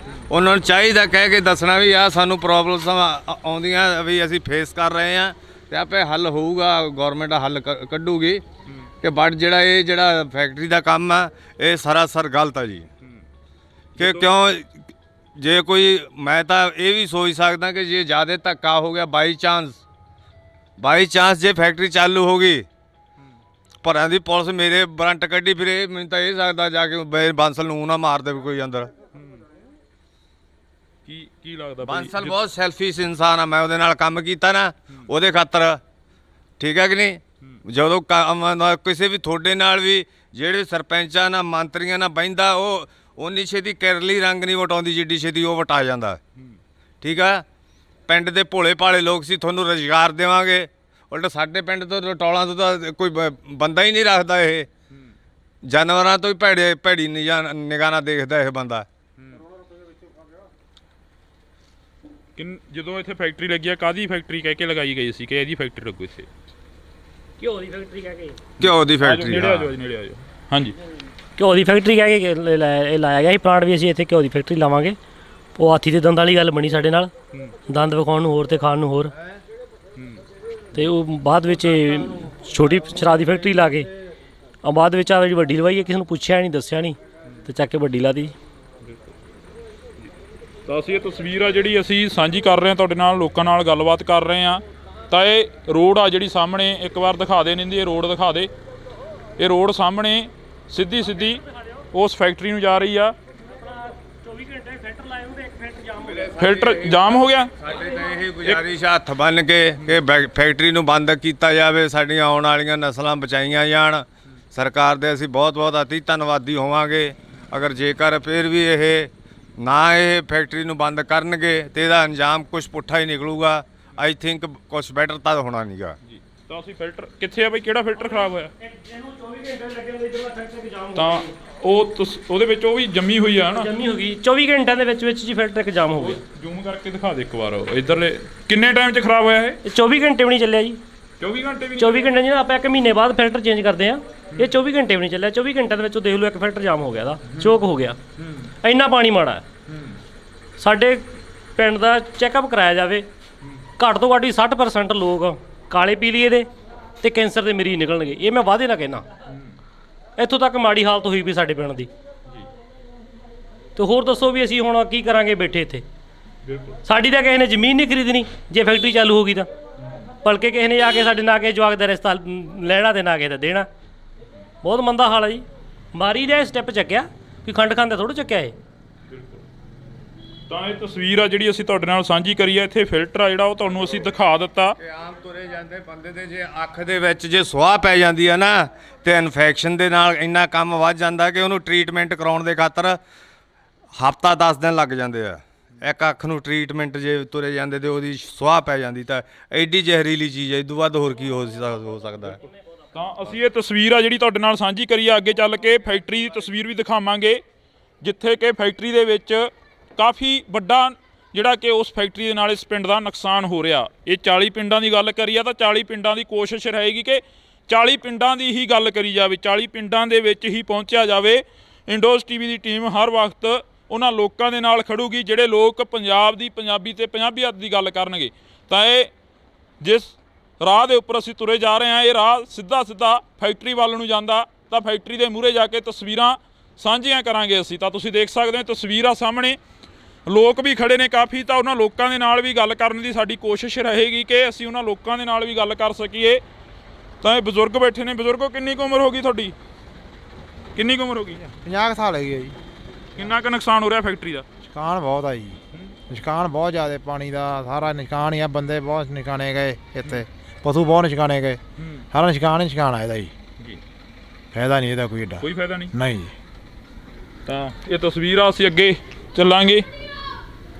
ਉਹਨਾਂ ਨੂੰ ਚਾਹੀਦਾ ਕਹਿ ਕੇ ਦੱਸਣਾ ਵੀ ਆ ਸਾਨੂੰ ਪ੍ਰੋਬਲਮਸ ਆਉਂਦੀਆਂ ਵੀ ਅਸੀਂ ਫੇਸ ਕਰ ਰਹੇ ਆ, ਤੇ ਆਪੇ ਹੱਲ ਹੋਊਗਾ, ਗੌਰਮੈਂਟ ਹੱਲ ਕੱਢੂਗੀ। ਕਿ ਬਟ ਜਿਹੜਾ ਫੈਕਟਰੀ ਦਾ ਕੰਮ ਆ ਇਹ ਸਰਾਸਰ ਗਲਤ ਆ ਜੀ। ਕਿ ਕਿਉਂ ਜੇ ਕੋਈ, ਮੈਂ ਤਾਂ ਇਹ ਵੀ ਸੋਚ ਸਕਦਾ ਕਿ ਜੇ ਜ਼ਿਆਦਾ ਧੱਕਾ ਹੋ ਗਿਆ ਬਾਈ ਚਾਂਸ ਜੇ ਫੈਕਟਰੀ ਚਾਲੂ ਹੋ ਗਈ, ਭਰਾਂ ਦੀ ਪੁਲਿਸ ਮੇਰੇ ਵਾਰੰਟ ਕੱਢੀ ਫਿਰੇ, ਮੈਨੂੰ ਤਾਂ ਇਹ ਸਕਦਾ ਜਾ ਕੇ ਬਾਂਸਲ ਨੂੰ ਨਾ ਮਾਰ ਦੇਵੇ ਕੋਈ ਅੰਦਰ। ਕੀ ਲੱਗਦਾ ਬਾਂਸਲ ਬਹੁਤ ਸੈਲਫਿਸ਼ ਇਨਸਾਨ ਆ। ਮੈਂ ਉਹਦੇ ਨਾਲ ਕੰਮ ਕੀਤਾ ਨਾ ਉਹਦੇ ਖਾਤਰ, ਠੀਕ ਹੈ ਕਿ ਨਹੀਂ? ਜਦੋਂ ਕਿਸੇ ਵੀ ਤੁਹਾਡੇ ਨਾਲ ਵੀ ਜਿਹੜੇ ਸਰਪੰਚਾਂ ਨਾਲ ਮੰਤਰੀਆਂ ਨਾਲ ਬਹਿੰਦਾ, ਉਹ ਉਨੀ ਛੇਤੀ ਕਿਰਲੀ ਰੰਗ ਨਹੀਂ ਵਟਾਉਂਦੀ ਜਿੱਡੀ ਛੇਤੀ ਉਹ ਵਟਾ ਜਾਂਦਾ। ਠੀਕ ਆ? ਪਿੰਡ ਦੇ ਭੋਲੇ ਭਾਲੇ ਲੋਕ ਸੀ, ਤੁਹਾਨੂੰ ਰੁਜ਼ਗਾਰ ਦੇਵਾਂਗੇ। ਉਲਟ ਸਾਡੇ ਪਿੰਡ ਤੋਂ ਟੋਲਾਂ ਤੋਂ ਤਾਂ ਕੋਈ ਬੰਦਾ ਹੀ ਨਹੀਂ ਰੱਖਦਾ। ਇਹ ਜਾਨਵਰਾਂ ਤੋਂ ਹੀ ਭੈੜੀ ਨਿਗਾਹ ਨਾਲ ਦੇਖਦਾ ਇਹ ਬੰਦਾ। ਜਦੋਂ ਇੱਥੇ ਫੈਕਟਰੀ ਲੱਗੀ ਆ, ਕਾਹਦੀ ਫੈਕਟਰੀ ਕਹਿ ਕੇ ਲਗਾਈ ਗਈ ਸੀ ਕਿ ਇਹਦੀ ਫੈਕਟਰੀ ਲੱਗੂ ਇੱਥੇ? ਘਿਓ ਦੀ ਫੈਕਟਰੀ ਕਹਿ ਕੇ। ਘਿਓ ਦੀ ਫੈਕਟਰੀ? ਨੇੜੇ ਆ ਜਾਓ। ਹਾਂਜੀ, ਘਿਓ ਦੀ ਫੈਕਟਰੀ ਕਹਿ ਕੇ ਇਹ ਲਾਇਆ ਗਿਆ ਸੀ ਪਲਾਂਟ ਵੀ। ਅਸੀਂ ਇੱਥੇ ਘਿਓ ਦੀ ਫੈਕਟਰੀ ਲਾਵਾਂਗੇ। ਉਹ ਹਾਥੀ ਦੇ ਦੰਦ ਵਾਲੀ ਗੱਲ ਬਣੀ ਸਾਡੇ ਨਾਲ, ਦੰਦ ਵਿਖਾਉਣ ਨੂੰ ਹੋਰ ਤੇ ਖਾਣ ਨੂੰ ਹੋਰ। ਤੇ ਉਹ ਬਾਅਦ ਵਿੱਚ ਛੋਟੀ ਸ਼ਰਾਬ ਦੀ ਫੈਕਟਰੀ ਲਾ ਕੇ ਆ ਬਾਅਦ ਵਿੱਚ ਆ ਜਿਹੜੀ ਵੱਡੀ ਲਵਾਈ ਹੈ ਕਿਸੇ ਨੂੰ ਪੁੱਛਿਆ ਨਹੀਂ ਦੱਸਿਆ ਨਹੀਂ ਤੇ ਚੱਕ ਕੇ ਵੱਡੀ ਲਾ ਦੀ। ਤਾਂ ਅਸੀਂ ਇਹ ਤਸਵੀਰ ਆ ਜਿਹੜੀ ਅਸੀਂ ਸਾਂਝੀ ਕਰ ਰਹੇ ਹਾਂ ਤੁਹਾਡੇ ਨਾਲ, ਲੋਕਾਂ ਨਾਲ ਗੱਲਬਾਤ ਕਰ ਰਹੇ ਹਾਂ। ਤਾਂ ਇਹ ਰੋਡ ਆ ਜਿਹੜੀ ਸਾਹਮਣੇ, ਇੱਕ ਵਾਰ ਦਿਖਾ ਦੇ ਨਿੰਦੀ, ਇਹ ਰੋਡ ਦਿਖਾ ਦੇ। ਇਹ ਰੋਡ ਸਾਹਮਣੇ ਸਿੱਧੀ ਉਸ ਫੈਕਟਰੀ ਨੂੰ ਜਾ ਰਹੀ ਆ। 24 ਘੰਟੇ ਫਿਲਟਰ ਲਾਏ ਹੁੰਦੇ, ਇੱਕ ਫਿਲਟਰ ਜਾਮ ਹੋ ਗਿਆ। ਫਿਲਟਰ ਜਾਮ ਹੋ ਗਿਆ। ਸਾਡੇ ਤਾਂ ਇਹ ਗੁਜ਼ਾਰਿਸ਼ ਆ ਹੱਥ ਬੰਨ ਕੇ ਕਿ ਫੈਕਟਰੀ ਨੂੰ ਬੰਦ ਕੀਤਾ ਜਾਵੇ, ਸਾਡੀਆਂ ਆਉਣ ਵਾਲੀਆਂ ਨਸਲਾਂ ਬਚਾਈਆਂ ਜਾਣ। ਸਰਕਾਰ ਦੇ ਅਸੀਂ ਬਹੁਤ ਅਤੀ ਧੰਨਵਾਦੀ ਹੋਵਾਂਗੇ ਅਗਰ ਜੇਕਰ ਫਿਰ ਵੀ ਇਹ ਫੈਕਟਰੀ ਨੂੰ ਬੰਦ ਕਰਨਗੇ ਤੇ ਇਹਦਾ ਅੰਜਾਮ ਕੁਝ ਪੁੱਠਾ ਹੀ ਨਿਕਲੂਗਾ। ਆਈ ਥਿੰਕ ਕੁਝ ਬੈਟਰ ਤਾਂ ਹੋਣਾ ਨਹੀਂਗਾ। ਤਾਂ ਅਸੀਂ ਫਿਲਟਰ ਕਿੱਥੇ ਆ ਬਈ, ਕਿਹੜਾ ਫਿਲਟਰ ਖਰਾਬ ਹੋਇਆ? ਇਹਨੂੰ 24 ਘੰਟੇ ਲੱਗੇ ਹੁੰਦੇ ਜਦੋਂ ਫੈਕਟਰੀ ਜਾਮ ਹੋ ਤਾਂ ਉਹਦੇ ਵਿੱਚ ਉਹ ਵੀ ਜੰਮੀ ਹੋਈ ਆ ਨਾ, ਜੰਮੀ ਹੋ ਗਈ। 24 ਘੰਟਿਆਂ ਦੇ ਵਿੱਚ ਜੀ ਫਿਲਟਰ ਇੱਕ ਜਾਮ ਹੋ ਗਿਆ। ਜ਼ੂਮ ਕਰਕੇ ਦਿਖਾ ਦੇ ਇੱਕ ਵਾਰ ਇਧਰਲੇ। ਕਿੰਨੇ ਟਾਈਮ 'ਚ ਖਰਾਬ ਹੋਇਆ ਇਹ? ਇਹ 24 ਘੰਟੇ ਵੀ ਨਹੀਂ ਚੱਲਿਆ ਜੀ। 24 ਘੰਟੇ ਵੀ 24 ਘੰਟੇ ਜਿਹੜਾ ਆਪਾਂ 1 ਮਹੀਨੇ ਬਾਅਦ ਫਿਲਟਰ ਚੇਂਜ ਕਰਦੇ ਆ, ਇਹ 24 ਘੰਟੇ ਵੀ ਨਹੀਂ ਚੱਲਿਆ। 24 ਘੰਟਿਆਂ ਦੇ ਵਿੱਚ ਦੇਖ ਲਓ ਇੱਕ ਫਿਲਟਰ ਜਾਮ ਹੋ ਗਿਆ ਦਾ, ਚੋਕ ਹੋ ਗਿਆ। ਇੰਨਾ ਪਾਣੀ ਮਾੜਾ ਹੈ। ਸਾਡੇ ਪਿੰਡ ਦਾ ਚੈੱਕਅਪ ਕਰਾਇਆ ਜਾਵੇ, ਘੱਟ ਤੋਂ ਘੱਟ ਹੀ 60% ਲੋਕ ਕਾਲੇ ਪੀਲੀਏ ਦੇ ਤੇ ਕੈਂਸਰ ਦੇ ਮਰੀਜ਼ ਨਿਕਲਣਗੇ। ਇਹ ਮੈਂ ਵਾਅਦੇ ਨਾਲ ਕਹਿਣਾ। ਇੱਥੋਂ ਤੱਕ ਮਾੜੀ ਹਾਲਤ ਹੋਈ ਵੀ ਸਾਡੇ ਪਿੰਡ ਦੀ। ਤੇ ਹੋਰ ਦੱਸੋ ਵੀ ਅਸੀਂ ਹੁਣ ਕੀ ਕਰਾਂਗੇ ਬੈਠੇ ਇੱਥੇ। ਸਾਡੀ ਤਾਂ ਕਿਸੇ ਨੇ ਜ਼ਮੀਨ ਨਹੀਂ ਖਰੀਦਣੀ ਜੇ ਫੈਕਟਰੀ ਚਾਲੂ ਹੋ ਗਈ ਤਾਂ, ਬਲਕਿ ਕਿਸੇ ਨੇ ਆ ਕੇ ਸਾਡੇ ਨਾਲ ਕੇ ਜਵਾਕ ਦਾ ਰਿਸ਼ਤਾ ਲੈਣਾ ਤੇ ਨਾ ਕਿਸੇ ਦਾ ਦੇਣਾ। ਬਹੁਤ ਮੰਦਾ ਹਾਲ ਹੈ ਜੀ। ਮਾਰੀ ਦਾ ਸਟੈਪ ਚੱਕਿਆ ਕਿ ਖੰਡ ਖਾਂਦੇ ਥੋੜ੍ਹਾ ਚੱਕਿਆ ਇਹ। ਤਾਂ ਇਹ ਤਸਵੀਰ ਆ ਜਿਹੜੀ ਅਸੀਂ ਤੁਹਾਡੇ ਨਾਲ ਸਾਂਝੀ ਕਰੀ ਆ। ਇੱਥੇ ਫਿਲਟਰ ਆ ਜਿਹੜਾ ਉਹ ਤੁਹਾਨੂੰ ਅਸੀਂ ਦਿਖਾ ਦਿੱਤਾ। ਕਿ ਆਮ ਤੁਰੇ ਜਾਂਦੇ ਬੰਦੇ ਦੇ ਜੇ ਅੱਖ ਦੇ ਵਿੱਚ ਜੇ ਸੁਆਹ ਪੈ ਜਾਂਦੀ ਆ ਨਾ ਤੇ ਇਨਫੈਕਸ਼ਨ ਦੇ ਨਾਲ ਇੰਨਾ ਕੰਮ ਵੱਧ ਜਾਂਦਾ ਕਿ ਉਹਨੂੰ ਟ੍ਰੀਟਮੈਂਟ ਕਰਾਉਣ ਦੇ ਖਾਤਰ ਹਫ਼ਤਾ 10 ਦਿਨ ਲੱਗ ਜਾਂਦੇ ਆ। ਇੱਕ ਅੱਖ ਨੂੰ ਟ੍ਰੀਟਮੈਂਟ ਜੇ ਤੁਰੇ ਜਾਂਦੇ ਤੇ ਉਹਦੀ ਸੁਆਹ ਪੈ ਜਾਂਦੀ ਤਾਂ ਐਡੀ ਜ਼ਹਿਰੀਲੀ ਚੀਜ਼ ਹੈ, ਇਦੋਂ ਵੱਧ ਹੋਰ ਕੀ ਹੋ ਸਕਦਾ ਹੈ। ਤਾਂ ਅਸੀਂ ਇਹ ਤਸਵੀਰ ਆ ਜਿਹੜੀ ਤੁਹਾਡੇ ਨਾਲ ਸਾਂਝੀ ਕਰੀ ਆ। ਅੱਗੇ ਚੱਲ ਕੇ ਫੈਕਟਰੀ ਦੀ ਤਸਵੀਰ ਵੀ ਦਿਖਾਵਾਂਗੇ, ਜਿੱਥੇ ਕਿ ਫੈਕਟਰੀ ਦੇ ਵਿੱਚ ਕਾਫੀ ਵੱਡਾ ਜਿਹੜਾ ਕਿ ਉਸ ਫੈਕਟਰੀ ਦੇ ਨਾਲ ਇਸ ਪਿੰਡ ਦਾ ਨੁਕਸਾਨ ਹੋ ਰਿਹਾ। ਇਹ 40 ਪਿੰਡਾਂ ਦੀ ਗੱਲ ਕਰੀ ਆ ਤਾਂ 40 ਪਿੰਡਾਂ ਦੀ ਕੋਸ਼ਿਸ਼ ਰਹੇਗੀ ਕਿ 40 ਪਿੰਡਾਂ ਦੀ ਹੀ ਗੱਲ ਕਰੀ ਜਾਵੇ, 40 ਪਿੰਡਾਂ ਦੇ ਵਿੱਚ ਹੀ ਪਹੁੰਚਿਆ ਜਾਵੇ। ਇੰਡੋਜ਼ ਟੀਵੀ ਦੀ ਟੀਮ ਹਰ ਵਕਤ ਉਹਨਾਂ ਲੋਕਾਂ ਦੇ ਨਾਲ ਖੜੂਗੀ ਜਿਹੜੇ ਲੋਕ ਪੰਜਾਬ ਦੀ ਪੰਜਾਬੀ ਤੇ ਪੰਜਾਬੀਅਤ ਦੀ ਗੱਲ ਕਰਨਗੇ। ਤਾਂ ਇਹ ਜਿਸ ਰਾਹ ਦੇ ਉੱਪਰ ਅਸੀਂ ਤੁਰੇ ਜਾ ਰਹੇ ਹਾਂ, ਇਹ ਰਾਹ ਸਿੱਧਾ ਫੈਕਟਰੀ ਵੱਲ ਨੂੰ ਜਾਂਦਾ। ਤਾਂ ਫੈਕਟਰੀ ਦੇ ਮੂਹਰੇ ਜਾ ਕੇ ਤਸਵੀਰਾਂ ਸਾਂਝੀਆਂ ਕਰਾਂਗੇ ਅਸੀਂ। ਤਾਂ ਤੁਸੀਂ ਦੇਖ ਸਕਦੇ ਹੋ ਤਸਵੀਰਾਂ ਸਾਹਮਣੇ, ਲੋਕ ਵੀ ਖੜੇ ਨੇ ਕਾਫੀ। ਤਾਂ ਉਹਨਾਂ ਲੋਕਾਂ ਦੇ ਨਾਲ ਵੀ ਗੱਲ ਕਰਨ ਦੀ ਸਾਡੀ ਕੋਸ਼ਿਸ਼ ਰਹੇਗੀ ਕਿ ਅਸੀਂ ਉਹਨਾਂ ਲੋਕਾਂ ਦੇ ਨਾਲ ਵੀ ਗੱਲ ਕਰ ਸਕੀਏ। ਤਾਂ ਇਹ ਬਜ਼ੁਰਗ ਬੈਠੇ ਨੇ। ਬਜ਼ੁਰਗੋ, ਕਿੰਨੀ ਕੁ ਉਮਰ ਹੋ ਗਈ ਤੁਹਾਡੀ? ਕਿੰਨੀ ਕੁ ਉਮਰ ਹੋ ਗਈ? 50 ਸਾਲ ਹੈਗੀ ਆ ਜੀ। ਕਿੰਨਾ ਕੁ ਨੁਕਸਾਨ ਹੋ ਰਿਹਾ ਫੈਕਟਰੀ ਦਾ? ਨੁਕਸਾਨ ਬਹੁਤ ਆ ਜੀ, ਨੁਕਸਾਨ ਬਹੁਤ ਜ਼ਿਆਦਾ। ਪਾਣੀ ਦਾ ਸਾਰਾ ਨੁਕਸਾਨ ਹੀ ਆ, ਬੰਦੇ ਬਹੁਤ ਨੁਕਸਾਨੇ ਗਏ ਇੱਥੇ, ਪਸ਼ੂ ਬਹੁਤ ਨੁਕਸਾਨੇ ਗਏ। ਸਾਰਾ ਨੁਕਸਾਨ ਹੀ ਨੁਕਸਾਨ ਆ ਇਹਦਾ ਜੀ। ਫਾਇਦਾ ਨਹੀਂ ਇਹਦਾ ਕੋਈ ਏਡਾ। ਕੋਈ ਫਾਇਦਾ ਨਹੀਂ ਜੀ। ਤਾਂ ਇਹ ਤਸਵੀਰ ਆ, ਅਸੀਂ ਅੱਗੇ ਚੱਲਾਂਗੇ।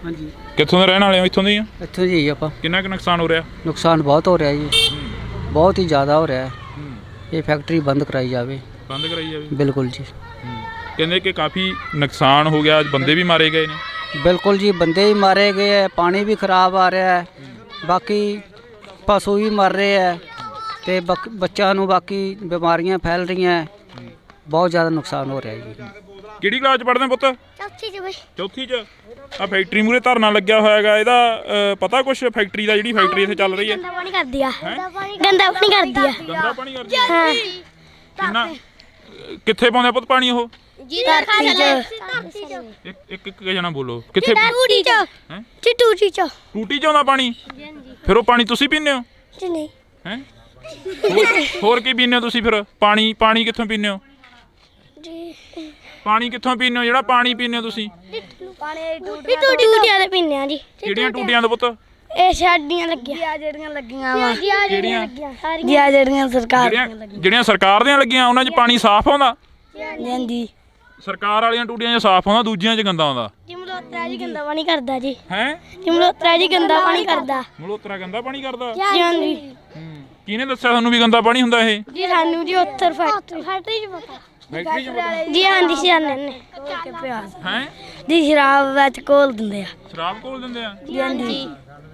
ਹਾਂਜੀ, ਕਿੱਥੋਂ ਦੇ ਰਹਿਣ ਵਾਲੇ ਹੋ? ਇੱਥੋਂ ਦੇ ਹੀ ਆ। ਇੱਥੋਂ ਜੀ ਆਪਾਂ। ਕਿੰਨਾ ਕੁ ਨੁਕਸਾਨ ਹੋ ਰਿਹਾ? ਨੁਕਸਾਨ ਬਹੁਤ ਹੋ ਰਿਹਾ ਜੀ, ਬਹੁਤ ਹੀ ਜ਼ਿਆਦਾ ਹੋ ਰਿਹਾ ਹੈ। ਇਹ ਫੈਕਟਰੀ ਬੰਦ ਕਰਾਈ ਜਾਵੇ। ਬੰਦ ਕਰਾਈ ਜਾਵੇ। ਬਿਲਕੁਲ ਜੀ। ਕਹਿੰਦੇ ਕਿ ਕਾਫੀ ਨੁਕਸਾਨ ਹੋ ਗਿਆ, ਬੰਦੇ ਵੀ ਮਾਰੇ ਗਏ ਨੇ। ਬਿਲਕੁਲ ਜੀ, ਬੰਦੇ ਵੀ ਮਾਰੇ ਗਏ ਹੈ, ਪਾਣੀ ਵੀ ਖਰਾਬ ਆ ਰਿਹਾ ਹੈ, ਬਾਕੀ ਪਸ਼ੂ ਵੀ ਮਰ ਰਹੇ ਹੈ ਤੇ ਬੱਚਿਆਂ ਨੂੰ ਬਾਕੀ ਬਿਮਾਰੀਆਂ ਫੈਲ ਰਹੀਆਂ ਹੈ। ਬਹੁਤ ਜ਼ਿਆਦਾ ਨੁਕਸਾਨ ਹੋ ਰਿਹਾ ਜੀ। ਕਿਹੜੀ ਕਲਾਸ 'ਚ ਪੜ੍ਹਦੇ ਪੁੱਤ? ਚੌਥੀ ਚ ਬਈ। ਚੌਥੀ 'ਚ। ਆ ਫੈਕਟਰੀ ਮੂਹਰੇ ਧਰਨਾ ਲੱਗਿਆ ਹੋਇਆ ਹੈਗਾ, ਇਹਦਾ ਪਤਾ ਕੁਛ? ਫੈਕਟਰੀ ਦਾ ਜਿਹੜੀ ਫੈਕਟਰੀ ਇੱਥੇ ਚੱਲ ਰਹੀ ਹੈ, ਗੰਦਾ ਪਾਣੀ ਕਰਦੀ ਆ। ਗੰਦਾ ਪਾਣੀ ਕਰਦੀ ਆ। ਗੰਦਾ ਪਾਣੀ ਕਰਦੀ ਹੈ। ਹਾਂ, ਕਿੰਨਾ ਕਿੱਥੇ ਪਾਉਂਦੇ ਆ ਪੁੱਤ ਪਾਣੀ ਉਹ? ਧਰਤੀ ਚ। ਇੱਕ ਜਣਾ ਬੋਲੋ, ਕਿੱਥੇ? ਟੂਟੀ ਚ। ਹੈਂ? ਟੂਟੀ ਚ। ਟੂਟੀ 'ਚ ਆਉਂਦਾ ਪਾਣੀ? ਫਿਰ ਉਹ ਪਾਣੀ ਤੁਸੀਂ ਪੀਂਦੇ ਹੋ? ਜੀ ਨਹੀਂ। ਹੈ ਹੋਰ ਕੀ ਪੀਂਦੇ ਹੋ ਤੁਸੀਂ ਫਿਰ? ਪਾਣੀ ਕਿੱਥੋਂ ਪੀਂਦੇ ਹੋ? ਪਾਣੀ ਕਿੱਥੋਂ ਪੀਂਦੇ ਹੋ ਜਿਹੜਾ ਪਾਣੀ ਪੀਂਦੇ ਹੋ ਤੁਸੀਂ? ਟੂਟੀਆਂ ਦੇ ਪੀਂਦੇ ਆ ਜੀ। ਕਿਹੜੀਆਂ ਟੂਟੀਆਂ ਦੇ ਪੁੱਤ? ਇਹ ਸਾਡੀਆਂ ਲੱਗੀਆਂ ਜਿਹੜੀਆਂ ਲੱਗੀਆਂ ਵਾ। ਕਿਹੜੀਆਂ? ਜਿਹੜੀਆਂ ਸਰਕਾਰ ਜਿਹੜੀਆਂ ਸਰਕਾਰ ਦੀਆਂ ਲੱਗੀਆਂ ਉਹਨਾਂ 'ਚ ਪਾਣੀ ਸਾਫ਼ ਆਉਂਦਾ? ਹਾਂਜੀ। ਸਰਕਾਰ ਵਾਲੀਆਂ ਟੂਟੀਆਂ 'ਚ ਸਾਫ਼ ਆਉਂਦਾ, ਦੂਜੀਆਂ 'ਚ ਗੰਦਾ ਆਉਂਦਾ। ਮਲੋਤਰਾ ਜੀ ਗੰਦਾ ਪਾਣੀ ਕਰਦਾ ਜੀ। ਹੈ ਮਲੋਤਰਾ ਜੀ ਗੰਦਾ ਪਾਣੀ ਕਰਦਾ। ਮਲੋਤਰਾ ਗੰਦਾ ਪਾਣੀ ਕਰਦਾ? ਜੀ ਹਾਂਜੀ। ਕਿਹਨੇ ਦੱਸਿਆ ਤੁਹਾਨੂੰ ਵੀ ਗੰਦਾ ਪਾਣੀ ਹੁੰਦਾ ਇਹ? ਜੀ ਸਾਨੂੰ ਜੀ ਉੱਤਰ ਫੈਕਟਰੀ ਚ ਪਤਾ। ਫੈਕਟਰੀ 'ਚ ਪਤਾ? ਜੀ ਹਾਂਜੀ, ਸਿਆਣੇ ਨੇ। ਹੈ ਜੀ ਸ਼ਰਾਬ ਵਿੱਚ ਘੋਲ ਦਿੰਦੇ ਆ। ਸ਼ਰਾਬ ਘੋਲ ਦਿੰਦੇ ਆ? ਜੀ ਹਾਂਜੀ।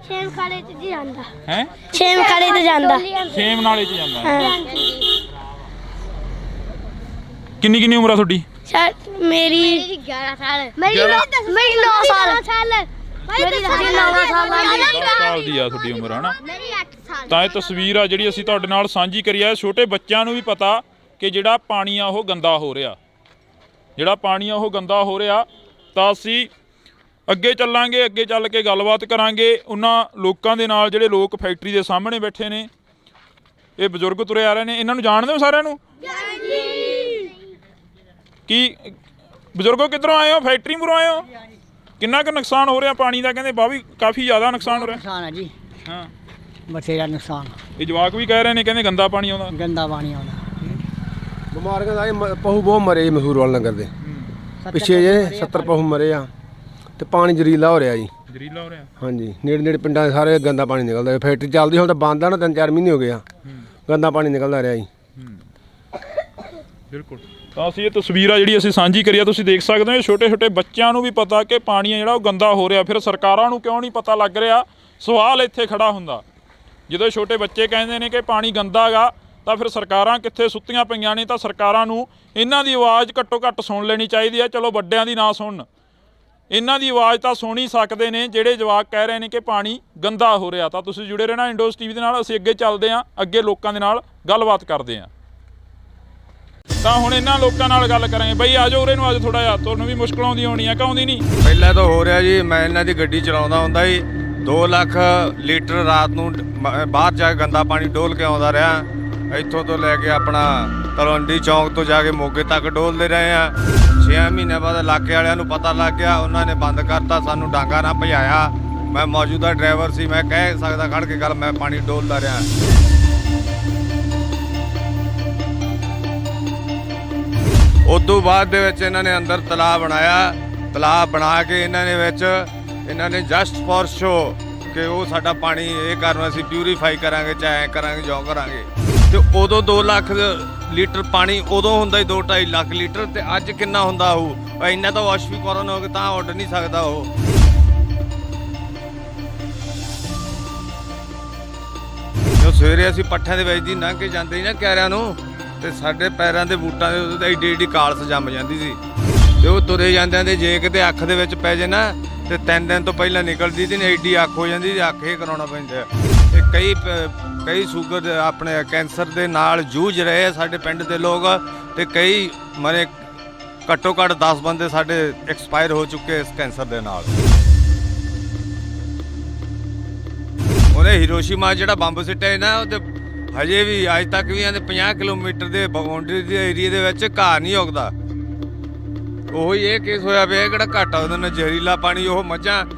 ਛੇਮ ਖਾਲੇ ਚ ਜੀ ਜਾਂਦਾ। ਹੈ ਛੇਮ ਖਾਲੇ ਤੇ ਜਾਂਦਾ। ਛੇਮ ਨਾਲੇ 'ਚ ਜਾਂਦਾ। ਹਾਂ। ਕਿੰਨੀ ਉਮਰ ਆ ਤੁਹਾਡੀ? ਮੇਰੀ 11 ਸਾਲ। ਮੇਰੀ 9 ਸਾਲ। ਮੇਰੀ 9 ਸਾਲ 10 ਸਾਲ ਦੀ ਆ ਤੁਹਾਡੀ ਉਮਰ ਹੈ ਨਾ। ਮੇਰੀ 8 ਸਾਲ ਤਾਂ ਇਹ ਤਸਵੀਰ ਆ ਜਿਹੜੀ ਅਸੀਂ ਤੁਹਾਡੇ ਨਾਲ ਸਾਂਝੀ ਕਰੀ ਆ। ਛੋਟੇ ਬੱਚਿਆਂ ਨੂੰ ਵੀ ਪਤਾ ਕਿ ਜਿਹੜਾ ਪਾਣੀ ਆ ਉਹ ਗੰਦਾ ਹੋ ਰਿਹਾ, ਜਿਹੜਾ ਪਾਣੀ ਆ ਉਹ ਗੰਦਾ ਹੋ ਰਿਹਾ। ਤਾਂ ਅਸੀਂ ਅੱਗੇ ਚੱਲਾਂਗੇ, ਅੱਗੇ ਚੱਲ ਕੇ ਗੱਲਬਾਤ ਕਰਾਂਗੇ ਉਹਨਾਂ ਲੋਕਾਂ ਦੇ ਨਾਲ ਜਿਹੜੇ ਲੋਕ ਫੈਕਟਰੀ ਦੇ ਸਾਹਮਣੇ ਬੈਠੇ ਨੇ। ਇਹ ਬਜ਼ੁਰਗ ਤੁਰੇ ਆ ਰਹੇ ਨੇ, ਇਹਨਾਂ ਨੂੰ ਜਾਣਦੇ ਹੋ ਸਾਰਿਆਂ ਨੂੰ? ਕੀ ਬਜ਼ੁਰਗੋ ਕਿੱਧਰੋਂ ਆਏ ਹੋ? ਫੈਕਟਰੀ ਮੂਹਰੋਂ ਆਏ ਹੋ? ਕਿੰਨਾ ਕੁ ਨੁਕਸਾਨ ਹੋ ਰਿਹਾ ਪਾਣੀ ਦਾ? ਕਹਿੰਦੇ ਬਾਹਰ ਵੀ ਕਾਫੀ ਜ਼ਿਆਦਾ ਨੁਕਸਾਨ ਹੋ ਰਿਹਾ। ਨੁਕਸਾਨ ਹੈ ਜੀ, ਹਾਂ, ਬਥੇਰਾ ਨੁਕਸਾਨ, ਇਹ ਜਵਾਕ ਵੀ ਕਹਿ ਰਹੇ ਨੇ, ਕਹਿੰਦੇ ਗੰਦਾ ਪਾਣੀ ਆਉਂਦਾ। ਗੰਦਾ ਪਾਣੀ ਆਉਂਦਾ। ਬਿਮਾਰੀਆਂ ਦਾ ਪਹੂ ਬਹੁਤ ਮਰੇ ਜੀ ਮਸੂਰ ਵਾਲੇ ਨਗਰ ਦੇ ਪਿੱਛੇ ਜੇ 70 ਪਹੂ ਮਰੇ ਆ ਤੇ ਪਾਣੀ ਜ਼ਰੀਲਾ ਹੋ ਰਿਹਾ ਜੀ। ਜ਼ਰੀਲਾ ਹੋ ਰਿਹਾ? ਹਾਂਜੀ, ਨੇੜੇ ਪਿੰਡਾਂ ਦੇ ਸਾਰੇ ਗੰਦਾ ਪਾਣੀ ਨਿਕਲਦਾ। ਫੈਕਟਰੀ ਚੱਲਦੀ ਹੁਣ ਤਾਂ ਬੰਦ ਆ ਨਾ, 3-4 ਮਹੀਨੇ ਹੋ ਗਏ ਆ, ਗੰਦਾ ਪਾਣੀ ਨਿਕਲਦਾ ਰਿਹਾ ਜੀ। ਬਿਲਕੁਲ। ਤਾਂ ਅਸੀਂ ਇਹ ਤਸਵੀਰ ਆ ਜਿਹੜੀ ਅਸੀਂ ਸਾਂਝੀ ਕਰੀ ਆ, ਤੁਸੀਂ ਦੇਖ ਸਕਦੇ ਹੋ। ਛੋਟੇ ਛੋਟੇ ਬੱਚਿਆਂ ਨੂੰ ਵੀ ਪਤਾ ਕਿ ਪਾਣੀ ਆ ਜਿਹੜਾ ਉਹ ਗੰਦਾ ਹੋ ਰਿਹਾ, ਫਿਰ ਸਰਕਾਰਾਂ ਨੂੰ ਕਿਉਂ ਨਹੀਂ ਪਤਾ ਲੱਗ ਰਿਹਾ? ਸਵਾਲ ਇੱਥੇ ਖੜਾ ਹੁੰਦਾ। ਜਦੋਂ ਛੋਟੇ ਬੱਚੇ ਕਹਿੰਦੇ ਨੇ ਕਿ ਪਾਣੀ ਗੰਦਾ ਗਾ, ਤਾਂ ਫਿਰ ਸਰਕਾਰਾਂ ਕਿੱਥੇ ਸੁੱਤੀਆਂ ਪਈਆਂ ਨੇ? ਤਾਂ ਸਰਕਾਰਾਂ ਨੂੰ ਇਹਨਾਂ ਦੀ ਆਵਾਜ਼ ਘੱਟੋ ਘੱਟ ਸੁਣ ਲੈਣੀ ਚਾਹੀਦੀ ਹੈ। ਚਲੋ ਵੱਡਿਆਂ ਦੀ ਨਾ ਸੁਣਨ, ਇਹਨਾਂ ਦੀ ਆਵਾਜ਼ ਤਾਂ ਸੁਣ ਹੀ ਸਕਦੇ ਨੇ ਜਿਹੜੇ ਜਵਾਕ ਕਹਿ ਰਹੇ ਨੇ ਕਿ ਪਾਣੀ ਗੰਦਾ ਹੋ ਰਿਹਾ। ਤਾਂ ਤੁਸੀਂ ਜੁੜੇ ਰਹਿਣਾ ਇੰਡੋਜ਼ ਟੀਵੀ ਦੇ ਨਾਲ। ਅਸੀਂ ਅੱਗੇ ਚੱਲਦੇ ਹਾਂ, ਅੱਗੇ ਲੋਕਾਂ ਦੇ ਨਾਲ ਗੱਲਬਾਤ ਕਰਦੇ ਹਾਂ। ਤਾਂ ਹੁਣ ਇਹਨਾਂ ਲੋਕਾਂ ਨਾਲ ਗੱਲ ਕਰਾਂਗੇ। ਬਈ ਆ ਜਾਓ ਉਰੇ ਨੂੰ, ਆ ਜਾਓ ਥੋੜਾ ਜਿਹਾ। ਤੁਹਾਨੂੰ ਵੀ ਮੁਸ਼ਕਲ ਆਉਂਦੀ ਹੋਣੀ ਆ ਕਿ ਆਉਂਦੀ ਨਹੀਂ? ਪਹਿਲਾਂ ਤਾਂ ਹੋ ਰਿਹਾ ਜੀ, ਮੈਂ ਇਹਨਾਂ ਦੀ ਗੱਡੀ ਚਲਾਉਂਦਾ ਹੁੰਦਾ ਜੀ, 2 ਲੱਖ ਲੀਟਰ ਰਾਤ ਨੂੰ ਬਾਹਰ ਜਾ ਕੇ ਗੰਦਾ ਪਾਣੀ ਡੋਲ ਕੇ ਆਉਂਦਾ ਰਿਹਾ। ਇੱਥੋਂ ਤੋਂ ਲੈ ਕੇ ਆਪਣਾ ਤਲਵੰਡੀ ਚੌਂਕ ਤੋਂ ਜਾ ਕੇ ਮੋਗੇ ਤੱਕ ਡੋਲਦੇ ਰਹੇ ਆ। 6 ਮਹੀਨੇ ਬਾਅਦ ਇਲਾਕੇ ਵਾਲਿਆਂ ਨੂੰ ਪਤਾ ਲੱਗ ਗਿਆ, ਉਹਨਾਂ ਨੇ ਬੰਦ ਕਰਤਾ, ਸਾਨੂੰ ਡਾਂਗਾ ਨਾ ਭਜਾਇਆ। ਮੈਂ ਮੌਜੂਦਾ ਡਰਾਈਵਰ ਸੀ, ਮੈਂ ਕਹਿ ਸਕਦਾ ਖੜ ਕੇ ਗੱਲ, ਮੈਂ ਪਾਣੀ ਡੋਲਦਾ ਰਿਹਾ। ਉਦੋਂ ਬਾਅਦ ਦੇ ਵਿੱਚ ਇਹਨਾਂ ਨੇ ਅੰਦਰ ਤਲਾਅ ਬਣਾਇਆ। ਤਲਾਅ ਬਣਾ ਕੇ ਇਹਨਾਂ ਨੇ ਜਸਟ ਫॉर ਸ਼ੋ ਕਿ ਉਹ ਸਾਡਾ ਪਾਣੀ ਇਹ ਕਰਨ ਅਸੀਂ ਪਿਊਰੀਫਾਈ ਕਰਾਂਗੇ, ਚਾਹੇ ਕਰਾਂਗੇ ਜੋ ਕਰਾਂਗੇ। ਤੇ ਉਦੋਂ 2 ਲੱਖ ਲੀਟਰ ਪਾਣੀ ਉਦੋਂ ਹੁੰਦਾ ਹੀ 2-2.5 ਲੱਖ ਲੀਟਰ, ਤੇ ਅੱਜ ਕਿੰਨਾ ਹੁੰਦਾ ਹੋਊ? ਇੰਨਾ ਤਾਂ ਵਾਸ਼ਵੀਕਰਨ ਹੋ ਕੇ ਤਾਂ ਉੱਡ ਨਹੀਂ ਸਕਦਾ ਉਹ। ਜੋ ਸਵੇਰੇ ਅਸੀਂ ਪੱਠਿਆਂ ਦੇ ਵਿੱਚ ਦੀ ਲੰਘ ਕੇ ਜਾਂਦੇ ਸੀ ਨਾ ਕਿਆਰਿਆਂ ਨੂੰ, ਤੇ ਸਾਡੇ ਪੈਰਾਂ ਦੇ ਬੂਟਾਂ ਦੇ ਉੱਤੇ ਏਡੀ ਏਡੀ ਕਾਲਸ ਜੰਮ ਜਾਂਦੀ ਸੀ। ਤੇ ਉਹ ਤੁਰੇ ਜਾਂਦਿਆਂ ਦੇ ਜੇ ਕਿਤੇ ਅੱਖ ਦੇ ਵਿੱਚ ਪੈ ਜੇ ਨਾ, ਤੇ 3 ਦਿਨ ਤੋਂ ਪਹਿਲਾਂ ਨਿਕਲਦੀ ਤੇ ਏਡੀ ਅੱਖ ਹੋ ਜਾਂਦੀ ਤੇ ਅੱਖ ਇਹ ਕਰਾਉਣਾ ਪੈਂਦਾ। ਤੇ ਕਈ ਸ਼ੂਗਰ ਆਪਣੇ ਕੈਂਸਰ ਦੇ ਨਾਲ ਜੂਝ ਰਹੇ ਆ ਸਾਡੇ ਪਿੰਡ ਦੇ ਲੋਕ, ਤੇ ਕਈ ਮਰੇ, ਘੱਟੋ ਘੱਟ 10 ਬੰਦੇ ਸਾਡੇ ਐਕਸਪਾਇਰ ਹੋ ਚੁੱਕੇ ਇਸ ਕੈਂਸਰ ਦੇ ਨਾਲ। ਉਹਨੇ ਹੀਰੋਸ਼ੀਮਾ ਜਿਹੜਾ ਬੰਬ ਸਿੱਟਿਆ ਨਾ, ਉਹ ਤੇ ਹਜੇ ਵੀ ਅੱਜ ਤੱਕ ਵੀ ਇਹਦੇ 50 ਕਿਲੋਮੀਟਰ ਦੇ ਬਾਉਂਡਰੀ ਦੇ ਏਰੀਏ ਦੇ ਵਿੱਚ ਘਾਹ ਨਹੀਂ ਉੱਗਦਾ। ਉਹੀ ਇਹ ਕੇਸ ਹੋਇਆ ਪਿਆ, ਕਿਹੜਾ ਘਾਟਾ ਉਹਦੇ ਨਾਲ ਜ਼ਹਿਰੀਲਾ ਪਾਣੀ। ਉਹ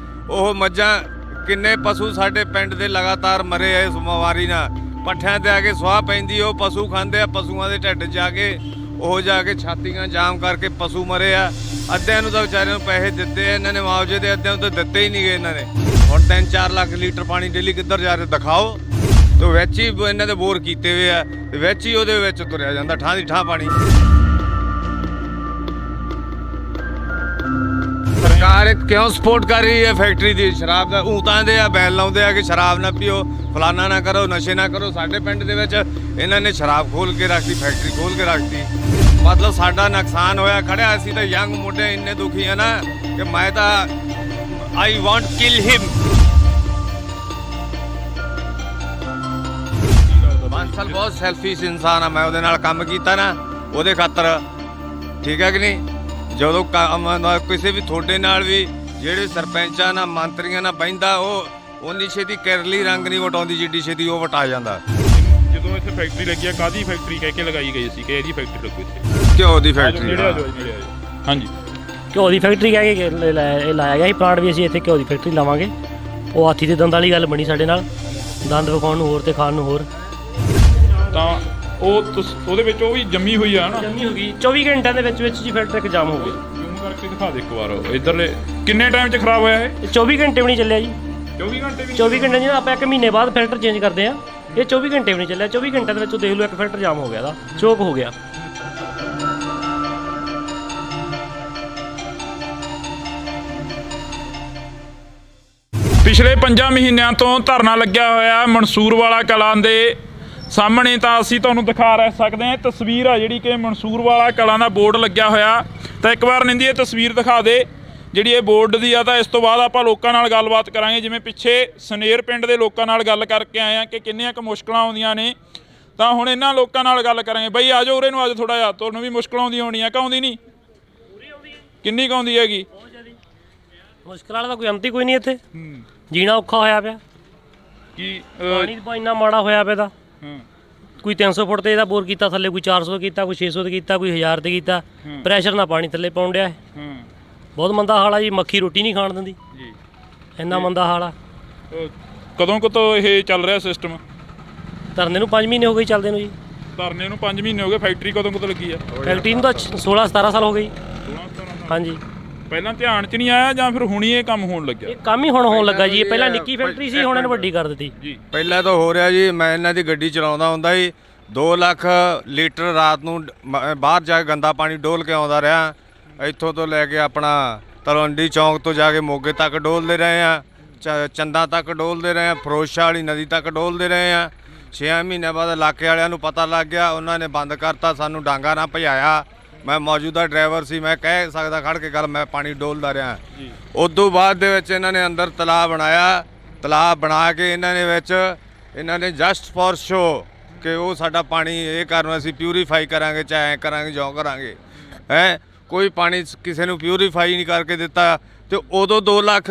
ਮੱਝਾਂ ਕਿੰਨੇ ਪਸ਼ੂ ਸਾਡੇ ਪਿੰਡ ਦੇ ਲਗਾਤਾਰ ਮਰੇ ਆ ਇਸ ਬਿਮਾਰੀ ਨਾਲ। ਪੱਠਿਆਂ ਤੇ ਆ ਕੇ ਸੁਆਹ ਪੈਂਦੀ, ਉਹ ਪਸ਼ੂ ਖਾਂਦੇ ਆ, ਪਸ਼ੂਆਂ ਦੇ ਢਿੱਡ ਜਾ ਕੇ ਛਾਤੀਆਂ ਜਾਮ ਕਰਕੇ ਪਸ਼ੂ ਮਰੇ ਆ। ਅੱਧਿਆਂ ਨੂੰ ਤਾਂ ਵਿਚਾਰਿਆਂ ਨੂੰ ਪੈਸੇ ਦਿੱਤੇ ਆ ਇਹਨਾਂ ਨੇ ਮੁਆਵਜ਼ੇ ਦੇ, ਅੱਧਿਆਂ ਨੂੰ ਤਾਂ ਦਿੱਤੇ ਹੀ ਨਹੀਂ ਗਏ ਇਹਨਾਂ ਨੇ। ਹੁਣ 3-4 ਲੱਖ ਲੀਟਰ ਪਾਣੀ ਡੇਲੀ ਕਿੱਧਰ ਜਾ ਰਿਹਾ ਦਿਖਾਓ। ਤੇ ਵਿੱਚ ਹੀ ਇਹਨਾਂ ਦੇ ਬੋਰ ਕੀਤੇ ਹੋਏ ਆ, ਤੇ ਵਿੱਚ ਹੀ ਉਹਦੇ ਵਿੱਚ ਤੁਰਿਆ ਜਾਂਦਾ ਠਾਂ ਦੀ ਠਾਂ ਪਾਣੀ। ਸਰਕਾਰ ਕਿਉਂ ਸਪੋਰਟ ਕਰ ਰਹੀ ਹੈ ਫੈਕਟਰੀ ਦੀ? ਸ਼ਰਾਬ ਦਾ ਊਤਾਂ ਦੇ ਆ, ਬੈਨ ਲਾਉਂਦੇ ਆ ਕਿ ਸ਼ਰਾਬ ਨਾ ਪੀਓ, ਫਲਾਨਾ ਨਾ ਕਰੋ, ਨਸ਼ੇ ਨਾ ਕਰੋ। ਸਾਡੇ ਪਿੰਡ ਦੇ ਵਿੱਚ ਇਹਨਾਂ ਨੇ ਸ਼ਰਾਬ ਖੋਲ ਕੇ ਰੱਖਤੀ, ਫੈਕਟਰੀ ਖੋਲ ਕੇ ਰੱਖਤੀ। ਮਤਲਬ ਸਾਡਾ ਨੁਕਸਾਨ ਹੋਇਆ ਖੜਿਆ। ਅਸੀਂ ਤਾਂ ਯੰਗ ਮੁੰਡੇ ਇੰਨੇ ਦੁਖੀ ਆ ਨਾ ਕਿ ਮੈਂ ਤਾਂ ਆਈ ਵਾਂਟ ਕਿਲ ਹਿਮ। 5 ਸਾਲ ਬਹੁਤ ਸੈਲਫਿਸ਼ ਇਨਸਾਨ ਆ ਮੈਂ, ਉਹਦੇ ਨਾਲ ਕੰਮ ਕੀਤਾ ਨਾ ਉਹਦੇ ਖਾਤਰ, ਠੀਕ ਹੈ ਕਿ ਨਹੀਂ? ਜਦੋਂ ਕਿਸੇ ਵੀ ਤੁਹਾਡੇ ਨਾਲ ਵੀ ਜਿਹੜੇ ਸਰਪੰਚਾਂ ਨਾਲ ਮੰਤਰੀਆਂ ਨਾਲ ਬਹਿੰਦਾ, ਉਹ ਉਨੀ ਛੇਤੀ ਕਿਰਲੀ ਰੰਗ ਨਹੀਂ ਵਟਾਉਂਦੀ ਜਿੱਡੀ ਛੇਤੀ ਉਹ ਵਟਾ ਜਾਂਦਾ। ਜਦੋਂ ਇੱਥੇ ਫੈਕਟਰੀ ਲੱਗੀ ਆ, ਕਾਹਦੀ ਫੈਕਟਰੀ ਕਹਿ ਕੇ ਲਗਾਈ ਗਈ ਸੀ ਕਿ ਇਹਦੀ ਫੈਕਟਰੀ ਲੱਗੂ ਇੱਥੇ? ਘਿਓ ਦੀ ਫੈਕਟਰੀ। ਹਾਂਜੀ, ਘਿਓ ਦੀ ਫੈਕਟਰੀ ਕਹਿ ਕੇ ਇਹ ਲਾਇਆ ਗਿਆ ਸੀ ਪਲਾਂਟ ਵੀ। ਅਸੀਂ ਇੱਥੇ ਘਿਓ ਦੀ ਫੈਕਟਰੀ ਲਾਵਾਂਗੇ। ਉਹ ਹਾਥੀ ਦੇ ਦੰਦ ਵਾਲੀ ਗੱਲ ਬਣੀ ਸਾਡੇ ਨਾਲ, ਦੰਦ ਵਿਖਾਉਣ ਨੂੰ ਹੋਰ ਤੇ ਖਾਣ ਨੂੰ ਹੋਰ। ਤਾਂ ਉਹਦੇ ਵਿੱਚ ਉਹ ਵੀ ਜੰਮੀ ਹੋਈ ਆ ਨਾ? ਜੰਮੀ ਹੋ ਗਈ 24 ਘੰਟਿਆਂ ਦੇ ਵਿੱਚ ਜੀ ਫੈਕਟਰੀ ਇੱਕ ਜਾਮ ਹੋ ਗਿਆ। ਜ਼ੂਮ ਕਰਕੇ ਦਿਖਾ ਦੇ ਇੱਕ ਵਾਰ ਇੱਧਰਲੇ। ਕਿੰਨੇ ਟਾਈਮ 'ਚ ਖਰਾਬ ਹੋਇਆ ਇਹ? 24 ਘੰਟੇ ਵੀ ਨਹੀਂ ਚੱਲਿਆ ਜੀ। 24 ਘੰਟੇ ਵੀ? 24 ਘੰਟੇ ਜੀ, ਆਪਾਂ 1 ਮਹੀਨੇ ਬਾਅਦ ਫਿਲਟਰ ਚੇਂਜ ਕਰਦੇ ਆ। ਇਹ 24 ਘੰਟੇ ਵੀ ਨਹੀਂ ਚੱਲਿਆ। 24 ਘੰਟਿਆਂ ਦੇ ਵਿੱਚ ਦੇਖ ਲਓ ਇੱਕ ਫਿਲਟਰ ਜਾਮ ਹੋ ਗਿਆ, ਦਾ ਚੋਕ ਹੋ ਗਿਆ। ਪਿਛਲੇ 5 ਮਹੀਨਿਆਂ ਤੋਂ ਧਰਨਾ ਲੱਗਿਆ ਹੋਇਆ ਮਨਸੂਰਵਾਲਾ ਕਲਾਂ ਦੇ ਸਾਹਮਣੇ। ਤਾਂ ਅਸੀਂ ਤੁਹਾਨੂੰ ਦਿਖਾ ਸਕਦੇ ਹਾਂ ਤਸਵੀਰ ਆ ਜਿਹੜੀ ਕਿ ਮਨਸੂਰਵਾਲਾ ਕਲਾਂ ਦਾ ਬੋਰਡ ਲੱਗਿਆ ਹੋਇਆ। ਤਾਂ ਇੱਕ ਵਾਰ ਨਿੰਦੀ ਇਹ ਤਸਵੀਰ ਦਿਖਾ ਦੇ। ਜਿਹੜੀ ਇਹ ਬੋਰਡ ਦੀ ਆ। ਤਾਂ ਇਸ ਤੋਂ ਬਾਅਦ ਆਪਾਂ ਲੋਕਾਂ ਨਾਲ ਗੱਲਬਾਤ ਕਰਾਂਗੇ, ਜਿਵੇਂ ਪਿੱਛੇ ਸਨੇਰ ਪਿੰਡ ਦੇ ਲੋਕਾਂ ਨਾਲ ਗੱਲ ਕਰਕੇ ਆਏ ਆ ਕਿ ਕਿੰਨੀਆਂ ਕੁ ਮੁਸ਼ਕਲਾਂ ਆਉਂਦੀਆਂ ਨੇ। ਤਾਂ ਹੁਣ ਇਹਨਾਂ ਲੋਕਾਂ ਨਾਲ ਗੱਲ ਕਰਾਂਗੇ। ਬਈ ਆ ਜਾਓ ਉਰੇ ਨੂੰ, ਅੱਜ ਥੋੜਾ ਜਿਹਾ ਤੁਹਾਨੂੰ ਵੀ ਮੁਸ਼ਕਲ ਆਉਂਦੀ ਹੋਣੀ ਆ ਕਿ ਆਉਂਦੀ ਨਹੀਂ? ਕਿੰਨੀ ਕੁ ਆਉਂਦੀ ਹੈਗੀ? ਮੁਸ਼ਕਲ ਵਾਲਾ ਤਾਂ ਕੋਈ ਅੰਤ ਹੀ ਕੋਈ ਨਹੀਂ ਇੱਥੇ, ਜੀਣਾ ਔਖਾ ਹੋਇਆ ਪਿਆ। ਕੀ ਪਾਣੀ ਤਾਂ ਇੰਨਾ ਮਾੜਾ ਹੋਇਆ ਪਿਆ ਦਾ, ਕੋਈ 300 ਫੁੱਟ ਤੇ ਇਹਦਾ ਬੋਰ ਕੀਤਾ ਥੱਲੇ, ਕੋਈ 400 ਕੀਤਾ, ਕੋਈ 600 ਤੇ ਕੀਤਾ, ਕੋਈ 1000 ਤੇ ਕੀਤਾ। ਪ੍ਰੈਸ਼ਰ ਨਾਲ ਪਾਣੀ ਥੱਲੇ ਪਾਉਣ ਡਿਆ ਹੈ। ਬਹੁਤ ਮੰਦਾ ਹਾਲ ਆ ਜੀ, ਮੱਖੀ ਰੋਟੀ ਨਹੀਂ ਖਾਣ ਦਿੰਦੀ ਜੀ, ਇੰਨਾ ਮੰਦਾ ਹਾਲ ਆ। ਕਦੋਂ ਕੁ ਤੋਂ ਇਹ ਚੱਲ ਰਿਹਾ ਸਿਸਟਮ? ਧਰਨੇ ਨੂੰ 5 ਮਹੀਨੇ ਹੋ ਗਏ ਚੱਲਦੇ ਨੂੰ ਜੀ। ਧਰਨੇ ਨੂੰ 5 ਮਹੀਨੇ ਹੋ ਗਏ। ਫੈਕਟਰੀ ਕਦੋਂ ਕੁ ਤੋਂ ਲੱਗੀ ਆ? ਫੈਕਟਰੀ ਨੂੰ ਤਾਂ 16-17 ਸਾਲ ਹੋ ਗਏ ਜੀ। 16-17 ਸਾਲ। ਹਾਂਜੀ, ਪਹਿਲਾਂ ਧਿਆਨ 'ਚ ਨਹੀਂ ਆਇਆ ਜਾਂ ਫਿਰ ਹੁਣੀ ਇਹ ਕੰਮ ਹੋਣ ਲੱਗਿਆ? ਇਹ ਕੰਮ ਹੀ ਹੁਣ ਹੋਣ ਲੱਗਾ ਜੀ। ਇਹ ਪਹਿਲਾਂ ਨਿੱਕੀ ਫੈਕਟਰੀ ਸੀ, ਹੁਣ ਇਹਨੂੰ ਵੱਡੀ ਕਰ ਦਿੱਤੀ ਜੀ। ਪਹਿਲਾਂ ਤਾਂ ਹੋ ਰਿਹਾ ਜੀ, ਮੈਂ ਇਹਨਾਂ ਦੀ ਗੱਡੀ ਚਲਾਉਂਦਾ ਹੁੰਦਾ ਸੀ, 2 ਲੱਖ ਲੀਟਰ ਰਾਤ ਨੂੰ ਬਾਹਰ ਜਾ ਕੇ ਗੰਦਾ ਪਾਣੀ ਡੋਲ ਕੇ ਆਉਂਦਾ ਰਿਹਾ। ਇੱਥੋਂ ਤੋਂ ਲੈ ਕੇ ਆਪਣਾ ਤਲਵੰਡੀ ਚੌਂਕ ਤੋਂ ਜਾ ਕੇ ਮੋਗੇ ਤੱਕ ਡੋਲਦੇ ਰਹੇ ਆ, ਚੰਦਾ ਤੱਕ ਡੋਲਦੇ ਰਹੇ ਆ, ਫਿਰੋਜ਼ਸ਼ਾਹ ਵਾਲੀ ਨਦੀ ਤੱਕ ਡੋਲਦੇ ਰਹੇ ਆ। 6 ਮਹੀਨੇ ਬਾਅਦ ਇਲਾਕੇ ਵਾਲਿਆਂ ਨੂੰ ਪਤਾ ਲੱਗ ਗਿਆ, ਉਹਨਾਂ ਨੇ ਬੰਦ ਕਰਤਾ, ਸਾਨੂੰ ਡਾਂਗਾ ਨਾ ਭਜਾਇਆ। ਮੈਂ ਮੌਜੂਦਾ ਡਰਾਈਵਰ ਸੀ, ਮੈਂ ਕਹਿ ਸਕਦਾ ਖੜ ਕੇ ਗੱਲ, ਮੈਂ ਪਾਣੀ ਡੋਲਦਾ ਰਿਹਾ। ਉਦੋਂ ਬਾਅਦ ਦੇ ਵਿੱਚ ਇਹਨਾਂ ਨੇ ਅੰਦਰ ਤਲਾਬ ਬਣਾਇਆ। ਤਲਾਬ ਬਣਾ ਕੇ ਇਹਨਾਂ ਨੇ ਜਸਟ ਫॉर ਸ਼ੋ ਕਿ ਉਹ ਸਾਡਾ ਪਾਣੀ ਇਹ ਕਰਨ ਅਸੀਂ ਪਿਊਰੀਫਾਈ ਕਰਾਂਗੇ, ਚਾਹੇ ਐਂ ਕਰਾਂਗੇ ਜਿਉਂ ਕਰਾਂਗੇ। ਕੋਈ ਪਾਣੀ ਕਿਸੇ ਨੂੰ ਪਿਊਰੀਫਾਈ ਨਹੀਂ ਕਰਕੇ ਦਿੱਤਾ। ਤੇ ਉਦੋਂ 2 ਲੱਖ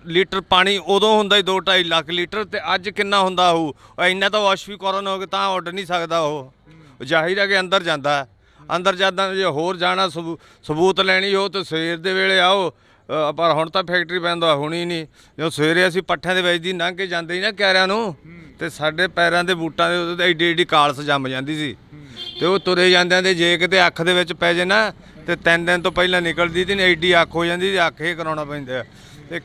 ਲੀਟਰ ਪਾਣੀ ਉਦੋਂ ਹੁੰਦਾ ਸੀ 2-2.5 ਲੱਖ ਲੀਟਰ, ਤੇ ਅੱਜ ਕਿੰਨਾ ਹੁੰਦਾ ਹੋਊ? ਇੰਨਾ ਤਾਂ ਵਾਸ਼ਵੀਕਰਨ ਹੋ ਕੇ ਤਾਂ ਉੱਡ ਨਹੀਂ ਸਕਦਾ। ਉਹ ਜ਼ਾਹਿਰ ਹੈ ਕਿ ਅੰਦਰ ਜਾਂਦਾ। ਅੰਦਰ ਜਾਂਦਾ, ਜੇ ਹੋਰ ਜਾਣਾ ਸਬੂਤ ਲੈਣੀ ਹੋ ਤਾਂ ਸਵੇਰ ਦੇ ਵੇਲੇ ਆਓ। ਪਰ ਹੁਣ ਤਾਂ ਫੈਕਟਰੀ ਪੈਂਦਾ ਹੋਣੀ ਨਹੀਂ। ਜਦੋਂ ਸਵੇਰੇ ਅਸੀਂ ਪੱਠਿਆਂ ਦੇ ਵਿੱਚ ਦੀ ਲੰਘ ਕੇ ਜਾਂਦੇ ਸੀ ਨਾ ਕਿਆਰਿਆਂ ਨੂੰ, ਤੇ ਸਾਡੇ ਪੈਰਾਂ ਦੇ ਬੂਟਾਂ ਦੇ ਉੱਤੇ ਏਡੀ ਏਡੀ ਕਾਲਸ ਜੰਮ ਜਾਂਦੀ ਸੀ। ਤੇ ਉਹ ਤੁਰੇ ਜਾਂਦਿਆਂ ਦੇ ਜੇ ਕਿਤੇ ਅੱਖ ਦੇ ਵਿੱਚ ਪੈ ਜੇ ਨਾ, ਤੇ 3 ਦਿਨ ਤੋਂ ਪਹਿਲਾਂ ਨਿਕਲਦੀ ਤੇ ਐਡੀ ਅੱਖ ਹੋ ਜਾਂਦੀ, ਤੇ ਅੱਖ ਇਹ ਕਰਾਉਣਾ ਪੈਂਦਾ। ਤੇ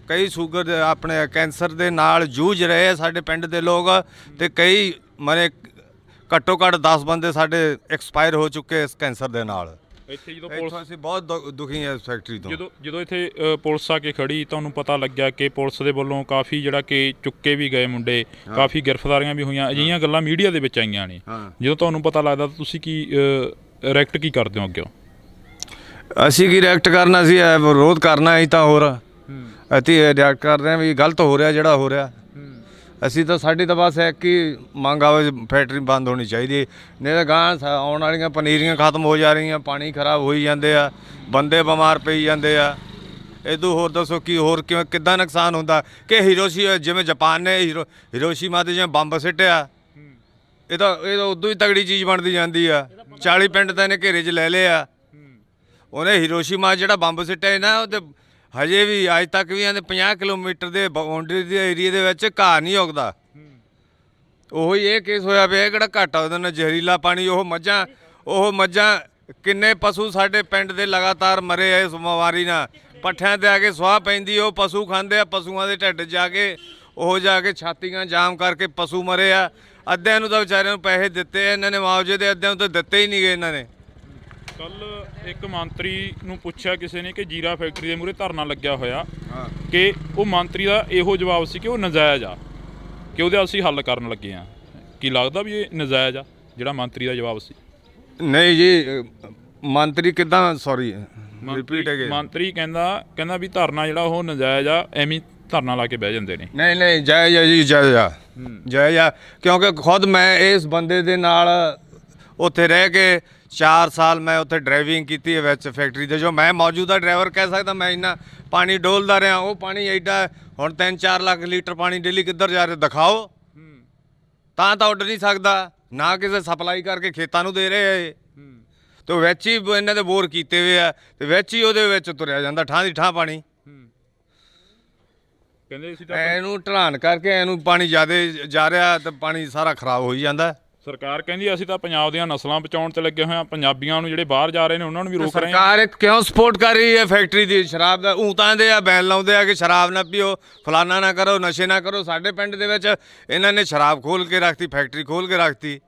ਕਈ ਸ਼ੂਗਰ ਦੇ ਆਪਣੇ ਕੈਂਸਰ ਦੇ ਨਾਲ ਜੂਝ ਰਹੇ ਆ ਸਾਡੇ ਪਿੰਡ ਦੇ ਲੋਕ, ਤੇ ਕਈ ਮਰੇ ਘੱਟੋ ਘੱਟ 10 ਬੰਦੇ ਸਾਡੇ ਐਕਸਪਾਇਰ ਹੋ ਚੁੱਕੇ ਇਸ ਕੈਂਸਰ ਦੇ ਨਾਲ। ਇੱਥੇ ਜਦੋਂ ਇੱਥੋਂ ਅਸੀਂ ਬਹੁਤ ਦੁਖੀ ਹਾਂ ਇਸ ਫੈਕਟਰੀ ਤੋਂ। ਜਦੋਂ ਇੱਥੇ ਪੁਲਿਸ ਆ ਕੇ ਖੜੀ, ਤੁਹਾਨੂੰ ਪਤਾ ਲੱਗਿਆ ਕਿ ਪੁਲਿਸ ਦੇ ਵੱਲੋਂ ਕਾਫੀ ਜਿਹੜਾ ਕਿ ਚੁੱਕੇ ਵੀ ਗਏ ਮੁੰਡੇ, ਕਾਫੀ ਗ੍ਰਿਫਤਾਰੀਆਂ ਵੀ ਹੋਈਆਂ, ਅਜਿਹੀਆਂ ਗੱਲਾਂ ਮੀਡੀਆ ਦੇ ਵਿੱਚ ਆਈਆਂ ਨੇ। ਜਦੋਂ ਤੁਹਾਨੂੰ ਪਤਾ ਲੱਗਦਾ ਤਾਂ ਤੁਸੀਂ ਕੀ ਰਿਐਕਟ ਕੀ ਕਰਦੇ ਹੋ ਅੱਗੇ? ਅਸੀਂ ਕੀ ਰਿਐਕਟ ਕਰਨਾ ਸੀ, ਵਿਰੋਧ ਕਰਨਾ ਅਸੀਂ ਤਾਂ। ਹੋਰ ਅਸੀਂ ਰਿਐਕਟ ਕਰ ਰਹੇ ਹਾਂ ਵੀ ਗਲਤ ਹੋ ਰਿਹਾ ਜਿਹੜਾ ਹੋ ਰਿਹਾ। ਅਸੀਂ ਤਾਂ ਸਾਡੀ ਤਾਂ ਬਸ ਇੱਕ ਹੀ ਮੰਗ ਆਵੇ, ਫੈਕਟਰੀ ਬੰਦ ਹੋਣੀ ਚਾਹੀਦੀ, ਨਹੀਂ ਤਾਂ ਗਾਂ ਆਉਣ ਵਾਲੀਆਂ ਪਨੀਰੀਆਂ ਖਤਮ ਹੋ ਜਾ ਰਹੀਆਂ, ਪਾਣੀ ਖਰਾਬ ਹੋਈ ਜਾਂਦੇ ਆ, ਬੰਦੇ ਬਿਮਾਰ ਪਈ ਜਾਂਦੇ ਆ। ਇਦੋਂ ਹੋਰ ਦੱਸੋ ਕੀ ਹੋਰ ਕਿੱਦਾਂ ਨੁਕਸਾਨ ਹੁੰਦਾ? ਕਿ ਜਿਵੇਂ ਜਾਪਾਨ ਨੇ ਹੀਰੋਸ਼ੀਮਾ ਤੇ ਜਿਵੇਂ ਬੰਬ ਸਿੱਟਿਆ, ਇਹ ਤਾਂ ਉਦੋਂ ਹੀ ਤਗੜੀ ਚੀਜ਼ ਬਣਦੀ ਜਾਂਦੀ ਆ। 40 ਪਿੰਡ ਤਾਂ ਇਹਨੇ ਘੇਰੇ 'ਚ ਲੈ ਲਏ ਆ। ਉਹਨੇ ਹੀਰੋਸ਼ੀਮਾ ਜਿਹੜਾ ਬੰਬ ਸਿੱਟਿਆ ਨਾ, ਉਹ ਤੇ ਹਜੇ ਵੀ ਅੱਜ ਤੱਕ ਵੀ ਇਹਦੇ 50 ਕਿਲੋਮੀਟਰ ਦੇ ਬਾਉਂਡਰੀ ਦੇ ਏਰੀਏ ਦੇ ਵਿੱਚ ਘਾਹ ਨਹੀਂ ਉੱਗਦਾ। ਉਹੀ ਇਹ ਕੇਸ ਹੋਇਆ ਪਿਆ, ਕਿਹੜਾ ਘੱਟ ਆ ਉਹਦੇ ਨਾਲ ਜ਼ਹਿਰੀਲਾ ਪਾਣੀ। ਉਹ ਮੱਝਾਂ ਕਿੰਨੇ ਪਸ਼ੂ ਸਾਡੇ ਪਿੰਡ ਦੇ ਲਗਾਤਾਰ ਮਰੇ ਆ ਇਸ ਬਿਮਾਰੀ ਨਾਲ। ਪੱਠਿਆਂ ਤੇ ਆ ਕੇ ਸੁਆਹ ਪੈਂਦੀ, ਉਹ ਪਸ਼ੂ ਖਾਂਦੇ ਆ, ਪਸ਼ੂਆਂ ਦੇ ਢਿੱਡ ਜਾ ਕੇ ਛਾਤੀਆਂ ਜਾਮ ਕਰਕੇ ਪਸ਼ੂ ਮਰੇ ਆ। ਅੱਧਿਆਂ ਨੂੰ ਤਾਂ ਵਿਚਾਰਿਆਂ ਨੂੰ ਪੈਸੇ ਦਿੱਤੇ ਇਹਨਾਂ ਨੇ ਮੁਆਵਜ਼ੇ ਦੇ, ਅੱਧਿਆਂ ਨੂੰ ਤਾਂ ਦਿੱਤੇ ਹੀ ਨਹੀਂ ਗਏ ਇਹਨਾਂ ਨੇ। ਕੱਲ ਇੱਕ ਮੰਤਰੀ ਨੂੰ ਪੁੱਛਿਆ ਕਿਸੇ ਨੇ ਕਿ ਜੀਰਾ ਫੈਕਟਰੀ ਦੇ ਮੂਹਰੇ ਧਰਨਾ ਲੱਗਿਆ ਹੋਇਆ, ਕਿ ਉਹ ਮੰਤਰੀ ਦਾ ਇਹੋ ਜਵਾਬ ਸੀ ਕਿ ਉਹ ਨਜਾਇਜ਼ ਆ, ਕਿ ਉਹਦੇ ਅਸੀਂ ਹੱਲ ਕਰਨ ਲੱਗੇ ਆ। ਕੀ ਲੱਗਦਾ ਵੀ ਇਹ ਨਜਾਇਜ਼ ਆ ਜਿਹੜਾ ਮੰਤਰੀ ਦਾ ਜਵਾਬ ਸੀ? ਨਹੀਂ ਜੀ, ਮੰਤਰੀ ਕਿੱਦਾਂ, ਸੌਰੀ ਰਿਪੀਟ ਅਗੇ। ਮੰਤਰੀ ਕਹਿੰਦਾ ਵੀ ਧਰਨਾ ਜਿਹੜਾ ਉਹ ਨਜਾਇਜ਼ ਆ, ਐਵੇਂ ਧਰਨਾ ਲਾ ਕੇ ਬਹਿ ਜਾਂਦੇ ਨੇ। ਨਹੀਂ ਜਾਇਜ਼ ਆ ਜੀ, ਜਾਇਜ਼ ਆ। ਕਿਉਂਕਿ ਖੁਦ ਮੈਂ ਇਸ ਬੰਦੇ ਦੇ ਨਾਲ ਉੱਥੇ ਰਹਿ ਕੇ 4 ਸਾਲ ਮੈਂ ਉੱਥੇ ਡਰਾਈਵਿੰਗ ਕੀਤੀ ਹੈ ਵਿੱਚ ਫੈਕਟਰੀ ਦੇ। ਜੋ ਮੈਂ ਮੌਜੂਦਾ ਡਰਾਈਵਰ ਕਹਿ ਸਕਦਾ, ਮੈਂ ਇੰਨਾ ਪਾਣੀ ਡੋਲਦਾ ਰਿਹਾ। ਉਹ ਪਾਣੀ ਐਡਾ ਹੁਣ 3-4 ਲੱਖ ਲੀਟਰ ਪਾਣੀ ਡੇਲੀ ਕਿੱਧਰ ਜਾ ਰਿਹਾ ਦਿਖਾਓ। ਤਾਂ ਉੱਡ ਨਹੀਂ ਸਕਦਾ, ਨਾ ਕਿਸੇ ਸਪਲਾਈ ਕਰਕੇ ਖੇਤਾਂ ਨੂੰ ਦੇ ਰਹੇ ਆ। ਤੇ ਵਿੱਚ ਹੀ ਇਹਨਾਂ ਦੇ ਬੋਰ ਕੀਤੇ ਹੋਏ ਆ, ਤੇ ਵਿੱਚ ਹੀ ਉਹਦੇ ਵਿੱਚ ਤੁਰਿਆ ਜਾਂਦਾ ਠਾਂ ਦੀ ਠਾਂ ਪਾਣੀ। ਕਹਿੰਦੇ ਅਸੀਂ ਇਹਨੂੰ ਢਲਾਨ ਕਰਕੇ ਇਹਨੂੰ ਪਾਣੀ ਜ਼ਿਆਦਾ ਜਾ ਰਿਹਾ, ਤੇ ਪਾਣੀ ਸਾਰਾ ਖਰਾਬ ਹੋਈ ਜਾਂਦਾ। ਸਰਕਾਰ ਕਹਿੰਦੀ ਅਸੀਂ ਤਾਂ ਪੰਜਾਬ ਦੀਆਂ ਨਸਲਾਂ ਬਚਾਉਣ ਤੇ ਲੱਗੇ ਹੋਏ ਹਾਂ, ਪੰਜਾਬੀਆਂ ਨੂੰ ਜਿਹੜੇ ਬਾਹਰ ਜਾ ਰਹੇ ਨੇ ਉਹਨਾਂ ਨੂੰ ਵੀ ਰੋਕ ਰਹੇ ਹਾਂ। ਸਰਕਾਰ ਕਿਉਂ ਸਪੋਰਟ ਕਰ ਰਹੀ ਹੈ ਫੈਕਟਰੀ ਦੀ? ਸ਼ਰਾਬ ਦਾ ਤਾਂ ਦੇ ਆ, ਬੈਨ ਲਾਉਂਦੇ ਆ ਕਿ ਸ਼ਰਾਬ ਨਾ ਪੀਓ, ਫਲਾਨਾ ਨਾ ਕਰੋ, ਨਸ਼ੇ ਨਾ ਕਰੋ। ਸਾਡੇ ਪਿੰਡ ਦੇ ਵਿੱਚ ਇਹਨਾਂ ਨੇ ਸ਼ਰਾਬ ਖੋਲ ਕੇ ਰੱਖਤੀ, ਫੈਕਟਰੀ ਖੋਲ ਕੇ ਰੱਖਤੀ।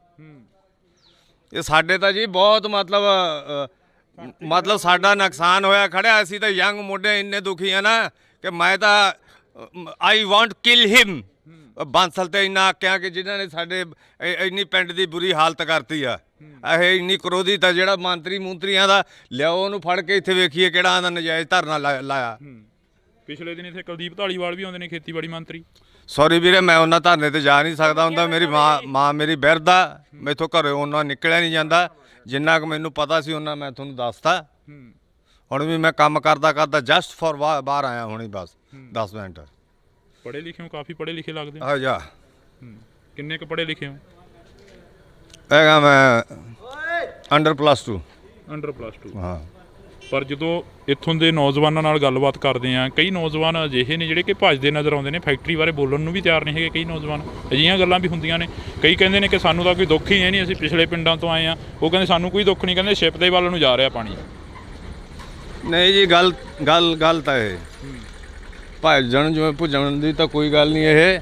ਇਹ ਸਾਡੇ ਤਾਂ ਜੀ ਬਹੁਤ ਮਤਲਬ ਸਾਡਾ ਨੁਕਸਾਨ ਹੋਇਆ ਖੜਿਆ। ਅਸੀਂ ਤਾਂ ਯੰਗ ਮੁੰਡੇ ਇੰਨੇ ਦੁਖੀ ਆ ਨਾ ਕਿ ਮੈਂ ਤਾਂ ਆਈ ਵਾਂਟ ਕਿਲ ਹਿਮ। ਬਾਂਸਲ ਤੇ ਇੰਨਾ ਆਕਿਆ ਕਿ ਜਿਨ੍ਹਾਂ ਨੇ ਸਾਡੇ ਇੰਨੀ ਪਿੰਡ ਦੀ ਬੁਰੀ ਹਾਲਤ ਕਰਤੀ ਆ। ਇਹ ਇੰਨੀ ਕਰੋਧੀ ਤਾਂ ਜਿਹੜਾ ਮੰਤਰੀਆਂ ਦਾ ਲਿਆਓ ਉਹਨੂੰ ਫੜ ਕੇ ਇੱਥੇ ਵੇਖੀਏ ਕਿਹੜਾ ਆਂਦਾ ਨਜਾਇਜ਼ ਧਰਨਾ ਲਾਇਆ। ਪਿਛਲੇ ਦਿਨ ਇੱਥੇ ਕੁਲਦੀਪ ਧਾਲੀਵਾਲ ਵੀ ਆਉਂਦੇ ਨੇ, ਖੇਤੀਬਾੜੀ ਮੰਤਰੀ। ਸੌਰੀ ਵੀਰੇ, ਮੈਂ ਉਹਨਾਂ ਧਰਨੇ ਤੇ ਜਾ ਨਹੀਂ ਸਕਦਾ ਹੁੰਦਾ। ਮੇਰੀ ਮਾਂ ਮੇਰੀ ਬਿਰਧ ਆ, ਮੈਥੋਂ ਘਰੇ ਉਹਨਾਂ ਨਿਕਲਿਆ ਨਹੀਂ ਜਾਂਦਾ। ਜਿੰਨਾ ਕੁ ਮੈਨੂੰ ਪਤਾ ਸੀ ਉਹਨਾਂ ਮੈਂ ਤੁਹਾਨੂੰ ਦੱਸਤਾ। ਹੁਣ ਵੀ ਮੈਂ ਕੰਮ ਕਰਦਾ ਜਸਟ ਫॉर ਬਾਹਰ ਆਇਆ ਹੁਣੀ ਬਸ 10 ਮਿੰਟ। ਪੜ੍ਹੇ ਲਿਖੇ ਹੋ, ਕਾਫੀ ਪੜ੍ਹੇ ਲਿਖੇ ਲੱਗਦੇ ਹੋ। ਆ ਜਾ ਕਿੰਨੇ ਕੁ ਪੜ੍ਹੇ ਲਿਖੇ ਹੋ? ਹੈਗਾ ਮੈਂ ਅੰਡਰ +2। ਅੰਡਰ +2। ਹਾਂ। ਪਰ ਜਦੋਂ ਇੱਥੋਂ ਦੇ ਨੌਜਵਾਨਾਂ ਨਾਲ ਗੱਲਬਾਤ ਕਰਦੇ ਆ, ਕਈ ਨੌਜਵਾਨ ਅਜਿਹੇ ਨੇ ਜਿਹੜੇ ਕਿ ਭੱਜਦੇ ਨਜ਼ਰ ਆਉਂਦੇ ਨੇ, ਫੈਕਟਰੀ ਬਾਰੇ ਬੋਲਣ ਨੂੰ ਵੀ ਤਿਆਰ ਨਹੀਂ ਹੈਗੇ। ਕਈ ਨੌਜਵਾਨ ਅਜਿਹੀਆਂ ਗੱਲਾਂ ਵੀ ਹੁੰਦੀਆਂ ਨੇ। ਕਈ ਕਹਿੰਦੇ ਨੇ ਕਿ ਸਾਨੂੰ ਤਾਂ ਕੋਈ ਦੁੱਖ ਹੀ ਹੈ ਨਹੀਂ, ਅਸੀਂ ਪਿਛਲੇ ਪਿੰਡਾਂ ਤੋਂ ਆਏ ਆ। ਉਹ ਕਹਿੰਦੇ ਸਾਨੂੰ ਕੋਈ ਦੁੱਖ ਨਹੀਂ, ਕਹਿੰਦੇ ਸ਼ਿਪ ਦੇ ਵੱਲ ਨੂੰ ਜਾ ਰਿਹਾ ਪਾਣੀ। ਨਹੀਂ ਜੀ, ਗੱਲ ਤਾਂ ਇਹ ਭੱਜਣ ਜਿਵੇਂ ਭੁੱਜਣ ਦੀ ਤਾਂ ਕੋਈ ਗੱਲ ਨਹੀਂ। ਇਹ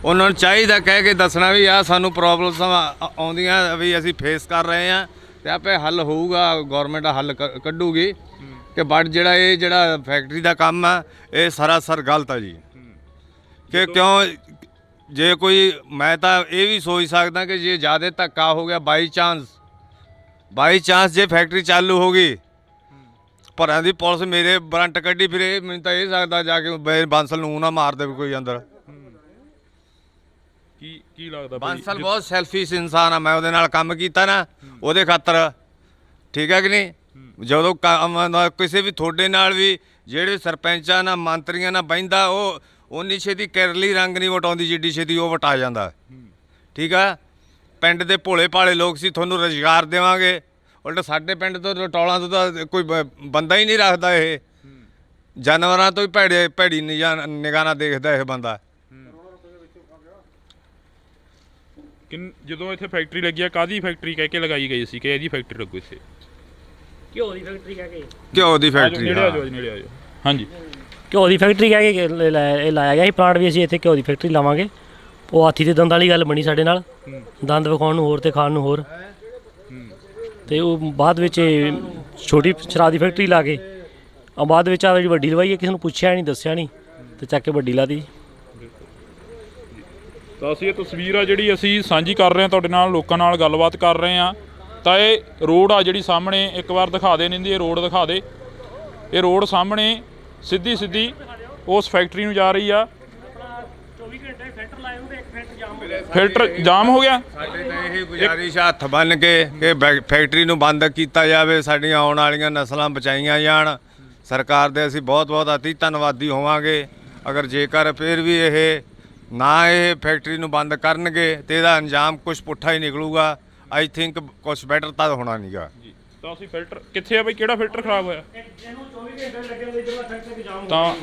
ਉਹਨਾਂ ਨੂੰ ਚਾਹੀਦਾ ਕਹਿ ਕੇ ਦੱਸਣਾ ਵੀ ਆ ਸਾਨੂੰ ਪ੍ਰੋਬਲਮਸ ਆਉਂਦੀਆਂ ਵੀ ਅਸੀਂ ਫੇਸ ਕਰ ਰਹੇ ਆ ਤੇ ਆਪੇ ਹੱਲ ਹੋਊਗਾ, ਗਵਰਨਮੈਂਟ ਹੱਲ ਕੱਢੂਗੀ। ਕਿ ਬਟ ਜਿਹੜਾ ਫੈਕਟਰੀ ਦਾ ਕੰਮ ਆ ਇਹ ਸਰਾਸਰ ਗਲਤ ਆ ਜੀ। ਕਿ ਕਿਉਂ ਜੇ ਕੋਈ, ਮੈਂ ਤਾਂ ਇਹ ਵੀ ਸੋਚ ਸਕਦਾ ਕਿ ਜੇ ਜ਼ਿਆਦਾ ਧੱਕਾ ਹੋ ਗਿਆ ਬਾਈ ਚਾਂਸ ਜੇ ਫੈਕਟਰੀ ਚਾਲੂ ਹੋ ਗਈ, ਭਰਾਂ ਦੀ ਪੁਲਿਸ ਮੇਰੇ ਵਾਰੰਟ ਕੱਢੀ ਫਿਰੇ, ਮੈਨੂੰ ਤਾਂ ਇਹ ਸਕਦਾ ਜਾ ਕੇ ਬਾਂਸਲ ਨੂੰ ਨਾ ਮਾਰ ਦੇਵੇ ਕੋਈ ਅੰਦਰ। ਕੀ ਲੱਗਦਾ ਬਾਂਸਲ ਬਹੁਤ ਸੈਲਫਿਸ਼ ਇਨਸਾਨ ਆ। ਮੈਂ ਉਹਦੇ ਨਾਲ ਕੰਮ ਕੀਤਾ ਨਾ ਉਹਦੇ ਖਾਤਰ, ਠੀਕ ਹੈ ਕਿ ਨਹੀਂ। ਜਦੋਂ ਕਿਸੇ ਵੀ ਤੁਹਾਡੇ ਨਾਲ ਵੀ ਜਿਹੜੇ ਸਰਪੰਚਾਂ ਨਾਲ ਮੰਤਰੀਆਂ ਨਾਲ ਬਹਿੰਦਾ, ਉਹ ਉਨੀ ਛੇਤੀ ਕੇਰਲੀ ਰੰਗ ਨਹੀਂ ਵਟਾਉਂਦੀ ਜਿੱਡੀ ਛੇਤੀ ਉਹ ਵਟਾ ਜਾਂਦਾ। ਠੀਕ ਆ, ਪਿੰਡ ਦੇ ਭੋਲੇ ਭਾਲੇ ਲੋਕ ਸੀ, ਤੁਹਾਨੂੰ ਰੁਜ਼ਗਾਰ ਦੇਵਾਂਗੇ। ਉਲਟ ਸਾਡੇ ਪਿੰਡ ਤੋਂ ਰਟੌਲਾਂ ਤੋਂ ਤਾਂ ਕੋਈ ਬੰਦਾ ਹੀ ਨਹੀਂ ਰੱਖਦਾ। ਇਹ ਜਾਨਵਰਾਂ ਤੋਂ ਹੀ ਭੈੜੀ ਨਿਗਾਹ ਨਾਲ ਦੇਖਦਾ ਇਹ ਬੰਦਾ। ਜਦੋਂ ਇੱਥੇ ਫੈਕਟਰੀ ਲੱਗੀ ਆ, ਕਾਹਦੀ ਫੈਕਟਰੀ ਕਹਿ ਕੇ ਲਗਾਈ ਗਈ ਸੀ ਕਿ ਇਹਦੀ ਫੈਕਟਰੀ ਲੱਗੂ ਇੱਥੇ? ਘਿਓ ਦੀ ਫੈਕਟਰੀ ਕਹਿ ਕੇ। ਘਿਓ ਦੀ ਫੈਕਟਰੀ, ਨੇੜੇ ਆ ਜਾਓ। ਹਾਂਜੀ, ਘਿਓ ਦੀ ਫੈਕਟਰੀ ਕਹਿ ਕੇ ਇਹ ਲਾਇਆ ਗਿਆ ਸੀ ਪਲਾਂਟ ਵੀ। ਅਸੀਂ ਇੱਥੇ ਘਿਓ ਦੀ ਫੈਕਟਰੀ ਲਾਵਾਂਗੇ। ਉਹ ਹਾਥੀ ਦੇ ਦੰਦ ਵਾਲੀ ਗੱਲ ਬਣੀ ਸਾਡੇ ਨਾਲ, ਦੰਦ ਵਿਖਾਉਣ ਨੂੰ ਹੋਰ ਤੇ ਖਾਣ ਨੂੰ ਹੋਰ। ਤੇ ਉਹ ਬਾਅਦ ਵਿੱਚ ਛੋਟੀ ਸ਼ਰਾਬ ਦੀ ਫੈਕਟਰੀ ਲਾ ਕੇ ਬਾਅਦ ਵਿੱਚ ਆ ਜਿਹੜੀ ਵੱਡੀ ਲਵਾਈ ਹੈ, ਕਿਸੇ ਨੂੰ ਪੁੱਛਿਆ ਨਹੀਂ, ਦੱਸਿਆ ਨਹੀਂ, ਤੇ ਚੱਕ ਕੇ ਵੱਡੀ ਲਾ ਦੀ। ਤਾਂ ਅਸੀਂ ਇਹ ਤਸਵੀਰ ਆ ਜਿਹੜੀ ਅਸੀਂ ਸਾਂਝੀ ਕਰ ਰਹੇ ਹਾਂ ਤੁਹਾਡੇ ਨਾਲ, ਲੋਕਾਂ ਨਾਲ ਗੱਲਬਾਤ ਕਰ ਰਹੇ ਹਾਂ। ਤਾਂ ਇਹ ਰੋਡ ਆ ਜਿਹੜੀ ਸਾਹਮਣੇ, ਇੱਕ ਵਾਰ ਦਿਖਾ ਦੇ ਨਿੰਦੀ, ਇਹ ਰੋਡ ਦਿਖਾ ਦੇ। ਇਹ ਰੋਡ ਸਾਹਮਣੇ ਸਿੱਧੀ ਉਸ ਫੈਕਟਰੀ ਨੂੰ ਜਾ ਰਹੀ ਆ। 24 ਘੰਟੇ ਫਿਲਟਰ ਲਾਏ ਹੁੰਦੇ, ਇੱਕ ਫਿਲਟਰ ਜਾਮ ਹੋ ਗਿਆ। ਸਾਡੇ ਤਾਂ ਇਹ ਗੁਜ਼ਾਰਿਸ਼ ਹੱਥ ਬੰਨ ਕੇ ਕਿ ਫੈਕਟਰੀ ਨੂੰ ਬੰਦ ਕੀਤਾ ਜਾਵੇ, ਸਾਡੀਆਂ ਆਉਣ ਵਾਲੀਆਂ ਨਸਲਾਂ ਬਚਾਈਆਂ ਜਾਣ। ਸਰਕਾਰ ਦੇ ਅਸੀਂ ਬਹੁਤ ਅਤੀ ਧੰਨਵਾਦੀ ਹੋਵਾਂਗੇ ਅਗਰ ਜੇਕਰ ਫਿਰ ਵੀ ਇਹ ਫੈਕਟਰੀ ਨੂੰ ਬੰਦ ਕਰਨਗੇ ਤੇ ਇਹਦਾ ਅੰਜਾਮ ਕੁਝ ਪੁੱਠਾ ਹੀ ਨਿਕਲੂਗਾ। ਆਈ ਥਿੰਕ ਕੁਝ ਬੈਟਰ ਤਾਂ ਹੋਣਾ ਨਹੀਂਗਾ। ਤਾਂ ਅਸੀਂ ਫਿਲਟਰ ਕਿੱਥੇ ਆ ਬਈ, ਕਿਹੜਾ ਫਿਲਟਰ ਖਰਾਬ ਹੋਇਆ? ਇਹਨੂੰ 24 ਘੰਟੇ ਲੱਗੇ ਹੁੰਦੇ, ਜਿਹੜਾ ਫਿਲਟਰ ਜਾਮ ਹੋ ਤਾਂ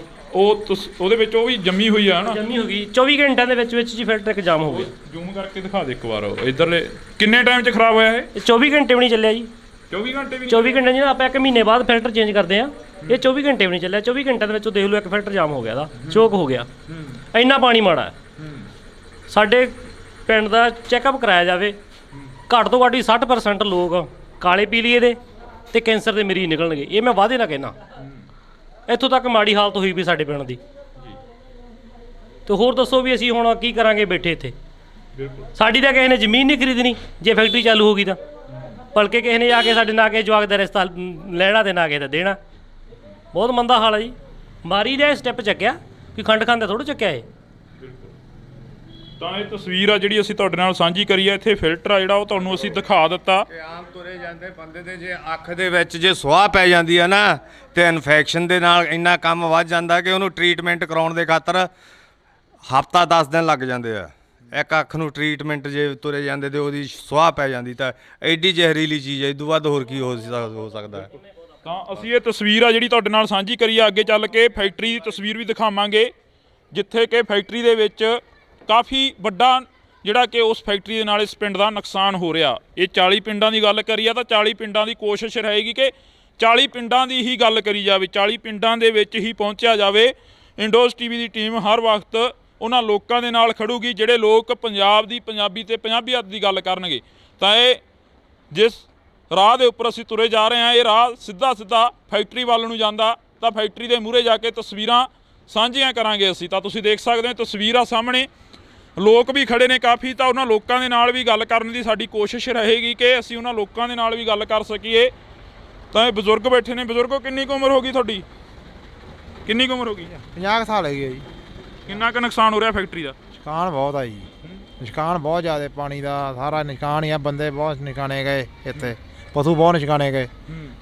ਉਹਦੇ ਵਿੱਚ ਉਹ ਵੀ ਜੰਮੀ ਹੋਈ ਆ ਨਾ, ਜੰਮੀ ਹੋ ਗਈ। 24 ਘੰਟਿਆਂ ਦੇ ਵਿੱਚ ਜੀ ਫਿਲਟਰ ਇੱਕ ਜਾਮ ਹੋ ਗਿਆ। ਜ਼ੂਮ ਕਰਕੇ ਦਿਖਾ ਦੇ ਇੱਕ ਵਾਰ ਇਧਰਲੇ। ਕਿੰਨੇ ਟਾਈਮ 'ਚ ਖਰਾਬ ਹੋਇਆ ਇਹ? 24 ਘੰਟੇ ਵੀ ਨਹੀਂ ਚੱਲਿਆ ਜੀ। 24 ਘੰਟੇ ਵੀ? 24 ਘੰਟੇ ਜੀ, ਆਪਾਂ 1 ਮਹੀਨੇ ਬਾਅਦ ਫਿਲਟਰ ਚੇਂਜ ਕਰਦੇ ਆ। ਇਹ 24 ਘੰਟੇ ਵੀ ਨਹੀਂ ਚੱਲਿਆ। 24 ਘੰਟਿਆਂ ਦੇ ਵਿੱਚ ਦੇਖ ਲਓ ਇੱਕ ਫਿਲਟਰ ਜਾਮ ਹੋ ਗਿਆ, ਦਾ ਚੋਕ ਹੋ ਗਿਆ। ਇੰਨਾ ਪਾਣੀ ਮਾੜਾ ਹੈ। ਸਾਡੇ ਪਿੰਡ ਦਾ ਚੈੱਕਅਪ ਕਰਾਇਆ ਜਾਵੇ, ਘੱਟ ਤੋਂ ਘੱਟ 60% ਲੋਕ ਕਾਲੇ ਪੀਲੀਏ ਦੇ ਤੇ ਕੈਂਸਰ ਦੇ ਮਰੀਜ਼ ਨਿਕਲਣਗੇ। ਇਹ ਮੈਂ ਵਾਅਦੇ ਨਾਲ ਕਹਿਣਾ। ਇੱਥੋਂ ਤੱਕ ਮਾੜੀ ਹਾਲਤ ਹੋਈ ਵੀ ਸਾਡੇ ਪਿੰਡ ਦੀ। ਤੇ ਹੋਰ ਦੱਸੋ ਵੀ ਅਸੀਂ ਹੁਣ ਕੀ ਕਰਾਂਗੇ ਬੈਠੇ ਇੱਥੇ? ਸਾਡੀ ਤਾਂ ਕਿਸੇ ਨੇ ਜ਼ਮੀਨ ਨਹੀਂ ਖਰੀਦਣੀ ਜੇ ਫੈਕਟਰੀ ਚਾਲੂ ਹੋ ਗਈ ਤਾਂ, ਬਲਕਿ ਕਿਸੇ ਨੇ ਆ ਕੇ ਸਾਡੇ ਨਾਲ ਕੇ ਜਵਾਕ ਦਾ ਰਿਸ਼ਤਾ ਲੈਣਾ ਤੇ ਨਾ ਕਿਸੇ ਦਾ ਦੇਣਾ। ਬਹੁਤ ਮੰਦਾ ਹਾਲ ਹੈ ਜੀ। ਮਾਰੀ ਦਾ ਸਟੈਪ ਚੱਕਿਆ, ਕਿ ਖੰਡ ਖਾਂਦੇ ਥੋੜ੍ਹਾ ਚੱਕਿਆ ਇਹ। ਤਾਂ ਇਹ ਤਸਵੀਰ ਆ ਜਿਹੜੀ ਅਸੀਂ ਤੁਹਾਡੇ ਨਾਲ ਸਾਂਝੀ ਕਰੀ ਆ। ਇੱਥੇ ਫਿਲਟਰ ਆ ਜਿਹੜਾ ਉਹ ਤੁਹਾਨੂੰ ਅਸੀਂ ਦਿਖਾ ਦਿੱਤਾ। ਕਿ ਆਮ ਤੁਰੇ ਜਾਂਦੇ ਬੰਦੇ ਦੇ ਜੇ ਅੱਖ ਦੇ ਵਿੱਚ ਜੇ ਸੁਆਹ ਪੈ ਜਾਂਦੀ ਆ ਨਾ ਤੇ ਇਨਫੈਕਸ਼ਨ ਦੇ ਨਾਲ ਇੰਨਾ ਕੰਮ ਵੱਧ ਜਾਂਦਾ ਕਿ ਉਹਨੂੰ ਟ੍ਰੀਟਮੈਂਟ ਕਰਾਉਣ ਦੇ ਖਾਤਰ ਹਫ਼ਤਾ 10 ਦਿਨ ਲੱਗ ਜਾਂਦੇ ਆ। ਇੱਕ ਅੱਖ ਨੂੰ ਟ੍ਰੀਟਮੈਂਟ ਜੇ ਤੁਰੇ ਜਾਂਦੇ ਤੇ ਉਹਦੀ ਸੁਆਹ ਪੈ ਜਾਂਦੀ ਤਾਂ ਐਡੀ ਜ਼ਹਿਰੀਲੀ ਚੀਜ਼ ਹੈ, ਇਹ ਤੋਂ ਵੱਧ ਹੋਰ ਕੀ ਹੋ ਸਕਦਾ ਹੈ। ਤਾਂ ਅਸੀਂ ਇਹ ਤਸਵੀਰ ਆ ਜਿਹੜੀ ਤੁਹਾਡੇ ਨਾਲ ਸਾਂਝੀ ਕਰੀ ਆ। ਅੱਗੇ ਚੱਲ ਕੇ ਫੈਕਟਰੀ ਦੀ ਤਸਵੀਰ ਵੀ ਦਿਖਾਵਾਂਗੇ, ਜਿੱਥੇ ਕਿ ਫੈਕਟਰੀ ਦੇ ਵਿੱਚ ਕਾਫੀ ਵੱਡਾ ਜਿਹੜਾ ਕਿ ਉਸ ਫੈਕਟਰੀ ਦੇ ਨਾਲ ਇਸ ਪਿੰਡ ਦਾ ਨੁਕਸਾਨ ਹੋ ਰਿਹਾ। ਇਹ 40 ਪਿੰਡਾਂ ਦੀ ਗੱਲ ਕਰੀ ਆ ਤਾਂ 40 ਪਿੰਡਾਂ ਦੀ ਕੋਸ਼ਿਸ਼ ਰਹੇਗੀ ਕਿ 40 ਪਿੰਡਾਂ ਦੀ ਹੀ ਗੱਲ ਕਰੀ ਜਾਵੇ, 40 ਪਿੰਡਾਂ ਦੇ ਵਿੱਚ ਹੀ ਪਹੁੰਚਿਆ ਜਾਵੇ। ਇੰਡੋਜ਼ ਟੀਵੀ ਦੀ ਟੀਮ ਹਰ ਵਕਤ ਉਹਨਾਂ ਲੋਕਾਂ ਦੇ ਨਾਲ ਖੜੂਗੀ ਜਿਹੜੇ ਲੋਕ ਪੰਜਾਬ ਦੀ ਪੰਜਾਬੀ ਤੇ ਪੰਜਾਬੀਅਤ ਦੀ ਗੱਲ ਕਰਨਗੇ। ਤਾਂ ਇਹ ਜਿਸ ਰਾਹ ਦੇ ਉੱਪਰ ਅਸੀਂ ਤੁਰੇ ਜਾ ਰਹੇ ਹਾਂ, ਇਹ ਰਾਹ ਸਿੱਧਾ ਫੈਕਟਰੀ ਵੱਲ ਨੂੰ ਜਾਂਦਾ। ਤਾਂ ਫੈਕਟਰੀ ਦੇ ਮੂਹਰੇ ਜਾ ਕੇ ਤਸਵੀਰਾਂ ਸਾਂਝੀਆਂ ਕਰਾਂਗੇ ਅਸੀਂ। ਤਾਂ ਤੁਸੀਂ ਦੇਖ ਸਕਦੇ ਹੋ ਤਸਵੀਰ ਆ ਸਾਹਮਣੇ, ਲੋਕ ਵੀ ਖੜੇ ਨੇ ਕਾਫੀ, ਤਾਂ ਉਹਨਾਂ ਲੋਕਾਂ ਦੇ ਨਾਲ ਵੀ ਗੱਲ ਕਰਨ ਦੀ ਸਾਡੀ ਕੋਸ਼ਿਸ਼ ਰਹੇਗੀ ਕਿ ਅਸੀਂ ਉਹਨਾਂ ਲੋਕਾਂ ਦੇ ਨਾਲ ਵੀ ਗੱਲ ਕਰ ਸਕੀਏ। ਤਾਂ ਇਹ ਬਜ਼ੁਰਗ ਬੈਠੇ ਨੇ। ਬਜ਼ੁਰਗੋ, ਕਿੰਨੀ ਕੁ ਉਮਰ ਹੋ ਗਈ ਤੁਹਾਡੀ? ਕਿੰਨੀ ਕੁ ਉਮਰ ਹੋ ਗਈ? 50 ਸਾਲ ਹੈਗੀ ਹੈ ਜੀ। ਕਿੰਨਾ ਕੁ ਨੁਕਸਾਨ ਹੋ ਰਿਹਾ ਫੈਕਟਰੀ ਦਾ? ਨੁਕਸਾਨ ਬਹੁਤ ਆ ਜੀ, ਨੁਕਸਾਨ ਬਹੁਤ ਜ਼ਿਆਦਾ ਪਾਣੀ ਦਾ ਸਾਰਾ ਨੁਕਸਾਨ ਹੀ ਆ। ਬੰਦੇ ਬਹੁਤ ਨੁਕਸਾਨੇ ਗਏ ਇੱਥੇ, ਪਸ਼ੂ ਬਹੁਤ ਨੁਕਸਾਨੇ ਗਏ,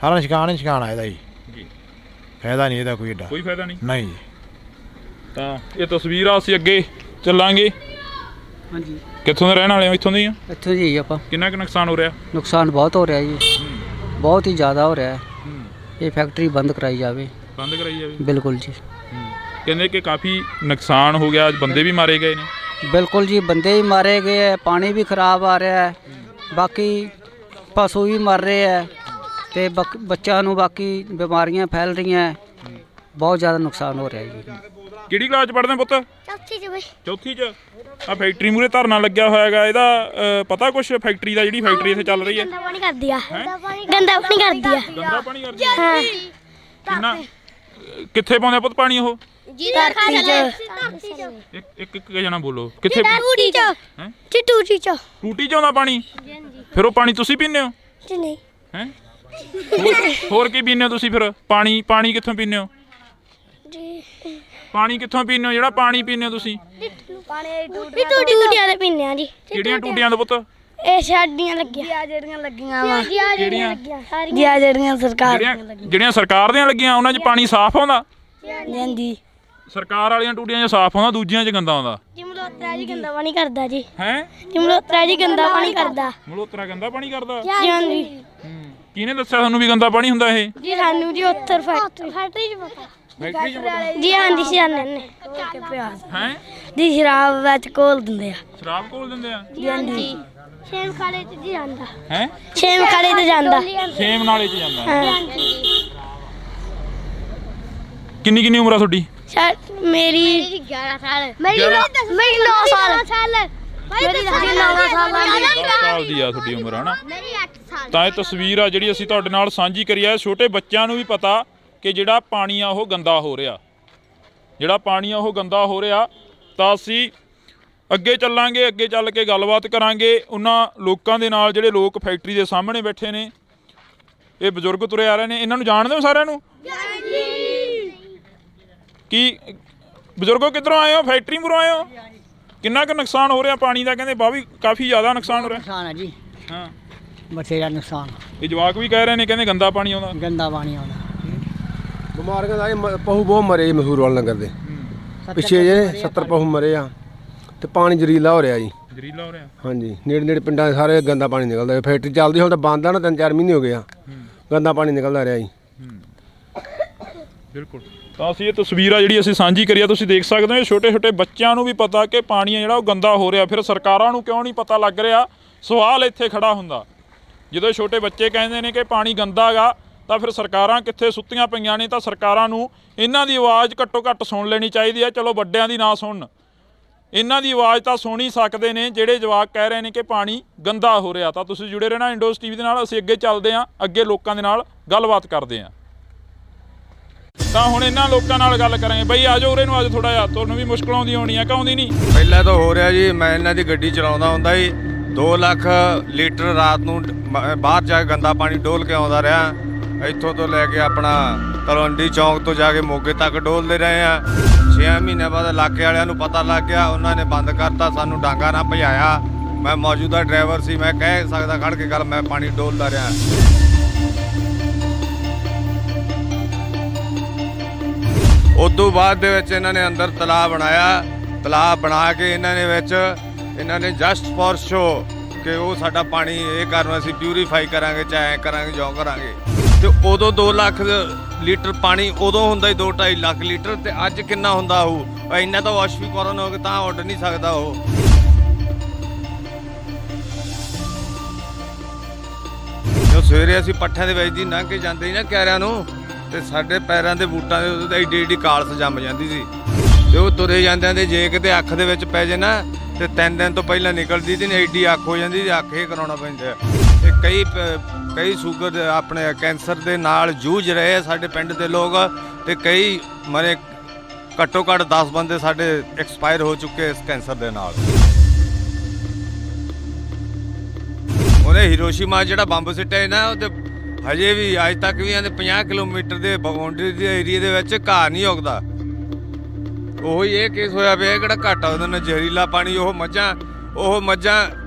ਸਾਰਾ ਨੁਕਸਾਨ ਹੀ ਨੁਕਸਾਨ ਆ ਇਹਦਾ ਜੀ। ਫਾਇਦਾ ਨਹੀਂ ਇਹਦਾ ਕੋਈ ਏਡਾ। ਕੋਈ ਫਾਇਦਾ ਨਹੀਂ? ਨਹੀਂ ਜੀ। ਤਾਂ ਇਹ ਤਸਵੀਰ ਆ, ਅਸੀਂ ਅੱਗੇ ਚੱਲਾਂਗੇ। ਹਾਂਜੀ, ਕਿੱਥੋਂ ਦੇ ਰਹਿਣ ਵਾਲੇ ਹੋ? ਇੱਥੋਂ ਦੇ ਹੀ ਆ? ਇੱਥੋਂ ਜੀ ਆਪਾਂ। ਕਿੰਨਾ ਕੁ ਨੁਕਸਾਨ ਹੋ ਰਿਹਾ? ਨੁਕਸਾਨ ਬਹੁਤ ਹੋ ਰਿਹਾ ਜੀ, ਬਹੁਤ ਹੀ ਜ਼ਿਆਦਾ ਹੋ ਰਿਹਾ ਹੈ। ਇਹ ਫੈਕਟਰੀ ਬੰਦ ਕਰਾਈ ਜਾਵੇ। ਬੰਦ ਕਰਾਈ ਜਾਵੇ? ਬਿਲਕੁਲ ਜੀ, ਕਹਿੰਦੇ ਕਿ ਕਾਫੀ ਨੁਕਸਾਨ ਹੋ ਗਿਆ, ਬੰਦੇ ਵੀ ਮਾਰੇ ਗਏ ਨੇ। ਬਿਲकुल ਜੀ, ਬੰਦੇ ਵੀ ਮਾਰੇ ਗਏ ਹੈ, ਪਾਣੀ ਵੀ ਖਰਾਬ ਆ ਰਿਹਾ ਹੈ, ਬਾਕੀ ਪਸ਼ੂ ਵੀ ਮਰ ਰਹੇ ਹੈ ਤੇ ਬੱਚਿਆਂ ਨੂੰ ਬਾਕੀ ਬਿਮਾਰੀਆਂ ਫੈਲ ਰਹੀਆਂ ਹੈ। ਬਹੁਤ ਜ਼ਿਆਦਾ ਨੁਕਸਾਨ ਹੋ ਰਿਹਾ ਜੀ। ਕਿਹੜੀ ਕਲਾਸ ਚ ਪੜ੍ਹਦੇ ਪੁੱਤ? ਚੌਥੀ ਚ ਬਈ। ਚੌਥੀ ਚ। ਆ ਫੈਕਟਰੀ ਮੂਰੇ ਧਰਨਾ ਲੱਗਿਆ ਹੋਇਆ ਹੈਗਾ, ਇਹਦਾ ਪਤਾ ਕੁਛ ਫੈਕਟਰੀ ਦਾ? ਜਿਹੜੀ ਫੈਕਟਰੀ ਇੱਥੇ ਚੱਲ ਰਹੀ ਹੈ ਗੰਦਾ ਪਾਣੀ ਕਰਦੀ ਆ। ਗੰਦਾ ਪਾਣੀ ਕਰਦੀ ਆ। ਗੰਦਾ ਪਾਣੀ ਕਰਦੀ ਹੈ? ਹਾਂ। ਕਿੰਨਾ ਕਿੱਥੇ ਪਾਉਂਦੇ ਆ ਪੁੱਤ ਪਾਣੀ ਉਹ? ਧਰਤੀ ਚ। ਇੱਕ ਜਣਾ ਬੋਲੋ, ਕਿੱਥੇ? ਟੂਟੀ ਚ। ਹੈ? ਟੂਟੀ ਚ। ਟੂਟੀ ਚ ਆਉਂਦਾ ਪਾਣੀ? ਫਿਰ ਉਹ ਪਾਣੀ ਤੁਸੀਂ ਪੀਂਦੇ ਹੋ? ਜੀ ਨਹੀਂ। ਹੈ? ਹੋਰ ਕੀ ਪੀਂਦੇ ਹੋ ਤੁਸੀਂ ਫਿਰ? ਪਾਣੀ ਕਿੱਥੋਂ ਪੀਂਦੇ ਹੋ? ਜੀ ਪਾਣੀ ਕਿੱਥੋਂ ਪੀਂਦੇ ਹੋ ਜਿਹੜਾ ਪਾਣੀ ਪੀਂਦੇ ਹੋ ਤੁਸੀਂ? ਪਾਣੀ ਟੂਟੀਆਂ ਦੇ ਪੀਂਦੇ ਆ ਜੀ। ਕਿਹੜੀਆਂ ਟੂਟੀਆਂ ਦਾ ਪੁੱਤ? ਇਹ ਸਾਡੀਆਂ ਲੱਗੀਆਂ ਜਿਹੜੀਆਂ ਲੱਗੀਆਂ ਵਾ। ਕਿਹੜੀਆਂ? ਸਾਰੀਆਂ ਜਿਹੜੀਆਂ ਸਰਕਾਰ ਜਿਹੜੀਆਂ ਸਰਕਾਰ ਦੀਆਂ ਲੱਗੀਆਂ ਉਹਨਾਂ 'ਚ ਪਾਣੀ ਸਾਫ਼ ਆਉਂਦਾ? ਜਾਂਦੀ। ਸਰਕਾਰ ਵਾਲੀਆਂ ਟੂਟੀਆਂ 'ਚ ਸਾਫ਼ ਆਉਂਦਾ, ਦੂਜੀਆਂ 'ਚ ਗੰਦਾ ਆਉਂਦਾ? ਜੀ ਮਲੋਤਰਾ ਜੀ ਗੰਦਾ ਪਾਣੀ ਕਰਦਾ ਜੀ। ਹੈ? ਜੀ ਮਲੋਤਰਾ ਜੀ ਗੰਦਾ ਪਾਣੀ ਕਰਦਾ। ਮਲੋਤਰਾ ਗੰਦਾ ਪਾਣੀ ਕਰਦਾ? ਜੀ ਹਾਂਜੀ। ਕਿਹਨੇ ਦੱਸਿਆ ਤੁਹਾਨੂੰ ਵੀ ਗੰਦਾ ਪਾਣੀ ਹੁੰਦਾ ਇਹ? ਜੀ ਸਾਨੂੰ ਜੀ ਉੱਤਰ ਫੈਕਟਰੀ ਚ ਪਤਾ। ਫੈਕਟਰੀ 'ਚ ਪਤਾ? ਜੀ ਹਾਂਜੀ ਸਿਆਣੇ ਨੇ। ਹੈ? ਜੀ ਸ਼ਰਾਬ ਵਿੱਚ ਕੋਲ ਦਿੰਦੇ ਆ। ਸ਼ਰਾਬ ਕੋਲ ਦਿੰਦੇ ਆ? ਜੀ ਹਾਂਜੀ। ਛੇਮ ਖਾਲੇ ਚ ਜੀ ਜਾਂਦਾ। ਹੈ? ਛੇਮ ਖਾਲੇ ਤੇ ਜਾਂਦਾ। ਛੇਮ ਨਾਲੇ 'ਚ ਜਾਂਦਾ? ਹਾਂ। ਕਿੰਨੀ ਉਮਰ ਆ ਤੁਹਾਡੀ? ਮੇਰੀ 11 ਸਾਲ। ਮੇਰੀ 9 ਸਾਲ। ਮੇਰੀ 9 ਸਾਲ। 10 ਸਾਲ ਦੀ ਆ ਤੁਹਾਡੀ ਉਮਰ, ਹਨਾ? ਮੇਰੀ 8 ਸਾਲ। ਤਾਂ ਇਹ ਤਸਵੀਰ ਆ ਜਿਹੜੀ ਅਸੀਂ ਤੁਹਾਡੇ ਨਾਲ ਸਾਂਝੀ ਕਰੀ ਆ। ਛੋਟੇ ਬੱਚਿਆਂ ਨੂੰ ਵੀ ਪਤਾ ਕਿ ਜਿਹੜਾ ਪਾਣੀ ਆ ਉਹ ਗੰਦਾ ਹੋ ਰਿਹਾ, ਤਾਂ ਅਸੀਂ ਅੱਗੇ ਚੱਲਾਂਗੇ। ਅੱਗੇ ਚੱਲ ਕੇ ਗੱਲਬਾਤ ਕਰਾਂਗੇ ਉਹਨਾਂ ਲੋਕਾਂ ਦੇ ਨਾਲ ਜਿਹੜੇ ਲੋਕ ਫੈਕਟਰੀ ਦੇ ਸਾਹਮਣੇ ਬੈਠੇ ਨੇ। ਇਹ ਬਜ਼ੁਰਗ ਤੁਰੇ ਆ ਰਹੇ ਨੇ, ਇਹਨਾਂ ਨੂੰ ਜਾਣਦੇ ਹੋ ਸਾਰਿਆਂ ਨੂੰ? ਕੀ ਬਜ਼ੁਰਗੋ ਕਿੱਧਰੋਂ ਆਏ ਹੋ? ਫੈਕਟਰੀ ਮੂਹਰੋਂ ਆਏ ਹੋ? ਕਿੰਨਾ ਕੁ ਨੁਕਸਾਨ ਹੋ ਰਿਹਾ ਪਾਣੀ ਦਾ? ਕਹਿੰਦੇ ਬਾਹਰ ਵੀ ਕਾਫੀ ਜ਼ਿਆਦਾ ਨੁਕਸਾਨ ਹੋ ਰਿਹਾ। ਨੁਕਸਾਨ ਹੈ ਜੀ, ਹਾਂ, ਬਥੇਰਾ ਨੁਕਸਾਨ। ਇਹ ਜਵਾਕ ਵੀ ਕਹਿ ਰਹੇ ਨੇ, ਕਹਿੰਦੇ ਗੰਦਾ ਪਾਣੀ ਆਉਂਦਾ। ਗੰਦਾ ਪਾਣੀ ਆਉਂਦਾ। ਬਿਮਾਰੀਆਂ ਦਾ ਪਹੂ ਬਹੁਤ ਮਰੇ ਜੀ ਮਸੂਰ ਵਾਲੇ ਨਗਰ ਦੇ। ਪਿੱਛੇ ਜੇ 70 ਪਹੂ ਮਰੇ ਆ ਤੇ ਪਾਣੀ ਜ਼ਰੀਲਾ ਹੋ ਰਿਹਾ ਜੀ। ਜ਼ਰੀਲਾ ਹੋ ਰਿਹਾ? ਹਾਂਜੀ, ਨੇੜੇ ਪਿੰਡਾਂ ਦੇ ਸਾਰੇ ਗੰਦਾ ਪਾਣੀ ਨਿਕਲਦਾ। ਫੈਕਟਰੀ ਚੱਲਦੀ ਹੁਣ ਤਾਂ ਬੰਦ ਆ ਨਾ, 3-4 ਮਹੀਨੇ ਹੋ ਗਏ ਆ। ਗੰਦਾ ਪਾਣੀ ਨਿਕਲਦਾ ਰਿਹਾ ਜੀ। ਬਿਲਕੁਲ। ਤਾਂ ਅਸੀਂ ਇਹ ਤਸਵੀਰ ਆ ਜਿਹੜੀ ਅਸੀਂ ਸਾਂਝੀ ਕਰੀ ਆ, ਤੁਸੀਂ ਦੇਖ ਸਕਦੇ ਹੋ। ਛੋਟੇ ਬੱਚਿਆਂ ਨੂੰ ਵੀ ਪਤਾ ਕਿ ਪਾਣੀ ਆ ਜਿਹੜਾ ਉਹ ਗੰਦਾ ਹੋ ਰਿਹਾ, ਫਿਰ ਸਰਕਾਰਾਂ ਨੂੰ ਕਿਉਂ ਨਹੀਂ ਪਤਾ ਲੱਗ ਰਿਹਾ? ਸਵਾਲ ਇੱਥੇ ਖੜਾ ਹੁੰਦਾ। ਜਦੋਂ ਛੋਟੇ ਬੱਚੇ ਕਹਿੰਦੇ ਨੇ ਕਿ ਪਾਣੀ ਗੰਦਾ ਗਾ, ਤਾਂ ਫਿਰ ਸਰਕਾਰਾਂ ਕਿੱਥੇ ਸੁੱਤੀਆਂ ਪਈਆਂ ਨੇ? ਤਾਂ ਸਰਕਾਰਾਂ ਨੂੰ ਇਹਨਾਂ ਦੀ ਆਵਾਜ਼ ਘੱਟੋ ਘੱਟ ਸੁਣ ਲੈਣੀ ਚਾਹੀਦੀ ਹੈ। ਚਲੋ ਵੱਡਿਆਂ ਦੀ ਨਾ ਸੁਣਨ, ਇਹਨਾਂ ਦੀ ਆਵਾਜ਼ ਤਾਂ ਸੁਣ ਹੀ ਸਕਦੇ ਨੇ ਜਿਹੜੇ ਜਵਾਕ ਕਹਿ ਰਹੇ ਨੇ ਕਿ ਪਾਣੀ ਗੰਦਾ ਹੋ ਰਿਹਾ। ਤਾਂ ਤੁਸੀਂ ਜੁੜੇ ਰਹਿਣਾ ਇੰਡੋਜ਼ ਟੀਵੀ ਦੇ ਨਾਲ। ਅਸੀਂ ਅੱਗੇ ਚੱਲਦੇ ਹਾਂ, ਅੱਗੇ ਲੋਕਾਂ ਦੇ ਨਾਲ ਗੱਲਬਾਤ ਕਰਦੇ ਹਾਂ। ਤਾਂ ਹੁਣ ਇਹਨਾਂ ਲੋਕਾਂ ਨਾਲ ਗੱਲ ਕਰਾਂਗੇ। ਬਈ ਆ ਜਾਓ ਉਰੇ ਨੂੰ, ਅੱਜ ਥੋੜਾ ਜਿਹਾ ਤੁਹਾਨੂੰ ਵੀ ਮੁਸ਼ਕਲ ਆਉਂਦੀ ਹੋਣੀ ਆ ਕਿ ਆਉਂਦੀ ਨਹੀਂ? ਪਹਿਲਾਂ ਤਾਂ ਹੋ ਰਿਹਾ ਜੀ, ਮੈਂ ਇਹਨਾਂ ਦੀ ਗੱਡੀ ਚਲਾਉਂਦਾ ਹੁੰਦਾ ਜੀ। 2 ਲੱਖ ਲੀਟਰ ਰਾਤ ਨੂੰ ਬਾਹਰ ਜਾ ਕੇ ਗੰਦਾ ਪਾਣੀ ਡੋਲ ਕੇ ਆਉਂਦਾ ਰਿਹਾ। ਇੱਥੋਂ ਤੋਂ ਲੈ ਕੇ ਆਪਣਾ ਤਲਵੰਡੀ ਚੌਂਕ ਤੋਂ ਜਾ ਕੇ ਮੋਗੇ ਤੱਕ ਡੋਲਦੇ ਰਹੇ ਆ। 6 ਮਹੀਨੇ ਬਾਅਦ ਇਲਾਕੇ ਵਾਲਿਆਂ ਨੂੰ ਪਤਾ ਲੱਗ ਗਿਆ, ਉਹਨਾਂ ਨੇ ਬੰਦ ਕਰਤਾ, ਸਾਨੂੰ ਡਾਂਗਾ ਨਾ ਭਜਾਇਆ। ਮੈਂ ਮੌਜੂਦਾ ਡਰਾਈਵਰ ਸੀ, ਮੈਂ ਕਹਿ ਸਕਦਾ ਖੜ ਕੇ ਗੱਲ, ਮੈਂ ਪਾਣੀ ਡੋਲਦਾ ਰਿਹਾ। ਉਦੋਂ ਬਾਅਦ ਦੇ ਵਿੱਚ ਇਹਨਾਂ ਨੇ ਅੰਦਰ ਤਲਾਅ ਬਣਾਇਆ। ਤਲਾਅ ਬਣਾ ਕੇ ਇਹਨਾਂ ਨੇ ਜਸਟ ਫॉर ਸ਼ੋ ਕਿ ਉਹ ਸਾਡਾ ਪਾਣੀ ਇਹ ਕਰਨ ਅਸੀਂ ਪਿਊਰੀਫਾਈ ਕਰਾਂਗੇ, ਚਾਹੇ ਐਂ ਕਰਾਂਗੇ, ਜੋ ਕਰਾਂਗੇ। ਤੇ ਉਦੋਂ 2 ਲੱਖ ਲੀਟਰ ਪਾਣੀ ਉਦੋਂ ਹੁੰਦਾ ਹੀ 2-2.5 ਲੱਖ ਲੀਟਰ, ਤੇ ਅੱਜ ਕਿੰਨਾ ਹੁੰਦਾ ਹੋਊ? ਇੰਨਾ ਤਾਂ ਵਾਸ਼ਵੀਕਰਨ ਹੋ ਕੇ ਤਾਂ ਉੱਡ ਨਹੀਂ ਸਕਦਾ ਉਹ। ਜੋ ਸਵੇਰੇ ਅਸੀਂ ਪੱਠਿਆਂ ਦੇ ਵਿੱਚ ਦੀ ਲੰਘ ਕੇ ਜਾਂਦੇ ਸੀ ਨਾ ਕਿਆਰਿਆਂ ਨੂੰ, ਤੇ ਸਾਡੇ ਪੈਰਾਂ ਦੇ ਬੂਟਾਂ ਦੇ ਏਡੀ ਕਾਲਸ ਜੰਮ ਜਾਂਦੀ ਸੀ। ਤੇ ਉਹ ਤੁਰੇ ਜਾਂਦਿਆਂ ਦੇ ਜੇ ਕਿਤੇ ਅੱਖ ਦੇ ਵਿੱਚ ਪੈ ਜੇ ਨਾ, ਤੇ 3 ਦਿਨ ਤੋਂ ਪਹਿਲਾਂ ਨਿਕਲਦੀ ਸੀ, ਏਡੀ ਅੱਖ ਹੋ ਜਾਂਦੀ ਸੀ। ਅੱਖ ਇਹ ਕਰਾਉਣਾ ਪੈਂਦਾ। ਤੇ ਕਈ ਸ਼ੂਗਰ ਆਪਣੇ ਕੈਂਸਰ ਦੇ ਨਾਲ ਜੂਝ ਰਹੇ ਆ ਸਾਡੇ ਪਿੰਡ ਦੇ ਲੋਕ, ਤੇ ਕਈ ਮਰੇ। ਘੱਟੋ ਘੱਟ 10 ਬੰਦੇ ਸਾਡੇ ਐਕਸਪਾਇਰ ਹੋ ਚੁੱਕੇ ਇਸ ਕੈਂਸਰ ਦੇ ਨਾਲ। ਉਹਦੇ ਹੀਰੋਸ਼ੀਮਾ ਜਿਹੜਾ ਬੰਬ ਸਿੱਟਿਆ ਸੀ ਨਾ, ਉਹ ਤੇ ਹਜੇ ਵੀ ਅੱਜ ਤੱਕ ਵੀ ਇਹਦੇ 50 ਕਿਲੋਮੀਟਰ ਦੇ ਬਾਉਂਡਰੀ ਦੇ ਏਰੀਏ ਦੇ ਵਿੱਚ ਘਾਹ ਨਹੀਂ ਉੱਗਦਾ। ਉਹੀ ਇਹ ਕੇਸ ਹੋਇਆ ਪਿਆ, ਇਹ ਕਿਹੜਾ ਘੱਟ ਆ ਉਹਦੇ ਨਾਲ ਜ਼ਹਿਰੀਲਾ ਪਾਣੀ। ਉਹ ਮੱਝਾਂ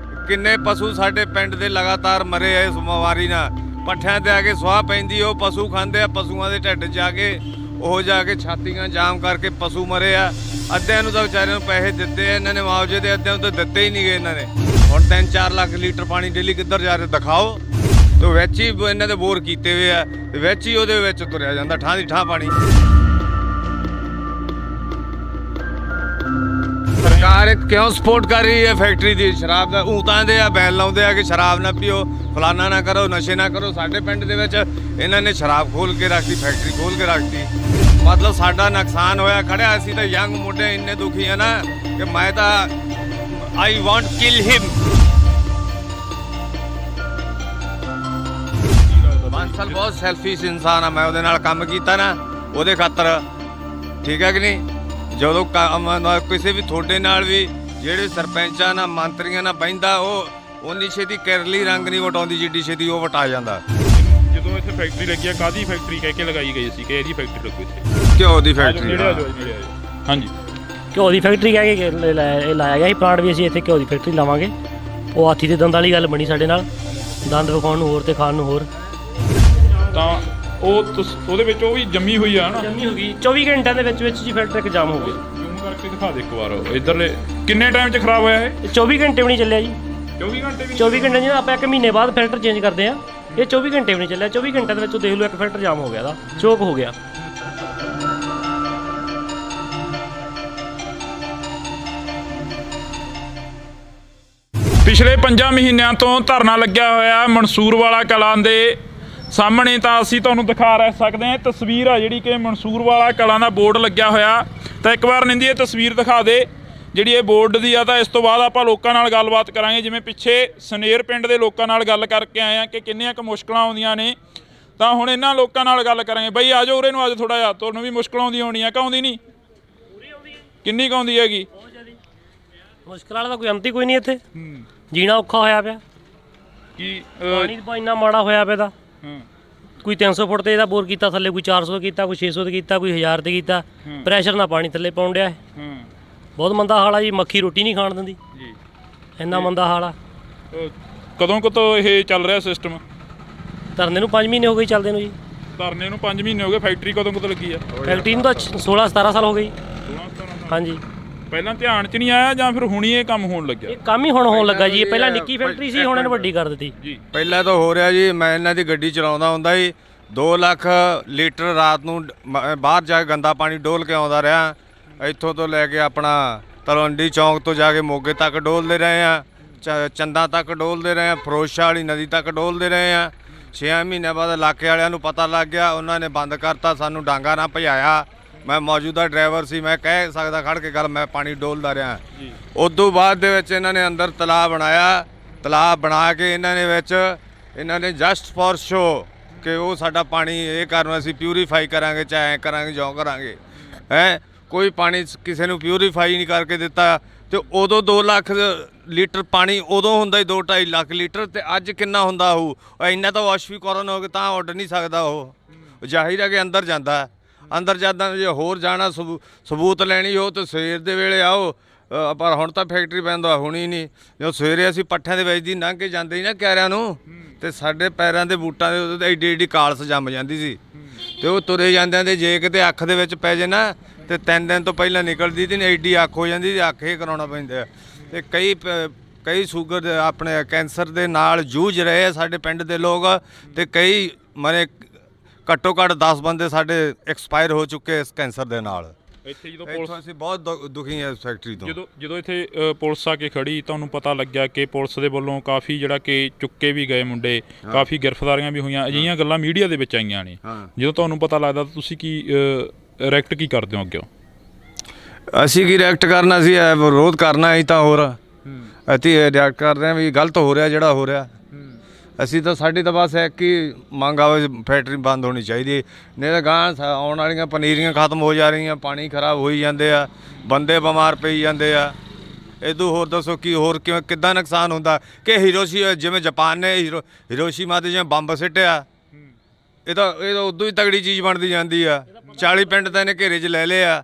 ਕਿੰਨੇ ਪਸ਼ੂ ਸਾਡੇ ਪਿੰਡ ਦੇ ਲਗਾਤਾਰ ਮਰੇ ਆ ਇਸ ਬਿਮਾਰੀ ਨਾਲ। ਪੱਠਿਆਂ ਤੇ ਆ ਕੇ ਸੁਆਹ ਪੈਂਦੀ, ਉਹ ਪਸ਼ੂ ਖਾਂਦੇ ਆ, ਪਸ਼ੂਆਂ ਦੇ ਢਿੱਡ ਜਾ ਕੇ ਛਾਤੀਆਂ ਜਾਮ ਕਰਕੇ ਪਸ਼ੂ ਮਰੇ ਆ। ਅੱਧਿਆਂ ਨੂੰ ਤਾਂ ਵਿਚਾਰਿਆਂ ਨੂੰ ਪੈਸੇ ਦਿੱਤੇ ਆ ਇਹਨਾਂ ਨੇ ਮੁਆਵਜ਼ੇ ਦੇ, ਅੱਧਿਆਂ ਨੂੰ ਤਾਂ ਦਿੱਤੇ ਹੀ ਨਹੀਂ ਗਏ ਇਹਨਾਂ ਨੇ। ਹੁਣ 3-4 ਲੱਖ ਲੀਟਰ ਪਾਣੀ ਡੇਲੀ ਕਿੱਧਰ ਜਾ ਰਿਹਾ ਦਿਖਾਓ। ਤੇ ਵਿੱਚ ਹੀ ਇਹਨਾਂ ਦੇ ਬੋਰ ਕੀਤੇ ਹੋਏ ਆ, ਤੇ ਵਿੱਚ ਹੀ ਉਹਦੇ ਵਿੱਚ ਤੁਰਿਆ ਜਾਂਦਾ ਠਾਂ ਦੀ ਠਾਂ ਪਾਣੀ। ਸਰਕਾਰ ਇਹ ਕਿਉਂ ਸਪੋਰਟ ਕਰ ਰਹੀ ਹੈ ਫੈਕਟਰੀ ਦੀ? ਸ਼ਰਾਬ ਦਾ ਊਤਾਂ ਦੇ ਆ, ਬੈਨ ਲਾਉਂਦੇ ਆ ਕਿ ਸ਼ਰਾਬ ਨਾ ਪੀਓ, ਫਲਾਨਾ ਨਾ ਕਰੋ, ਨਸ਼ੇ ਨਾ ਕਰੋ। ਸਾਡੇ ਪਿੰਡ ਦੇ ਵਿੱਚ ਇਹਨਾਂ ਨੇ ਸ਼ਰਾਬ ਖੋਲ ਕੇ ਰੱਖਤੀ, ਫੈਕਟਰੀ ਖੋਲ ਕੇ ਰੱਖਤੀ। ਮਤਲਬ ਸਾਡਾ ਨੁਕਸਾਨ ਹੋਇਆ ਖੜਿਆ। ਅਸੀਂ ਤਾਂ ਯੰਗ ਮੁੰਡੇ ਇੰਨੇ ਦੁਖੀ ਆ ਨਾ ਕਿ ਮੈਂ ਤਾਂ ਆਈ ਵਾਂਟ ਕਿਲ ਹਿਮ। ਬਾਂਸਲ ਬਹੁਤ ਸੈਲਫਿਸ਼ ਇਨਸਾਨ ਆ। ਮੈਂ ਉਹਦੇ ਨਾਲ ਕੰਮ ਕੀਤਾ ਨਾ ਉਹਦੇ ਖਾਤਰ, ਠੀਕ ਹੈ ਕਿ ਨਹੀਂ? ਜਦੋਂ ਕਿਸੇ ਵੀ ਤੁਹਾਡੇ ਨਾਲ ਵੀ ਜਿਹੜੇ ਸਰਪੰਚਾਂ ਨਾਲ ਮੰਤਰੀਆਂ ਨਾਲ ਬਹਿੰਦਾ, ਉਹ ਉਨੀ ਛੇਤੀ ਕਿਰਲੀ ਰੰਗ ਨਹੀਂ ਵਟਾਉਂਦੀ ਜਿੱਡੀ ਛੇਤੀ ਉਹ ਵਟਾ ਜਾਂਦਾ। ਜਦੋਂ ਇੱਥੇ ਫੈਕਟਰੀ ਲੱਗੀ ਆ, ਕਾਹਦੀ ਫੈਕਟਰੀ ਕਹਿ ਕੇ ਲਗਾਈ ਗਈ ਸੀ ਕਿ ਇਹਦੀ ਫੈਕਟਰੀ ਲੱਗੂ ਇੱਥੇ? ਘਿਓ ਦੀ ਫੈਕਟਰੀ। ਹਾਂਜੀ, ਘਿਓ ਦੀ ਫੈਕਟਰੀ ਕਹਿ ਕੇ ਲਾਇਆ ਗਿਆ ਸੀ ਪਲਾਂਟ ਵੀ। ਅਸੀਂ ਇੱਥੇ ਘਿਓ ਦੀ ਫੈਕਟਰੀ ਲਾਵਾਂਗੇ। ਉਹ ਹਾਥੀ ਦੇ ਦੰਦ ਵਾਲੀ ਗੱਲ ਬਣੀ ਸਾਡੇ ਨਾਲ, ਦੰਦ ਵਿਖਾਉਣ ਨੂੰ ਹੋਰ ਤੇ ਖਾਣ ਨੂੰ ਹੋਰ। ਤਾਂ ਉਹਦੇ ਵਿੱਚ ਉਹ ਵੀ ਜੰਮੀ ਹੋਈ ਆ ਨਾ, ਜੰਮੀ ਹੋ ਗਈ 24 ਘੰਟਿਆਂ ਦੇ ਵਿੱਚ ਜੀ ਫੈਕਟਰੀ ਇੱਕ ਜਾਮ ਹੋ ਗਿਆ। ਜ਼ੂਮ ਕਰਕੇ ਦਿਖਾ ਦੇ ਇੱਕ ਵਾਰ। ਇੱਧਰਲੇ ਕਿੰਨੇ ਟਾਈਮ 'ਚ ਖਰਾਬ ਹੋਇਆ ਇਹ? 24 ਘੰਟੇ ਵੀ ਨਹੀਂ ਚੱਲਿਆ ਜੀ। 24 ਘੰਟੇ ਵੀ? 24 ਘੰਟੇ ਜਿਹਨਾਂ ਆਪਾਂ 1 ਮਹੀਨੇ ਬਾਅਦ ਫਿਲਟਰ ਚੇਂਜ ਕਰਦੇ ਆ, ਇਹ 24 ਘੰਟੇ ਵੀ ਨਹੀਂ ਚੱਲਿਆ। 24 ਘੰਟਿਆਂ ਦੇ ਵਿੱਚ ਦੇਖ ਲਓ ਇੱਕ ਫਿਲਟਰ ਜਾਮ ਹੋ ਗਿਆ, ਦਾ ਚੋਕ ਹੋ ਗਿਆ। ਪਿਛਲੇ 5 ਮਹੀਨਿਆਂ ਤੋਂ ਧਰਨਾ ਲੱਗਿਆ ਹੋਇਆ ਮਨਸੂਰਵਾਲਾ ਕਲਾਂ ਦੇ ਸਾਹਮਣੇ। ਤਾਂ ਅਸੀਂ ਤੁਹਾਨੂੰ ਦਿਖਾ ਰਹਿ ਸਕਦੇ ਹਾਂ, ਤਸਵੀਰ ਆ ਜਿਹੜੀ ਕਿ ਮਨਸੂਰਵਾਲਾ ਕਲਾਂ ਦਾ ਬੋਰਡ ਲੱਗਿਆ ਹੋਇਆ। ਤਾਂ ਇੱਕ ਵਾਰ ਨਿੰਦੀ ਇਹ ਤਸਵੀਰ ਦਿਖਾ ਦੇ ਜਿਹੜੀ ਇਹ ਬੋਰਡ ਦੀ ਆ। ਤਾਂ ਇਸ ਤੋਂ ਬਾਅਦ ਆਪਾਂ ਲੋਕਾਂ ਨਾਲ ਗੱਲਬਾਤ ਕਰਾਂਗੇ। ਜਿਵੇਂ ਪਿੱਛੇ ਸਨੇਰ ਪਿੰਡ ਦੇ ਲੋਕਾਂ ਨਾਲ ਗੱਲ ਕਰਕੇ ਆਏ ਆ ਕਿ ਕਿੰਨੀਆਂ ਕੁ ਮੁਸ਼ਕਲਾਂ ਆਉਂਦੀਆਂ ਨੇ, ਤਾਂ ਹੁਣ ਇਹਨਾਂ ਲੋਕਾਂ ਨਾਲ ਗੱਲ ਕਰਾਂਗੇ। ਬਈ ਆ ਜਾਓ ਉਰੇ ਨੂੰ, ਅੱਜ ਥੋੜਾ ਜਿਹਾ ਤੁਹਾਨੂੰ ਵੀ ਮੁਸ਼ਕਲ ਆਉਂਦੀ ਹੋਣੀ ਆ ਕਿ ਆਉਂਦੀ ਨਹੀਂ? ਕਿੰਨੀ ਕੁ ਆਉਂਦੀ ਹੈਗੀ? ਮੁਸ਼ਕਲ ਵਾਲਾ ਤਾਂ ਕੋਈ ਅੰਤ ਹੀ ਕੋਈ ਨਹੀਂ ਇੱਥੇ। ਜੀਣਾ ਔਖਾ ਹੋਇਆ ਪਿਆ। ਕੀ ਪਾਣੀ ਦਾ ਇੰਨਾ ਮਾੜਾ ਹੋਇਆ ਪਿਆ। ਦਾ ਕੋਈ 300 ਫੁੱਟ ਤੇ ਇਹਦਾ ਬੋਰ ਕੀਤਾ ਥੱਲੇ, ਕੋਈ 400 ਕੀਤਾ, ਕੋਈ 600 ਤੇ ਕੀਤਾ, ਕੋਈ 1000 ਤੇ ਕੀਤਾ। ਪ੍ਰੈਸ਼ਰ ਨਾਲ ਪਾਣੀ ਥੱਲੇ ਪਾਉਣ ਡਿਆ। ਬਹੁਤ ਮੰਦਾ ਹਾਲ ਆ ਜੀ। ਮੱਖੀ ਰੋਟੀ ਨਹੀਂ ਖਾਣ ਦਿੰਦੀ ਜੀ, ਇੰਨਾ ਮੰਦਾ ਹਾਲ ਆ। ਕਦੋਂ ਤੋਂ ਇਹ ਚੱਲ ਰਿਹਾ ਸਿਸਟਮ? ਧਰਨੇ ਨੂੰ 5 ਮਹੀਨੇ ਹੋ ਗਏ ਚੱਲਦੇ ਨੂੰ ਜੀ। ਧਰਨੇ ਨੂੰ 5 ਮਹੀਨੇ ਹੋ ਗਏ। ਫੈਕਟਰੀ ਕਦੋਂ ਲੱਗੀ ਆ? ਫੈਕਟਰੀ ਨੂੰ ਤਾਂ 16-17 ਸਾਲ ਹੋ ਗਏ। ਹਾਂਜੀ। ਪਹਿਲਾਂ ਧਿਆਨ 'ਚ ਨਹੀਂ ਆਇਆ ਜਾਂ ਫਿਰ ਹੁਣੀ ਇਹ ਕੰਮ ਹੋਣ ਲੱਗਿਆ? ਇਹ ਕੰਮ ਹੀ ਹੁਣ ਹੋਣ ਲੱਗਾ ਜੀ। ਇਹ ਪਹਿਲਾਂ ਨਿੱਕੀ ਫੈਕਟਰੀ ਸੀ, ਹੁਣ ਇਹਨੂੰ ਵੱਡੀ ਕਰ ਦਿੱਤੀ ਜੀ। ਪਹਿਲਾਂ ਤਾਂ ਹੋ ਰਿਹਾ ਜੀ, ਮੈਂ ਇਹਨਾਂ ਦੀ ਗੱਡੀ ਚਲਾਉਂਦਾ ਹੁੰਦਾ ਜੀ। 2 ਲੱਖ ਲੀਟਰ ਰਾਤ ਨੂੰ ਬਾਹਰ ਜਾ ਕੇ ਗੰਦਾ ਪਾਣੀ ਡੋਲ ਕੇ ਆਉਂਦਾ ਰਿਹਾ। ਇੱਥੋਂ ਤੋਂ ਲੈ ਕੇ ਆਪਣਾ ਤਲਵੰਡੀ ਚੌਂਕ ਤੋਂ ਜਾ ਕੇ ਮੋਗੇ ਤੱਕ ਡੋਲਦੇ ਰਹੇ ਆ, ਚੰਦਾ ਤੱਕ ਡੋਲਦੇ ਰਹੇ ਆ, ਫਿਰੋਜ਼ਸ਼ਾਹ ਵਾਲੀ ਨਦੀ ਤੱਕ ਡੋਲਦੇ ਰਹੇ ਆ। 6 ਮਹੀਨਿਆਂ ਬਾਅਦ ਇਲਾਕੇ ਵਾਲਿਆਂ ਨੂੰ ਪਤਾ ਲੱਗ ਗਿਆ, ਉਹਨਾਂ ਨੇ ਬੰਦ ਕਰਤਾ, ਸਾਨੂੰ ਡਾਂਗਾ ਨਾ ਭਜਾਇਆ। ਮੈਂ ਮੌਜੂਦਾ ਡਰਾਈਵਰ ਸੀ, ਮੈਂ ਕਹਿ ਸਕਦਾ ਖੜ ਕੇ ਗੱਲ, ਮੈਂ ਪਾਣੀ ਡੋਲਦਾ ਰਿਹਾ। ਉਸ ਤੋਂ ਬਾਅਦ ਦੇ ਵਿੱਚ ਇਹਨਾਂ ਨੇ ਅੰਦਰ ਤਲਾਅ ਬਣਾਇਆ। ਤਲਾਅ ਬਣਾ ਕੇ ਇਹਨਾਂ ਨੇ ਜਸਟ ਫॉर ਸ਼ੋ ਕਿ ਉਹ ਸਾਡਾ ਪਾਣੀ ਇਹ ਕਰਨ ਅਸੀਂ ਪਿਊਰੀਫਾਈ ਕਰਾਂਗੇ, ਚਾਹੇ ਐਂ ਕਰਾਂਗੇ ਜੋ ਕਰਾਂਗੇ। ਕੋਈ ਪਾਣੀ ਕਿਸੇ ਨੂੰ ਪਿਊਰੀਫਾਈ ਨਹੀਂ ਕਰਕੇ ਦਿੱਤਾ। ਤੇ ਉਦੋਂ 2 ਲੱਖ ਲੀਟਰ ਪਾਣੀ ਉਦੋਂ ਹੁੰਦਾ ਹੀ 2-2.5 ਲੱਖ ਲੀਟਰ, ਤੇ ਅੱਜ ਕਿੰਨਾ ਹੁੰਦਾ ਹੋਊ? ਇੰਨਾ ਤਾਂ ਵਾਸ਼ਵੀਕਰਨ ਹੋ ਕੇ ਤਾਂ ਉੱਡ ਨਹੀਂ ਸਕਦਾ। ਉਹ ਜ਼ਾਹਿਰ ਹੈ ਕਿ ਅੰਦਰ ਜਾਂਦਾ। ਅੰਦਰ ਜਾਂਦਾ ਜੇ ਹੋਰ ਜਾਣਾ ਸਬੂਤ ਲੈਣੀ ਹੋ ਤਾਂ ਸਵੇਰ ਦੇ ਵੇਲੇ ਆਓ। ਪਰ ਹੁਣ ਤਾਂ ਫੈਕਟਰੀ ਪੈਂਦਾ ਹੋਣੀ ਨਹੀਂ। ਜਦੋਂ ਸਵੇਰੇ ਅਸੀਂ ਪੱਠਿਆਂ ਦੇ ਵਿੱਚ ਦੀ ਲੰਘ ਕੇ ਜਾਂਦੇ ਸੀ ਨਾ ਕਿਆਰਿਆਂ ਨੂੰ, ਤੇ ਸਾਡੇ ਪੈਰਾਂ ਦੇ ਬੂਟਾਂ ਦੇ ਉੱਤੇ ਐਡੀ ਐਡੀ ਕਾਲਸ ਜੰਮ ਜਾਂਦੀ ਸੀ। ਤੇ ਉਹ ਤੁਰੇ ਜਾਂਦਿਆਂ ਦੇ ਜੇ ਕਿਤੇ ਅੱਖ ਦੇ ਵਿੱਚ ਪੈ ਜੇ ਨਾ, ਤੇ 3 ਦਿਨ ਤੋਂ ਪਹਿਲਾਂ ਨਿਕਲਦੀ ਤੇ ਐਡੀ ਅੱਖ ਹੋ ਜਾਂਦੀ ਤੇ ਅੱਖ ਹੀ ਕਰਾਉਣਾ ਪੈਂਦਾ। ਤੇ ਕਈ ਸ਼ੂਗਰ ਆਪਣੇ ਕੈਂਸਰ ਦੇ ਨਾਲ ਜੂਝ ਰਹੇ ਆ ਸਾਡੇ ਪਿੰਡ ਦੇ ਲੋਕ, ਤੇ ਕਈ ਮਰੇ। ਘੱਟੋ ਘੱਟ 10 ਬੰਦੇ ਸਾਡੇ ਐਕਸਪਾਇਰ ਹੋ ਚੁੱਕੇ ਇਸ ਕੈਂਸਰ ਦੇ ਨਾਲ। ਇੱਥੇ ਜਦੋਂ ਅਸੀਂ ਬਹੁਤ ਦੁਖੀ ਹਾਂ ਇਸ ਫੈਕਟਰੀ ਤੋਂ। ਜਦੋਂ ਇੱਥੇ ਪੁਲਿਸ ਆ ਕੇ ਖੜੀ, ਤੁਹਾਨੂੰ ਪਤਾ ਲੱਗਿਆ ਕਿ ਪੁਲਿਸ ਦੇ ਵੱਲੋਂ ਕਾਫੀ ਜਿਹੜਾ ਕਿ ਚੁੱਕੇ ਵੀ ਗਏ ਮੁੰਡੇ, ਕਾਫੀ ਗ੍ਰਿਫਤਾਰੀਆਂ ਵੀ ਹੋਈਆਂ, ਅਜਿਹੀਆਂ ਗੱਲਾਂ ਮੀਡੀਆ ਦੇ ਵਿੱਚ ਆਈਆਂ ਨੇ। ਜਦੋਂ ਤੁਹਾਨੂੰ ਪਤਾ ਲੱਗਦਾ ਤਾਂ ਤੁਸੀਂ ਕੀ ਰਿਐਕਟ ਕੀ ਕਰਦੇ ਹੋ ਅੱਗੇ? ਅਸੀਂ ਕੀ ਰਿਐਕਟ ਕਰਨਾ ਸੀ, ਵਿਰੋਧ ਕਰਨਾ ਹੀ ਤਾਂ। ਹੋਰ ਅਸੀਂ ਰਿਐਕਟ ਕਰ ਰਹੇ ਹਾਂ ਵੀ ਗਲਤ ਹੋ ਰਿਹਾ ਜਿਹੜਾ ਹੋ ਰਿਹਾ। ਅਸੀਂ ਤਾਂ ਸਾਡੀ ਤਾਂ ਬਸ ਇੱਕ ਹੀ ਮੰਗ ਆਵੇ, ਫੈਕਟਰੀ ਬੰਦ ਹੋਣੀ ਚਾਹੀਦੀ। ਨਹੀਂ ਤਾਂ ਗਾਂ ਆਉਣ ਵਾਲੀਆਂ ਪਨੀਰੀਆਂ ਖਤਮ ਹੋ ਜਾ ਰਹੀਆਂ, ਪਾਣੀ ਖਰਾਬ ਹੋਈ ਜਾਂਦੇ ਆ, ਬੰਦੇ ਬਿਮਾਰ ਪਈ ਜਾਂਦੇ ਆ। ਇਦੋਂ ਹੋਰ ਦੱਸੋ ਕੀ ਹੋਰ ਕਿਵੇਂ ਕਿੱਦਾਂ ਨੁਕਸਾਨ ਹੁੰਦਾ ਕਿ ਜਿਵੇਂ ਜਾਪਾਨ ਨੇ ਹੀਰੋਸ਼ੀਮਾ ਤੇ ਜਿਵੇਂ ਬੰਬ ਸਿੱਟਿਆ, ਇਹ ਤਾਂ ਉਦੋਂ ਹੀ ਤਗੜੀ ਚੀਜ਼ ਬਣਦੀ ਜਾਂਦੀ ਆ। 40 ਪਿੰਡ ਤਾਂ ਇਹਨੇ ਘੇਰੇ 'ਚ ਲੈ ਲਏ ਆ।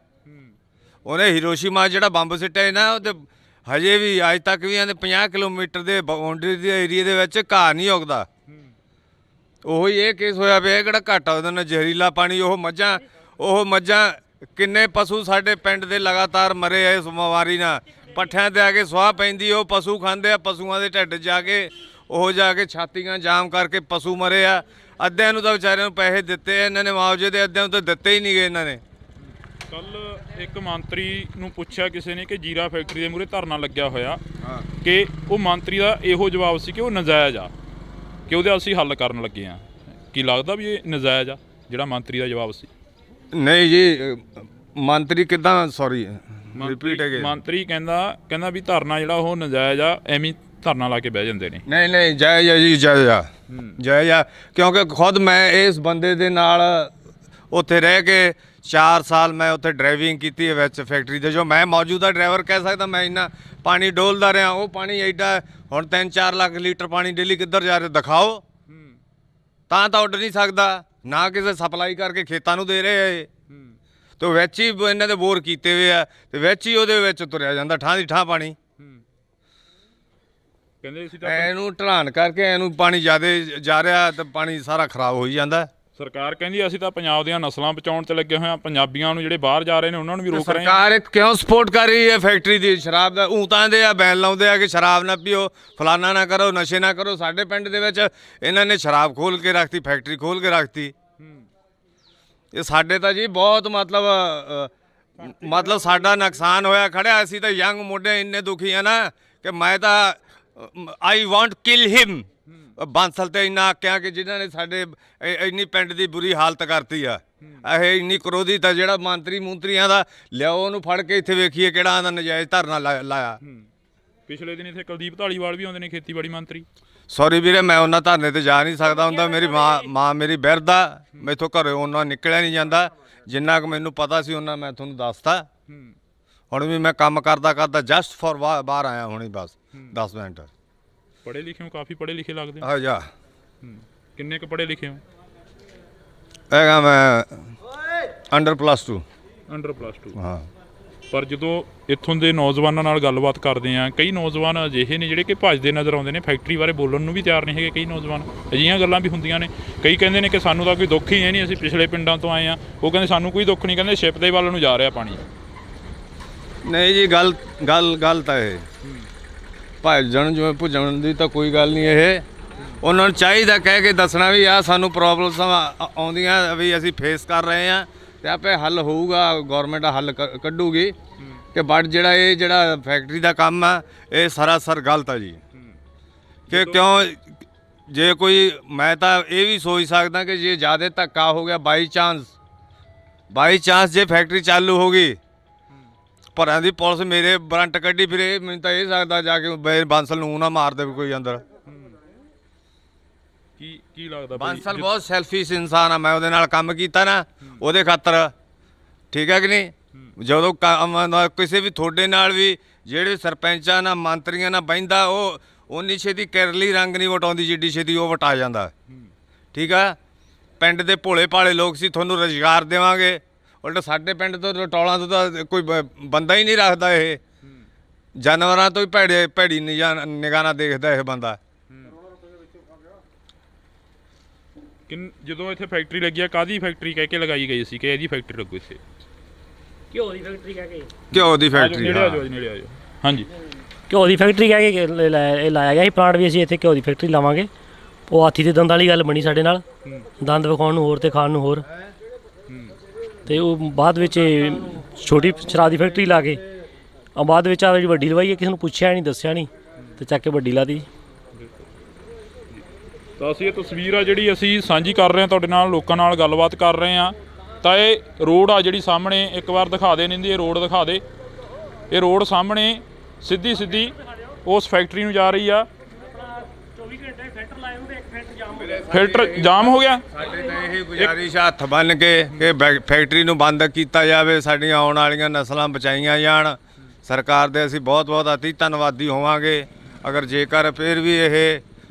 ਉਹਨੇ ਹੀਰੋਸ਼ੀਮਾ ਜਿਹੜਾ ਬੰਬ ਸਿੱਟਿਆ ਨਾ, ਉਹ ਤੇ ਹਜੇ ਵੀ ਅੱਜ ਤੱਕ ਵੀ ਇਹਦੇ 50 ਕਿਲੋਮੀਟਰ ਦੇ ਬਾਉਂਡਰੀ ਦੇ ਏਰੀਏ ਦੇ ਵਿੱਚ ਘਾਹ ਨਹੀਂ ਉੱਗਦਾ। ਉਹੀ ਇਹ ਕੇਸ ਹੋਇਆ ਪਿਆ, ਕਿਹੜਾ ਘਾਟਾ ਉਹਦੇ ਨਾਲ ਜ਼ਹਿਰੀਲਾ ਪਾਣੀ। ਉਹ ਮੱਝਾਂ ਕਿੰਨੇ ਪਸ਼ੂ ਸਾਡੇ ਪਿੰਡ ਦੇ ਲਗਾਤਾਰ ਮਰੇ ਆ ਇਸ ਬਿਮਾਰੀ ਨਾਲ। ਪੱਠਿਆਂ ਤੇ ਆ ਕੇ ਸੁਆਹ ਪੈਂਦੀ, ਉਹ ਪਸ਼ੂ ਖਾਂਦੇ ਆ, ਪਸ਼ੂਆਂ ਦੇ ਢਿੱਡ ਜਾ ਕੇ ਛਾਤੀਆਂ ਜਾਮ ਕਰਕੇ ਪਸ਼ੂ ਮਰੇ ਆ। ਅੱਧਿਆਂ ਨੂੰ ਤਾਂ ਵਿਚਾਰਿਆਂ ਨੂੰ ਪੈਸੇ ਦਿੱਤੇ ਇਹਨਾਂ ਨੇ ਮੁਆਵਜ਼ੇ ਦੇ, ਅੱਧਿਆਂ ਨੂੰ ਤਾਂ ਦਿੱਤੇ ਹੀ ਨਹੀਂ ਗਏ ਇਹਨਾਂ ਨੇ। ਕੱਲ ਇੱਕ ਮੰਤਰੀ ਨੂੰ ਪੁੱਛਿਆ ਕਿਸੇ ਨੇ ਕਿ ਜੀਰਾ ਫੈਕਟਰੀ ਦੇ ਮੂਹਰੇ ਧਰਨਾ ਲੱਗਿਆ ਹੋਇਆ, ਕਿ ਉਹ ਮੰਤਰੀ ਦਾ ਇਹੋ ਜਵਾਬ ਸੀ ਕਿ ਉਹ ਨਜਾਇਜ਼ ਆ, ਕਿ ਉਹਦੇ ਅਸੀਂ ਹੱਲ ਕਰਨ ਲੱਗੇ ਆ। ਕੀ ਲੱਗਦਾ ਵੀ ਇਹ ਨਜਾਇਜ਼ ਆ ਜਿਹੜਾ ਮੰਤਰੀ ਦਾ ਜਵਾਬ ਸੀ? ਨਹੀਂ ਜੀ, ਮੰਤਰੀ ਕਿੱਦਾਂ, ਸੌਰੀ ਰਿਪੀਟ ਅਗੇ। ਮੰਤਰੀ ਕਹਿੰਦਾ ਵੀ ਧਰਨਾ ਜਿਹੜਾ ਉਹ ਨਜਾਇਜ਼ ਆ, ਐਵੇਂ ਧਰਨਾ ਲਾ ਕੇ ਬਹਿ ਜਾਂਦੇ ਨੇ। ਨਹੀਂ ਜਾਇਜ਼ ਆ ਜੀ, ਜਾਇਜ਼ ਆ ਕਿਉਂਕਿ ਖੁਦ ਮੈਂ ਇਸ ਬੰਦੇ ਦੇ ਨਾਲ ਉੱਥੇ ਰਹਿ ਕੇ 4 ਸਾਲ ਮੈਂ ਉੱਥੇ ਡਰਾਈਵਿੰਗ ਕੀਤੀ ਹੈ ਵਿੱਚ ਫੈਕਟਰੀ ਦੇ। ਜੋ ਮੈਂ ਮੌਜੂਦਾ ਡਰਾਈਵਰ ਕਹਿ ਸਕਦਾ, ਮੈਂ ਇੰਨਾ ਪਾਣੀ ਡੋਲਦਾ ਰਿਹਾ। ਉਹ ਪਾਣੀ ਐਡਾ ਹੁਣ 3-4 ਲੱਖ ਲੀਟਰ ਪਾਣੀ ਡੇਲੀ ਕਿੱਧਰ ਜਾ ਰਿਹਾ ਦਿਖਾਓ, ਤਾਂ ਉੱਡ ਨਹੀਂ ਸਕਦਾ। ਨਾ ਕਿਸੇ ਸਪਲਾਈ ਕਰਕੇ ਖੇਤਾਂ ਨੂੰ ਦੇ ਰਹੇ ਆ ਇਹ, ਤੇ ਵਿੱਚ ਹੀ ਇਹਨਾਂ ਦੇ ਬੋਰ ਕੀਤੇ ਹੋਏ ਆ, ਤੇ ਵਿੱਚ ਹੀ ਉਹਦੇ ਵਿੱਚ ਤੁਰਿਆ ਜਾਂਦਾ ਠਾਂ ਦੀ ਠਾਂ ਪਾਣੀ। ਕਹਿੰਦੇ ਸੀ ਤਾਂ ਇਹਨੂੰ ਢਲਾਣ ਕਰਕੇ ਇਹਨੂੰ ਪਾਣੀ ਜ਼ਿਆਦਾ ਜਾ ਰਿਹਾ ਤੇ ਪਾਣੀ ਸਾਰਾ ਖਰਾਬ ਹੋਈ ਜਾਂਦਾ। ਸਰਕਾਰ ਕਹਿੰਦੀ ਅਸੀਂ ਤਾਂ ਪੰਜਾਬ ਦੀਆਂ ਨਸਲਾਂ ਬਚਾਉਣ 'ਚ ਲੱਗੇ ਹੋਏ ਆ, ਪੰਜਾਬੀਆਂ ਨੂੰ ਜਿਹੜੇ ਬਾਹਰ ਜਾ ਰਹੇ ਨੇ ਉਹਨਾਂ ਨੂੰ ਵੀ ਰੋਕ ਰਹੇ ਆ। ਸਰਕਾਰ ਕਿਉਂ ਸਪੋਰਟ ਕਰ ਰਹੀ ਹੈ ਫੈਕਟਰੀ ਦੀ? ਸ਼ਰਾਬ ਦਾ ਤਾਂ ਦੇ ਆ ਬੈਨ ਲਾਉਂਦੇ ਆ ਕਿ ਸ਼ਰਾਬ ਨਾ ਪੀਓ, ਫਲਾਨਾ ਨਾ ਕਰੋ, ਨਸ਼ੇ ਨਾ ਕਰੋ। ਸਾਡੇ ਪਿੰਡ ਦੇ ਵਿੱਚ ਇਹਨਾਂ ਨੇ ਸ਼ਰਾਬ ਖੋਲ ਕੇ ਰੱਖਤੀ, ਫੈਕਟਰੀ ਖੋਲ ਕੇ ਰੱਖਤੀ। ਇਹ ਸਾਡੇ ਤਾਂ ਜੀ ਬਹੁਤ ਮਤਲਬ ਸਾਡਾ ਨੁਕਸਾਨ ਹੋਇਆ ਖੜਿਆ। ਅਸੀਂ ਤਾਂ ਯੰਗ ਮੁੰਡੇ ਇੰਨੇ ਦੁਖੀ ਆ ਨਾ ਕਿ ਮੈਂ ਤਾਂ ਆਈ ਵਾਂਟ ਕਿਲ ਹਿਮ। ਬਾਂਸਲ ਤੇ ਇੰਨਾ ਆਕਿਆ ਕਿ ਜਿਨ੍ਹਾਂ ਨੇ ਸਾਡੇ ਇੰਨੀ ਪਿੰਡ ਦੀ ਬੁਰੀ ਹਾਲਤ ਕਰਤੀ ਆ। ਇਹ ਇੰਨੀ ਕਰੋਧੀ ਤਾਂ ਜਿਹੜਾ ਮੰਤਰੀਆਂ ਦਾ ਲਿਆਓ ਉਹਨੂੰ ਫੜ ਕੇ ਇੱਥੇ ਵੇਖੀਏ ਕਿਹੜਾ ਆਂਦਾ ਨਜਾਇਜ਼ ਧਰਨਾ ਲਾਇਆ। ਪਿਛਲੇ ਦਿਨ ਇੱਥੇ ਕੁਲਦੀਪ ਧਾਲੀਵਾਲ ਵੀ ਆਉਂਦੇ ਨੇ, ਖੇਤੀਬਾੜੀ ਮੰਤਰੀ। ਸੌਰੀ ਵੀਰੇ, ਮੈਂ ਉਹਨਾਂ ਧਰਨੇ ਤੇ ਜਾ ਨਹੀਂ ਸਕਦਾ ਹੁੰਦਾ। ਮੇਰੀ ਮਾਂ ਮੇਰੀ ਬਿਰਧ ਆ, ਮੈਥੋਂ ਘਰੇ ਉਹਨਾਂ ਨਿਕਲਿਆ ਨਹੀਂ ਜਾਂਦਾ। ਜਿੰਨਾ ਕੁ ਮੈਨੂੰ ਪਤਾ ਸੀ ਉਹਨਾਂ ਮੈਂ ਤੁਹਾਨੂੰ ਦੱਸਤਾ। ਹੁਣ ਵੀ ਮੈਂ ਕੰਮ ਕਰਦਾ ਜਸਟ ਫॉर ਬਾਹਰ ਆਇਆ ਹੁਣੀ, ਬਸ 10 ਮਿੰਟ। ਪੜ੍ਹੇ ਲਿਖੇ ਹੋ, ਕਾਫੀ ਪੜ੍ਹੇ ਲਿਖੇ ਲੱਗਦੇ ਹੋ। ਆ ਜਾ ਕਿੰਨੇ ਕੁ ਪੜ੍ਹੇ ਲਿਖੇ ਹੋ? ਹੈਗਾ ਮੈਂ ਅੰਡਰ +2। ਅੰਡਰ +2। ਹਾਂ। ਪਰ ਜਦੋਂ ਇੱਥੋਂ ਦੇ ਨੌਜਵਾਨਾਂ ਨਾਲ ਗੱਲਬਾਤ ਕਰਦੇ ਆ, ਕਈ ਨੌਜਵਾਨ ਅਜਿਹੇ ਨੇ ਜਿਹੜੇ ਕਿ ਭੱਜਦੇ ਨਜ਼ਰ ਆਉਂਦੇ ਨੇ, ਫੈਕਟਰੀ ਬਾਰੇ ਬੋਲਣ ਨੂੰ ਵੀ ਤਿਆਰ ਨਹੀਂ ਹੈਗੇ। ਕਈ ਨੌਜਵਾਨ ਅਜਿਹੀਆਂ ਗੱਲਾਂ ਵੀ ਹੁੰਦੀਆਂ ਨੇ। ਕਈ ਕਹਿੰਦੇ ਨੇ ਕਿ ਸਾਨੂੰ ਤਾਂ ਕੋਈ ਦੁੱਖ ਹੀ ਹੈ ਨਹੀਂ, ਅਸੀਂ ਪਿਛਲੇ ਪਿੰਡਾਂ ਤੋਂ ਆਏ ਆ। ਉਹ ਕਹਿੰਦੇ ਸਾਨੂੰ ਕੋਈ ਦੁੱਖ ਨਹੀਂ, ਕਹਿੰਦੇ ਸ਼ਿਪ ਦੇ ਵੱਲ ਨੂੰ ਜਾ ਰਿਹਾ ਪਾਣੀ। ਨਹੀਂ ਜੀ, ਗੱਲ ਤਾਂ ਇਹ ਭੱਜਣ ਜਿਵੇਂ ਭੁੱਜਣ ਦੀ ਤਾਂ ਕੋਈ ਗੱਲ ਨਹੀਂ। ਇਹ ਉਹਨਾਂ ਨੂੰ ਚਾਹੀਦਾ ਕਹਿ ਕੇ ਦੱਸਣਾ ਵੀ ਆ ਸਾਨੂੰ ਪ੍ਰੋਬਲਮਸ ਆਉਂਦੀਆਂ ਵੀ ਅਸੀਂ ਫੇਸ ਕਰ ਰਹੇ ਆ, ਤੇ ਆਪੇ ਹੱਲ ਹੋਊਗਾ, ਗਵਰਨਮੈਂਟ ਹੱਲ ਕੱਢੂਗੀ। ਕਿ ਬਟ ਜਿਹੜਾ ਫੈਕਟਰੀ ਦਾ ਕੰਮ ਆ ਇਹ ਸਰਾਸਰ ਗਲਤ ਆ ਜੀ। ਕਿ ਕਿਉਂ ਜੇ ਕੋਈ, ਮੈਂ ਤਾਂ ਇਹ ਵੀ ਸੋਚ ਸਕਦਾ ਕਿ ਜੇ ਜ਼ਿਆਦਾ ਧੱਕਾ ਹੋ ਗਿਆ ਬਾਈ ਚਾਂਸ ਜੇ ਫੈਕਟਰੀ ਚਾਲੂ ਹੋ ਗਈ, ਭਰਾਂ ਦੀ ਪੁਲਿਸ ਮੇਰੇ ਵਾਰੰਟ ਕੱਢੀ ਫਿਰੇ, ਮੈਨੂੰ ਤਾਂ ਇਹ ਸਕਦਾ ਜਾ ਕੇ ਬਾਂਸਲ ਨੂੰ ਨਾ ਮਾਰ ਦੇਵੇ ਕੋਈ ਅੰਦਰ। ਕੀ ਲੱਗਦਾ ਬਾਂਸਲ ਬਹੁਤ ਸੈਲਫਿਸ਼ ਇਨਸਾਨ ਆ। ਮੈਂ ਉਹਦੇ ਨਾਲ ਕੰਮ ਕੀਤਾ ਨਾ ਉਹਦੇ ਖਾਤਰ, ਠੀਕ ਹੈ ਕਿ ਨਹੀਂ। ਜਦੋਂ ਕਿਸੇ ਵੀ ਤੁਹਾਡੇ ਨਾਲ ਵੀ ਜਿਹੜੇ ਸਰਪੰਚਾਂ ਨਾਲ ਮੰਤਰੀਆਂ ਨਾਲ ਬਹਿੰਦਾ, ਉਹ ਉਨੀ ਛੇਤੀ ਕਿਰਲੀ ਰੰਗ ਨਹੀਂ ਵਟਾਉਂਦੀ ਜਿੱਡੀ ਛੇਤੀ ਉਹ ਵਟਾ ਜਾਂਦਾ, ਠੀਕ ਆ। ਪਿੰਡ ਦੇ ਭੋਲੇ ਭਾਲੇ ਲੋਕ ਸੀ, ਤੁਹਾਨੂੰ ਰੁਜ਼ਗਾਰ ਦੇਵਾਂਗੇ। ਉਲਟ ਸਾਡੇ ਪਿੰਡ ਤੋਂ ਟੋਲਾਂ ਤੋਂ ਤਾਂ ਕੋਈ ਬੰਦਾ ਹੀ ਨਹੀਂ ਰੱਖਦਾ। ਇਹ ਜਾਨਵਰਾਂ ਤੋਂ ਹੀ ਭੈੜੀ ਨਿਗਾਹ ਨਾਲ ਦੇਖਦਾ ਇਹ ਬੰਦਾ। ਜਦੋਂ ਇੱਥੇ ਫੈਕਟਰੀ ਲੱਗੀ ਆ, ਕਾਹਦੀ ਫੈਕਟਰੀ ਕਹਿ ਕੇ ਲਗਾਈ ਗਈ ਸੀ ਕਿ ਇਹਦੀ ਫੈਕਟਰੀ ਲੱਗੂ ਇੱਥੇ? ਘਿਓ ਦੀ ਫੈਕਟਰੀ ਕਹਿ ਕੇ। ਘਿਓ ਦੀ ਫੈਕਟਰੀ, ਨੇੜੇ ਆ ਜਾਓ। ਹਾਂਜੀ, ਘਿਓ ਦੀ ਫੈਕਟਰੀ ਕਹਿ ਕੇ ਇਹ ਲਾਇਆ ਗਿਆ ਸੀ ਪਲਾਂਟ ਵੀ। ਅਸੀਂ ਇੱਥੇ ਘਿਓ ਦੀ ਫੈਕਟਰੀ ਲਾਵਾਂਗੇ। ਉਹ ਹਾਥੀ ਦੇ ਦੰਦ ਵਾਲੀ ਗੱਲ ਬਣੀ ਸਾਡੇ ਨਾਲ, ਦੰਦ ਵਿਖਾਉਣ ਨੂੰ ਹੋਰ ਤੇ ਖਾਣ ਨੂੰ ਹੋਰ। ਤੇ ਉਹ ਬਾਅਦ ਵਿੱਚ ਛੋਟੀ ਸ਼ਰਾਬ ਦੀ ਫੈਕਟਰੀ ਲਾ ਕੇ ਬਾਅਦ ਵਿੱਚ ਆ ਜਿਹੜੀ ਵੱਡੀ ਲਵਾਈ ਹੈ, ਕਿਸੇ ਨੂੰ ਪੁੱਛਿਆ ਨਹੀਂ, ਦੱਸਿਆ ਨਹੀਂ, ਤੇ ਚੱਕ ਕੇ ਵੱਡੀ ਲਾ ਦੀ। ਤਾਂ ਅਸੀਂ ਇਹ ਤਸਵੀਰ ਆ ਜਿਹੜੀ ਅਸੀਂ ਸਾਂਝੀ ਕਰ ਰਹੇ ਹਾਂ ਤੁਹਾਡੇ ਨਾਲ, ਲੋਕਾਂ ਨਾਲ ਗੱਲਬਾਤ ਕਰ ਰਹੇ ਹਾਂ। ਤਾਂ ਇਹ ਰੋਡ ਆ ਜਿਹੜੀ ਸਾਹਮਣੇ, ਇੱਕ ਵਾਰ ਦਿਖਾ ਦੇ ਨਿੰਦੀ, ਇਹ ਰੋਡ ਦਿਖਾ ਦੇ। ਇਹ ਰੋਡ ਸਾਹਮਣੇ ਸਿੱਧੀ ਉਸ ਫੈਕਟਰੀ ਨੂੰ ਜਾ ਰਹੀ ਆ। 24 ਘੰਟੇ ਫਿਲਟਰ ਲਾਏ ਹੁੰਦੇ, ਇੱਕ ਫਿਲਟਰ ਜਾਮ ਹੋ ਗਿਆ। ਫਿਲਟਰ ਜਾਮ ਹੋ ਗਿਆ। ਸਾਡੇ ਤਾਂ ਇਹ ਗੁਜ਼ਾਰਿਸ਼ ਹੱਥ ਬੰਨ ਕੇ ਕਿ ਫੈਕਟਰੀ ਨੂੰ ਬੰਦ ਕੀਤਾ ਜਾਵੇ, ਸਾਡੀਆਂ ਆਉਣ ਵਾਲੀਆਂ ਨਸਲਾਂ ਬਚਾਈਆਂ ਜਾਣ, ਸਰਕਾਰ ਦੇ ਅਸੀਂ ਬਹੁਤ ਬਹੁਤ ਅਤੀ ਧੰਨਵਾਦੀ ਹੋਵਾਂਗੇ। ਅਗਰ ਜੇਕਰ ਫਿਰ ਵੀ ਇਹ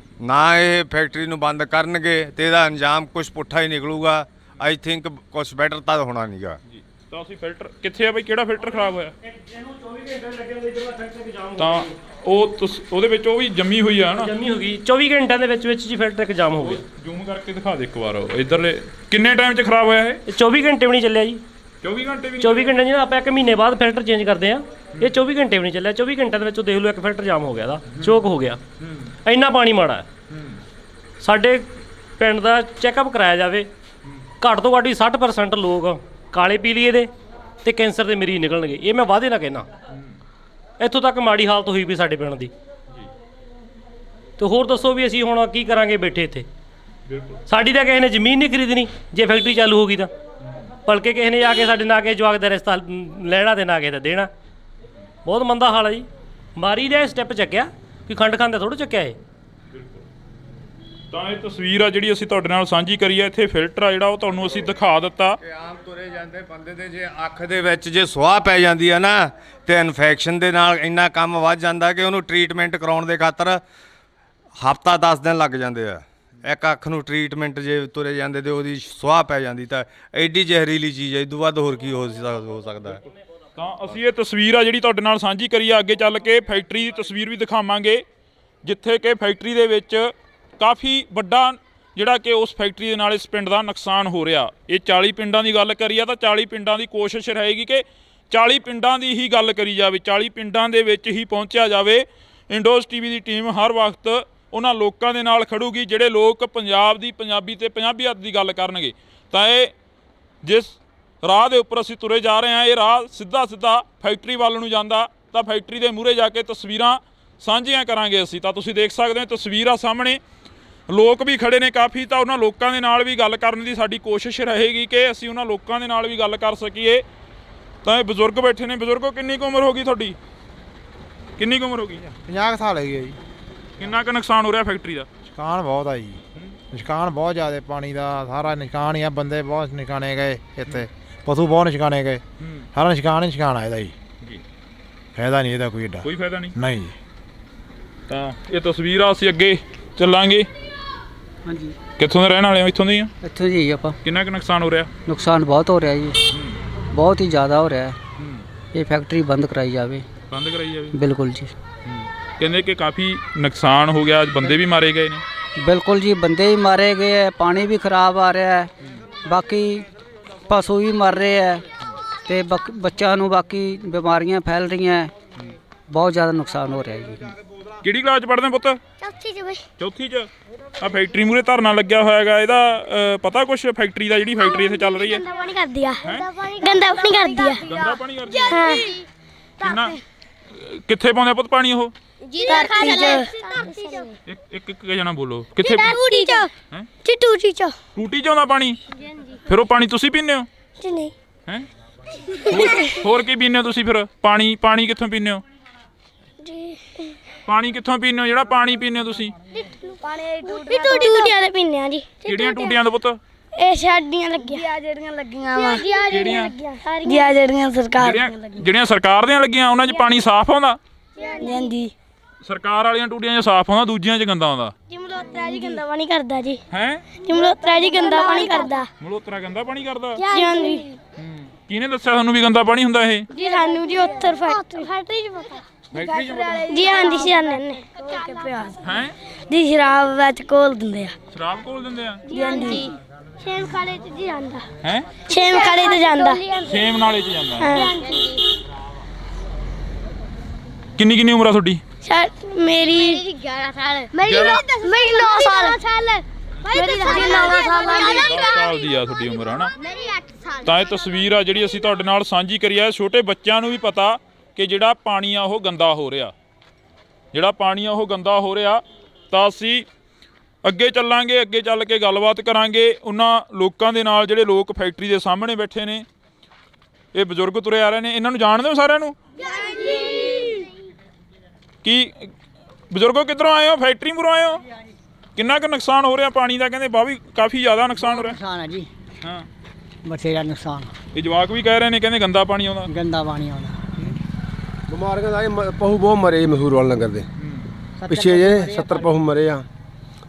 ਇਹ ਫੈਕਟਰੀ ਨੂੰ ਬੰਦ ਕਰਨਗੇ ਤੇ ਇਹਦਾ ਅੰਜਾਮ ਕੁਝ ਪੁੱਠਾ ਹੀ ਨਿਕਲੂਗਾ। ਆਈ ਥਿੰਕ ਕੁਝ ਬੈਟਰ ਤਾਂ ਹੋਣਾ ਨਹੀਂਗਾ ਜੀ। ਤਾਂ ਅਸੀਂ ਫਿਲਟਰ ਕਿੱਥੇ ਆ ਬਈ, ਕਿਹੜਾ ਫਿਲਟਰ ਖਰਾਬ ਹੋਇਆ? ਤਾਂ ਉਹਦੇ ਵਿੱਚ ਉਹ ਵੀ ਜੰਮੀ ਹੋਈ ਆ ਨਾ, ਜੰਮੀ ਹੋ ਗਈ 24 ਘੰਟਿਆਂ ਦੇ ਵਿੱਚ ਜੀ ਫਿਲਟਰ ਇੱਕ ਜਾਮ ਹੋ ਗਿਆ। ਜ਼ੂਮ ਕਰਕੇ ਦਿਖਾ ਦੇ ਇੱਕ ਵਾਰ ਇਧਰਲੇ ਕਿੰਨੇ ਟਾਈਮ 'ਚ ਖਰਾਬ ਹੋਇਆ ਇਹ? 24 ਘੰਟੇ ਵੀ ਨਹੀਂ ਚੱਲਿਆ ਜੀ। 24 ਘੰਟੇ ਵੀ 24 ਘੰਟੇ ਜਿਹਨਾਂ ਆਪਾਂ 1 ਮਹੀਨੇ ਬਾਅਦ ਫਿਲਟਰ ਚੇਂਜ ਕਰਦੇ ਆ, ਇਹ 24 ਘੰਟੇ ਵੀ ਨਹੀਂ ਚੱਲਿਆ। 24 ਘੰਟਿਆਂ ਦੇ ਵਿੱਚ ਦੇਖ ਲਓ ਇੱਕ ਫਿਲਟਰ ਜਾਮ ਹੋ ਗਿਆ ਦਾ, ਚੋਕ ਹੋ ਗਿਆ। ਇੰਨਾ ਪਾਣੀ ਮਾੜਾ ਹੈ। ਸਾਡੇ ਪਿੰਡ ਦਾ ਚੈੱਕਅਪ ਕਰਾਇਆ ਜਾਵੇ, ਘੱਟ ਤੋਂ ਘੱਟ ਹੀ 60% ਲੋਕ ਕਾਲੇ ਪੀਲੀਏ ਦੇ ਤੇ ਕੈਂਸਰ ਦੇ ਮਰੀਜ਼ ਨਿਕਲਣਗੇ। ਇਹ ਮੈਂ ਵਾਅਦੇ ਨਾਲ ਕਹਿਣਾ। ਇੱਥੋਂ ਤੱਕ ਮਾੜੀ ਹਾਲਤ ਹੋਈ ਵੀ ਸਾਡੇ ਪਿੰਡ ਦੀ। ਤੇ ਹੋਰ ਦੱਸੋ ਵੀ ਅਸੀਂ ਹੁਣ ਕੀ ਕਰਾਂਗੇ ਬੈਠੇ ਇੱਥੇ? ਸਾਡੀ ਤਾਂ ਕਿਸੇ ਨੇ ਜ਼ਮੀਨ ਨਹੀਂ ਖਰੀਦਣੀ ਜੇ ਫੈਕਟਰੀ ਚਾਲੂ ਹੋ ਗਈ ਤਾਂ, ਬਲਕਿ ਕਿਸੇ ਨੇ ਆ ਕੇ ਸਾਡੇ ਨਾਲ ਕੇ ਜਵਾਕ ਦਾ ਰਿਸ਼ਤਾ ਲੈਣਾ ਤੇ ਨਾ ਕੇ ਤਾਂ ਦੇਣਾ। ਬਹੁਤ ਮੰਦਾ ਹਾਲ ਹੈ ਜੀ। ਮਾਰੀ ਦਾ ਸਟੈਪ ਚੱਕਿਆ ਕਿ ਖੰਡ ਖਾਂਦੇ ਥੋੜ੍ਹਾ ਚੱਕਿਆ ਇਹ। ਤਾਂ ਇਹ ਤਸਵੀਰ ਆ ਜਿਹੜੀ ਅਸੀਂ ਤੁਹਾਡੇ ਨਾਲ ਸਾਂਝੀ ਕਰੀ ਆ। ਇੱਥੇ ਫਿਲਟਰ ਆ ਜਿਹੜਾ ਉਹ ਤੁਹਾਨੂੰ ਅਸੀਂ ਦਿਖਾ ਦਿੱਤਾ। ਕਿ ਆਮ ਤੁਰੇ ਜਾਂਦੇ ਬੰਦੇ ਦੇ ਜੇ ਅੱਖ ਦੇ ਵਿੱਚ ਜੇ ਸੁਆਹ ਪੈ ਜਾਂਦੀ ਆ ਨਾ ਤੇ ਇਨਫੈਕਸ਼ਨ ਦੇ ਨਾਲ ਇੰਨਾ ਕੰਮ ਵੱਧ ਜਾਂਦਾ ਕਿ ਉਹਨੂੰ ਟ੍ਰੀਟਮੈਂਟ ਕਰਾਉਣ ਦੇ ਖਾਤਰ ਹਫ਼ਤਾ 10 ਦਿਨ ਲੱਗ ਜਾਂਦੇ ਆ। ਇੱਕ ਅੱਖ ਨੂੰ ਟ੍ਰੀਟਮੈਂਟ ਜੇ ਤੁਰੇ ਜਾਂਦੇ ਤੇ ਉਹਦੀ ਸੁਆਹ ਪੈ ਜਾਂਦੀ ਤਾਂ ਐਡੀ ਜ਼ਹਿਰੀਲੀ ਚੀਜ਼ ਹੈ, ਇਦੋਂ ਵੱਧ ਹੋਰ ਕੀ ਹੋ ਸਕਦਾ ਹੈ। ਤਾਂ ਅਸੀਂ ਇਹ ਤਸਵੀਰ ਆ ਜਿਹੜੀ ਤੁਹਾਡੇ ਨਾਲ ਸਾਂਝੀ ਕਰੀ ਆ। ਅੱਗੇ ਚੱਲ ਕੇ ਫੈਕਟਰੀ ਦੀ ਤਸਵੀਰ ਵੀ ਦਿਖਾਵਾਂਗੇ, ਜਿੱਥੇ ਕਿ ਫੈਕਟਰੀ ਦੇ ਵਿੱਚ ਕਾਫੀ ਵੱਡਾ ਜਿਹੜਾ ਕਿ ਉਸ ਫੈਕਟਰੀ ਦੇ ਨਾਲ ਇਸ ਪਿੰਡ ਦਾ ਨੁਕਸਾਨ ਹੋ ਰਿਹਾ। ਇਹ 40 ਪਿੰਡਾਂ ਦੀ ਗੱਲ ਕਰੀ ਆ ਤਾਂ 40 ਪਿੰਡਾਂ ਦੀ ਕੋਸ਼ਿਸ਼ ਰਹੇਗੀ ਕਿ 40 ਪਿੰਡਾਂ ਦੀ ਹੀ ਗੱਲ ਕਰੀ ਜਾਵੇ, 40 ਪਿੰਡਾਂ ਦੇ ਵਿੱਚ ਹੀ ਪਹੁੰਚਿਆ ਜਾਵੇ। ਇੰਡੋਜ਼ ਟੀਵੀ ਦੀ ਟੀਮ ਹਰ ਵਕਤ ਉਹਨਾਂ ਲੋਕਾਂ ਦੇ ਨਾਲ ਖੜੂਗੀ ਜਿਹੜੇ ਲੋਕ ਪੰਜਾਬ ਦੀ ਪੰਜਾਬੀ ਤੇ ਪੰਜਾਬੀਅਤ ਦੀ ਗੱਲ ਕਰਨਗੇ। ਤਾਂ ਇਹ ਜਿਸ ਰਾਹ ਦੇ ਉੱਪਰ ਅਸੀਂ ਤੁਰੇ ਜਾ ਰਹੇ ਹਾਂ, ਇਹ ਰਾਹ ਸਿੱਧਾ ਫੈਕਟਰੀ ਵੱਲ ਨੂੰ ਜਾਂਦਾ। ਤਾਂ ਫੈਕਟਰੀ ਦੇ ਮੂਹਰੇ ਜਾ ਕੇ ਤਸਵੀਰਾਂ ਸਾਂਝੀਆਂ ਕਰਾਂਗੇ ਅਸੀਂ। ਤਾਂ ਤੁਸੀਂ ਦੇਖ ਸਕਦੇ ਹੋ ਤਸਵੀਰਾਂ ਸਾਹਮਣੇ, ਲੋਕ ਵੀ ਖੜੇ ਨੇ ਕਾਫੀ। ਤਾਂ ਉਹਨਾਂ ਲੋਕਾਂ ਦੇ ਨਾਲ ਵੀ ਗੱਲ ਕਰਨ ਦੀ ਸਾਡੀ ਕੋਸ਼ਿਸ਼ ਰਹੇਗੀ ਕਿ ਅਸੀਂ ਉਹਨਾਂ ਲੋਕਾਂ ਦੇ ਨਾਲ ਵੀ ਗੱਲ ਕਰ ਸਕੀਏ। ਤਾਂ ਇਹ ਬਜ਼ੁਰਗ ਬੈਠੇ ਨੇ। ਬਜ਼ੁਰਗੋ, ਕਿੰਨੀ ਕੁ ਉਮਰ ਹੋ ਗਈ ਤੁਹਾਡੀ? ਕਿੰਨੀ ਕੁ ਉਮਰ ਹੋ ਗਈ? 50 ਕੁ ਸਾਲ ਹੈਗੀ ਆ ਜੀ। ਕਿੰਨਾ ਕੁ ਨੁਕਸਾਨ ਹੋ ਰਿਹਾ ਫੈਕਟਰੀ ਦਾ? ਨੁਕਸਾਨ ਬਹੁਤ ਆ ਜੀ, ਨੁਕਸਾਨ ਬਹੁਤ ਜ਼ਿਆਦਾ। ਪਾਣੀ ਦਾ ਸਾਰਾ ਨੁਕਸਾਨ ਹੀ ਆ। ਬੰਦੇ ਬਹੁਤ ਨੁਕਸਾਨੇ ਗਏ ਇੱਥੇ, ਪਸ਼ੂ ਬਹੁਤ ਨੁਕਸਾਨੇ ਗਏ। ਸਾਰਾ ਨੁਕਸਾਨ ਹੀ ਨੁਕਸਾਨ ਆ ਇਹਦਾ ਜੀ। ਫਾਇਦਾ ਨਹੀਂ ਇਹਦਾ ਕੋਈ ਏਡਾ, ਕੋਈ ਫਾਇਦਾ ਨਹੀਂ ਜੀ। ਤਾਂ ਇਹ ਤਸਵੀਰ ਆ, ਅਸੀਂ ਅੱਗੇ ਚੱਲਾਂਗੇ। ਹਾਂਜੀ, ਕਿੱਥੋਂ ਦੇ ਰਹਿਣ ਵਾਲੇ ਹੋ? ਇੱਥੋਂ ਦੇ ਹੀ ਆ। ਇੱਥੋਂ ਜੀ ਆਪਾਂ। ਕਿੰਨਾ ਕੁ ਨੁਕਸਾਨ ਹੋ ਰਿਹਾ? ਨੁਕਸਾਨ ਬਹੁਤ ਹੋ ਰਿਹਾ ਜੀ, ਬਹੁਤ ਹੀ ਜ਼ਿਆਦਾ ਹੋ ਰਿਹਾ। ਇਹ ਫੈਕਟਰੀ ਬੰਦ ਕਰਾਈ ਜਾਵੇ। ਬੰਦ ਕਰਾਈ ਜਾਵੇ? ਬਿਲਕੁਲ ਜੀ। ਕਹਿੰਦੇ ਕਿ ਕਾਫੀ ਨੁਕਸਾਨ ਹੋ ਗਿਆ, ਬੰਦੇ ਵੀ ਮਾਰੇ ਗਏ ਨੇ। ਬਿਲਕੁਲ ਜੀ, ਬੰਦੇ ਵੀ ਮਾਰੇ ਗਏ ਹੈ, ਪਾਣੀ ਵੀ ਖਰਾਬ ਆ ਰਿਹਾ ਹੈ, ਬਾਕੀ ਪਸ਼ੂ ਵੀ ਮਰ ਰਹੇ ਹੈ ਤੇ ਬੱਚਿਆਂ ਨੂੰ ਬਾਕੀ ਬਿਮਾਰੀਆਂ ਫੈਲ ਰਹੀਆਂ। ਬਹੁਤ ਜ਼ਿਆਦਾ ਨੁਕਸਾਨ ਹੋ ਰਿਹਾ ਜੀ। ਕਿਹੜੀ ਕਲਾਸ 'ਚ ਪੜ੍ਹਦੇ ਪੁੱਤ? ਚੌਥੀ ਚ ਬਈ। ਚੌਥੀ 'ਚ। ਆ ਫੈਕਟਰੀ ਮੂਹਰੇ ਧਰਨਾ ਲੱਗਿਆ ਹੋਇਆ ਹੈਗਾ, ਇਹਦਾ ਪਤਾ ਕੁਛ? ਫੈਕਟਰੀ ਦਾ, ਜਿਹੜੀ ਫੈਕਟਰੀ ਇੱਥੇ ਚੱਲ ਰਹੀ ਹੈ, ਗੰਦਾ ਪਾਣੀ ਕਰਦੀ ਆ। ਗੰਦਾ ਪਾਣੀ ਕਰਦੀ ਆ। ਗੰਦਾ ਪਾਣੀ ਕਰਦੀ ਹੈ? ਹਾਂ। ਕਿੰਨਾ ਕਿੱਥੇ ਪਾਉਂਦੇ ਪੁੱਤ ਪਾਣੀ ਉਹ? ਧਰਤੀ ਚ। ਇੱਕ ਜਣਾ ਬੋਲੋ, ਕਿੱਥੇ? ਟੂਟੀ ਚ। ਹੈਂ? ਟੂਟੀ ਚ। ਟੂਟੀ 'ਚ ਆਉਂਦਾ ਪਾਣੀ? ਫਿਰ ਉਹ ਪਾਣੀ ਤੁਸੀਂ ਪੀਂਦੇ ਹੋ? ਜੀ ਨਹੀਂ। ਹੈਂ? ਹੋਰ ਕੀ ਪੀਂਦੇ ਹੋ ਤੁਸੀਂ ਫਿਰ? ਪਾਣੀ ਕਿੱਥੋਂ ਪੀਂਦੇ ਹੋ? ਪਾਣੀ ਕਿੱਥੋਂ ਪੀਂਦੇ ਹੋ ਜਿਹੜਾ ਪਾਣੀ ਪੀਂਦੇ ਹੋ ਤੁਸੀਂ? ਟੂਟੀਆਂ ਦੇ ਪੀਂਦੇ ਆ ਜੀ। ਕਿਹੜੀਆਂ ਟੂਟੀਆਂ ਦੇ ਪੁੱਤ? ਇਹ ਸਾਡੀਆਂ ਲੱਗੀਆਂ ਜਿਹੜੀਆਂ ਲੱਗੀਆਂ ਵਾ। ਕਿਹੜੀਆਂ? ਜਿਹੜੀਆਂ ਸਰਕਾਰ ਜਿਹੜੀਆਂ ਸਰਕਾਰ ਦੀਆਂ ਲੱਗੀਆਂ ਉਹਨਾਂ 'ਚ ਪਾਣੀ ਸਾਫ਼ ਆਉਂਦਾ? ਹਾਂਜੀ। ਸਰਕਾਰ ਵਾਲੀਆਂ ਟੂਟੀਆਂ 'ਚ ਸਾਫ਼ ਆਉਂਦਾ, ਦੂਜੀਆਂ 'ਚ ਗੰਦਾ ਆਉਂਦਾ। ਮਲੋਤਰਾ ਜੀ ਗੰਦਾ ਪਾਣੀ ਕਰਦਾ ਜੀ। ਹੈ? ਮਲੋਤਰਾ ਜੀ ਗੰਦਾ ਪਾਣੀ ਕਰਦਾ। ਮਲੋਤਰਾ ਗੰਦਾ ਪਾਣੀ ਕਰਦਾ? ਜੀ ਹਾਂਜੀ। ਕਿਹਨੇ ਦੱਸਿਆ ਤੁਹਾਨੂੰ ਵੀ ਗੰਦਾ ਪਾਣੀ ਹੁੰਦਾ ਇਹ? ਜੀ ਸਾਨੂੰ ਜੀ ਉੱਤਰ ਫੈਕਟਰੀ ਚ ਪਤਾ। ਫੈਕਟਰੀ 'ਚ ਪਤਾ? ਜੀ ਹਾਂਜੀ ਸਿਆਣੇ ਨੇ। ਹੈ? ਜੀ ਸ਼ਰਾਬ ਵਿੱਚ ਕੋਲ ਦਿੰਦੇ ਆ। ਸ਼ਰਾਬ ਕੋਲ ਦਿੰਦੇ ਆ? ਜੀ ਹਾਂਜੀ। ਛੇਮ ਖਾਲੇ ਚ ਜੀ ਜਾਂਦਾ। ਹੈ? ਛੇਮ ਖਾਲੇ ਤੇ ਜਾਂਦਾ। ਛੇਮ ਨਾਲੇ 'ਚ ਜਾਂਦਾ? ਹਾਂਜੀ। ਕਿੰਨੀ ਉਮਰ ਆ ਤੁਹਾਡੀ? ਮੇਰੀ 11 ਸਾਲ। ਮੇਰੀ 9 ਸਾਲ। ਮੇਰੀ 9 ਸਾਲ। 10 ਸਾਲ ਦੀ ਆ ਤੁਹਾਡੀ ਉਮਰ, ਹੈ ਨਾ? ਮੇਰੀ 8 ਸਾਲ। ਤਾਂ ਇਹ ਤਸਵੀਰ ਆ ਜਿਹੜੀ ਅਸੀਂ ਤੁਹਾਡੇ ਨਾਲ ਸਾਂਝੀ ਕਰੀ ਆ। ਛੋਟੇ ਬੱਚਿਆਂ ਨੂੰ ਵੀ ਪਤਾ ਕਿ ਜਿਹੜਾ ਪਾਣੀ ਆ ਉਹ ਗੰਦਾ ਹੋ ਰਿਹਾ, ਤਾਂ ਅਸੀਂ ਅੱਗੇ ਚੱਲਾਂਗੇ। ਅੱਗੇ ਚੱਲ ਕੇ ਗੱਲਬਾਤ ਕਰਾਂਗੇ ਉਹਨਾਂ ਲੋਕਾਂ ਦੇ ਨਾਲ ਜਿਹੜੇ ਲੋਕ ਫੈਕਟਰੀ ਦੇ ਸਾਹਮਣੇ ਬੈਠੇ ਨੇ। ਇਹ ਬਜ਼ੁਰਗ ਤੁਰੇ ਆ ਰਹੇ ਨੇ, ਇਹਨਾਂ ਨੂੰ ਜਾਣਦੇ ਹੋ ਸਾਰਿਆਂ ਨੂੰ? ਕੀ ਬਜ਼ੁਰਗੋ ਕਿੱਧਰੋਂ ਆਏ ਹੋ? ਫੈਕਟਰੀ ਮੂਹਰੋਂ ਆਏ ਹੋ? ਕਿੰਨਾ ਕੁ ਨੁਕਸਾਨ ਹੋ ਰਿਹਾ ਪਾਣੀ ਦਾ? ਕਹਿੰਦੇ ਵੀ ਕਾਫੀ ਜ਼ਿਆਦਾ ਨੁਕਸਾਨ ਹੋ ਰਿਹਾ। ਨੁਕਸਾਨ ਹੈ ਜੀ, ਹਾਂ, ਬਥੇਰਾ ਨੁਕਸਾਨ। ਇਹ ਜਵਾਕ ਵੀ ਕਹਿ ਰਹੇ ਨੇ, ਕਹਿੰਦੇ ਗੰਦਾ ਪਾਣੀ ਆਉਂਦਾ। ਗੰਦਾ ਪਾਣੀ ਆਉਂਦਾ। ਬਿਮਾਰੀਆਂ ਦਾ ਪਹੂ ਬਹੁਤ ਮਰੇ ਜੀ ਮਸੂਰ ਵਾਲੇ ਨਗਰ ਦੇ ਪਿੱਛੇ ਜੇ 70 ਪਹੂ ਮਰੇ ਆ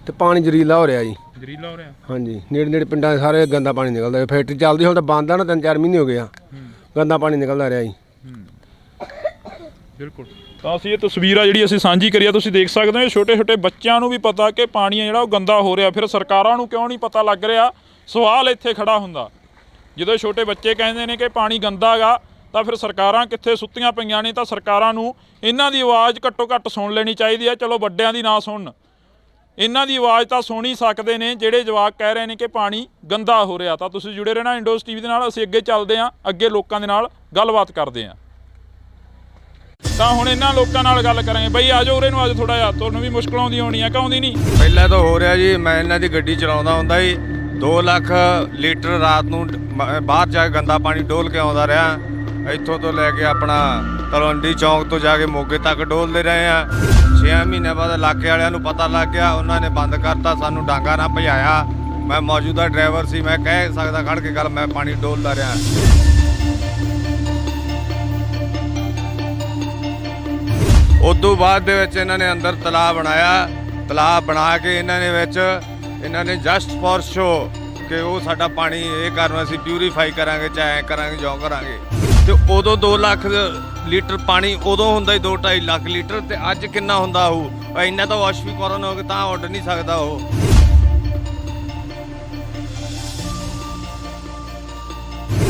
ਤੇ ਪਾਣੀ ਜ਼ਰੀਲਾ ਹੋ ਰਿਹਾ ਜੀ ਜ਼ਰੀਲਾ ਹੋ ਰਿਹਾ ਹਾਂਜੀ ਨੇੜੇ ਪਿੰਡਾਂ ਦੇ ਸਾਰੇ ਗੰਦਾ ਪਾਣੀ ਨਿਕਲਦਾ ਫੈਕਟਰੀ ਚੱਲਦੀ ਹੁਣ ਤਾਂ ਬੰਦ ਆ ਨਾ 3-4 ਮਹੀਨੇ ਹੋ ਗਏ ਆ ਗੰਦਾ ਪਾਣੀ ਨਿਕਲਦਾ ਰਿਹਾ ਜੀ ਬਿਲਕੁਲ ਤਾਂ ਅਸੀਂ ਇਹ ਤਸਵੀਰ ਆ ਜਿਹੜੀ ਅਸੀਂ ਸਾਂਝੀ ਕਰੀ ਆ ਤੁਸੀਂ ਦੇਖ ਸਕਦੇ ਹੋ ਛੋਟੇ ਛੋਟੇ ਬੱਚਿਆਂ ਨੂੰ ਵੀ ਪਤਾ ਕਿ ਪਾਣੀ ਆ ਜਿਹੜਾ ਉਹ ਗੰਦਾ ਹੋ ਰਿਹਾ ਫਿਰ ਸਰਕਾਰਾਂ ਨੂੰ ਕਿਉਂ ਨਹੀਂ ਪਤਾ ਲੱਗ ਰਿਹਾ ਸਵਾਲ ਇੱਥੇ ਖੜਾ ਹੁੰਦਾ ਜਦੋਂ ਛੋਟੇ ਬੱਚੇ ਕਹਿੰਦੇ ਨੇ ਕਿ ਪਾਣੀ ਗੰਦਾ ਗਾ ਤਾਂ ਫਿਰ ਸਰਕਾਰਾਂ ਕਿੱਥੇ ਸੁੱਤੀਆਂ ਪਈਆਂ ਨੇ ਤਾਂ ਸਰਕਾਰਾਂ ਨੂੰ ਇਹਨਾਂ ਦੀ ਆਵਾਜ਼ ਘੱਟੋ ਘੱਟ ਸੁਣ ਲੈਣੀ ਚਾਹੀਦੀ ਆ ਚਲੋ ਵੱਡਿਆਂ ਦੀ ਨਾ ਸੁਣਨ ਇਹਨਾਂ ਦੀ ਆਵਾਜ਼ ਤਾਂ ਸੁਣ ਹੀ ਸਕਦੇ ਨੇ ਜਿਹੜੇ ਜਵਾਕ ਕਹਿ ਰਹੇ ਨੇ ਕਿ ਪਾਣੀ ਗੰਦਾ ਹੋ ਰਿਹਾ ਤਾਂ ਤੁਸੀਂ ਜੁੜੇ ਰਹਿਣਾ ਇੰਡੋਸ ਟੀਵੀ ਦੇ ਨਾਲ ਅਸੀਂ ਅੱਗੇ ਚੱਲਦੇ ਹਾਂ ਅੱਗੇ ਲੋਕਾਂ ਦੇ ਨਾਲ ਗੱਲਬਾਤ ਕਰਦੇ ਹਾਂ ਤਾਂ ਹੁਣ ਇਹਨਾਂ ਲੋਕਾਂ ਨਾਲ ਗੱਲ ਕਰਾਂਗੇ ਬਈ ਆਜੋ ਉਰੇ ਨੂੰ ਆਜੋ ਥੋੜਾ ਜਿਹਾ ਤੁਹਾਨੂੰ ਵੀ ਮੁਸ਼ਕਲ ਆਉਂਦੀ ਹੋਣੀ ਆ ਕਿ ਆਉਂਦੀ ਨਹੀਂ ਪਹਿਲਾਂ ਤਾਂ ਹੋ ਰਿਹਾ ਜੀ ਮੈਂ ਇਹਨਾਂ ਦੀ ਗੱਡੀ ਚਲਾਉਂਦਾ ਹੁੰਦਾ ਜੀ 2 ਲੱਖ ਲੀਟਰ ਰਾਤ ਨੂੰ ਬਾਹਰ ਜਾ ਕੇ ਗੰਦਾ ਪਾਣੀ ਡੋਲ ਕੇ ਆਉਂਦਾ ਰਿਹਾ ਇੱਥੋਂ ਤੋਂ ਲੈ ਕੇ ਆਪਣਾ ਤਲਵੰਡੀ ਚੌਂਕ ਤੋਂ ਜਾ ਕੇ ਮੋਗੇ ਤੱਕ ਡੋਲਦੇ ਰਹੇ ਆ 6 ਮਹੀਨੇ ਬਾਅਦ ਇਲਾਕੇ ਵਾਲਿਆਂ ਨੂੰ ਪਤਾ ਲੱਗ ਗਿਆ ਉਹਨਾਂ ਨੇ ਬੰਦ ਕਰਤਾ ਸਾਨੂੰ ਡਾਂਗਾ ਨਾ ਭਜਾਇਆ ਮੈਂ ਮੌਜੂਦਾ ਡਰਾਈਵਰ ਸੀ ਮੈਂ ਕਹਿ ਸਕਦਾ ਖੜ ਕੇ ਗੱਲ ਮੈਂ ਪਾਣੀ ਡੋਲਦਾ ਰਿਹਾ ਉਦੋਂ ਬਾਅਦ ਦੇ ਵਿੱਚ ਇਹਨਾਂ ਨੇ ਅੰਦਰ ਤਲਾਬ ਬਣਾਇਆ ਤਲਾਬ ਬਣਾ ਕੇ ਇਹਨਾਂ ਨੇ ਜਸਟ ਫॉर ਸ਼ੋ ਕਿ ਉਹ ਸਾਡਾ ਪਾਣੀ ਇਹ ਕਰਨ ਅਸੀਂ ਪਿਊਰੀਫਾਈ ਕਰਾਂਗੇ ਚਾਹੇ ਕਰਾਂਗੇ ਜੋ ਕਰਾਂਗੇ ਤੇ ਉਦੋਂ 2 ਲੱਖ ਲੀਟਰ ਪਾਣੀ ਉਦੋਂ ਹੁੰਦਾ ਹੀ 2-2.5 ਲੱਖ ਲੀਟਰ ਤੇ ਅੱਜ ਕਿੰਨਾ ਹੁੰਦਾ ਉਹ ਇੰਨਾ ਤਾਂ ਵਾਸ਼ਵੀਕਰਨ ਹੋ ਕੇ ਤਾਂ ਉੱਡ ਨਹੀਂ ਸਕਦਾ ਉਹ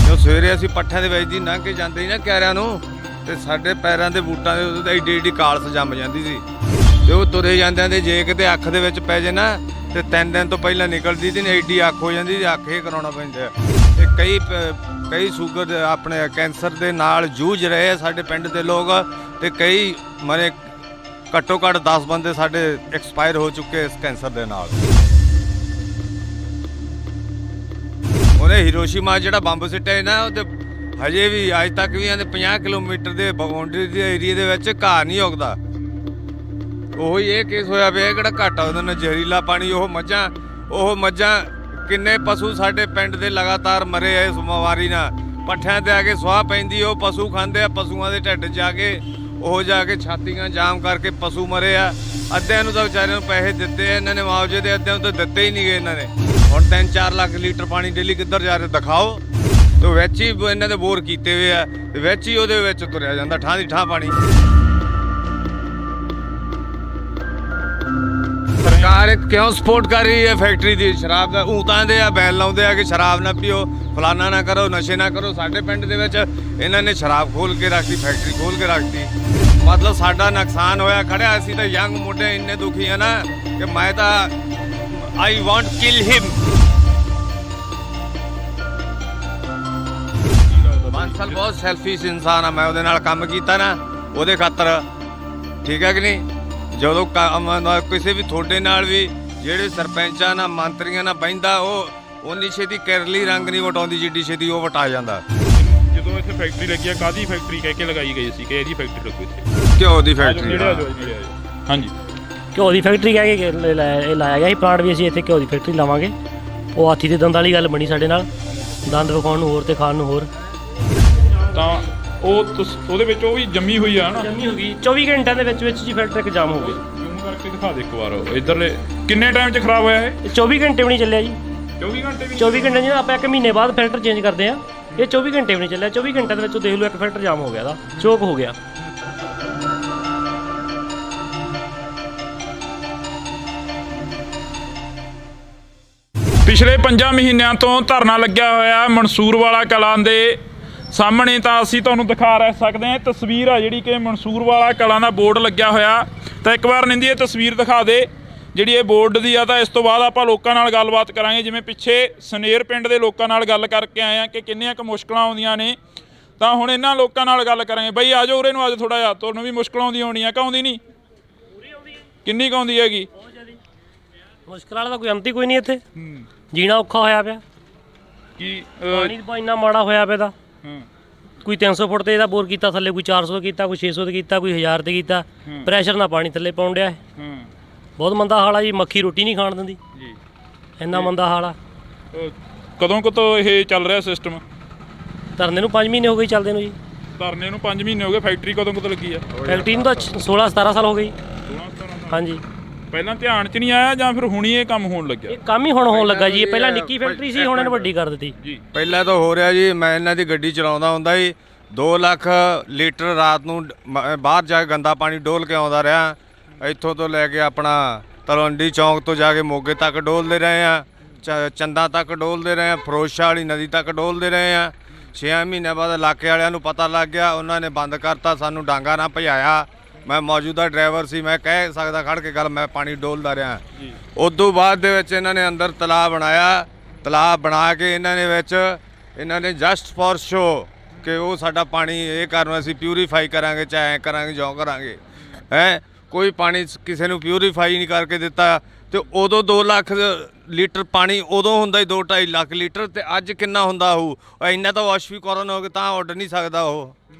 ਜੋ ਸਵੇਰੇ ਅਸੀਂ ਪੱਠਿਆਂ ਦੇ ਵਿੱਚ ਦੀ ਲੰਘ ਕੇ ਜਾਂਦੇ ਸੀ ਨਾ ਕਿਆਰਿਆਂ ਨੂੰ ਤੇ ਸਾਡੇ ਪੈਰਾਂ ਦੇ ਬੂਟਾਂ ਦੇ ਉੱਤੇ ਏਡੀ ਕਾਲਸ ਜੰਮ ਜਾਂਦੀ ਸੀ ਤੇ ਉਹ ਤੁਰੇ ਜਾਂਦਿਆਂ ਦੇ ਜੇ ਕਿਤੇ ਅੱਖ ਦੇ ਵਿੱਚ ਪੈ ਜੇ ਨਾ ਤੇ 3 ਦਿਨ ਤੋਂ ਪਹਿਲਾਂ ਨਿਕਲਦੀ ਸੀ ਏਡੀ ਅੱਖ ਹੋ ਜਾਂਦੀ ਸੀ ਅੱਖ ਇਹ ਕਰਾਉਣਾ ਪੈਂਦਾ ਤੇ ਕਈ ਸ਼ੂਗਰ ਆਪਣੇ ਕੈਂਸਰ ਦੇ ਨਾਲ ਜੂਝ ਰਹੇ ਆ ਸਾਡੇ ਪਿੰਡ ਦੇ ਲੋਕ ਤੇ ਕਈ ਮਰੇ ਘੱਟੋ ਘੱਟ 10 ਬੰਦੇ ਸਾਡੇ ਐਕਸਪਾਇਰ ਹੋ ਚੁੱਕੇ ਇਸ ਕੈਂਸਰ ਦੇ ਨਾਲ ਉਹਨੇ ਹੀਰੋਸ਼ੀਮਾ ਜਿਹੜਾ ਬੰਬ ਸਿੱਟਿਆ ਨਾ ਉਹ ਤੇ ਹਜੇ ਵੀ ਅੱਜ ਤੱਕ ਵੀ ਇਹਦੇ 50 ਕਿਲੋਮੀਟਰ ਦੇ ਬਾਉਂਡਰੀ ਦੇ ਏਰੀਆ ਦੇ ਵਿੱਚ ਘਾਹ ਨਹੀਂ ਉੱਗਦਾ ਉਹੀ ਇਹ ਕੇਸ ਹੋਇਆ ਪਿਆ ਕਿਹੜਾ ਘਾਟਾ ਉਹਦੇ ਨਾਲ ਜ਼ਹਿਰੀਲਾ ਪਾਣੀ ਉਹ ਮੱਝਾਂ ਕਿੰਨੇ ਪਸ਼ੂ ਸਾਡੇ ਪਿੰਡ ਦੇ ਲਗਾਤਾਰ ਮਰੇ ਆ ਇਸ ਬਿਮਾਰੀ ਨਾਲ ਪੱਠਿਆਂ ਤੇ ਆ ਕੇ ਸਵਾਹ ਪੈਂਦੀ ਉਹ ਪਸ਼ੂ ਖਾਂਦੇ ਆ ਪਸ਼ੂਆਂ ਦੇ ਢਿੱਡ 'ਚ ਆ ਕੇ ਉਹ ਜਾ ਕੇ ਛਾਤੀਆਂ ਜਾਮ ਕਰਕੇ ਪਸ਼ੂ ਮਰੇ ਆ ਅੱਧਿਆਂ ਨੂੰ ਤਾਂ ਵਿਚਾਰਿਆਂ ਨੂੰ ਪੈਸੇ ਦਿੱਤੇ ਆ ਇਹਨਾਂ ਨੇ ਮੁਆਵਜ਼ੇ ਦੇ ਅੱਧਿਆਂ ਨੂੰ ਤਾਂ ਦਿੱਤੇ ਹੀ ਨਹੀਂ ਗਏ ਇਹਨਾਂ ਨੇ ਹੁਣ 3-4 ਲੱਖ ਲੀਟਰ ਪਾਣੀ ਡੇਲੀ ਕਿੱਧਰ ਜਾ ਰਿਹਾ ਦਿਖਾਓ ਤੇ ਵਿੱਚ ਹੀ ਇਹਨਾਂ ਦੇ ਬੋਰ ਕੀਤੇ ਹੋਏ ਆ ਤੇ ਵਿੱਚ ਹੀ ਉਹਦੇ ਵਿੱਚ ਤੁਰਿਆ ਜਾਂਦਾ ਠਾਂ ਦੀ ਠਾਂ ਪਾਣੀ ਸਰਕਾਰ ਕਿਉਂ ਸਪੋਰਟ ਕਰ ਰਹੀ ਹੈ ਫੈਕਟਰੀ ਦੀ ਸ਼ਰਾਬ ਦਾ ਊਤਾਂ ਦੇ ਆ ਬੈਨ ਲਾਉਂਦੇ ਆ ਕਿ ਸ਼ਰਾਬ ਨਾ ਪੀਓ ਫਲਾਨਾ ਨਾ ਕਰੋ ਨਸ਼ੇ ਨਾ ਕਰੋ ਸਾਡੇ ਪਿੰਡ ਦੇ ਵਿੱਚ ਇਹਨਾਂ ਨੇ ਸ਼ਰਾਬ ਖੋਲ ਕੇ ਰੱਖਤੀ ਫੈਕਟਰੀ ਖੋਲ ਕੇ ਰੱਖਤੀ ਮਤਲਬ ਸਾਡਾ ਨੁਕਸਾਨ ਹੋਇਆ ਖੜਿਆ ਅਸੀਂ ਤਾਂ ਯੰਗ ਮੁੰਡੇ ਇੰਨੇ ਦੁਖੀ ਆ ਨਾ ਕਿ ਮੈਂ ਤਾਂ ਆਈ ਵਾਂਟ ਕਿਲ ਹਿਮ ਬਾਂਸਲ ਬਹੁਤ ਸੈਲਫਿਸ਼ ਇਨਸਾਨ ਆ ਮੈਂ ਉਹਦੇ ਨਾਲ ਕੰਮ ਕੀਤਾ ਨਾ ਉਹਦੇ ਖਾਤਰ ਠੀਕ ਹੈ ਕਿ ਨਹੀਂ ਜਦੋਂ ਕਿਸੇ ਵੀ ਤੁਹਾਡੇ ਨਾਲ ਵੀ ਜਿਹੜੇ ਸਰਪੰਚਾਂ ਨਾਲ ਮੰਤਰੀਆਂ ਨਾਲ ਬਹਿੰਦਾ ਉਹ ਉਨੀ ਛੇਤੀ ਕੇਰਲੀ ਰੰਗ ਨਹੀਂ ਵਟਾਉਂਦੀ ਜਿੱਡੀ ਛੇਤੀ ਉਹ ਵਟਾ ਜਾਂਦਾ ਜਦੋਂ ਇੱਥੇ ਫੈਕਟਰੀ ਲੱਗੀ ਆ ਕਾਦੀ ਫੈਕਟਰੀ ਕਹਿ ਕੇ ਲਗਾਈ ਗਈ ਸੀ ਕਿ ਇਹਦੀ ਫੈਕਟਰੀ ਲੱਗੂ ਇੱਥੇ ਘਿਓ ਦੀ ਫੈਕਟਰੀ ਹਾਂਜੀ ਘਿਓ ਦੀ ਫੈਕਟਰੀ ਕਹਿ ਕੇ ਇਹ ਲਾਇਆ ਗਿਆ ਸੀ ਪਲਾਂਟ ਵੀ ਅਸੀਂ ਇੱਥੇ ਘਿਓ ਦੀ ਫੈਕਟਰੀ ਲਾਵਾਂਗੇ ਉਹ ਹਾਥੀ ਦੇ ਦੰਦ ਵਾਲੀ ਗੱਲ ਬਣੀ ਸਾਡੇ ਨਾਲ ਦੰਦ ਵਿਖਾਉਣ ਨੂੰ ਹੋਰ ਤੇ ਖਾਣ ਨੂੰ ਹੋਰ ਤਾਂ ਉਹਦੇ ਵਿੱਚ ਉਹ ਵੀ ਜੰਮੀ ਹੋਈ ਆ ਨਾ ਜੰਮੀ ਹੋ ਗਈ 24 ਘੰਟਿਆਂ ਦੇ ਵਿੱਚ ਜੀ ਫੈਕਟਰੀ ਇੱਕ ਜਾਮ ਹੋ ਗਈ ਜ਼ੂਮ ਕਰਕੇ ਦਿਖਾ ਦੇ ਇੱਕ ਵਾਰ ਇੱਧਰਲੇ ਕਿੰਨੇ ਟਾਈਮ 'ਚ ਖਰਾਬ ਹੋਇਆ ਇਹ 24 ਘੰਟੇ ਵੀ ਨਹੀਂ ਚੱਲਿਆ ਜੀ 24 ਘੰਟੇ ਵੀ 24 ਘੰਟੇ ਜੀ ਆਪਾਂ 1 ਮਹੀਨੇ ਬਾਅਦ ਫਿਲਟਰ ਚੇਂਜ ਕਰਦੇ ਆ ਇਹ 24 ਘੰਟੇ ਵੀ ਨਹੀਂ ਚੱਲਿਆ 24 ਘੰਟਿਆਂ ਦੇ ਵਿੱਚ ਦੇਖ ਲਓ ਇੱਕ ਫਿਲਟਰ ਜਾਮ ਹੋ ਗਿਆ ਦਾ ਚੋਕ ਹੋ ਗਿਆ ਪਿਛਲੇ 5 ਮਹੀਨਿਆਂ ਤੋਂ ਧਰਨਾ ਲੱਗਿਆ ਹੋਇਆ ਮਨਸੂਰਵਾਲਾ ਕਲਾਂ ਦੇ ਸਾਹਮਣੇ ਤਾਂ ਅਸੀਂ ਤੁਹਾਨੂੰ ਦਿਖਾ ਰਹਿ ਸਕਦੇ ਹਾਂ ਤਸਵੀਰ ਆ ਜਿਹੜੀ ਕਿ ਮਨਸੂਰਵਾਲਾ ਕਲਾਂ ਦਾ ਬੋਰਡ ਲੱਗਿਆ ਹੋਇਆ ਤਾਂ ਇੱਕ ਵਾਰ ਨਿੰਦੀ ਇਹ ਤਸਵੀਰ ਦਿਖਾ ਦੇ ਜਿਹੜੀ ਇਹ ਬੋਰਡ ਦੀ ਆ ਤਾਂ ਇਸ ਤੋਂ ਬਾਅਦ ਆਪਾਂ ਲੋਕਾਂ ਨਾਲ ਗੱਲਬਾਤ ਕਰਾਂਗੇ ਜਿਵੇਂ ਪਿੱਛੇ ਸਨੇਰ ਪਿੰਡ ਦੇ ਲੋਕਾਂ ਨਾਲ ਗੱਲ ਕਰਕੇ ਆਏ ਆ ਕਿ ਕਿੰਨੀਆਂ ਕੁ ਮੁਸ਼ਕਲਾਂ ਆਉਂਦੀਆਂ ਨੇ ਤਾਂ ਹੁਣ ਇਹਨਾਂ ਲੋਕਾਂ ਨਾਲ ਗੱਲ ਕਰਾਂਗੇ ਬਈ ਆਜੋ ਉਰੇ ਨੂੰ ਆਜੋ ਥੋੜਾ ਜਿਹਾ ਤੁਹਾਨੂੰ ਵੀ ਮੁਸ਼ਕਲ ਆਉਂਦੀ ਹੋਣੀ ਆ ਕਿ ਆਉਂਦੀ ਨਹੀਂ ਕਿੰਨੀ ਕੁ ਆਉਂਦੀ ਹੈਗੀ ਮੁਸ਼ਕਲ ਵਾਲਾ ਤਾਂ ਕੋਈ ਅੰਤ ਹੀ ਕੋਈ ਨਹੀਂ ਇੱਥੇ ਜੀਣਾ ਔਖਾ ਹੋਇਆ ਪਿਆ ਕੀ ਪਾਣੀ ਦਾ ਇੰਨਾ ਮਾੜਾ ਹੋਇਆ ਪਿਆ ਦਾ ਕੋਈ 300 ਫੁੱਟ ਤੇ ਇਹਦਾ ਬੋਰ ਕੀਤਾ ਥੱਲੇ ਕੋਈ 400 ਕੀਤਾ ਕੋਈ 600 ਤੇ ਕੀਤਾ ਕੋਈ 1000 ਤੇ ਕੀਤਾ ਪ੍ਰੈਸ਼ਰ ਨਾਲ ਪਾਣੀ ਥੱਲੇ ਪਾਉਣ ਡਿਆ ਬਹੁਤ ਮੰਦਾ ਹਾਲ ਆ ਜੀ ਮੱਖੀ ਰੋਟੀ ਨਹੀਂ ਖਾਣ ਦਿੰਦੀ ਜੀ ਇੰਨਾ ਮੰਦਾ ਹਾਲ ਆ ਕਦੋਂ ਇਹ ਚੱਲ ਰਿਹਾ ਸਿਸਟਮ ਧਰਨੇ ਨੂੰ 5 ਮਹੀਨੇ ਹੋ ਗਏ ਚੱਲਦੇ ਨੂੰ ਜੀ ਧਰਨੇ ਨੂੰ 5 ਮਹੀਨੇ ਹੋ ਗਏ, ਫੈਕਟਰੀ ਕਦੋਂ ਲੱਗੀ ਆ? ਫੈਕਟਰੀ ਨੂੰ ਤਾਂ 16-17 ਸਾਲ ਹੋ ਗਏ ਜੀ। 16-17 ਹਾਂਜੀ, ਪਹਿਲਾਂ ਧਿਆਨ 'ਚ ਨਹੀਂ ਆਇਆ ਜਾਂ ਫਿਰ ਹੁਣੀ ਇਹ ਕੰਮ ਹੋਣ ਲੱਗਿਆ? ਇਹ ਕੰਮ ਹੀ ਹੁਣ ਹੋਣ ਲੱਗਾ ਜੀ। ਇਹ ਪਹਿਲਾਂ ਨਿੱਕੀ ਫੈਕਟਰੀ ਸੀ, ਹੁਣ ਇਹਨੂੰ ਵੱਡੀ ਕਰ ਦਿੱਤੀ ਜੀ। ਪਹਿਲਾਂ ਤਾਂ ਹੋ ਰਿਹਾ ਜੀ, ਮੈਂ ਇਹਨਾਂ ਦੀ ਗੱਡੀ ਚਲਾਉਂਦਾ ਹੁੰਦਾ ਜੀ, 2 ਲੱਖ ਲੀਟਰ ਰਾਤ ਨੂੰ ਬਾਹਰ ਜਾ ਕੇ ਗੰਦਾ ਪਾਣੀ ਡੋਲ ਕੇ ਆਉਂਦਾ ਰਿਹਾ। ਇੱਥੋਂ ਤੋਂ ਲੈ ਕੇ ਆਪਣਾ ਤਲਵੰਡੀ ਚੌਂਕ ਤੋਂ ਜਾ ਕੇ ਮੋਗੇ ਤੱਕ ਡੋਲਦੇ ਰਹੇ ਆ, ਚੰਦਾ ਤੱਕ ਡੋਲਦੇ ਰਹੇ ਆ, ਫਿਰੋਜ਼ਸ਼ਾਹ ਵਾਲੀ ਨਦੀ ਤੱਕ ਡੋਲਦੇ ਰਹੇ ਆ। 6 ਮਹੀਨਿਆਂ ਬਾਅਦ ਇਲਾਕੇ ਵਾਲਿਆਂ ਨੂੰ ਪਤਾ ਲੱਗ ਗਿਆ, ਉਹਨਾਂ ਨੇ ਬੰਦ ਕਰਤਾ, ਸਾਨੂੰ ਡਾਂਗਾ ਨਾ ਭਜਾਇਆ। ਮੈਂ ਮੌਜੂਦਾ ਡਰਾਈਵਰ ਸੀ, ਮੈਂ ਕਹਿ ਸਕਦਾ ਖੜ ਕੇ ਗੱਲ, ਮੈਂ ਪਾਣੀ ਡੋਲਦਾ ਰਿਹਾ। ਉਦੋਂ ਬਾਅਦ ਦੇ ਵਿੱਚ ਇਹਨਾਂ ਨੇ ਅੰਦਰ ਤਲਾਬ ਬਣਾਇਆ, ਤਲਾਬ ਬਣਾ ਕੇ ਇਹਨਾਂ ਨੇ ਜਸਟ ਫॉर ਸ਼ੋ ਕਿ ਉਹ ਸਾਡਾ ਪਾਣੀ ਇਹ ਕਰਨ ਅਸੀਂ ਪਿਊਰੀਫਾਈ ਕਰਾਂਗੇ, ਚਾਹੇ ਐਂ ਕਰਾਂਗੇ ਜਿਉਂ ਕਰਾਂਗੇ। ਹੈ ਕੋਈ ਪਾਣੀ ਕਿਸੇ ਨੂੰ ਪਿਊਰੀਫਾਈ ਨਹੀਂ ਕਰਕੇ ਦਿੱਤਾ। ਤੇ ਉਦੋਂ 2 ਲੱਖ ਲੀਟਰ ਪਾਣੀ ਉਦੋਂ ਹੁੰਦਾ 2-2.5 ਲੱਖ ਲੀਟਰ, ਤੇ ਅੱਜ ਕਿੰਨਾ ਹੁੰਦਾ ਹੋਊ? ਇੰਨਾ ਤਾਂ ਵਾਸ਼ਵੀਕਰਨ ਹੋ ਕੇ ਤਾਂ ਉੱਡ ਨਹੀਂ ਸਕਦਾ। ਉਹ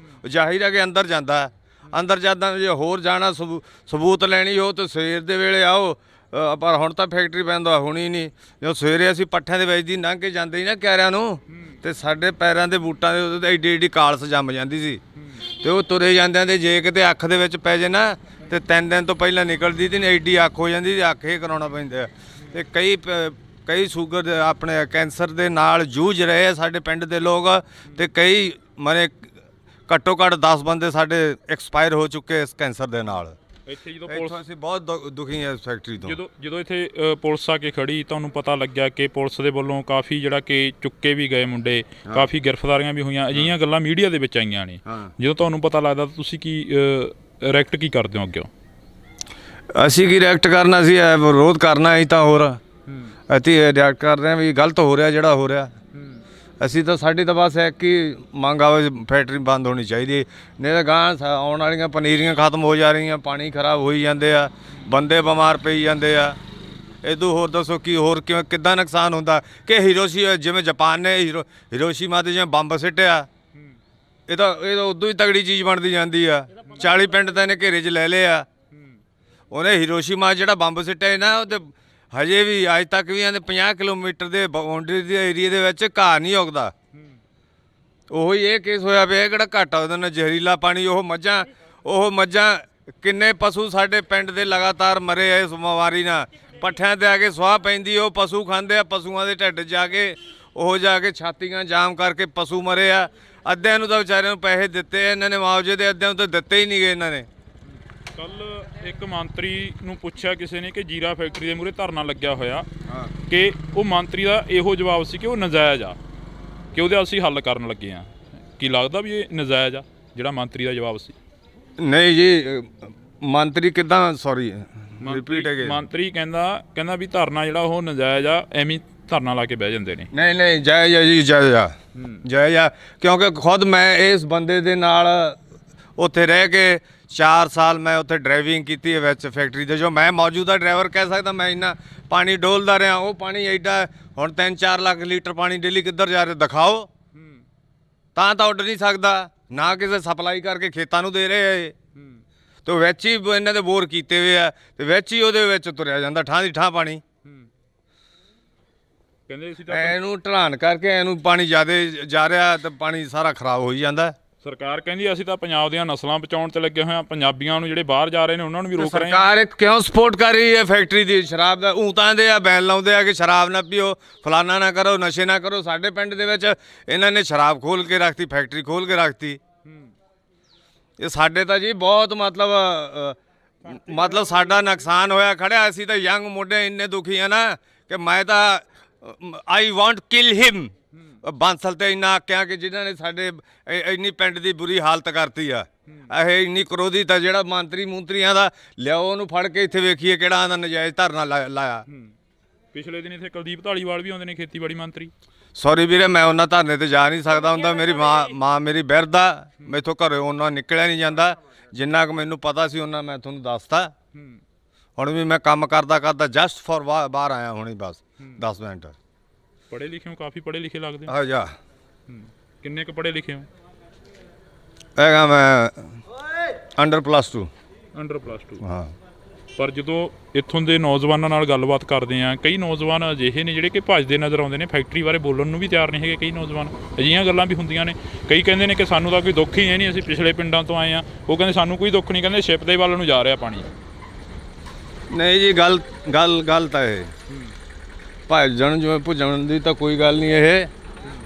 ਜ਼ਾਹਿਰ ਹੈ ਕਿ ਅੰਦਰ ਜਾਂਦਾ, ਅੰਦਰ ਜਾਂਦਾ। ਜੇ ਹੋਰ ਜਾਣਾ ਸਬੂਤ ਲੈਣੀ ਹੋ ਤਾਂ ਸਵੇਰ ਦੇ ਵੇਲੇ ਆਓ, ਪਰ ਹੁਣ ਤਾਂ ਫੈਕਟਰੀ ਬੰਦ ਹੋਣੀ ਨਹੀਂ। ਜਦੋਂ ਸਵੇਰੇ ਅਸੀਂ ਪੱਠਿਆਂ ਦੇ ਵਿੱਚ ਦੀ ਲੰਘ ਕੇ ਜਾਂਦੇ ਸੀ ਨਾ ਕਿਆਰਿਆਂ ਨੂੰ, ਤੇ ਸਾਡੇ ਪੈਰਾਂ ਦੇ ਬੂਟਾਂ ਦੇ ਉੱਤੇ ਐਡੀ ਐਡੀ ਕਾਲਸ ਜੰਮ ਜਾਂਦੀ ਸੀ, ਤੇ ਉਹ ਤੁਰੇ ਜਾਂਦਿਆਂ ਦੇ ਜੇ ਕਿਤੇ ਅੱਖ ਦੇ ਵਿੱਚ ਪੈ ਜੇ ਨਾ, ਤੇ 3 ਦਿਨ ਤੋਂ ਪਹਿਲਾਂ ਨਿਕਲਦੀ ਤੇ ਐਡੀ ਅੱਖ ਹੋ ਜਾਂਦੀ ਤੇ ਅੱਖ ਇਹ ਕਰਾਉਣਾ ਪੈਂਦਾ। ਤੇ ਕਈ ਸ਼ੂਗਰ ਦੇ ਆਪਣੇ ਕੈਂਸਰ ਦੇ ਨਾਲ ਜੂਝ ਰਹੇ ਆ ਸਾਡੇ ਪਿੰਡ ਦੇ ਲੋਕ, ਤੇ ਕਈ ਮਰੇ ਘੱਟੋ ਘੱਟ 10 ਬੰਦੇ ਸਾਡੇ ਐਕਸਪਾਇਰ ਹੋ ਚੁੱਕੇ ਇਸ ਕੈਂਸਰ ਦੇ ਨਾਲ। ਇੱਥੇ ਜਦੋਂ ਇੱਥੋਂ ਅਸੀਂ ਬਹੁਤ ਦੁਖੀ ਹਾਂ ਇਸ ਫੈਕਟਰੀ ਤੋਂ। ਜਦੋਂ ਇੱਥੇ ਪੁਲਿਸ ਆ ਕੇ ਖੜੀ, ਤੁਹਾਨੂੰ ਪਤਾ ਲੱਗਿਆ ਕਿ ਪੁਲਿਸ ਦੇ ਵੱਲੋਂ ਕਾਫੀ ਜਿਹੜਾ ਕਿ ਚੁੱਕੇ ਵੀ ਗਏ ਮੁੰਡੇ, ਕਾਫੀ ਗ੍ਰਿਫਤਾਰੀਆਂ ਵੀ ਹੋਈਆਂ, ਅਜਿਹੀਆਂ ਗੱਲਾਂ ਮੀਡੀਆ ਦੇ ਵਿੱਚ ਆਈਆਂ ਨੇ। ਜਦੋਂ ਤੁਹਾਨੂੰ ਪਤਾ ਲੱਗਦਾ ਤਾਂ ਤੁਸੀਂ ਕੀ ਰਿਐਕਟ ਕੀ ਕਰਦੇ ਹੋ ਅੱਗੇ? ਅਸੀਂ ਕੀ ਰਿਐਕਟ ਕਰਨਾ ਸੀ, ਵਿਰੋਧ ਕਰਨਾ ਅਸੀਂ ਤਾਂ। ਹੋਰ ਅਸੀਂ ਰਿਐਕਟ ਕਰ ਰਹੇ ਹਾਂ ਵੀ ਗਲਤ ਹੋ ਰਿਹਾ ਜਿਹੜਾ ਹੋ ਰਿਹਾ। ਅਸੀਂ ਤਾਂ ਸਾਡੀ ਤਾਂ ਬਸ ਇੱਕ ਹੀ ਮੰਗ ਆਵੇ, ਫੈਕਟਰੀ ਬੰਦ ਹੋਣੀ ਚਾਹੀਦੀ, ਨਹੀਂ ਤਾਂ ਗਾਂ ਆਉਣ ਵਾਲੀਆਂ ਪਨੀਰੀਆਂ ਖਤਮ ਹੋ ਜਾ ਰਹੀਆਂ, ਪਾਣੀ ਖਰਾਬ ਹੋਈ ਜਾਂਦੇ ਆ, ਬੰਦੇ ਬਿਮਾਰ ਪਈ ਜਾਂਦੇ ਆ। ਇਦੋਂ ਹੋਰ ਦੱਸੋ ਕੀ ਹੋਰ ਕਿੱਦਾਂ ਨੁਕਸਾਨ ਹੁੰਦਾ? ਕਿ ਜਿਵੇਂ ਜਾਪਾਨ ਨੇ ਹੀਰੋਸ਼ੀਮਾ 'ਤੇ ਜਿਵੇਂ ਬੰਬ ਸਿੱਟਿਆ, ਇਹ ਤਾਂ ਉਦੋਂ ਹੀ ਤਗੜੀ ਚੀਜ਼ ਬਣਦੀ ਜਾਂਦੀ ਆ। 40 ਪਿੰਡ ਤਾਂ ਇਹਨੇ ਘੇਰੇ 'ਚ ਲੈ ਲਏ ਆ। ਉਹਨੇ ਹੀਰੋਸ਼ੀਮਾ ਜਿਹੜਾ ਬੰਬ ਸਿੱਟਿਆ ਨਾ, ਉਹ 'ਤੇ ਹਜੇ ਵੀ ਅੱਜ ਤੱਕ ਵੀ ਇਹਦੇ 50 ਕਿਲੋਮੀਟਰ ਦੇ ਬਾਉਂਡਰੀ ਦੇ ਏਰੀਏ ਦੇ ਵਿੱਚ ਘਾਹ ਨਹੀਂ ਉੱਗਦਾ। ਉਹੀ ਇਹ ਕੇਸ ਹੋਇਆ ਪਿਆ, ਕਿਹੜਾ ਘੱਟ ਆ ਉਹਦੇ ਨਾਲ ਜ਼ਹਿਰੀਲਾ ਪਾਣੀ। ਉਹ ਮੱਝਾਂ ਕਿੰਨੇ ਪਸ਼ੂ ਸਾਡੇ ਪਿੰਡ ਦੇ ਲਗਾਤਾਰ ਮਰੇ ਆ ਇਸ ਬਿਮਾਰੀ ਨਾਲ। ਪੱਠਿਆਂ 'ਤੇ ਆ ਕੇ ਸੁਆਹ ਪੈਂਦੀ, ਉਹ ਪਸ਼ੂ ਖਾਂਦੇ ਆ, ਪਸ਼ੂਆਂ ਦੇ ਢਿੱਡ ਜਾ ਕੇ ਛਾਤੀਆਂ ਜਾਮ ਕਰਕੇ ਪਸ਼ੂ ਮਰੇ ਆ। ਅੱਧਿਆਂ ਨੂੰ ਤਾਂ ਵਿਚਾਰਿਆਂ ਨੂੰ ਪੈਸੇ ਦਿੱਤੇ ਇਹਨਾਂ ਨੇ ਮੁਆਵਜ਼ੇ ਦੇ, ਅੱਧਿਆਂ ਨੂੰ ਤਾਂ ਦਿੱਤੇ ਹੀ ਨਹੀਂ ਗਏ ਇਹਨਾਂ ਨੇ। ਕੱਲ ਇੱਕ ਮੰਤਰੀ ਨੂੰ ਪੁੱਛਿਆ ਕਿਸੇ ਨੇ ਕਿ ਜੀਰਾ ਫੈਕਟਰੀ ਦੇ ਮੂਹਰੇ ਧਰਨਾ ਲੱਗਿਆ ਹੋਇਆ, ਕਿ ਉਹ ਮੰਤਰੀ ਦਾ ਇਹੋ ਜਵਾਬ ਸੀ ਕਿ ਉਹ ਨਜਾਇਜ਼ ਆ, ਕਿ ਉਹਦੇ ਅਸੀਂ ਹੱਲ ਕਰਨ ਲੱਗੇ ਆ। ਕੀ ਲੱਗਦਾ ਵੀ ਇਹ ਨਜਾਇਜ਼ ਆ ਜਿਹੜਾ ਮੰਤਰੀ ਦਾ ਜਵਾਬ ਸੀ? ਨਹੀਂ ਜੀ, ਮੰਤਰੀ ਕਿੱਦਾਂ, ਸੌਰੀ ਰਿਪੀਟ ਅਗੇ। ਮੰਤਰੀ ਕਹਿੰਦਾ ਵੀ ਧਰਨਾ ਜਿਹੜਾ ਉਹ ਨਜਾਇਜ਼ ਆ, ਐਵੇਂ ਧਰਨਾ ਲਾ ਕੇ ਬਹਿ ਜਾਂਦੇ ਨੇ। ਨਹੀਂ ਜਾਇਜ਼ ਆ ਜੀ, ਜਾਇਜ਼ ਆ। ਕਿਉਂਕਿ ਖੁਦ ਮੈਂ ਇਸ ਬੰਦੇ ਦੇ ਨਾਲ ਉੱਥੇ ਰਹਿ ਕੇ 4 ਸਾਲ ਮੈਂ ਉੱਥੇ ਡਰਾਈਵਿੰਗ ਕੀਤੀ ਹੈ ਵਿੱਚ ਫੈਕਟਰੀ ਦੇ। ਜੋ ਮੈਂ ਮੌਜੂਦਾ ਡਰਾਈਵਰ ਕਹਿ ਸਕਦਾ, ਮੈਂ ਇੰਨਾ ਪਾਣੀ ਡੋਲਦਾ ਰਿਹਾ। ਉਹ ਪਾਣੀ ਐਡਾ ਹੁਣ 3-4 ਲੱਖ ਲੀਟਰ ਪਾਣੀ ਡੇਲੀ ਕਿੱਧਰ ਜਾ ਰਿਹਾ ਦਿਖਾਓ। ਤਾਂ ਉੱਡ ਨਹੀਂ ਸਕਦਾ, ਨਾ ਕਿਸੇ ਸਪਲਾਈ ਕਰਕੇ ਖੇਤਾਂ ਨੂੰ ਦੇ ਰਹੇ ਆ। ਤੇ ਵਿੱਚ ਹੀ ਇਹਨਾਂ ਦੇ ਬੋਰ ਕੀਤੇ ਹੋਏ ਆ, ਤੇ ਵਿੱਚ ਹੀ ਉਹਦੇ ਵਿੱਚ ਤੁਰਿਆ ਜਾਂਦਾ ਠਾਂ ਦੀ ਠਾਂ ਪਾਣੀ। ਕਹਿੰਦੇ ਸੀ ਇਹਨੂੰ ਢਲਾਣ ਕਰਕੇ ਇਹਨੂੰ ਪਾਣੀ ਜ਼ਿਆਦਾ ਜਾ ਰਿਹਾ, ਤੇ ਪਾਣੀ ਸਾਰਾ ਖਰਾਬ ਹੋਈ ਜਾਂਦਾ। ਸਰਕਾਰ ਕਹਿੰਦੀ ਅਸੀਂ ਤਾਂ ਪੰਜਾਬ ਦੀਆਂ ਨਸਲਾਂ ਬਚਾਉਣ ਤੇ ਲੱਗੇ ਹੋਏ ਆ, ਪੰਜਾਬੀਆਂ ਨੂੰ ਜਿਹੜੇ ਬਾਹਰ ਜਾ ਰਹੇ ਨੇ ਉਹਨਾਂ ਨੂੰ ਵੀ ਰੋਕ ਰਹੇ ਆ। ਸਰਕਾਰ ਕਿਉਂ ਸਪੋਰਟ ਕਰ ਰਹੀ ਹੈ ਫੈਕਟਰੀ ਦੀ? ਸ਼ਰਾਬ ਦਾ ਊਂਤਾਂ ਦੇ ਆ, ਬੈਨ ਲਾਉਂਦੇ ਆ ਕਿ ਸ਼ਰਾਬ ਨਾ ਪੀਓ, ਫਲਾਨਾ ਨਾ ਕਰੋ, ਨਸ਼ੇ ਨਾ ਕਰੋ। ਸਾਡੇ ਪਿੰਡ ਦੇ ਵਿੱਚ ਇਹਨਾਂ ਨੇ ਸ਼ਰਾਬ ਖੋਲ ਕੇ ਰੱਖਤੀ, ਫੈਕਟਰੀ ਖੋਲ ਕੇ ਰੱਖਤੀ। ਇਹ ਸਾਡੇ ਤਾਂ ਜੀ ਬਹੁਤ ਮਤਲਬ ਸਾਡਾ ਨੁਕਸਾਨ ਹੋਇਆ ਖੜਿਆ। ਅਸੀਂ ਤਾਂ ਯੰਗ ਮੁੰਡੇ ਇੰਨੇ ਦੁਖੀ ਆ ਨਾ ਕਿ ਮੈਂ ਤਾਂ ਆਈ ਵਾਂਟ ਕਿਲ ਹਿਮ। ਬਾਂਸਲ ਤੇ ਇੰਨਾ ਆਕਿਆ ਕਿ ਜਿਨ੍ਹਾਂ ਨੇ ਸਾਡੇ ਇੰਨੀ ਪਿੰਡ ਦੀ ਬੁਰੀ ਹਾਲਤ ਕਰਤੀ ਆ। ਇਹ ਇੰਨੀ ਕਰੋਧਿਤ ਆ ਜਿਹੜਾ ਮੰਤਰੀਆਂ ਦਾ ਲਿਆਓ ਉਹਨੂੰ ਫੜ ਕੇ ਇੱਥੇ ਵੇਖੀਏ ਕਿਹੜਾ ਆਂਦਾ ਨਜਾਇਜ਼ ਧਰਨਾ ਲਾਇਆ। ਪਿਛਲੇ ਦਿਨ ਇੱਥੇ ਕੁਲਦੀਪ ਧਾਲੀਵਾਲ ਵੀ ਆਉਂਦੇ ਨੇ, ਖੇਤੀਬਾੜੀ ਮੰਤਰੀ। ਸੌਰੀ ਵੀਰੇ, ਮੈਂ ਉਹਨਾਂ ਧਰਨੇ ਤੇ ਜਾ ਨਹੀਂ ਸਕਦਾ ਹੁੰਦਾ। ਮੇਰੀ ਮਾਂ ਮੇਰੀ ਬਿਰਧ ਆ, ਮੈਥੋਂ ਘਰੋਂ ਉਹਨਾਂ ਨਿਕਲਿਆ ਨਹੀਂ ਜਾਂਦਾ। ਜਿੰਨਾ ਕੁ ਮੈਨੂੰ ਪਤਾ ਸੀ ਉਹਨਾਂ ਮੈਂ ਤੁਹਾਨੂੰ ਦੱਸਤਾ। ਹੁਣ ਵੀ ਮੈਂ ਕੰਮ ਕਰਦਾ ਜਸਟ ਫॉर ਬਾਹਰ ਆਇਆ ਹੁਣੀ, ਬਸ 10 ਮਿੰਟ। ਪੜ੍ਹੇ ਲਿਖੇ ਹੋ, ਕਾਫੀ ਪੜ੍ਹੇ ਲਿਖੇ ਲੱਗਦੇ ਹੋ। ਹਾਂ ਜਾ। ਕਿੰਨੇ ਕੁ ਪੜ੍ਹੇ ਲਿਖੇ ਹੋ? ਹੈਗਾ ਮੈਂ ਅੰਡਰ +2। ਅੰਡਰ +2। ਹਾਂ। ਪਰ ਜਦੋਂ ਇੱਥੋਂ ਦੇ ਨੌਜਵਾਨਾਂ ਨਾਲ ਗੱਲਬਾਤ ਕਰਦੇ ਆ, ਕਈ ਨੌਜਵਾਨ ਅਜਿਹੇ ਨੇ ਜਿਹੜੇ ਕਿ ਭੱਜਦੇ ਨਜ਼ਰ ਆਉਂਦੇ ਨੇ, ਫੈਕਟਰੀ ਬਾਰੇ ਬੋਲਣ ਨੂੰ ਵੀ ਤਿਆਰ ਨਹੀਂ ਹੈਗੇ। ਕਈ ਨੌਜਵਾਨ ਅਜਿਹੀਆਂ ਗੱਲਾਂ ਵੀ ਹੁੰਦੀਆਂ ਨੇ, ਕਈ ਕਹਿੰਦੇ ਨੇ ਕਿ ਸਾਨੂੰ ਤਾਂ ਕੋਈ ਦੁੱਖ ਹੀ ਹੈ ਨਹੀਂ, ਅਸੀਂ ਪਿਛਲੇ ਪਿੰਡਾਂ ਤੋਂ ਆਏ ਆ। ਉਹ ਕਹਿੰਦੇ ਸਾਨੂੰ ਕੋਈ ਦੁੱਖ ਨਹੀਂ, ਕਹਿੰਦੇ ਸ਼ਿਪ ਦੇ ਵੱਲ ਨੂੰ ਜਾ ਰਿਹਾ ਪਾਣੀ। ਨਹੀਂ ਜੀ, ਗੱਲ ਤਾਂ ਇਹ ਭੱਜਣ ਜਿਵੇਂ ਭੁੱਜਣ ਦੀ ਤਾਂ ਕੋਈ ਗੱਲ ਨਹੀਂ। ਇਹ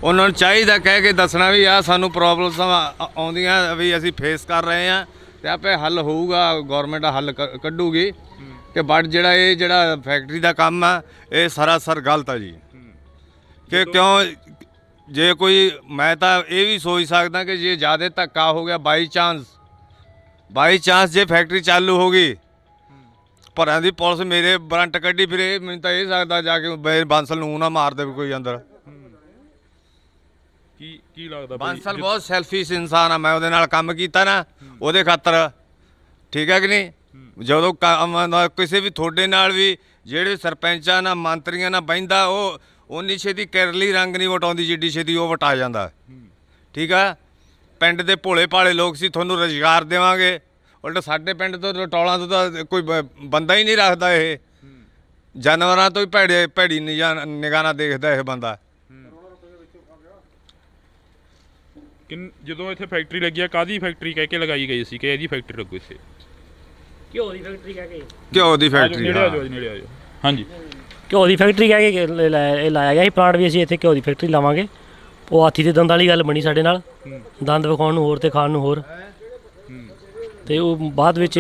ਉਹਨਾਂ ਨੂੰ ਚਾਹੀਦਾ ਕਹਿ ਕੇ ਦੱਸਣਾ ਵੀ ਆ ਸਾਨੂੰ ਪ੍ਰੋਬਲਮਸ ਆਉਂਦੀਆਂ ਵੀ ਅਸੀਂ ਫੇਸ ਕਰ ਰਹੇ ਆ ਤੇ ਆਪੇ ਹੱਲ ਹੋਊਗਾ, ਗਵਰਨਮੈਂਟ ਹੱਲ ਕੱਢੂਗੀ। ਕਿ ਬਟ ਜਿਹੜਾ ਫੈਕਟਰੀ ਦਾ ਕੰਮ ਆ ਇਹ ਸਰਾਸਰ ਗਲਤ ਆ ਜੀ। ਕਿ ਕਿਉਂ ਜੇ ਕੋਈ, ਮੈਂ ਤਾਂ ਇਹ ਵੀ ਸੋਚ ਸਕਦਾ ਕਿ ਜੇ ਜ਼ਿਆਦਾ ਧੱਕਾ ਹੋ ਗਿਆ ਬਾਈ ਚਾਂਸ ਜੇ ਫੈਕਟਰੀ ਚਾਲੂ ਹੋ ਗਈ, ਭਰਾਂ ਦੀ ਪੁਲਿਸ ਮੇਰੇ ਵਾਰੰਟ ਕੱਢੀ ਫਿਰੇ, ਮੈਨੂੰ ਤਾਂ ਇਹ ਸਕਦਾ ਜਾ ਕੇ ਬਾਂਸਲ ਨੂੰ ਨਾ ਮਾਰ ਦੇਵੇ ਕੋਈ ਅੰਦਰ। ਕੀ ਲੱਗਦਾ ਬਾਂਸਲ ਬਹੁਤ ਸੈਲਫਿਸ਼ ਇਨਸਾਨ ਆ, ਮੈਂ ਉਹਦੇ ਨਾਲ ਕੰਮ ਕੀਤਾ ਨਾ ਉਹਦੇ ਖਾਤਰ, ਠੀਕ ਹੈ ਕਿ ਨਹੀਂ। ਜਦੋਂ ਕਿਸੇ ਵੀ ਤੁਹਾਡੇ ਨਾਲ ਵੀ ਜਿਹੜੇ ਸਰਪੰਚਾਂ ਨਾਲ ਮੰਤਰੀਆਂ ਨਾਲ ਬਹਿੰਦਾ, ਉਹ ਉਨੀ ਛੇਤੀ ਕੇਰਲੀ ਰੰਗ ਨਹੀਂ ਵਟਾਉਂਦੀ ਜਿੱਡੀ ਛੇਤੀ ਉਹ ਵਟਾ ਜਾਂਦਾ, ਠੀਕ ਆ। ਪਿੰਡ ਦੇ ਭੋਲੇ ਭਾਲੇ ਲੋਕ ਸੀ, ਤੁਹਾਨੂੰ ਰੁਜ਼ਗਾਰ ਦੇਵਾਂਗੇ, ਉਲਟ ਸਾਡੇ ਪਿੰਡ ਤੋਂ ਟੋਲਾਂ ਤੋਂ ਤਾਂ ਕੋਈ ਬੰਦਾ ਹੀ ਨਹੀਂ ਰੱਖਦਾ। ਇਹ ਜਾਨਵਰਾਂ ਤੋਂ ਹੀ ਭੈੜੀ ਨਿਗਾਹ ਨਾਲ ਦੇਖਦਾ ਇਹ ਬੰਦਾ। ਜਦੋਂ ਇੱਥੇ ਫੈਕਟਰੀ ਲੱਗੀ ਆ, ਕਾਹਦੀ ਫੈਕਟਰੀ ਕਹਿ ਕੇ ਲਗਾਈ ਗਈ ਸੀ ਕਿ ਇਹਦੀ ਫੈਕਟਰੀ ਲੱਗੂ ਇੱਥੇ? ਘਿਓ ਦੀ ਫੈਕਟਰੀ ਕਹਿ ਕੇ। ਘਿਓ ਦੀ ਫੈਕਟਰੀ, ਨੇੜੇ ਆ ਜਾਓ। ਹਾਂਜੀ, ਘਿਓ ਦੀ ਫੈਕਟਰੀ ਕਹਿ ਕੇ ਇਹ ਲਾਇਆ ਗਿਆ ਸੀ ਪਲਾਂਟ ਵੀ। ਅਸੀਂ ਇੱਥੇ ਘਿਓ ਦੀ ਫੈਕਟਰੀ ਲਾਵਾਂਗੇ। ਉਹ ਹਾਥੀ ਦੇ ਦੰਦ ਵਾਲੀ ਗੱਲ ਬਣੀ ਸਾਡੇ ਨਾਲ, ਦੰਦ ਵਿਖਾਉਣ ਨੂੰ ਹੋਰ ਤੇ ਖਾਣ ਨੂੰ ਹੋਰ। ਤੇ ਉਹ ਬਾਅਦ ਵਿੱਚ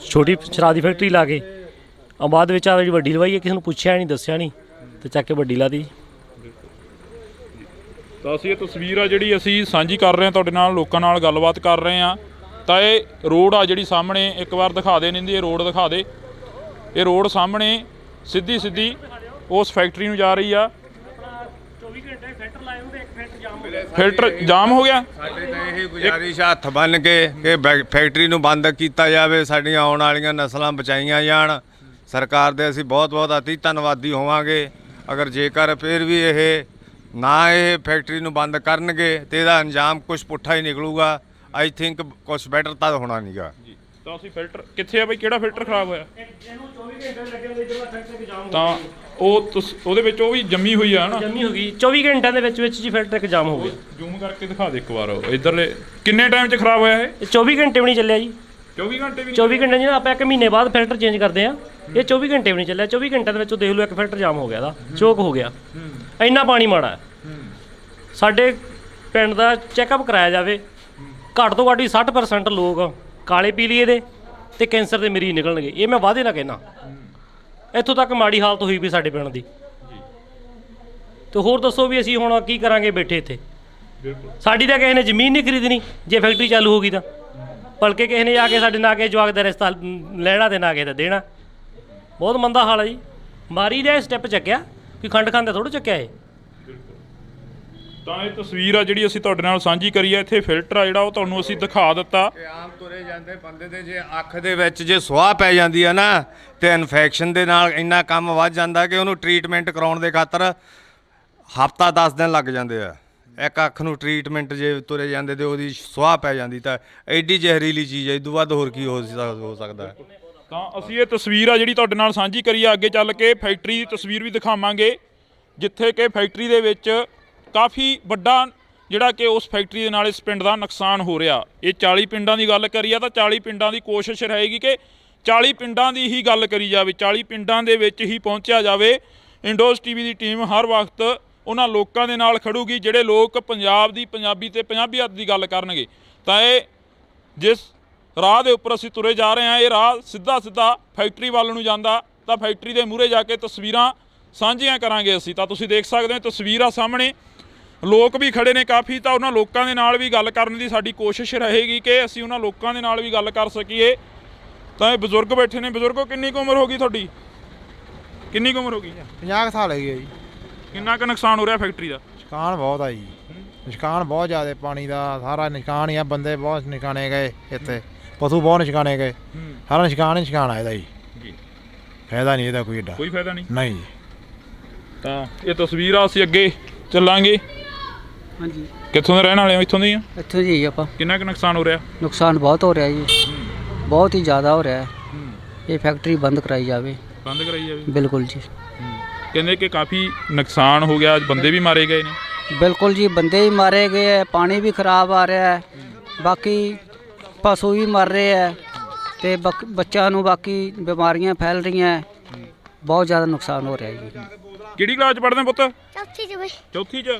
ਛੋਟੀ ਸ਼ਰਾਬ ਦੀ ਫੈਕਟਰੀ ਲਾ ਕੇ ਬਾਅਦ ਵਿੱਚ ਆ ਜਿਹੜੀ ਵੱਡੀ ਲਵਾਈ ਹੈ, ਕਿਸੇ ਨੂੰ ਪੁੱਛਿਆ ਨਹੀਂ, ਦੱਸਿਆ ਨਹੀਂ, ਤੇ ਚੱਕ ਕੇ ਵੱਡੀ ਲਾ ਦੀ। ਤਾਂ ਅਸੀਂ ਇਹ ਤਸਵੀਰ ਆ ਜਿਹੜੀ ਅਸੀਂ ਸਾਂਝੀ ਕਰ ਰਹੇ ਹਾਂ ਤੁਹਾਡੇ ਨਾਲ, ਲੋਕਾਂ ਨਾਲ ਗੱਲਬਾਤ ਕਰ ਰਹੇ ਹਾਂ। ਤਾਂ ਇਹ ਰੋਡ ਆ ਜਿਹੜੀ ਸਾਹਮਣੇ, ਇੱਕ ਵਾਰ ਦਿਖਾ ਦੇ ਨਿੰਦੀ, ਇਹ ਰੋਡ ਦਿਖਾ ਦੇ। ਇਹ ਰੋਡ ਸਾਹਮਣੇ ਸਿੱਧੀ ਉਸ ਫੈਕਟਰੀ ਨੂੰ ਜਾ ਰਹੀ ਆ। 24 ਘੰਟੇ ਫਿਲਟਰ ਲਾਏ ਹੁੰਦੇ, ਇੱਕ ਫਿਲਟਰ ਜਾਮ ਹੋ ਗਿਆ। ਫਿਲਟਰ ਜਾਮ ਹੋ ਗਿਆ। ਸਾਡੇ ਤਾਂ ਇਹ ਗੁਜ਼ਾਰਿਸ਼ ਹੱਥ ਬੰਨ ਕੇ ਕਿ ਫੈਕਟਰੀ ਨੂੰ ਬੰਦ ਕੀਤਾ ਜਾਵੇ, ਸਾਡੀਆਂ ਆਉਣ ਵਾਲੀਆਂ ਨਸਲਾਂ ਬਚਾਈਆਂ ਜਾਣ। ਸਰਕਾਰ ਦੇ ਅਸੀਂ ਬਹੁਤ ਅਤੀ ਧੰਨਵਾਦੀ ਹੋਵਾਂਗੇ ਅਗਰ ਜੇਕਰ ਫਿਰ ਵੀ ਇਹ ਫੈਕਟਰੀ ਨੂੰ ਬੰਦ ਕਰਨਗੇ ਤੇ ਇਹਦਾ ਅੰਜਾਮ ਕੁਝ ਪੁੱਠਾ ਹੀ ਨਿਕਲੂਗਾ। ਆਈ ਥਿੰਕ ਕੁਝ ਬੈਟਰ ਤਾਂ ਹੋਣਾ ਨਹੀਂਗਾ ਜੀ। ਤਾਂ ਅਸੀਂ ਫਿਲਟਰ ਕਿੱਥੇ ਆ ਬਈ, ਕਿਹੜਾ ਫਿਲਟਰ ਖਰਾਬ ਹੋਇਆ? ਇਹਨੂੰ 24 ਘੰਟੇ ਲੱਗੇ ਹੁੰਦੇ, ਜਿਹੜਾ ਫਿਲਟਰ ਜਾਮ ਹੋ ਗਿਆ। ਤਾਂ ਉਹਦੇ ਵਿੱਚ ਉਹ ਵੀ ਜੰਮੀ ਹੋਈ ਆ ਨਾ, ਜੰਮੀ ਹੋ ਗਈ 24 ਘੰਟਿਆਂ ਦੇ ਵਿੱਚ ਜੀ ਫਿਲਟਰ ਇੱਕ ਜਾਮ ਹੋ ਗਿਆ। ਜ਼ੂਮ ਕਰਕੇ ਦਿਖਾ ਦੇ ਇੱਕ ਵਾਰ ਇਧਰਲੇ। ਕਿੰਨੇ ਟਾਈਮ 'ਚ ਖਰਾਬ ਹੋਇਆ ਇਹ? 24 ਘੰਟੇ ਵੀ ਨਹੀਂ ਚੱਲਿਆ ਜੀ। 24 ਘੰਟੇ ਵੀ? 24 ਘੰਟੇ ਜਿਹਨਾਂ ਆਪਾਂ 1 ਮਹੀਨੇ ਬਾਅਦ ਫਿਲਟਰ ਚੇਂਜ ਕਰਦੇ ਆ, ਇਹ 24 ਘੰਟੇ ਵੀ ਨਹੀਂ ਚੱਲਿਆ। 24 ਘੰਟਿਆਂ ਦੇ ਵਿੱਚ ਦੇਖ ਲਓ ਇੱਕ ਫਿਲਟਰ ਜਾਮ ਹੋ ਗਿਆ, ਦਾ ਚੋਕ ਹੋ ਗਿਆ। ਇੰਨਾ ਪਾਣੀ ਮਾੜਾ ਹੈ। ਸਾਡੇ ਪਿੰਡ ਦਾ ਚੈੱਕਅਪ ਕਰਾਇਆ ਜਾਵੇ, ਘੱਟ ਤੋਂ ਘੱਟ ਵੀ 60% ਲੋਕ ਕਾਲੇ ਪੀਲੀਏ ਦੇ ਤੇ ਕੈਂਸਰ ਦੇ ਮਰੀਜ਼ ਨਿਕਲਣਗੇ। ਇਹ ਮੈਂ ਵਾਅਦੇ ਨਾਲ ਕਹਿਣਾ। ਇੱਥੋਂ ਤੱਕ ਮਾੜੀ ਹਾਲਤ ਹੋਈ ਵੀ ਸਾਡੇ ਪਿੰਡ ਦੀ। ਤੇ ਹੋਰ ਦੱਸੋ ਵੀ ਅਸੀਂ ਹੁਣ ਕੀ ਕਰਾਂਗੇ ਬੈਠੇ ਇੱਥੇ? ਸਾਡੀ ਤਾਂ ਕਿਸੇ ਨੇ ਜ਼ਮੀਨ ਨਹੀਂ ਖਰੀਦਣੀ ਜੇ ਫੈਕਟਰੀ ਚਾਲੂ ਹੋ ਗਈ ਤਾਂ, ਬਲਕਿ ਕਿਸੇ ਨੇ ਜਾ ਕੇ ਸਾਡੇ ਨਾਲ ਕੇ ਜਵਾਕ ਦਾ ਰਿਸ਼ਤਾ ਲੈਣਾ ਤੇ ਨਾ ਕਿਸੇ ਦਾ ਦੇਣਾ। ਬਹੁਤ ਮੰਦਾ ਹਾਲ ਹੈ ਜੀ। ਮਾਰੀ ਦਾ ਸਟੈਪ ਚੱਕਿਆ ਕਿ ਖੰਡ ਖਾਂਦਾ ਥੋੜ੍ਹਾ ਚੱਕਿਆ ਇਹ। ਤਾਂ ਇਹ ਤਸਵੀਰ ਆ ਜਿਹੜੀ ਅਸੀਂ ਤੁਹਾਡੇ ਨਾਲ ਸਾਂਝੀ ਕਰੀ ਆ। ਇੱਥੇ ਫਿਲਟਰ ਆ ਜਿਹੜਾ ਉਹ ਤੁਹਾਨੂੰ ਅਸੀਂ ਦਿਖਾ ਦਿੱਤਾ। ਆਮ ਤੁਰੇ ਜਾਂਦੇ ਬੰਦੇ ਦੇ ਜੇ ਅੱਖ ਦੇ ਵਿੱਚ ਜੇ ਸੁਆਹ ਪੈ ਜਾਂਦੀ ਆ ਨਾ ਤੇ ਇਨਫੈਕਸ਼ਨ ਦੇ ਨਾਲ ਇੰਨਾ ਕੰਮ ਵੱਧ ਜਾਂਦਾ ਕਿ ਉਹਨੂੰ ਟ੍ਰੀਟਮੈਂਟ ਕਰਾਉਣ ਦੇ ਖਾਤਰ ਹਫ਼ਤਾ 10 ਦਿਨ ਲੱਗ ਜਾਂਦੇ ਆ। ਇੱਕ ਅੱਖ ਨੂੰ ਟ੍ਰੀਟਮੈਂਟ ਜੇ ਤੁਰੇ ਜਾਂਦੇ ਤੇ ਉਹਦੀ ਸੁਆਹ ਪੈ ਜਾਂਦੀ ਤਾਂ ਐਡੀ ਜ਼ਹਿਰੀਲੀ ਚੀਜ਼ ਹੈ, ਇਹ ਤੋਂ ਵੱਧ ਹੋਰ ਕੀ ਹੋ ਸਕਦਾ। ਤਾਂ ਅਸੀਂ ਇਹ ਤਸਵੀਰ ਆ ਜਿਹੜੀ ਤੁਹਾਡੇ ਨਾਲ ਸਾਂਝੀ ਕਰੀ ਆ। ਅੱਗੇ ਚੱਲ ਕੇ ਫੈਕਟਰੀ ਦੀ ਤਸਵੀਰ ਵੀ ਦਿਖਾਵਾਂਗੇ, ਜਿੱਥੇ ਕਿ ਫੈਕਟਰੀ ਦੇ ਵਿੱਚ ਕਾਫੀ ਵੱਡਾ ਜਿਹੜਾ ਕਿ ਉਸ ਫੈਕਟਰੀ ਦੇ ਨਾਲ ਇਸ ਪਿੰਡ ਦਾ ਨੁਕਸਾਨ ਹੋ ਰਿਹਾ। ਇਹ 40 ਪਿੰਡਾਂ ਦੀ ਗੱਲ ਕਰੀ ਆ ਤਾਂ 40 ਪਿੰਡਾਂ ਦੀ ਕੋਸ਼ਿਸ਼ ਰਹੇਗੀ ਕਿ 40 ਪਿੰਡਾਂ ਦੀ ਹੀ ਗੱਲ ਕਰੀ ਜਾਵੇ, 40 ਪਿੰਡਾਂ ਦੇ ਵਿੱਚ ਹੀ ਪਹੁੰਚਿਆ ਜਾਵੇ। ਇੰਡੋਜ਼ ਟੀਵੀ ਦੀ ਟੀਮ ਹਰ ਵਕਤ ਉਹਨਾਂ ਲੋਕਾਂ ਦੇ ਨਾਲ ਖੜੂਗੀ ਜਿਹੜੇ ਲੋਕ ਪੰਜਾਬ ਦੀ ਪੰਜਾਬੀ ਤੇ ਪੰਜਾਬੀਅਤ ਦੀ ਗੱਲ ਕਰਨਗੇ। ਤਾਂ ਇਹ ਜਿਸ ਰਾਹ ਦੇ ਉੱਪਰ ਅਸੀਂ ਤੁਰੇ ਜਾ ਰਹੇ ਹਾਂ, ਇਹ ਰਾਹ ਸਿੱਧਾ ਫੈਕਟਰੀ ਵੱਲ ਨੂੰ ਜਾਂਦਾ। ਤਾਂ ਫੈਕਟਰੀ ਦੇ ਮੂਹਰੇ ਜਾ ਕੇ ਤਸਵੀਰਾਂ ਸਾਂਝੀਆਂ ਕਰਾਂਗੇ ਅਸੀਂ। ਤਾਂ ਤੁਸੀਂ ਦੇਖ ਸਕਦੇ ਹੋ ਤਸਵੀਰਾਂ ਸਾਹਮਣੇ ਲੋਕ ਵੀ ਖੜੇ ਨੇ ਕਾਫੀ। ਤਾਂ ਉਹਨਾਂ ਲੋਕਾਂ ਦੇ ਨਾਲ ਵੀ ਗੱਲ ਕਰਨ ਦੀ ਸਾਡੀ ਕੋਸ਼ਿਸ਼ ਰਹੇਗੀ ਕਿ ਅਸੀਂ ਉਹਨਾਂ ਲੋਕਾਂ ਦੇ ਨਾਲ ਵੀ ਗੱਲ ਕਰ ਸਕੀਏ। ਤਾਂ ਇਹ ਬਜ਼ੁਰਗ ਬੈਠੇ ਨੇ। ਬਜ਼ੁਰਗੋ, ਕਿੰਨੀ ਕੁ ਉਮਰ ਹੋ ਗਈ ਤੁਹਾਡੀ? ਕਿੰਨੀ ਕੁ ਉਮਰ ਹੋ ਗਈ? 50 ਸਾਲ ਹੈਗੀ ਹੈ ਜੀ। ਕਿੰਨਾ ਕੁ ਨੁਕਸਾਨ ਹੋ ਰਿਹਾ ਫੈਕਟਰੀ ਦਾ? ਨੁਕਸਾਨ ਬਹੁਤ ਆ ਜੀ, ਨੁਕਸਾਨ ਬਹੁਤ ਜ਼ਿਆਦਾ ਪਾਣੀ ਦਾ ਸਾਰਾ ਨੁਕਸਾਨ ਹੀ ਆ। ਬੰਦੇ ਬਹੁਤ ਨਿਕਾਣੇ ਗਏ ਇੱਥੇ, ਪਸ਼ੂ ਬਹੁਤ ਨਿਕਾਣੇ ਗਏ, ਸਾਰਾ ਨੁਕਸਾਨ ਹੀ ਨੁਕਸਾਨ ਆ ਇਹਦਾ ਜੀ। ਫਾਇਦਾ ਨਹੀਂ ਇਹਦਾ ਕੋਈ ਏਡਾ, ਕੋਈ ਫਾਇਦਾ ਨਹੀਂ ਜੀ। ਤਾਂ ਇਹ ਤਸਵੀਰ ਆ, ਅਸੀਂ ਅੱਗੇ ਚੱਲਾਂਗੇ। ਹਾਂਜੀ, ਕਿੱਥੋਂ ਦੇ ਰਹਿਣ ਵਾਲੇ ਹੋ? ਇੱਥੋਂ ਦੇ ਹੀ ਆ। ਇੱਥੋਂ ਜੀ ਆਪਾਂ। ਕਿੰਨਾ ਕੁ ਨੁਕਸਾਨ ਹੋ ਰਿਹਾ? ਨੁਕਸਾਨ ਬਹੁਤ ਹੋ ਰਿਹਾ ਜੀ, ਬਹੁਤ ਹੀ ਜ਼ਿਆਦਾ ਹੋ ਰਿਹਾ ਹੈ। ਇਹ ਫੈਕਟਰੀ ਬੰਦ ਕਰਾਈ ਜਾਵੇ। ਬੰਦ ਕਰਾਈ ਜਾਵੇ। ਬਿਲਕੁਲ ਜੀ, ਕਹਿੰਦੇ ਕਿ ਕਾਫੀ ਨੁਕਸਾਨ ਹੋ ਗਿਆ, ਬੰਦੇ ਵੀ ਮਾਰੇ ਗਏ ਨੇ। ਬਿਲकुल ਜੀ, ਬੰਦੇ ਵੀ ਮਾਰੇ ਗਏ ਹੈ, ਪਾਣੀ ਵੀ ਖਰਾਬ ਆ ਰਿਹਾ ਹੈ, ਬਾਕੀ ਪਸ਼ੂ ਵੀ ਮਰ ਰਹੇ ਹੈ ਤੇ ਬੱਚਿਆਂ ਨੂੰ ਬਾਕੀ ਬਿਮਾਰੀਆਂ ਫੈਲ ਰਹੀਆਂ ਹੈ, ਬਹੁਤ ਜ਼ਿਆਦਾ ਨੁਕਸਾਨ ਹੋ ਰਿਹਾ ਜੀ। ਕਿਹੜੀ ਕਲਾਸ ਚ ਪੜ੍ਹਦੇ ਪੁੱਤ? ਚੌਥੀ ਚ ਬਈ ਚੌਥੀ ਚ।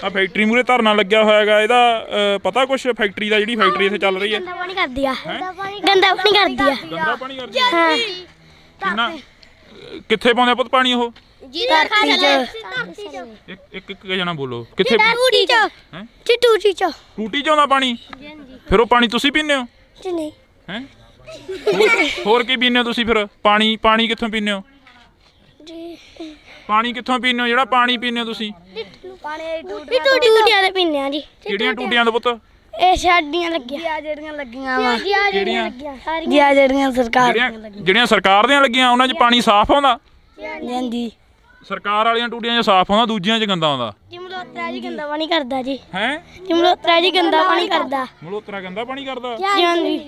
ਆ ਫੈਕਟਰੀ ਮੂਰੇ ਧਰਨਾ ਲੱਗਿਆ ਹੋਇਆ ਹੈਗਾ, ਇਹਦਾ ਪਤਾ ਕੁਛ ਫੈਕਟਰੀ ਦਾ, ਜਿਹੜੀ ਫੈਕਟਰੀ ਇੱਥੇ ਚੱਲ ਰਹੀ ਹੈ? ਗੰਦਾ ਪਾਣੀ ਕਰਦੀ ਆ, ਗੰਦਾ ਪਾਣੀ ਕਰਦੀ ਆ। ਗੰਦਾ ਪਾਣੀ ਕਰਦੀ ਹੈ? ਹਾਂ ਕਿੰਨਾ ਕਿੱਥੇ ਪਾਉਂਦੇ ਆ ਪੁੱਤ ਪਾਣੀ ਉਹ? ਧਰਤੀ ਚ ਇੱਕ ਇੱਕ ਜਣਾ ਬੋਲੋ, ਕਿੱਥੇ? ਟੂਟੀ ਚ ਹੈ? ਜੀ ਟੂਟੀ ਚ ਟੂਟੀ ਚ ਆਉਂਦਾ ਪਾਣੀ? ਫਿਰ ਉਹ ਪਾਣੀ ਤੁਸੀਂ ਪੀਂਦੇ ਹੋ? ਜੀ ਨਹੀਂ ਹੈ? ਹੋਰ ਕੀ ਪੀਂਦੇ ਹੋ ਤੁਸੀਂ ਫਿਰ? ਪਾਣੀ ਕਿੱਥੋਂ ਪੀਂਦੇ ਹੋ? ਜੀ ਪਾਣੀ ਕਿੱਥੋਂ ਪੀਂਦੇ ਹੋ ਜਿਹੜਾ ਪਾਣੀ ਪੀਂਦੇ ਹੋ ਤੁਸੀਂ? ਪਾਣੀ ਟੂਟੀਆਂ ਦੇ ਪੀਂਦੇ ਆ ਜੀ। ਕਿਹੜੀਆਂ ਟੂਟੀਆਂ ਦਾ ਪੁੱਤ? ਇਹ ਸਾਡੀਆਂ ਲੱਗੀਆਂ ਜਿਹੜੀਆਂ ਲੱਗੀਆਂ ਵਾ ਕਿਹੜੀਆਂ? ਜਿਹੜੀਆਂ ਸਰਕਾਰ ਜਿਹੜੀਆਂ ਸਰਕਾਰ ਦੀਆਂ ਲੱਗੀਆਂ ਉਹਨਾਂ 'ਚ ਪਾਣੀ ਸਾਫ਼ ਆਉਂਦਾ? ਜਾਂਦੀ ਸਰਕਾਰ ਵਾਲੀਆਂ ਟੂਟੀਆਂ 'ਚ ਸਾਫ਼ ਆਉਂਦਾ, ਦੂਜੀਆਂ 'ਚ ਗੰਦਾ ਆਉਂਦਾ। ਜੀ ਮਲੋਤਰਾ ਜੀ ਗੰਦਾ ਪਾਣੀ ਕਰਦਾ ਜੀ। ਹੈ? ਜੀ ਮਲੋਤਰਾ ਜੀ ਗੰਦਾ ਪਾਣੀ ਕਰਦਾ। ਮਲੋਤਰਾ ਗੰਦਾ ਪਾਣੀ ਕਰਦਾ? ਜੀ ਹਾਂਜੀ।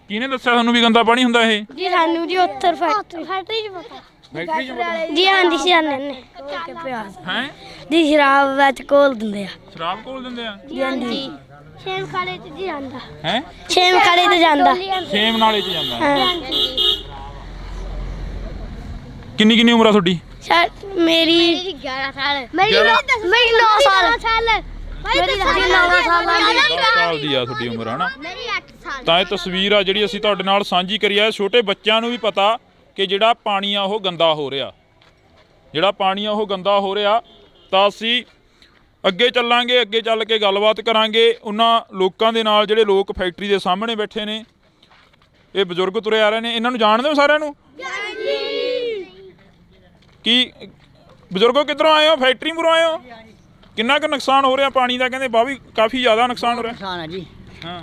ਕਿਹਨੇ ਦੱਸਿਆ ਤੁਹਾਨੂੰ ਵੀ ਗੰਦਾ ਪਾਣੀ ਹੁੰਦਾ ਇਹ? ਜੀ ਸਾਨੂੰ ਜੀ ਉੱਤਰ ਫੈਕਟਰੀ ਚ ਪਤਾ। ਫੈਕਟਰੀ 'ਚ ਪਤਾ? ਜੀ ਹਾਂਜੀ ਸਿਆਣੇ ਨੇ ਕੇ ਪਿਆ ਹੈ? ਜੀ ਸ਼ਰਾਬ ਵਿੱਚ ਕੋਲ ਦਿੰਦੇ ਆ। ਸ਼ਰਾਬ ਘੋਲ ਦਿੰਦੇ ਆ? ਜੀ ਹਾਂਜੀ। ਛੇਮ ਖਾੜੇ ਚ ਜੀ ਜਾਂਦਾ। ਹੈ? ਛੇਮ ਖਾੜੇ ਤੇ ਜਾਂਦਾ। ਸੇਮ ਨਾਲੇ 'ਚ ਜਾਂਦਾ? ਹਾਂ। ਕਿੰਨੀ ਉਮਰ ਆ ਤੁਹਾਡੀ? ਮੇਰੀ 11 ਸਾਲ। ਮੇਰੀ 9 ਸਾਲ। ਮੇਰੀ 9 ਸਾਲ 10 ਸਾਲ ਦੀ ਆ ਤੁਹਾਡੀ ਉਮਰ, ਹਨਾ? ਮੇਰੀ 8 ਸਾਲ। ਤਾਂ ਇਹ ਤਸਵੀਰ ਆ ਜਿਹੜੀ ਅਸੀਂ ਤੁਹਾਡੇ ਨਾਲ ਸਾਂਝੀ ਕਰੀ ਆ। ਛੋਟੇ ਬੱਚਿਆਂ ਨੂੰ ਵੀ ਪਤਾ ਕਿ ਜਿਹੜਾ ਪਾਣੀ ਆ ਉਹ ਗੰਦਾ ਹੋ ਰਿਹਾ, ਜਿਹੜਾ ਪਾਣੀ ਆ ਉਹ ਗੰਦਾ ਹੋ ਰਿਹਾ। ਤਾਂ ਅਸੀਂ ਅੱਗੇ ਚੱਲਾਂਗੇ, ਅੱਗੇ ਚੱਲ ਕੇ ਗੱਲਬਾਤ ਕਰਾਂਗੇ ਉਹਨਾਂ ਲੋਕਾਂ ਦੇ ਨਾਲ ਜਿਹੜੇ ਲੋਕ ਫੈਕਟਰੀ ਦੇ ਸਾਹਮਣੇ ਬੈਠੇ ਨੇ। ਇਹ ਬਜ਼ੁਰਗ ਤੁਰੇ ਆ ਰਹੇ ਨੇ, ਇਹਨਾਂ ਨੂੰ ਜਾਣਦੇ ਹੋ ਸਾਰਿਆਂ ਨੂੰ? ਕੀ ਬਜ਼ੁਰਗੋ ਕਿੱਧਰੋਂ ਆਏ ਹੋ? ਫੈਕਟਰੀ ਮੂਹਰੋਂ ਆਏ ਹੋ? ਕਿੰਨਾ ਕੁ ਨੁਕਸਾਨ ਹੋ ਰਿਹਾ ਪਾਣੀ ਦਾ? ਕਹਿੰਦੇ ਬਾਹਰ ਵੀ ਕਾਫੀ ਜ਼ਿਆਦਾ ਨੁਕਸਾਨ ਹੋ ਰਿਹਾ। ਨੁਕਸਾਨ ਹੈ ਜੀ, ਹਾਂ,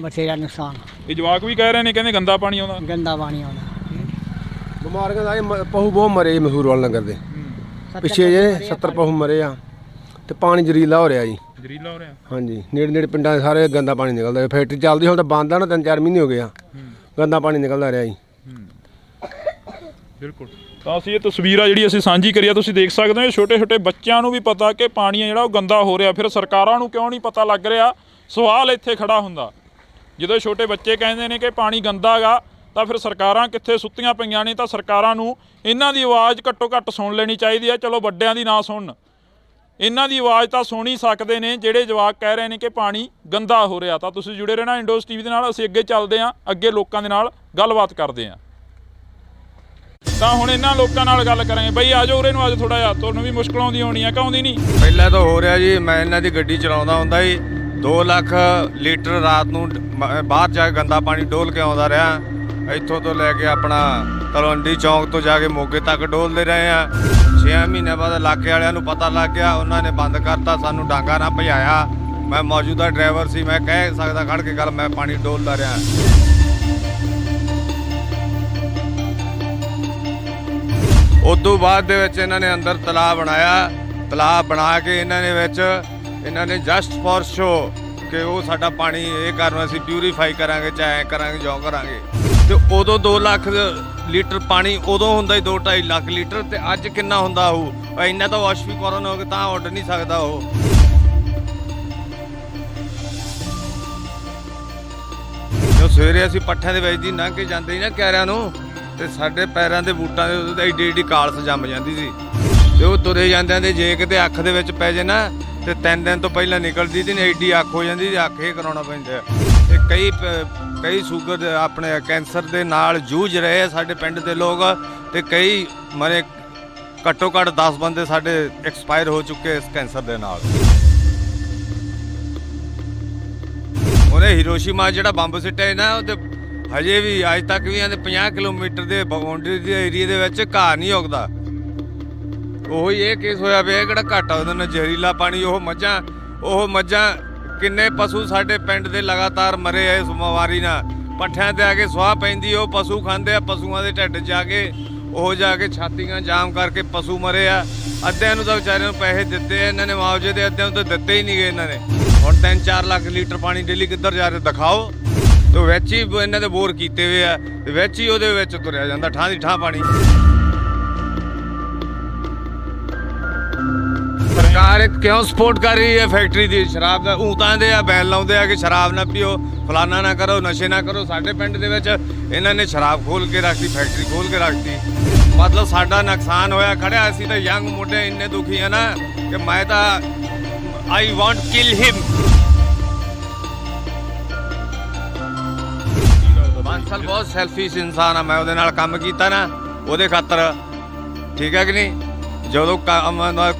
ਬਥੇਰਾ ਨੁਕਸਾਨ। ਇਹ ਜਵਾਕ ਵੀ ਕਹਿ ਰਹੇ ਨੇ, ਕਹਿੰਦੇ ਗੰਦਾ ਪਾਣੀ ਆਉਂਦਾ। ਗੰਦਾ ਪਾਣੀ ਆਉਂਦਾ, ਬਿਮਾਰੀਆਂ ਦਾ ਪਹੂ ਬਹੁਤ ਮਰੇ ਜੀ ਮਸੂਰ ਵਾਲ ਨਗਰ ਦੇ। ਪਿੱਛੇ ਜੇ 70 ਪਹੂ ਮਰੇ ਆ ਤੇ ਪਾਣੀ ਜ਼ਰੀਲਾ ਹੋ ਰਿਹਾ ਜੀ। ਜ਼ਰੀਲਾ ਹੋ ਰਿਹਾ? ਹਾਂਜੀ, ਨੇੜੇ ਪਿੰਡਾਂ ਦੇ ਸਾਰੇ ਗੰਦਾ ਪਾਣੀ ਨਿਕਲਦਾ। ਫੈਕਟਰੀ ਚੱਲਦੀ ਹੁਣ ਤਾਂ ਬੰਦ ਆ ਨਾ, 3-4 ਮਹੀਨੇ ਹੋ ਗਏ ਆ, ਗੰਦਾ ਪਾਣੀ ਨਿਕਲਦਾ ਰਿਹਾ ਜੀ। ਬਿਲਕੁਲ। ਤਾਂ ਅਸੀਂ ਇਹ ਤਸਵੀਰ ਆ ਜਿਹੜੀ ਅਸੀਂ ਸਾਂਝੀ ਕਰੀ ਆ, ਤੁਸੀਂ ਦੇਖ ਸਕਦੇ ਹੋ। ਛੋਟੇ ਛੋਟੇ ਬੱਚਿਆਂ ਨੂੰ ਵੀ ਪਤਾ ਕਿ ਪਾਣੀ ਆ ਜਿਹੜਾ ਉਹ ਗੰਦਾ ਹੋ ਰਿਹਾ, ਫਿਰ ਸਰਕਾਰਾਂ ਨੂੰ ਕਿਉਂ ਨਹੀਂ ਪਤਾ ਲੱਗ ਰਿਹਾ? ਸਵਾਲ ਇੱਥੇ ਖੜਾ ਹੁੰਦਾ। ਜਦੋਂ ਛੋਟੇ ਬੱਚੇ ਕਹਿੰਦੇ ਨੇ ਕਿ ਪਾਣੀ ਗੰਦਾ ਗਾ, ਤਾਂ ਫਿਰ ਸਰਕਾਰਾਂ ਕਿੱਥੇ ਸੁੱਤੀਆਂ ਪਈਆਂ ਨੇ? ਤਾਂ ਸਰਕਾਰਾਂ ਨੂੰ ਇਹਨਾਂ ਦੀ ਆਵਾਜ਼ ਘੱਟੋ ਘੱਟ ਸੁਣ ਲੈਣੀ ਚਾਹੀਦੀ ਹੈ। ਚਲੋ ਵੱਡਿਆਂ ਦੀ ਨਾ ਸੁਣਨ, ਇਹਨਾਂ ਦੀ ਆਵਾਜ਼ ਤਾਂ ਸੁਣ ਹੀ ਸਕਦੇ ਨੇ ਜਿਹੜੇ ਜਵਾਕ ਕਹਿ ਰਹੇ ਨੇ ਕਿ ਪਾਣੀ ਗੰਦਾ ਹੋ ਰਿਹਾ। ਤਾਂ ਤੁਸੀਂ ਜੁੜੇ ਰਹਿਣਾ ਇੰਡੋਸ ਟੀਵੀ ਦੇ ਨਾਲ। ਅਸੀਂ ਅੱਗੇ ਚੱਲਦੇ ਹਾਂ, ਅੱਗੇ ਲੋਕਾਂ ਦੇ ਨਾਲ ਗੱਲਬਾਤ ਕਰਦੇ ਹਾਂ। ਤਾਂ ਹੁਣ ਇਹਨਾਂ ਲੋਕਾਂ ਨਾਲ ਗੱਲ ਕਰਾਂਗੇ। ਬਈ ਆ ਜਾਓ ਉਰੇ ਨੂੰ, ਆ ਜਾਓ ਥੋੜਾ ਜਿਹਾ। ਤੁਹਾਨੂੰ ਵੀ ਮੁਸ਼ਕਲ ਆਉਂਦੀ ਹੋਣੀ ਆ ਕਿ ਆਉਂਦੀ ਨਹੀਂ? ਪਹਿਲਾਂ ਤਾਂ ਹੋ ਰਿਹਾ ਜੀ, ਮੈਂ ਇਹਨਾਂ ਦੀ ਗੱਡੀ ਚਲਾਉਂਦਾ ਹੁੰਦਾ ਜੀ, 2 ਲੱਖ ਲੀਟਰ ਰਾਤ ਨੂੰ ਬਾਹਰ ਜਾ ਕੇ ਗੰਦਾ ਪਾਣੀ ਡੋਲ ਕੇ ਆਉਂਦਾ ਰਿਹਾ। ਇੱਥੋਂ ਤੋਂ ਲੈ ਕੇ ਆਪਣਾ ਤਲਵੰਡੀ ਚੌਂਕ ਤੋਂ ਜਾ ਕੇ ਮੋਗੇ ਤੱਕ ਡੋਲਦੇ ਰਹੇ ਆ। 6 ਮਹੀਨੇ ਬਾਅਦ ਇਲਾਕੇ ਵਾਲਿਆਂ ਨੂੰ ਪਤਾ ਲੱਗ ਗਿਆ, ਉਹਨਾਂ ਨੇ ਬੰਦ ਕਰਤਾ, ਸਾਨੂੰ ਡਾਂਗਾ ਨਾ ਭਜਾਇਆ। ਮੈਂ ਮੌਜੂਦਾ ਡਰਾਈਵਰ ਸੀ, ਮੈਂ ਕਹਿ ਸਕਦਾ ਖੜ ਕੇ ਗੱਲ, ਮੈਂ ਪਾਣੀ ਡੋਲਦਾ ਰਿਹਾ। ਉਦੋਂ ਬਾਅਦ ਦੇ ਵਿੱਚ ਇਹਨਾਂ ਨੇ ਅੰਦਰ ਤਲਾਬ ਬਣਾਇਆ। ਤਲਾਬ ਬਣਾ ਕੇ ਇਹਨਾਂ ਨੇ ਜਸਟ ਫॉर ਸ਼ੋ ਕਿ ਉਹ ਸਾਡਾ ਪਾਣੀ ਇਹ ਕਰਨਾ, ਅਸੀਂ ਪਿਊਰੀਫਾਈ ਕਰਾਂਗੇ, ਚਾਹੇ ਕਰਾਂਗੇ, ਜੋ ਕਰਾਂਗੇ। ਤੇ ਉਦੋਂ 2 ਲੱਖ ਲੀਟਰ ਪਾਣੀ ਉਦੋਂ ਹੁੰਦਾ ਹੀ 2-2.5 ਲੱਖ ਲੀਟਰ, ਤੇ ਅੱਜ ਕਿੰਨਾ ਹੁੰਦਾ ਹੋਊ? ਇੰਨਾ ਤਾਂ ਵਾਸ਼ਵੀਕਰਨ ਹੋ ਕੇ ਤਾਂ ਉੱਡ ਨਹੀਂ ਸਕਦਾ ਉਹ। ਜੋ ਸਵੇਰੇ ਅਸੀਂ ਪੱਠਿਆਂ ਦੇ ਵਿੱਚ ਦੀ ਲੰਘ ਕੇ ਜਾਂਦੇ ਸੀ ਨਾ ਕਿਆਰਿਆਂ ਨੂੰ, ਤੇ ਸਾਡੇ ਪੈਰਾਂ ਦੇ ਬੂਟਾਂ ਦੇ ਏਡੀ ਕਾਲਸ ਜੰਮ ਜਾਂਦੀ ਸੀ। ਤੇ ਉਹ ਤੁਰੇ ਜਾਂਦਿਆਂ ਦੇ ਜੇ ਕਿਤੇ ਅੱਖ ਦੇ ਵਿੱਚ ਪੈ ਜੇ ਨਾ, ਤੇ 3 ਦਿਨ ਤੋਂ ਪਹਿਲਾਂ ਨਿਕਲਦੀ ਤੇ ਏਡੀ ਅੱਖ ਹੋ ਜਾਂਦੀ ਸੀ, ਅੱਖ ਇਹ ਕਰਾਉਣਾ ਪੈਂਦਾ। ਤੇ ਕਈ ਸ਼ੂਗਰ ਆਪਣੇ ਕੈਂਸਰ ਦੇ ਨਾਲ ਜੂਝ ਰਹੇ ਆ ਸਾਡੇ ਪਿੰਡ ਦੇ ਲੋਕ, ਤੇ ਕਈ ਮਰੇ, ਘੱਟੋ ਘੱਟ 10 ਬੰਦੇ ਸਾਡੇ ਐਕਸਪਾਇਰ ਹੋ ਚੁੱਕੇ ਇਸ ਕੈਂਸਰ ਦੇ ਨਾਲ। ਉਹਨੇ ਹੀਰੋਸ਼ੀਮਾ ਜਿਹੜਾ ਬੰਬ ਸਿੱਟਿਆ ਨਾ, ਉਹ ਤੇ ਹਜੇ ਵੀ ਅੱਜ ਤੱਕ ਵੀ ਇਹਦੇ 50 ਕਿਲੋਮੀਟਰ ਦੇ ਬਾਉਂਡਰੀ ਦੇ ਏਰੀਏ ਦੇ ਵਿੱਚ ਘਾਹ ਨਹੀਂ ਉੱਗਦਾ। ਉਹੀ ਇਹ ਕੇਸ ਹੋਇਆ ਪਿਆ, ਕਿਹੜਾ ਘਾਟਾ ਉਹਦੇ ਨਾਲ ਜ਼ਹਿਰੀਲਾ ਪਾਣੀ। ਉਹ ਮੱਝਾਂ ਕਿੰਨੇ ਪਸ਼ੂ ਸਾਡੇ ਪਿੰਡ ਦੇ ਲਗਾਤਾਰ ਮਰੇ ਆ ਇਸ ਬਿਮਾਰੀ ਨਾਲ। ਪੱਠਿਆਂ ਤੇ ਆ ਕੇ ਸੁਆਹ ਪੈਂਦੀ, ਉਹ ਪਸ਼ੂ ਖਾਂਦੇ ਆ, ਪਸ਼ੂਆਂ ਦੇ ਢਿੱਡ ਜਾ ਕੇ ਛਾਤੀਆਂ ਜਾਮ ਕਰਕੇ ਪਸ਼ੂ ਮਰੇ ਆ। ਅੱਧਿਆਂ ਨੂੰ ਤਾਂ ਵਿਚਾਰਿਆਂ ਨੂੰ ਪੈਸੇ ਦਿੱਤੇ ਆ ਇਹਨਾਂ ਨੇ ਮੁਆਵਜ਼ੇ ਦੇ, ਅੱਧਿਆਂ ਨੂੰ ਤਾਂ ਦਿੱਤੇ ਹੀ ਨਹੀਂ ਗਏ ਇਹਨਾਂ ਨੇ। ਹੁਣ 3-4 ਲੱਖ ਲੀਟਰ ਪਾਣੀ ਡੇਲੀ ਕਿੱਧਰ ਜਾ ਰਿਹਾ ਦਿਖਾਓ। ਤੇ ਵਿੱਚ ਹੀ ਇਹਨਾਂ ਦੇ ਬੋਰ ਕੀਤੇ ਹੋਏ ਆ ਤੇ ਵਿੱਚ ਹੀ ਉਹਦੇ ਵਿੱਚ ਤੁਰਿਆ ਜਾਂਦਾ ਠਾਂ ਦੀ ਠਾਂ ਪਾਣੀ। ਸਰਕਾਰ ਇੱਕ ਕਿਉਂ ਸਪੋਰਟ ਕਰ ਰਹੀ ਹੈ ਫੈਕਟਰੀ ਦੀ? ਸ਼ਰਾਬ ਦਾ ਊਤਾਂ ਦੇ ਆ ਬੈਨ ਲਾਉਂਦੇ ਆ ਕਿ ਸ਼ਰਾਬ ਨਾ ਪੀਓ, ਫਲਾਨਾ ਨਾ ਕਰੋ, ਨਸ਼ੇ ਨਾ ਕਰੋ। ਸਾਡੇ ਪਿੰਡ ਦੇ ਵਿੱਚ ਇਹਨਾਂ ਨੇ ਸ਼ਰਾਬ ਖੋਲ ਕੇ ਰੱਖਤੀ, ਫੈਕਟਰੀ ਖੋਲ ਕੇ ਰੱਖਤੀ। ਮਤਲਬ ਸਾਡਾ ਨੁਕਸਾਨ ਹੋਇਆ ਖੜਿਆ। ਅਸੀਂ ਤਾਂ ਯੰਗ ਮੁੰਡੇ ਇੰਨੇ ਦੁਖੀ ਆ ਨਾ ਕਿ ਮੈਂ ਤਾਂ ਆਈ ਵਾਂਟ ਕਿਲ ਹਿਮ। ਬਾਂਸਲ ਬਹੁਤ ਸੈਲਫਿਸ਼ ਇਨਸਾਨ ਆ। ਮੈਂ ਉਹਦੇ ਨਾਲ ਕੰਮ ਕੀਤਾ ਨਾ ਉਹਦੇ ਖਾਤਰ, ਠੀਕ ਹੈ ਕਿ ਨਹੀਂ? ਜਦੋਂ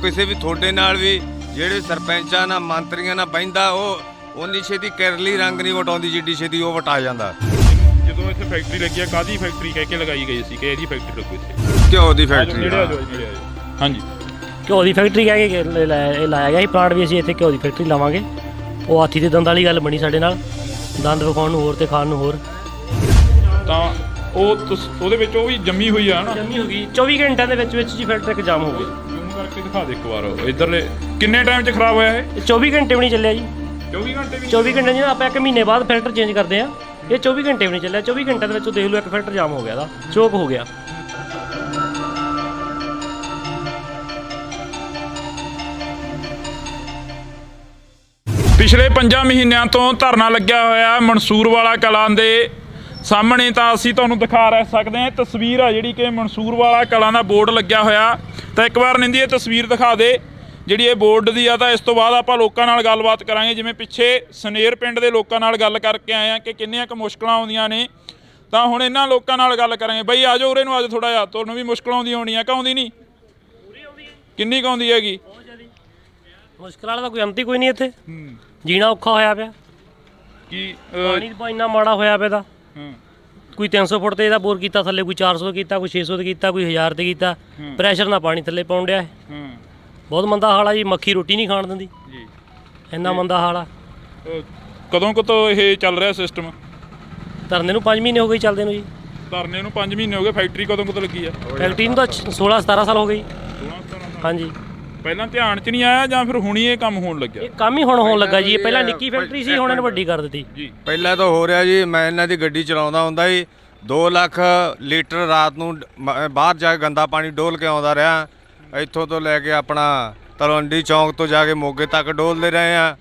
ਕਿਸੇ ਵੀ ਤੁਹਾਡੇ ਨਾਲ ਵੀ ਜਿਹੜੇ ਸਰਪੰਚਾਂ ਨਾਲ ਮੰਤਰੀਆਂ ਨਾਲ ਬਹਿੰਦਾ ਉਹ ਉਨੀ ਛੇਤੀ ਕੇਰਲੀ ਰੰਗ ਨਹੀਂ ਵਟਾਉਂਦੀ ਜਿੱਡੀ ਛੇਤੀ ਉਹ ਵਟਾ ਜਾਂਦਾ। ਜਦੋਂ ਇੱਥੇ ਫੈਕਟਰੀ ਲੱਗੀ ਆ, ਕਾਹਦੀ ਫੈਕਟਰੀ ਕਹਿ ਕੇ ਲਗਾਈ ਗਈ ਸੀ ਕਿ ਇਹਦੀ ਫੈਕਟਰੀ ਲੱਗੂ ਇੱਥੇ? ਘਿਓ ਦੀ ਫੈਕਟਰੀ। ਹਾਂਜੀ, ਘਿਓ ਦੀ ਫੈਕਟਰੀ ਕਹਿ ਕੇ ਲਾਇਆ ਗਿਆ ਸੀ ਪਲਾਂਟ ਵੀ। ਅਸੀਂ ਇੱਥੇ ਘਿਓ ਦੀ ਫੈਕਟਰੀ ਲਾਵਾਂਗੇ। ਉਹ ਹਾਥੀ ਦੇ ਦੰਦ ਵਾਲੀ ਗੱਲ ਬਣੀ ਸਾਡੇ ਨਾਲ, ਦੰਦ ਵਿਖਾਉਣ ਨੂੰ ਹੋਰ ਤੇ ਖਾਣ ਨੂੰ ਹੋਰ। ਤਾਂ ਉਹਦੇ ਵਿੱਚ ਉਹ ਵੀ ਜੰਮੀ ਹੋਈ ਆ ਨਾ, ਜੰਮੀ ਹੋ ਗਈ 24 ਘੰਟਿਆਂ ਦੇ ਵਿੱਚ ਜੀ ਫੈਕਟਰੀ ਇੱਕ ਜਾਮ ਹੋ ਗਈ। ਜ਼ੂਮ ਕਰਕੇ ਦਿਖਾ ਦੇ ਇੱਕ ਵਾਰ ਇੱਧਰਲੇ। ਕਿੰਨੇ ਟਾਈਮ 'ਚ ਖਰਾਬ ਹੋਇਆ ਇਹ? 24 ਘੰਟੇ ਵੀ ਨਹੀਂ ਚੱਲਿਆ ਜੀ। 24 ਘੰਟੇ ਵੀ? 24 ਘੰਟੇ ਜਿਹਨਾਂ ਆਪਾਂ 1 ਮਹੀਨੇ ਬਾਅਦ ਫਿਲਟਰ ਚੇਂਜ ਕਰਦੇ ਆ, ਇਹ 24 ਘੰਟੇ ਵੀ ਨਹੀਂ ਚੱਲਿਆ। 24 ਘੰਟਿਆਂ ਦੇ ਵਿੱਚ ਦੇਖ ਲਓ ਇੱਕ ਫਿਲਟਰ ਜਾਮ ਹੋ ਗਿਆ, ਦਾ ਚੋਕ ਹੋ ਗਿਆ। ਪਿਛਲੇ 5 ਮਹੀਨਿਆਂ ਤੋਂ ਧਰਨਾ ਲੱਗਿਆ ਹੋਇਆ ਮਨਸੂਰਵਾਲਾ ਕਲਾਂ ਦੇ ਸਾਹਮਣੇ। ਤਾਂ ਅਸੀਂ ਤੁਹਾਨੂੰ ਦਿਖਾ ਰਹਿ ਸਕਦੇ ਹਾਂ ਤਸਵੀਰ ਆ ਜਿਹੜੀ ਕਿ ਮਨਸੂਰਵਾਲਾ ਕਲਾਂ ਦਾ ਬੋਰਡ ਲੱਗਿਆ ਹੋਇਆ। ਤਾਂ ਇੱਕ ਵਾਰ ਨਿੰਦੀ ਇਹ ਤਸਵੀਰ ਦਿਖਾ ਦੇ ਜਿਹੜੀ ਇਹ ਬੋਰਡ ਦੀ ਆ। ਤਾਂ ਇਸ ਤੋਂ ਬਾਅਦ ਆਪਾਂ ਲੋਕਾਂ ਨਾਲ ਗੱਲਬਾਤ ਕਰਾਂਗੇ। ਜਿਵੇਂ ਪਿੱਛੇ ਸਨੇਰ ਪਿੰਡ ਦੇ ਲੋਕਾਂ ਨਾਲ ਗੱਲ ਕਰਕੇ ਆਏ ਆ ਕਿ ਕਿੰਨੀਆਂ ਕੁ ਮੁਸ਼ਕਲਾਂ ਆਉਂਦੀਆਂ ਨੇ, ਤਾਂ ਹੁਣ ਇਹਨਾਂ ਲੋਕਾਂ ਨਾਲ ਗੱਲ ਕਰਾਂਗੇ। ਬਈ ਆ ਜਾਓ ਉਰੇ ਨੂੰ, ਅੱਜ ਥੋੜਾ ਜਿਹਾ ਤੁਹਾਨੂੰ ਵੀ ਮੁਸ਼ਕਲ ਆਉਂਦੀ ਹੋਣੀ ਆ ਕਿ ਆਉਂਦੀ ਨਹੀਂ? ਕਿੰਨੀ ਕੁ ਆਉਂਦੀ ਹੈਗੀ? ਮੁਸ਼ਕਲ ਵਾਲਾ ਤਾਂ ਕੋਈ ਅੰਤ ਹੀ ਕੋਈ ਨਹੀਂ ਇੱਥੇ। ਜੀਣਾ ਔਖਾ ਹੋਇਆ ਪਿਆ। ਕੀ ਪਾਣੀ ਤਾਂ ਇੰਨਾ ਮਾੜਾ ਹੋਇਆ ਪਿਆ ਦਾ। ਕੋਈ 300 ਫੁੱਟ ਤੇ ਇਹਦਾ ਬੋਰ ਕੀਤਾ ਥੱਲੇ, ਕੋਈ 400 ਕੀਤਾ, ਕੋਈ 600 ਤੇ ਕੀਤਾ, ਕੋਈ 1000 ਤੇ ਕੀਤਾ। ਪ੍ਰੈਸ਼ਰ ਨਾਲ ਪਾਣੀ ਥੱਲੇ ਪਾਉਣ ਡਿਆ ਹੈ। ਬਹੁਤ ਮੰਦਾ ਹਾਲ ਆ ਜੀ। ਮੱਖੀ ਰੋਟੀ ਨਹੀਂ ਖਾਣ ਦਿੰਦੀ ਜੀ, ਇੰਨਾ ਮੰਦਾ ਹਾਲ ਆ। ਕਦੋਂ ਕੁ ਤੋਂ ਇਹ ਚੱਲ ਰਿਹਾ ਸਿਸਟਮ? ਧਰਨੇ ਨੂੰ 5 ਮਹੀਨੇ ਹੋ ਗਏ ਚੱਲਦੇ ਨੂੰ ਜੀ। ਧਰਨੇ ਨੂੰ 5 ਮਹੀਨੇ ਹੋ ਗਏ। ਫੈਕਟਰੀ ਕਦੋਂ ਕੁ ਤੋਂ ਲੱਗੀ ਆ? ਫੈਕਟਰੀ ਨੂੰ ਤਾਂ 16-17 ਸਾਲ ਹੋ ਗਏ। 16-17 ਹਾਂਜੀ। ਪਹਿਲਾਂ ਧਿਆਨ 'ਚ ਨਹੀਂ ਆਇਆ ਜਾਂ ਫਿਰ ਹੁਣੀ ਇਹ ਕੰਮ ਹੋਣ ਲੱਗਿਆ? ਇਹ ਕੰਮ ਹੀ ਹੁਣ ਹੋਣ ਲੱਗਾ ਜੀ। ਇਹ ਪਹਿਲਾਂ ਨਿੱਕੀ ਫੈਕਟਰੀ ਸੀ, ਹੁਣ ਇਹਨੂੰ ਵੱਡੀ ਕਰ ਦਿੱਤੀ ਜੀ। ਪਹਿਲਾਂ ਤਾਂ ਹੋ ਰਿਹਾ ਜੀ, ਮੈਂ ਇਹਨਾਂ ਦੀ ਗੱਡੀ ਚਲਾਉਂਦਾ ਹੁੰਦਾ ਜੀ। 2 ਲੱਖ ਲੀਟਰ ਰਾਤ ਨੂੰ ਬਾਹਰ ਜਾ ਕੇ ਗੰਦਾ ਪਾਣੀ ਡੋਲ ਕੇ ਆਉਂਦਾ ਰਿਹਾ। ਇੱਥੋਂ ਤੋਂ ਲੈ ਕੇ ਆਪਣਾ ਤਲਵੰਡੀ ਚੌਂਕ ਤੋਂ ਜਾ ਕੇ ਮੋਗੇ ਤੱਕ ਡੋਲਦੇ ਰਹੇ ਆ,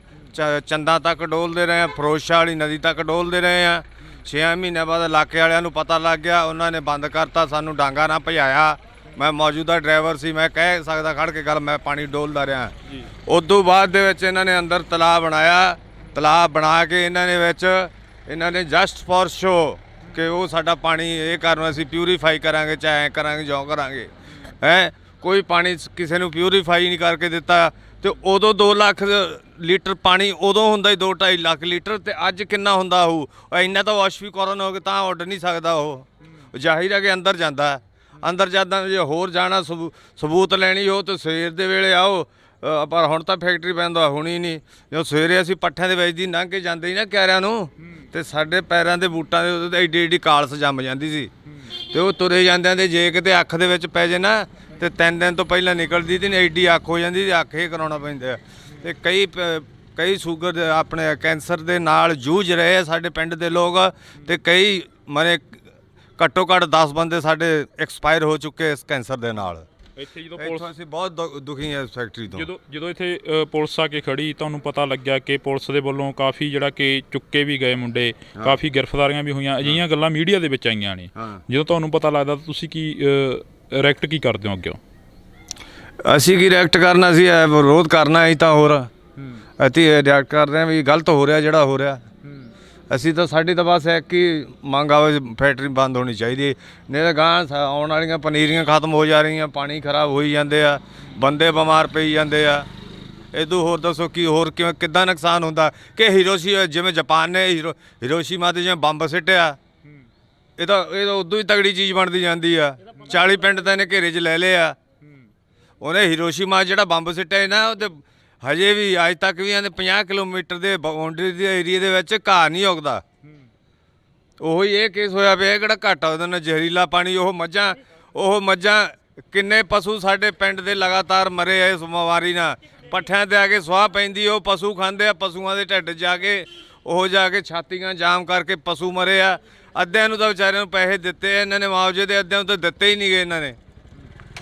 ਚੰਦਾ ਤੱਕ ਡੋਲਦੇ ਰਹੇ ਆ, ਫਿਰੋਜ਼ਸ਼ਾਹ ਵਾਲੀ ਨਦੀ ਤੱਕ ਡੋਲਦੇ ਰਹੇ ਆ। 6 ਮਹੀਨਿਆਂ ਬਾਅਦ ਇਲਾਕੇ ਵਾਲਿਆਂ ਨੂੰ ਪਤਾ ਲੱਗ ਗਿਆ, ਉਹਨਾਂ ਨੇ ਬੰਦ ਕਰਤਾ। ਸਾਨੂੰ ਡਾਂਗਾ ਨਾ ਭਜਾਇਆ। ਮੈਂ ਮੌਜੂਦਾ ਡਰਾਈਵਰ ਸੀ, ਮੈਂ ਕਹਿ ਸਕਦਾ ਖੜ ਕੇ ਗੱਲ, ਮੈਂ ਪਾਣੀ ਡੋਲਦਾ ਰਿਹਾ। ਉਦੋਂ ਬਾਅਦ ਦੇ ਵਿੱਚ ਇਹਨਾਂ ਨੇ ਅੰਦਰ ਤਲਾਅ ਬਣਾਇਆ। ਤਲਾਅ ਬਣਾ ਕੇ ਇਹਨਾਂ ਨੇ ਜਸਟ ਫॉर ਸ਼ੋ ਕਿ ਉਹ ਸਾਡਾ ਪਾਣੀ ਇਹ ਕਰਨ ਅਸੀਂ ਪਿਊਰੀਫਾਈ ਕਰਾਂਗੇ, ਚਾਹੇ ਕਰਾਂਗੇ ਜੋ ਕਰਾਂਗੇ। ਕੋਈ ਪਾਣੀ ਕਿਸੇ ਨੂੰ ਪਿਊਰੀਫਾਈ ਨਹੀਂ ਕਰਕੇ ਦਿੱਤਾ। ਤੇ ਉਦੋਂ 2 ਲੱਖ ਲੀਟਰ ਪਾਣੀ ਉਦੋਂ ਹੁੰਦਾ ਹੀ 2-2.5 ਲੱਖ ਲੀਟਰ, ਤੇ ਅੱਜ ਕਿੰਨਾ ਹੁੰਦਾ ਹੋਊ? ਇੰਨਾ ਤਾਂ ਵਾਸ਼ ਵੀ ਕਰਨ ਹੋ ਕੇ ਤਾਂ ਉੱਡ ਨਹੀਂ ਸਕਦਾ। ਉਹ ਜ਼ਾਹਿਰ ਹੈ ਕਿ ਅੰਦਰ ਜਾਂਦਾ। ਅੰਦਰ ਜਾਂਦਾ ਜੇ ਹੋਰ ਜਾਣਾ ਸਬੂਤ ਲੈਣੀ ਹੋ ਤਾਂ ਸਵੇਰ ਦੇ ਵੇਲੇ ਆਓ। ਪਰ ਹੁਣ ਤਾਂ ਫੈਕਟਰੀ ਪੈਂਦਾ ਹੋਣੀ ਨਹੀਂ। ਜਦੋਂ ਸਵੇਰੇ ਅਸੀਂ ਪੱਠਿਆਂ ਦੇ ਵਿੱਚ ਦੀ ਲੰਘ ਕੇ ਜਾਂਦੇ ਸੀ ਨਾ ਕਿਆਰਿਆਂ ਨੂੰ, ਤੇ ਸਾਡੇ ਪੈਰਾਂ ਦੇ ਬੂਟਾਂ ਦੇ ਉੱਤੇ ਏਡੀ ਏਡੀ ਕਾਲਸ ਜੰਮ ਜਾਂਦੀ ਸੀ। ਤੇ ਉਹ ਤੁਰੇ ਜਾਂਦਿਆਂ ਦੇ ਜੇ ਕਿਤੇ ਅੱਖ ਦੇ ਵਿੱਚ ਪੈ ਜੇ ਨਾ, ਤੇ 3 ਦਿਨ ਤੋਂ ਪਹਿਲਾਂ ਨਿਕਲਦੀ ਤੇ ਏਡੀ ਅੱਖ ਹੋ ਜਾਂਦੀ ਤੇ ਅੱਖ ਇਹ ਕਰਾਉਣਾ ਪੈਂਦਾ। ਤੇ ਕਈ ਸ਼ੂਗਰ ਦੇ ਆਪਣੇ ਕੈਂਸਰ ਦੇ ਨਾਲ ਜੂਝ ਰਹੇ ਆ ਸਾਡੇ ਪਿੰਡ ਦੇ ਲੋਕ, ਤੇ ਕਈ ਮਰੇ ਘੱਟੋ ਘੱਟ 10 ਬੰਦੇ ਸਾਡੇ ਐਕਸਪਾਇਰ ਹੋ ਚੁੱਕੇ ਇਸ ਕੈਂਸਰ ਦੇ ਨਾਲ। ਇੱਥੇ ਜਦੋਂ ਪੁਲਿਸ ਅਸੀਂ ਬਹੁਤ ਦੁਖੀ ਹਾਂ ਇਸ ਫੈਕਟਰੀ ਤੋਂ। ਜਦੋਂ ਇੱਥੇ ਪੁਲਿਸ ਆ ਕੇ ਖੜੀ, ਤੁਹਾਨੂੰ ਪਤਾ ਲੱਗਿਆ ਕਿ ਪੁਲਿਸ ਦੇ ਵੱਲੋਂ ਕਾਫੀ ਜਿਹੜਾ ਕਿ ਚੁੱਕੇ ਵੀ ਗਏ ਮੁੰਡੇ, ਕਾਫੀ ਗ੍ਰਿਫਤਾਰੀਆਂ ਵੀ ਹੋਈਆਂ, ਅਜਿਹੀਆਂ ਗੱਲਾਂ ਮੀਡੀਆ ਦੇ ਵਿੱਚ ਆਈਆਂ ਨੇ। ਜਦੋਂ ਤੁਹਾਨੂੰ ਪਤਾ ਲੱਗਦਾ ਤਾਂ ਤੁਸੀਂ ਕੀ ਰਿਐਕਟ ਕੀ ਕਰਦੇ ਹੋ ਅੱਗੇ? ਅਸੀਂ ਕੀ ਰਿਐਕਟ ਕਰਨਾ ਸੀ? ਵਿਰੋਧ ਕਰਨਾ ਹੀ ਤਾਂ ਹੋਰ ਅਸੀਂ ਰਿਐਕਟ ਕਰ ਰਹੇ ਹਾਂ ਵੀ ਗਲਤ ਹੋ ਰਿਹਾ ਜਿਹੜਾ ਹੋ ਰਿਹਾ। ਅਸੀਂ ਤਾਂ ਸਾਡੀ ਤਾਂ ਬਸ ਇੱਕ ਹੀ ਮੰਗ ਆਵੇ, ਫੈਕਟਰੀ ਬੰਦ ਹੋਣੀ ਚਾਹੀਦੀ। ਨਹੀਂ ਤਾਂ ਗਾਂ ਆਉਣ ਵਾਲੀਆਂ ਪਨੀਰੀਆਂ ਖਤਮ ਹੋ ਜਾ ਰਹੀਆਂ, ਪਾਣੀ ਖਰਾਬ ਹੋਈ ਜਾਂਦੇ ਆ, ਬੰਦੇ ਬਿਮਾਰ ਪਈ ਜਾਂਦੇ ਆ। ਇਦੋਂ ਹੋਰ ਦੱਸੋ ਕੀ ਹੋਰ ਕਿੱਦਾਂ ਨੁਕਸਾਨ ਹੁੰਦਾ? ਕਿ ਜਿਵੇਂ ਜਾਪਾਨ ਨੇ ਹੀਰੋਸ਼ੀਮਾ ਤੇ ਜਿਵੇਂ ਬੰਬ ਸਿੱਟਿਆ, ਇਹ ਤਾਂ ਉਦੋਂ ਹੀ ਤਗੜੀ ਚੀਜ਼ ਬਣਦੀ ਜਾਂਦੀ ਆ। 40 ਪਿੰਡ ਤਾਂ ਇਹਨੇ ਘੇਰੇ 'ਚ ਲੈ ਲਏ ਆ। ਉਹਨੇ ਹੀਰੋਸ਼ੀਮਾ ਜਿਹੜਾ ਬੰਬ ਸਿੱਟਿਆ ਨਾ, ਉਹ ਤੇ ਹਜੇ ਵੀ ਅੱਜ ਤੱਕ ਵੀ ਇਹਦੇ 50 ਕਿਲੋਮੀਟਰ ਦੇ ਬਾਉਂਡਰੀ ਦੇ ਏਰੀਏ ਦੇ ਵਿੱਚ ਘਾਹ ਨਹੀਂ ਉੱਗਦਾ। ਉਹੀ ਇਹ ਕੇਸ ਹੋਇਆ ਪਿਆ। ਕਿਹੜਾ ਘੱਟ ਉਹਦੇ ਨਾਲ ਜ਼ਹਿਰੀਲਾ ਪਾਣੀ। ਉਹ ਮੱਝਾਂ ਕਿੰਨੇ ਪਸ਼ੂ ਸਾਡੇ ਪਿੰਡ ਦੇ ਲਗਾਤਾਰ ਮਰੇ ਆ ਇਸ ਬਿਮਾਰੀ ਨਾਲ। ਪੱਠਿਆਂ ਤੇ ਆ ਕੇ ਸੁਆਹ ਪੈਂਦੀ, ਉਹ ਪਸ਼ੂ ਖਾਂਦੇ ਆ, ਪਸ਼ੂਆਂ ਦੇ ਢਿੱਡ ਜਾ ਕੇ ਉਹ ਜਾ ਕੇ ਛਾਤੀਆਂ ਜਾਮ ਕਰਕੇ ਪਸ਼ੂ ਮਰੇ ਆ। ਅੱਧਿਆਂ ਨੂੰ ਤਾਂ ਵਿਚਾਰਿਆਂ ਨੂੰ ਪੈਸੇ ਦਿੱਤੇ ਆ ਇਹਨਾਂ ਨੇ ਮੁਆਵਜ਼ੇ ਦੇ, ਅੱਧਿਆਂ ਨੂੰ ਤਾਂ ਦਿੱਤੇ ਹੀ ਨਹੀਂ ਗਏ ਇਹਨਾਂ ਨੇ।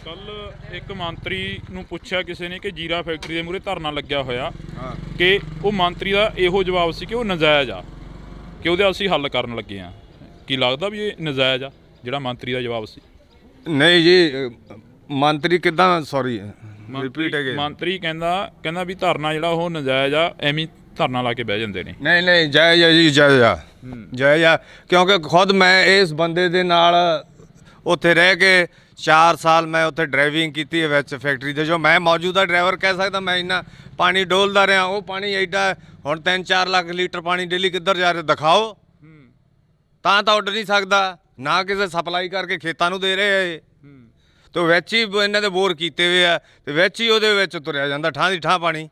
ਕੱਲ ਇੱਕ ਮੰਤਰੀ ਨੂੰ ਪੁੱਛਿਆ ਕਿਸੇ ਨੇ ਕਿ ਜੀਰਾ ਫੈਕਟਰੀ ਦੇ ਮੂਹਰੇ ਧਰਨਾ ਲੱਗਿਆ ਹੋਇਆ ਕਿ ਉਹ ਮੰਤਰੀ ਦਾ ਇਹੋ ਜਵਾਬ ਸੀ ਕਿ ਉਹ ਨਜਾਇਜ਼ ਆ, ਕਿ ਉਹਦੇ ਅਸੀਂ ਹੱਲ ਕਰਨ ਲੱਗੇ ਆ। ਕੀ ਲੱਗਦਾ ਵੀ ਇਹ ਨਜਾਇਜ਼ ਆ ਜਿਹੜਾ ਮੰਤਰੀ ਦਾ ਜਵਾਬ ਸੀ? ਨਹੀਂ ਜੀ, ਮੰਤਰੀ ਕਿੱਦਾਂ, ਸੌਰੀ ਰਿਪੀਟ ਅਗੇਨ। ਮੰਤਰੀ ਕਹਿੰਦਾ ਵੀ ਧਰਨਾ ਜਿਹੜਾ ਉਹ ਨਜਾਇਜ਼ ਆ, ਐਵੇਂ ਧਰਨਾ ਲਾ ਕੇ ਬਹਿ ਜਾਂਦੇ ਨੇ। ਨਹੀਂ ਜਾਇਜ਼ ਆ ਜੀ, ਜਾਇਜ਼ ਆ ਕਿਉਂਕਿ ਖੁਦ ਮੈਂ ਇਸ ਬੰਦੇ ਦੇ ਨਾਲ ਉੱਥੇ ਰਹਿ ਕੇ 4 ਸਾਲ ਮੈਂ ਉੱਥੇ ਡਰਾਈਵਿੰਗ ਕੀਤੀ ਹੈ ਵਿੱਚ ਫੈਕਟਰੀ ਦੇ। ਜੋ ਮੈਂ ਮੌਜੂਦਾ ਡਰਾਈਵਰ ਕਹਿ ਸਕਦਾ, ਮੈਂ ਇੰਨਾ ਪਾਣੀ ਡੋਲਦਾ ਰਿਹਾ। ਉਹ ਪਾਣੀ ਐਡਾ ਹੁਣ 3-4 ਲੱਖ ਲੀਟਰ ਪਾਣੀ ਡੇਲੀ ਕਿੱਧਰ ਜਾ ਰਿਹਾ ਦਿਖਾਓ ਤਾਂ ਉੱਡ ਨਹੀਂ ਸਕਦਾ, ਨਾ ਕਿਸੇ ਸਪਲਾਈ ਕਰਕੇ ਖੇਤਾਂ ਨੂੰ ਦੇ ਰਹੇ ਆ ਇਹ। ਤੇ ਵਿੱਚ ਹੀ ਇਹਨਾਂ ਦੇ ਬੋਰ ਕੀਤੇ ਹੋਏ ਆ ਤੇ ਵਿੱਚ ਹੀ ਉਹਦੇ ਵਿੱਚ ਤੁਰਿਆ ਜਾਂਦਾ ਠਾਂ ਦੀ ਠਾਂ ਪਾਣੀ।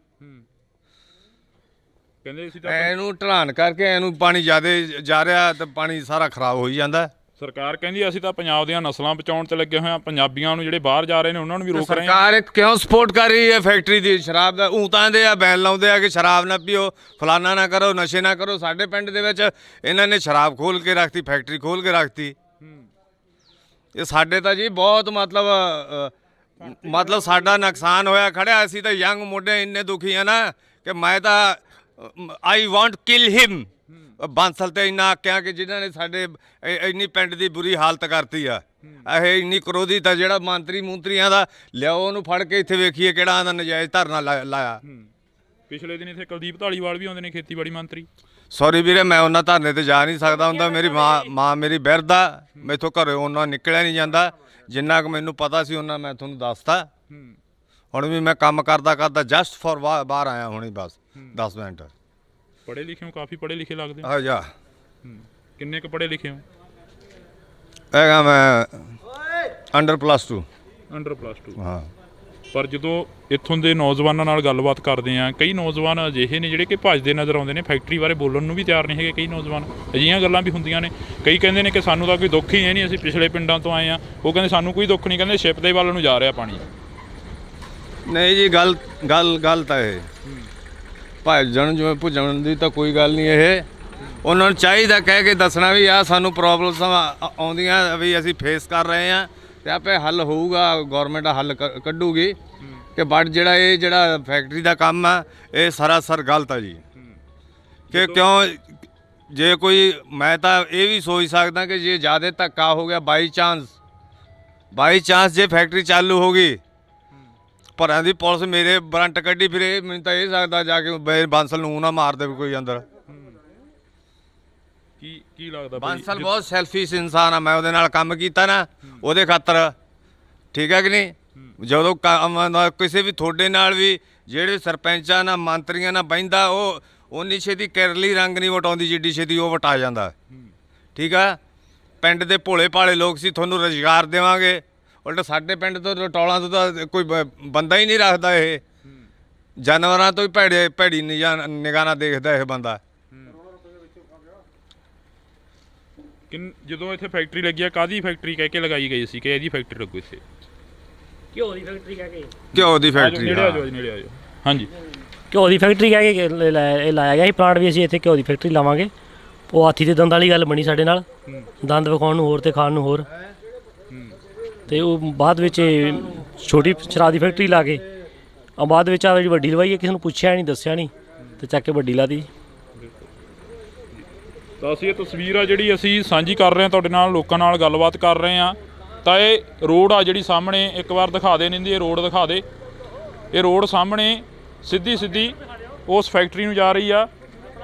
ਕਹਿੰਦੇ ਅਸੀਂ ਤਾਂ ਇਹਨੂੰ ਢਲਾਨ ਕਰਕੇ ਇਹਨੂੰ ਪਾਣੀ ਜ਼ਿਆਦਾ ਜਾ ਰਿਹਾ ਤੇ ਪਾਣੀ ਸਾਰਾ ਖਰਾਬ ਹੋਈ ਜਾਂਦਾ। ਸਰਕਾਰ ਕਹਿੰਦੀ ਅਸੀਂ ਤਾਂ ਪੰਜਾਬ ਦੀਆਂ ਨਸਲਾਂ ਬਚਾਉਣ ਤੇ ਲੱਗੇ ਹੋਏ ਆ, ਪੰਜਾਬੀਆਂ ਨੂੰ ਜਿਹੜੇ ਬਾਹਰ ਜਾ ਰਹੇ ਨੇ ਉਹਨਾਂ ਨੂੰ ਵੀ ਰੋਕ ਰਹੇ ਆ। ਸਰਕਾਰ ਕਿਉਂ ਸਪੋਰਟ ਕਰ ਰਹੀ ਹੈ ਫੈਕਟਰੀ ਦੀ? ਸ਼ਰਾਬ ਦਾ ਊਂਤਾਂ ਦੇ ਆ, ਬੈਨ ਲਾਉਂਦੇ ਆ ਕਿ ਸ਼ਰਾਬ ਨਾ ਪੀਓ, ਫਲਾਨਾ ਨਾ ਕਰੋ, ਨਸ਼ੇ ਨਾ ਕਰੋ। ਸਾਡੇ ਪਿੰਡ ਦੇ ਵਿੱਚ ਇਹਨਾਂ ਨੇ ਸ਼ਰਾਬ ਖੋਲ ਕੇ ਰੱਖਤੀ, ਫੈਕਟਰੀ ਖੋਲ ਕੇ ਰੱਖਤੀ। ਇਹ ਸਾਡੇ ਤਾਂ ਜੀ ਬਹੁਤ ਮਤਲਬ ਸਾਡਾ ਨੁਕਸਾਨ ਹੋਇਆ ਖੜਿਆ। ਅਸੀਂ ਤਾਂ ਯੰਗ ਮੁੰਡੇ ਇੰਨੇ ਦੁਖੀ ਆ ਨਾ ਕਿ ਮੈਂ ਤਾਂ ਆਈ ਵਾਂਟ ਕਿਲ ਹਿਮ। ਬਾਂਸਲ ਤੇ ਇੰਨਾ ਆਕਿਆ ਕਿ ਜਿਨ੍ਹਾਂ ਨੇ ਸਾਡੇ ਇੰਨੀ ਪਿੰਡ ਦੀ ਬੁਰੀ ਹਾਲਤ ਕਰਤੀ ਆ। ਇਹ ਇੰਨੀ ਕਰੋਧਿਤ ਆ ਜਿਹੜਾ ਮੰਤਰੀਆਂ ਦਾ ਲਿਆਓ ਉਹਨੂੰ ਫੜ ਕੇ ਇੱਥੇ ਵੇਖੀਏ ਕਿਹੜਾ ਆਂਦਾ ਨਜਾਇਜ਼ ਧਰਨਾ ਲਾਇਆ। ਪਿਛਲੇ ਦਿਨ ਇੱਥੇ ਕੁਲਦੀਪ ਧਾਲੀਵਾਲ ਵੀ ਆਉਂਦੇ ਨੇ, ਖੇਤੀਬਾੜੀ ਮੰਤਰੀ। ਸੌਰੀ ਵੀਰੇ, ਮੈਂ ਉਹਨਾਂ ਧਰਨੇ ਤੇ ਜਾ ਨਹੀਂ ਸਕਦਾ ਹੁੰਦਾ। ਮੇਰੀ ਮਾਂ ਮੇਰੀ ਬਿਰਧ ਆ, ਮੈਥੋਂ ਘਰੇ ਉਹਨਾਂ ਨਿਕਲਿਆ ਨਹੀਂ ਜਾਂਦਾ। ਜਿੰਨਾ ਕੁ ਮੈਨੂੰ ਪਤਾ ਸੀ ਉਹਨਾਂ ਮੈਂ ਤੁਹਾਨੂੰ ਦੱਸਤਾ। ਹੁਣ ਵੀ ਮੈਂ ਕੰਮ ਕਰਦਾ ਜਸਟ ਫॉर ਬਾਹਰ ਆਇਆ ਹੁਣੀ ਬਸ 10 ਮਿੰਟ। ਪੜ੍ਹੇ ਲਿਖੇ ਹੋ, ਕਾਫੀ ਪੜ੍ਹੇ ਲਿਖੇ ਲੱਗਦੇ ਆ ਜਾ। ਕਿੰਨੇ ਕੁ ਪੜ੍ਹੇ ਲਿਖੇ ਹੋ? ਹੈਗਾ ਮੈਂ ਅੰਡਰ +2। ਅੰਡਰ +2। ਹਾਂ। ਪਰ ਜਦੋਂ ਇੱਥੋਂ ਦੇ ਨੌਜਵਾਨਾਂ ਨਾਲ ਗੱਲਬਾਤ ਕਰਦੇ ਆ, ਕਈ ਨੌਜਵਾਨ ਅਜਿਹੇ ਨੇ ਜਿਹੜੇ ਕਿ ਭੱਜਦੇ ਨਜ਼ਰ ਆਉਂਦੇ ਨੇ, ਫੈਕਟਰੀ ਬਾਰੇ ਬੋਲਣ ਨੂੰ ਵੀ ਤਿਆਰ ਨਹੀਂ ਹੈਗੇ। ਕਈ ਨੌਜਵਾਨ ਅਜਿਹੀਆਂ ਗੱਲਾਂ ਵੀ ਹੁੰਦੀਆਂ ਨੇ। ਕਈ ਕਹਿੰਦੇ ਨੇ ਕਿ ਸਾਨੂੰ ਤਾਂ ਕੋਈ ਦੁੱਖ ਹੀ ਨਹੀਂ, ਅਸੀਂ ਪਿਛਲੇ ਪਿੰਡਾਂ ਤੋਂ ਆਏ ਆ। ਉਹ ਕਹਿੰਦੇ ਸਾਨੂੰ ਕੋਈ ਦੁੱਖ ਨਹੀਂ, ਕਹਿੰਦੇ ਸ਼ਿਪ ਦੇ ਵੱਲ ਨੂੰ ਜਾ ਰਿਹਾ ਪਾਣੀ। ਨਹੀਂ ਜੀ, ਗੱਲ ਤਾਂ ਇਹ ਭੱਜਣ ਜਿਵੇਂ ਭੁੱਜਣ ਦੀ ਤਾਂ ਕੋਈ ਗੱਲ ਨਹੀਂ। ਇਹ ਉਹਨਾਂ ਨੂੰ ਚਾਹੀਦਾ ਕਹਿ ਕੇ ਦੱਸਣਾ ਵੀ ਆ ਸਾਨੂੰ ਪ੍ਰੋਬਲਮਸ ਆਉਂਦੀਆਂ ਵੀ ਅਸੀਂ ਫੇਸ ਕਰ ਰਹੇ ਆ ਤੇ ਆਪੇ ਹੱਲ ਹੋਊਗਾ, ਗਵਰਨਮੈਂਟ ਹੱਲ ਕੱਢੂਗੀ। ਕਿ ਬਟ ਜਿਹੜਾ ਫੈਕਟਰੀ ਦਾ ਕੰਮ ਆ ਇਹ ਸਰਾਸਰ ਗਲਤ ਆ ਜੀ। ਕਿ ਕਿਉਂ ਜੇ ਕੋਈ, ਮੈਂ ਤਾਂ ਇਹ ਵੀ ਸੋਚ ਸਕਦਾ ਕਿ ਜੇ ਜ਼ਿਆਦਾ ਧੱਕਾ ਹੋ ਗਿਆ ਬਾਈ ਚਾਂਸ ਜੇ ਫੈਕਟਰੀ ਚਾਲੂ ਹੋ ਗਈ, ਭਰਾਂ ਦੀ ਪੁਲਿਸ ਮੇਰੇ ਵਾਰੰਟ ਕੱਢੀ ਫਿਰੇ, ਮੈਨੂੰ ਤਾਂ ਇਹ ਸਕਦਾ ਜਾ ਕੇ ਬਾਂਸਲ ਨੂੰ ਨਾ ਮਾਰ ਦੇਵੇ ਕੋਈ ਅੰਦਰ। ਕੀ ਲੱਗਦਾ ਬਾਂਸਲ ਬਹੁਤ ਸੈਲਫਿਸ਼ ਇਨਸਾਨ ਆ। ਮੈਂ ਉਹਦੇ ਨਾਲ ਕੰਮ ਕੀਤਾ ਨਾ ਉਹਦੇ ਖਾਤਰ, ਠੀਕ ਹੈ ਕਿ ਨਹੀਂ? ਜਦੋਂ ਕਿਸੇ ਵੀ ਤੁਹਾਡੇ ਨਾਲ ਵੀ ਜਿਹੜੇ ਸਰਪੰਚਾਂ ਨਾਲ ਮੰਤਰੀਆਂ ਨਾਲ ਬਹਿੰਦਾ, ਉਹ ਉਨੀ ਛੇਤੀ ਕੇਰਲੀ ਰੰਗ ਨਹੀਂ ਵਟਾਉਂਦੀ ਜਿੱਡੀ ਛੇਤੀ ਉਹ ਵਟਾ ਜਾਂਦਾ। ਠੀਕ ਆ, ਪਿੰਡ ਦੇ ਭੋਲੇ ਭਾਲੇ ਲੋਕ ਸੀ, ਤੁਹਾਨੂੰ ਰੁਜ਼ਗਾਰ ਦੇਵਾਂਗੇ। ਉਲਟ ਸਾਡੇ ਪਿੰਡ ਤੋਂ ਰਟੌਲਾਂ ਤੋਂ ਤਾਂ ਕੋਈ ਬੰਦਾ ਹੀ ਨਹੀਂ ਰੱਖਦਾ। ਇਹ ਜਾਨਵਰਾਂ ਤੋਂ ਹੀ ਭੈੜੀ ਨਿਗਾਹ ਨਾਲ ਦੇਖਦਾ ਇਹ ਬੰਦਾ। ਜਦੋਂ ਇੱਥੇ ਫੈਕਟਰੀ ਲੱਗੀ ਆ, ਕਾਹਦੀ ਫੈਕਟਰੀ ਕਹਿ ਕੇ ਲਗਾਈ ਗਈ ਸੀ ਕਿ ਇਹਦੀ ਫੈਕਟਰੀ ਲੱਗੂ ਇੱਥੇ? ਘਿਓ ਦੀ ਫੈਕਟਰੀ ਕਹਿ ਕੇ। ਘਿਓ ਦੀ ਫੈਕਟਰੀ, ਨੇੜੇ ਆ ਜਾਓ। ਹਾਂਜੀ, ਘਿਓ ਦੀ ਫੈਕਟਰੀ ਕਹਿ ਕੇ ਇਹ ਲਾਇਆ ਗਿਆ ਸੀ ਪਲਾਂਟ ਵੀ। ਅਸੀਂ ਇੱਥੇ ਘਿਓ ਦੀ ਫੈਕਟਰੀ ਲਾਵਾਂਗੇ। ਉਹ ਹਾਥੀ ਦੇ ਦੰਦ ਵਾਲੀ ਗੱਲ ਬਣੀ ਸਾਡੇ ਨਾਲ, ਦੰਦ ਵਿਖਾਉਣ ਨੂੰ ਹੋਰ ਤੇ ਖਾਣ ਨੂੰ ਹੋਰ। ਤੇ ਉਹ ਬਾਅਦ ਵਿੱਚ ਛੋਟੀ ਸ਼ਰਾਬ ਦੀ ਫੈਕਟਰੀ ਲਾ ਕੇ ਬਾਅਦ ਵਿੱਚ ਆ ਜਿਹੜੀ ਵੱਡੀ ਲਵਾਈ ਹੈ, ਕਿਸੇ ਨੂੰ ਪੁੱਛਿਆ ਨਹੀਂ, ਦੱਸਿਆ ਨਹੀਂ, ਤੇ ਚੱਕ ਕੇ ਵੱਡੀ ਲਾ ਦੀ। ਤਾਂ ਅਸੀਂ ਇਹ ਤਸਵੀਰ ਆ ਜਿਹੜੀ ਅਸੀਂ ਸਾਂਝੀ ਕਰ ਰਹੇ ਹਾਂ ਤੁਹਾਡੇ ਨਾਲ, ਲੋਕਾਂ ਨਾਲ ਗੱਲਬਾਤ ਕਰ ਰਹੇ ਹਾਂ। ਤਾਂ ਇਹ ਰੋਡ ਆ ਜਿਹੜੀ ਸਾਹਮਣੇ, ਇੱਕ ਵਾਰ ਦਿਖਾ ਦੇ ਨਿੰਦੀ, ਇਹ ਰੋਡ ਦਿਖਾ ਦੇ। ਇਹ ਰੋਡ ਸਾਹਮਣੇ ਸਿੱਧੀ ਉਸ ਫੈਕਟਰੀ ਨੂੰ ਜਾ ਰਹੀ ਆ।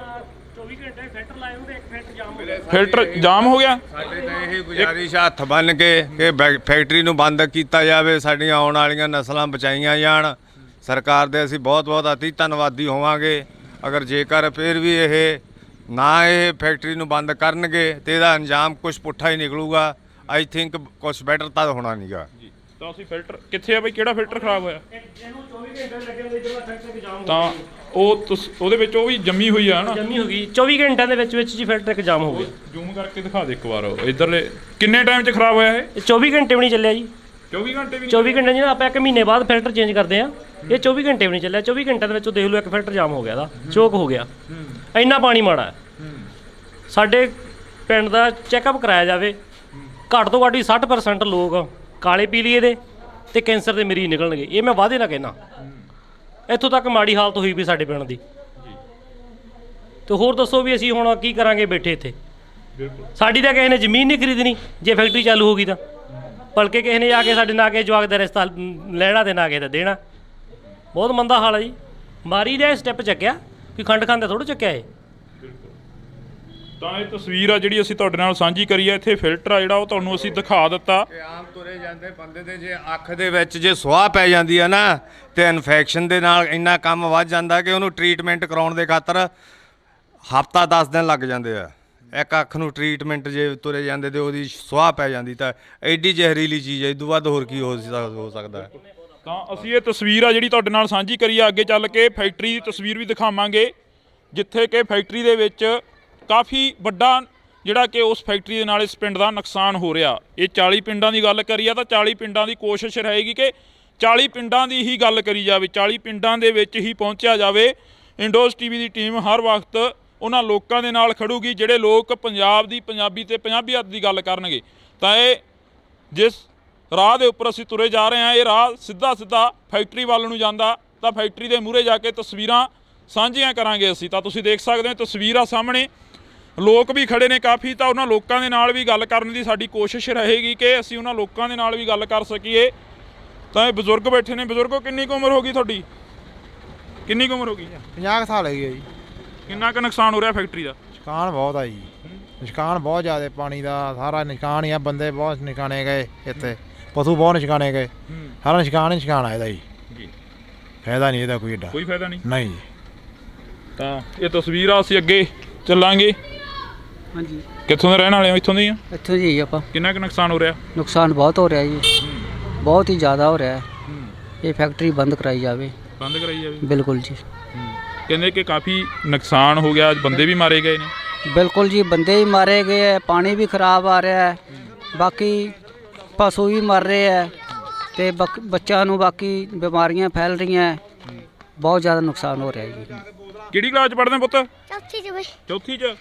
24 ਘੰਟੇ ਫਿਲਟਰ ਲਾਏ ਹੁੰਦੇ, ਇੱਕ ਫਿਲਟਰ ਜਾਮ ਹੋ ਗਿਆ। ਸਾਡੇ ਤਾਂ ਇਹ ਗੁਜ਼ਾਰਿਸ਼ ਹੱਥ ਬੰਨ ਕੇ ਕਿ ਫੈਕਟਰੀ ਨੂੰ ਬੰਦ ਕੀਤਾ ਜਾਵੇ, ਸਾਡੀਆਂ ਆਉਣ ਵਾਲੀਆਂ ਨਸਲਾਂ ਬਚਾਈਆਂ ਜਾਣ। ਸਰਕਾਰ ਦੇ ਅਸੀਂ ਬਹੁਤ ਅਤੀ ਧੰਨਵਾਦੀ ਹੋਵਾਂਗੇ ਅਗਰ ਜੇਕਰ ਫਿਰ ਵੀ ਇਹ ਫੈਕਟਰੀ ਨੂੰ ਬੰਦ ਕਰਨਗੇ ਤੇ ਇਹਦਾ ਅੰਜਾਮ ਕੁਝ ਪੁੱਠਾ ਹੀ ਨਿਕਲੂਗਾ। ਆਈ ਥਿੰਕ ਕੁਝ ਬੈਟਰ ਤਾਂ ਹੋਣਾ ਨਹੀਂਗਾ ਜੀ। ਤਾਂ ਅਸੀਂ ਫਿਲਟਰ ਕਿੱਥੇ ਆ ਬਈ, ਕਿਹੜਾ ਫਿਲਟਰ ਖਰਾਬ ਹੋਇਆ? ਇਹਨੂੰ 24 ਘੰਟੇ ਲੱਗੇ ਹੋਏ, ਇਧਰਲਾ ਫਿਲਟਰ ਜਾਮ ਹੋ ਗਿਆ। ਤਾਂ ਉਹਦੇ ਵਿੱਚ ਉਹ ਵੀ ਜੰਮੀ ਹੋਈ ਆ ਨਾ, ਜੰਮੀ ਹੋ ਗਈ 24 ਘੰਟਿਆਂ ਦੇ ਵਿੱਚ ਜੀ ਫਿਲਟਰ ਇੱਕ ਜਾਮ ਹੋ ਗਿਆ। ਜ਼ੂਮ ਕਰਕੇ ਦਿਖਾ ਦੇ ਇੱਕ ਵਾਰ ਇਧਰਲੇ। ਕਿੰਨੇ ਟਾਈਮ 'ਚ ਖਰਾਬ ਹੋਇਆ ਇਹ? 24 ਘੰਟੇ ਵੀ ਨਹੀਂ ਚੱਲਿਆ ਜੀ। 24 ਘੰਟੇ ਵੀ 24 ਘੰਟੇ ਜਿਹਨਾਂ ਆਪਾਂ ਇੱਕ ਮਹੀਨੇ ਬਾਅਦ ਫਿਲਟਰ ਚੇਂਜ ਕਰਦੇ ਆ, ਇਹ 24 ਘੰਟੇ ਵੀ ਨਹੀਂ ਚੱਲਿਆ। 24 ਘੰਟਿਆਂ ਦੇ ਵਿੱਚ ਦੇਖ ਲਓ ਇੱਕ ਫਿਲਟਰ ਜਾਮ ਹੋ ਗਿਆ ਦਾ, ਚੋਕ ਹੋ ਗਿਆ। ਇੰਨਾ ਪਾਣੀ ਮਾੜਾ ਹੈ। ਸਾਡੇ ਪਿੰਡ ਦਾ ਚੈੱਕਅਪ ਕਰਾਇਆ ਜਾਵੇ, ਘੱਟ ਤੋਂ ਘੱਟ ਵੀ 60% ਲੋਕ ਕਾਲੇ ਪੀਲੀਏ ਦੇ ਤੇ ਕੈਂਸਰ ਦੇ ਮਰੀਜ਼ ਨਿਕਲਣਗੇ। ਇਹ ਮੈਂ ਵਾਅਦੇ ਨਾਲ ਕਹਿਣਾ। ਇੱਥੋਂ ਤੱਕ ਮਾੜੀ ਹਾਲਤ ਹੋਈ ਵੀ ਸਾਡੇ ਪਿੰਡ ਦੀ। ਤੇ ਹੋਰ ਦੱਸੋ ਵੀ ਅਸੀਂ ਹੁਣ ਕੀ ਕਰਾਂਗੇ ਬੈਠੇ ਇੱਥੇ। ਸਾਡੀ ਤਾਂ ਕਿਸੇ ਨੇ ਜ਼ਮੀਨ ਨਹੀਂ ਖਰੀਦਣੀ ਜੇ ਫੈਕਟਰੀ ਚਾਲੂ ਹੋ ਗਈ ਤਾਂ, ਬਲਕਿ ਕਿਸੇ ਨੇ ਆ ਕੇ ਸਾਡੇ ਨਾ ਕੇ ਜਵਾਕ ਦਾ ਰਿਸ਼ਤਾ ਲੈਣਾ ਤੇ ਨਾ ਕਿਸੇ ਦਾ ਦੇਣਾ। ਬਹੁਤ ਮੰਦਾ ਹਾਲ ਹੈ ਜੀ। ਮਾਰੀ ਦਾ ਸਟੈਪ ਚੱਕਿਆ ਕਿ ਖੰਡ ਖਾਂਦੇ ਥੋੜ੍ਹਾ ਚੱਕਿਆ ਇਹ। ਤਾਂ ਇਹ ਤਸਵੀਰ ਆ ਜਿਹੜੀ ਅਸੀਂ ਤੁਹਾਡੇ ਨਾਲ ਸਾਂਝੀ ਕਰੀ ਆ। ਇੱਥੇ ਫਿਲਟਰ ਆ ਜਿਹੜਾ ਉਹ ਤੁਹਾਨੂੰ ਅਸੀਂ ਦਿਖਾ ਦਿੱਤਾ। ਆਮ ਤੁਰੇ ਜਾਂਦੇ ਬੰਦੇ ਦੇ ਜੇ ਅੱਖ ਦੇ ਵਿੱਚ ਜੇ ਸੁਆਹ ਪੈ ਜਾਂਦੀ ਆ ਨਾ ਤੇ ਇਨਫੈਕਸ਼ਨ ਦੇ ਨਾਲ ਇੰਨਾ ਕੰਮ ਵੱਧ ਜਾਂਦਾ ਕਿ ਉਹਨੂੰ ਟ੍ਰੀਟਮੈਂਟ ਕਰਾਉਣ ਦੇ ਖਾਤਰ ਹਫ਼ਤਾ 10 ਦਿਨ ਲੱਗ ਜਾਂਦੇ ਆ। ਇੱਕ ਅੱਖ ਨੂੰ ਟ੍ਰੀਟਮੈਂਟ ਜੇ ਤੁਰੇ ਜਾਂਦੇ ਤੇ ਉਹਦੀ ਸੁਆਹ ਪੈ ਜਾਂਦੀ ਤਾਂ ਐਡੀ ਜ਼ਹਿਰੀਲੀ ਚੀਜ਼ ਹੈ। ਇਦੋਂ ਵੱਧ ਹੋਰ ਕੀ ਹੋ ਸਕਦਾ ਹੈ। ਤਾਂ ਅਸੀਂ ਇਹ ਤਸਵੀਰ ਆ ਜਿਹੜੀ ਤੁਹਾਡੇ ਨਾਲ ਸਾਂਝੀ ਕਰੀ ਆ। ਅੱਗੇ ਚੱਲ ਕੇ ਫੈਕਟਰੀ ਦੀ ਤਸਵੀਰ ਵੀ ਦਿਖਾਵਾਂਗੇ, ਜਿੱਥੇ ਕਿ ਫੈਕਟਰੀ ਦੇ ਵਿੱਚ ਕਾਫੀ ਵੱਡਾ ਜਿਹੜਾ ਕਿ ਉਸ ਫੈਕਟਰੀ ਦੇ ਨਾਲ ਇਸ ਪਿੰਡ ਦਾ ਨੁਕਸਾਨ ਹੋ ਰਿਹਾ। ਇਹ 40 ਪਿੰਡਾਂ ਦੀ ਗੱਲ ਕਰੀ ਆ ਤਾਂ 40 ਪਿੰਡਾਂ ਦੀ ਕੋਸ਼ਿਸ਼ ਰਹੇਗੀ ਕਿ 40 ਪਿੰਡਾਂ ਦੀ ਹੀ ਗੱਲ ਕਰੀ ਜਾਵੇ, 40 ਪਿੰਡਾਂ ਦੇ ਵਿੱਚ ਹੀ ਪਹੁੰਚਿਆ ਜਾਵੇ। ਇੰਡੋਜ਼ ਟੀਵੀ ਦੀ ਟੀਮ ਹਰ ਵਕਤ ਉਹਨਾਂ ਲੋਕਾਂ ਦੇ ਨਾਲ ਖੜੂਗੀ ਜਿਹੜੇ ਲੋਕ ਪੰਜਾਬ ਦੀ ਪੰਜਾਬੀ ਤੇ ਪੰਜਾਬੀਅਤ ਦੀ ਗੱਲ ਕਰਨਗੇ। ਤਾਂ ਇਹ ਜਿਸ ਰਾਹ ਦੇ ਉੱਪਰ ਅਸੀਂ ਤੁਰੇ ਜਾ ਰਹੇ ਹਾਂ, ਇਹ ਰਾਹ ਸਿੱਧਾ ਫੈਕਟਰੀ ਵੱਲ ਨੂੰ ਜਾਂਦਾ। ਤਾਂ ਫੈਕਟਰੀ ਦੇ ਮੂਹਰੇ ਜਾ ਕੇ ਤਸਵੀਰਾਂ ਸਾਂਝੀਆਂ ਕਰਾਂਗੇ ਅਸੀਂ। ਤਾਂ ਤੁਸੀਂ ਦੇਖ ਸਕਦੇ ਹੋ ਤਸਵੀਰ ਆ ਸਾਹਮਣੇ, ਲੋਕ ਵੀ ਖੜੇ ਨੇ ਕਾਫੀ। ਤਾਂ ਉਹਨਾਂ ਲੋਕਾਂ ਦੇ ਨਾਲ ਵੀ ਗੱਲ ਕਰਨ ਦੀ ਸਾਡੀ ਕੋਸ਼ਿਸ਼ ਰਹੇਗੀ ਕਿ ਅਸੀਂ ਉਹਨਾਂ ਲੋਕਾਂ ਦੇ ਨਾਲ ਵੀ ਗੱਲ ਕਰ ਸਕੀਏ। ਤਾਂ ਇਹ ਬਜ਼ੁਰਗ ਬੈਠੇ ਨੇ। ਬਜ਼ੁਰਗੋ, ਕਿੰਨੀ ਕੁ ਉਮਰ ਹੋ ਗਈ ਤੁਹਾਡੀ? ਕਿੰਨੀ ਕੁ ਉਮਰ ਹੋ ਗਈ? 50 ਸਾਲ ਹੈਗੀ ਹੈ ਜੀ। ਕਿੰਨਾ ਕੁ ਨੁਕਸਾਨ ਹੋ ਰਿਹਾ ਫੈਕਟਰੀ ਦਾ? ਨੁਕਸਾਨ ਬਹੁਤ ਆ ਜੀ, ਨੁਕਸਾਨ ਬਹੁਤ ਜ਼ਿਆਦਾ। ਪਾਣੀ ਦਾ ਸਾਰਾ ਨੁਕਸਾਨ ਹੀ ਆ। ਬੰਦੇ ਬਹੁਤ ਨੁਕਸਾਨੇ ਗਏ ਇੱਥੇ, ਪਸ਼ੂ ਬਹੁਤ ਨੁਕਸਾਨੇ ਗਏ। ਸਾਰਾ ਨੁਕਸਾਨ ਹੀ ਨੁਕਸਾਨ ਆ ਇਹਦਾ ਜੀ। ਫਾਇਦਾ ਨਹੀਂ ਇਹਦਾ ਕੋਈ ਏਡਾ। ਕੋਈ ਫਾਇਦਾ ਨਹੀਂ? ਨਹੀਂ ਜੀ। ਤਾਂ ਇਹ ਤਸਵੀਰ ਆ, ਅਸੀਂ ਅੱਗੇ ਚੱਲਾਂਗੇ। ਹਾਂਜੀ, ਕਿੱਥੋਂ ਦੇ ਰਹਿਣ ਵਾਲੇ ਹੋ? ਇੱਥੋਂ ਦੇ ਹੀ ਆ। ਇੱਥੋਂ ਜੀ ਆਪਾਂ। ਕਿੰਨਾ ਕੁ ਨੁਕਸਾਨ ਹੋ ਰਿਹਾ? ਨੁਕਸਾਨ ਬਹੁਤ ਹੋ ਰਿਹਾ ਜੀ, ਬਹੁਤ ਹੀ ਜ਼ਿਆਦਾ ਹੋ ਰਿਹਾ ਹੈ। ਇਹ ਫੈਕਟਰੀ ਬੰਦ ਕਰਾਈ ਜਾਵੇ। ਬੰਦ ਕਰਾਈ ਜਾਵੇ? ਬਿਲਕੁਲ ਜੀ, ਕਹਿੰਦੇ ਕਿ ਕਾਫੀ ਨੁਕਸਾਨ ਹੋ ਗਿਆ, ਬੰਦੇ ਵੀ ਮਾਰੇ ਗਏ ਨੇ। ਬਿਲਕੁਲ ਜੀ, ਬੰਦੇ ਵੀ ਮਾਰੇ ਗਏ ਹੈ, ਪਾਣੀ ਵੀ ਖਰਾਬ ਆ ਰਿਹਾ ਹੈ, ਬਾਕੀ ਪਸ਼ੂ ਵੀ ਮਰ ਰਹੇ ਹੈ ਤੇ ਬੱਚਿਆਂ ਨੂੰ ਬਾਕੀ ਬਿਮਾਰੀਆਂ ਫੈਲ ਰਹੀਆਂ। ਬਹੁਤ ਜ਼ਿਆਦਾ ਨੁਕਸਾਨ ਹੋ ਰਿਹਾ ਜੀ। ਕਿਹੜੀ ਕਲਾਸ 'ਚ ਪੜ੍ਹਦੇ ਪੁੱਤ? ਚੌਥੀ ਚ ਬਈ। ਚੌਥੀ 'ਚ।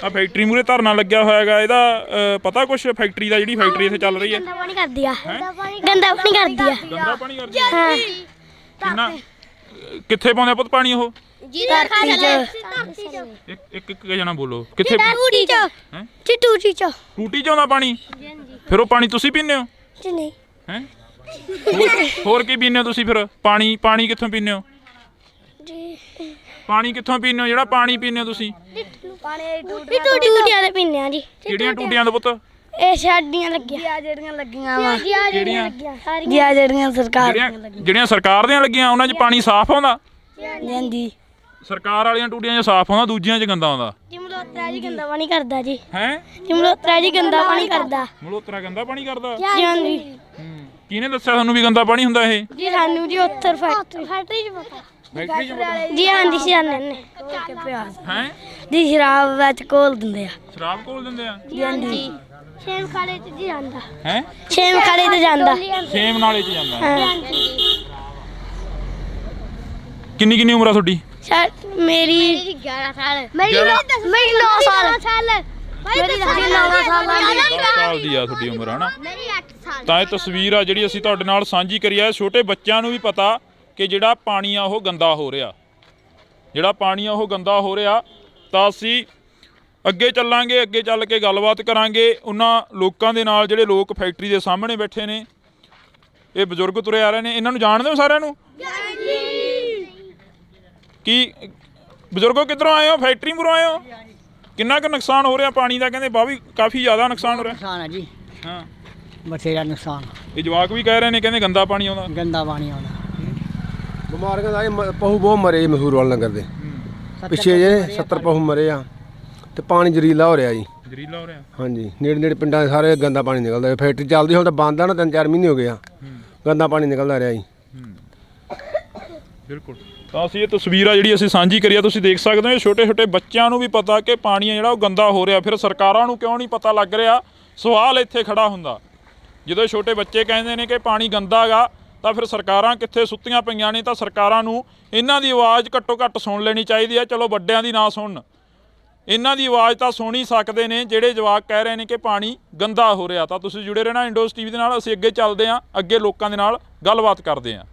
ਆ ਫੈਕਟਰੀ ਮੂਹਰੇ ਧਰਨਾ ਲੱਗਿਆ ਹੋਇਆ ਹੈਗਾ, ਇਹਦਾ ਪਤਾ ਕੁਛ? ਫੈਕਟਰੀ ਦਾ, ਜਿਹੜੀ ਫੈਕਟਰੀ ਇੱਥੇ ਚੱਲ ਰਹੀ ਹੈ, ਗੰਦਾ ਪਾਣੀ ਕਰਦੀ ਆ। ਗੰਦਾ ਪਾਣੀ ਕਰਦੀ ਆ। ਗੰਦਾ ਪਾਣੀ ਕਰਦੀ ਹੈ? ਹਾਂ। ਕਿੰਨਾ ਕਿੱਥੇ ਪਾਉਂਦੇ ਪੁੱਤ ਪਾਣੀ ਉਹ? ਧਰਤੀ ਚ। ਇੱਕ ਜਣਾ ਬੋਲੋ। ਕਿੱਥੇ? ਟੂਟੀ ਚ। ਹੈਂ? ਟੂਟੀ ਚ। ਟੂਟੀ 'ਚ ਆਉਂਦਾ ਪਾਣੀ? ਫਿਰ ਉਹ ਪਾਣੀ ਤੁਸੀਂ ਪੀਂਦੇ ਹੋ? ਜੀ ਨਹੀਂ। ਹੈਂ? ਹੋਰ ਕੀ ਪੀਂਦੇ ਹੋ ਤੁਸੀਂ ਫਿਰ? ਪਾਣੀ ਕਿੱਥੋਂ ਪੀਂਦੇ ਹੋ? ਪਾਣੀ ਕਿੱਥੋਂ ਪੀਂਦੇ ਹੋ ਜਿਹੜਾ ਪਾਣੀ ਪੀਂਦੇ ਹੋ ਤੁਸੀਂ? ਟੂਟੀਆਂ ਦੇ ਪੀਂਦੇ ਆ ਜੀ। ਕਿਹੜੀਆਂ ਟੂਟੀਆਂ ਦਾ ਪੁੱਤ? ਇਹ ਸਾਡੀਆਂ ਲੱਗੀਆਂ ਜਿਹੜੀਆਂ ਲੱਗੀਆਂ ਵਾ। ਕਿਹੜੀਆਂ? ਜਿਹੜੀਆਂ ਸਰਕਾਰ ਜਿਹੜੀਆਂ ਸਰਕਾਰ ਦੀਆਂ ਲੱਗੀਆਂ ਉਹਨਾਂ 'ਚ ਪਾਣੀ ਸਾਫ਼ ਆਉਂਦਾ? ਜਾਂਦੀ। ਸਰਕਾਰ ਵਾਲੀਆਂ ਟੂਟੀਆਂ 'ਚ ਸਾਫ਼ ਆਉਂਦਾ, ਦੂਜੀਆਂ 'ਚ ਗੰਦਾ ਆਉਂਦਾ। ਮਲੋਤਰਾ ਜੀ ਗੰਦਾ ਪਾਣੀ ਕਰਦਾ ਜੀ। ਹੈ? ਮਲੋਤਰਾ ਜੀ ਗੰਦਾ ਪਾਣੀ ਕਰਦਾ। ਮਲੋਤਰਾ ਗੰਦਾ ਪਾਣੀ ਕਰਦਾ? ਹਾਂਜੀ। ਕਿਹਨੇ ਦੱਸਿਆ ਤੁਹਾਨੂੰ ਵੀ ਗੰਦਾ ਪਾਣੀ ਹੁੰਦਾ ਇਹ? ਜੀ ਸਾਨੂੰ ਜੀ ਉੱਤਰ ਫੈਕਟਰੀ ਚ ਪਤਾ। ਫੈਕਟਰੀ 'ਚ ਪਤਾ? ਜੀ ਹਾਂਜੀ ਸਿਆਣੇ ਨੇ। ਹੈ? ਜੀ ਸ਼ਰਾਬ ਵਿੱਚ ਕੋਲ ਦਿੰਦੇ ਆ। ਸ਼ਰਾਬ ਕੋਲ ਦਿੰਦੇ ਆ? ਜੀ ਹਾਂਜੀ। ਸ਼ੇਮ ਖਾਲੇ ਚ ਜੀ ਜਾਂਦਾ। ਹੈ? ਸ਼ੇਮ ਖਾਲੇ ਤੇ ਜਾਂਦਾ। ਸੇਮ ਨਾਲੇ 'ਚ ਜਾਂਦਾ? ਹਾਂ। ਕਿੰਨੀ ਉਮਰ ਆ ਤੁਹਾਡੀ? ਮੇਰੀ 11 ਸਾਲ। ਮੇਰੀ 9 ਸਾਲ। ਮੇਰੀ 9 ਸਾਲ। 10 ਸਾਲ ਦੀ ਆ ਤੁਹਾਡੀ ਉਮਰ, ਹਨਾ? ਮੇਰੀ 8 ਸਾਲ। ਤਾਂ ਇਹ ਤਸਵੀਰ ਆ ਜਿਹੜੀ ਅਸੀਂ ਤੁਹਾਡੇ ਨਾਲ ਸਾਂਝੀ ਕਰੀ ਆ। ਛੋਟੇ ਬੱਚਿਆਂ ਨੂੰ ਵੀ ਪਤਾ ਕਿ ਜਿਹੜਾ ਪਾਣੀ ਆ ਉਹ ਗੰਦਾ ਹੋ ਰਿਹਾ, ਜਿਹੜਾ ਪਾਣੀ ਆ ਉਹ ਗੰਦਾ ਹੋ ਰਿਹਾ। ਤਾਂ ਅਸੀਂ ਅੱਗੇ ਚੱਲਾਂਗੇ, ਅੱਗੇ ਚੱਲ ਕੇ ਗੱਲਬਾਤ ਕਰਾਂਗੇ ਉਹਨਾਂ ਲੋਕਾਂ ਦੇ ਨਾਲ ਜਿਹੜੇ ਲੋਕ ਫੈਕਟਰੀ ਦੇ ਸਾਹਮਣੇ ਬੈਠੇ ਨੇ। ਇਹ ਬਜ਼ੁਰਗ ਤੁਰੇ ਆ ਰਹੇ ਨੇ, ਇਹਨਾਂ ਨੂੰ ਜਾਣਦੇ ਹੋ ਸਾਰਿਆਂ ਨੂੰ? ਕੀ ਬਜ਼ੁਰਗੋ ਕਿੱਧਰੋਂ ਆਏ ਹੋ? ਫੈਕਟਰੀ ਮੂਹਰੋਂ ਆਏ ਹੋ? ਕਿੰਨਾ ਕੁ ਨੁਕਸਾਨ ਹੋ ਰਿਹਾ ਪਾਣੀ ਦਾ? ਕਹਿੰਦੇ ਬਾਹਰ ਕਾਫੀ ਜ਼ਿਆਦਾ ਨੁਕਸਾਨ ਹੋ ਰਿਹਾ। ਨੁਕਸਾਨ ਹੈ ਜੀ, ਹਾਂ, ਬਥੇਰਾ ਨੁਕਸਾਨ। ਇਹ ਜਵਾਕ ਵੀ ਕਹਿ ਰਹੇ ਨੇ, ਕਹਿੰਦੇ ਗੰਦਾ ਪਾਣੀ ਆਉਂਦਾ। ਗੰਦਾ ਪਾਣੀ ਆਉਂਦਾ। ਬਿਮਾਰੀਆਂ ਦਾ ਪਹੂ ਬਹੁਤ ਮਰੇ ਮਸੂਰ ਵਾਲ ਨਗਰ ਦੇ ਪਿੱਛੇ ਜੇ 70 ਪਹੂ ਮਰੇ ਆ ਤੇ ਪਾਣੀ ਜ਼ਰੀਲਾ ਹੋ ਰਿਹਾ ਜੀ। ਜ਼ਰੀਲਾ ਹੋ ਰਿਹਾ? ਹਾਂਜੀ, ਨੇੜੇ ਪਿੰਡਾਂ ਦੇ ਸਾਰੇ ਗੰਦਾ ਪਾਣੀ ਨਿਕਲਦਾ। ਫੈਕਟਰੀ ਚੱਲਦੀ ਹੁਣ ਤਾਂ ਬੰਦ ਆ ਨਾ, 3-4 ਮਹੀਨੇ ਹੋ ਗਏ ਆ। ਗੰਦਾ ਪਾਣੀ ਨਿਕਲਦਾ ਰਿਹਾ ਜੀ। ਬਿਲਕੁਲ। ਤਾਂ ਅਸੀਂ ਇਹ ਤਸਵੀਰ ਆ ਜਿਹੜੀ ਅਸੀਂ ਸਾਂਝੀ ਕਰੀ ਆ, ਤੁਸੀਂ ਦੇਖ ਸਕਦੇ ਹੋ। ਛੋਟੇ ਬੱਚਿਆਂ ਨੂੰ ਵੀ ਪਤਾ ਕਿ ਪਾਣੀ ਆ ਜਿਹੜਾ ਉਹ ਗੰਦਾ ਹੋ ਰਿਹਾ, ਫਿਰ ਸਰਕਾਰਾਂ ਨੂੰ ਕਿਉਂ ਨਹੀਂ ਪਤਾ ਲੱਗ ਰਿਹਾ? ਸਵਾਲ ਇੱਥੇ ਖੜਾ ਹੁੰਦਾ। ਜਦੋਂ ਛੋਟੇ ਬੱਚੇ ਕਹਿੰਦੇ ਨੇ ਕਿ ਪਾਣੀ ਗੰਦਾ ਗਾ ਤਾਂ ਫਿਰ ਸਰਕਾਰਾਂ ਕਿੱਥੇ ਸੁੱਤੀਆਂ ਪਈਆਂ ਨੇ। ਤਾਂ ਸਰਕਾਰਾਂ ਨੂੰ ਇਹਨਾਂ ਦੀ ਆਵਾਜ਼ ਘੱਟੋ ਘੱਟ ਸੁਣ ਲੈਣੀ ਚਾਹੀਦੀ ਹੈ। ਚਲੋ ਵੱਡਿਆਂ ਦੀ ਨਾ ਸੁਣਨ, ਇਹਨਾਂ ਦੀ ਆਵਾਜ਼ ਤਾਂ ਸੁਣ ਹੀ ਸਕਦੇ ਨੇ ਜਿਹੜੇ ਜਵਾਕ ਕਹਿ ਰਹੇ ਨੇ ਕਿ ਪਾਣੀ ਗੰਦਾ ਹੋ ਰਿਹਾ। ਤਾਂ ਤੁਸੀਂ ਜੁੜੇ ਰਹਿਣਾ ਇੰਡੋਜ਼ ਟੀਵੀ ਦੇ ਨਾਲ। ਅਸੀਂ ਅੱਗੇ ਚੱਲਦੇ ਹਾਂ, ਅੱਗੇ ਲੋਕਾਂ ਦੇ ਨਾਲ ਗੱਲਬਾਤ ਕਰਦੇ ਹਾਂ।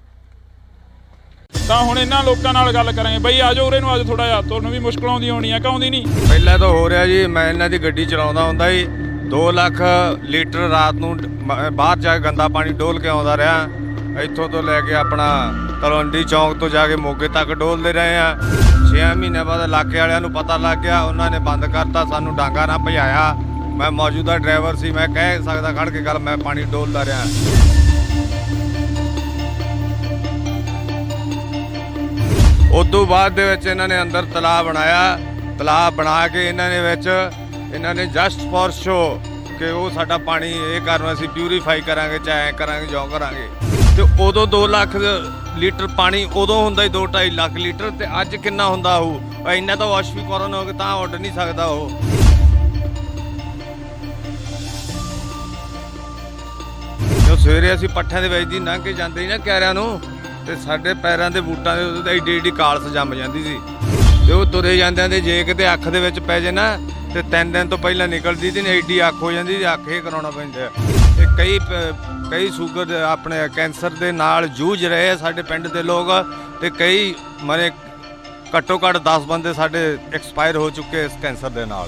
ਤਾਂ ਹੁਣ ਇਹਨਾਂ ਲੋਕਾਂ ਨਾਲ ਗੱਲ ਕਰਾਂਗੇ। ਬਈ ਆ ਜਾਓ ਉਰੇ ਨੂੰ, ਅੱਜ ਥੋੜਾ ਜਿਹਾ ਤੁਹਾਨੂੰ ਵੀ ਮੁਸ਼ਕਲ ਆਉਂਦੀ ਹੋਣੀ ਆ ਕਿ ਆਉਂਦੀ ਨਹੀਂ? ਪਹਿਲਾਂ ਤਾਂ ਹੋ ਰਿਹਾ ਜੀ, ਮੈਂ ਇਹਨਾਂ ਦੀ ਗੱਡੀ ਚਲਾਉਂਦਾ ਹੁੰਦਾ ਜੀ, 2 ਲੱਖ ਲੀਟਰ ਰਾਤ ਨੂੰ ਬਾਹਰ ਜਾ ਕੇ ਗੰਦਾ ਪਾਣੀ ਡੋਲ ਕੇ ਆਉਂਦਾ ਰਿਹਾ। ਇੱਥੋਂ ਤੋਂ ਲੈ ਕੇ ਆਪਣਾ ਤਲਵੰਡੀ ਚੌਂਕ ਤੋਂ ਜਾ ਕੇ ਮੋਗੇ ਤੱਕ ਡੋਲਦੇ ਰਹੇ ਆ। 6 ਮਹੀਨੇ ਬਾਅਦ ਇਲਾਕੇ ਵਾਲਿਆਂ ਨੂੰ ਪਤਾ ਲੱਗ ਗਿਆ, ਉਹਨਾਂ ਨੇ ਬੰਦ ਕਰਤਾ, ਸਾਨੂੰ ਡਾਂਗਾ ਨਾ ਭਜਾਇਆ। ਮੈਂ ਮੌਜੂਦਾ ਡਰਾਈਵਰ ਸੀ, ਮੈਂ ਕਹਿ ਸਕਦਾ ਖੜ ਕੇ ਗੱਲ, ਮੈਂ ਪਾਣੀ ਡੋਲਦਾ ਰਿਹਾ। ਉਸ ਤੋਂ ਬਾਅਦ ਦੇ ਵਿੱਚ ਇਹਨਾਂ ਨੇ ਅੰਦਰ ਤਲਾਅ ਬਣਾਇਆ। ਤਲਾਅ ਬਣਾ ਕੇ ਇਹਨਾਂ ਨੇ ਜਸਟ ਫॉर ਸ਼ੋ ਕਿ ਉਹ ਸਾਡਾ ਪਾਣੀ ਇਹ ਕਰਨ ਅਸੀਂ ਪਿਊਰੀਫਾਈ ਕਰਾਂਗੇ, ਚਾਹੇ ਕਰਾਂਗੇ ਜੋ ਕਰਾਂਗੇ। ਤੇ ਉਦੋਂ 2 ਲੱਖ ਲੀਟਰ ਪਾਣੀ ਉਦੋਂ ਹੁੰਦਾ ਹੀ 2-2.5 ਲੱਖ ਲੀਟਰ, ਤੇ ਅੱਜ ਕਿੰਨਾ ਹੁੰਦਾ ਉਹ? ਇੰਨਾ ਤਾਂ ਵਾਸ਼ਵੀਕਰਨ ਹੋ ਕੇ ਤਾਂ ਉੱਡ ਨਹੀਂ ਸਕਦਾ ਉਹ। ਜੋ ਸਵੇਰੇ ਅਸੀਂ ਪੱਠਿਆਂ ਦੇ ਵਿੱਚ ਦੀ ਲੰਘ ਕੇ ਜਾਂਦੇ ਸੀ ਨਾ ਕਿਆਰਿਆਂ ਨੂੰ, ਤੇ ਸਾਡੇ ਪੈਰਾਂ ਦੇ ਬੂਟਾਂ ਦੇ ਉੱਤੇ ਏਡੀ ਏਡੀ ਕਾਲਸ ਜੰਮ ਜਾਂਦੀ ਸੀ। ਤੇ ਉਹ ਤੁਰੇ ਜਾਂਦਿਆਂ ਦੇ ਜੇ ਕਿਤੇ ਅੱਖ ਦੇ ਵਿੱਚ ਪੈ ਜੇ ਨਾ, ਤੇ 3 ਦਿਨ ਤੋਂ ਪਹਿਲਾਂ ਨਿਕਲਦੀ ਤੇ ਏਡੀ ਅੱਖ ਹੋ ਜਾਂਦੀ, ਅੱਖ ਇਹ ਕਰਾਉਣਾ ਪੈਂਦਾ। ਤੇ ਕਈ ਸ਼ੂਗਰ ਆਪਣੇ ਕੈਂਸਰ ਦੇ ਨਾਲ ਜੂਝ ਰਹੇ ਆ ਸਾਡੇ ਪਿੰਡ ਦੇ ਲੋਕ, ਤੇ ਕਈ ਮਰੇ, ਘੱਟੋ ਘੱਟ 10 ਬੰਦੇ ਸਾਡੇ ਐਕਸਪਾਇਰ ਹੋ ਚੁੱਕੇ ਇਸ ਕੈਂਸਰ ਦੇ ਨਾਲ।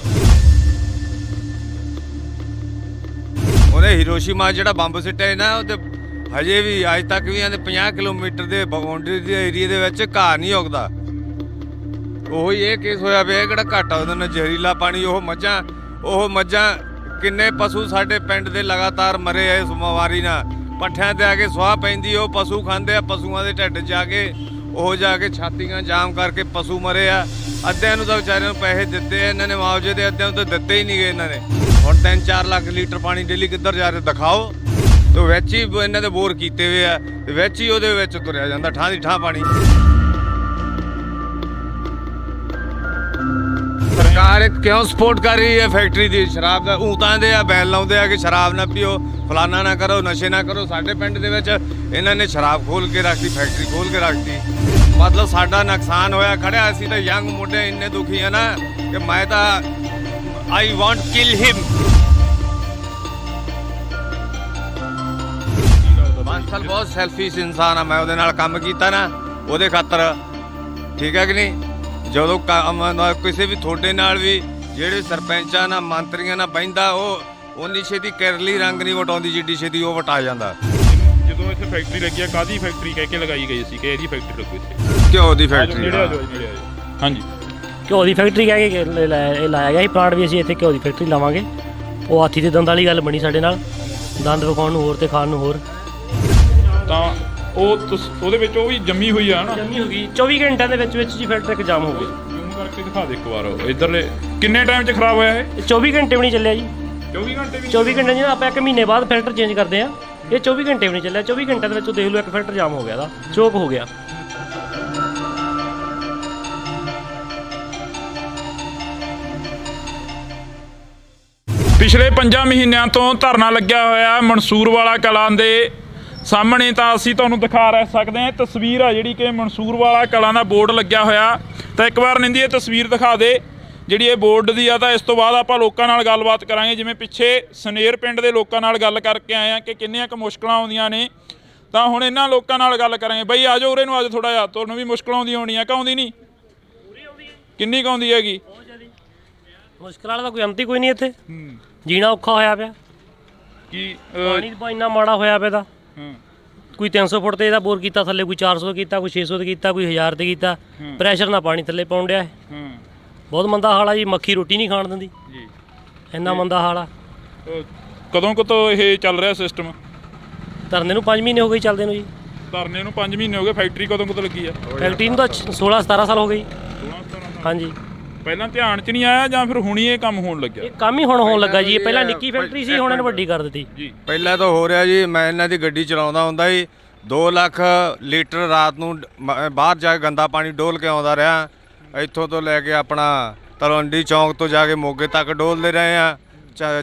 ਉਹਨੇ ਹੀਰੋਸ਼ੀਮਾ ਜਿਹੜਾ ਬੰਬ ਸਿੱਟਿਆ ਨਾ, ਉਹ ਤੇ ਹਜੇ ਵੀ ਅੱਜ ਤੱਕ ਵੀ ਇਹਦੇ 50 ਕਿਲੋਮੀਟਰ ਦੇ ਬਾਉਂਡਰੀ ਦੇ ਏਰੀਏ ਦੇ ਵਿੱਚ ਘਾਹ ਨਹੀਂ ਉੱਗਦਾ। ਉਹੀ ਇਹ ਕੇਸ ਹੋਇਆ ਪਿਆ, ਕਿਹੜਾ ਘਾਟਾ ਉਹਦੇ ਨਾਲ ਜ਼ਹਿਰੀਲਾ ਪਾਣੀ। ਉਹ ਮੱਝਾਂ ਕਿੰਨੇ ਪਸ਼ੂ ਸਾਡੇ ਪਿੰਡ ਦੇ ਲਗਾਤਾਰ ਮਰੇ ਆ ਇਸ ਬਿਮਾਰੀ ਨਾਲ। ਪੱਠਿਆਂ ਤੇ ਆ ਕੇ ਸੁਆਹ ਪੈਂਦੀ, ਉਹ ਪਸ਼ੂ ਖਾਂਦੇ ਆ, ਪਸ਼ੂਆਂ ਦੇ ਢਿੱਡ 'ਚ ਆ ਕੇ ਉਹ ਜਾ ਕੇ ਛਾਤੀਆਂ ਜਾਮ ਕਰਕੇ ਪਸ਼ੂ ਮਰੇ ਆ। ਅੱਧਿਆਂ ਨੂੰ ਤਾਂ ਵਿਚਾਰਿਆਂ ਨੂੰ ਪੈਸੇ ਦਿੱਤੇ ਆ ਇਹਨਾਂ ਨੇ ਮੁਆਵਜ਼ੇ ਦੇ, ਅੱਧਿਆਂ ਨੂੰ ਤਾਂ ਦਿੱਤੇ ਹੀ ਨਹੀਂ ਗਏ ਇਹਨਾਂ ਨੇ। ਹੁਣ 3-4 ਲੱਖ ਲੀਟਰ ਪਾਣੀ ਡੇਲੀ ਕਿੱਧਰ ਜਾ ਰਿਹਾ ਦਿਖਾਓ। ਤੇ ਵਿੱਚ ਹੀ ਇਹਨਾਂ ਦੇ ਬੋਰ ਕੀਤੇ ਹੋਏ ਆ, ਤੇ ਵਿੱਚ ਹੀ ਉਹਦੇ ਵਿੱਚ ਤੁਰਿਆ ਜਾਂਦਾ ਠਾਂ ਦੀ ਠਾਂ ਪਾਣੀ। ਸਰਕਾਰ ਕਿਉਂ ਸਪੋਰਟ ਕਰ ਰਹੀ ਹੈ ਫੈਕਟਰੀ ਦੀ ਸ਼ਰਾਬ ਦਾ? ਤਾਂ ਦੇ ਆ ਬੈਨ ਲਾਉਂਦੇ ਆ ਕਿ ਸ਼ਰਾਬ ਨਾ ਪੀਓ, ਫਲਾਨਾ ਨਾ ਕਰੋ, ਨਸ਼ੇ ਨਾ ਕਰੋ। ਸਾਡੇ ਪਿੰਡ ਦੇ ਵਿੱਚ ਇਹਨਾਂ ਨੇ ਸ਼ਰਾਬ ਖੋਲ ਕੇ ਰੱਖਤੀ, ਫੈਕਟਰੀ ਖੋਲ ਕੇ ਰੱਖਤੀ। ਮਤਲਬ ਸਾਡਾ ਨੁਕਸਾਨ ਹੋਇਆ ਖੜਿਆ। ਅਸੀਂ ਤਾਂ ਯੰਗ ਮੁੰਡੇ ਇੰਨੇ ਦੁਖੀ ਆ ਨਾ ਕਿ ਮੈਂ ਤਾਂ ਆਈ ਵਾਂਟ ਕਿਲ ਹਿਮ। ਬਾਂਸਲ ਬਹੁਤ ਸੈਲਫਿਸ਼ ਇਨਸਾਨ ਆ। ਮੈਂ ਉਹਦੇ ਨਾਲ ਕੰਮ ਕੀਤਾ ਨਾ ਉਹਦੇ ਖਾਤਰ, ਠੀਕ ਹੈ ਕਿ ਨਹੀਂ? ਜਦੋਂ ਕਿਸੇ ਵੀ ਤੁਹਾਡੇ ਨਾਲ ਵੀ ਜਿਹੜੇ ਸਰਪੰਚਾਂ ਨਾਲ ਮੰਤਰੀਆਂ ਨਾਲ ਬਹਿੰਦਾ, ਉਹ ਉਨੀ ਛੇਤੀ ਕਿਰਲੀ ਰੰਗ ਨਹੀਂ ਵਟਾਉਂਦੀ ਜਿੱਡੀ ਛੇਤੀ ਉਹ ਵਟਾ ਜਾਂਦਾ। ਜਦੋਂ ਇੱਥੇ ਫੈਕਟਰੀ ਲੱਗੀ ਆ, ਕਾਹਦੀ ਫੈਕਟਰੀ ਕਹਿ ਕੇ ਲਗਾਈ ਗਈ ਸੀ ਕਿ ਇਹਦੀ ਫੈਕਟਰੀ ਲੱਗੂ ਇੱਥੇ? ਘਿਓ ਦੀ ਫੈਕਟਰੀ। ਹਾਂਜੀ, ਘਿਓ ਦੀ ਫੈਕਟਰੀ ਕਹਿ ਕੇ ਇਹ ਲਾਇਆ ਗਿਆ ਸੀ ਪਲਾਂਟ ਵੀ। ਅਸੀਂ ਇੱਥੇ ਘਿਓ ਦੀ ਫੈਕਟਰੀ ਲਾਵਾਂਗੇ। ਉਹ ਹਾਥੀ ਦੇ ਦੰਦ ਵਾਲੀ ਗੱਲ ਬਣੀ ਸਾਡੇ ਨਾਲ, ਦੰਦ ਵਿਖਾਉਣ ਨੂੰ ਹੋਰ ਤੇ ਖਾਣ ਨੂੰ ਹੋਰ। ਤਾਂ ਉਹਦੇ ਵਿੱਚ ਉਹ ਵੀ ਜੰਮੀ ਹੋਈ ਆ ਨਾ, ਜੰਮੀ ਹੋ ਗਈ 24 ਘੰਟਿਆਂ ਦੇ ਵਿੱਚ ਜੀ। ਫਿਲਟਰ ਇੱਕ ਜਾਮ ਹੋ ਗਿਆ। ਜ਼ੂਮ ਕਰਕੇ ਦਿਖਾ ਦੇ ਇੱਕ ਵਾਰ। ਇੱਧਰਲੇ ਕਿੰਨੇ ਟਾਈਮ 'ਚ ਖਰਾਬ ਹੋਇਆ ਇਹ? 24 ਘੰਟੇ ਵੀ ਨਹੀਂ ਚੱਲਿਆ ਜੀ। 24 ਘੰਟੇ ਵੀ? 24 ਘੰਟੇ ਜੀ, ਆਪਾਂ 1 ਮਹੀਨੇ ਬਾਅਦ ਫਿਲਟਰ ਚੇਂਜ ਕਰਦੇ ਆ। ਇਹ 24 ਘੰਟੇ ਵੀ ਨਹੀਂ ਚੱਲਿਆ। 24 ਘੰਟਿਆਂ ਦੇ ਵਿੱਚ ਉਹ ਦੇਖ ਲਓ, ਇੱਕ ਫਿਲਟਰ ਜਾਮ ਹੋ ਗਿਆ, ਦਾ ਚੋਕ ਹੋ ਗਿਆ। ਪਿਛਲੇ 5 ਮਹੀਨਿਆਂ ਤੋਂ ਧਰਨਾ ਲੱਗਿਆ ਹੋਇਆ ਮਨਸੂਰਵਾਲਾ ਕਲਾਂ ਦੇ ਸਾਹਮਣੇ। ਤਾਂ ਅਸੀਂ ਤੁਹਾਨੂੰ ਦਿਖਾ ਸਕਦੇ ਹਾਂ ਤਸਵੀਰ ਆ ਜਿਹੜੀ ਕਿ ਮਨਸੂਰਵਾਲਾ ਕਲਾਂ ਦਾ ਬੋਰਡ ਲੱਗਿਆ ਹੋਇਆ। ਤਾਂ ਇੱਕ ਵਾਰ ਨਿੰਦੀ ਇਹ ਤਸਵੀਰ ਦਿਖਾ ਦੇ ਜਿਹੜੀ ਇਹ ਬੋਰਡ ਦੀ ਆ। ਤਾਂ ਇਸ ਤੋਂ ਬਾਅਦ ਆਪਾਂ ਲੋਕਾਂ ਨਾਲ ਗੱਲਬਾਤ ਕਰਾਂਗੇ। ਜਿਵੇਂ ਪਿੱਛੇ ਸਨੇਰ ਪਿੰਡ ਦੇ ਲੋਕਾਂ ਨਾਲ ਗੱਲ ਕਰਕੇ ਆਏ ਆ ਕਿ ਕਿੰਨੀਆਂ ਕੁ ਮੁਸ਼ਕਲਾਂ ਆਉਂਦੀਆਂ ਨੇ। ਤਾਂ ਹੁਣ ਇਹਨਾਂ ਲੋਕਾਂ ਨਾਲ ਗੱਲ ਕਰਾਂਗੇ। ਬਈ ਆ ਜਾਓ ਉਰੇ ਨੂੰ, ਅੱਜ ਥੋੜਾ ਜਿਹਾ ਤੁਹਾਨੂੰ ਵੀ ਮੁਸ਼ਕਲ ਆਉਂਦੀ ਹੋਣੀ ਆ ਕਿ ਆਉਂਦੀ ਨਹੀਂ? ਕਿੰਨੀ ਕੁ ਆਉਂਦੀ ਹੈਗੀ? ਮੁਸ਼ਕਲ ਵਾਲਾ ਤਾਂ ਕੋਈ ਅੰਤ ਹੀ ਕੋਈ ਨਹੀਂ ਇੱਥੇ। ਜੀਣਾ ਔਖਾ ਹੋਇਆ ਪਿਆ। ਕੀ ਪਾਣੀ ਦਾ ਇੰਨਾ ਮਾੜਾ ਹੋਇਆ ਪਿਆ ਦਾ। ਕੋਈ 300 ਫੁੱਟ ਤੇ ਇਹਦਾ ਬੋਰ ਕੀਤਾ ਥੱਲੇ, ਕੋਈ 400 ਕੀਤਾ, ਕੋਈ 600 ਤੇ ਕੀਤਾ, ਕੋਈ 1000 ਤੇ ਕੀਤਾ। ਪ੍ਰੈਸ਼ਰ ਨਾਲ ਪਾਣੀ ਥੱਲੇ ਪਾਉਣ ਡਿਆ। ਬਹੁਤ ਮੰਦਾ ਹਾਲ ਆ ਜੀ। ਮੱਖੀ ਰੋਟੀ ਨਹੀਂ ਖਾਣ ਦਿੰਦੀ ਜੀ, ਇੰਨਾ ਮੰਦਾ ਹਾਲ ਆ। ਕਦੋਂ ਕੁ ਤੋਂ ਇਹ ਚੱਲ ਰਿਹਾ ਸਿਸਟਮ? ਧਰਨੇ ਨੂੰ 5 ਮਹੀਨੇ ਹੋ ਗਏ ਚੱਲਦੇ ਨੂੰ ਜੀ। ਧਰਨੇ ਨੂੰ 5 ਮਹੀਨੇ ਹੋ ਗਏ। ਫੈਕਟਰੀ ਕਦੋਂ ਕੁ ਤੋਂ ਲੱਗੀ ਆ? ਫੈਕਟਰੀ ਨੂੰ ਤਾਂ 16-17 ਸਾਲ ਹੋ ਗਏ। 16-17 ਹਾਂਜੀ। ਪਹਿਲਾਂ ਧਿਆਨ 'ਚ ਨਹੀਂ ਆਇਆ ਜਾਂ ਫਿਰ ਹੁਣੀ ਇਹ ਕੰਮ ਹੋਣ ਲੱਗਿਆ? ਇਹ ਕੰਮ ਹੀ ਹੁਣ ਹੋਣ ਲੱਗਾ ਜੀ। ਇਹ ਪਹਿਲਾਂ ਨਿੱਕੀ ਫੈਕਟਰੀ ਸੀ, ਹੁਣ ਇਹਨੂੰ ਵੱਡੀ ਕਰ ਦਿੱਤੀ ਜੀ। ਪਹਿਲਾਂ ਤਾਂ ਹੋ ਰਿਹਾ ਜੀ, ਮੈਂ ਇਹਨਾਂ ਦੀ ਗੱਡੀ ਚਲਾਉਂਦਾ ਹੁੰਦਾ ਸੀ, 2 ਲੱਖ ਲੀਟਰ ਰਾਤ ਨੂੰ ਬਾਹਰ ਜਾ ਕੇ ਗੰਦਾ ਪਾਣੀ ਡੋਲ ਕੇ ਆਉਂਦਾ ਰਿਹਾ। ਇੱਥੋਂ ਤੋਂ ਲੈ ਕੇ ਆਪਣਾ ਤਲਵੰਡੀ ਚੌਂਕ ਤੋਂ ਜਾ ਕੇ ਮੋਗੇ ਤੱਕ ਡੋਲਦੇ ਰਹੇ ਆ।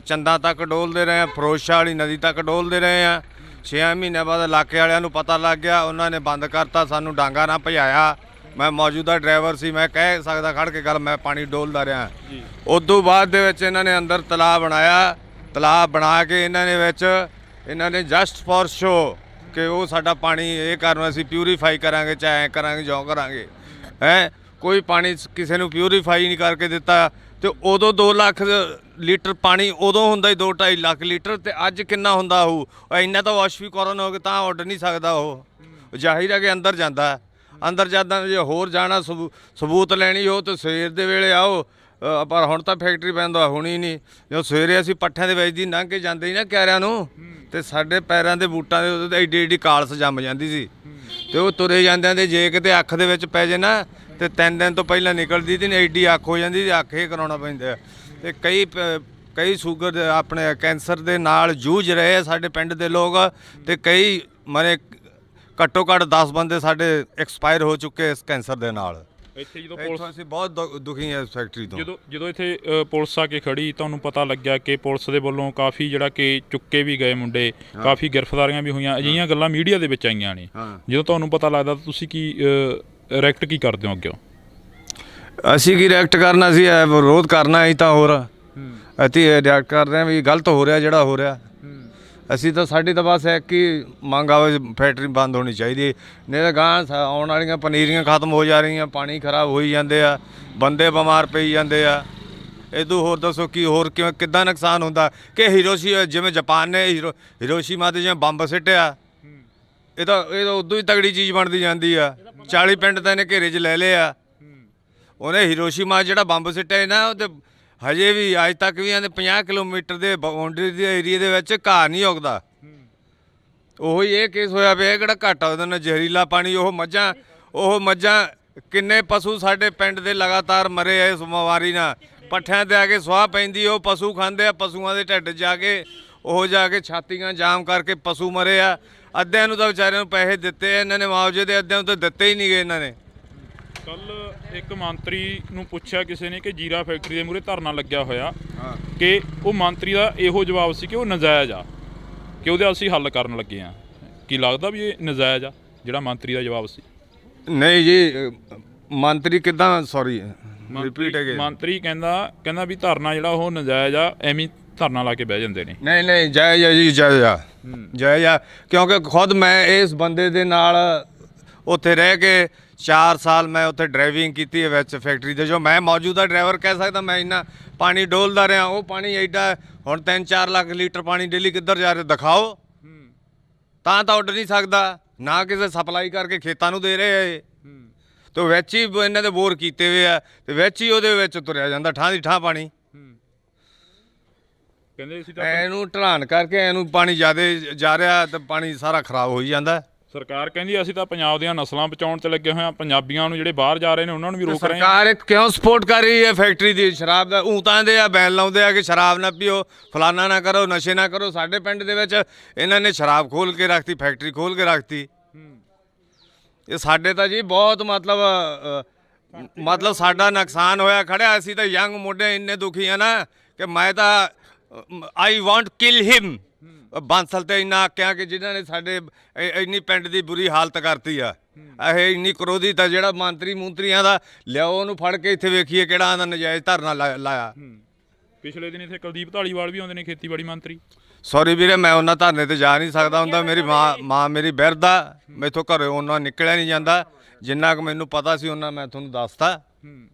ਚੰਦਾ ਤੱਕ ਡੋਲਦੇ ਰਹੇ ਆ, ਫਿਰੋਜ਼ਸ਼ਾਹ ਵਾਲੀ ਨਦੀ ਤੱਕ ਡੋਲਦੇ ਰਹੇ ਆ। 6 ਮਹੀਨਿਆਂ ਬਾਅਦ ਇਲਾਕੇ ਵਾਲਿਆਂ ਨੂੰ ਪਤਾ ਲੱਗ ਗਿਆ, ਉਹਨਾਂ ਨੇ ਬੰਦ ਕਰਤਾ, ਸਾਨੂੰ ਡਾਂਗਾ ਨਾ ਭਜਾਇਆ। ਮੈਂ ਮੌਜੂਦਾ ਡਰਾਈਵਰ ਸੀ, ਮੈਂ ਕਹਿ ਸਕਦਾ ਖੜ ਕੇ ਗੱਲ, ਮੈਂ ਪਾਣੀ ਡੋਲਦਾ ਰਿਹਾ। ਉਦੋਂ ਬਾਅਦ ਦੇ ਵਿੱਚ ਇਹਨਾਂ ਨੇ ਅੰਦਰ ਤਲਾਬ ਬਣਾਇਆ, ਤਲਾਬ ਬਣਾ ਕੇ ਇਹਨਾਂ ਨੇ ਜਸਟ ਫॉर ਸ਼ੋ ਕਿ ਉਹ ਸਾਡਾ ਪਾਣੀ ਇਹ ਕਰਨ ਅਸੀਂ ਪਿਊਰੀਫਾਈ ਕਰਾਂਗੇ, ਚਾਹੇ ਐਂ ਕਰਾਂਗੇ ਜੋ ਕਰਾਂਗੇ ਹੈ। ਕੋਈ ਪਾਣੀ ਕਿਸੇ ਨੂੰ ਪਿਊਰੀਫਾਈ ਨਹੀਂ ਕਰਕੇ ਦਿੱਤਾ। ਤੇ ਉਦੋਂ 2 ਲੱਖ ਲੀਟਰ ਪਾਣੀ ਉਦੋਂ ਹੁੰਦਾ ਹੀ 2-2.5 ਲੱਖ ਲੀਟਰ, ਤੇ ਅੱਜ ਕਿੰਨਾ ਹੁੰਦਾ ਹੋਊ? ਇੰਨਾ ਤਾਂ ਵਾਸ਼ ਵੀ ਕਰਨ ਹੋ ਤਾਂ ਉੱਡ ਨਹੀਂ ਸਕਦਾ ਉਹ। ਜ਼ਾਹਿਰ ਹੈ ਕਿ ਅੰਦਰ ਜਾਂਦਾ, ਅੰਦਰ ਜਾਂਦਾ। ਜੇ ਹੋਰ ਜਾਣਾ ਸਬੂਤ ਲੈਣੀ ਹੋ ਤਾਂ ਸਵੇਰ ਦੇ ਵੇਲੇ ਆਓ, ਪਰ ਹੁਣ ਤਾਂ ਫੈਕਟਰੀ ਬੰਦ ਹੋਣੀ ਨਹੀਂ। ਜਦੋਂ ਸਵੇਰੇ ਅਸੀਂ ਪੱਠਿਆਂ ਦੇ ਵਿੱਚ ਦੀ ਲੰਘ ਕੇ ਜਾਂਦੇ ਸੀ ਨਾ ਕਿਆਰਿਆਂ ਨੂੰ, ਤੇ ਸਾਡੇ ਪੈਰਾਂ ਦੇ ਬੂਟਾਂ ਦੇ ਉੱਤੇ ਐਡੀ ਐਡੀ ਕਾਲਸ ਜੰਮ ਜਾਂਦੀ ਸੀ, ਤੇ ਉਹ ਤੁਰੇ ਜਾਂਦਿਆਂ ਦੇ ਜੇ ਕਿਤੇ ਅੱਖ ਦੇ ਵਿੱਚ ਪੈ ਜੇ ਨਾ, ਤੇ 3 ਦਿਨ ਤੋਂ ਪਹਿਲਾਂ ਨਿਕਲਦੀ ਤੇ ਐਡੀ ਅੱਖ ਹੋ ਜਾਂਦੀ, ਤੇ ਅੱਖ ਇਹ ਕਰਾਉਣਾ ਪੈਂਦਾ। ਤੇ ਕਈ ਸ਼ੂਗਰ ਦੇ ਆਪਣੇ ਕੈਂਸਰ ਦੇ ਨਾਲ ਜੂਝ ਰਹੇ ਆ ਸਾਡੇ ਪਿੰਡ ਦੇ ਲੋਕ, ਤੇ ਕਈ ਮਰੇ, ਘੱਟੋ ਘੱਟ 10 ਬੰਦੇ ਸਾਡੇ ਐਕਸਪਾਇਰ ਹੋ ਚੁੱਕੇ ਇਸ ਕੈਂਸਰ ਦੇ ਨਾਲ। ਇੱਥੇ ਜਦੋਂ ਇੱਥੋਂ ਅਸੀਂ ਬਹੁਤ ਦੁਖੀ ਹਾਂ ਇਸ ਫੈਕਟਰੀ ਤੋਂ। ਜਦੋਂ ਇੱਥੇ ਪੁਲਿਸ ਆ ਕੇ ਖੜੀ, ਤੁਹਾਨੂੰ ਪਤਾ ਲੱਗਿਆ ਕਿ ਪੁਲਿਸ ਦੇ ਵੱਲੋਂ ਕਾਫੀ ਜਿਹੜਾ ਕਿ ਚੁੱਕੇ ਵੀ ਗਏ ਮੁੰਡੇ, ਕਾਫੀ ਗ੍ਰਿਫਤਾਰੀਆਂ ਵੀ ਹੋਈਆਂ, ਅਜਿਹੀਆਂ ਗੱਲਾਂ ਮੀਡੀਆ ਦੇ ਵਿੱਚ ਆਈਆਂ ਨੇ। ਜਦੋਂ ਤੁਹਾਨੂੰ ਪਤਾ ਲੱਗਦਾ ਤੁਸੀਂ ਕੀ ਰਿਐਕਟ ਕੀ ਕਰਦੇ ਹੋ ਅੱਗੇ? ਅਸੀਂ ਕੀ ਰਿਐਕਟ ਕਰਨਾ ਸੀ, ਵਿਰੋਧ ਕਰਨਾ ਅਸੀਂ ਤਾਂ, ਹੋਰ ਅਸੀਂ ਰਿਐਕਟ ਕਰ ਰਹੇ ਹਾਂ ਵੀ ਗਲਤ ਹੋ ਰਿਹਾ ਜਿਹੜਾ ਹੋ ਰਿਹਾ। ਅਸੀਂ ਤਾਂ ਸਾਡੀ ਤਾਂ ਬਸ ਇੱਕ ਹੀ ਮੰਗ ਆਵੇ, ਫੈਕਟਰੀ ਬੰਦ ਹੋਣੀ ਚਾਹੀਦੀ, ਨਹੀਂ ਤਾਂ ਗਾਂ ਆਉਣ ਵਾਲੀਆਂ ਪਨੀਰੀਆਂ ਖਤਮ ਹੋ ਜਾ ਰਹੀਆਂ, ਪਾਣੀ ਖਰਾਬ ਹੋਈ ਜਾਂਦੇ ਆ, ਬੰਦੇ ਬਿਮਾਰ ਪਈ ਜਾਂਦੇ ਆ। ਇਦੋਂ ਹੋਰ ਦੱਸੋ ਕੀ ਹੋਰ ਕਿੱਦਾਂ ਨੁਕਸਾਨ ਹੁੰਦਾ? ਕਿ ਜਿਵੇਂ ਜਾਪਾਨ ਨੇ ਹੀਰੋਸ਼ੀਮਾ ਤੇ ਜਿਵੇਂ ਬੰਬ ਸਿੱਟਿਆ, ਇਹ ਤਾਂ ਉਦੋਂ ਹੀ ਤਗੜੀ ਚੀਜ਼ ਬਣਦੀ ਜਾਂਦੀ ਆ। 40 ਪਿੰਡ ਤਾਂ ਇਹਨੇ ਘੇਰੇ 'ਚ ਲੈ ਲਏ ਆ। ਉਹਨੇ ਹੀਰੋਸ਼ੀਮਾ ਜਿਹੜਾ ਬੰਬ ਸਿੱਟਿਆ ਨਾ, ਉਹ ਤੇ ਹਜੇ ਵੀ ਅੱਜ ਤੱਕ ਵੀ ਇਹਦੇ 50 ਕਿਲੋਮੀਟਰ ਦੇ ਬਾਉਂਡਰੀ ਦੇ ਏਰੀਏ ਦੇ ਵਿੱਚ ਘਾਹ ਨਹੀਂ ਉੱਗਦਾ। ਉਹੀ ਇਹ ਕੇਸ ਹੋਇਆ ਪਿਆ, ਕਿਹੜਾ ਘੱਟ ਆ ਉਹਦੇ ਨਾਲ ਜ਼ਹਿਰੀਲਾ ਪਾਣੀ। ਉਹ ਮੱਝਾਂ ਕਿੰਨੇ ਪਸ਼ੂ ਸਾਡੇ ਪਿੰਡ ਦੇ ਲਗਾਤਾਰ ਮਰੇ ਆ ਇਸ ਬਿਮਾਰੀ ਨਾਲ। ਪੱਠਿਆਂ ਤੇ ਆ ਕੇ ਸੁਆਹ ਪੈਂਦੀ, ਉਹ ਪਸ਼ੂ ਖਾਂਦੇ ਆ, ਪਸ਼ੂਆਂ ਦੇ ਢਿੱਡ ਜਾ ਕੇ ਛਾਤੀਆਂ ਜਾਮ ਕਰਕੇ ਪਸ਼ੂ ਮਰੇ ਆ। ਅੱਧਿਆਂ ਨੂੰ ਤਾਂ ਵਿਚਾਰਿਆਂ ਨੂੰ ਪੈਸੇ ਦਿੱਤੇ ਇਹਨਾਂ ਨੇ ਮੁਆਵਜ਼ੇ ਦੇ, ਅੱਧਿਆਂ ਨੂੰ ਤਾਂ ਦਿੱਤੇ ਹੀ ਨਹੀਂ ਗਏ ਇਹਨਾਂ ਨੇ। ਕੱਲ ਇੱਕ ਮੰਤਰੀ ਨੂੰ ਪੁੱਛਿਆ ਕਿਸੇ ਨੇ ਕਿ ਜੀਰਾ ਫੈਕਟਰੀ ਦੇ ਮੂਹਰੇ ਧਰਨਾ ਲੱਗਿਆ ਹੋਇਆ, ਕਿ ਉਹ ਮੰਤਰੀ ਦਾ ਇਹੋ ਜਵਾਬ ਸੀ ਕਿ ਉਹ ਨਜਾਇਜ਼ ਆ, ਕਿ ਉਹਦੇ ਅਸੀਂ ਹੱਲ ਕਰਨ ਲੱਗੇ ਆ। ਕੀ ਲੱਗਦਾ ਵੀ ਇਹ ਨਜਾਇਜ਼ ਆ ਜਿਹੜਾ ਮੰਤਰੀ ਦਾ ਜਵਾਬ ਸੀ? ਨਹੀਂ ਜੀ, ਮੰਤਰੀ ਕਿੱਦਾਂ, ਸੌਰੀ ਰਿਪੀਟ ਹੈ। ਮੰਤਰੀ ਕਹਿੰਦਾ ਵੀ ਧਰਨਾ ਜਿਹੜਾ ਉਹ ਨਜਾਇਜ਼ ਆ, ਐਵੇਂ ਧਰਨਾ ਲਾ ਕੇ ਬਹਿ ਜਾਂਦੇ ਨੇ। ਨਹੀਂ ਜਾਇਜ਼ ਆ ਜੀ, ਜਾਇਜ਼ ਆ, ਕਿਉਂਕਿ ਖੁਦ ਮੈਂ ਇਸ ਬੰਦੇ ਦੇ ਨਾਲ ਉੱਥੇ ਰਹਿ ਕੇ 4 ਸਾਲ ਮੈਂ ਉੱਥੇ ਡਰਾਈਵਿੰਗ ਕੀਤੀ ਹੈ ਵਿੱਚ ਫੈਕਟਰੀ ਦੇ। ਜੋ ਮੈਂ ਮੌਜੂਦਾ ਡਰਾਈਵਰ ਕਹਿ ਸਕਦਾ, ਮੈਂ ਇੰਨਾ ਪਾਣੀ ਡੋਲਦਾ ਰਿਹਾ। ਉਹ ਪਾਣੀ ਐਡਾ ਹੁਣ 3-4 ਲੱਖ ਲੀਟਰ ਪਾਣੀ ਡੇਲੀ ਕਿੱਧਰ ਜਾ ਰਿਹਾ ਦਿਖਾਓ, ਤਾਂ ਉੱਡ ਨਹੀਂ ਸਕਦਾ। ਨਾ ਕਿਸੇ ਸਪਲਾਈ ਕਰਕੇ ਖੇਤਾਂ ਨੂੰ ਦੇ ਰਹੇ ਆ, ਤੇ ਵਿੱਚ ਹੀ ਇਹਨਾਂ ਦੇ ਬੋਰ ਕੀਤੇ ਹੋਏ ਆ, ਤੇ ਵਿੱਚ ਹੀ ਉਹਦੇ ਵਿੱਚ ਤੁਰਿਆ ਜਾਂਦਾ ਠਾਂ ਦੀ ਠਾਂ ਪਾਣੀ। ਕਹਿੰਦੇ ਅਸੀਂ ਇਹਨੂੰ ਢਲਾਨ ਕਰਕੇ ਇਹਨੂੰ ਪਾਣੀ ਜ਼ਿਆਦਾ ਜਾ ਰਿਹਾ, ਤੇ ਪਾਣੀ ਸਾਰਾ ਖਰਾਬ ਹੋਈ ਜਾਂਦਾ। ਸਰਕਾਰ ਕਹਿੰਦੀ ਅਸੀਂ ਤਾਂ ਪੰਜਾਬ ਦੀਆਂ ਨਸਲਾਂ ਬਚਾਉਣ 'ਤੇ ਲੱਗੇ ਹੋਏ ਹਾਂ, ਪੰਜਾਬੀਆਂ ਨੂੰ ਜਿਹੜੇ ਬਾਹਰ ਜਾ ਰਹੇ ਨੇ ਉਹਨਾਂ ਨੂੰ ਵੀ ਰੋਕ ਰਹੇ ਹਾਂ। ਸਰਕਾਰ ਕਿਉਂ ਸਪੋਰਟ ਕਰ ਰਹੀ ਹੈ ਫੈਕਟਰੀ ਦੀ? ਸ਼ਰਾਬ ਦਾ ਤਾਂ ਦੇ ਆ, ਬੈਨ ਲਾਉਂਦੇ ਆ ਕਿ ਸ਼ਰਾਬ ਨਾ ਪੀਓ, ਫਲਾਨਾ ਨਾ ਕਰੋ, ਨਸ਼ੇ ਨਾ ਕਰੋ। ਸਾਡੇ ਪਿੰਡ ਦੇ ਵਿੱਚ ਇਹਨਾਂ ਨੇ ਸ਼ਰਾਬ ਖੋਲ ਕੇ ਰੱਖਤੀ, ਫੈਕਟਰੀ ਖੋਲ ਕੇ ਰੱਖਤੀ। ਇਹ ਸਾਡੇ ਤਾਂ ਜੀ ਬਹੁਤ ਮਤਲਬ ਸਾਡਾ ਨੁਕਸਾਨ ਹੋਇਆ ਖੜਿਆ। ਅਸੀਂ ਤਾਂ ਯੰਗ ਮੁੰਡੇ ਇੰਨੇ ਦੁਖੀ ਆ ਨਾ ਕਿ ਮੈਂ ਤਾਂ ਆਈ ਵਾਂਟ ਕਿਲ ਹਿਮ। ਬਾਂਸਲ ਤੇ ਇੰਨਾ ਆਖਿਆ ਕਿ ਜਿਨ੍ਹਾਂ ਨੇ ਸਾਡੇ ਇੰਨੀ ਪਿੰਡ ਦੀ ਬੁਰੀ ਹਾਲਤ ਕਰਤੀ ਆ। ਇਹ ਇੰਨੀ ਕਰੋਧਿਤ ਆ, ਜਿਹੜਾ ਮੰਤਰੀਆਂ ਦਾ ਲਿਆਓ ਉਹਨੂੰ ਫੜ ਕੇ ਇੱਥੇ ਵੇਖੀਏ ਕਿਹੜਾ ਆਂਦਾ ਨਜਾਇਜ਼ ਧਰਨਾ ਲਾਇਆ। ਪਿਛਲੇ ਦਿਨ ਇੱਥੇ ਕੁਲਦੀਪ ਧਾਲੀਵਾਲ ਵੀ ਆਉਂਦੇ ਨੇ, ਖੇਤੀਬਾੜੀ ਮੰਤਰੀ। ਸੌਰੀ ਵੀਰੇ, ਮੈਂ ਉਹਨਾਂ ਧਰਨੇ ਤੇ ਜਾ ਨਹੀਂ ਸਕਦਾ ਹੁੰਦਾ। ਮੇਰੀ ਮਾਂ ਮੇਰੀ ਬਿਰਧ ਆ, ਮੈਥੋਂ ਘਰੋਂ ਉਹਨਾਂ ਨਿਕਲਿਆ ਨਹੀਂ ਜਾਂਦਾ। ਜਿੰਨਾ ਕੁ ਮੈਨੂੰ ਪਤਾ ਸੀ ਉਹਨਾਂ ਮੈਂ ਤੁਹਾਨੂੰ ਦੱਸਤਾ।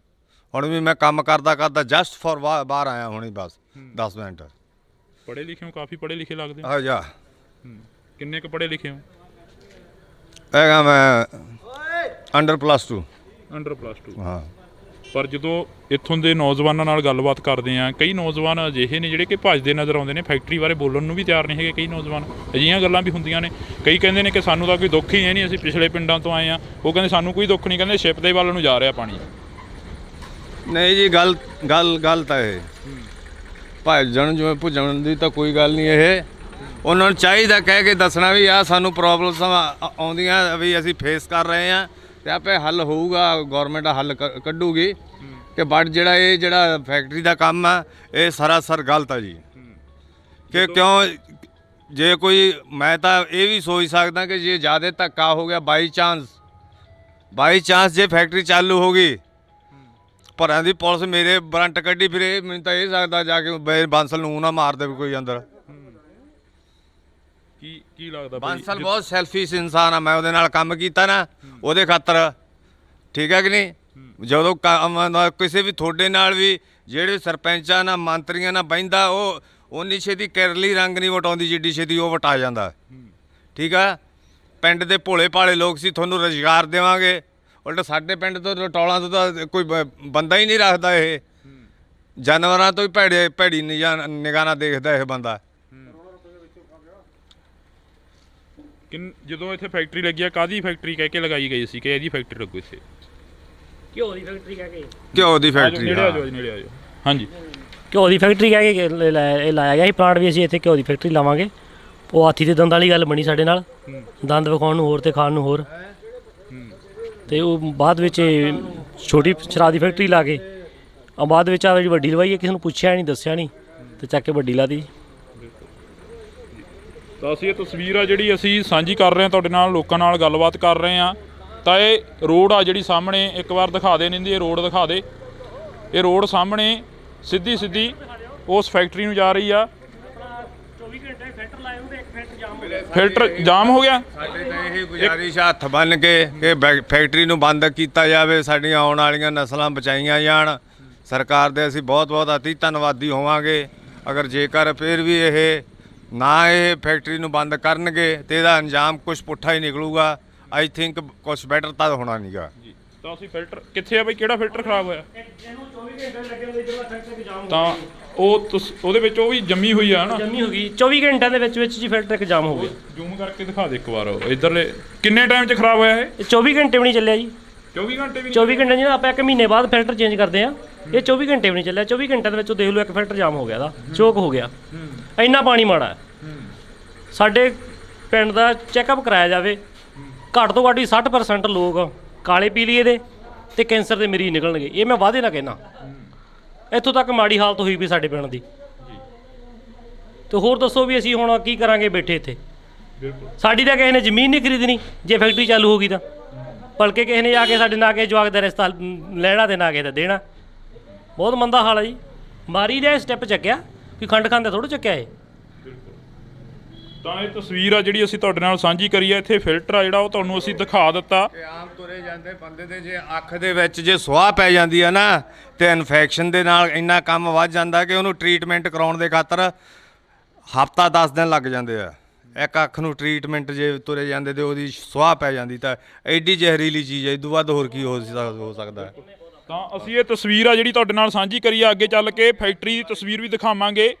ਹੁਣ ਵੀ ਮੈਂ ਕੰਮ ਕਰਦਾ ਜਸਟ ਫॉर ਬਾਹਰ ਆਇਆ ਹੁਣੀ, ਬਸ 10 ਮਿੰਟ। ਪੜ੍ਹੇ ਲਿਖੇ ਹੋ, ਕਾਫੀ ਪੜ੍ਹੇ ਲਿਖੇ ਲੱਗਦੇ ਹੋ। ਹਾਂ ਜਾ। ਕਿੰਨੇ ਕੁ ਪੜ੍ਹੇ ਲਿਖੇ ਹੋ? ਹੈਗਾ ਮੈਂ ਅੰਡਰ +2। ਅੰਡਰ +2। ਹਾਂ। ਪਰ ਜਦੋਂ ਇੱਥੋਂ ਦੇ ਨੌਜਵਾਨਾਂ ਨਾਲ ਗੱਲਬਾਤ ਕਰਦੇ ਆ, ਕਈ ਨੌਜਵਾਨ ਅਜਿਹੇ ਨੇ ਜਿਹੜੇ ਕਿ ਭੱਜਦੇ ਨਜ਼ਰ ਆਉਂਦੇ ਨੇ, ਫੈਕਟਰੀ ਬਾਰੇ ਬੋਲਣ ਨੂੰ ਵੀ ਤਿਆਰ ਨਹੀਂ ਹੈਗੇ। ਕਈ ਨੌਜਵਾਨ ਅਜਿਹੀਆਂ ਗੱਲਾਂ ਵੀ ਹੁੰਦੀਆਂ ਨੇ। ਕਈ ਕਹਿੰਦੇ ਨੇ ਕਿ ਸਾਨੂੰ ਤਾਂ ਕੋਈ ਦੁੱਖ ਹੀ ਹੈ ਨਹੀਂ, ਅਸੀਂ ਪਿਛਲੇ ਪਿੰਡਾਂ ਤੋਂ ਆਏ ਆ। ਉਹ ਕਹਿੰਦੇ ਸਾਨੂੰ ਕੋਈ ਦੁੱਖ ਨਹੀਂ, ਕਹਿੰਦੇ ਸ਼ਿਪ ਦੇ ਵੱਲ ਨੂੰ ਜਾ ਰਿਹਾ ਪਾਣੀ। ਨਹੀਂ ਜੀ, ਗੱਲ ਤਾਂ ਇਹ ਭੱਜਣ ਜਿਵੇਂ ਭੁੱਜਣ ਦੀ ਤਾਂ ਕੋਈ ਗੱਲ ਨਹੀਂ। ਇਹ ਉਹਨਾਂ ਨੂੰ ਚਾਹੀਦਾ ਕਹਿ ਕੇ ਦੱਸਣਾ ਵੀ ਆਹ ਸਾਨੂੰ ਪ੍ਰੋਬਲਮਸ ਆਉਂਦੀਆਂ ਵੀ ਅਸੀਂ ਫੇਸ ਕਰ ਰਹੇ ਹਾਂ, ਤੇ ਆਪੇ ਹੱਲ ਹੋਊਗਾ। ਗੌਰਮੈਂਟ ਹੱਲ ਕੱਢੂਗੀ। ਕਿ ਬਟ ਜਿਹੜਾ ਫੈਕਟਰੀ ਦਾ ਕੰਮ ਆ ਇਹ ਸਰਾਸਰ ਗਲਤ ਆ ਜੀ। ਕਿ ਕਿਉਂ ਜੇ ਕੋਈ ਮੈਂ ਤਾਂ ਇਹ ਵੀ ਸੋਚ ਸਕਦਾ ਕਿ ਜੇ ਜ਼ਿਆਦਾ ਧੱਕਾ ਹੋ ਗਿਆ ਬਾਈ ਚਾਂਸ ਜੇ ਫੈਕਟਰੀ ਚਾਲੂ ਹੋ ਗਈ ਭਰਾਂ ਦੀ ਪੁਲਿਸ ਮੇਰੇ ਵਾਰੰਟ ਕੱਢੀ ਫਿਰੇ, ਮੈਨੂੰ ਤਾਂ ਇਹ ਸਕਦਾ ਜਾ ਕੇ ਬਾਂਸਲ ਨੂੰ ਨਾ ਮਾਰ ਦੇਵੇ ਕੋਈ ਅੰਦਰ। ਕੀ ਲੱਗਦਾ ਬਾਂਸਲ ਬਹੁਤ ਸੈਲਫਿਸ਼ ਇਨਸਾਨ ਆ, ਮੈਂ ਉਹਦੇ ਨਾਲ ਕੰਮ ਕੀਤਾ ਨਾ ਉਹਦੇ ਖਾਤਰ, ਠੀਕ ਹੈ ਕਿ ਨਹੀਂ। ਜਦੋਂ ਕਿਸੇ ਵੀ ਤੁਹਾਡੇ ਨਾਲ ਵੀ ਜਿਹੜੇ ਸਰਪੰਚਾਂ ਨਾਲ ਮੰਤਰੀਆਂ ਨਾਲ ਬਹਿੰਦਾ ਉਹ ਉਨੀ ਛੇਤੀ ਕੇਰਲੀ ਰੰਗ ਨਹੀਂ ਵਟਾਉਂਦੀ ਜਿੱਡੀ ਛੇਤੀ ਉਹ ਵਟਾ ਜਾਂਦਾ, ਠੀਕ ਆ। ਪਿੰਡ ਦੇ ਭੋਲੇ ਭਾਲੇ ਲੋਕ ਸੀ, ਤੁਹਾਨੂੰ ਰੁਜ਼ਗਾਰ ਦੇਵਾਂਗੇ, ਉਲਟ ਸਾਡੇ ਪਿੰਡ ਤੋਂ ਰਟੌਲਾਂ ਤੋਂ ਤਾਂ ਕੋਈ ਬੰਦਾ ਹੀ ਨਹੀਂ ਰੱਖਦਾ। ਇਹ ਜਾਨਵਰਾਂ ਤੋਂ ਹੀ ਭੈੜੀ ਨਿਗਾਹ ਨਾਲ ਦੇਖਦਾ ਇਹ ਬੰਦਾ। ਜਦੋਂ ਇੱਥੇ ਫੈਕਟਰੀ ਲੱਗੀ ਆ ਕਾਹਦੀ ਫੈਕਟਰੀ ਕਹਿ ਕੇ ਲਗਾਈ ਗਈ ਸੀ ਕਿ ਇਹਦੀ ਫੈਕਟਰੀ ਲੱਗੂ ਇੱਥੇ? ਘਿਓ ਦੀ ਫੈਕਟਰੀ ਕਹਿ ਕੇ ਘਿਓ ਦੀ ਫੈਕਟਰੀ, ਨੇੜੇ ਆ ਜਾਓ ਨੇੜੇ ਆ ਜਾਓ। ਹਾਂਜੀ, ਘਿਓ ਦੀ ਫੈਕਟਰੀ ਕਹਿ ਕੇ ਇਹ ਲਾਇਆ ਗਿਆ ਸੀ ਪਲਾਂਟ ਵੀ, ਅਸੀਂ ਇੱਥੇ ਘਿਓ ਦੀ ਫੈਕਟਰੀ ਲਾਵਾਂਗੇ। ਉਹ ਹਾਥੀ ਦੇ ਦੰਦ ਵਾਲੀ ਗੱਲ ਬਣੀ ਸਾਡੇ ਨਾਲ, ਦੰਦ ਵਿਖਾਉਣ ਨੂੰ ਹੋਰ ਤੇ ਖਾਣ ਨੂੰ ਹੋਰ। ਤੇ ਉਹ ਬਾਅਦ ਵਿੱਚ ਛੋਟੀ ਸ਼ਰਾਬ ਦੀ ਫੈਕਟਰੀ ਲਾ ਕੇ ਬਾਅਦ ਵਿੱਚ ਆ ਜਿਹੜੀ ਵੱਡੀ ਲਵਾਈ ਹੈ ਕਿਸੇ ਨੂੰ ਪੁੱਛਿਆ ਨਹੀਂ ਦੱਸਿਆ ਨਹੀਂ ਤੇ ਚੱਕ ਕੇ ਵੱਡੀ ਲਾ ਦੀ। ਤਾਂ ਅਸੀਂ ਇਹ ਤਸਵੀਰ ਆ ਜਿਹੜੀ ਅਸੀਂ ਸਾਂਝੀ ਕਰ ਰਹੇ ਹਾਂ ਤੁਹਾਡੇ ਨਾਲ, ਲੋਕਾਂ ਨਾਲ ਗੱਲਬਾਤ ਕਰ ਰਹੇ ਹਾਂ। ਤਾਂ ਇਹ ਰੋਡ ਆ ਜਿਹੜੀ ਸਾਹਮਣੇ, ਇੱਕ ਵਾਰ ਦਿਖਾ ਦੇ ਨਿੰਦੀ, ਇਹ ਰੋਡ ਦਿਖਾ ਦੇ। ਇਹ ਰੋਡ ਸਾਹਮਣੇ ਸਿੱਧੀ ਉਸ ਫੈਕਟਰੀ ਨੂੰ ਜਾ ਰਹੀ ਆ। 24 ਘੰਟੇ ਫਿਲਟਰ ਲਾਏ ਹੁੰਦੇ, ਇੱਕ ਫਿਲਟਰ ਜਾਮ ਹੋ ਗਿਆ। ਫਿਲਟਰ ਜਾਮ ਹੋ ਗਿਆ। ਸਾਡੇ ਤਾਂ ਇਹ ਗੁਜ਼ਾਰਿਸ਼ ਹੱਥ ਬੰਨ ਕੇ ਕਿ ਫੈਕਟਰੀ ਨੂੰ ਬੰਦ ਕੀਤਾ ਜਾਵੇ, ਸਾਡੀਆਂ ਆਉਣ ਵਾਲੀਆਂ ਨਸਲਾਂ ਬਚਾਈਆਂ ਜਾਣ। ਸਰਕਾਰ ਦੇ ਅਸੀਂ ਬਹੁਤ ਅਤੀ ਧੰਨਵਾਦੀ ਹੋਵਾਂਗੇ ਅਗਰ ਜੇਕਰ ਫਿਰ ਵੀ ਇਹ ਫੈਕਟਰੀ ਨੂੰ ਬੰਦ ਕਰਨਗੇ ਤੇ ਇਹਦਾ ਅੰਜਾਮ ਕੁਝ ਪੁੱਠਾ ਹੀ ਨਿਕਲੂਗਾ। ਆਈ ਥਿੰਕ ਕੁਝ ਬੈਟਰ ਤਾਂ ਹੋਣਾ ਨਹੀਂਗਾ। ਤਾਂ ਅਸੀਂ ਫਿਲਟਰ ਕਿੱਥੇ ਆ ਬਈ, ਕਿਹੜਾ ਫਿਲਟਰ ਖਰਾਬ ਹੋਇਆ? ਇਹਨੂੰ 24 ਘੰਟੇ ਲੱਗੇ ਹੁੰਦੇ ਜਦੋਂ ਫਿਲਟਰ ਜਾਮ ਹੋ ਗਿਆ। ਤਾਂ ਉਹਦੇ ਵਿੱਚ ਉਹ ਵੀ ਜੰਮੀ ਹੋਈ ਆ ਨਾ, ਜੰਮੀ ਹੋ ਗਈ 24 ਘੰਟਿਆਂ ਦੇ ਵਿੱਚ ਜੀ ਫਿਲਟਰ ਇੱਕ ਜਾਮ ਹੋ ਗਿਆ। ਜ਼ੂਮ ਕਰਕੇ ਦਿਖਾ ਦੇ ਇੱਕ ਵਾਰ ਇਧਰਲੇ। ਕਿੰਨੇ ਟਾਈਮ 'ਚ ਖਰਾਬ ਹੋਇਆ ਇਹ? 24 ਘੰਟੇ ਵੀ ਨਹੀਂ ਚੱਲਿਆ ਜੀ। 24 ਘੰਟੇ ਵੀ? 24 ਘੰਟੇ ਜਿਹਨਾਂ ਆਪਾਂ 1 ਮਹੀਨੇ ਬਾਅਦ ਫਿਲਟਰ ਚੇਂਜ ਕਰਦੇ ਆ, ਇਹ 24 ਘੰਟੇ ਵੀ ਨਹੀਂ ਚੱਲਿਆ। 24 ਘੰਟਿਆਂ ਦੇ ਵਿੱਚ ਦੇਖ ਲਓ ਇੱਕ ਫਿਲਟਰ ਜਾਮ ਹੋ ਗਿਆ, ਦਾ ਚੋਕ ਹੋ ਗਿਆ। ਇੰਨਾ ਪਾਣੀ ਮਾੜਾ ਹੈ। ਸਾਡੇ ਪਿੰਡ ਦਾ ਚੈੱਕਅਪ ਕਰਾਇਆ ਜਾਵੇ, ਘੱਟ ਤੋਂ ਘੱਟ ਵੀ 60% ਲੋਕ ਕਾਲੇ ਪੀਲੀਏ ਦੇ ਤੇ ਕੈਂਸਰ ਦੇ ਮਰੀਜ਼ ਨਿਕਲਣਗੇ। ਇਹ ਮੈਂ ਵਾਅਦੇ ਨਾਲ ਕਹਿਣਾ। ਇੱਥੋਂ ਤੱਕ ਮਾੜੀ ਹਾਲਤ ਹੋਈ ਵੀ ਸਾਡੇ ਪਿੰਡ ਦੀ। ਤੇ ਹੋਰ ਦੱਸੋ ਵੀ ਅਸੀਂ ਹੁਣ ਕੀ ਕਰਾਂਗੇ ਬੈਠੇ ਇੱਥੇ? ਸਾਡੀ ਤਾਂ ਕਿਸੇ ਨੇ ਜ਼ਮੀਨ ਨਹੀਂ ਖਰੀਦਣੀ ਜੇ ਫੈਕਟਰੀ ਚਾਲੂ ਹੋ ਗਈ ਤਾਂ, ਬਲਕਿ ਕਿਸੇ ਨੇ ਜਾ ਕੇ ਸਾਡੇ ਨਾ ਕੇ ਜਵਾਕ ਦਾ ਰਿਸ਼ਤਾ ਲੈਣਾ ਤੇ ਨਾ ਕਿਸੇ ਦਾ ਦੇਣਾ। ਬਹੁਤ ਮੰਦਾ ਹਾਲ ਹੈ ਜੀ। ਮਾਰੀ ਦਾ ਸਟੈਪ ਚੱਕਿਆ ਕਿ ਖੰਡ ਖਾਂਦੇ ਥੋੜ੍ਹਾ ਚੱਕਿਆ ਇਹ। ਤਾਂ ਇਹ ਤਸਵੀਰ ਆ ਜਿਹੜੀ ਅਸੀਂ ਤੁਹਾਡੇ ਨਾਲ ਸਾਂਝੀ ਕਰੀ ਆ। ਇੱਥੇ ਫਿਲਟਰ ਆ ਜਿਹੜਾ ਉਹ ਤੁਹਾਨੂੰ ਅਸੀਂ ਦਿਖਾ ਦਿੱਤਾ। ਕਿ ਆਮ ਤੁਰੇ ਜਾਂਦੇ ਬੰਦੇ ਦੇ ਜੇ ਅੱਖ ਦੇ ਵਿੱਚ ਜੇ ਸੁਆਹ ਪੈ ਜਾਂਦੀ ਆ ਨਾ ਤੇ ਇਨਫੈਕਸ਼ਨ ਦੇ ਨਾਲ ਇੰਨਾ ਕੰਮ ਵੱਧ ਜਾਂਦਾ ਕਿ ਉਹਨੂੰ ਟ੍ਰੀਟਮੈਂਟ ਕਰਾਉਣ ਦੇ ਖਾਤਰ ਹਫ਼ਤਾ 10 ਦਿਨ ਲੱਗ ਜਾਂਦੇ ਆ। ਇੱਕ ਅੱਖ ਨੂੰ ਟ੍ਰੀਟਮੈਂਟ ਜੇ ਤੁਰੇ ਜਾਂਦੇ ਤੇ ਉਹਦੀ ਸੁਆਹ ਪੈ ਜਾਂਦੀ ਤਾਂ ਐਡੀ ਜ਼ਹਿਰੀਲੀ ਚੀਜ਼ ਹੈ, ਇਹ ਤੋਂ ਵੱਧ ਹੋਰ ਕੀ ਹੋ ਸਕਦਾ ਹੈ। ਤਾਂ ਅਸੀਂ ਇਹ ਤਸਵੀਰ ਆ ਜਿਹੜੀ ਤੁਹਾਡੇ ਨਾਲ ਸਾਂਝੀ ਕਰੀ ਆ। ਅੱਗੇ ਚੱਲ ਕੇ ਫੈਕਟਰੀ ਦੀ ਤਸਵੀਰ ਵੀ ਦਿਖਾਵਾਂਗੇ,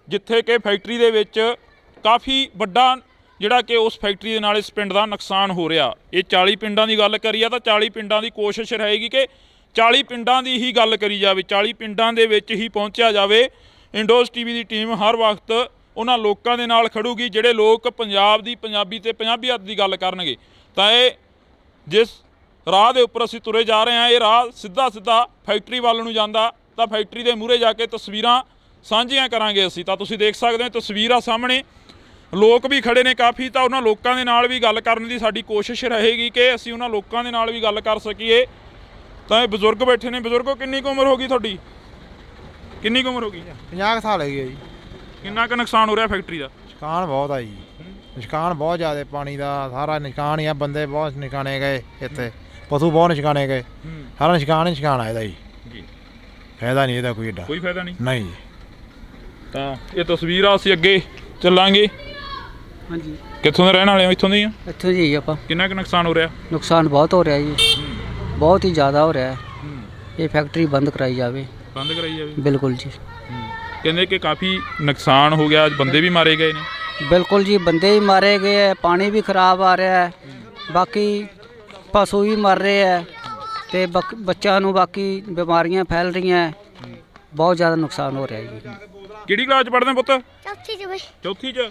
ਜਿੱਥੇ ਕਿ ਫੈਕਟਰੀ ਦੇ ਵਿੱਚ ਕਾਫੀ ਵੱਡਾ ਜਿਹੜਾ ਕਿ ਉਸ ਫੈਕਟਰੀ ਦੇ ਨਾਲ ਇਸ ਪਿੰਡ ਦਾ ਨੁਕਸਾਨ ਹੋ ਰਿਹਾ। ਇਹ 40 ਪਿੰਡਾਂ ਦੀ ਗੱਲ ਕਰੀ ਆ ਤਾਂ 40 ਪਿੰਡਾਂ ਦੀ ਕੋਸ਼ਿਸ਼ ਰਹੇਗੀ ਕਿ 40 ਪਿੰਡਾਂ ਦੀ ਹੀ ਗੱਲ ਕਰੀ ਜਾਵੇ, 40 ਪਿੰਡਾਂ ਦੇ ਵਿੱਚ ਹੀ ਪਹੁੰਚਿਆ ਜਾਵੇ। ਇੰਡੋਜ਼ ਟੀਵੀ ਦੀ ਟੀਮ ਹਰ ਵਕਤ ਉਹਨਾਂ ਲੋਕਾਂ ਦੇ ਨਾਲ ਖੜੂਗੀ ਜਿਹੜੇ ਲੋਕ ਪੰਜਾਬ ਦੀ ਪੰਜਾਬੀ ਤੇ ਪੰਜਾਬੀਅਤ ਦੀ ਗੱਲ ਕਰਨਗੇ। ਤਾਂ ਇਹ ਜਿਸ ਰਾਹ ਦੇ ਉੱਪਰ ਅਸੀਂ ਤੁਰੇ ਜਾ ਰਹੇ ਹਾਂ, ਇਹ ਰਾਹ ਸਿੱਧਾ ਫੈਕਟਰੀ ਵੱਲ ਨੂੰ ਜਾਂਦਾ। ਤਾਂ ਫੈਕਟਰੀ ਦੇ ਮੂਹਰੇ ਜਾ ਕੇ ਤਸਵੀਰਾਂ ਸਾਂਝੀਆਂ ਕਰਾਂਗੇ ਅਸੀਂ। ਤਾਂ ਤੁਸੀਂ ਦੇਖ ਸਕਦੇ ਹੋ ਤਸਵੀਰਾਂ ਸਾਹਮਣੇ, ਲੋਕ ਵੀ ਖੜੇ ਨੇ ਕਾਫੀ। ਤਾਂ ਉਹਨਾਂ ਲੋਕਾਂ ਦੇ ਨਾਲ ਵੀ ਗੱਲ ਕਰਨ ਦੀ ਸਾਡੀ ਕੋਸ਼ਿਸ਼ ਰਹੇਗੀ ਕਿ ਅਸੀਂ ਉਹਨਾਂ ਲੋਕਾਂ ਦੇ ਨਾਲ ਵੀ ਗੱਲ ਕਰ ਸਕੀਏ। ਤਾਂ ਇਹ ਬਜ਼ੁਰਗ ਬੈਠੇ ਨੇ। ਬਜ਼ੁਰਗੋ, ਕਿੰਨੀ ਕੁ ਉਮਰ ਹੋ ਗਈ ਤੁਹਾਡੀ? ਕਿੰਨੀ ਕੁ ਉਮਰ ਹੋ ਗਈ? 50 ਸਾਲ ਹੈਗੀ ਹੈ ਜੀ। ਕਿੰਨਾ ਕੁ ਨੁਕਸਾਨ ਹੋ ਰਿਹਾ ਫੈਕਟਰੀ ਦਾ? ਨੁਕਸਾਨ ਬਹੁਤ ਆ ਜੀ, ਨੁਕਸਾਨ ਬਹੁਤ ਜ਼ਿਆਦਾ ਪਾਣੀ ਦਾ ਸਾਰਾ ਨੁਕਸਾਨ ਹੀ ਆ। ਬੰਦੇ ਬਹੁਤ ਨਿਸ਼ਕਾਨੇ ਗਏ ਇੱਥੇ, ਪਸ਼ੂ ਬਹੁਤ ਨਿਸ਼ਕਾਨੇ ਗਏ, ਸਾਰਾ ਨੁਕਸਾਨ ਆ ਇਹਦਾ ਜੀ। ਫਾਇਦਾ ਨਹੀਂ ਇਹਦਾ ਕੋਈ ਏਡਾ, ਕੋਈ ਫਾਇਦਾ ਨਹੀਂ ਜੀ। ਤਾਂ ਇਹ ਤਸਵੀਰਾਂ ਅਸੀਂ ਅੱਗੇ ਚੱਲਾਂਗੇ। ਹਾਂਜੀ, ਕਿੱਥੋਂ ਦੇ ਰਹਿਣ ਵਾਲੇ ਹੋ? ਇੱਥੋਂ ਦੇ ਹੀ ਆ। ਇੱਥੋਂ ਜੀ ਆਪਾਂ। ਕਿੰਨਾ ਕੁ ਨੁਕਸਾਨ ਹੋ ਰਿਹਾ? ਨੁਕਸਾਨ ਬਹੁਤ ਹੋ ਰਿਹਾ ਜੀ, ਬਹੁਤ ਹੀ ਜ਼ਿਆਦਾ ਹੋ ਰਿਹਾ ਹੈ। ਇਹ ਫੈਕਟਰੀ ਬੰਦ ਕਰਾਈ ਜਾਵੇ। ਬੰਦ ਕਰਾਈ ਜਾਵੇ? ਬਿਲਕੁਲ ਜੀ। ਕਹਿੰਦੇ ਕਿ ਕਾਫੀ ਨੁਕਸਾਨ ਹੋ ਗਿਆ, ਬੰਦੇ ਵੀ ਮਾਰੇ ਗਏ ਨੇ। ਬਿਲकुल ਜੀ, ਬੰਦੇ ਵੀ ਮਾਰੇ ਗਏ ਹੈ, ਪਾਣੀ ਵੀ ਖਰਾਬ ਆ ਰਿਹਾ ਹੈ, ਬਾਕੀ ਪਸ਼ੂ ਵੀ ਮਰ ਰਹੇ ਹੈ ਤੇ ਬੱਚਿਆਂ ਨੂੰ ਬਾਕੀ ਬਿਮਾਰੀਆਂ ਫੈਲ ਰਹੀਆਂ ਹੈ। ਬਹੁਤ ਜ਼ਿਆਦਾ ਨੁਕਸਾਨ ਹੋ ਰਿਹਾ ਜੀ। ਕਿਹੜੀ ਕਲਾਸ 'ਚ ਪੜ੍ਹਦੇ ਪੁੱਤ? ਚੌਥੀ ਚ ਬਈ। ਚੌਥੀ 'ਚ।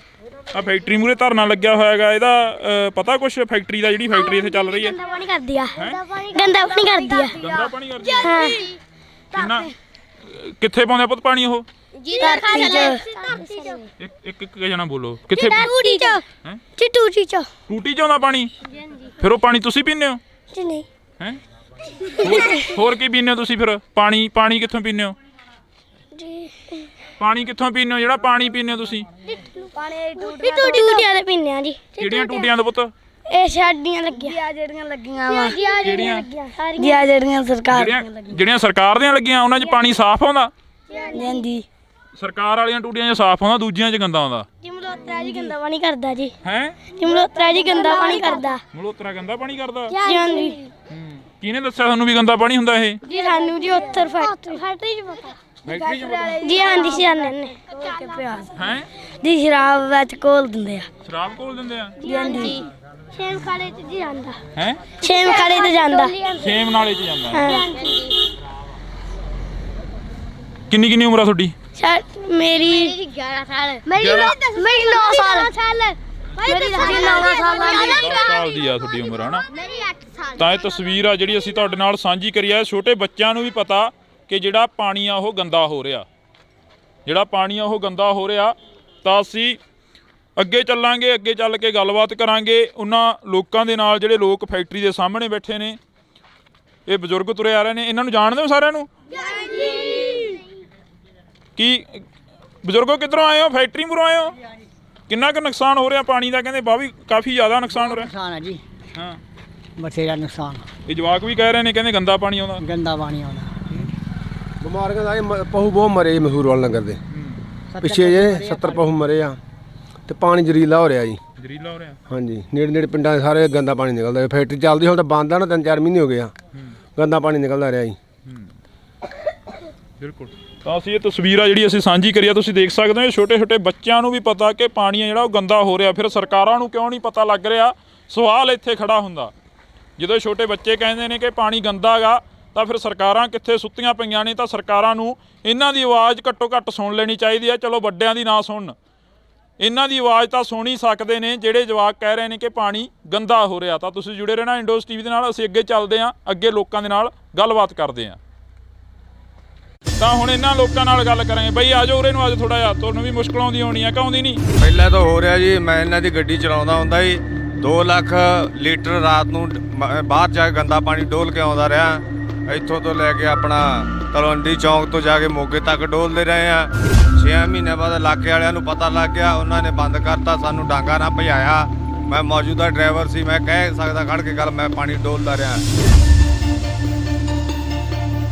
ਆ ਫੈਕਟਰੀ ਮੂਹਰੇ ਧਰਨਾ ਲੱਗਿਆ ਹੋਇਆ ਹੈਗਾ, ਇਹਦਾ ਪਤਾ ਕੁਛ ਫੈਕਟਰੀ ਦਾ, ਜਿਹੜੀ ਫੈਕਟਰੀ ਇੱਥੇ ਚੱਲ ਰਹੀ ਹੈ? ਗੰਦਾ ਪਾਣੀ ਕਰਦੀ ਆ। ਗੰਦਾ ਪਾਣੀ ਕਰਦੀ ਆ। ਗੰਦਾ ਪਾਣੀ ਕਰਦੀ ਹੈ? ਹਾਂ। ਕਿੰਨਾ ਕਿੱਥੇ ਪਾਉਂਦੇ ਆ ਪੁੱਤ ਪਾਣੀ ਉਹ? ਧਰਤੀ ਚ ਇੱਕ ਇੱਕ ਜਣਾ ਬੋਲੋ ਕਿੱਥੇ? ਟੂਟੀ ਚ ਹੈਂ? ਜੀ ਟੂਟੀ ਚ ਟੂਟੀ 'ਚ ਆਉਂਦਾ ਪਾਣੀ? ਫਿਰ ਉਹ ਪਾਣੀ ਤੁਸੀਂ ਪੀਂਦੇ ਹੋ ਜੀ ਨਹੀਂ ਹੈ? ਹੋਰ ਕੀ ਪੀਂਦੇ ਹੋ ਤੁਸੀਂ ਫਿਰ? ਪਾਣੀ ਕਿੱਥੋਂ ਪੀਂਦੇ ਹੋ? ਜੀ ਪਾਣੀ ਕਿੱਥੋਂ ਪੀਂਦੇ ਹੋ ਜਿਹੜਾ ਪਾਣੀ ਪੀਂਦੇ ਹੋ ਤੁਸੀਂ? ਪਾਣੀ ਟੂਟੀਆਂ ਦੇ ਪੀਂਦੇ ਆ ਜੀ। ਕਿਹੜੀਆਂ ਟੂਟੀਆਂ ਤੋਂ ਪੁੱਤ? ਇਹ ਸਾਡੀਆਂ ਲੱਗੀਆਂ ਜਿਹੜੀਆਂ ਲੱਗੀਆਂ ਵਾ ਕਿਹੜੀਆਂ? ਗਿਆ ਜਿਹੜੀਆਂ ਸਰਕਾਰ ਜਿਹੜੀਆਂ ਸਰਕਾਰ ਦੀਆਂ ਲੱਗੀਆਂ ਉਹਨਾਂ 'ਚ ਪਾਣੀ ਸਾਫ਼ ਆਉਂਦਾ? ਜਾਂਦੀ ਸਰਕਾਰ ਵਾਲੀਆਂ ਟੂਟੀਆਂ 'ਚ ਸਾਫ਼ ਆਉਂਦਾ, ਦੂਜੀਆਂ 'ਚ ਗੰਦਾ ਆਉਂਦਾ ਜੀ। ਮਲੋਤਰਾ ਜੀ ਗੰਦਾ ਪਾਣੀ ਕਰਦਾ ਜੀ। ਹੈ? ਜੀ ਮਲੋਤਰਾ ਜੀ ਗੰਦਾ ਪਾਣੀ ਕਰਦਾ ਮਲੋਤਰਾ ਗੰਦਾ ਪਾਣੀ ਕਰਦਾ? ਜੀ ਹਾਂਜੀ ਕਿਹਨੇ ਦੱਸਿਆ ਤੁਹਾਨੂੰ ਵੀ ਗੰਦਾ ਪਾਣੀ ਹੁੰਦਾ ਇਹ? ਜੀ ਸਾਨੂੰ ਜੀ ਉੱਥਰ ਫੈਕਟਰੀ ਚ ਪਤਾ ਫੈਕਟਰੀ 'ਚ ਪਤਾ? ਜੀ ਹਾਂਜੀ ਸਿਆਣੇ ਨੇ ਕੇ ਪਿਆ ਹੈ? ਜੀ ਸ਼ਰਾਬ ਵਿੱਚ ਘੋਲ ਦਿੰਦੇ ਆ ਸ਼ਰਾਬ ਘੋਲ ਦਿੰਦੇ ਆ? ਜੀ ਹਾਂਜੀ ਛੇਮ ਖਾੜੇ ਚ ਜੀ ਜਾਂਦਾ ਹੈ? ਛੇਮ ਖਾੜੇ ਤੇ ਜਾਂਦਾ ਸੇਮ ਨਾਲੇ 'ਚ ਜਾਂਦਾ? ਹਾਂ। ਕਿੰਨੀ ਉਮਰ ਆ ਤੁਹਾਡੀ? ਮੇਰੀ 11 ਸਾਲ ਮੇਰੀ 9 ਸਾਲ ਮੇਰੀ 9 ਸਾਲ 10 ਸਾਲ ਦੀ ਆ ਤੁਹਾਡੀ ਉਮਰ ਹਨਾ? ਮੇਰੀ 8 ਸਾਲ ਤਾਂ ਇਹ ਤਸਵੀਰ ਆ ਜਿਹੜੀ ਅਸੀਂ ਤੁਹਾਡੇ ਨਾਲ ਸਾਂਝੀ ਕਰੀ ਆ। ਛੋਟੇ ਬੱਚਿਆਂ ਨੂੰ ਵੀ ਪਤਾ ਕਿ ਜਿਹੜਾ ਪਾਣੀ ਆ ਉਹ ਗੰਦਾ ਹੋ ਰਿਹਾ, ਜਿਹੜਾ ਪਾਣੀ ਆ ਉਹ ਗੰਦਾ ਹੋ ਰਿਹਾ। ਤਾਂ ਅਸੀਂ ਅੱਗੇ ਚੱਲਾਂਗੇ, ਅੱਗੇ ਚੱਲ ਕੇ ਗੱਲਬਾਤ ਕਰਾਂਗੇ ਉਹਨਾਂ ਲੋਕਾਂ ਦੇ ਨਾਲ ਜਿਹੜੇ ਲੋਕ ਫੈਕਟਰੀ ਦੇ ਸਾਹਮਣੇ ਬੈਠੇ ਨੇ। ਇਹ ਬਜ਼ੁਰਗ ਤੁਰੇ ਆ ਰਹੇ ਨੇ, ਇਹਨਾਂ ਨੂੰ ਜਾਣਦੇ ਹੋ ਸਾਰਿਆਂ ਨੂੰ? ਕੀ ਬਜ਼ੁਰਗੋ ਕਿੱਧਰੋਂ ਆਏ ਹੋ? ਫੈਕਟਰੀ ਮੂਹਰੋਂ ਆਏ ਹੋ? ਕਿੰਨਾ ਕੁ ਨੁਕਸਾਨ ਹੋ ਰਿਹਾ ਪਾਣੀ ਦਾ? ਕਹਿੰਦੇ ਬਾਹਰ ਵੀ ਕਾਫੀ ਜ਼ਿਆਦਾ ਨੁਕਸਾਨ ਹੋ ਰਿਹਾ। ਨੁਕਸਾਨ ਹੈ ਜੀ, ਹਾਂ, ਬਥੇਰਾ ਨੁਕਸਾਨ, ਇਹ ਜਵਾਕ ਵੀ ਕਹਿ ਰਹੇ ਨੇ, ਕਹਿੰਦੇ ਗੰਦਾ ਪਾਣੀ ਆਉਂਦਾ। ਗੰਦਾ ਪਾਣੀ ਆਉਂਦਾ। ਬਿਮਾਰੀਆਂ ਦਾ ਪਹੂ ਬਹੁਤ ਮਰੇ ਜੀ ਮਸੂਰ ਵਾਲ ਨਗਰ ਦੇ। ਪਿੱਛੇ ਜੇ 70 ਪਹੂ ਮਰੇ ਆ ਤੇ ਪਾਣੀ ਜ਼ਰੀਲਾ ਹੋ ਰਿਹਾ ਜੀ। ਜ਼ਰੀਲਾ ਹੋ ਰਿਹਾ? ਹਾਂਜੀ, ਨੇੜੇ ਪਿੰਡਾਂ ਦੇ ਸਾਰੇ ਗੰਦਾ ਪਾਣੀ ਨਿਕਲਦਾ। ਫੈਕਟਰੀ ਚੱਲਦੀ ਹੁਣ ਤਾਂ ਬੰਦ ਆ ਨਾ, 3-4 ਮਹੀਨੇ ਹੋ ਗਏ ਆ। ਗੰਦਾ ਪਾਣੀ ਨਿਕਲਦਾ ਰਿਹਾ ਜੀ। ਬਿਲਕੁਲ। ਤਾਂ ਅਸੀਂ ਇਹ ਤਸਵੀਰ ਆ ਜਿਹੜੀ ਅਸੀਂ ਸਾਂਝੀ ਕਰੀ ਆ, ਤੁਸੀਂ ਦੇਖ ਸਕਦੇ ਹੋ। ਛੋਟੇ ਛੋਟੇ ਬੱਚਿਆਂ ਨੂੰ ਵੀ ਪਤਾ ਕਿ ਪਾਣੀ ਆ ਜਿਹੜਾ ਉਹ ਗੰਦਾ ਹੋ ਰਿਹਾ, ਫਿਰ ਸਰਕਾਰਾਂ ਨੂੰ ਕਿਉਂ ਨਹੀਂ ਪਤਾ ਲੱਗ ਰਿਹਾ? ਸਵਾਲ ਇੱਥੇ ਖੜਾ ਹੁੰਦਾ। ਜਦੋਂ ਛੋਟੇ ਬੱਚੇ ਕਹਿੰਦੇ ਨੇ ਕਿ ਪਾਣੀ ਗੰਦਾ ਗਾ, ਤਾਂ ਫਿਰ ਸਰਕਾਰਾਂ ਕਿੱਥੇ ਸੁੱਤੀਆਂ ਪਈਆਂ ਨੇ? ਤਾਂ ਸਰਕਾਰਾਂ ਨੂੰ ਇਹਨਾਂ ਦੀ ਆਵਾਜ਼ ਘੱਟੋ ਘੱਟ ਸੁਣ ਲੈਣੀ ਚਾਹੀਦੀ ਹੈ। ਚਲੋ ਵੱਡਿਆਂ ਦੀ ਨਾ ਸੁਣਨ, ਇਹਨਾਂ ਦੀ ਆਵਾਜ਼ ਤਾਂ ਸੁਣ ਹੀ ਸਕਦੇ ਨੇ ਜਿਹੜੇ ਜਵਾਕ ਕਹਿ ਰਹੇ ਨੇ ਕਿ ਪਾਣੀ ਗੰਦਾ ਹੋ ਰਿਹਾ। ਤਾਂ ਤੁਸੀਂ ਜੁੜੇ ਰਹਿਣਾ ਇੰਡੋਜ਼ ਟੀਵੀ ਦੇ ਨਾਲ। ਅਸੀਂ ਅੱਗੇ ਚੱਲਦੇ ਹਾਂ, ਅੱਗੇ ਲੋਕਾਂ ਦੇ ਨਾਲ ਗੱਲਬਾਤ ਕਰਦੇ ਹਾਂ। ਤਾਂ ਹੁਣ ਇਹਨਾਂ ਲੋਕਾਂ ਨਾਲ ਗੱਲ ਕਰਾਂਗੇ। ਬਈ ਆ ਜਾਓ ਉਰੇ ਨੂੰ, ਅੱਜ ਥੋੜਾ ਜਿਹਾ ਤੁਹਾਨੂੰ ਵੀ ਮੁਸ਼ਕਲ ਆਉਂਦੀ ਹੋਣੀ ਆ ਕਿ ਆਉਂਦੀ ਨਹੀਂ? ਪਹਿਲਾਂ ਤਾਂ ਹੋ ਰਿਹਾ ਜੀ, ਮੈਂ ਇਹਨਾਂ ਦੀ ਗੱਡੀ ਚਲਾਉਂਦਾ ਹੁੰਦਾ ਜੀ, 2 ਲੱਖ ਲੀਟਰ ਰਾਤ ਨੂੰ ਬਾਹਰ ਜਾ ਕੇ ਗੰਦਾ ਪਾਣੀ ਡੋਲ ਕੇ ਆਉਂਦਾ ਰਿਹਾ। ਇੱਥੋਂ ਤੋਂ ਲੈ ਕੇ ਆਪਣਾ ਤਲਵੰਡੀ ਚੌਂਕ ਤੋਂ ਜਾ ਕੇ ਮੋਗੇ ਤੱਕ ਡੋਲਦੇ ਰਹੇ ਆ। 6 ਮਹੀਨੇ ਬਾਅਦ ਇਲਾਕੇ ਵਾਲਿਆਂ ਨੂੰ ਪਤਾ ਲੱਗ ਗਿਆ, ਉਹਨਾਂ ਨੇ ਬੰਦ ਕਰਤਾ, ਸਾਨੂੰ ਡਾਂਗਾ ਨਾ ਭਜਾਇਆ। ਮੈਂ ਮੌਜੂਦਾ ਡਰਾਈਵਰ ਸੀ, ਮੈਂ ਕਹਿ ਸਕਦਾ ਖੜ ਕੇ ਗੱਲ, ਮੈਂ ਪਾਣੀ ਡੋਲਦਾ ਰਿਹਾ।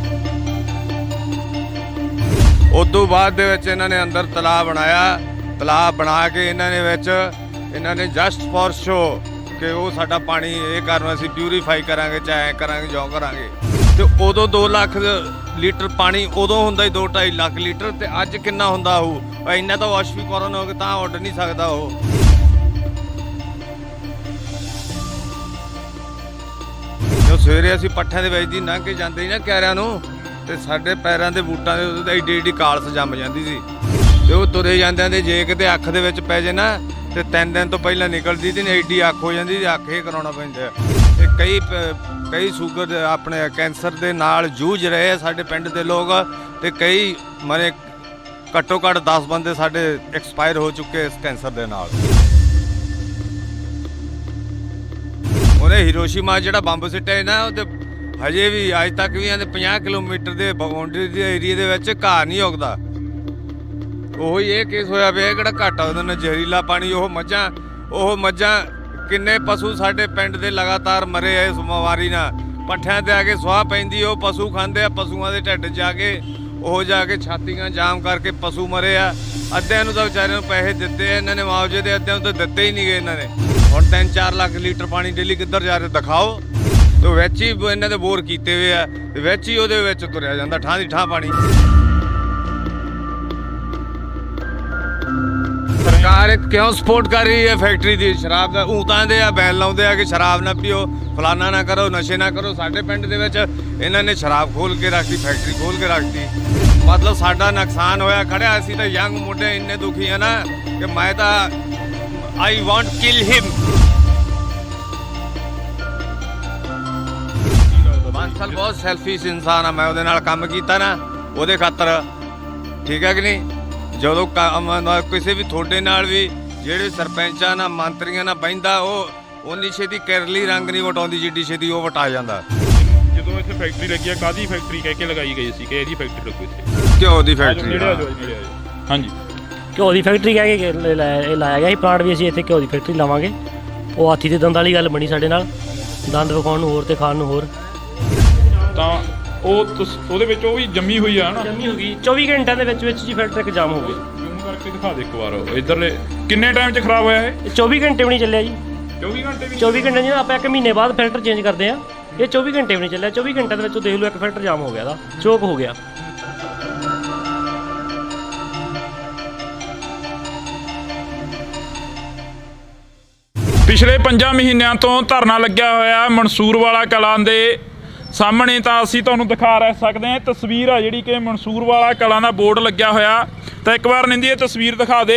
ਉਦੋਂ ਬਾਅਦ ਦੇ ਵਿੱਚ ਇਹਨਾਂ ਨੇ ਅੰਦਰ ਤਲਾਬ ਬਣਾਇਆ। ਤਲਾਬ ਬਣਾ ਕੇ ਇਹਨਾਂ ਨੇ ਜਸਟ ਫॉर ਸ਼ੋ ਕਿ ਉਹ ਸਾਡਾ ਪਾਣੀ ਇਹ ਕਰਨ ਅਸੀਂ ਪਿਊਰੀਫਾਈ ਕਰਾਂਗੇ, ਚਾਹੇ ਕਰਾਂਗੇ, ਜੋ ਕਰਾਂਗੇ। ਤੇ ਉਦੋਂ 2 ਲੱਖ ਲੀਟਰ ਪਾਣੀ ਉਦੋਂ ਹੁੰਦਾ ਹੀ 2-2.5 ਲੱਖ ਲੀਟਰ, ਤੇ ਅੱਜ ਕਿੰਨਾ ਹੁੰਦਾ ਹੋਊ? ਇੰਨਾ ਤਾਂ ਵਾਸ਼ਵੀਕਰਨ ਹੋ ਕੇ ਤਾਂ ਉੱਡ ਨਹੀਂ ਸਕਦਾ ਉਹ। ਜੋ ਸਵੇਰੇ ਅਸੀਂ ਪੱਠਿਆਂ ਦੇ ਵਿੱਚ ਦੀ ਲੰਘ ਕੇ ਜਾਂਦੇ ਸੀ ਨਾ ਕਿਆਰਿਆਂ ਨੂੰ, ਤੇ ਸਾਡੇ ਪੈਰਾਂ ਦੇ ਬੂਟਾਂ ਦੇ ਉੱਤੇ ਏਡੀ ਕਾਲਸ ਜੰਮ ਜਾਂਦੀ ਸੀ। ਤੇ ਉਹ ਤੁਰੇ ਜਾਂਦਿਆਂ ਦੇ ਜੇ ਕਿਤੇ ਅੱਖ ਦੇ ਵਿੱਚ ਪੈ ਜੇ ਨਾ, ਤੇ 3 ਦਿਨ ਤੋਂ ਪਹਿਲਾਂ ਨਿਕਲਦੀ ਤੇ ਏਡੀ ਅੱਖ ਹੋ ਜਾਂਦੀ ਤੇ ਅੱਖ ਇਹ ਕਰਾਉਣਾ ਪੈਂਦਾ। ਤੇ ਕਈ ਸ਼ੂਗਰ ਆਪਣੇ ਕੈਂਸਰ ਦੇ ਨਾਲ ਜੂਝ ਰਹੇ ਆ ਸਾਡੇ ਪਿੰਡ ਦੇ ਲੋਕ, ਤੇ ਕਈ ਮਰੇ ਘੱਟੋ ਘੱਟ 10 ਬੰਦੇ ਸਾਡੇ ਐਕਸਪਾਇਰ ਹੋ ਚੁੱਕੇ ਇਸ ਕੈਂਸਰ ਦੇ ਨਾਲ। ਉਹਨੇ ਹੀਰੋਸ਼ੀਮਾ ਜਿਹੜਾ ਬੰਬ ਸਿੱਟਿਆ ਨਾ, ਉਹ ਤੇ ਹਜੇ ਵੀ ਅੱਜ ਤੱਕ ਵੀ ਇਹਦੇ 50 ਕਿਲੋਮੀਟਰ ਦੇ ਬਾਉਂਡਰੀ ਦੇ ਏਰੀਏ ਦੇ ਵਿੱਚ ਘਾਹ ਨਹੀਂ ਉੱਗਦਾ। ਉਹੀ ਇਹ ਕੇਸ ਹੋਇਆ ਪਿਆ, ਕਿਹੜਾ ਘੱਟ ਆ ਉਹਦੇ ਨਾਲ ਜ਼ਹਿਰੀਲਾ ਪਾਣੀ। ਉਹ ਮੱਝਾਂ ਕਿੰਨੇ ਪਸ਼ੂ ਸਾਡੇ ਪਿੰਡ ਦੇ ਲਗਾਤਾਰ ਮਰੇ ਆ ਇਸ ਬਿਮਾਰੀ ਨਾਲ। ਪੱਠਿਆਂ ਤੇ ਆ ਕੇ ਸੁਆਹ ਪੈਂਦੀ, ਉਹ ਪਸ਼ੂ ਖਾਂਦੇ ਆ, ਪਸ਼ੂਆਂ ਦੇ ਢਿੱਡ ਜਾ ਕੇ ਛਾਤੀਆਂ ਜਾਮ ਕਰਕੇ ਪਸ਼ੂ ਮਰੇ ਆ। ਅੱਧਿਆਂ ਨੂੰ ਤਾਂ ਵਿਚਾਰਿਆਂ ਨੂੰ ਪੈਸੇ ਦਿੱਤੇ ਆ ਇਹਨਾਂ ਨੇ ਮੁਆਵਜ਼ੇ ਦੇ, ਅੱਧਿਆਂ ਨੂੰ ਤਾਂ ਦਿੱਤੇ ਹੀ ਨਹੀਂ ਗਏ ਇਹਨਾਂ ਨੇ। ਹੁਣ 3-4 ਲੱਖ ਲੀਟਰ ਪਾਣੀ ਡੇਲੀ ਕਿੱਧਰ ਜਾ ਰਿਹਾ ਦਿਖਾਓ। ਤੇ ਵਿੱਚ ਹੀ ਇਹਨਾਂ ਦੇ ਬੋਰ ਕੀਤੇ ਹੋਏ ਆ, ਤੇ ਵਿੱਚ ਹੀ ਉਹਦੇ ਵਿੱਚ ਤੁਰਿਆ ਜਾਂਦਾ ਠਾਂ ਦੀ ਠਾਂ ਪਾਣੀ। ਸਰਕਾਰ ਕਿਉਂ ਸਪੋਰਟ ਕਰ ਰਹੀ ਹੈ ਫੈਕਟਰੀ ਦੀ? ਸ਼ਰਾਬ ਦਾ ਊਤਾਂ ਦੇ ਆ, ਬੈਨ ਲਾਉਂਦੇ ਆ ਕਿ ਸ਼ਰਾਬ ਨਾ ਪੀਓ, ਫਲਾਨਾ ਨਾ ਕਰੋ, ਨਸ਼ੇ ਨਾ ਕਰੋ। ਸਾਡੇ ਪਿੰਡ ਦੇ ਵਿੱਚ ਇਹਨਾਂ ਨੇ ਸ਼ਰਾਬ ਖੋਲ ਕੇ ਰੱਖਤੀ, ਫੈਕਟਰੀ ਖੋਲ ਕੇ ਰੱਖਤੀ। ਮਤਲਬ ਸਾਡਾ ਨੁਕਸਾਨ ਹੋਇਆ ਖੜਿਆ। ਅਸੀਂ ਤਾਂ ਯੰਗ ਮੁੰਡੇ ਇੰਨੇ ਦੁਖੀ ਆ ਨਾ ਕਿ ਮੈਂ ਤਾਂ ਆਈ ਵਾਂਟ ਕਿਲ ਹਿਮ। ਅਸਲ ਬਹੁਤ ਸੈਲਫਿਸ਼ ਇਨਸਾਨ ਆ। ਮੈਂ ਉਹਦੇ ਨਾਲ ਕੰਮ ਕੀਤਾ ਨਾ ਉਹਦੇ ਖਾਤਰ, ਠੀਕ ਹੈ ਕਿ ਨਹੀਂ। ਜਦੋਂ ਕਿਸੇ ਵੀ ਤੁਹਾਡੇ ਨਾਲ ਵੀ ਜਿਹੜੇ ਸਰਪੰਚਾਂ ਨਾਲ ਮੰਤਰੀਆਂ ਨਾਲ ਬਹਿੰਦਾ ਉਹ ਉਨੀ ਛੇਤੀ ਕਿਰਲੀ ਰੰਗ ਨਹੀਂ ਵਟਾਉਂਦੀ ਜਿੱਡੀ ਛੇਤੀ ਉਹ ਵਟਾ ਜਾਂਦਾ। ਜਦੋਂ ਇੱਥੇ ਫੈਕਟਰੀ ਲੱਗੀ ਆ, ਕਾਹਦੀ ਫੈਕਟਰੀ ਕਹਿ ਕੇ ਲਗਾਈ ਗਈ ਸੀ ਕਿ ਇਹਦੀ ਫੈਕਟਰੀ ਲੱਗੂ ਇੱਥੇ? ਘਿਓ ਦੀ ਫੈਕਟਰੀ। ਹਾਂਜੀ, ਘਿਓ ਦੀ ਫੈਕਟਰੀ ਕਹਿ ਕੇ ਲਾਇਆ ਗਿਆ ਸੀ ਪਲਾਂਟ ਵੀ। ਅਸੀਂ ਇੱਥੇ ਘਿਓ ਦੀ ਫੈਕਟਰੀ ਲਾਵਾਂਗੇ। ਉਹ ਹਾਥੀ ਦੇ ਦੰਦ ਵਾਲੀ ਗੱਲ ਬਣੀ ਸਾਡੇ ਨਾਲ, ਦੰਦ ਵਿਖਾਉਣ ਨੂੰ ਹੋਰ ਤੇ ਖਾਣ ਨੂੰ ਹੋਰ। ਤਾਂ ਉਹਦੇ ਵਿੱਚ ਉਹ ਵੀ ਜੰਮੀ ਹੋਈ ਆ ਨਾ, ਜੰਮੀ ਹੋ ਗਈ 24 ਘੰਟਿਆਂ ਦੇ ਵਿੱਚ ਜੀ ਫੈਕਟਰੀ ਇੱਕ ਜਾਮ ਹੋ ਗਈ। ਜ਼ੂਮ ਕਰਕੇ ਦਿਖਾ ਦੇ ਇੱਕ ਵਾਰ ਇੱਧਰਲੇ ਕਿੰਨੇ ਟਾਈਮ 'ਚ ਖਰਾਬ ਹੋਇਆ ਇਹ? 24 ਘੰਟੇ ਵੀ ਨਹੀਂ ਚੱਲਿਆ ਜੀ। 24 ਘੰਟੇ ਵੀ? 24 ਘੰਟੇ ਜਿਹਨਾਂ ਆਪਾਂ 1 ਮਹੀਨੇ ਬਾਅਦ ਫਿਲਟਰ ਚੇਂਜ ਕਰਦੇ ਆ, ਇਹ 24 ਘੰਟੇ ਵੀ ਨਹੀਂ ਚੱਲਿਆ। 24 ਘੰਟਿਆਂ ਦੇ ਵਿੱਚ ਦੇਖ ਲਓ ਇੱਕ ਫਿਲਟਰ ਜਾਮ ਹੋ ਗਿਆ, ਇਹਦਾ ਚੋਕ ਹੋ ਗਿਆ। ਪਿਛਲੇ 5 ਮਹੀਨਿਆਂ ਤੋਂ ਧਰਨਾ ਲੱਗਿਆ ਹੋਇਆ ਮਨਸੂਰਵਾਲਾ ਕਲਾਂ ਦੇ ਸਾਹਮਣੇ। ਤਾਂ ਅਸੀਂ ਤੁਹਾਨੂੰ ਦਿਖਾ ਰਹਿ ਸਕਦੇ ਹਾਂ, ਤਸਵੀਰ ਆ ਜਿਹੜੀ ਕਿ ਮਨਸੂਰਵਾਲਾ ਕਲਾਂ ਦਾ ਬੋਰਡ ਲੱਗਿਆ ਹੋਇਆ। ਤਾਂ ਇੱਕ ਵਾਰ ਨਿੰਦੀ ਇਹ ਤਸਵੀਰ ਦਿਖਾ ਦੇ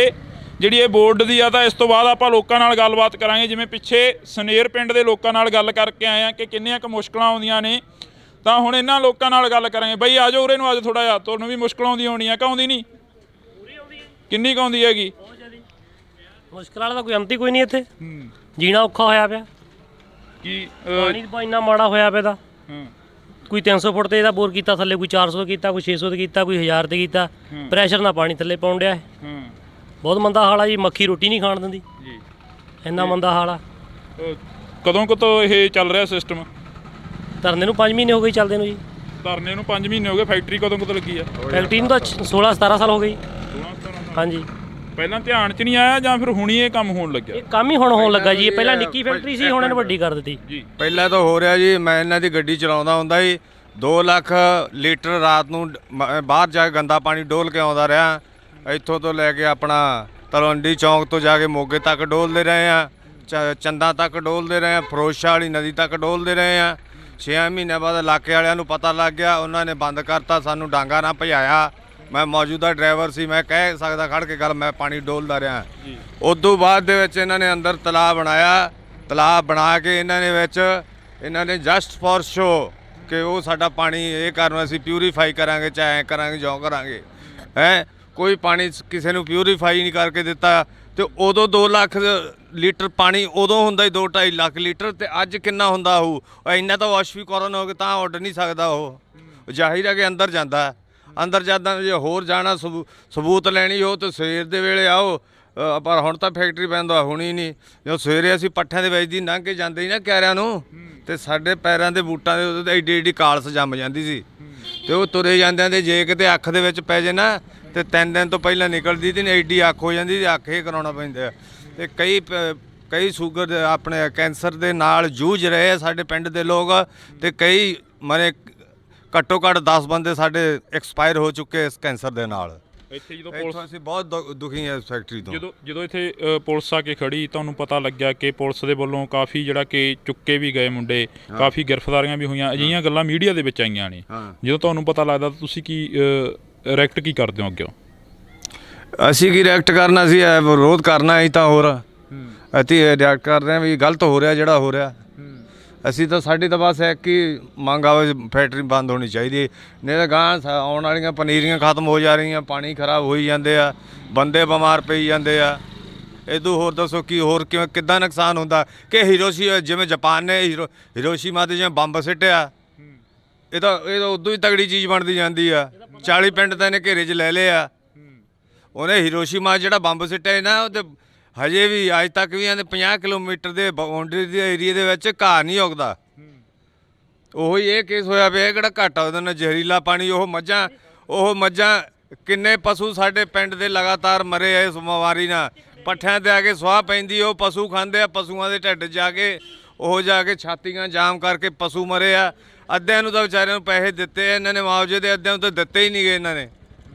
ਜਿਹੜੀ ਇਹ ਬੋਰਡ ਦੀ ਆ। ਤਾਂ ਇਸ ਤੋਂ ਬਾਅਦ ਆਪਾਂ ਲੋਕਾਂ ਨਾਲ ਗੱਲਬਾਤ ਕਰਾਂਗੇ। ਜਿਵੇਂ ਪਿੱਛੇ ਸਨੇਰ ਪਿੰਡ ਦੇ ਲੋਕਾਂ ਨਾਲ ਗੱਲ ਕਰਕੇ ਆਏ ਆ ਕਿ ਕਿੰਨੀਆਂ ਕੁ ਮੁਸ਼ਕਲਾਂ ਆਉਂਦੀਆਂ ਨੇ, ਤਾਂ ਹੁਣ ਇਹਨਾਂ ਲੋਕਾਂ ਨਾਲ ਗੱਲ ਕਰਾਂਗੇ। ਬਈ ਆ ਜਾਓ ਉਰੇ ਨੂੰ, ਅੱਜ ਥੋੜਾ ਜਿਹਾ ਤੁਹਾਨੂੰ ਵੀ ਮੁਸ਼ਕਲ ਆਉਂਦੀ ਹੋਣੀ ਆ ਕਿ ਆਉਂਦੀ ਨਹੀਂ? ਕਿੰਨੀ ਕੁ ਆਉਂਦੀ ਹੈਗੀ? ਮੁਸ਼ਕਲ ਵਾਲਾ ਤਾਂ ਕੋਈ ਅੰਤ ਹੀ ਕੋਈ ਨਹੀਂ ਇੱਥੇ, ਜੀਣਾ ਔਖਾ ਹੋਇਆ ਪਿਆ। ਕੀ ਪਾਣੀ ਤਾਂ ਇੰਨਾ ਮਾੜਾ ਹੋਇਆ ਪਿਆ ਦਾ। ਕੋਈ 300 ਫੁੱਟ ਤੇ ਇਹਦਾ ਬੋਰ ਕੀਤਾ ਥੱਲੇ, ਕੋਈ 400 ਕੀਤਾ, ਕੋਈ 600 ਤੇ ਕੀਤਾ, ਕੋਈ 1000 ਤੇ ਕੀਤਾ। ਪ੍ਰੈਸ਼ਰ ਨਾਲ ਪਾਣੀ ਥੱਲੇ ਪਾਉਣ ਡਿਆ ਹੈ। ਬਹੁਤ ਮੰਦਾ ਹਾਲ ਆ ਜੀ। ਮੱਖੀ ਰੋਟੀ ਨਹੀਂ ਖਾਣ ਦਿੰਦੀ ਜੀ, ਇੰਨਾ ਮੰਦਾ ਹਾਲ ਆ। ਕਦੋਂ ਕੁ ਤੋਂ ਇਹ ਚੱਲ ਰਿਹਾ ਸਿਸਟਮ? ਧਰਨੇ ਨੂੰ 5 ਮਹੀਨੇ ਹੋ ਗਏ ਚੱਲਦੇ ਨੂੰ ਜੀ। ਧਰਨੇ ਨੂੰ 5 ਮਹੀਨੇ ਹੋ ਗਏ। ਫੈਕਟਰੀ ਕਦੋਂ ਕੁ ਲੱਗੀ ਆ? ਫੈਕਟਰੀ ਨੂੰ ਤਾਂ 16-17 ਸਾਲ ਹੋ ਗਏ। 16-17 ਹਾਂਜੀ। ਪਹਿਲਾਂ ਧਿਆਨ 'ਚ ਨਹੀਂ ਆਇਆ ਜਾਂ ਫਿਰ ਹੁਣੀ ਇਹ ਕੰਮ ਹੋਣ ਲੱਗਿਆ? ਇਹ ਕੰਮ ਹੀ ਹੁਣ ਹੋਣ ਲੱਗਾ ਜੀ। ਇਹ ਪਹਿਲਾਂ ਨਿੱਕੀ ਫੈਕਟਰੀ ਸੀ, ਹੁਣ ਇਹਨੂੰ ਵੱਡੀ ਕਰ ਦਿੱਤੀ ਜੀ। ਪਹਿਲਾਂ ਤਾਂ ਹੋ ਰਿਹਾ ਜੀ, ਮੈਂ ਇਹਨਾਂ ਦੀ ਗੱਡੀ ਚਲਾਉਂਦਾ ਹੁੰਦਾ ਜੀ, 2 ਲੱਖ ਲੀਟਰ ਰਾਤ ਨੂੰ ਬਾਹਰ ਜਾ ਕੇ ਗੰਦਾ ਪਾਣੀ ਡੋਲ ਕੇ ਆਉਂਦਾ ਰਿਹਾ। ਇੱਥੋਂ ਤੋਂ ਲੈ ਕੇ ਆਪਣਾ ਤਲਵੰਡੀ ਚੌਂਕ ਤੋਂ ਜਾ ਕੇ ਮੋਗੇ ਤੱਕ ਡੋਲਦੇ ਰਹੇ ਆ, ਚੰਦਾ ਤੱਕ ਡੋਲਦੇ ਰਹੇ ਆ, ਫਿਰੋਜ਼ਸ਼ਾਹ ਵਾਲੀ ਨਦੀ ਤੱਕ ਡੋਲਦੇ ਰਹੇ ਆ। 6 ਮਹੀਨਿਆਂ ਬਾਅਦ ਇਲਾਕੇ ਵਾਲਿਆਂ ਨੂੰ ਪਤਾ ਲੱਗ ਗਿਆ, ਉਹਨਾਂ ਨੇ ਬੰਦ ਕਰਤਾ, ਸਾਨੂੰ ਡਾਂਗਾ ਨਾ ਭਜਾਇਆ। ਮੈਂ ਮੌਜੂਦਾ ਡਰਾਈਵਰ ਸੀ, ਮੈਂ ਕਹਿ ਸਕਦਾ ਖੜ ਕੇ ਗੱਲ, ਮੈਂ ਪਾਣੀ ਡੋਲਦਾ ਰਿਹਾ। ਉਦੋਂ ਬਾਅਦ ਦੇ ਵਿੱਚ ਇਹਨਾਂ ਨੇ ਅੰਦਰ ਤਲਾਅ ਬਣਾਇਆ। ਤਲਾਅ ਬਣਾ ਕੇ ਇਹਨਾਂ ਨੇ ਜਸਟ ਫॉर ਸ਼ੋ ਕਿ ਉਹ ਸਾਡਾ ਪਾਣੀ ਇਹ ਕਰਨ ਅਸੀਂ ਪਿਊਰੀਫਾਈ ਕਰਾਂਗੇ, ਚਾਹੇ ਕਰਾਂਗੇ ਜੋ ਕਰਾਂਗੇ। ਕੋਈ ਪਾਣੀ ਕਿਸੇ ਨੂੰ ਪਿਊਰੀਫਾਈ ਨਹੀਂ ਕਰਕੇ ਦਿੱਤਾ। ਤੇ ਉਦੋਂ 2 ਲੱਖ ਲੀਟਰ ਪਾਣੀ ਉਦੋਂ ਹੁੰਦਾ ਹੀ 2-2.5 ਲੱਖ ਲੀਟਰ, ਤੇ ਅੱਜ ਕਿੰਨਾ ਹੁੰਦਾ ਹੋਊ? ਇੰਨਾ ਤਾਂ ਵਾਸ਼ਵੀਕਰਨ ਹੋ ਕੇ ਤਾਂ ਉੱਡ ਨਹੀਂ ਸਕਦਾ। ਉਹ ਜ਼ਾਹਿਰ ਹੈ ਕਿ ਅੰਦਰ ਜਾਂਦਾ। ਅੰਦਰ ਜਾਂਦਾ ਜੇ ਹੋਰ ਜਾਣਾ ਸਬੂਤ ਲੈਣੀ ਹੋ ਤਾਂ ਸਵੇਰ ਦੇ ਵੇਲੇ ਆਓ, ਪਰ ਹੁਣ ਤਾਂ ਫੈਕਟਰੀ ਬੰਦ ਹੋਣੀ ਨਹੀਂ। ਜਦੋਂ ਸਵੇਰੇ ਅਸੀਂ ਪੱਠਿਆਂ ਦੇ ਵਿੱਚ ਦੀ ਲੰਘ ਕੇ ਜਾਂਦੇ ਸੀ ਨਾ ਕਿਆਰਿਆਂ ਨੂੰ, ਤੇ ਸਾਡੇ ਪੈਰਾਂ ਦੇ ਬੂਟਾਂ ਦੇ ਉੱਤੇ ਐਡੀ ਐਡੀ ਕਾਲਸ ਜੰਮ ਜਾਂਦੀ ਸੀ। ਤੇ ਉਹ ਤੁਰੇ ਜਾਂਦਿਆਂ ਦੇ ਜੇ ਕਿਤੇ ਅੱਖ ਦੇ ਵਿੱਚ ਪੈ ਜੇ ਨਾ, ਤੇ 3 ਦਿਨ ਤੋਂ ਪਹਿਲਾਂ ਨਿਕਲਦੀ ਤੇ ਐਡੀ ਅੱਖ ਹੋ ਜਾਂਦੀ, ਤੇ ਅੱਖ ਇਹ ਕਰਾਉਣਾ ਪੈਂਦਾ। ਤੇ ਕਈ ਸ਼ੂਗਰ ਦੇ ਆਪਣੇ ਕੈਂਸਰ ਦੇ ਨਾਲ ਜੂਝ ਰਹੇ ਆ ਸਾਡੇ ਪਿੰਡ ਦੇ ਲੋਕ, ਤੇ ਕਈ ਮਰੇ। ਘੱਟੋ ਘੱਟ 10 ਬੰਦੇ ਸਾਡੇ ਐਕਸਪਾਇਰ ਹੋ ਚੁੱਕੇ ਇਸ ਕੈਂਸਰ ਦੇ ਨਾਲ। ਇੱਥੇ ਜਦੋਂ ਅਸੀਂ ਬਹੁਤ ਦੁਖੀ ਹਾਂ ਇਸ ਫੈਕਟਰੀ ਤੋਂ। ਜਦੋਂ ਇੱਥੇ ਪੁਲਿਸ ਆ ਕੇ ਖੜੀ, ਤੁਹਾਨੂੰ ਪਤਾ ਲੱਗਿਆ ਕਿ ਪੁਲਿਸ ਦੇ ਵੱਲੋਂ ਕਾਫੀ ਜਿਹੜਾ ਕਿ ਚੁੱਕੇ ਵੀ ਗਏ ਮੁੰਡੇ, ਕਾਫੀ ਗ੍ਰਿਫਤਾਰੀਆਂ ਵੀ ਹੋਈਆਂ, ਅਜਿਹੀਆਂ ਗੱਲਾਂ ਮੀਡੀਆ ਦੇ ਵਿੱਚ ਆਈਆਂ ਨੇ। ਜਦੋਂ ਤੁਹਾਨੂੰ ਪਤਾ ਲੱਗਦਾ ਤਾਂ ਤੁਸੀਂ ਕੀ ਰਿਐਕਟ ਕੀ ਕਰਦੇ ਹੋ ਅੱਗੇ? ਅਸੀਂ ਕੀ ਰਿਐਕਟ ਕਰਨਾ ਸੀ, ਵਿਰੋਧ ਕਰਨਾ ਹੀ ਤਾਂ। ਹੋਰ ਅਸੀਂ ਰਿਐਕਟ ਕਰ ਰਹੇ ਹਾਂ ਵੀ ਗਲਤ ਹੋ ਰਿਹਾ ਜਿਹੜਾ ਹੋ ਰਿਹਾ। ਅਸੀਂ ਤਾਂ ਸਾਡੀ ਤਾਂ ਬਸ ਇੱਕ ਹੀ ਮੰਗ ਆਵੇ, ਫੈਕਟਰੀ ਬੰਦ ਹੋਣੀ ਚਾਹੀਦੀ, ਨਹੀਂ ਤਾਂ ਗਾਂ ਆਉਣ ਵਾਲੀਆਂ ਪਨੀਰੀਆਂ ਖਤਮ ਹੋ ਜਾ ਰਹੀਆਂ, ਪਾਣੀ ਖਰਾਬ ਹੋਈ ਜਾਂਦੇ ਆ, ਬੰਦੇ ਬਿਮਾਰ ਪਈ ਜਾਂਦੇ ਆ। ਇਦੋਂ ਹੋਰ ਦੱਸੋ ਕੀ ਹੋਰ ਕਿੱਦਾਂ ਨੁਕਸਾਨ ਹੁੰਦਾ? ਕਿ ਜਿਵੇਂ ਜਾਪਾਨ ਨੇ ਹੀਰੋਸ਼ੀਮਾ ਤੇ ਜਿਵੇਂ ਬੰਬ ਸਿੱਟਿਆ, ਇਹ ਤਾਂ ਉਦੋਂ ਹੀ ਤਗੜੀ ਚੀਜ਼ ਬਣਦੀ ਜਾਂਦੀ ਆ। 40 ਪਿੰਡ ਤਾਂ ਇਹਨੇ ਘੇਰੇ 'ਚ ਲੈ ਲਏ ਆ। ਉਹਨੇ ਹੀਰੋਸ਼ੀਮਾ ਜਿਹੜਾ ਬੰਬ ਸਿੱਟਿਆ ਨਾ, ਉਹ ਤੇ ਹਜੇ ਵੀ ਅੱਜ ਤੱਕ ਵੀ ਇਹਦੇ 50 ਕਿਲੋਮੀਟਰ ਦੇ ਬਾਉਂਡਰੀ ਦੇ ਏਰੀਏ ਦੇ ਵਿੱਚ ਘਾਹ ਨਹੀਂ ਉੱਗਦਾ। ਉਹੀ ਇਹ ਕੇਸ ਹੋਇਆ ਪਿਆ, ਕਿਹੜਾ ਘੱਟ ਆ ਉਹਦੇ ਨਾਲ ਜ਼ਹਿਰੀਲਾ ਪਾਣੀ। ਉਹ ਮੱਝਾਂ ਕਿੰਨੇ ਪਸ਼ੂ ਸਾਡੇ ਪਿੰਡ ਦੇ ਲਗਾਤਾਰ ਮਰੇ ਆ ਇਸ ਬਿਮਾਰੀ ਨਾਲ। ਪੱਠਿਆਂ ਤੇ ਆ ਕੇ ਸੁਆਹ ਪੈਂਦੀ, ਉਹ ਪਸ਼ੂ ਖਾਂਦੇ ਆ, ਪਸ਼ੂਆਂ ਦੇ ਢਿੱਡ ਜਾ ਕੇ ਛਾਤੀਆਂ ਜਾਮ ਕਰਕੇ ਪਸ਼ੂ ਮਰੇ ਆ। ਅੱਧਿਆਂ ਨੂੰ ਤਾਂ ਵਿਚਾਰਿਆਂ ਨੂੰ ਪੈਸੇ ਦਿੱਤੇ ਇਹਨਾਂ ਨੇ ਮੁਆਵਜ਼ੇ ਦੇ, ਅੱਧਿਆਂ ਨੂੰ ਤਾਂ ਦਿੱਤੇ ਹੀ ਨਹੀਂ ਗਏ ਇਹਨਾਂ ਨੇ।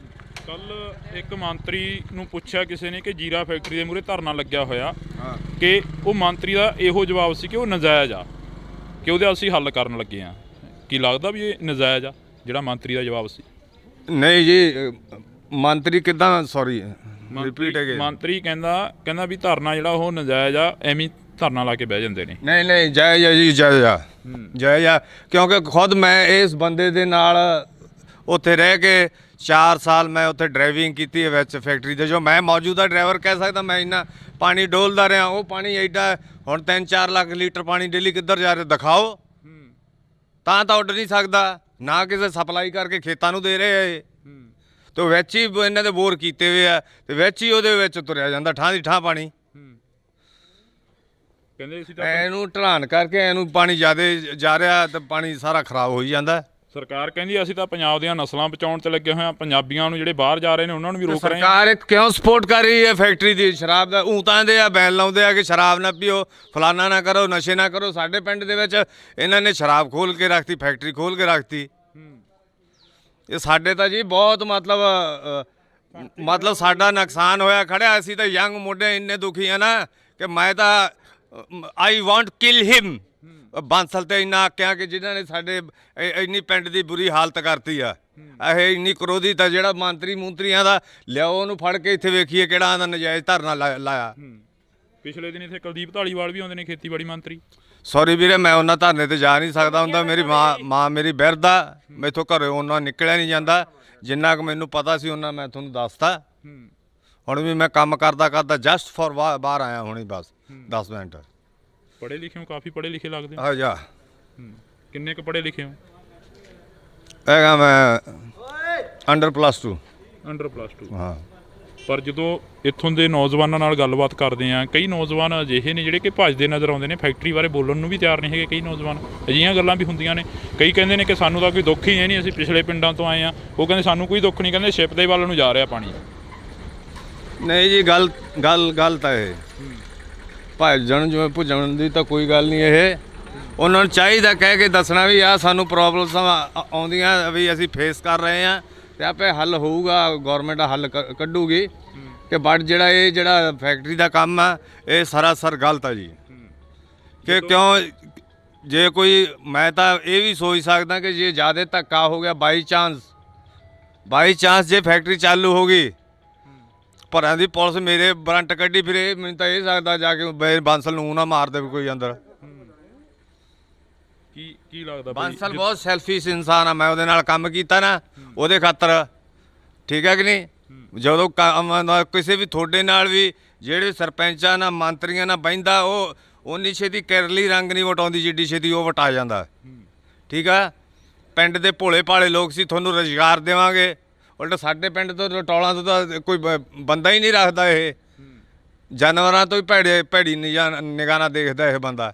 ਕੱਲ ਇੱਕ ਮੰਤਰੀ ਨੂੰ ਪੁੱਛਿਆ ਕਿਸੇ ਨੇ ਕਿ ਜੀਰਾ ਫੈਕਟਰੀ ਦੇ ਮੂਹਰੇ ਧਰਨਾ ਲੱਗਿਆ ਹੋਇਆ, ਕਿ ਉਹ ਮੰਤਰੀ ਦਾ ਇਹੋ ਜਵਾਬ ਸੀ ਕਿ ਉਹ ਨਜਾਇਜ਼ ਆ, ਕਿ ਉਹਦੇ ਅਸੀਂ ਹੱਲ ਕਰਨ ਲੱਗੇ ਆ। ਕੀ ਲੱਗਦਾ ਵੀ ਇਹ ਨਜਾਇਜ਼ ਆ ਜਿਹੜਾ ਮੰਤਰੀ ਦਾ ਜਵਾਬ ਸੀ? ਨਹੀਂ ਜੀ, ਮੰਤਰੀ ਕਿੱਦਾਂ? Sorry, repeat again. ਮੰਤਰੀ ਕਹਿੰਦਾ ਵੀ ਧਰਨਾ ਜਿਹੜਾ ਉਹ ਨਜਾਇਜ਼ ਆ, ਐਵੇਂ ਧਰਨਾ ਲਾ ਕੇ ਬਹਿ ਜਾਂਦੇ ਨੇ। ਨਹੀਂ ਨਹੀਂ, ਜਾਇਜ਼ ਆ ਜੀ, ਜਾਇਜ਼ ਆ, ਜਾਇਜ਼ ਆ, ਕਿਉਂਕਿ ਖੁਦ ਮੈਂ ਇਸ ਬੰਦੇ ਦੇ ਨਾਲ ਉੱਥੇ ਰਹਿ ਕੇ 4 ਸਾਲ ਮੈਂ ਉੱਥੇ ਡਰਾਈਵਿੰਗ ਕੀਤੀ ਹੈ ਵਿੱਚ ਫੈਕਟਰੀ ਦੇ। ਜੋ ਮੈਂ ਮੌਜੂਦਾ ਡਰਾਈਵਰ ਕਹਿ ਸਕਦਾ, ਮੈਂ ਇੰਨਾ ਪਾਣੀ ਡੋਲਦਾ ਰਿਹਾ। ਉਹ ਪਾਣੀ ਐਡਾ ਹੁਣ 3-4 ਲੱਖ ਲੀਟਰ ਪਾਣੀ ਡੇਲੀ ਕਿੱਧਰ ਜਾ ਰਿਹਾ ਦਿਖਾਓ, ਤਾਂ ਉੱਡ ਨਹੀਂ ਸਕਦਾ, ਨਾ ਕਿਸੇ ਸਪਲਾਈ ਕਰਕੇ ਖੇਤਾਂ ਨੂੰ ਦੇ ਰਹੇ ਆ ਇਹ। ਤੇ ਵਿੱਚ ਹੀ ਇਹਨਾਂ ਦੇ ਬੋਰ ਕੀਤੇ ਹੋਏ ਆ, ਤੇ ਵਿੱਚ ਹੀ ਉਹਦੇ ਵਿੱਚ ਤੁਰਿਆ ਜਾਂਦਾ ਠਾਂ ਦੀ ਠਾਂ ਪਾਣੀ। ਕਹਿੰਦੇ ਅਸੀਂ ਤਾਂ ਇਹਨੂੰ ਢਲਾਨ ਕਰਕੇ ਇਹਨੂੰ ਪਾਣੀ ਜ਼ਿਆਦਾ ਜਾ ਰਿਹਾ ਤੇ ਪਾਣੀ ਸਾਰਾ ਖਰਾਬ ਹੋਈ ਜਾਂਦਾ। ਸਰਕਾਰ ਕਹਿੰਦੀ ਅਸੀਂ ਤਾਂ ਪੰਜਾਬ ਦੀਆਂ ਨਸਲਾਂ ਬਚਾਉਣ 'ਚ ਲੱਗੇ ਹੋਏ ਆ, ਪੰਜਾਬੀਆਂ ਨੂੰ ਜਿਹੜੇ ਬਾਹਰ ਜਾ ਰਹੇ ਨੇ ਉਹਨਾਂ ਨੂੰ ਵੀ ਰੋਕ ਰਹੇ ਆ। ਸਰਕਾਰ ਇਹ ਕਿਉਂ ਸਪੋਰਟ ਕਰ ਰਹੀ ਹੈ ਫੈਕਟਰੀ ਦੀ ਸ਼ਰਾਬ ਦਾ? ਤਾਂ ਦੇ ਆ ਬੈਨ ਲਾਉਂਦੇ ਆ ਕਿ ਸ਼ਰਾਬ ਨਾ ਪੀਓ, ਫਲਾਨਾ ਨਾ ਕਰੋ, ਨਸ਼ੇ ਨਾ ਕਰੋ। ਸਾਡੇ ਪਿੰਡ ਦੇ ਵਿੱਚ ਇਹਨਾਂ ਨੇ ਸ਼ਰਾਬ ਖੋਲ ਕੇ ਰੱਖਤੀ, ਫੈਕਟਰੀ ਖੋਲ ਕੇ ਰੱਖਤੀ। ਇਹ ਸਾਡੇ ਤਾਂ ਜੀ ਬਹੁਤ ਮਤਲਬ ਸਾਡਾ ਨੁਕਸਾਨ ਹੋਇਆ ਖੜਿਆ। ਅਸੀਂ ਤਾਂ ਯੰਗ ਮੁੰਡੇ ਇੰਨੇ ਦੁਖੀ ਆ ਨਾ ਕਿ ਮੈਂ ਤਾਂ ਆਈ ਵਾਂਟ ਕਿਲ ਹਿਮ। ਬਾਂਸਲ ਤੇ ਇੰਨਾ ਆਕਿਆ ਕਿ ਜਿਨ੍ਹਾਂ ਨੇ ਸਾਡੇ ਇੰਨੀ ਪਿੰਡ ਦੀ ਬੁਰੀ ਹਾਲਤ ਕਰਤੀ ਆ। ਇਹ ਇੰਨੀ ਕਰੋਧੀ ਤਾਂ ਜਿਹੜਾ ਮੰਤਰੀਆਂ ਦਾ ਲਿਆਓ ਉਹਨੂੰ ਫੜ ਕੇ ਇੱਥੇ ਵੇਖੀਏ ਕਿਹੜਾ ਆਂਦਾ ਨਜਾਇਜ਼ ਧਰਨਾ ਲਾਇਆ। ਪਿਛਲੇ ਦਿਨ ਇੱਥੇ ਕੁਲਦੀਪ ਧਾਲੀਵਾਲ ਵੀ ਆਉਂਦੇ ਨੇ, ਖੇਤੀਬਾੜੀ ਮੰਤਰੀ। ਸੌਰੀ ਵੀਰੇ, ਮੈਂ ਉਹਨਾਂ ਧਰਨੇ ਤੇ ਜਾ ਨਹੀਂ ਸਕਦਾ ਹੁੰਦਾ। ਮੇਰੀ ਮਾਂ ਮੇਰੀ ਬਿਰਧ ਆ, ਮੈਥੋਂ ਘਰੇ ਉਹਨਾਂ ਨਿਕਲਿਆ ਨਹੀਂ ਜਾਂਦਾ। ਜਿੰਨਾ ਕੁ ਮੈਨੂੰ ਪਤਾ ਸੀ ਉਹਨਾਂ ਮੈਂ ਤੁਹਾਨੂੰ ਦੱਸਤਾ। ਹੁਣ ਵੀ ਮੈਂ ਕੰਮ ਕਰਦਾ ਜਸਟ ਫॉर ਬਾਹਰ ਆਇਆ ਹੁਣੀ, ਬਸ 10 ਮਿੰਟ। ਪੜ੍ਹੇ ਲਿਖੇ ਹੋ, ਕਾਫੀ ਪੜ੍ਹੇ ਲਿਖੇ ਲੱਗਦੇ ਆ ਜਾ। ਕਿੰਨੇ ਕੁ ਪੜ੍ਹੇ ਲਿਖੇ ਹੋ? ਹੈਗਾ ਮੈਂ ਅੰਡਰ +2। ਅੰਡਰ +2। ਹਾਂ। ਪਰ ਜਦੋਂ ਇੱਥੋਂ ਦੇ ਨੌਜਵਾਨਾਂ ਨਾਲ ਗੱਲਬਾਤ ਕਰਦੇ ਆ, ਕਈ ਨੌਜਵਾਨ ਅਜਿਹੇ ਨੇ ਜਿਹੜੇ ਕਿ ਭੱਜਦੇ ਨਜ਼ਰ ਆਉਂਦੇ ਨੇ, ਫੈਕਟਰੀ ਬਾਰੇ ਬੋਲਣ ਨੂੰ ਵੀ ਤਿਆਰ ਨਹੀਂ ਹੈਗੇ। ਕਈ ਨੌਜਵਾਨ ਅਜਿਹੀਆਂ ਗੱਲਾਂ ਵੀ ਹੁੰਦੀਆਂ ਨੇ। ਕਈ ਕਹਿੰਦੇ ਨੇ ਕਿ ਸਾਨੂੰ ਤਾਂ ਕੋਈ ਦੁੱਖ ਹੀ ਹੈ ਨਹੀਂ, ਅਸੀਂ ਪਿਛਲੇ ਪਿੰਡਾਂ ਤੋਂ ਆਏ ਆ। ਉਹ ਕਹਿੰਦੇ ਸਾਨੂੰ ਕੋਈ ਦੁੱਖ ਨਹੀਂ, ਕਹਿੰਦੇ ਸ਼ਿਪ ਦੇ ਵੱਲ ਨੂੰ ਜਾ ਰਿਹਾ ਪਾਣੀ। ਨਹੀਂ ਜੀ, ਗੱਲ ਤਾਂ ਇਹ ਭੱਜਣ ਜਿਵੇਂ ਭੁੱਜਣ ਦੀ ਤਾਂ ਕੋਈ ਗੱਲ ਨਹੀਂ। ਇਹ ਉਹਨਾਂ ਨੂੰ ਚਾਹੀਦਾ ਕਹਿ ਕੇ ਦੱਸਣਾ ਵੀ ਆ ਸਾਨੂੰ ਪ੍ਰੋਬਲਮਸ ਆਉਂਦੀਆਂ ਵੀ ਅਸੀਂ ਫੇਸ ਕਰ ਰਹੇ ਆ, ਤੇ ਆਪੇ ਹੱਲ ਹੋਊਗਾ, ਗਵਰਨਮੈਂਟ ਹੱਲ ਕੱਢੂਗੀ। ਕਿ ਬਟ ਜਿਹੜਾ ਫੈਕਟਰੀ ਦਾ ਕੰਮ ਆ ਇਹ ਸਰਾਸਰ ਗਲਤ ਆ ਜੀ। ਕਿ ਕਿਉਂ ਜੇ ਕੋਈ, ਮੈਂ ਤਾਂ ਇਹ ਵੀ ਸੋਚ ਸਕਦਾ ਕਿ ਜੇ ਜ਼ਿਆਦਾ ਧੱਕਾ ਹੋ ਗਿਆ ਬਾਈ ਚਾਂਸ ਜੇ ਫੈਕਟਰੀ ਚਾਲੂ ਹੋ ਗਈ, ਭਰਾਂ ਦੀ ਪੁਲਿਸ ਮੇਰੇ ਵਾਰੰਟ ਕੱਢੀ ਫਿਰੇ, ਮੈਨੂੰ ਤਾਂ ਇਹ ਸਕਦਾ ਜਾ ਕੇ ਬਾਂਸਲ ਨੂੰ ਨਾ ਮਾਰ ਦੇਵੇ ਕੋਈ ਅੰਦਰ। ਕੀ ਲੱਗਦਾ ਬਾਂਸਲ ਬਹੁਤ ਸੈਲਫਿਸ਼ ਇਨਸਾਨ ਆ। ਮੈਂ ਉਹਦੇ ਨਾਲ ਕੰਮ ਕੀਤਾ ਨਾ ਉਹਦੇ ਖਾਤਰ, ਠੀਕ ਹੈ ਕਿ ਨਹੀਂ? ਜਦੋਂ ਕਿਸੇ ਵੀ ਤੁਹਾਡੇ ਨਾਲ ਵੀ ਜਿਹੜੇ ਸਰਪੰਚਾਂ ਨਾਲ ਮੰਤਰੀਆਂ ਨਾਲ ਬਹਿੰਦਾ, ਉਹ ਉਨੀ ਛੇਤੀ ਕਿਰਲੀ ਰੰਗ ਨਹੀਂ ਵਟਾਉਂਦੀ ਜਿੱਡੀ ਛੇਤੀ ਉਹ ਵਟਾ ਜਾਂਦਾ। ਠੀਕ ਆ, ਪਿੰਡ ਦੇ ਭੋਲੇ ਭਾਲੇ ਲੋਕ ਸੀ, ਤੁਹਾਨੂੰ ਰੁਜ਼ਗਾਰ ਦੇਵਾਂਗੇ। ਉਲਟ ਸਾਡੇ ਪਿੰਡ ਤੋਂ ਰਟੌਲਾਂ ਤੋਂ ਤਾਂ ਕੋਈ ਬੰਦਾ ਹੀ ਨਹੀਂ ਰੱਖਦਾ। ਇਹ ਜਾਨਵਰਾਂ ਤੋਂ ਹੀ ਭੈੜੀ ਨਿਗਾਹ ਨਾਲ ਦੇਖਦਾ ਇਹ ਬੰਦਾ।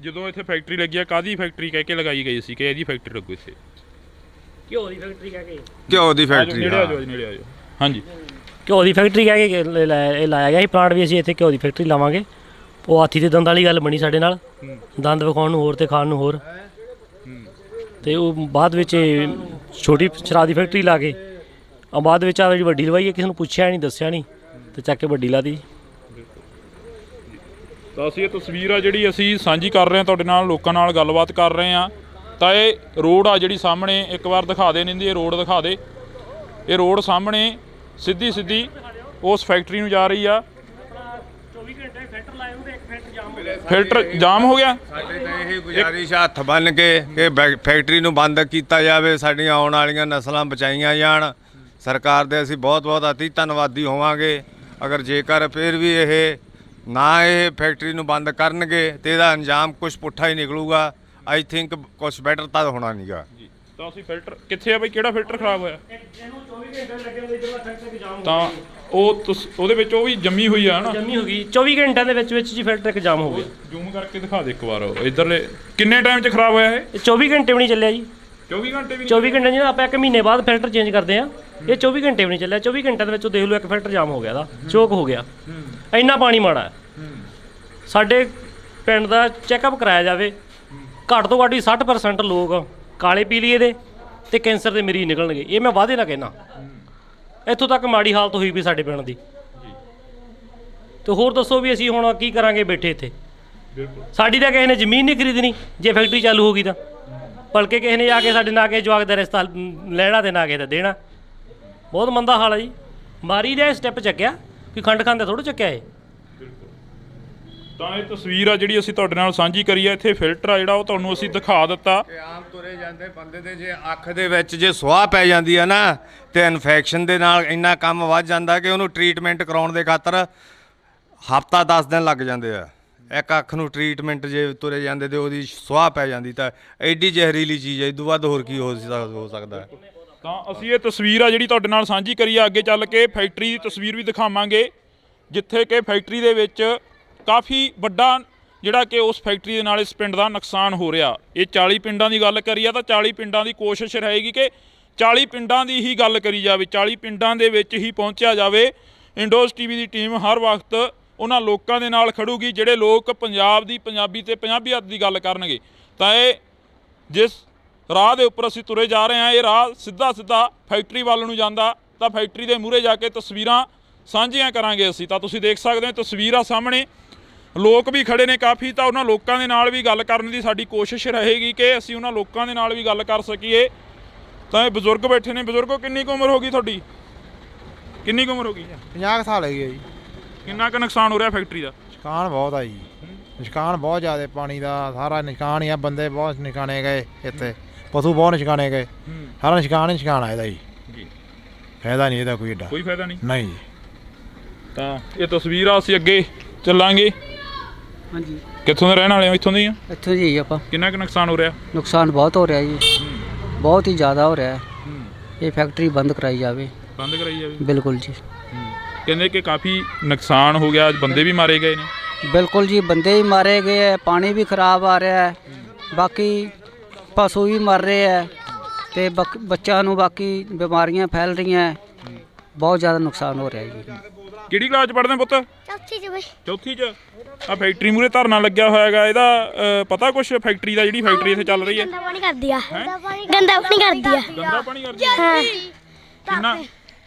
ਜਦੋਂ ਇੱਥੇ ਫੈਕਟਰੀ ਲੱਗੀ ਆ, ਕਾਹਦੀ ਫੈਕਟਰੀ ਕਹਿ ਕੇ ਲਗਾਈ ਗਈ ਸੀ ਕਿ ਇਹਦੀ ਫੈਕਟਰੀ ਲੱਗੂ ਇੱਥੇ? ਘਿਓ ਦੀ ਫੈਕਟਰੀ ਕਹਿ ਕੇ। ਘਿਓ ਦੀ ਫੈਕਟਰੀ, ਨੇੜੇ ਆ ਜਾਓ। ਹਾਂਜੀ, ਘਿਓ ਦੀ ਫੈਕਟਰੀ ਕਹਿ ਕੇ ਇਹ ਲਾਇਆ ਗਿਆ ਸੀ ਪਲਾਂਟ ਵੀ। ਅਸੀਂ ਇੱਥੇ ਘਿਓ ਦੀ ਫੈਕਟਰੀ ਲਾਵਾਂਗੇ। ਉਹ ਹਾਥੀ ਦੇ ਦੰਦ ਵਾਲੀ ਗੱਲ ਬਣੀ ਸਾਡੇ ਨਾਲ, ਦੰਦ ਵਿਖਾਉਣ ਨੂੰ ਹੋਰ ਤੇ ਖਾਣ ਨੂੰ ਹੋਰ। ਤੇ ਉਹ ਬਾਅਦ ਵਿੱਚ ਛੋਟੀ ਸ਼ਰਾਬ ਦੀ ਫੈਕਟਰੀ ਲਾ ਕੇ ਬਾਅਦ ਵਿੱਚ ਆ ਜਿਹੜੀ ਵੱਡੀ ਲਵਾਈ ਹੈ, ਕਿਸੇ ਨੂੰ ਪੁੱਛਿਆ ਨਹੀਂ, ਦੱਸਿਆ ਨਹੀਂ, ਤੇ ਚੱਕ ਕੇ ਵੱਡੀ ਲਾ ਦੀ। ਤਾਂ ਅਸੀਂ ਇਹ ਤਸਵੀਰ ਆ ਜਿਹੜੀ ਅਸੀਂ ਸਾਂਝੀ ਕਰ ਰਹੇ ਹਾਂ ਤੁਹਾਡੇ ਨਾਲ, ਲੋਕਾਂ ਨਾਲ ਗੱਲਬਾਤ ਕਰ ਰਹੇ ਹਾਂ। ਤਾਂ ਇਹ ਰੋਡ ਆ ਜਿਹੜੀ ਸਾਹਮਣੇ, ਇੱਕ ਵਾਰ ਦਿਖਾ ਦੇ ਨਿੰਦੀ, ਇਹ ਰੋਡ ਦਿਖਾ ਦੇ। ਇਹ ਰੋਡ ਸਾਹਮਣੇ ਸਿੱਧੀ ਉਸ ਫੈਕਟਰੀ ਨੂੰ ਜਾ ਰਹੀ ਆ। 24 ਘੰਟੇ ਫਿਲਟਰ ਲਾਏ ਹੁੰਦੇ, ਇੱਕ ਫਿਲਟਰ ਜਾਮ ਹੋ ਗਿਆ। ਫਿਲਟਰ ਜਾਮ ਹੋ ਗਿਆ। ਸਾਡੇ ਤਾਂ ਇਹ ਗੁਜ਼ਾਰਿਸ਼ ਹੱਥ ਬੰਨ ਕੇ ਕਿ ਫੈਕਟਰੀ ਨੂੰ ਬੰਦ ਕੀਤਾ ਜਾਵੇ, ਸਾਡੀਆਂ ਆਉਣ ਵਾਲੀਆਂ ਨਸਲਾਂ ਬਚਾਈਆਂ ਜਾਣ। ਸਰਕਾਰ ਦੇ ਅਸੀਂ ਬਹੁਤ ਅਤੀ ਧੰਨਵਾਦੀ ਹੋਵਾਂਗੇ ਅਗਰ ਜੇਕਰ ਫਿਰ ਵੀ ਇਹ ਫੈਕਟਰੀ ਨੂੰ ਬੰਦ ਕਰਨਗੇ ਤੇ ਇਹਦਾ ਅੰਜਾਮ ਕੁਝ ਪੁੱਠਾ ਹੀ ਨਿਕਲੂਗਾ। ਆਈ ਥਿੰਕ ਕੁਝ ਬੈਟਰ ਤਾਂ ਹੋਣਾ ਨਹੀਂਗਾ ਜੀ। ਤਾਂ ਅਸੀਂ ਫਿਲਟਰ ਕਿੱਥੇ ਆ ਬਈ, ਕਿਹੜਾ ਫਿਲਟਰ ਖਰਾਬ ਹੋਇਆ? ਇਹਨੂੰ 24 ਘੰਟੇ ਲੱਗੇ ਹੁੰਦੇ, ਜਦੋਂ ਫਿਲਟਰ ਜਾਮ ਹੋ ਤਾਂ ਉਹਦੇ ਵਿੱਚ ਉਹ ਵੀ ਜੰਮੀ ਹੋਈ ਆ ਨਾ, ਜੰਮੀ ਹੋ ਗਈ। 24 ਘੰਟਿਆਂ ਦੇ ਵਿੱਚ ਜੀ ਫਿਲਟਰ ਇੱਕ ਜਾਮ ਹੋ ਗਿਆ। ਜ਼ੂਮ ਕਰਕੇ ਦਿਖਾ ਦੇ ਇੱਕ ਵਾਰ ਇਧਰਲੇ। ਕਿੰਨੇ ਟਾਈਮ 'ਚ ਖਰਾਬ ਹੋਇਆ ਇਹ? 24 ਘੰਟੇ ਵੀ ਨਹੀਂ ਚੱਲਿਆ ਜੀ। 24 ਘੰਟੇ ਵੀ? 24 ਘੰਟੇ ਜੀ, ਆਪਾਂ 1 ਮਹੀਨੇ ਬਾਅਦ ਫਿਲਟਰ ਚੇਂਜ ਕਰਦੇ ਆ। ਇਹ 24 ਘੰਟੇ ਵੀ ਨਹੀਂ ਚੱਲਿਆ। 24 ਘੰਟਿਆਂ ਦੇ ਵਿੱਚ ਦੇਖ ਲਓ ਇੱਕ ਫਿਲਟਰ ਜਾਮ ਹੋ ਗਿਆ, ਦਾ ਚੋਕ ਹੋ ਗਿਆ। ਇੰਨਾ ਪਾਣੀ ਮਾੜਾ ਹੈ। ਸਾਡੇ ਪਿੰਡ ਦਾ ਚੈੱਕਅਪ ਕਰਾਇਆ ਜਾਵੇ, ਘੱਟ ਤੋਂ ਘੱਟ 60% ਲੋਕ ਕਾਲੇ ਪੀਲੀਏ ਦੇ ਤੇ ਕੈਂਸਰ ਦੇ ਮਰੀਜ਼ ਨਿਕਲਣਗੇ। ਇਹ ਮੈਂ ਵਾਅਦੇ ਨਾਲ ਕਹਿਣਾ। ਇੱਥੋਂ ਤੱਕ ਮਾੜੀ ਹਾਲਤ ਹੋਈ ਵੀ ਸਾਡੇ ਪਿੰਡ ਦੀ। ਤੇ ਹੋਰ ਦੱਸੋ ਵੀ ਅਸੀਂ ਹੁਣ ਕੀ ਕਰਾਂਗੇ ਬੈਠੇ ਇੱਥੇ? ਸਾਡੀ ਤਾਂ ਕਿਸੇ ਨੇ ਜ਼ਮੀਨ ਨਹੀਂ ਖਰੀਦਣੀ ਜੇ ਫੈਕਟਰੀ ਚਾਲੂ ਹੋ ਗਈ ਤਾਂ, ਬਲਕਿ ਕਿਸੇ ਨੇ ਆ ਕੇ ਸਾਡੇ ਨਾਲ ਕੇ ਜਵਾਕ ਦਾ ਰਿਸ਼ਤਾ ਲੈਣਾ ਤੇ ਨਾ ਕਿਸੇ ਦਾ ਦੇਣਾ। ਬਹੁਤ ਮੰਦਾ ਹਾਲ ਹੈ ਜੀ। ਮਾਰੀ ਦਾ ਸਟੈਪ ਚੱਕਿਆ, ਕਿ ਖੰਡ ਖਾਂਦੇ ਥੋੜ੍ਹਾ ਚੱਕਿਆ ਏ। ਤਾਂ ਇਹ ਤਸਵੀਰ ਆ ਜਿਹੜੀ ਅਸੀਂ ਤੁਹਾਡੇ ਨਾਲ ਸਾਂਝੀ ਕਰੀ ਆ। ਇੱਥੇ ਫਿਲਟਰ ਆ ਜਿਹੜਾ ਉਹ ਤੁਹਾਨੂੰ ਅਸੀਂ ਦਿਖਾ ਦਿੱਤਾ। ਕਿ ਆਮ ਤੁਰੇ ਜਾਂਦੇ ਬੰਦੇ ਦੇ ਜੇ ਅੱਖ ਦੇ ਵਿੱਚ ਜੇ ਸੁਆਹ ਪੈ ਜਾਂਦੀ ਹੈ ਨਾ ਤੇ ਇਨਫੈਕਸ਼ਨ ਦੇ ਨਾਲ ਇੰਨਾ ਕੰਮ ਵੱਧ ਜਾਂਦਾ ਕਿ ਉਹਨੂੰ ਟ੍ਰੀਟਮੈਂਟ ਕਰਾਉਣ ਦੇ ਖਾਤਰ ਹਫ਼ਤਾ 10 ਦਿਨ ਲੱਗ ਜਾਂਦੇ ਆ। ਇੱਕ ਅੱਖ ਨੂੰ ਟ੍ਰੀਟਮੈਂਟ ਜੇ ਤੁਰੇ ਜਾਂਦੇ ਤੇ ਉਹਦੀ ਸੁਆਹ ਪੈ ਜਾਂਦੀ ਤਾਂ ਐਡੀ ਜ਼ਹਿਰੀਲੀ ਚੀਜ਼ ਹੈ, ਇਦੋਂ ਵੱਧ ਹੋਰ ਕੀ ਹੋ ਸਕਦਾ ਹੈ। ਤਾਂ ਅਸੀਂ ਇਹ ਤਸਵੀਰ ਆ ਜਿਹੜੀ ਤੁਹਾਡੇ ਨਾਲ ਸਾਂਝੀ ਕਰੀ ਆ। ਅੱਗੇ ਚੱਲ ਕੇ ਫੈਕਟਰੀ ਦੀ ਤਸਵੀਰ ਵੀ ਦਿਖਾਵਾਂਗੇ, ਜਿੱਥੇ ਕਿ ਫੈਕਟਰੀ ਦੇ ਵਿੱਚ ਕਾਫੀ ਵੱਡਾ ਜਿਹੜਾ ਕਿ ਉਸ ਫੈਕਟਰੀ ਦੇ ਨਾਲ ਇਸ ਪਿੰਡ ਦਾ ਨੁਕਸਾਨ ਹੋ ਰਿਹਾ। ਇਹ 40 ਪਿੰਡਾਂ ਦੀ ਗੱਲ ਕਰੀ ਆ ਤਾਂ 40 ਪਿੰਡਾਂ ਦੀ ਕੋਸ਼ਿਸ਼ ਰਹੇਗੀ ਕਿ 40 ਪਿੰਡਾਂ ਦੀ ਹੀ ਗੱਲ ਕਰੀ ਜਾਵੇ, 40 ਪਿੰਡਾਂ ਦੇ ਵਿੱਚ ਹੀ ਪਹੁੰਚਿਆ ਜਾਵੇ। ਇੰਡੋਜ਼ ਟੀਵੀ ਦੀ ਟੀਮ ਹਰ ਵਕਤ ਉਹਨਾਂ ਲੋਕਾਂ ਦੇ ਨਾਲ ਖੜੂਗੀ ਜਿਹੜੇ ਲੋਕ ਪੰਜਾਬ ਦੀ ਪੰਜਾਬੀ ਤੇ ਪੰਜਾਬੀਅਤ ਦੀ ਗੱਲ ਕਰਨਗੇ। ਤਾਂ ਇਹ ਜਿਸ ਰਾਹ ਦੇ ਉੱਪਰ ਅਸੀਂ ਤੁਰੇ ਜਾ ਰਹੇ ਹਾਂ, ਇਹ ਰਾਹ ਸਿੱਧਾ ਫੈਕਟਰੀ ਵੱਲ ਨੂੰ ਜਾਂਦਾ। ਤਾਂ ਫੈਕਟਰੀ ਦੇ ਮੂਹਰੇ ਜਾ ਕੇ ਤਸਵੀਰਾਂ ਸਾਂਝੀਆਂ ਕਰਾਂਗੇ ਅਸੀਂ। ਤਾਂ ਤੁਸੀਂ ਦੇਖ ਸਕਦੇ ਹੋ ਤਸਵੀਰ ਆ ਸਾਹਮਣੇ, ਲੋਕ ਵੀ ਖੜੇ ਨੇ ਕਾਫੀ। ਤਾਂ ਉਹਨਾਂ ਲੋਕਾਂ ਦੇ ਨਾਲ ਵੀ ਗੱਲ ਕਰਨ ਦੀ ਸਾਡੀ ਕੋਸ਼ਿਸ਼ ਰਹੇਗੀ ਕਿ ਅਸੀਂ ਉਹਨਾਂ ਲੋਕਾਂ ਦੇ ਨਾਲ ਵੀ ਗੱਲ ਕਰ ਸਕੀਏ। ਤਾਂ ਇਹ ਬਜ਼ੁਰਗ ਬੈਠੇ ਨੇ। ਬਜ਼ੁਰਗੋ, ਕਿੰਨੀ ਕੁ ਉਮਰ ਹੋ ਗਈ ਤੁਹਾਡੀ? ਕਿੰਨੀ ਕੁ ਉਮਰ ਹੋ ਗਈ? 50 ਸਾਲ ਹੈਗੀ ਹੈ ਜੀ। ਕਿੰਨਾ ਕੁ ਨੁਕਸਾਨ ਹੋ ਰਿਹਾ ਫੈਕਟਰੀ ਦਾ? ਨੁਕਸਾਨ ਬਹੁਤ ਆ ਜੀ, ਨੁਕਸਾਨ ਬਹੁਤ ਜ਼ਿਆਦਾ ਪਾਣੀ ਦਾ ਸਾਰਾ ਨੁਕਸਾਨ ਹੀ ਆ। ਬੰਦੇ ਬਹੁਤ ਨੁਕਸਾਨੇ ਗਏ ਇੱਥੇ, ਪਸ਼ੂ ਬਹੁਤ ਨੁਕਸਾਨੇ ਗਏ, ਸਾਰਾ ਨੁਕਸਾਨ ਹੀ ਨੁਕਸਾਨ ਆ ਇਹਦਾ ਜੀ। ਫਾਇਦਾ ਨਹੀਂ ਇਹਦਾ ਕੋਈ ਏਡਾ, ਕੋਈ ਫਾਇਦਾ ਨਹੀਂ। ਨਹੀਂ ਜੀ। ਤਾਂ ਇਹ ਤਸਵੀਰ ਆ, ਅਸੀਂ ਅੱਗੇ ਚੱਲਾਂਗੇ। ਹਾਂਜੀ, ਕਿੱਥੋਂ ਦੇ ਰਹਿਣ ਵਾਲੇ ਹੋ? ਇੱਥੋਂ ਦੇ ਹੀ ਆ। ਇੱਥੋਂ ਜੀ ਆਪਾਂ। ਕਿੰਨਾ ਕੁ ਨੁਕਸਾਨ ਹੋ ਰਿਹਾ? ਨੁਕਸਾਨ ਬਹੁਤ ਹੋ ਰਿਹਾ ਜੀ, ਬਹੁਤ ਹੀ ਜ਼ਿਆਦਾ ਹੋ ਰਿਹਾ ਹੈ। ਇਹ ਫੈਕਟਰੀ ਬੰਦ ਕਰਾਈ ਜਾਵੇ। ਬੰਦ ਕਰਾਈ ਜਾਵੇ। ਬਿਲਕੁਲ ਜੀ, ਕਹਿੰਦੇ ਕਿ ਕਾਫੀ ਨੁਕਸਾਨ ਹੋ ਗਿਆ, ਬੰਦੇ ਵੀ ਮਾਰੇ ਗਏ ਨੇ। ਬਿਲਕੁਲ ਜੀ, ਬੰਦੇ ਵੀ ਮਾਰੇ ਗਏ ਹੈ, ਪਾਣੀ ਵੀ ਖਰਾਬ ਆ ਰਿਹਾ ਹੈ, ਬਾਕੀ ਪਸ਼ੂ ਵੀ ਮਰ ਰਹੇ ਹੈ ਤੇ ਬੱਚਿਆਂ ਨੂੰ ਬਾਕੀ ਬਿਮਾਰੀਆਂ ਫੈਲ ਰਹੀਆਂ। ਬਹੁਤ ਜ਼ਿਆਦਾ ਨੁਕਸਾਨ ਹੋ ਰਿਹਾ ਜੀ। ਕਿਹੜੀ ਕਲਾਸ ਚ ਪੜ੍ਹਦੇ ਪੁੱਤ? ਚੌਥੀ ਚ ਬਈ। ਚੌਥੀ ਚ। ਆ ਫੈਕਟਰੀ ਮੂਰੇ ਧਰਨਾ ਲੱਗਿਆ ਹੋਇਆ ਹੈਗਾ, ਇਹਦਾ ਪਤਾ ਕੁਛ ਫੈਕਟਰੀ ਦਾ, ਜਿਹੜੀ ਫੈਕਟਰੀ ਇੱਥੇ ਚੱਲ ਰਹੀ ਹੈ? ਗੰਦਾ ਪਾਣੀ ਕਰਦੀ ਆ, ਗੰਦਾ ਪਾਣੀ ਕਰਦੀ ਆ। ਗੰਦਾ ਪਾਣੀ ਕਰਦੀ ਹੈ? ਹਾਂ, ਕਿੰਨਾ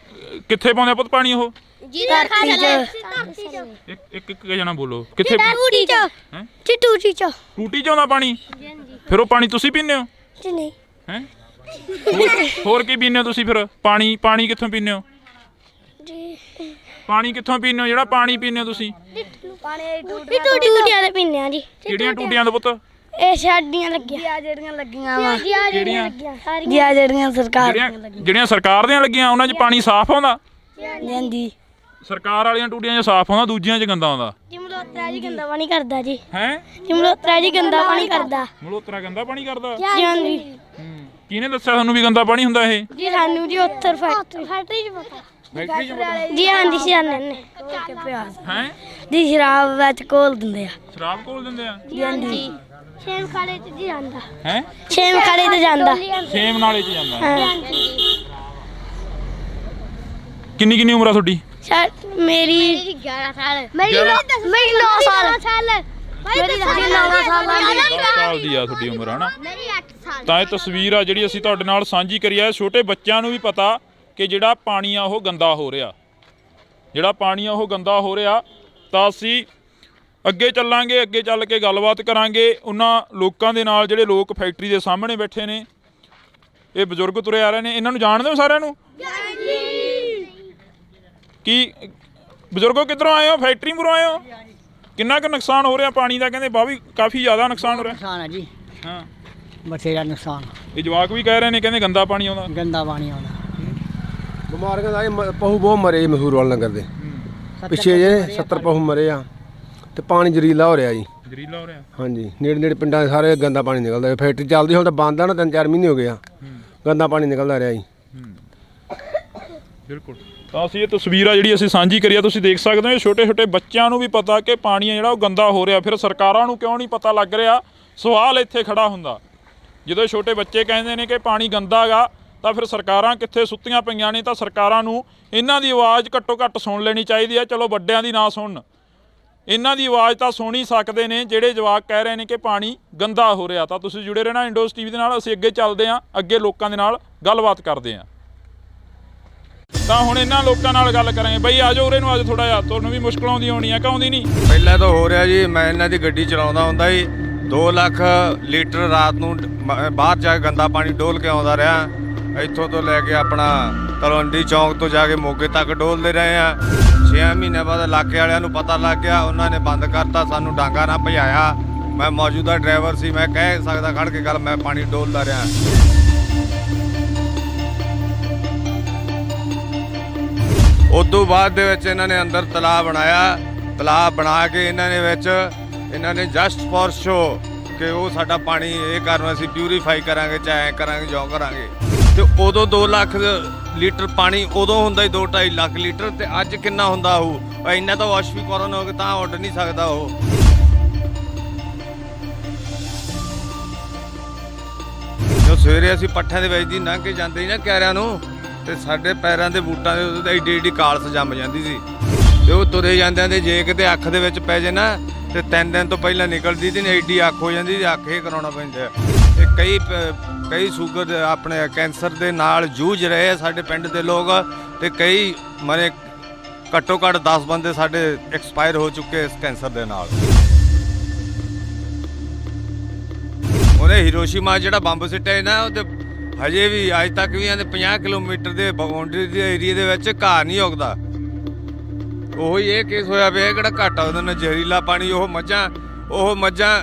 ਕਿੱਥੇ ਪਾਉਂਦੇ ਆ ਪੁੱਤ ਪਾਣੀ ਉਹ? ਧਰਤੀ ਚ। ਇੱਕ ਜਣਾ ਬੋਲੋ, ਕਿੱਥੇ? ਟੂਟੀ ਚ। ਹੈਂ? ਟੂਟੀ ਚ। ਟੂਟੀ ਚ ਆਉਂਦਾ ਪਾਣੀ? ਫਿਰ ਉਹ ਪਾਣੀ ਤੁਸੀਂ ਪੀਂਦੇ ਹੋ? ਜੀ ਨਹੀਂ। ਹੈ ਹੋਰ ਕੀ ਪੀਂਦੇ ਹੋ ਤੁਸੀਂ ਫਿਰ? ਪਾਣੀ ਕਿੱਥੋਂ ਪੀਂਦੇ ਹੋ? ਜੀ ਪਾਣੀ ਕਿੱਥੋਂ ਪੀਂਦੇ ਹੋ ਜਿਹੜਾ ਪਾਣੀ ਪੀਂਦੇ ਹੋ ਤੁਸੀਂ? ਟੂਟੀਆਂ ਦੇ ਪੀਂਦੇ ਆ ਜੀ। ਕਿਹੜੀਆਂ ਟੂਟੀਆਂ ਦਾ ਪੁੱਤ? ਇਹ ਸਾਡੀਆਂ ਲੱਗੀਆਂ, ਜਿਹੜੀਆਂ ਲੱਗੀਆਂ ਵਾ। ਕਿਹੜੀਆਂ? ਜਿਹੜੀਆਂ ਸਰਕਾਰ ਜਿਹੜੀਆਂ ਸਰਕਾਰ ਦੀਆਂ ਲੱਗੀਆਂ ਉਹਨਾਂ 'ਚ ਪਾਣੀ ਸਾਫ਼ ਆਉਂਦਾ? ਹਾਂਜੀ। ਸਰਕਾਰ ਵਾਲੀਆਂ ਟੂਟੀਆਂ 'ਚ ਸਾਫ਼ ਆਉਂਦਾ, ਦੂਜੀਆਂ 'ਚ ਗੰਦਾ ਆਉਂਦਾ। ਮਲੋਤਰਾ ਜੀ ਗੰਦਾ ਪਾਣੀ ਕਰਦਾ ਜੀ। ਹੈ ਮਲੋਤਰਾ ਜੀ ਗੰਦਾ ਪਾਣੀ ਕਰਦਾ। ਮਲੋਤਰਾ ਗੰਦਾ ਪਾਣੀ ਕਰਦਾ? ਜੀ ਹਾਂਜੀ। ਕਿਹਨੇ ਦੱਸਿਆ ਤੁਹਾਨੂੰ ਵੀ ਗੰਦਾ ਪਾਣੀ ਹੁੰਦਾ ਇਹ? ਜੀ ਸਾਨੂੰ ਜੀ ਉੱਤਰ ਫੈਕਟਰੀ ਚ ਪਤਾ। ਫੈਕਟਰੀ 'ਚ ਪਤਾ? ਜੀ ਹਾਂਜੀ, ਸਿਆਣੇ ਨੇ। ਹੈ ਜੀ ਸ਼ਰਾਬ ਵਿੱਚ ਘੋਲ ਦਿੰਦੇ ਆ। ਸ਼ਰਾਬ ਘੋਲ ਦਿੰਦੇ ਆ? ਜੀ ਹਾਂਜੀ। ਸ਼ੇਮ ਖਾਲੇ ਚ ਜੀ ਜਾਂਦਾ। ਹੈ ਸ਼ੇਮ ਖਾਲੇ ਤੇ ਜਾਂਦਾ। ਸੇਮ ਨਾਲੇ 'ਚ ਜਾਂਦਾ? ਹਾਂ। ਕਿੰਨੀ ਉਮਰ ਆ ਤੁਹਾਡੀ? ਮੇਰੀ 11 ਸਾਲ। ਮੇਰੀ 9 ਸਾਲ। ਮੇਰੀ 9 ਸਾਲ ਦੀ ਆ ਤੁਹਾਡੀ ਉਮਰ, ਹਨਾ? ਮੇਰੀ 8 ਸਾਲ। ਤਾਂ ਇਹ ਤਸਵੀਰ ਆ ਜਿਹੜੀ ਅਸੀਂ ਤੁਹਾਡੇ ਨਾਲ ਸਾਂਝੀ ਕਰੀ ਆ। ਛੋਟੇ ਬੱਚਿਆਂ ਨੂੰ ਵੀ ਪਤਾ ਕਿ ਜਿਹੜਾ ਪਾਣੀ ਆ ਉਹ ਗੰਦਾ ਹੋ ਰਿਹਾ, ਜਿਹੜਾ ਪਾਣੀ ਆ ਉਹ ਗੰਦਾ ਹੋ ਰਿਹਾ। ਤਾਂ ਅਸੀਂ ਅੱਗੇ ਚੱਲਾਂਗੇ, ਅੱਗੇ ਚੱਲ ਕੇ ਗੱਲਬਾਤ ਕਰਾਂਗੇ ਉਹਨਾਂ ਲੋਕਾਂ ਦੇ ਨਾਲ ਜਿਹੜੇ ਲੋਕ ਫੈਕਟਰੀ ਦੇ ਸਾਹਮਣੇ ਬੈਠੇ ਨੇ। ਇਹ ਬਜ਼ੁਰਗ ਤੁਰੇ ਆ ਰਹੇ ਨੇ, ਇਹਨਾਂ ਨੂੰ ਜਾਣਦੇ ਹੋ ਸਾਰਿਆਂ ਨੂੰ? ਕੀ ਬਜ਼ੁਰਗੋ ਕਿੱਧਰੋਂ ਆਏ ਹੋ? ਫੈਕਟਰੀ ਮੂਹਰੋਂ ਆਏ ਹੋ? ਕਿੰਨਾ ਕੁ ਨੁਕਸਾਨ ਹੋ ਰਿਹਾ ਪਾਣੀ ਦਾ? ਕਹਿੰਦੇ ਬਾਹਰ ਕਾਫੀ ਜ਼ਿਆਦਾ ਨੁਕਸਾਨ ਹੋ ਰਿਹਾ। ਨੁਕਸਾਨ ਹੈ ਜੀ, ਹਾਂ, ਬਥੇਰਾ ਨੁਕਸਾਨ। ਇਹ ਜਵਾਕ ਵੀ ਕਹਿ ਰਹੇ ਨੇ, ਕਹਿੰਦੇ ਗੰਦਾ ਪਾਣੀ ਆਉਂਦਾ। ਗੰਦਾ ਪਾਣੀ ਆਉਂਦਾ। ਬਿਮਾਰੀਆਂ ਦਾ ਪਹੂ ਬਹੁਤ ਮਰੇ ਜੀ ਮਸੂਰ ਵਾਲ ਨਗਰ ਦੇ ਪਿੱਛੇ ਜੇ 70 ਪਹੂ ਮਰੇ ਆ ਤੇ ਪਾਣੀ ਜ਼ਰੀਲਾ ਹੋ ਰਿਹਾ ਜੀ। ਜ਼ਰੀਲਾ ਹੋ ਰਿਹਾ? ਹਾਂਜੀ, ਨੇੜੇ ਪਿੰਡਾਂ ਦੇ ਸਾਰੇ ਗੰਦਾ ਪਾਣੀ ਨਿਕਲਦਾ। ਫੈਕਟਰੀ ਚੱਲਦੀ ਹੁਣ ਤਾਂ ਬੰਦ ਆ ਨਾ, 3-4 ਮਹੀਨੇ ਹੋ ਗਏ ਆ। ਗੰਦਾ ਪਾਣੀ ਨਿਕਲਦਾ ਰਿਹਾ ਜੀ। ਬਿਲਕੁਲ। ਤਾਂ ਅਸੀਂ ਇਹ ਤਸਵੀਰ ਆ ਜਿਹੜੀ ਅਸੀਂ ਸਾਂਝੀ ਕਰੀ ਆ, ਤੁਸੀਂ ਦੇਖ ਸਕਦੇ ਹੋ। ਛੋਟੇ ਬੱਚਿਆਂ ਨੂੰ ਵੀ ਪਤਾ ਕਿ ਪਾਣੀ ਆ ਜਿਹੜਾ ਉਹ ਗੰਦਾ ਹੋ ਰਿਹਾ, ਫਿਰ ਸਰਕਾਰਾਂ ਨੂੰ ਕਿਉਂ ਨਹੀਂ ਪਤਾ ਲੱਗ ਰਿਹਾ? ਸਵਾਲ ਇੱਥੇ ਖੜਾ ਹੁੰਦਾ। ਜਦੋਂ ਛੋਟੇ ਬੱਚੇ ਕਹਿੰਦੇ ਨੇ ਕਿ ਪਾਣੀ ਗੰਦਾ ਗਾ, ਤਾਂ ਫਿਰ ਸਰਕਾਰਾਂ ਕਿੱਥੇ ਸੁੱਤੀਆਂ ਪਈਆਂ ਨੇ? ਤਾਂ ਸਰਕਾਰਾਂ ਨੂੰ ਇਹਨਾਂ ਦੀ ਆਵਾਜ਼ ਘੱਟੋ ਘੱਟ ਸੁਣ ਲੈਣੀ ਚਾਹੀਦੀ ਹੈ। ਚਲੋ ਵੱਡਿਆਂ ਦੀ ਨਾ ਸੁਣਨ, ਇਹਨਾਂ ਦੀ ਆਵਾਜ਼ ਤਾਂ ਸੁਣ ਹੀ ਸਕਦੇ ਨੇ ਜਿਹੜੇ ਜਵਾਕ ਕਹਿ ਰਹੇ ਨੇ ਕਿ ਪਾਣੀ ਗੰਦਾ ਹੋ ਰਿਹਾ। ਤਾਂ ਤੁਸੀਂ ਜੁੜੇ ਰਹਿਣਾ ਇੰਡੋਜ਼ ਟੀਵੀ ਦੇ ਨਾਲ। ਅਸੀਂ ਅੱਗੇ ਚੱਲਦੇ ਹਾਂ, ਅੱਗੇ ਲੋਕਾਂ ਦੇ ਨਾਲ ਗੱਲਬਾਤ ਕਰਦੇ ਹਾਂ। ਤਾਂ ਹੁਣ ਇਹਨਾਂ ਲੋਕਾਂ ਨਾਲ ਗੱਲ ਕਰਾਂਗੇ। ਬਈ ਆ ਜਾਓ ਉਰੇ ਨੂੰ, ਅੱਜ ਥੋੜਾ ਜਿਹਾ ਤੁਹਾਨੂੰ ਵੀ ਮੁਸ਼ਕਲ ਆਉਂਦੀ ਹੋਣੀ ਆ ਕਿ ਆਉਂਦੀ ਨਹੀਂ? ਪਹਿਲਾਂ ਤਾਂ ਹੋ ਰਿਹਾ ਜੀ, ਮੈਂ ਇਹਨਾਂ ਦੀ ਗੱਡੀ ਚਲਾਉਂਦਾ ਹੁੰਦਾ ਜੀ। 2 ਲੱਖ ਲੀਟਰ ਰਾਤ ਨੂੰ ਬਾਹਰ ਜਾ ਕੇ ਗੰਦਾ ਪਾਣੀ ਡੋਲ ਕੇ ਆਉਂਦਾ ਰਿਹਾ। ਇੱਥੋਂ ਤੋਂ ਲੈ ਕੇ ਆਪਣਾ ਤਲਵੰਡੀ ਚੌਂਕ ਤੋਂ ਜਾ ਕੇ ਮੋਗੇ ਤੱਕ ਡੋਲਦੇ ਰਹੇ ਆ। 6 ਮਹੀਨੇ ਬਾਅਦ ਇਲਾਕੇ ਵਾਲਿਆਂ ਨੂੰ ਪਤਾ ਲੱਗ ਗਿਆ, ਉਹਨਾਂ ਨੇ ਬੰਦ ਕਰਤਾ, ਸਾਨੂੰ ਡਾਂਗਾ ਨਾ ਭਜਾਇਆ। ਮੈਂ ਮੌਜੂਦਾ ਡਰਾਈਵਰ ਸੀ, ਮੈਂ ਕਹਿ ਸਕਦਾ ਖੜ ਕੇ ਗੱਲ, ਮੈਂ ਪਾਣੀ ਡੋਲਦਾ ਰਿਹਾ। ਉਦੋਂ ਬਾਅਦ ਦੇ ਵਿੱਚ ਇਹਨਾਂ ਨੇ ਅੰਦਰ ਤਲਾਬ ਬਣਾਇਆ। ਤਲਾਬ ਬਣਾ ਕੇ ਇਹਨਾਂ ਨੇ ਜਸਟ ਫॉर ਸ਼ੋ ਕਿ ਉਹ ਸਾਡਾ ਪਾਣੀ ਇਹ ਕਰਨ ਅਸੀਂ ਪਿਊਰੀਫਾਈ ਕਰਾਂਗੇ, ਚਾਹੇ ਐਂ ਕਰਾਂਗੇ ਜੋ ਕਰਾਂਗੇ। ਤੇ ਉਦੋਂ 2 ਲੱਖ ਲੀਟਰ ਪਾਣੀ ਉਦੋਂ ਹੁੰਦਾ ਹੀ 2-2.5 ਲੱਖ ਲੀਟਰ, ਤੇ ਅੱਜ ਕਿੰਨਾ ਹੁੰਦਾ ਉਹ? ਇੰਨਾ ਤਾਂ ਵਾਸ਼ਵੀਕਰਨ ਹੋ ਕੇ ਤਾਂ ਉੱਡ ਨਹੀਂ ਸਕਦਾ ਉਹ। ਜੋ ਸਵੇਰੇ ਅਸੀਂ ਪੱਠਿਆਂ ਦੇ ਵਿੱਚ ਦੀ ਲੰਘ ਕੇ ਜਾਂਦੇ ਸੀ ਨਾ ਕਿਆਰਿਆਂ ਨੂੰ, ਤੇ ਸਾਡੇ ਪੈਰਾਂ ਦੇ ਬੂਟਾਂ ਦੇ ਉੱਤੇ ਏਡੀ ਏਡੀ ਕਾਲਸ ਜੰਮ ਜਾਂਦੀ ਸੀ, ਤੇ ਉਹ ਤੁਰੇ ਜਾਂਦਿਆਂ ਦੇ ਜੇ ਕਿਤੇ ਅੱਖ ਦੇ ਵਿੱਚ ਪੈ ਜੇ ਨਾ, ਤੇ 3 ਦਿਨ ਤੋਂ ਪਹਿਲਾਂ ਨਿਕਲਦੀ ਸੀ, ਏਡੀ ਅੱਖ ਹੋ ਜਾਂਦੀ ਸੀ, ਅੱਖ ਇਹ ਕਰਾਉਣਾ ਪੈਂਦਾ। ਤੇ ਕਈ ਸ਼ੂਗਰ ਦੇ ਆਪਣੇ ਕੈਂਸਰ ਦੇ ਨਾਲ ਜੂਝ ਰਹੇ ਆ ਸਾਡੇ ਪਿੰਡ ਦੇ ਲੋਕ, ਤੇ ਕਈ ਮਰੇ, ਘੱਟੋ ਘੱਟ 10 ਬੰਦੇ ਸਾਡੇ ਐਕਸਪਾਇਰ ਹੋ ਚੁੱਕੇ ਇਸ ਕੈਂਸਰ ਦੇ ਨਾਲ। ਉਹਨੇ ਹੀਰੋਸ਼ੀਮਾ ਜਿਹੜਾ ਬੰਬ ਸਿੱਟਿਆ ਨਾ, ਉਹ ਤੇ ਹਜੇ ਵੀ ਅੱਜ ਤੱਕ ਵੀ ਇਹਦੇ 50 ਕਿਲੋਮੀਟਰ ਦੇ ਬਾਉਂਡਰੀ ਦੇ ਏਰੀਏ ਦੇ ਵਿੱਚ ਘਾਹ ਨਹੀਂ ਉੱਗਦਾ। ਉਹੀ ਇਹ ਕੇਸ ਹੋਇਆ ਪਿਆ, ਕਿਹੜਾ ਘਾਟਾ ਉਹਦੇ ਨਾਲ ਜ਼ਹਿਰੀਲਾ ਪਾਣੀ। ਉਹ ਮੱਝਾਂ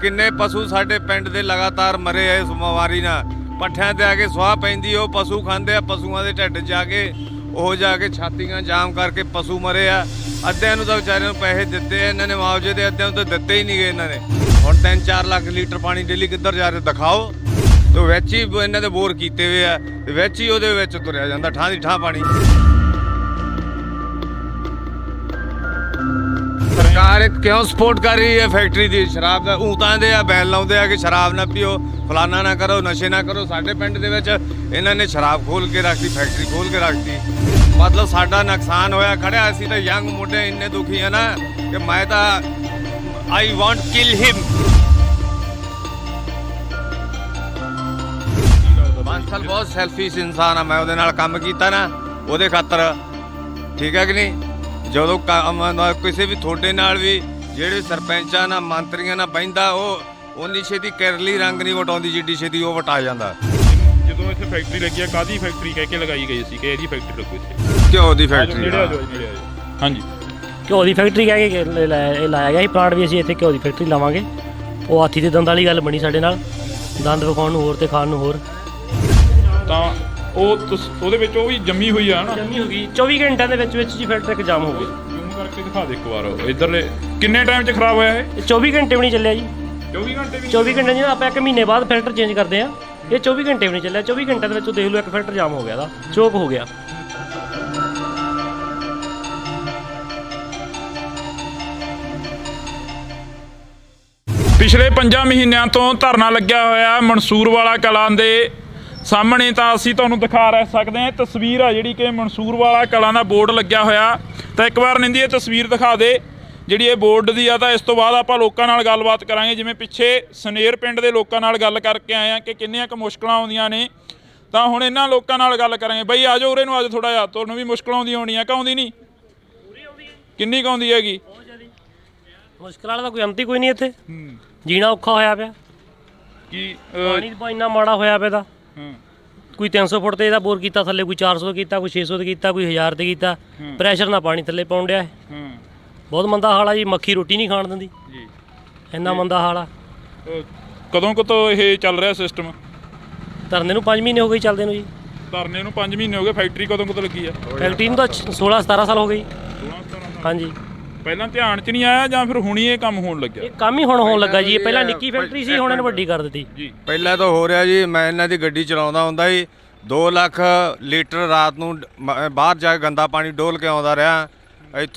ਕਿੰਨੇ ਪਸ਼ੂ ਸਾਡੇ ਪਿੰਡ ਦੇ ਲਗਾਤਾਰ ਮਰੇ ਆ ਇਸ ਬਿਮਾਰੀ ਨਾਲ। ਪੱਠਿਆਂ ਤੇ ਆ ਕੇ ਸੁਆਹ ਪੈਂਦੀ, ਉਹ ਪਸ਼ੂ ਖਾਂਦੇ ਆ, ਪਸ਼ੂਆਂ ਦੇ ਢਿੱਡ ਜਾ ਕੇ ਛਾਤੀਆਂ ਜਾਮ ਕਰਕੇ ਪਸ਼ੂ ਮਰੇ ਆ। ਅੱਧਿਆਂ ਨੂੰ ਤਾਂ ਵਿਚਾਰਿਆਂ ਨੂੰ ਪੈਸੇ ਦਿੱਤੇ ਆ ਇਹਨਾਂ ਨੇ ਮੁਆਵਜ਼ੇ ਦੇ, ਅੱਧਿਆਂ ਨੂੰ ਤਾਂ ਦਿੱਤੇ ਹੀ ਨਹੀਂ ਗਏ ਇਹਨਾਂ ਨੇ। ਹੁਣ 3-4 ਲੱਖ ਲੀਟਰ ਪਾਣੀ ਡੇਲੀ ਕਿੱਧਰ ਜਾ ਰਿਹਾ ਦਿਖਾਓ। ਤੇ ਵਿੱਚ ਹੀ ਇਹਨਾਂ ਦੇ ਬੋਰ ਕੀਤੇ ਹੋਏ ਆ, ਤੇ ਵਿੱਚ ਹੀ ਉਹਦੇ ਵਿੱਚ ਤੁਰਿਆ ਜਾਂਦਾ ਠਾਂ ਦੀ ਠਾਂ ਪਾਣੀ। ਸਰਕਾਰ ਕਿਉਂ ਸਪੋਰਟ ਕਰ ਰਹੀ ਹੈ ਫੈਕਟਰੀ ਦੀ? ਸ਼ਰਾਬ ਦਾ ਊਤਾਂ ਦੇ ਆ, ਬੈਨ ਲਾਉਂਦੇ ਆ ਕਿ ਸ਼ਰਾਬ ਨਾ ਪੀਓ, ਫਲਾਨਾ ਨਾ ਕਰੋ, ਨਸ਼ੇ ਨਾ ਕਰੋ। ਸਾਡੇ ਪਿੰਡ ਦੇ ਵਿੱਚ ਇਹਨਾਂ ਨੇ ਸ਼ਰਾਬ ਖੋਲ ਕੇ ਰੱਖਤੀ, ਫੈਕਟਰੀ ਖੋਲ ਕੇ ਰੱਖਤੀ। ਮਤਲਬ ਸਾਡਾ ਨੁਕਸਾਨ ਹੋਇਆ ਖੜਿਆ। ਅਸੀਂ ਤਾਂ ਯੰਗ ਮੁੰਡੇ ਇੰਨੇ ਦੁਖੀ ਆ ਨਾ ਕਿ ਮੈਂ ਤਾਂ ਆਈ ਵਾਂਟ ਕਿਲ ਹਿਮ। ਬਾਂਸਲ ਬਹੁਤ ਸੈਲਫਿਸ਼ ਇਨਸਾਨ ਆ। ਮੈਂ ਉਹਦੇ ਨਾਲ ਕੰਮ ਕੀਤਾ ਨਾ ਉਹਦੇ ਖਾਤਰ, ਠੀਕ ਹੈ ਕਿ ਨਹੀਂ? ਜਦੋਂ ਕਿਸੇ ਵੀ ਤੁਹਾਡੇ ਨਾਲ ਵੀ ਜਿਹੜੇ ਸਰਪੰਚਾਂ ਨਾਲ ਮੰਤਰੀਆਂ ਨਾਲ ਬਹਿੰਦਾ, ਉਹ ਉਨੀ ਛੇਤੀ ਕਿਰਲੀ ਰੰਗ ਨਹੀਂ ਵਟਾਉਂਦੀ ਜਿੱਡੀ ਛੇਤੀ ਉਹ ਵਟਾ ਜਾਂਦਾ। ਜਦੋਂ ਇੱਥੇ ਫੈਕਟਰੀ ਲੱਗੀ ਆ, ਕਾਦੀ ਫੈਕਟਰੀ ਕਹਿ ਕੇ ਲਗਾਈ ਗਈ ਸੀ ਕਿ ਇਹਦੀ ਫੈਕਟਰੀ ਲੱਗੂ ਇੱਥੇ? ਘਿਓ ਦੀ ਫੈਕਟਰੀ। ਹਾਂਜੀ, ਘਿਓ ਦੀ ਫੈਕਟਰੀ ਕਹਿ ਕੇ ਇਹ ਲਾਇਆ ਗਿਆ ਸੀ ਪਲਾਂਟ ਵੀ। ਅਸੀਂ ਇੱਥੇ ਘਿਓ ਦੀ ਫੈਕਟਰੀ ਲਾਵਾਂਗੇ। ਉਹ ਹਾਥੀ ਦੇ ਦੰਦ ਵਾਲੀ ਗੱਲ ਬਣੀ ਸਾਡੇ ਨਾਲ, ਦੰਦ ਵਿਖਾਉਣ ਨੂੰ ਹੋਰ ਤੇ ਖਾਣ ਨੂੰ ਹੋਰ। ਤਾਂ ਉਹਦੇ ਵਿੱਚ ਉਹ ਵੀ ਜੰਮੀ ਹੋਈ ਆ ਨਾ, ਜੰਮੀ ਹੋ ਗਈ 24 ਘੰਟਿਆਂ ਦੇ ਵਿੱਚ ਜੀ ਫੈਕਟਰੀ ਇੱਕ ਜਾਮ ਹੋ ਗਈ। ਜ਼ੂਮ ਕਰਕੇ ਦਿਖਾ ਦੇ ਇੱਕ ਵਾਰ ਇੱਧਰਲੇ। ਕਿੰਨੇ ਟਾਈਮ 'ਚ ਖਰਾਬ ਹੋਇਆ ਇਹ? 24 ਘੰਟੇ ਵੀ ਨਹੀਂ ਚੱਲਿਆ ਜੀ। 24 ਘੰਟੇ ਵੀ? 24 ਘੰਟੇ ਜਿਵੇਂ ਆਪਾਂ 1 ਮਹੀਨੇ ਬਾਅਦ ਫਿਲਟਰ ਚੇਂਜ ਕਰਦੇ ਆ, ਇਹ 24 ਘੰਟੇ ਵੀ ਨਹੀਂ ਚੱਲਿਆ। 24 ਘੰਟਿਆਂ ਦੇ ਵਿੱਚ ਦੇਖ ਲਓ ਇੱਕ ਫਿਲਟਰ ਜਾਮ ਹੋ ਗਿਆ, ਦਾ ਚੋਕ ਹੋ ਗਿਆ। ਪਿਛਲੇ 5 ਮਹੀਨਿਆਂ ਤੋਂ ਧਰਨਾ ਲੱਗਿਆ ਹੋਇਆ ਮਨਸੂਰਵਾਲਾ ਕਲਾਂ ਦੇ ਸਾਹਮਣੇ। ਤਾਂ ਅਸੀਂ ਤੁਹਾਨੂੰ ਦਿਖਾ ਸਕਦੇ ਹਾਂ, ਤਸਵੀਰ ਆ ਜਿਹੜੀ ਕਿ ਮਨਸੂਰਵਾਲਾ ਕਲਾਂ ਦਾ ਬੋਰਡ ਲੱਗਿਆ ਹੋਇਆ। ਤਾਂ ਇੱਕ ਵਾਰ ਨਿੰਦੀ ਇਹ ਤਸਵੀਰ ਦਿਖਾ ਦੇ ਜਿਹੜੀ ਇਹ ਬੋਰਡ ਦੀ ਆ। ਤਾਂ ਇਸ ਤੋਂ ਬਾਅਦ ਆਪਾਂ ਲੋਕਾਂ ਨਾਲ ਗੱਲਬਾਤ ਕਰਾਂਗੇ। ਜਿਵੇਂ ਪਿੱਛੇ ਸਨੇਰ ਪਿੰਡ ਦੇ ਲੋਕਾਂ ਨਾਲ ਗੱਲ ਕਰਕੇ ਆਏ ਆ ਕਿ ਕਿੰਨੀਆਂ ਕੁ ਮੁਸ਼ਕਲਾਂ ਆਉਂਦੀਆਂ ਨੇ, ਤਾਂ ਹੁਣ ਇਹਨਾਂ ਲੋਕਾਂ ਨਾਲ ਗੱਲ ਕਰਾਂਗੇ। ਬਈ ਆ ਜਾਓ ਉਰੇ ਨੂੰ, ਅੱਜ ਥੋੜਾ ਜਿਹਾ ਤੁਹਾਨੂੰ ਵੀ ਮੁਸ਼ਕਲ ਆਉਂਦੀ ਹੋਣੀ ਆ ਕਿ ਆਉਂਦੀ ਨਹੀਂ? ਕਿੰਨੀ ਕੁ ਆਉਂਦੀ ਹੈਗੀ? ਮੁਸ਼ਕਲ ਵਾਲਾ ਤਾਂ ਕੋਈ ਅੰਤ ਹੀ ਕੋਈ ਨਹੀਂ ਇੱਥੇ। ਜੀਣਾ ਔਖਾ ਹੋਇਆ ਪਿਆ। ਕੀ ਪਾਣੀ ਦਾ ਇੰਨਾ ਮਾੜਾ ਹੋਇਆ ਪਿਆ ਦਾ। ਕੋਈ 300 ਫੁੱਟ ਤੇ ਇਹਦਾ ਬੋਰ ਕੀਤਾ ਥੱਲੇ, ਕੋਈ 400 ਕੀਤਾ, ਕੋਈ 600 ਤੇ ਕੀਤਾ, ਕੋਈ 1000 ਤੇ ਕੀਤਾ। ਪ੍ਰੈਸ਼ਰ ਨਾਲ ਪਾਣੀ ਥੱਲੇ ਪਾਉਣ ਡਿਆ। ਬਹੁਤ ਮੰਦਾ ਹਾਲ ਆ ਜੀ। ਮੱਖੀ ਰੋਟੀ ਨਹੀਂ ਖਾਣ ਦਿੰਦੀ ਜੀ, ਇੰਨਾ ਮੰਦਾ ਹਾਲ ਆ। ਕਦੋਂ ਤੋਂ ਇਹ ਚੱਲ ਰਿਹਾ ਸਿਸਟਮ? ਧਰਨੇ ਨੂੰ 5 ਮਹੀਨੇ ਹੋ ਗਏ ਚੱਲਦੇ ਨੂੰ ਜੀ। ਧਰਨੇ ਨੂੰ 5 ਮਹੀਨੇ ਹੋ ਗਏ। ਫੈਕਟਰੀ ਕਦੋਂ ਲੱਗੀ ਆ? ਫੈਕਟਰੀ ਨੂੰ ਤਾਂ 16-17 ਸਾਲ ਹੋ ਗਏ। 16-17 ਹਾਂਜੀ। ਪਹਿਲਾਂ ਧਿਆਨ 'ਚ ਨਹੀਂ ਆਇਆ ਜਾਂ ਫਿਰ ਹੁਣੀ ਇਹ ਕੰਮ ਹੋਣ ਲੱਗਿਆ? ਇਹ ਕੰਮ ਹੀ ਹੁਣ ਹੋਣ ਲੱਗਾ ਜੀ। ਇਹ ਪਹਿਲਾਂ ਨਿੱਕੀ ਫੈਕਟਰੀ ਸੀ, ਹੁਣ ਇਹਨੂੰ ਵੱਡੀ ਕਰ ਦਿੱਤੀ ਜੀ। ਪਹਿਲਾਂ ਤਾਂ ਹੋ ਰਿਹਾ ਜੀ, ਮੈਂ ਇਹਨਾਂ ਦੀ ਗੱਡੀ ਚਲਾਉਂਦਾ ਹੁੰਦਾ ਜੀ, 2 ਲੱਖ ਲੀਟਰ ਰਾਤ ਨੂੰ ਬਾਹਰ ਜਾ ਕੇ ਗੰਦਾ ਪਾਣੀ ਡੋਲ ਕੇ ਆਉਂਦਾ ਰਿਹਾ।